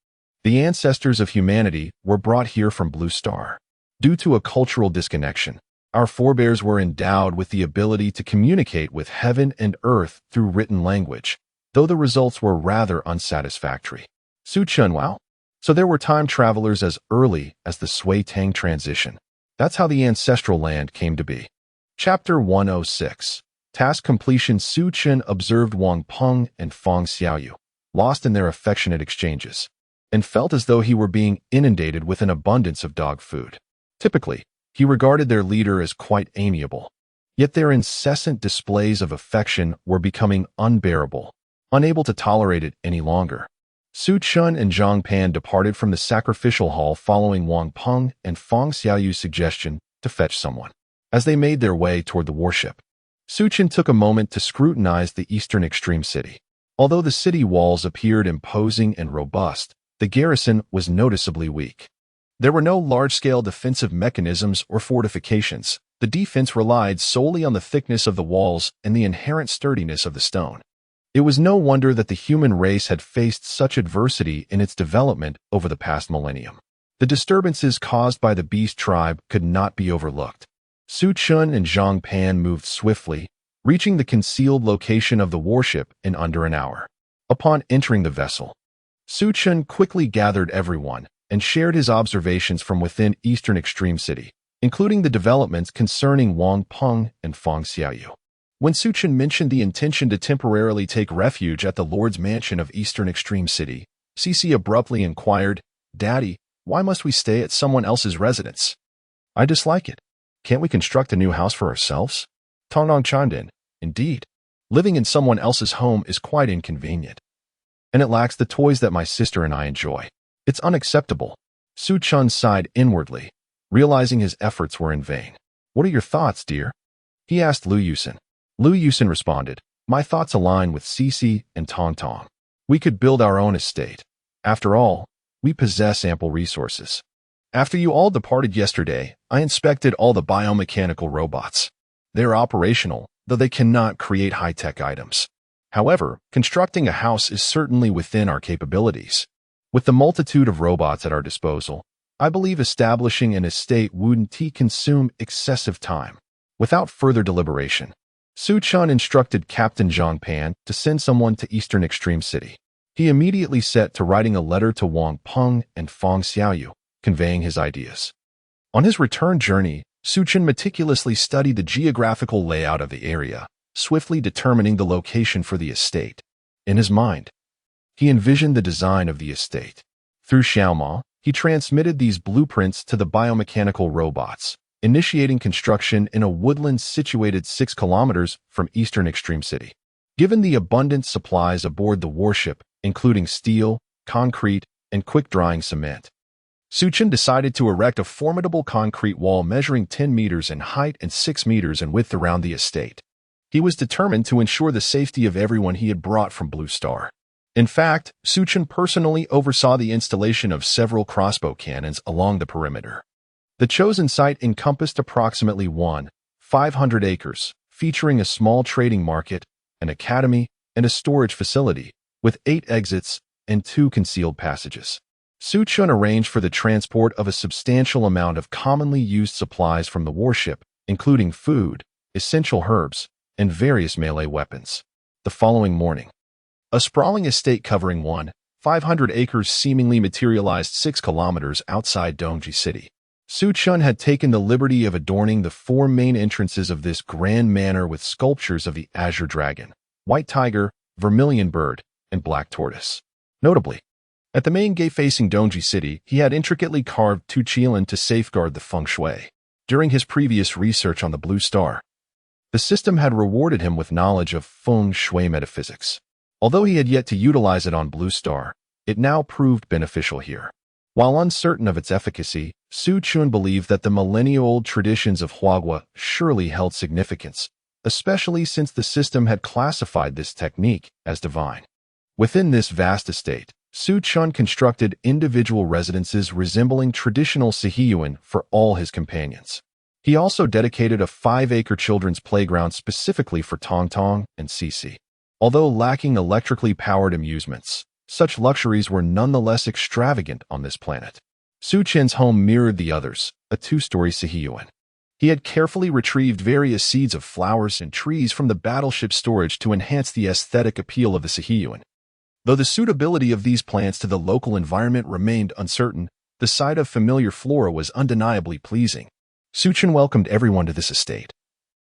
the ancestors of humanity were brought here from Blue Star. Due to a cultural disconnection, our forebears were endowed with the ability to communicate with heaven and earth through written language, though the results were rather unsatisfactory. Su-chun, wow. So there were time travelers as early as the Sui-Tang transition. That's how the ancestral land came to be. Chapter 106. Task completion. Su-chun observed Wang Peng and Feng Xiaoyu, lost in their affectionate exchanges, and felt as though he were being inundated with an abundance of dog food. Typically, he regarded their leader as quite amiable, yet their incessant displays of affection were becoming unbearable. Unable to tolerate it any longer, Su-chun and Zhang Pan departed from the sacrificial hall following Wang Peng and Feng Xiaoyu's suggestion to fetch someone. As they made their way toward the warship, Su-chun took a moment to scrutinize the eastern extreme city. Although the city walls appeared imposing and robust, the garrison was noticeably weak. There were no large-scale defensive mechanisms or fortifications. The defense relied solely on the thickness of the walls and the inherent sturdiness of the stone. It was no wonder that the human race had faced such adversity in its development over the past millennium. The disturbances caused by the beast tribe could not be overlooked. Su Chun and Zhang Pan moved swiftly, reaching the concealed location of the warship in under an hour. Upon entering the vessel, Su Chun quickly gathered everyone and shared his observations from within Eastern Extreme City, including the developments concerning Wang Peng and Fang Xiaoyu. When Su Chun mentioned the intention to temporarily take refuge at the Lord's Mansion of Eastern Extreme City, Cici abruptly inquired, "Daddy, why must we stay at someone else's residence? I dislike it. Can't we construct a new house for ourselves?" Tongnong chimed in, "Indeed, living in someone else's home is quite inconvenient. And it lacks the toys that my sister and I enjoy. It's unacceptable." Su Chun sighed inwardly, realizing his efforts were in vain. "What are your thoughts, dear?" he asked Lu Yusin. Lu Yusin responded, "My thoughts align with Cici and Tong Tong. We could build our own estate. After all, we possess ample resources. After you all departed yesterday, I inspected all the biomechanical robots. They are operational, though they cannot create high-tech items. However, constructing a house is certainly within our capabilities. With the multitude of robots at our disposal, I believe establishing an estate wouldn't consume excessive time." Without further deliberation, Su Chun instructed Captain Zhang Pan to send someone to Eastern Extreme City. He immediately set to writing a letter to Wang Peng and Fang Xiaoyu, conveying his ideas. On his return journey, Su Chun meticulously studied the geographical layout of the area, swiftly determining the location for the estate. In his mind, he envisioned the design of the estate. Through Xiaoma, he transmitted these blueprints to the biomechanical robots, initiating construction in a woodland situated 6 kilometers from Eastern Extreme City. Given the abundant supplies aboard the warship, including steel, concrete, and quick-drying cement, Su Chun decided to erect a formidable concrete wall measuring 10 meters in height and 6 meters in width around the estate. He was determined to ensure the safety of everyone he had brought from Blue Star. In fact, Su Chun personally oversaw the installation of several crossbow cannons along the perimeter. The chosen site encompassed approximately 1,500 acres, featuring a small trading market, an academy, and a storage facility, with 8 exits and 2 concealed passages. Su Chun arranged for the transport of a substantial amount of commonly used supplies from the warship, including food, essential herbs, and various melee weapons. The following morning, a sprawling estate covering 1,500 acres seemingly materialized 6 kilometers outside Dongji City. Su Chun had taken the liberty of adorning the 4 main entrances of this grand manor with sculptures of the azure dragon, white tiger, vermilion bird, and black tortoise. Notably, at the main gate facing Dongji City, he had intricately carved 2 qilin to safeguard the feng shui. During his previous research on the Blue Star, the system had rewarded him with knowledge of feng shui metaphysics. Although he had yet to utilize it on Blue Star, it now proved beneficial here. While uncertain of its efficacy, Su Chun believed that the millennia-old traditions of Huagua surely held significance, especially since the system had classified this technique as divine. Within this vast estate, Su Chun constructed individual residences resembling traditional Sihiyuan for all his companions. He also dedicated a 5-acre children's playground specifically for Tong Tong and Cici. Although lacking electrically powered amusements, such luxuries were nonetheless extravagant on this planet. Su Chun's home mirrored the others, a 2-story Sihiyuan. He had carefully retrieved various seeds of flowers and trees from the battleship storage to enhance the aesthetic appeal of the Sihiyuan. Though the suitability of these plants to the local environment remained uncertain, the sight of familiar flora was undeniably pleasing. Su Chun welcomed everyone to this estate,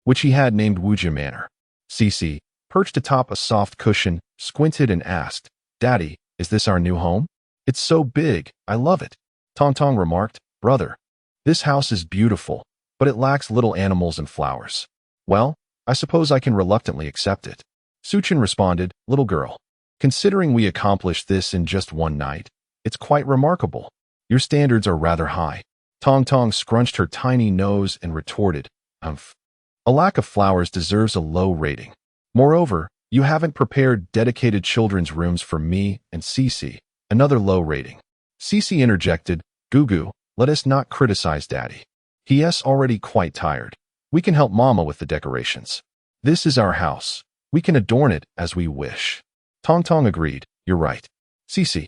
which he had named Wujia Manor. Cici, perched atop a soft cushion, squinted and asked, "Daddy, is this our new home? It's so big, I love it." Tong Tong remarked, "Brother, this house is beautiful, but it lacks little animals and flowers. Well, I suppose I can reluctantly accept it." Su Chun responded, "Little girl, considering we accomplished this in just one night, it's quite remarkable. Your standards are rather high." Tong Tong scrunched her tiny nose and retorted, "Umph. A lack of flowers deserves a low rating. Moreover, you haven't prepared dedicated children's rooms for me and Cici, another low rating." Cici interjected, "Gugu, let us not criticize Daddy. He's already quite tired. We can help Mama with the decorations. This is our house. We can adorn it as we wish." Tong Tong agreed, "You're right. Cici,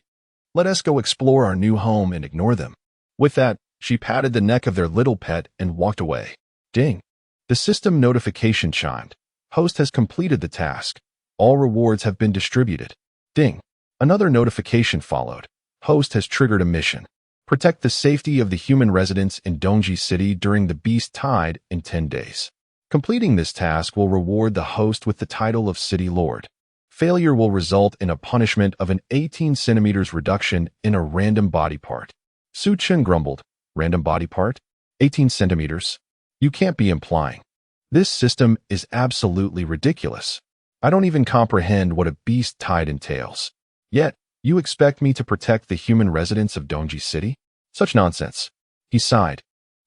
let us go explore our new home and ignore them." With that, she patted the neck of their little pet and walked away. Ding. The system notification chimed. Host has completed the task. All rewards have been distributed. Ding. Another notification followed. Host has triggered a mission. Protect the safety of the human residents in Dongji City during the beast tide in 10 days. Completing this task will reward the host with the title of City Lord. Failure will result in a punishment of an 18 centimeters reduction in a random body part. Su Chen grumbled. Random body part? 18 centimeters? You can't be implying. This system is absolutely ridiculous. I don't even comprehend what a beast tide entails. Yet, you expect me to protect the human residents of Dongji City? Such nonsense. He sighed.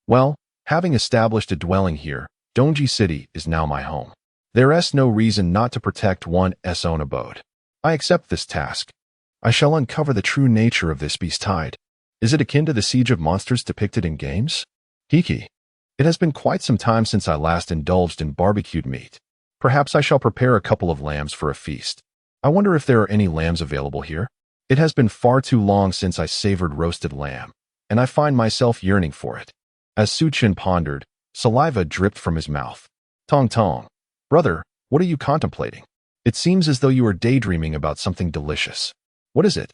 Well, having established a dwelling here, Dongji City is now my home. There is no reason not to protect one's own abode. I accept this task. I shall uncover the true nature of this beast tide. Is it akin to the siege of monsters depicted in games? Kiki. It has been quite some time since I last indulged in barbecued meat. Perhaps I shall prepare a couple of lambs for a feast. I wonder if there are any lambs available here. It has been far too long since I savored roasted lamb, and I find myself yearning for it. As Su Chen pondered, saliva dripped from his mouth. Tong Tong. Brother, what are you contemplating? It seems as though you are daydreaming about something delicious. What is it?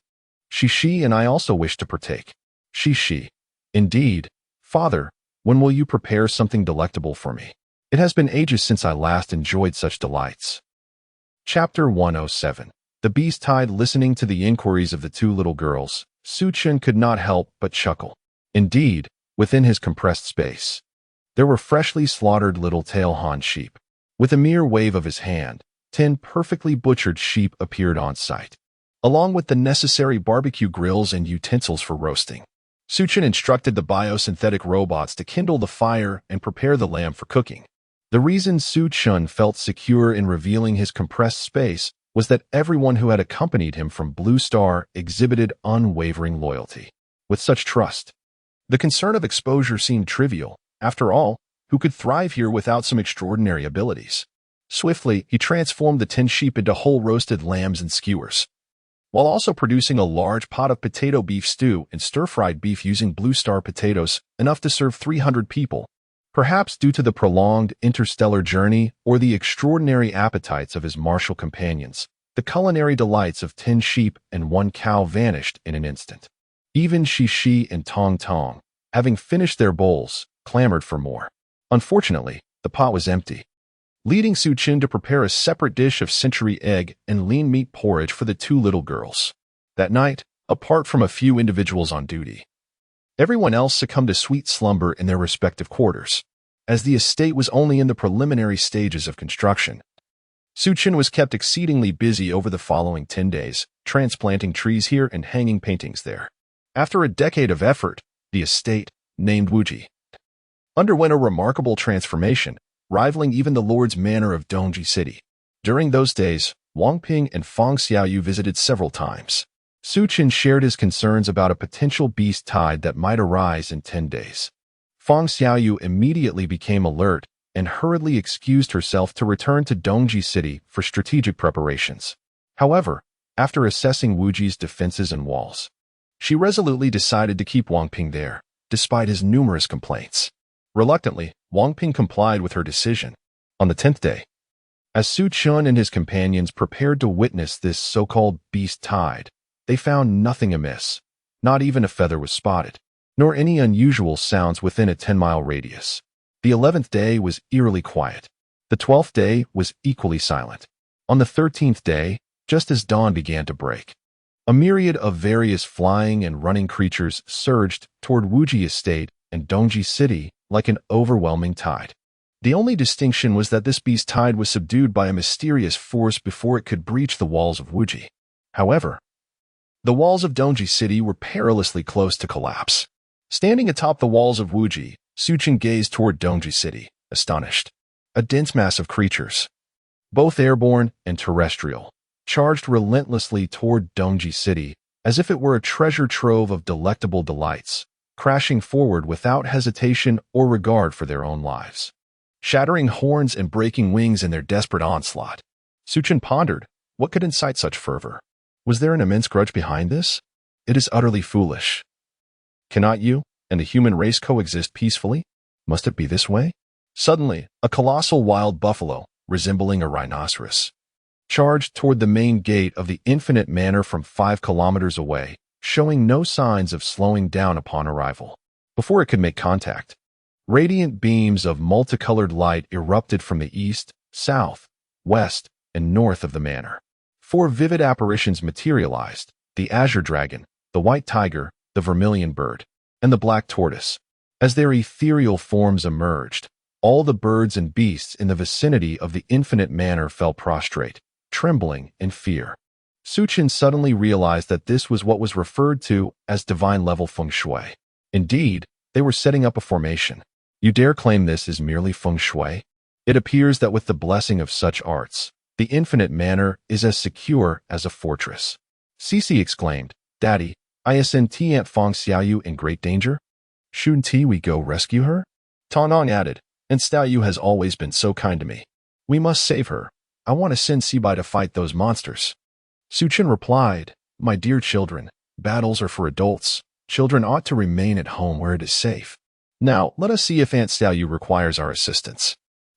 She and I also wish to partake. She. Indeed. Father, when will you prepare something delectable for me? It has been ages since I last enjoyed such delights. Chapter 107. The beast tide. Listening to the inquiries of the two little girls, Su Chen could not help but chuckle. Indeed, within his compressed space, there were freshly slaughtered little tail-horn sheep. With a mere wave of his hand, 10 perfectly butchered sheep appeared on site, along with the necessary barbecue grills and utensils for roasting. Su Chen instructed the biosynthetic robots to kindle the fire and prepare the lamb for cooking. The reason Su Chen felt secure in revealing his compressed space was that everyone who had accompanied him from Blue Star exhibited unwavering loyalty. With such trust, the concern of exposure seemed trivial. After all, who could thrive here without some extraordinary abilities? Swiftly, he transformed the 10 sheep into whole roasted lambs and skewers, while also producing a large pot of potato beef stew and stir-fried beef using Blue Star potatoes, enough to serve 300 people. Perhaps due to the prolonged interstellar journey or the extraordinary appetites of his martial companions, the culinary delights of 10 sheep and 1 cow vanished in an instant. Even Shi and Tong Tong, having finished their bowls, clamored for more. Unfortunately, the pot was empty, leading Su Chen to prepare a separate dish of century egg and lean meat porridge for the two little girls. That night, apart from a few individuals on duty, everyone else succumbed to sweet slumber in their respective quarters. As the estate was only in the preliminary stages of construction, Su Chen was kept exceedingly busy over the following 10 days, transplanting trees here and hanging paintings there. After a decade of effort, the estate, named Wuji, underwent a remarkable transformation, rivaling even the Lord's Manor of Dongji City. During those days, Wang Ping and Fang Xiaoyu visited several times. Su Chen shared his concerns about a potential beast tide that might arise in 10 days. Fang Xiaoyu immediately became alert and hurriedly excused herself to return to Dongji City for strategic preparations. However, after assessing Wuji's defenses and walls, she resolutely decided to keep Wang Ping there, despite his numerous complaints. Reluctantly, Wang Ping complied with her decision. On the 10th day, as Su Chen and his companions prepared to witness this so-called beast tide, they found nothing amiss. Not even a feather was spotted, nor any unusual sounds within a 10-mile radius. The 11th day was eerily quiet. The 12th day was equally silent. On the 13th day, just as dawn began to break, a myriad of various flying and running creatures surged toward Wuji Estate and Dongji City like an overwhelming tide. The only distinction was that this beast tide was subdued by a mysterious force before it could breach the walls of Wuji. However, the walls of Dongji City were perilously close to collapse. Standing atop the walls of Wuji, Su Chen gazed toward Dongji City, astonished. A dense mass of creatures, both airborne and terrestrial, charged relentlessly toward Dongji City as if it were a treasure trove of delectable delights, crashing forward without hesitation or regard for their own lives. Shattering horns and breaking wings in their desperate onslaught, Su Chen pondered, what could incite such fervor? Was there an immense grudge behind this? It is utterly foolish. Cannot you and the human race coexist peacefully? Must it be this way? Suddenly, a colossal wild buffalo, resembling a rhinoceros, charged toward the main gate of the Infinite Manor from 5 kilometers away, showing no signs of slowing down upon arrival. Before it could make contact, radiant beams of multicolored light erupted from the east, south, west, and north of the manor. 4 vivid apparitions materialized: the azure dragon, the white tiger, the vermilion bird, and the black tortoise. As their ethereal forms emerged, all the birds and beasts in the vicinity of the Infinite Manor fell prostrate, trembling in fear. Suchin suddenly realized that this was what was referred to as divine-level feng shui. Indeed, they were setting up a formation. You dare claim this is merely feng shui? It appears that with the blessing of such arts, the Infinite Manor is as secure as a fortress. Cici exclaimed, "Daddy, isn't Aunt Feng Xiaoyu in great danger? Shouldn't we go rescue her?" Taonong added, "And Xiaoyu has always been so kind to me. We must save her. I want to send Sibai to fight those monsters." Suchin replied, "My dear children, battles are for adults. Children ought to remain at home where it is safe. Now, let us see if Aunt Xiaoyu requires our assistance."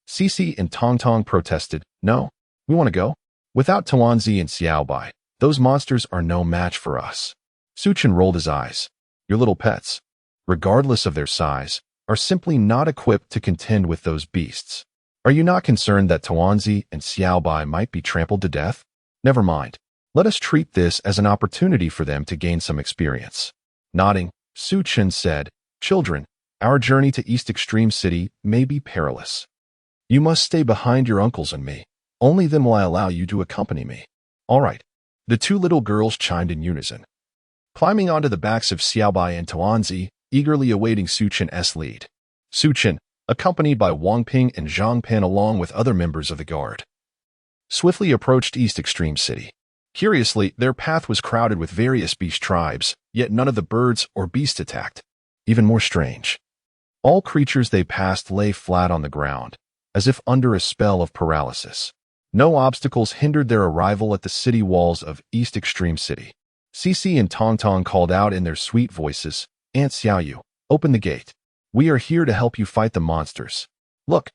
Cici and Tongtong protested, "No, we want to go. Without Tuanzi and Xiaobai, those monsters are no match for us." Suchin rolled his eyes. "Your little pets, regardless of their size, are simply not equipped to contend with those beasts. Are you not concerned that Tuanzi and Xiaobai might be trampled to death? Never mind. Let us treat this as an opportunity for them to gain some experience." Nodding, Suchin said, "Children, our journey to East Extreme City may be perilous. You must stay behind your uncles and me. Only then will I allow you to accompany me." "All right." The 2 little girls chimed in unison, climbing onto the backs of Xiaobai and Tuanzi, eagerly awaiting Suchin's lead. Suchin, accompanied by Wang Ping and Zhang Pan along with other members of the guard, swiftly approached East Extreme City. Curiously, their path was crowded with various beast tribes, yet none of the birds or beasts attacked. Even more strange, all creatures they passed lay flat on the ground, as if under a spell of paralysis. No obstacles hindered their arrival at the city walls of East Extreme City. Cici and Tongtong called out in their sweet voices, "Aunt Xiaoyu, open the gate. We are here to help you fight the monsters. Look,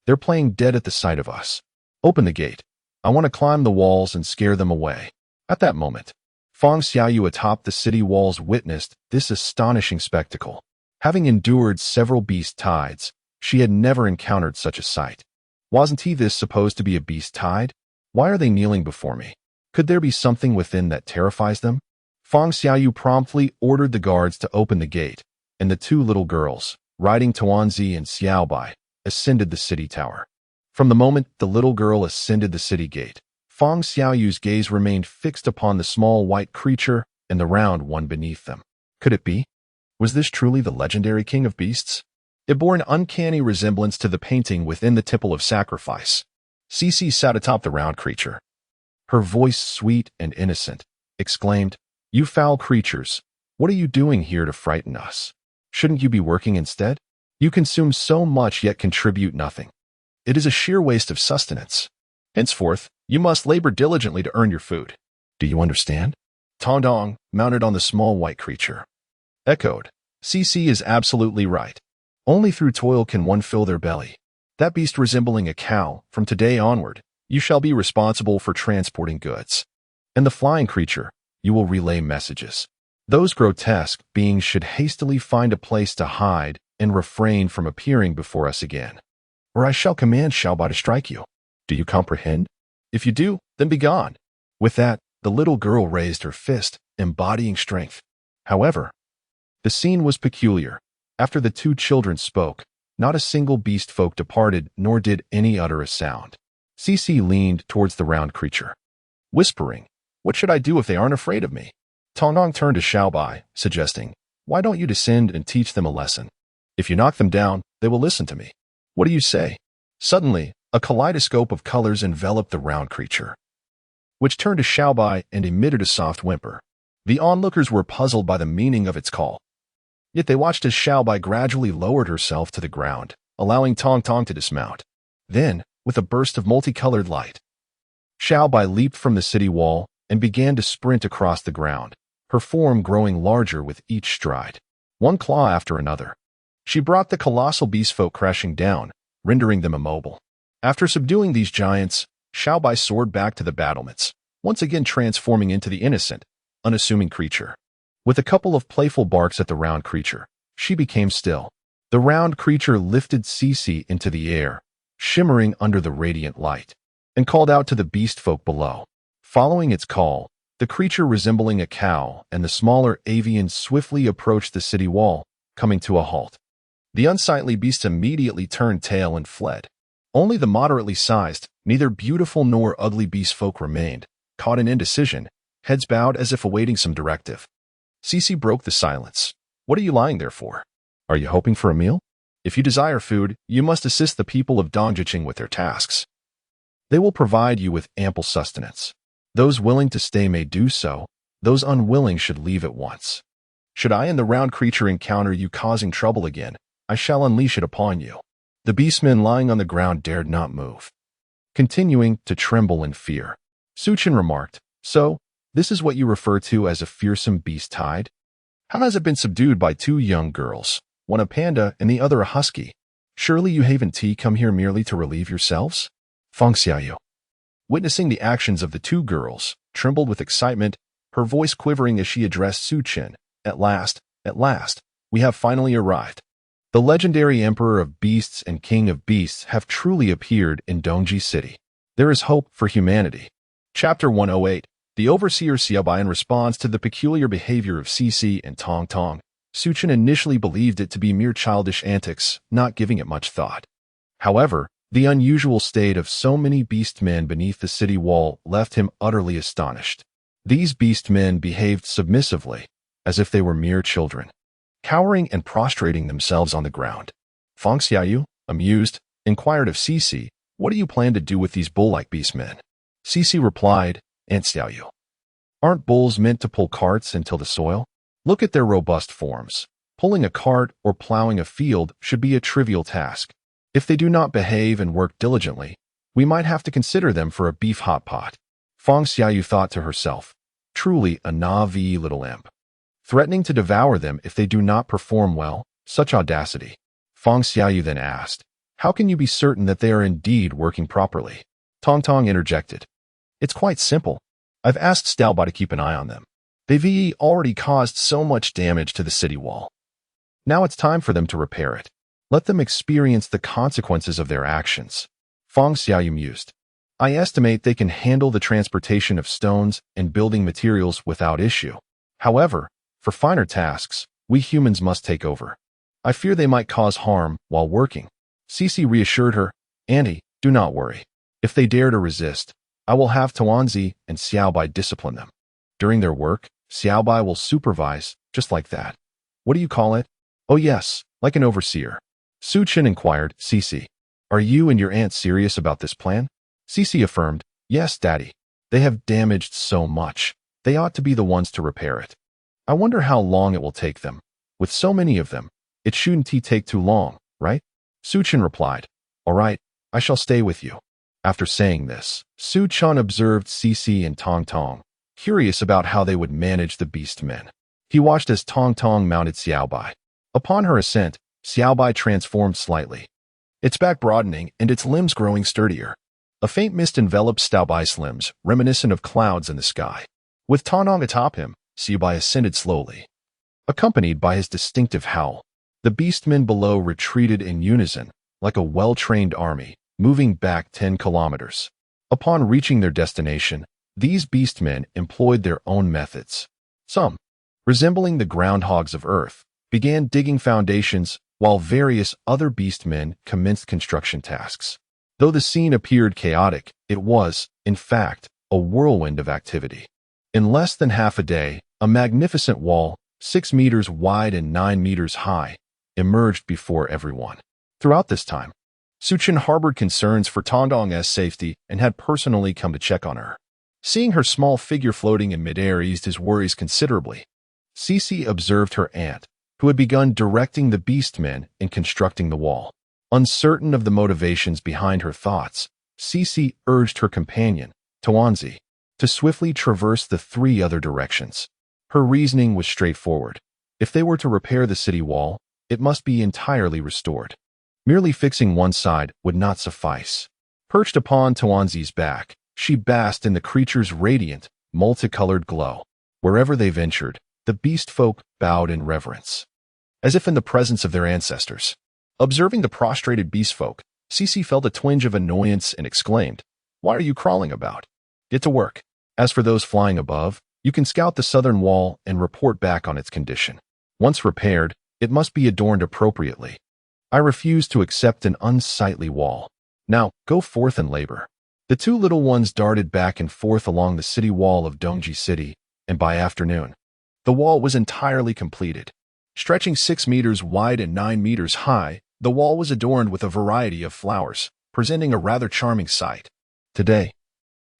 they're playing dead at the sight of us. Open the gate. I want to climb the walls and scare them away." At that moment, Feng Xiaoyu atop the city walls witnessed this astonishing spectacle. Having endured several beast tides, she had never encountered such a sight. Wasn't this supposed to be a beast tide? Why are they kneeling before me? Could there be something within that terrifies them? Feng Xiaoyu promptly ordered the guards to open the gate, and the 2 little girls, riding Tuanzi and Xiaobai, ascended the city tower. From the moment the little girl ascended the city gate, Feng Xiaoyu's gaze remained fixed upon the small white creature and the round one beneath them. Could it be? Was this truly the legendary king of beasts? It bore an uncanny resemblance to the painting within the Temple of Sacrifice. Cici sat atop the round creature. Her voice sweet and innocent, exclaimed, "You foul creatures, what are you doing here to frighten us? Shouldn't you be working instead? You consume so much yet contribute nothing. It is a sheer waste of sustenance. Henceforth, you must labor diligently to earn your food. Do you understand?" Tongdong, mounted on the small white creature, echoed, "Cici is absolutely right. Only through toil can one fill their belly. That beast resembling a cow, from today onward, you shall be responsible for transporting goods. And the flying creature, you will relay messages. Those grotesque beings should hastily find a place to hide and refrain from appearing before us again, or I shall command Xiaobai to strike you. Do you comprehend? If you do, then be gone." With that, the little girl raised her fist, embodying strength. However, the scene was peculiar. After the 2 children spoke, not a single beast folk departed, nor did any utter a sound. Cici leaned towards the round creature, whispering, "What should I do if they aren't afraid of me?" Tongdong turned to Xiaobai, suggesting, "Why don't you descend and teach them a lesson? If you knock them down, they will listen to me. What do you say?" Suddenly, a kaleidoscope of colors enveloped the round creature, which turned to Xiaobai and emitted a soft whimper. The onlookers were puzzled by the meaning of its call. Yet they watched as Xiaobai gradually lowered herself to the ground, allowing Tongtong to dismount. Then, with a burst of multicolored light, Xiaobai leaped from the city wall and began to sprint across the ground, her form growing larger with each stride, one claw after another. She brought the colossal beast folk crashing down, rendering them immobile. After subduing these giants, Xiaobai soared back to the battlements, once again transforming into the innocent, unassuming creature. With a couple of playful barks at the round creature, she became still. The round creature lifted Cece into the air, shimmering under the radiant light, and called out to the beast folk below. Following its call, the creature resembling a cow and the smaller avian swiftly approached the city wall, coming to a halt. The unsightly beasts immediately turned tail and fled. Only the moderately sized, neither beautiful nor ugly beast folk remained, caught in indecision, heads bowed as if awaiting some directive. Cece broke the silence. What are you lying there for? Are you hoping for a meal? If you desire food, you must assist the people of Dongjiqing with their tasks. They will provide you with ample sustenance. Those willing to stay may do so. Those unwilling should leave at once. Should I and the round creature encounter you causing trouble again, I shall unleash it upon you. The beastmen lying on the ground dared not move, continuing to tremble in fear. Suchin remarked, So, this is what you refer to as a fearsome beast tide? How has it been subdued by two young girls, one a panda and the other a husky? Surely you haven't come here merely to relieve yourselves? Feng Xiaoyu, witnessing the actions of the two girls, trembled with excitement, her voice quivering as she addressed Suchin. At last, we have finally arrived. The legendary Emperor of Beasts and King of Beasts have truly appeared in Dongji City. There is hope for humanity. Chapter 108. The Overseer Xiaobai. In response to the peculiar behavior of Cece and Tong Tong, Suchin initially believed it to be mere childish antics, not giving it much thought. However, the unusual state of so many beastmen beneath the city wall left him utterly astonished. These beastmen behaved submissively, as if they were mere children, cowering and prostrating themselves on the ground. Feng Xiaoyu, amused, inquired of Cece, What do you plan to do with these bull-like beastmen? Cece replied, Aunt Xiaoyu, aren't bulls meant to pull carts and till the soil? Look at their robust forms. Pulling a cart or plowing a field should be a trivial task. If they do not behave and work diligently, we might have to consider them for a beef hot pot. Feng Xiaoyu thought to herself, truly a naive little imp. Threatening to devour them if they do not perform well, such audacity. Feng Xiaoyu then asked, How can you be certain that they are indeed working properly? Tong Tong interjected, It's quite simple. I've asked Xiaobai to keep an eye on them. They've already caused so much damage to the city wall. Now it's time for them to repair it. Let them experience the consequences of their actions. Feng Xiaoyu mused, I estimate they can handle the transportation of stones and building materials without issue. However, for finer tasks, we humans must take over. I fear they might cause harm while working. Cece reassured her, Auntie, do not worry. If they dare to resist, I will have Tuanzi and Xiaobai discipline them. During their work, Xiaobai will supervise, just like that. What do you call it? Oh yes, like an overseer. Suchin inquired, Cece, are you and your aunt serious about this plan? Cece affirmed, Yes, Daddy. They have damaged so much. They ought to be the ones to repair it. I wonder how long it will take them. With so many of them, it shouldn't take too long, right? Suchin replied, All right, I shall stay with you. After saying this, Suchin observed Cece and Tong Tong, curious about how they would manage the beastmen. He watched as Tong Tong mounted Xiaobai. Upon her ascent, Xiaobai transformed slightly, its back broadening and its limbs growing sturdier. A faint mist enveloped Xiaobai's limbs, reminiscent of clouds in the sky. With Tong Tong atop him, Xiaobai ascended slowly, accompanied by his distinctive howl. The beastmen below retreated in unison, like a well-trained army, moving back 10 kilometers. Upon reaching their destination, these beastmen employed their own methods. Some, resembling the groundhogs of Earth, began digging foundations, while various other beastmen commenced construction tasks. Though the scene appeared chaotic, it was, in fact, a whirlwind of activity. In less than half a day, a magnificent wall, 6 meters wide and 9 meters high, emerged before everyone. Throughout this time, Suchin harbored concerns for Tong Tong's safety and had personally come to check on her. Seeing her small figure floating in midair eased his worries considerably. Cece observed her aunt, who had begun directing the beastmen in constructing the wall. Uncertain of the motivations behind her thoughts, Cece urged her companion, Tuanzi, to swiftly traverse the 3 other directions. Her reasoning was straightforward. If they were to repair the city wall, it must be entirely restored. Merely fixing one side would not suffice. Perched upon Tuanzi's back, she basked in the creature's radiant, multicolored glow. Wherever they ventured, the beast folk bowed in reverence, as if in the presence of their ancestors. Observing the prostrated beast folk, Cece felt a twinge of annoyance and exclaimed, "Why are you crawling about? Get to work. As for those flying above, you can scout the southern wall and report back on its condition. Once repaired, it must be adorned appropriately. I refuse to accept an unsightly wall. Now, go forth and labor." The two little ones darted back and forth along the city wall of Dongji City, and by afternoon, the wall was entirely completed. Stretching 6 meters wide and 9 meters high, the wall was adorned with a variety of flowers, presenting a rather charming sight. Today,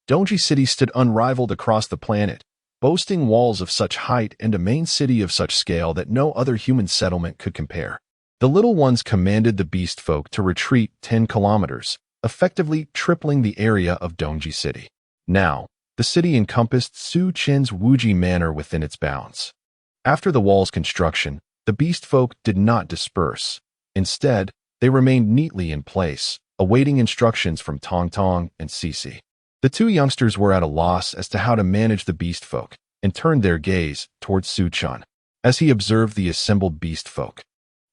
Dongji City stood unrivaled across the planet, boasting walls of such height and a main city of such scale that no other human settlement could compare. The little ones commanded the beast folk to retreat 10 kilometers, effectively tripling the area of Dongji City. Now, the city encompassed Su Chen's Wuji Manor within its bounds. After the wall's construction, the beast folk did not disperse. Instead, they remained neatly in place, awaiting instructions from Tong Tong and Cece. The two youngsters were at a loss as to how to manage the beast folk, and turned their gaze towards Su Chen. As he observed the assembled beast folk,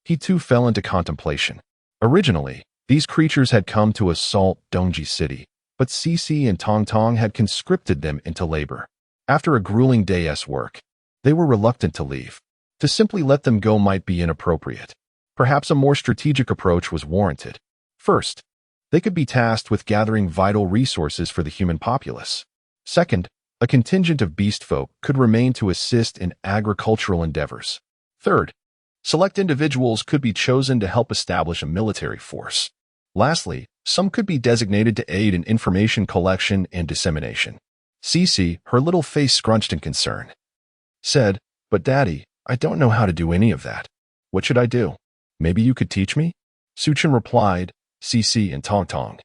he too fell into contemplation. Originally, these creatures had come to assault Dongji City, but Cece and Tong Tong had conscripted them into labor. After a grueling day's work, they were reluctant to leave. To simply let them go might be inappropriate. Perhaps a more strategic approach was warranted. First, they could be tasked with gathering vital resources for the human populace. Second, a contingent of beast folk could remain to assist in agricultural endeavors. Third, select individuals could be chosen to help establish a military force. Lastly, some could be designated to aid in information collection and dissemination. Cece, her little face scrunched in concern, said, "But Daddy, I don't know how to do any of that. What should I do? Maybe you could teach me?" Suchin replied, "Cece and Tong Tong,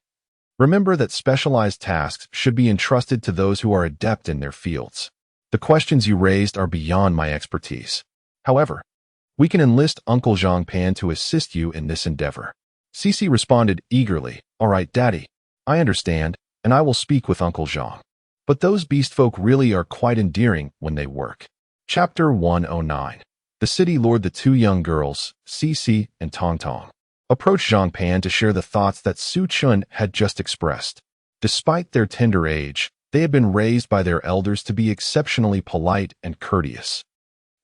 remember that specialized tasks should be entrusted to those who are adept in their fields. The questions you raised are beyond my expertise. However, we can enlist Uncle Zhang Pan to assist you in this endeavor." Cece responded eagerly, "All right, Daddy, I understand, and I will speak with Uncle Zhang. But those beast folk really are quite endearing when they work." Chapter 109. The city lord. The two young girls, Cece and Tong Tong, approached Zhang Pan to share the thoughts that Su Chun had just expressed. Despite their tender age, they had been raised by their elders to be exceptionally polite and courteous.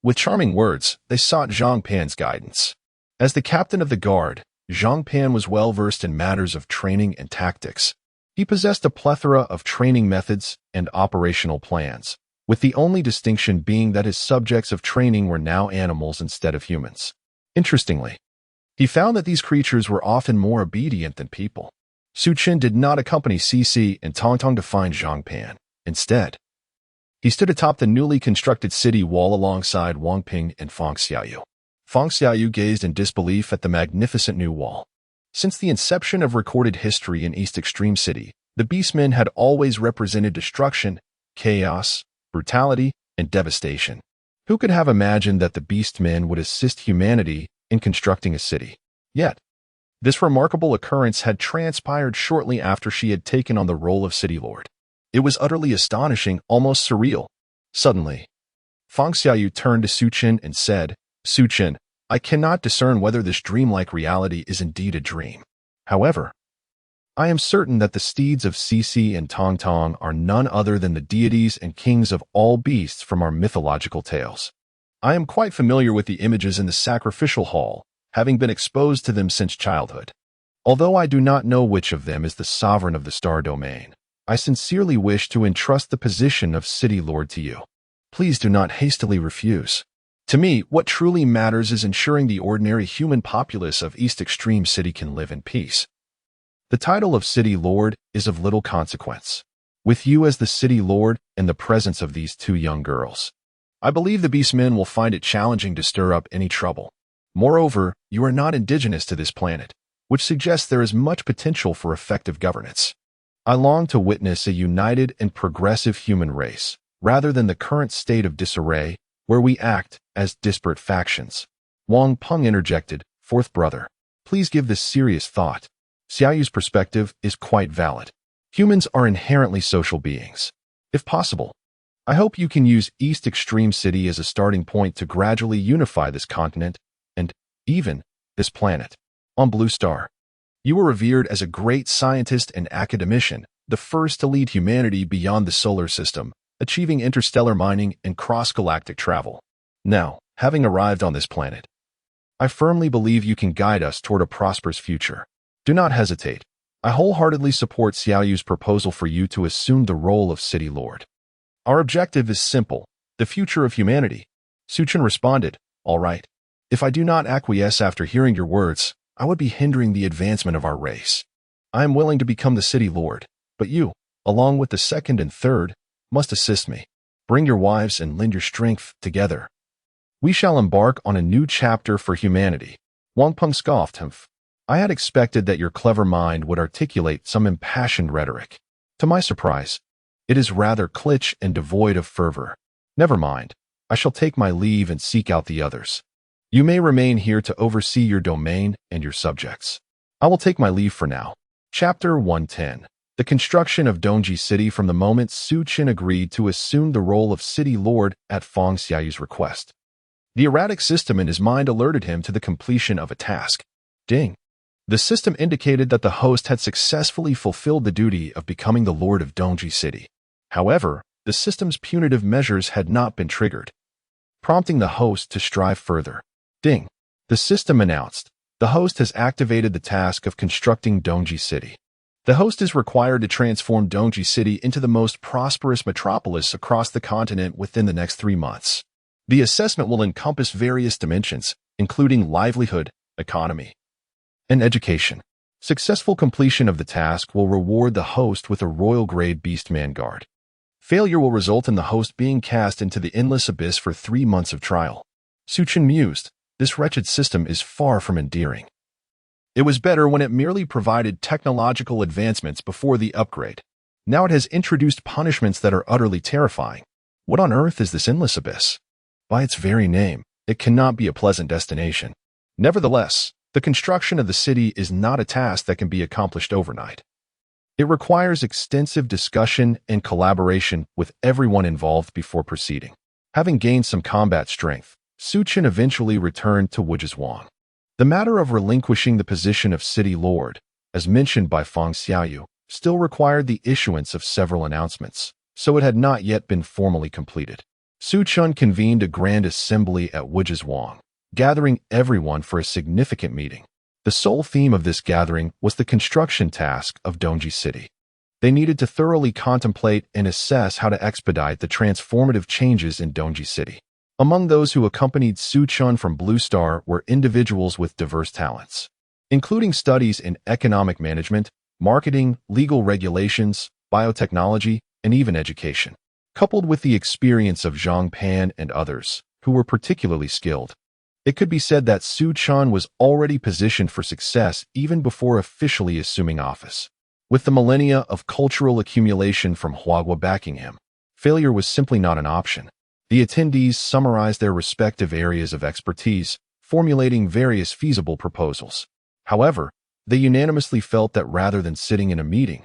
With charming words, they sought Zhang Pan's guidance. As the captain of the guard, Zhang Pan was well versed in matters of training and tactics. He possessed a plethora of training methods and operational plans, with the only distinction being that his subjects of training were now animals instead of humans. Interestingly, he found that these creatures were often more obedient than people. Su Chen did not accompany Cece and Tong Tong to find Zhang Pan. Instead, he stood atop the newly constructed city wall alongside Wang Ping and Fang Xiaoyu. Fang Xiaoyu gazed in disbelief at the magnificent new wall. Since the inception of recorded history in East Extreme City, the Beastmen had always represented destruction, chaos, brutality, and devastation. Who could have imagined that the Beastmen would assist humanity in constructing a city? Yet, this remarkable occurrence had transpired shortly after she had taken on the role of City Lord. It was utterly astonishing, almost surreal. Suddenly, Fang Xiaoyu turned to Su Chen and said, "Su Chen, I cannot discern whether this dreamlike reality is indeed a dream. However, I am certain that the steeds of Cece and Tong Tong are none other than the deities and kings of all beasts from our mythological tales. I am quite familiar with the images in the sacrificial hall, having been exposed to them since childhood. Although I do not know which of them is the sovereign of the star domain, I sincerely wish to entrust the position of City Lord to you. Please do not hastily refuse. To me, what truly matters is ensuring the ordinary human populace of East Extreme City can live in peace. The title of City Lord is of little consequence. With you as the City Lord and the presence of these two young girls, I believe the Beastmen will find it challenging to stir up any trouble. Moreover, you are not indigenous to this planet, which suggests there is much potential for effective governance. I long to witness a united and progressive human race, rather than the current state of disarray, where we act as disparate factions." Wang Peng interjected, "Fourth brother, Please give this serious thought. Xiaoyu's perspective is quite valid. Humans are inherently social beings. If possible, I hope you can use East Extreme City as a starting point to gradually unify this continent and even this planet. On Blue Star, you were revered as a great scientist and academician, the first to lead humanity beyond the solar system, achieving interstellar mining and cross-galactic travel. Now, having arrived on this planet, I firmly believe you can guide us toward a prosperous future. Do not hesitate. I wholeheartedly support Xiaoyu's proposal for you to assume the role of City Lord. Our objective is simple, the future of humanity. Suchun responded, all right. If I do not acquiesce after hearing your words, I would be hindering the advancement of our race. I am willing to become the City Lord, but you, along with the second and third, must assist me. Bring your wives and lend your strength together. We shall embark on a new chapter for humanity. Wang Peng scoffed him. I had expected that your clever mind would articulate some impassioned rhetoric. To my surprise, it is rather cliché and devoid of fervor. Never mind. I shall take my leave and seek out the others. You may remain here to oversee your domain and your subjects. I will take my leave for now. Chapter 110. The construction of Dongji City. From the moment Su Qin agreed to assume the role of City Lord at Feng Xiaoyu's request, the erratic system in his mind alerted him to the completion of a task. Ding. The system indicated that the host had successfully fulfilled the duty of becoming the Lord of Dongji City. However, the system's punitive measures had not been triggered, prompting the host to strive further. Ding. The system announced, the host has activated the task of constructing Dongji City. The host is required to transform Dongji City into the most prosperous metropolis across the continent within the next 3 months. The assessment will encompass various dimensions, including livelihood, economy, and education. Successful completion of the task will reward the host with a royal-grade Beastman guard. Failure will result in the host being cast into the endless abyss for 3 months of trial. Suchun mused, this wretched system is far from endearing. It was better when it merely provided technological advancements before the upgrade. Now it has introduced punishments that are utterly terrifying. What on earth is this endless abyss? By its very name, it cannot be a pleasant destination. Nevertheless, the construction of the city is not a task that can be accomplished overnight. It requires extensive discussion and collaboration with everyone involved before proceeding. Having gained some combat strength, Su Qin eventually returned to Wujizwang. The matter of relinquishing the position of City Lord, as mentioned by Feng Xiaoyu, still required the issuance of several announcements, so it had not yet been formally completed. Su Chun convened a grand assembly at Wujizwang, gathering everyone for a significant meeting. The sole theme of this gathering was the construction task of Dongji City. They needed to thoroughly contemplate and assess how to expedite the transformative changes in Dongji City. Among those who accompanied Su Chun from Blue Star were individuals with diverse talents, including studies in economic management, marketing, legal regulations, biotechnology, and even education, coupled with the experience of Zhang Pan and others, who were particularly skilled. It could be said that Su Chun was already positioned for success even before officially assuming office. With the millennia of cultural accumulation from Huagua backing him, failure was simply not an option. The attendees summarized their respective areas of expertise, formulating various feasible proposals. However, they unanimously felt that rather than sitting in a meeting,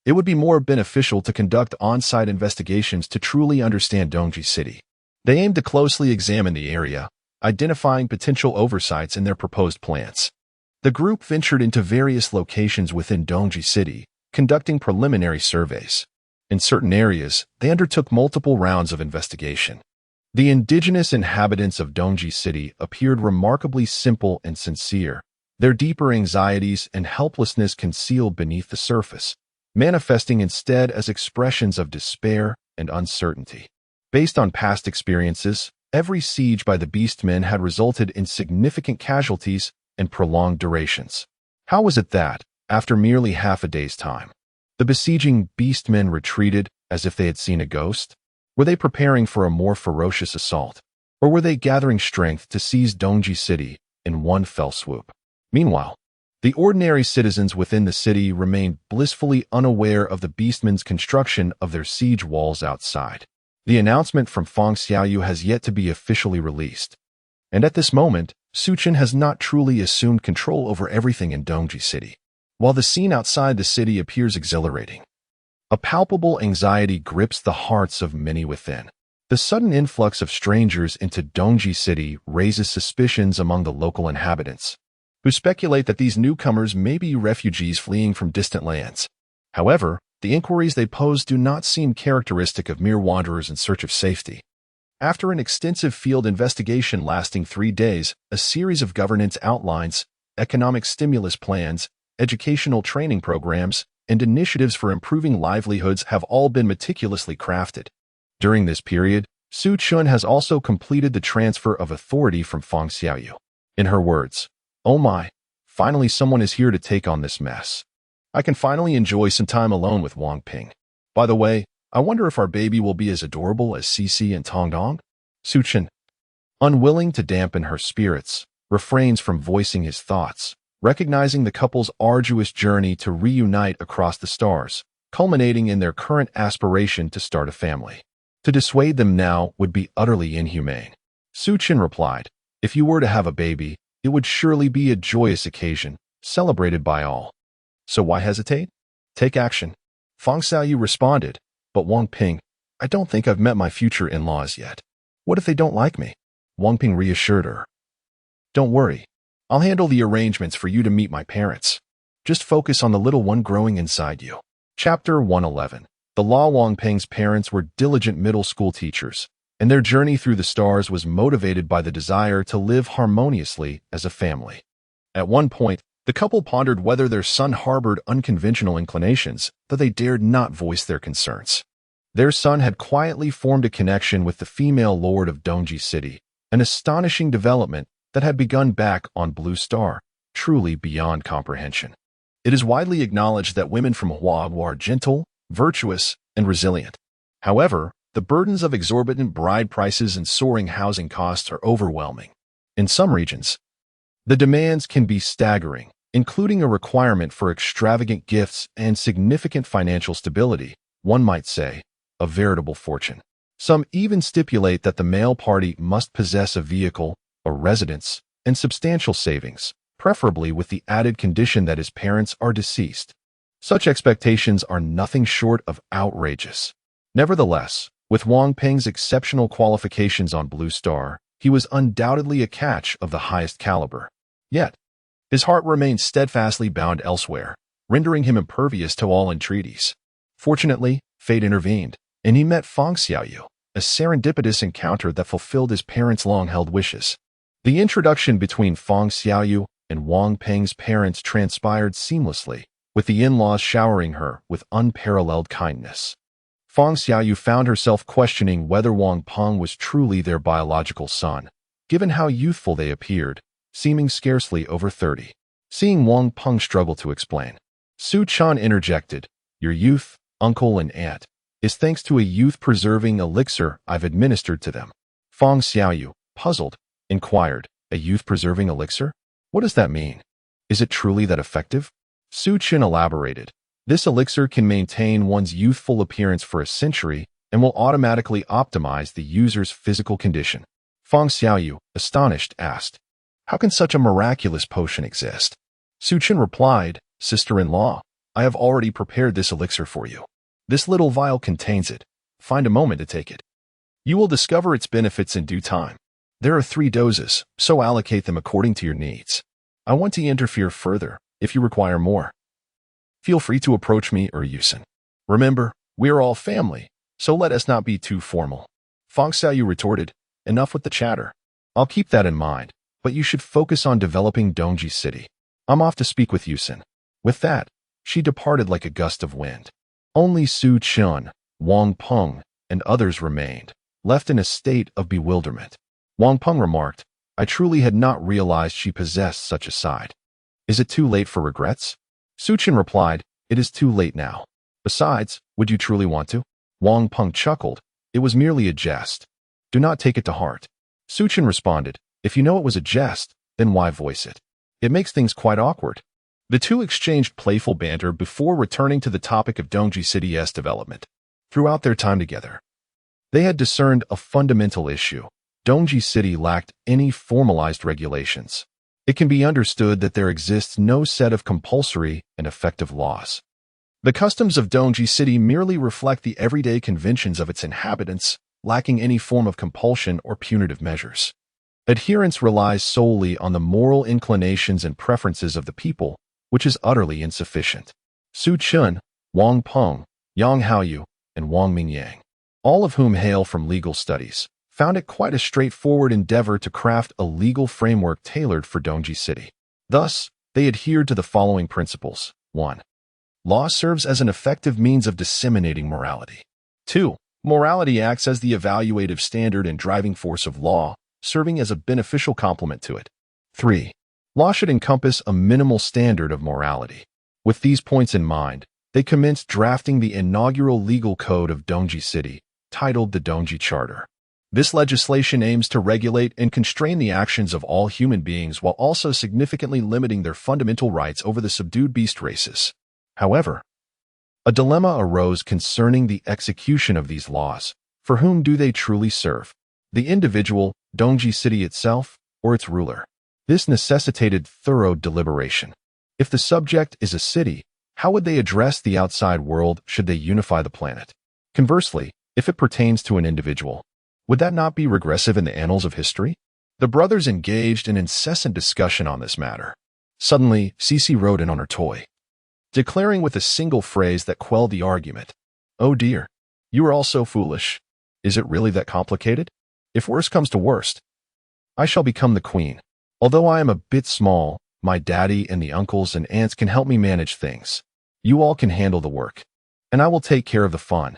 it would be more beneficial to conduct on-site investigations to truly understand Dongji City. They aimed to closely examine the area, identifying potential oversights in their proposed plans. The group ventured into various locations within Dongji City, conducting preliminary surveys. In certain areas, they undertook multiple rounds of investigation. The indigenous inhabitants of Dongji City appeared remarkably simple and sincere, their deeper anxieties and helplessness concealed beneath the surface, manifesting instead as expressions of despair and uncertainty. Based on past experiences, every siege by the Beastmen had resulted in significant casualties and prolonged durations. How was it that, after merely half a day's time, the besieging Beastmen retreated as if they had seen a ghost? Were they preparing for a more ferocious assault? Or were they gathering strength to seize Dongji City in one fell swoop? Meanwhile, the ordinary citizens within the city remained blissfully unaware of the Beastmen's construction of their siege walls outside. The announcement from Feng Xiaoyu has yet to be officially released, and at this moment, Suchin has not truly assumed control over everything in Dongji City. While the scene outside the city appears exhilarating, a palpable anxiety grips the hearts of many within. The sudden influx of strangers into Dongji City raises suspicions among the local inhabitants, who speculate that these newcomers may be refugees fleeing from distant lands. However, the inquiries they pose do not seem characteristic of mere wanderers in search of safety. After an extensive field investigation lasting 3 days, a series of governance outlines, economic stimulus plans, educational training programs, and initiatives for improving livelihoods have all been meticulously crafted. During this period, Su Chun has also completed the transfer of authority from Fang Xiaoyu. In her words, "Oh my, finally someone is here to take on this mess. I can finally enjoy some time alone with Wang Ping. By the way, I wonder if our baby will be as adorable as Cici and Tongdong?" Su Chun, unwilling to dampen her spirits, refrains from voicing his thoughts, recognizing the couple's arduous journey to reunite across the stars, culminating in their current aspiration to start a family. To dissuade them now would be utterly inhumane. Su Chun replied, "If you were to have a baby, it would surely be a joyous occasion, celebrated by all. So why hesitate? Take action." Fang Xiaoyu responded, "But Wang Ping, I don't think I've met my future in-laws yet. What if they don't like me?" Wang Ping reassured her, "Don't worry. I'll handle the arrangements for you to meet my parents. Just focus on the little one growing inside you." Chapter 111. The Law. Wang Ping's parents were diligent middle school teachers, and their journey through the stars was motivated by the desire to live harmoniously as a family. At one point, the couple pondered whether their son harbored unconventional inclinations, though they dared not voice their concerns. Their son had quietly formed a connection with the female lord of Dongji City, an astonishing development that had begun back on Blue Star, truly beyond comprehension. It is widely acknowledged that women from Huagu are gentle, virtuous, and resilient. However, the burdens of exorbitant bride prices and soaring housing costs are overwhelming. In some regions, the demands can be staggering, including a requirement for extravagant gifts and significant financial stability, one might say, a veritable fortune. Some even stipulate that the male party must possess a vehicle, a residence, and substantial savings, preferably with the added condition that his parents are deceased. Such expectations are nothing short of outrageous. Nevertheless, with Wang Ping's exceptional qualifications on Blue Star, he was undoubtedly a catch of the highest caliber. Yet, his heart remained steadfastly bound elsewhere, rendering him impervious to all entreaties. Fortunately, fate intervened, and he met Fang Xiaoyu, a serendipitous encounter that fulfilled his parents' long-held wishes. The introduction between Fang Xiaoyu and Wang Ping's parents transpired seamlessly, with the in-laws showering her with unparalleled kindness. Fang Xiaoyu found herself questioning whether Wang Peng was truly their biological son, given how youthful they appeared, seeming scarcely over 30. Seeing Wang Peng struggle to explain, Su Chan interjected, "Your youth, uncle and aunt, is thanks to a youth-preserving elixir I've administered to them." Fang Xiaoyu, puzzled, inquired, "A youth-preserving elixir? What does that mean? Is it truly that effective?" Su Chin elaborated, "This elixir can maintain one's youthful appearance for a century and will automatically optimize the user's physical condition." Fang Xiaoyu, astonished, asked, "How can such a miraculous potion exist?" Su Chin replied, "Sister-in-law, I have already prepared this elixir for you. This little vial contains it. Find a moment to take it. You will discover its benefits in due time. There are 3 doses, so allocate them according to your needs. I want to interfere further. If you require more, feel free to approach me or Yusen. Remember, we are all family, so let us not be too formal." Fang Xiaoyu retorted, "Enough with the chatter. I'll keep that in mind, but you should focus on developing Dongji City. I'm off to speak with Yusen." With that, she departed like a gust of wind. Only Su Chun, Wang Peng, and others remained, left in a state of bewilderment. Wang Peng remarked, "I truly had not realized she possessed such a side. Is it too late for regrets?" Su Chin replied, "It is too late now. Besides, would you truly want to?" Wang Peng chuckled, "It was merely a jest. Do not take it to heart." Su Chin responded, "If you know it was a jest, then why voice it? It makes things quite awkward." The two exchanged playful banter before returning to the topic of Dongji City's development. Throughout their time together, they had discerned a fundamental issue. Dongji City lacked any formalized regulations. It can be understood that there exists no set of compulsory and effective laws. The customs of Dongji City merely reflect the everyday conventions of its inhabitants, lacking any form of compulsion or punitive measures. Adherence relies solely on the moral inclinations and preferences of the people, which is utterly insufficient. Su Chun, Wang Peng, Yang Haoyu, and Wang Mingyang, all of whom hail from legal studies, found it quite a straightforward endeavor to craft a legal framework tailored for Dongji City. Thus, they adhered to the following principles. 1. Law serves as an effective means of disseminating morality. 2. Morality acts as the evaluative standard and driving force of law, serving as a beneficial complement to it. 3. Law should encompass a minimal standard of morality. With these points in mind, they commenced drafting the inaugural legal code of Dongji City, titled the Dongji Charter. This legislation aims to regulate and constrain the actions of all human beings while also significantly limiting their fundamental rights over the subdued beast races. However, a dilemma arose concerning the execution of these laws. For whom do they truly serve? The individual, Dongji City itself, or its ruler? This necessitated thorough deliberation. If the subject is a city, how would they address the outside world should they unify the planet? Conversely, if it pertains to an individual, would that not be regressive in the annals of history? The brothers engaged in incessant discussion on this matter. Suddenly, Cece wrote in on her toy, declaring with a single phrase that quelled the argument, "Oh dear, you are all so foolish. Is it really that complicated? If worst comes to worst, I shall become the queen. Although I am a bit small, my daddy and the uncles and aunts can help me manage things. You all can handle the work, and I will take care of the fun."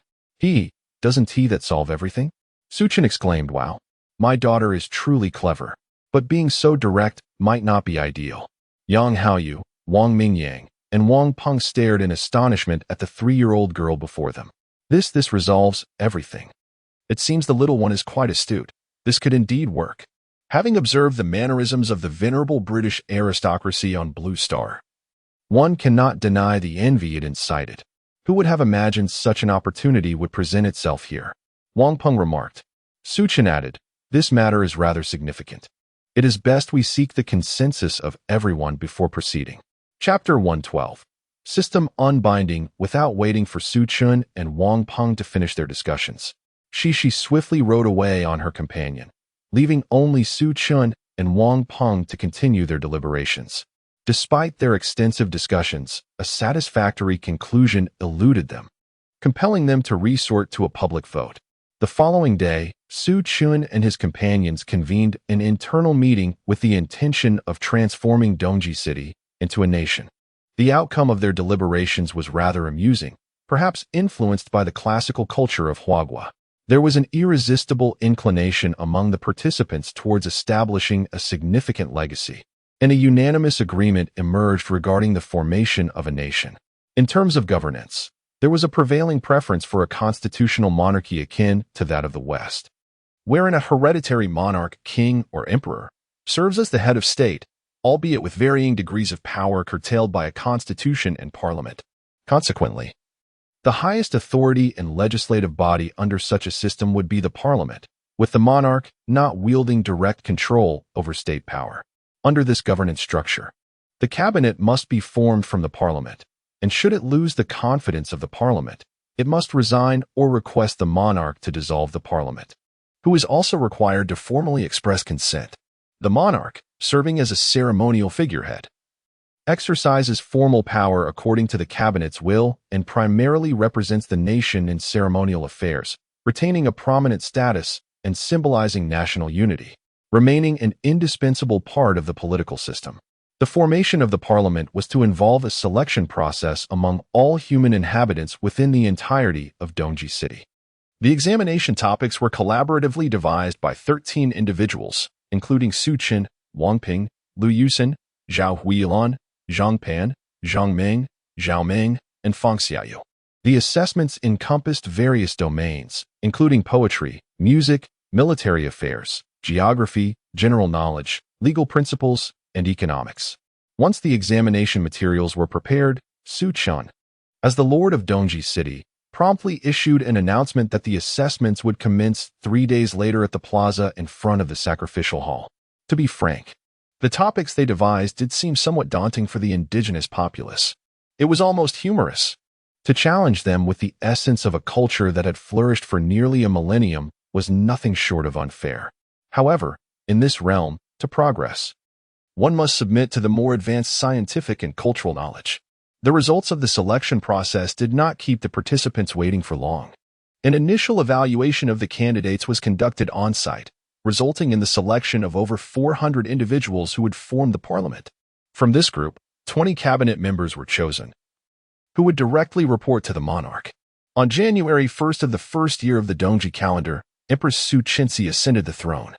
Doesn't he that solve everything? Suchin exclaimed, "Wow, my daughter is truly clever, but being so direct might not be ideal." Yang Haoyu, Wang Mingyang, and Wang Peng stared in astonishment at the 3-year-old girl before them. This resolves everything. It seems the little one is quite astute. This could indeed work. Having observed the mannerisms of the venerable British aristocracy on Blue Star, one cannot deny the envy it incited. Who would have imagined such an opportunity would present itself here? Wang Peng remarked. Suchin added, "This matter is rather significant. It is best we seek the consensus of everyone before proceeding." Chapter 112. System Unbinding. Without waiting for Suchun and Wang Peng to finish their discussions, she swiftly rode away on her companion, leaving only Suchun and Wang Peng to continue their deliberations. Despite their extensive discussions, a satisfactory conclusion eluded them, compelling them to resort to a public vote. The following day, Suchun and his companions convened an internal meeting with the intention of transforming Dongji City into a nation. The outcome of their deliberations was rather amusing, perhaps influenced by the classical culture of Huagua. There was an irresistible inclination among the participants towards establishing a significant legacy, and a unanimous agreement emerged regarding the formation of a nation. In terms of governance, there was a prevailing preference for a constitutional monarchy akin to that of the West, wherein a hereditary monarch, king, or emperor serves as the head of state, albeit with varying degrees of power curtailed by a constitution and parliament. Consequently, the highest authority and legislative body under such a system would be the parliament, with the monarch not wielding direct control over state power. Under this governance structure, the cabinet must be formed from the parliament, and should it lose the confidence of the parliament, it must resign or request the monarch to dissolve the parliament, who is also required to formally express consent. The monarch, serving as a ceremonial figurehead, exercises formal power according to the cabinet's will and primarily represents the nation in ceremonial affairs, retaining a prominent status and symbolizing national unity, remaining an indispensable part of the political system. The formation of the parliament was to involve a selection process among all human inhabitants within the entirety of Dongji City. The examination topics were collaboratively devised by 13 individuals, including Suchin, Wang Ping, Liu Yusen, Zhao Huilan, Zhang Pan, Zhang Ming, Zhao Ming, and Fang Xiaoyu. The assessments encompassed various domains, including poetry, music, military affairs, geography, general knowledge, legal principles, and economics. Once the examination materials were prepared, Suchun, as the lord of Dongji City, promptly issued an announcement that the assessments would commence 3 days later at the plaza in front of the sacrificial hall. To be frank, the topics they devised did seem somewhat daunting for the indigenous populace. It was almost humorous. To challenge them with the essence of a culture that had flourished for nearly a millennium was nothing short of unfair. However, in this realm, to progress, one must submit to the more advanced scientific and cultural knowledge. The results of the selection process did not keep the participants waiting for long. An initial evaluation of the candidates was conducted on-site, resulting in the selection of over 400 individuals who would form the parliament. From this group, 20 cabinet members were chosen, who would directly report to the monarch. On January 1st of the first year of the Dongji calendar, Empress Su Chinsi ascended the throne,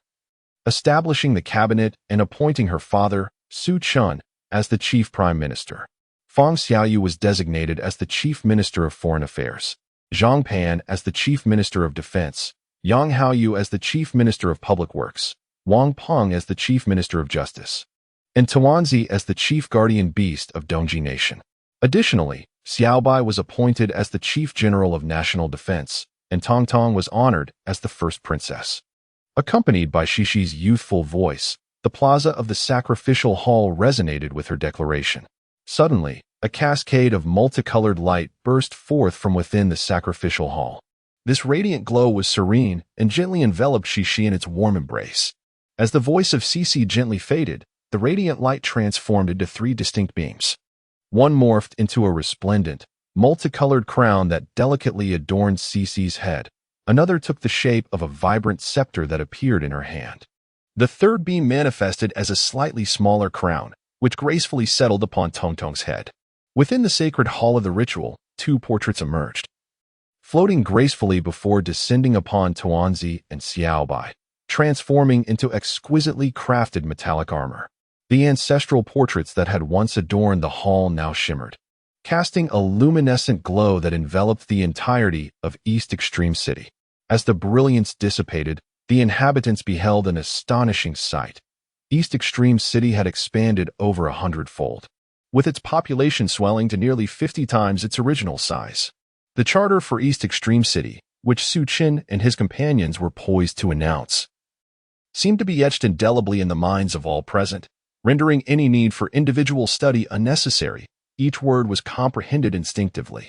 establishing the cabinet and appointing her father, Su Chun, as the chief prime minister. Fang Xiaoyu was designated as the chief minister of foreign affairs, Zhang Pan as the chief minister of defense, Yang Haoyu as the chief minister of public works, Wang Peng as the chief minister of justice, and Tuanzi as the chief guardian beast of Dongji nation. Additionally, Xiaobai was appointed as the chief general of national defense, and Tong Tong was honored as the first princess. Accompanied by Shishi's youthful voice, the plaza of the sacrificial hall resonated with her declaration. Suddenly, a cascade of multicolored light burst forth from within the sacrificial hall. This radiant glow was serene and gently enveloped Shishi in its warm embrace. As the voice of Cece gently faded, the radiant light transformed into 3 distinct beams. One morphed into a resplendent, multicolored crown that delicately adorned Cece's head. Another took the shape of a vibrant scepter that appeared in her hand. The third beam manifested as a slightly smaller crown, which gracefully settled upon Tong Tong's head. Within the sacred hall of the ritual, 2 portraits emerged, floating gracefully before descending upon Tuanzi and Xiaobai, transforming into exquisitely crafted metallic armor. The ancestral portraits that had once adorned the hall now shimmered, casting a luminescent glow that enveloped the entirety of East Extreme City. As the brilliance dissipated, the inhabitants beheld an astonishing sight. East Extreme City had expanded over 100-fold, with its population swelling to nearly 50 times its original size. The charter for East Extreme City, which Su Qin and his companions were poised to announce, seemed to be etched indelibly in the minds of all present, rendering any need for individual study unnecessary. Each word was comprehended instinctively.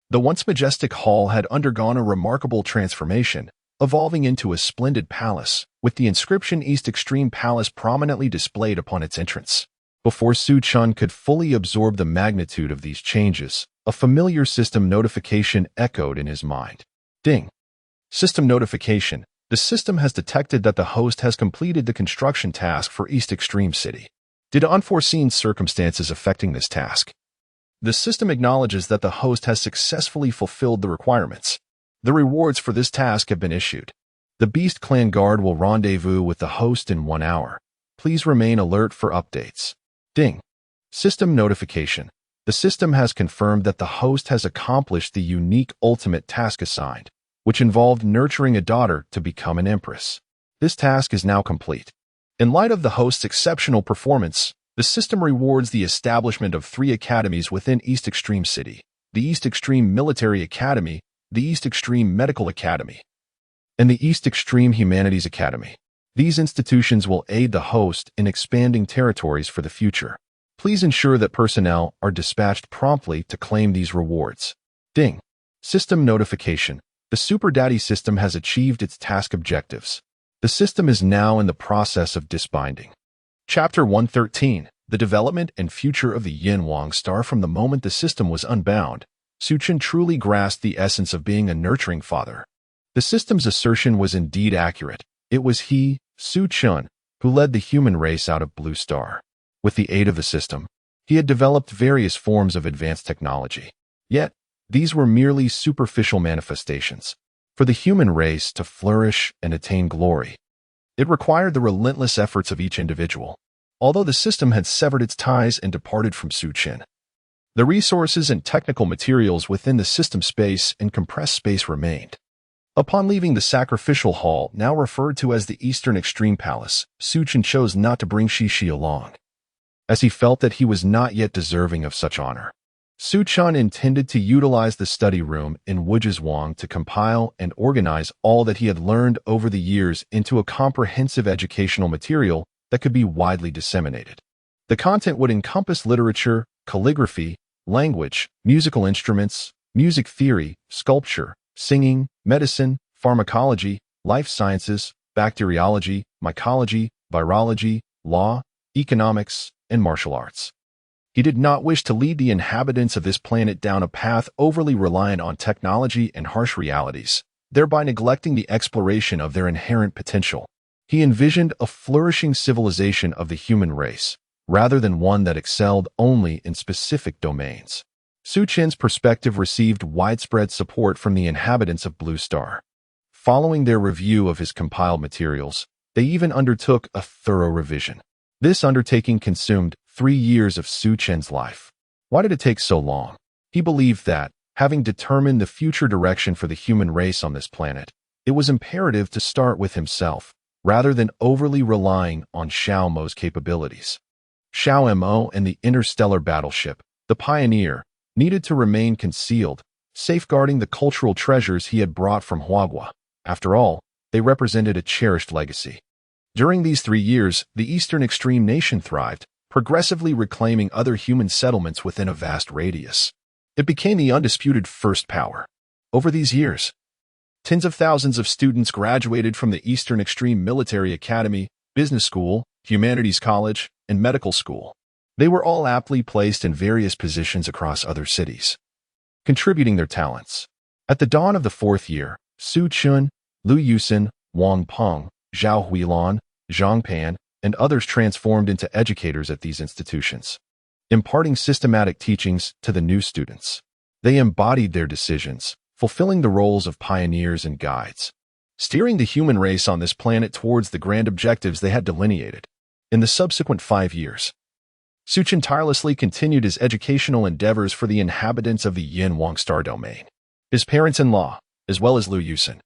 The once majestic hall had undergone a remarkable transformation, evolving into a splendid palace, with the inscription East Extreme Palace prominently displayed upon its entrance. Before Su Chun could fully absorb the magnitude of these changes, a familiar system notification echoed in his mind. Ding! System notification. The system has detected that the host has completed the construction task for East Extreme City. Due to unforeseen circumstances affecting this task, the system acknowledges that the host has successfully fulfilled the requirements. The rewards for this task have been issued. The Beast Clan Guard will rendezvous with the host in 1 hour. Please remain alert for updates. Ding! System notification. The system has confirmed that the host has accomplished the unique ultimate task assigned, which involved nurturing a daughter to become an empress. This task is now complete. In light of the host's exceptional performance, the system rewards the establishment of 3 academies within East Extreme City: the East Extreme Military Academy, the East Extreme Medical Academy, and the East Extreme Humanities Academy. These institutions will aid the host in expanding territories for the future. Please ensure that personnel are dispatched promptly to claim these rewards. Ding! System notification. The Super Daddy system has achieved its task objectives. The system is now in the process of disbinding. Chapter 113. The Development and Future of the Yin Wang Star. From the moment the system was unbound, Su Chen truly grasped the essence of being a nurturing father. The system's assertion was indeed accurate. It was he, Su Chen, who led the human race out of Blue Star. With the aid of the system, he had developed various forms of advanced technology. Yet, these were merely superficial manifestations. For the human race to flourish and attain glory, it required the relentless efforts of each individual. Although the system had severed its ties and departed from Su Chen, the resources and technical materials within the system space and compressed space remained. Upon leaving the sacrificial hall, now referred to as the Eastern Extreme Palace, Su Chen chose not to bring Shishi along, as he felt that he was not yet deserving of such honor. Su-chan intended to utilize the study room in Wujizwang to compile and organize all that he had learned over the years into a comprehensive educational material that could be widely disseminated. The content would encompass literature, calligraphy, language, musical instruments, music theory, sculpture, singing, medicine, pharmacology, life sciences, bacteriology, mycology, virology, law, economics, and martial arts. He did not wish to lead the inhabitants of this planet down a path overly reliant on technology and harsh realities, thereby neglecting the exploration of their inherent potential. He envisioned a flourishing civilization of the human race, rather than one that excelled only in specific domains. Su-chen's perspective received widespread support from the inhabitants of Blue Star. Following their review of his compiled materials, they even undertook a thorough revision. This undertaking consumed 3 years of Su-chen's life. Why did it take so long? He believed that, having determined the future direction for the human race on this planet, it was imperative to start with himself, rather than overly relying on Xiao Mo's capabilities. Xiao Mo and the interstellar battleship, the Pioneer, needed to remain concealed, safeguarding the cultural treasures he had brought from Huagua. After all, they represented a cherished legacy. During these 3 years, the Eastern Extreme nation thrived, progressively reclaiming other human settlements within a vast radius. It became the undisputed first power. Over these years, tens of thousands of students graduated from the Eastern Extreme Military Academy, Business School, Humanities College, and Medical School. They were all aptly placed in various positions across other cities, contributing their talents. At the dawn of the 4th year, Su Chun, Lu Yusin, Wang Peng, Zhao Huilan, Zhang Pan, and others transformed into educators at these institutions, imparting systematic teachings to the new students. They embodied their decisions, fulfilling the roles of pioneers and guides, steering the human race on this planet towards the grand objectives they had delineated. In the subsequent 5 years, Su-chan tirelessly continued his educational endeavors for the inhabitants of the Yin Wang Star domain. His parents-in-law, as well as Lu Yusin,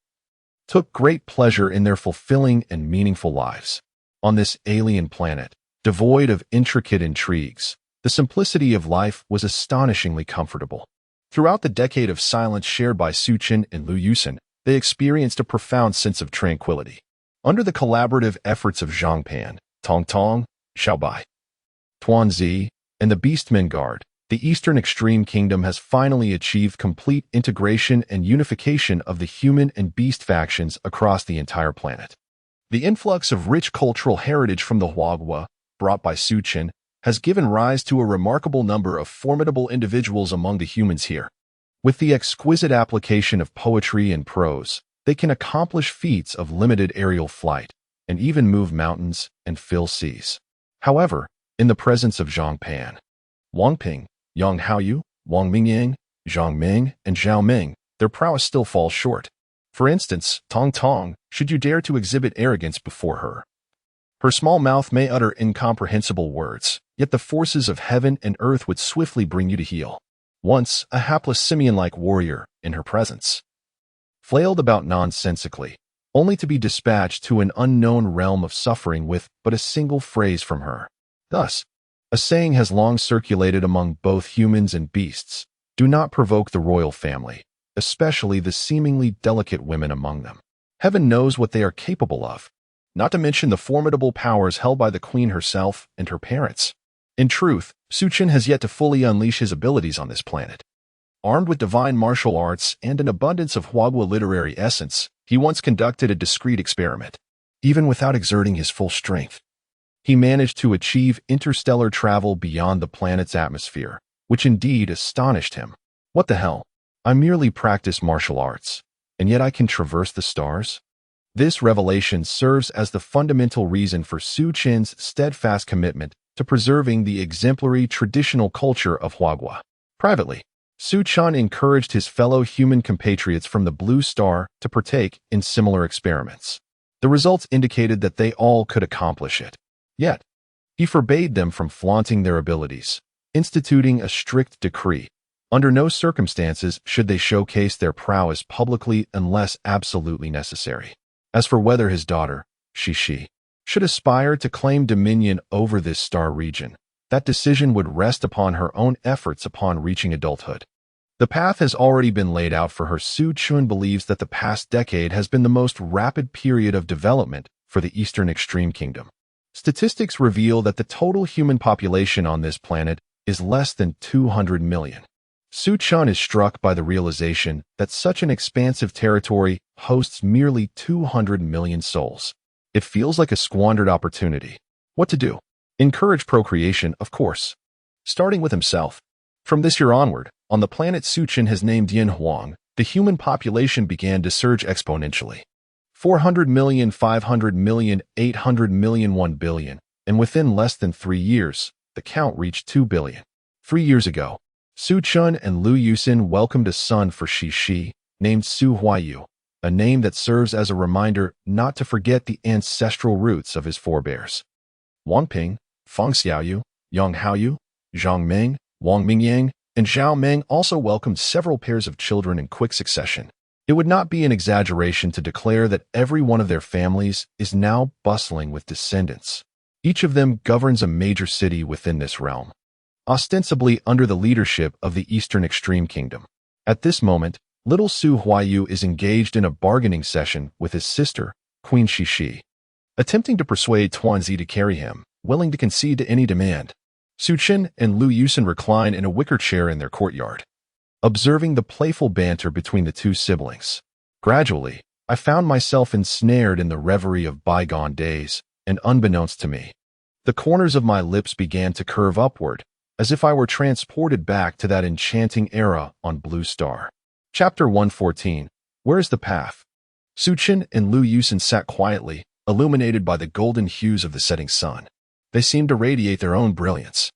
took great pleasure in their fulfilling and meaningful lives. On this alien planet, devoid of intricate intrigues, the simplicity of life was astonishingly comfortable. Throughout the decade of silence shared by Su-chan and Lu Yusin, they experienced a profound sense of tranquility. Under the collaborative efforts of Zhang Pan, Tong Tong, Xiaobai, Tuanzi, and the Beastmen Guard, the Eastern Extreme Kingdom has finally achieved complete integration and unification of the human and beast factions across the entire planet. The influx of rich cultural heritage from the Huagua, brought by Su-chan, has given rise to a remarkable number of formidable individuals among the humans here. With the exquisite application of poetry and prose, they can accomplish feats of limited aerial flight, and even move mountains and fill seas. However, in the presence of Zhang Pan, Wang Ping, Yang Haoyu, Wang Mingyang, Zhang Ming, and Zhao Ming, their prowess still falls short. For instance, Tong Tong, should you dare to exhibit arrogance before her. Her small mouth may utter incomprehensible words, yet the forces of heaven and earth would swiftly bring you to heel. Once, a hapless simian-like warrior, in her presence, flailed about nonsensically, only to be dispatched to an unknown realm of suffering with but a single phrase from her. Thus, a saying has long circulated among both humans and beasts: do not provoke the royal family, especially the seemingly delicate women among them. Heaven knows what they are capable of, not to mention the formidable powers held by the queen herself and her parents. In truth, Su-chan has yet to fully unleash his abilities on this planet. Armed with divine martial arts and an abundance of Huagua literary essence, he once conducted a discreet experiment. Even without exerting his full strength, he managed to achieve interstellar travel beyond the planet's atmosphere, which indeed astonished him. What the hell? I merely practice martial arts, and yet I can traverse the stars? This revelation serves as the fundamental reason for Su-chan's steadfast commitment to preserving the exemplary traditional culture of Huagua. Privately, Su-chan encouraged his fellow human compatriots from the Blue Star to partake in similar experiments. The results indicated that they all could accomplish it. Yet, he forbade them from flaunting their abilities, instituting a strict decree. Under no circumstances should they showcase their prowess publicly unless absolutely necessary. As for whether his daughter, Shishi, should aspire to claim dominion over this star region, That decision would rest upon her own efforts upon reaching adulthood. The path has already been laid out for her. Su-chun believes that the past decade has been the most rapid period of development for the Eastern Extreme Kingdom. Statistics reveal that the total human population on this planet is less than 200 million. Su-chun is struck by the realization that such an expansive territory hosts merely 200 million souls. It feels like a squandered opportunity. What to do? Encourage procreation, of course. Starting with himself. From this year onward, on the planet Su-chun has named Yin Huang, the human population began to surge exponentially. 400 million, 500 million, 800 million, 1 billion, and within less than 3 years, the count reached 2 billion. 3 years ago, Su-chun and Lu Yusin welcomed a son for Shi, named Su Huayu, a name that serves as a reminder not to forget the ancestral roots of his forebears. Wang Ping, Feng Xiaoyu, Yang Haoyu, Zhang Ming, Wang Mingyang, and Zhao Meng also welcomed several pairs of children in quick succession. It would not be an exaggeration to declare that every one of their families is now bustling with descendants. Each of them governs a major city within this realm, ostensibly under the leadership of the Eastern Extreme Kingdom. At this moment, little Su Huayu is engaged in a bargaining session with his sister, Queen Shi, attempting to persuade Tuanzi to carry him, willing to concede to any demand. Su-chun and Lu Yusin recline in a wicker chair in their courtyard, observing the playful banter between the two siblings. Gradually, I found myself ensnared in the reverie of bygone days, and unbeknownst to me, the corners of my lips began to curve upward, as if I were transported back to that enchanting era on Blue Star. Chapter 114. Where's the path? Su-chun and Lu Yusin sat quietly, illuminated by the golden hues of the setting sun. They seemed to radiate their own brilliance,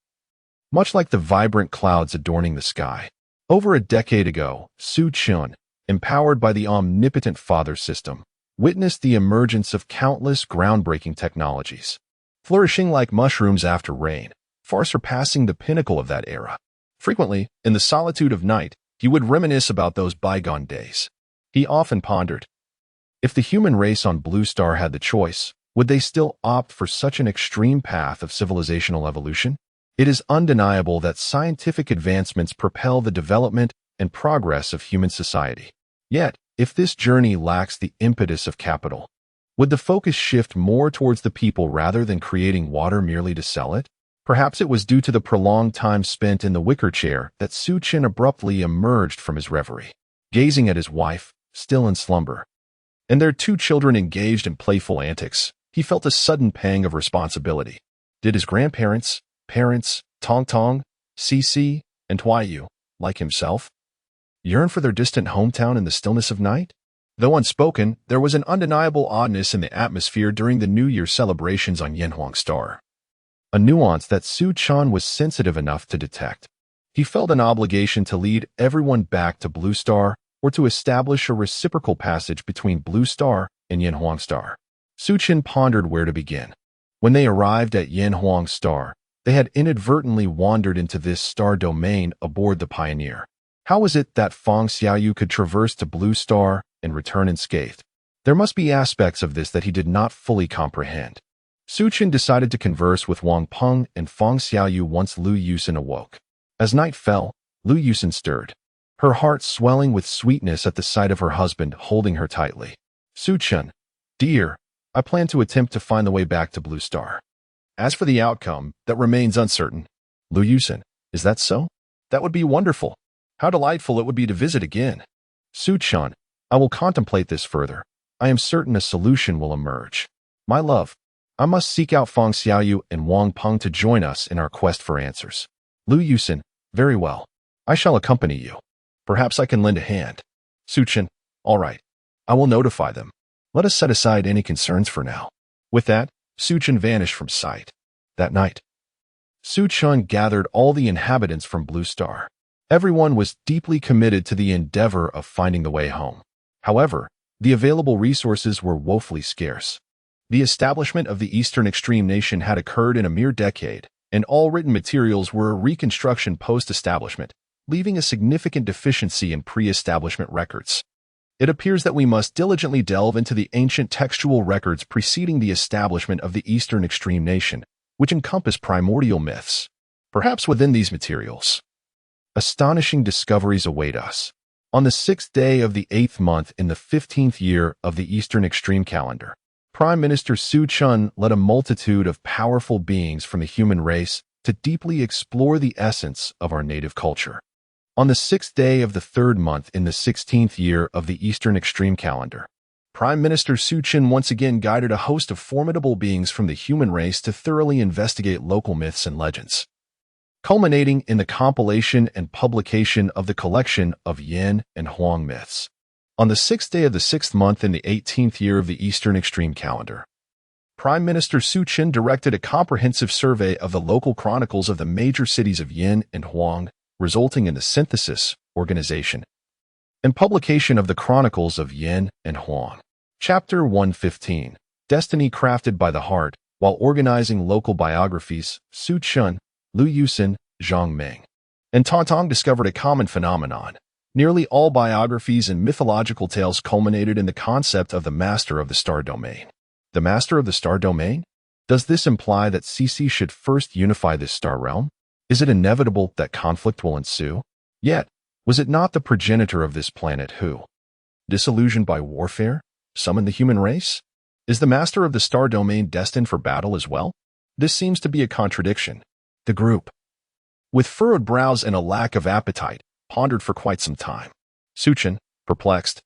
much like the vibrant clouds adorning the sky. Over a decade ago, Su-chun, empowered by the omnipotent father system, witnessed the emergence of countless groundbreaking technologies, flourishing like mushrooms after rain, far surpassing the pinnacle of that era. Frequently, in the solitude of night, he would reminisce about those bygone days. He often pondered, if the human race on Blue Star had the choice, would they still opt for such an extreme path of civilizational evolution? It is undeniable that scientific advancements propel the development and progress of human society. Yet, if this journey lacks the impetus of capital, would the focus shift more towards the people rather than creating water merely to sell it? Perhaps it was due to the prolonged time spent in the wicker chair that Su-chun abruptly emerged from his reverie, gazing at his wife, still in slumber, and their 2 children engaged in playful antics. He felt a sudden pang of responsibility. Did his grandparents, parents, Tong Tong, Cici, and Huayu, like himself, yearn for their distant hometown in the stillness of night? Though unspoken, there was an undeniable oddness in the atmosphere during the New Year celebrations on Yanhuang Star, a nuance that Su-chun was sensitive enough to detect. He felt an obligation to lead everyone back to Blue Star or to establish a reciprocal passage between Blue Star and Yanhuang Star. Su-chun pondered where to begin. When they arrived at Yanhuang Star, they had inadvertently wandered into this star domain aboard the Pioneer. How was it that Feng Xiaoyu could traverse to Blue Star and return unscathed? There must be aspects of this that he did not fully comprehend. Su-chun decided to converse with Wang Peng and Feng Xiaoyu once Lu Yusin awoke. As night fell, Lu Yusin stirred, her heart swelling with sweetness at the sight of her husband holding her tightly. Su-chun, dear, I plan to attempt to find the way back to Blue Star. As for the outcome, that remains uncertain. Lu Yusin, is that so? That would be wonderful. How delightful it would be to visit again. Su-chun, I will contemplate this further. I am certain a solution will emerge. My love, I must seek out Feng Xiaoyu and Wang Peng to join us in our quest for answers. Lu Yusin, very well. I shall accompany you. Perhaps I can lend a hand. Su-chun, all right. I will notify them. Let us set aside any concerns for now. With that, Su-chun vanished from sight. That night, Su-chun gathered all the inhabitants from Blue Star. Everyone was deeply committed to the endeavor of finding the way home. However, the available resources were woefully scarce. The establishment of the Eastern Extreme Nation had occurred in a mere decade, and all written materials were a reconstruction post-establishment, leaving a significant deficiency in pre-establishment records. It appears that we must diligently delve into the ancient textual records preceding the establishment of the Eastern Extreme Nation, which encompass primordial myths, Perhaps within these materials, astonishing discoveries await us. On the 6th day of the 8th month in the 15th year of the Eastern Extreme Calendar, Prime Minister Su Chun led a multitude of powerful beings from the human race to deeply explore the essence of our native culture. On the 6th day of the 3rd month in the 16th year of the Eastern Extreme Calendar, Prime Minister Su Chun once again guided a host of formidable beings from the human race to thoroughly investigate local myths and legends, culminating in the compilation and publication of the collection of Yin and Huang myths. On the 6th day of the 6th month in the 18th year of the Eastern Extreme Calendar, Prime Minister Su Chun directed a comprehensive survey of the local chronicles of the major cities of Yin and Huang, resulting in the synthesis, organization, and publication of the chronicles of Yin and Huang. Chapter 115, Destiny Crafted by the Heart. While organizing local biographies, Su Chun, Lu Yusin, Zhang Ming, and Tong discovered a common phenomenon. Nearly all biographies and mythological tales culminated in the concept of the Master of the Star Domain. The Master of the Star Domain? Does this imply that CC should first unify this star realm? Is it inevitable that conflict will ensue? Yet, was it not the progenitor of this planet who, disillusioned by warfare, summoned the human race? Is the Master of the Star Domain destined for battle as well? This seems to be a contradiction. The group, with furrowed brows and a lack of appetite, pondered for quite some time. Su Chun, perplexed,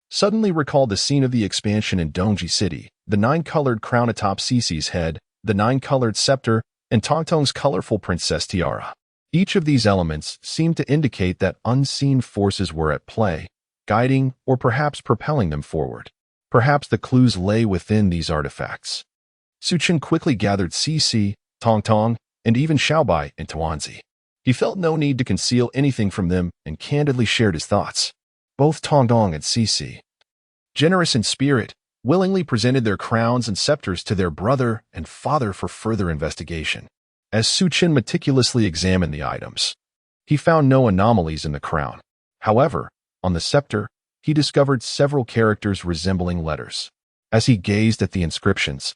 suddenly recalled the scene of the expansion in Dongji City, the 9-colored crown atop Cece's head, the 9-colored scepter, and Tong's colorful princess tiara. Each of these elements seemed to indicate that unseen forces were at play, guiding or perhaps propelling them forward. Perhaps the clues lay within these artifacts. Su Chun quickly gathered Cece, Tong, and even Xiaobai and Tuanzi. He felt no need to conceal anything from them and candidly shared his thoughts. Both Tong and Cece, generous in spirit, willingly presented their crowns and scepters to their brother and father for further investigation. As Su Chun meticulously examined the items, he found no anomalies in the crown. However, on the scepter, he discovered several characters resembling letters. As he gazed at the inscriptions,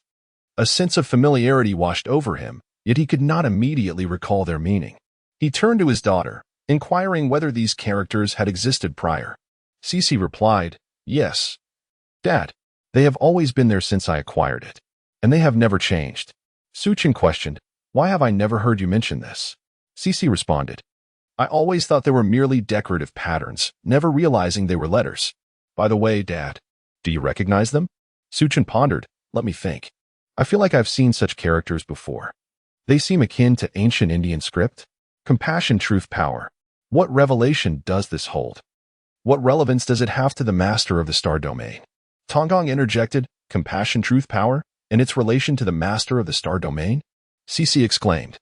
a sense of familiarity washed over him, yet he could not immediately recall their meaning. He turned to his daughter, inquiring whether these characters had existed prior. Cece replied, "Yes, Dad. They have always been there since I acquired it, and they have never changed." Su Chun questioned, "Why have I never heard you mention this?" Cece responded, "I always thought they were merely decorative patterns, never realizing they were letters. By the way, Dad, do you recognize them?" Su Chun pondered, "Let me think. I feel like I've seen such characters before. They seem akin to ancient Indian script. Compassion, truth, power. What revelation does this hold? What relevance does it have to the Master of the Star Domain?" Tong interjected, "Compassion, truth, power, and its relation to the Master of the Star Domain?" Cece exclaimed,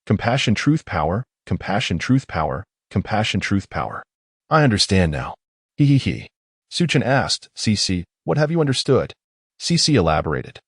"Compassion, truth, power, compassion, truth, power, compassion, truth, power. I understand now. He. Su Chun asked, "Cece, what have you understood?" Cece elaborated,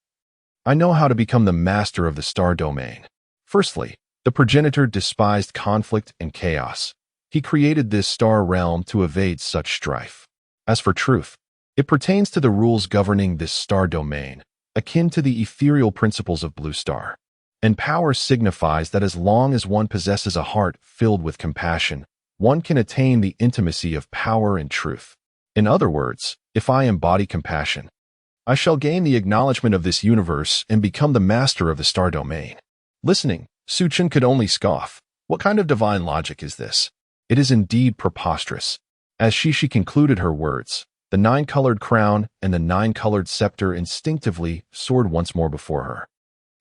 "I know how to become the Master of the Star Domain. Firstly, the progenitor despised conflict and chaos. He created this star realm to evade such strife. As for truth, it pertains to the rules governing this star domain, akin to the ethereal principles of Blue Star. And power signifies that as long as one possesses a heart filled with compassion, one can attain the intimacy of power and truth. In other words, if I embody compassion, I shall gain the acknowledgement of this universe and become the Master of the Star Domain." Listening, Su Chun could only scoff. What kind of divine logic is this? It is indeed preposterous. As she concluded her words, the 9-colored crown and the 9-colored scepter instinctively soared once more before her,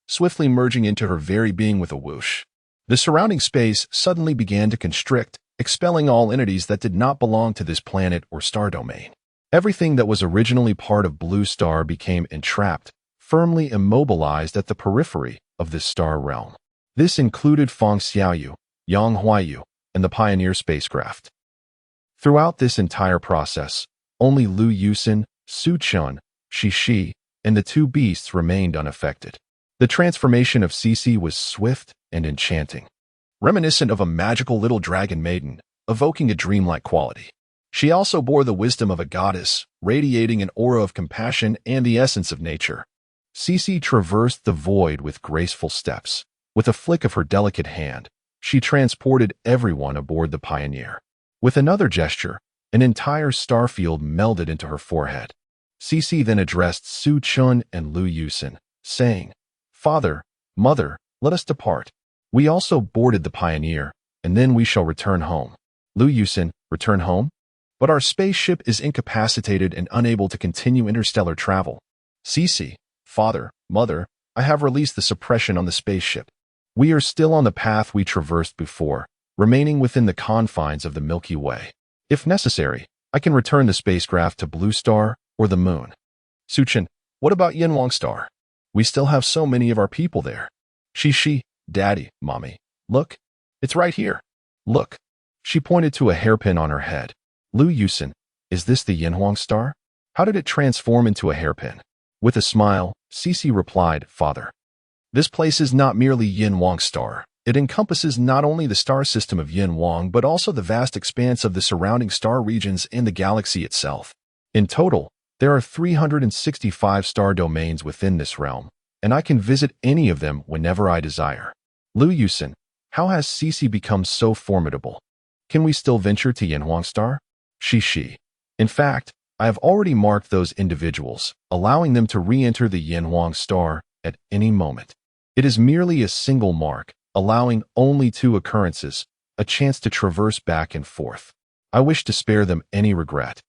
swiftly merging into her very being with a whoosh. The surrounding space suddenly began to constrict, expelling all entities that did not belong to this planet or star domain. Everything that was originally part of Blue Star became entrapped, firmly immobilized at the periphery of this star realm. This included Feng Xiaoyu, Yang Huayu, and the Pioneer spacecraft. Throughout this entire process, only Lu Yusin, Su Chun, Shi, and the two beasts remained unaffected. The transformation of Cece was swift and enchanting, reminiscent of a magical little dragon maiden, evoking a dreamlike quality. She also bore the wisdom of a goddess, radiating an aura of compassion and the essence of nature. Cece traversed the void with graceful steps, With a flick of her delicate hand, she transported everyone aboard the Pioneer. With another gesture, an entire starfield melded into her forehead. Cece then addressed Su Chun and Lu Yusin, saying, "Father, Mother, let us depart. We also boarded the Pioneer, and then we shall return home." Lu Yusin, return home? But our spaceship is incapacitated and unable to continue interstellar travel. Cece, Father, Mother, I have released the suppression on the spaceship. We are still on the path we traversed before, remaining within the confines of the Milky Way. If necessary, I can return the spacecraft to Blue Star or the Moon. Suchin, what about Yenwang Star? We still have so many of our people there. She, Daddy, Mommy, look. It's right here. Look. She pointed to a hairpin on her head. Lu Yusin, is this the Yenwang Star? How did it transform into a hairpin? With a smile, Cece replied, Father. This place is not merely Yenwang Star. It encompasses not only the star system of Yenwang but also the vast expanse of the surrounding star regions and the galaxy itself. In total, there are 365 star domains within this realm, and I can visit any of them whenever I desire. Lu Yusin, how has Cece become so formidable? Can we still venture to Yenwang Star? She. In fact, I have already marked those individuals, allowing them to re-enter the Yenwang Star at any moment. It is merely a single mark, allowing only 2 occurrences, a chance to traverse back and forth. I wish to spare them any regret.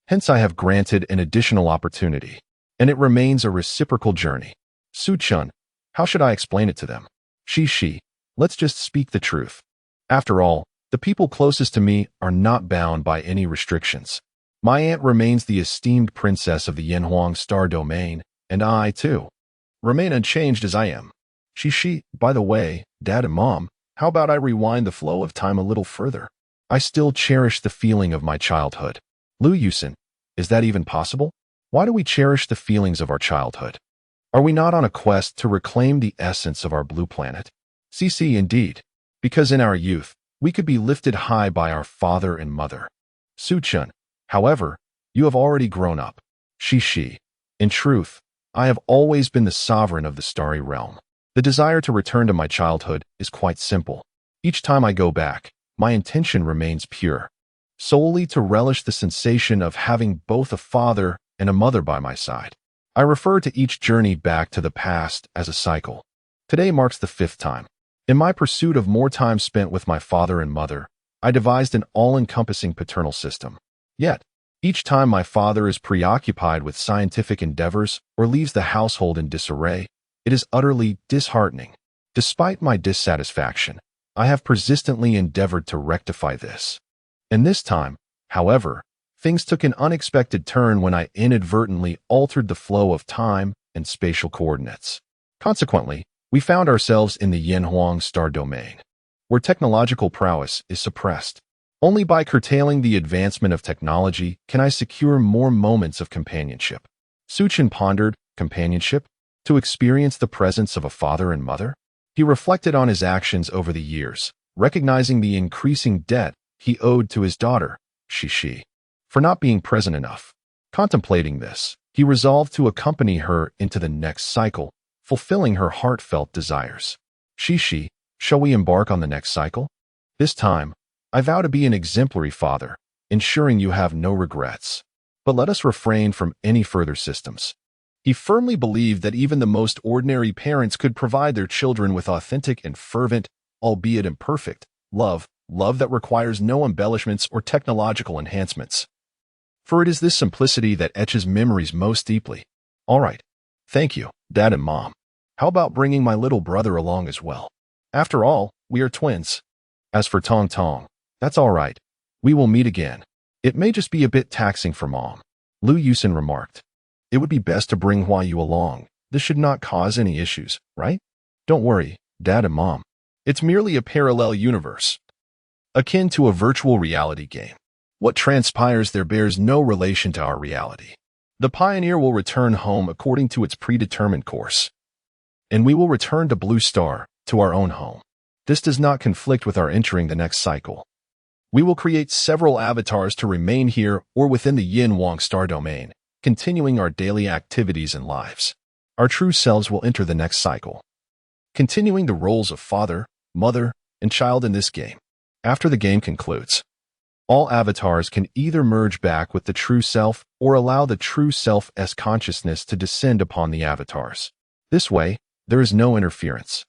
Hence I have granted an additional opportunity, and it remains a reciprocal journey. Su-chun, how should I explain it to them? She, let's just speak the truth. After all, the people closest to me are not bound by any restrictions. My aunt remains the esteemed princess of the Yenwang Star domain, and I, too, remain unchanged as I am. She, by the way, Dad and Mom, how about I rewind the flow of time a little further? I still cherish the feeling of my childhood. Lu Yusin, is that even possible? Why do we cherish the feelings of our childhood? Are we not on a quest to reclaim the essence of our blue planet? Cece, indeed, because in our youth, we could be lifted high by our father and mother. Su-chun, however, you have already grown up. She, in truth, I have always been the sovereign of the starry realm. The desire to return to my childhood is quite simple. Each time I go back, my intention remains pure, solely to relish the sensation of having both a father and a mother by my side. I refer to each journey back to the past as a cycle. Today marks the 5th time. In my pursuit of more time spent with my father and mother, I devised an all-encompassing paternal system. Yet, each time my father is preoccupied with scientific endeavors or leaves the household in disarray, it is utterly disheartening. Despite my dissatisfaction, I have persistently endeavored to rectify this. And this time, however, things took an unexpected turn when I inadvertently altered the flow of time and spatial coordinates. Consequently, we found ourselves in the Yenwang Star domain, where technological prowess is suppressed. Only by curtailing the advancement of technology can I secure more moments of companionship. Suchin pondered, companionship? To experience the presence of a father and mother? He reflected on his actions over the years, recognizing the increasing debt he owed to his daughter, She, for not being present enough. Contemplating this, he resolved to accompany her into the next cycle, fulfilling her heartfelt desires. She, shall we embark on the next cycle? This time, I vow to be an exemplary father, ensuring you have no regrets. But let us refrain from any further systems. He firmly believed that even the most ordinary parents could provide their children with authentic and fervent, albeit imperfect, love that requires no embellishments or technological enhancements. For it is this simplicity that etches memories most deeply. All right. Thank you, Dad and Mom. How about bringing my little brother along as well? After all, we are twins. As for Tong Tong, that's all right. We will meet again. It may just be a bit taxing for Mom. Lu Yusin remarked. It would be best to bring Hua Yu along. This should not cause any issues, right? Don't worry, Dad and Mom. It's merely a parallel universe, akin to a virtual reality game. What transpires there bears no relation to our reality. The Pioneer will return home according to its predetermined course, and we will return to Blue Star, to our own home. This does not conflict with our entering the next cycle. We will create several avatars to remain here or within the Yenwang Star domain, continuing our daily activities and lives. Our true selves will enter the next cycle. continuing the roles of father, mother, and child in this game. After the game concludes, all avatars can either merge back with the true self or allow the true self's consciousness to descend upon the avatars. This way, there is no interference,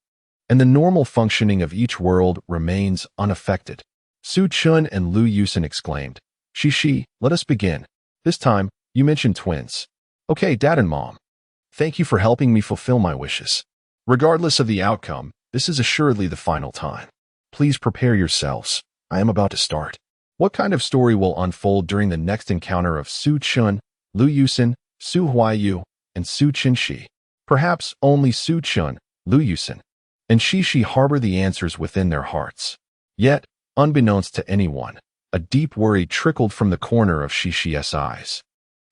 and the normal functioning of each world remains unaffected. Su Chun and Lu Yusin exclaimed, Shishi, let us begin. This time, you mentioned twins. Okay, Dad and Mom. Thank you for helping me fulfill my wishes. Regardless of the outcome, this is assuredly the final time. Please prepare yourselves. I am about to start. What kind of story will unfold during the next encounter of Su Chun, Lu Yusin, Su Huaiyu, and Su Qinshi? Perhaps only Su Chun, Lu Yusin, and Shishi harbor the answers within their hearts. Yet, unbeknownst to anyone, a deep worry trickled from the corner of Shishi's eyes.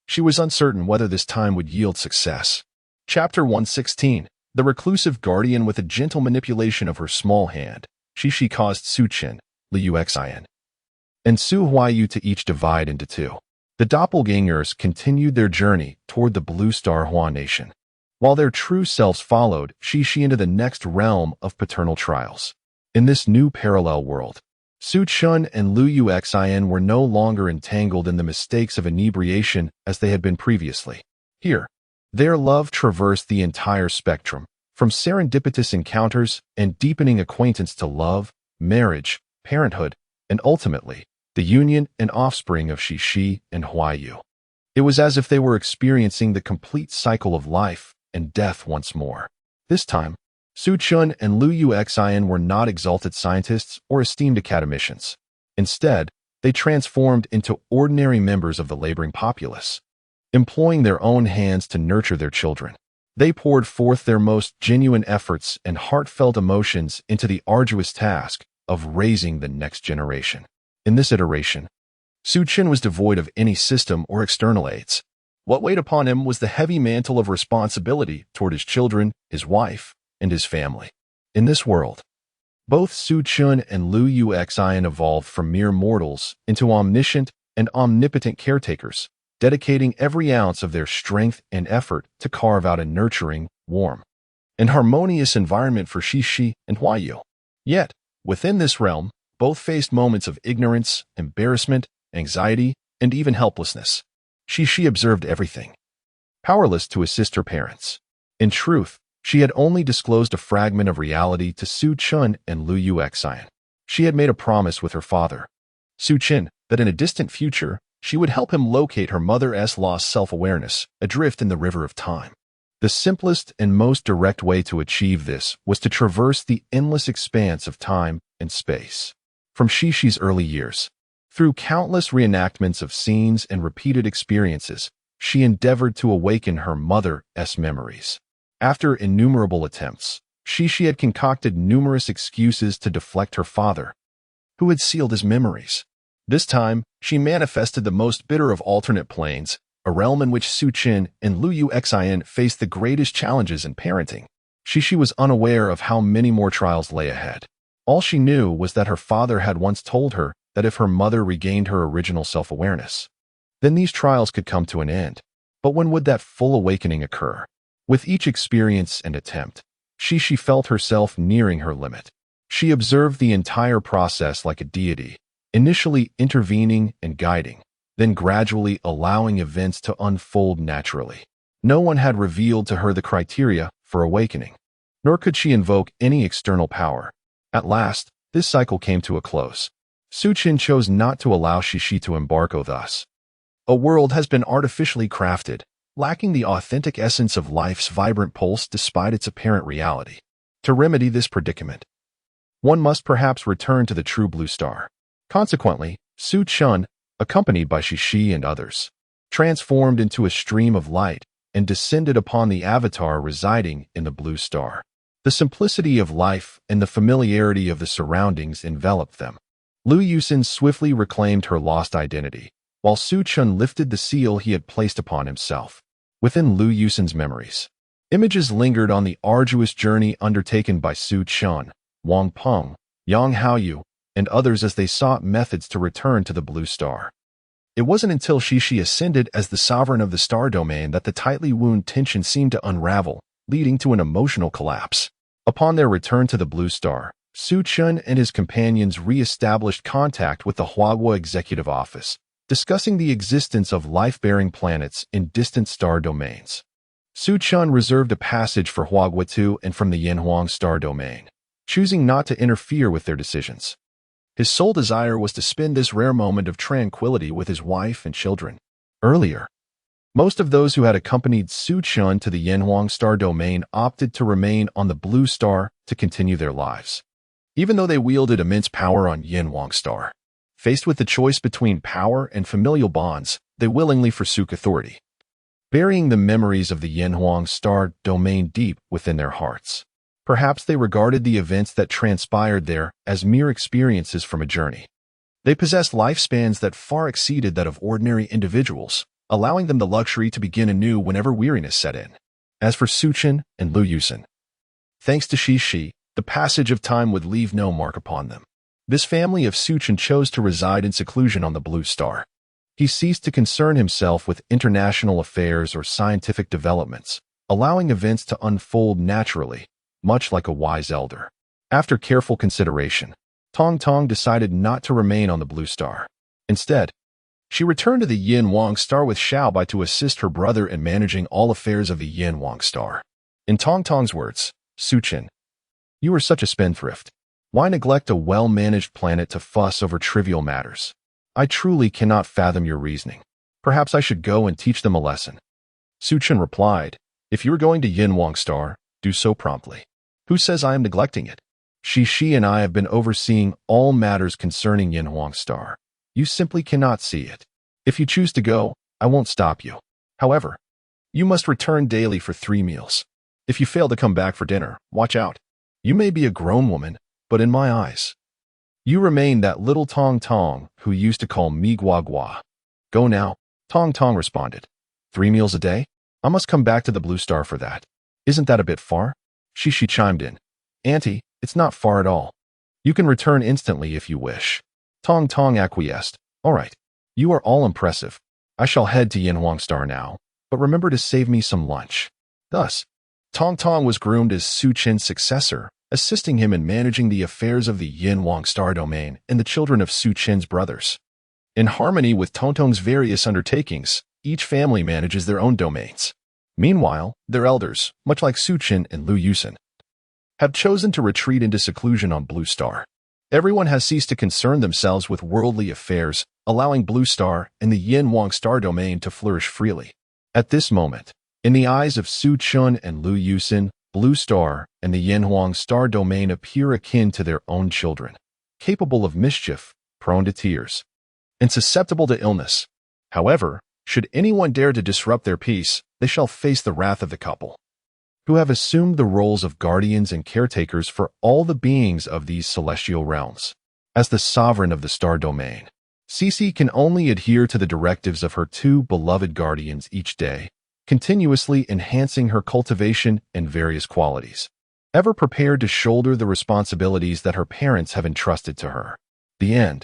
She was uncertain whether this time would yield success. Chapter 116. The reclusive guardian with a gentle manipulation of her small hand, Shishi caused Su Chin, Liu Xin, and Su Huaiyu to each divide into two. The doppelgangers continued their journey toward the Blue Star Hua Nation, while their true selves followed Shishi into the next realm of paternal trials. In this new parallel world, Su Chun and Liu Xin were no longer entangled in the mistakes of inebriation as they had been previously. Here, their love traversed the entire spectrum, from serendipitous encounters and deepening acquaintance to love, marriage, parenthood, and ultimately, the union and offspring of Shishi and Huaiyu. It was as if they were experiencing the complete cycle of life and death once more. This time, Su Chun and Liu Xin were not exalted scientists or esteemed academicians. Instead, they transformed into ordinary members of the laboring populace, employing their own hands to nurture their children. They poured forth their most genuine efforts and heartfelt emotions into the arduous task of raising the next generation. In this iteration, Su Chin was devoid of any system or external aids. What weighed upon him was the heavy mantle of responsibility toward his children, his wife, and his family. In this world, both Su Chun and Liu Xin evolved from mere mortals into omniscient and omnipotent caretakers, dedicating every ounce of their strength and effort to carve out a nurturing, warm, and harmonious environment for Shishi and Huaiyu. Yet, within this realm, both faced moments of ignorance, embarrassment, anxiety, and even helplessness. Shishi observed everything, powerless to assist her parents. In truth, she had only disclosed a fragment of reality to Su Chun and Liu Xin. She had made a promise with her father, Su Chin, that in a distant future, she would help him locate her mother's lost self-awareness, adrift in the river of time. The simplest and most direct way to achieve this was to traverse the endless expanse of time and space. From Shishi's early years, through countless reenactments of scenes and repeated experiences, she endeavored to awaken her mother's memories. After innumerable attempts, Shishi had concocted numerous excuses to deflect her father, who had sealed his memories. This time, she manifested the most bitter of alternate planes, a realm in which Su Chin and Liu Xin faced the greatest challenges in parenting. Shishi was unaware of how many more trials lay ahead. All she knew was that her father had once told her that if her mother regained her original self-awareness, then these trials could come to an end. But when would that full awakening occur? With each experience and attempt, Shishi felt herself nearing her limit. She observed the entire process like a deity, initially intervening and guiding, then gradually allowing events to unfold naturally. No one had revealed to her the criteria for awakening, nor could she invoke any external power. At last, this cycle came to a close. Su Chin chose not to allow Shishi to embark thus. A world has been artificially crafted, lacking the authentic essence of life's vibrant pulse despite its apparent reality. To remedy this predicament, one must perhaps return to the true blue star. Consequently, Su Chun, accompanied by Shishi and others, transformed into a stream of light and descended upon the avatar residing in the blue star. The simplicity of life and the familiarity of the surroundings enveloped them. Liu Yusin swiftly reclaimed her lost identity, while Su Chun lifted the seal he had placed upon himself. Within Liu Yusin's memories, images lingered on the arduous journey undertaken by Su Chun, Wang Peng, Yang Haoyu, and others as they sought methods to return to the blue star. It wasn't until Shishi ascended as the sovereign of the star domain that the tightly wound tension seemed to unravel, leading to an emotional collapse. Upon their return to the Blue Star, Su-chun and his companions re-established contact with the Manhwa executive office, discussing the existence of life-bearing planets in distant star domains. Su-chun reserved a passage for Manhwa to and from the Yanhuang star domain, choosing not to interfere with their decisions. His sole desire was to spend this rare moment of tranquility with his wife and children. Earlier, most of those who had accompanied Su-chun to the Yanhuang star domain opted to remain on the Blue Star to continue their lives, even though they wielded immense power on Yanhuang star. Faced with the choice between power and familial bonds, they willingly forsook authority, burying the memories of the Yanhuang star domain deep within their hearts. Perhaps they regarded the events that transpired there as mere experiences from a journey. They possessed lifespans that far exceeded that of ordinary individuals, allowing them the luxury to begin anew whenever weariness set in. As for Su-chun and Liu Yusen, thanks to Shi, the passage of time would leave no mark upon them. This family of Su-chun chose to reside in seclusion on the Blue Star. He ceased to concern himself with international affairs or scientific developments, allowing events to unfold naturally, much like a wise elder. After careful consideration, Tong Tong decided not to remain on the Blue Star. Instead, she returned to the Yanhuang star with Xiaobai to assist her brother in managing all affairs of the Yanhuang star. In Tong Tong's words, Su-chun, you are such a spendthrift. Why neglect a well-managed planet to fuss over trivial matters? I truly cannot fathom your reasoning. Perhaps I should go and teach them a lesson. Su-chun replied, if you are going to Yanhuang star, do so promptly. Who says I am neglecting it? Shi and I have been overseeing all matters concerning Yanhuang star. You simply cannot see it. If you choose to go, I won't stop you. However, you must return daily for 3 meals. If you fail to come back for dinner, watch out. You may be a grown woman, but in my eyes, you remain that little Tong Tong who used to call me Gua Gua. Go now, Tong Tong responded. 3 meals a day? I must come back to the Blue Star for that. Isn't that a bit far? Shi chimed in. Auntie, it's not far at all. You can return instantly if you wish. Tong Tong acquiesced. All right. You are all impressive. I shall head to Yanhuang star now, but remember to save me some lunch. Thus, Tong Tong was groomed as Su-chun's successor, assisting him in managing the affairs of the Yanhuang star domain and the children of Su-chun's brothers. In harmony with Tong Tong's various undertakings, each family manages their own domains. Meanwhile, their elders, much like Su-chun and Liu Yusen, have chosen to retreat into seclusion on Blue Star. Everyone has ceased to concern themselves with worldly affairs, allowing Blue Star and the Yanhuang star domain to flourish freely. At this moment, in the eyes of Su-chun and Liu Yusen, Blue Star and the Yanhuang star domain appear akin to their own children, capable of mischief, prone to tears, and susceptible to illness. However, should anyone dare to disrupt their peace, they shall face the wrath of the couple, who have assumed the roles of guardians and caretakers for all the beings of these celestial realms. As the sovereign of the star domain, Cece can only adhere to the directives of her 2 beloved guardians each day, continuously enhancing her cultivation and various qualities, ever prepared to shoulder the responsibilities that her parents have entrusted to her. The end.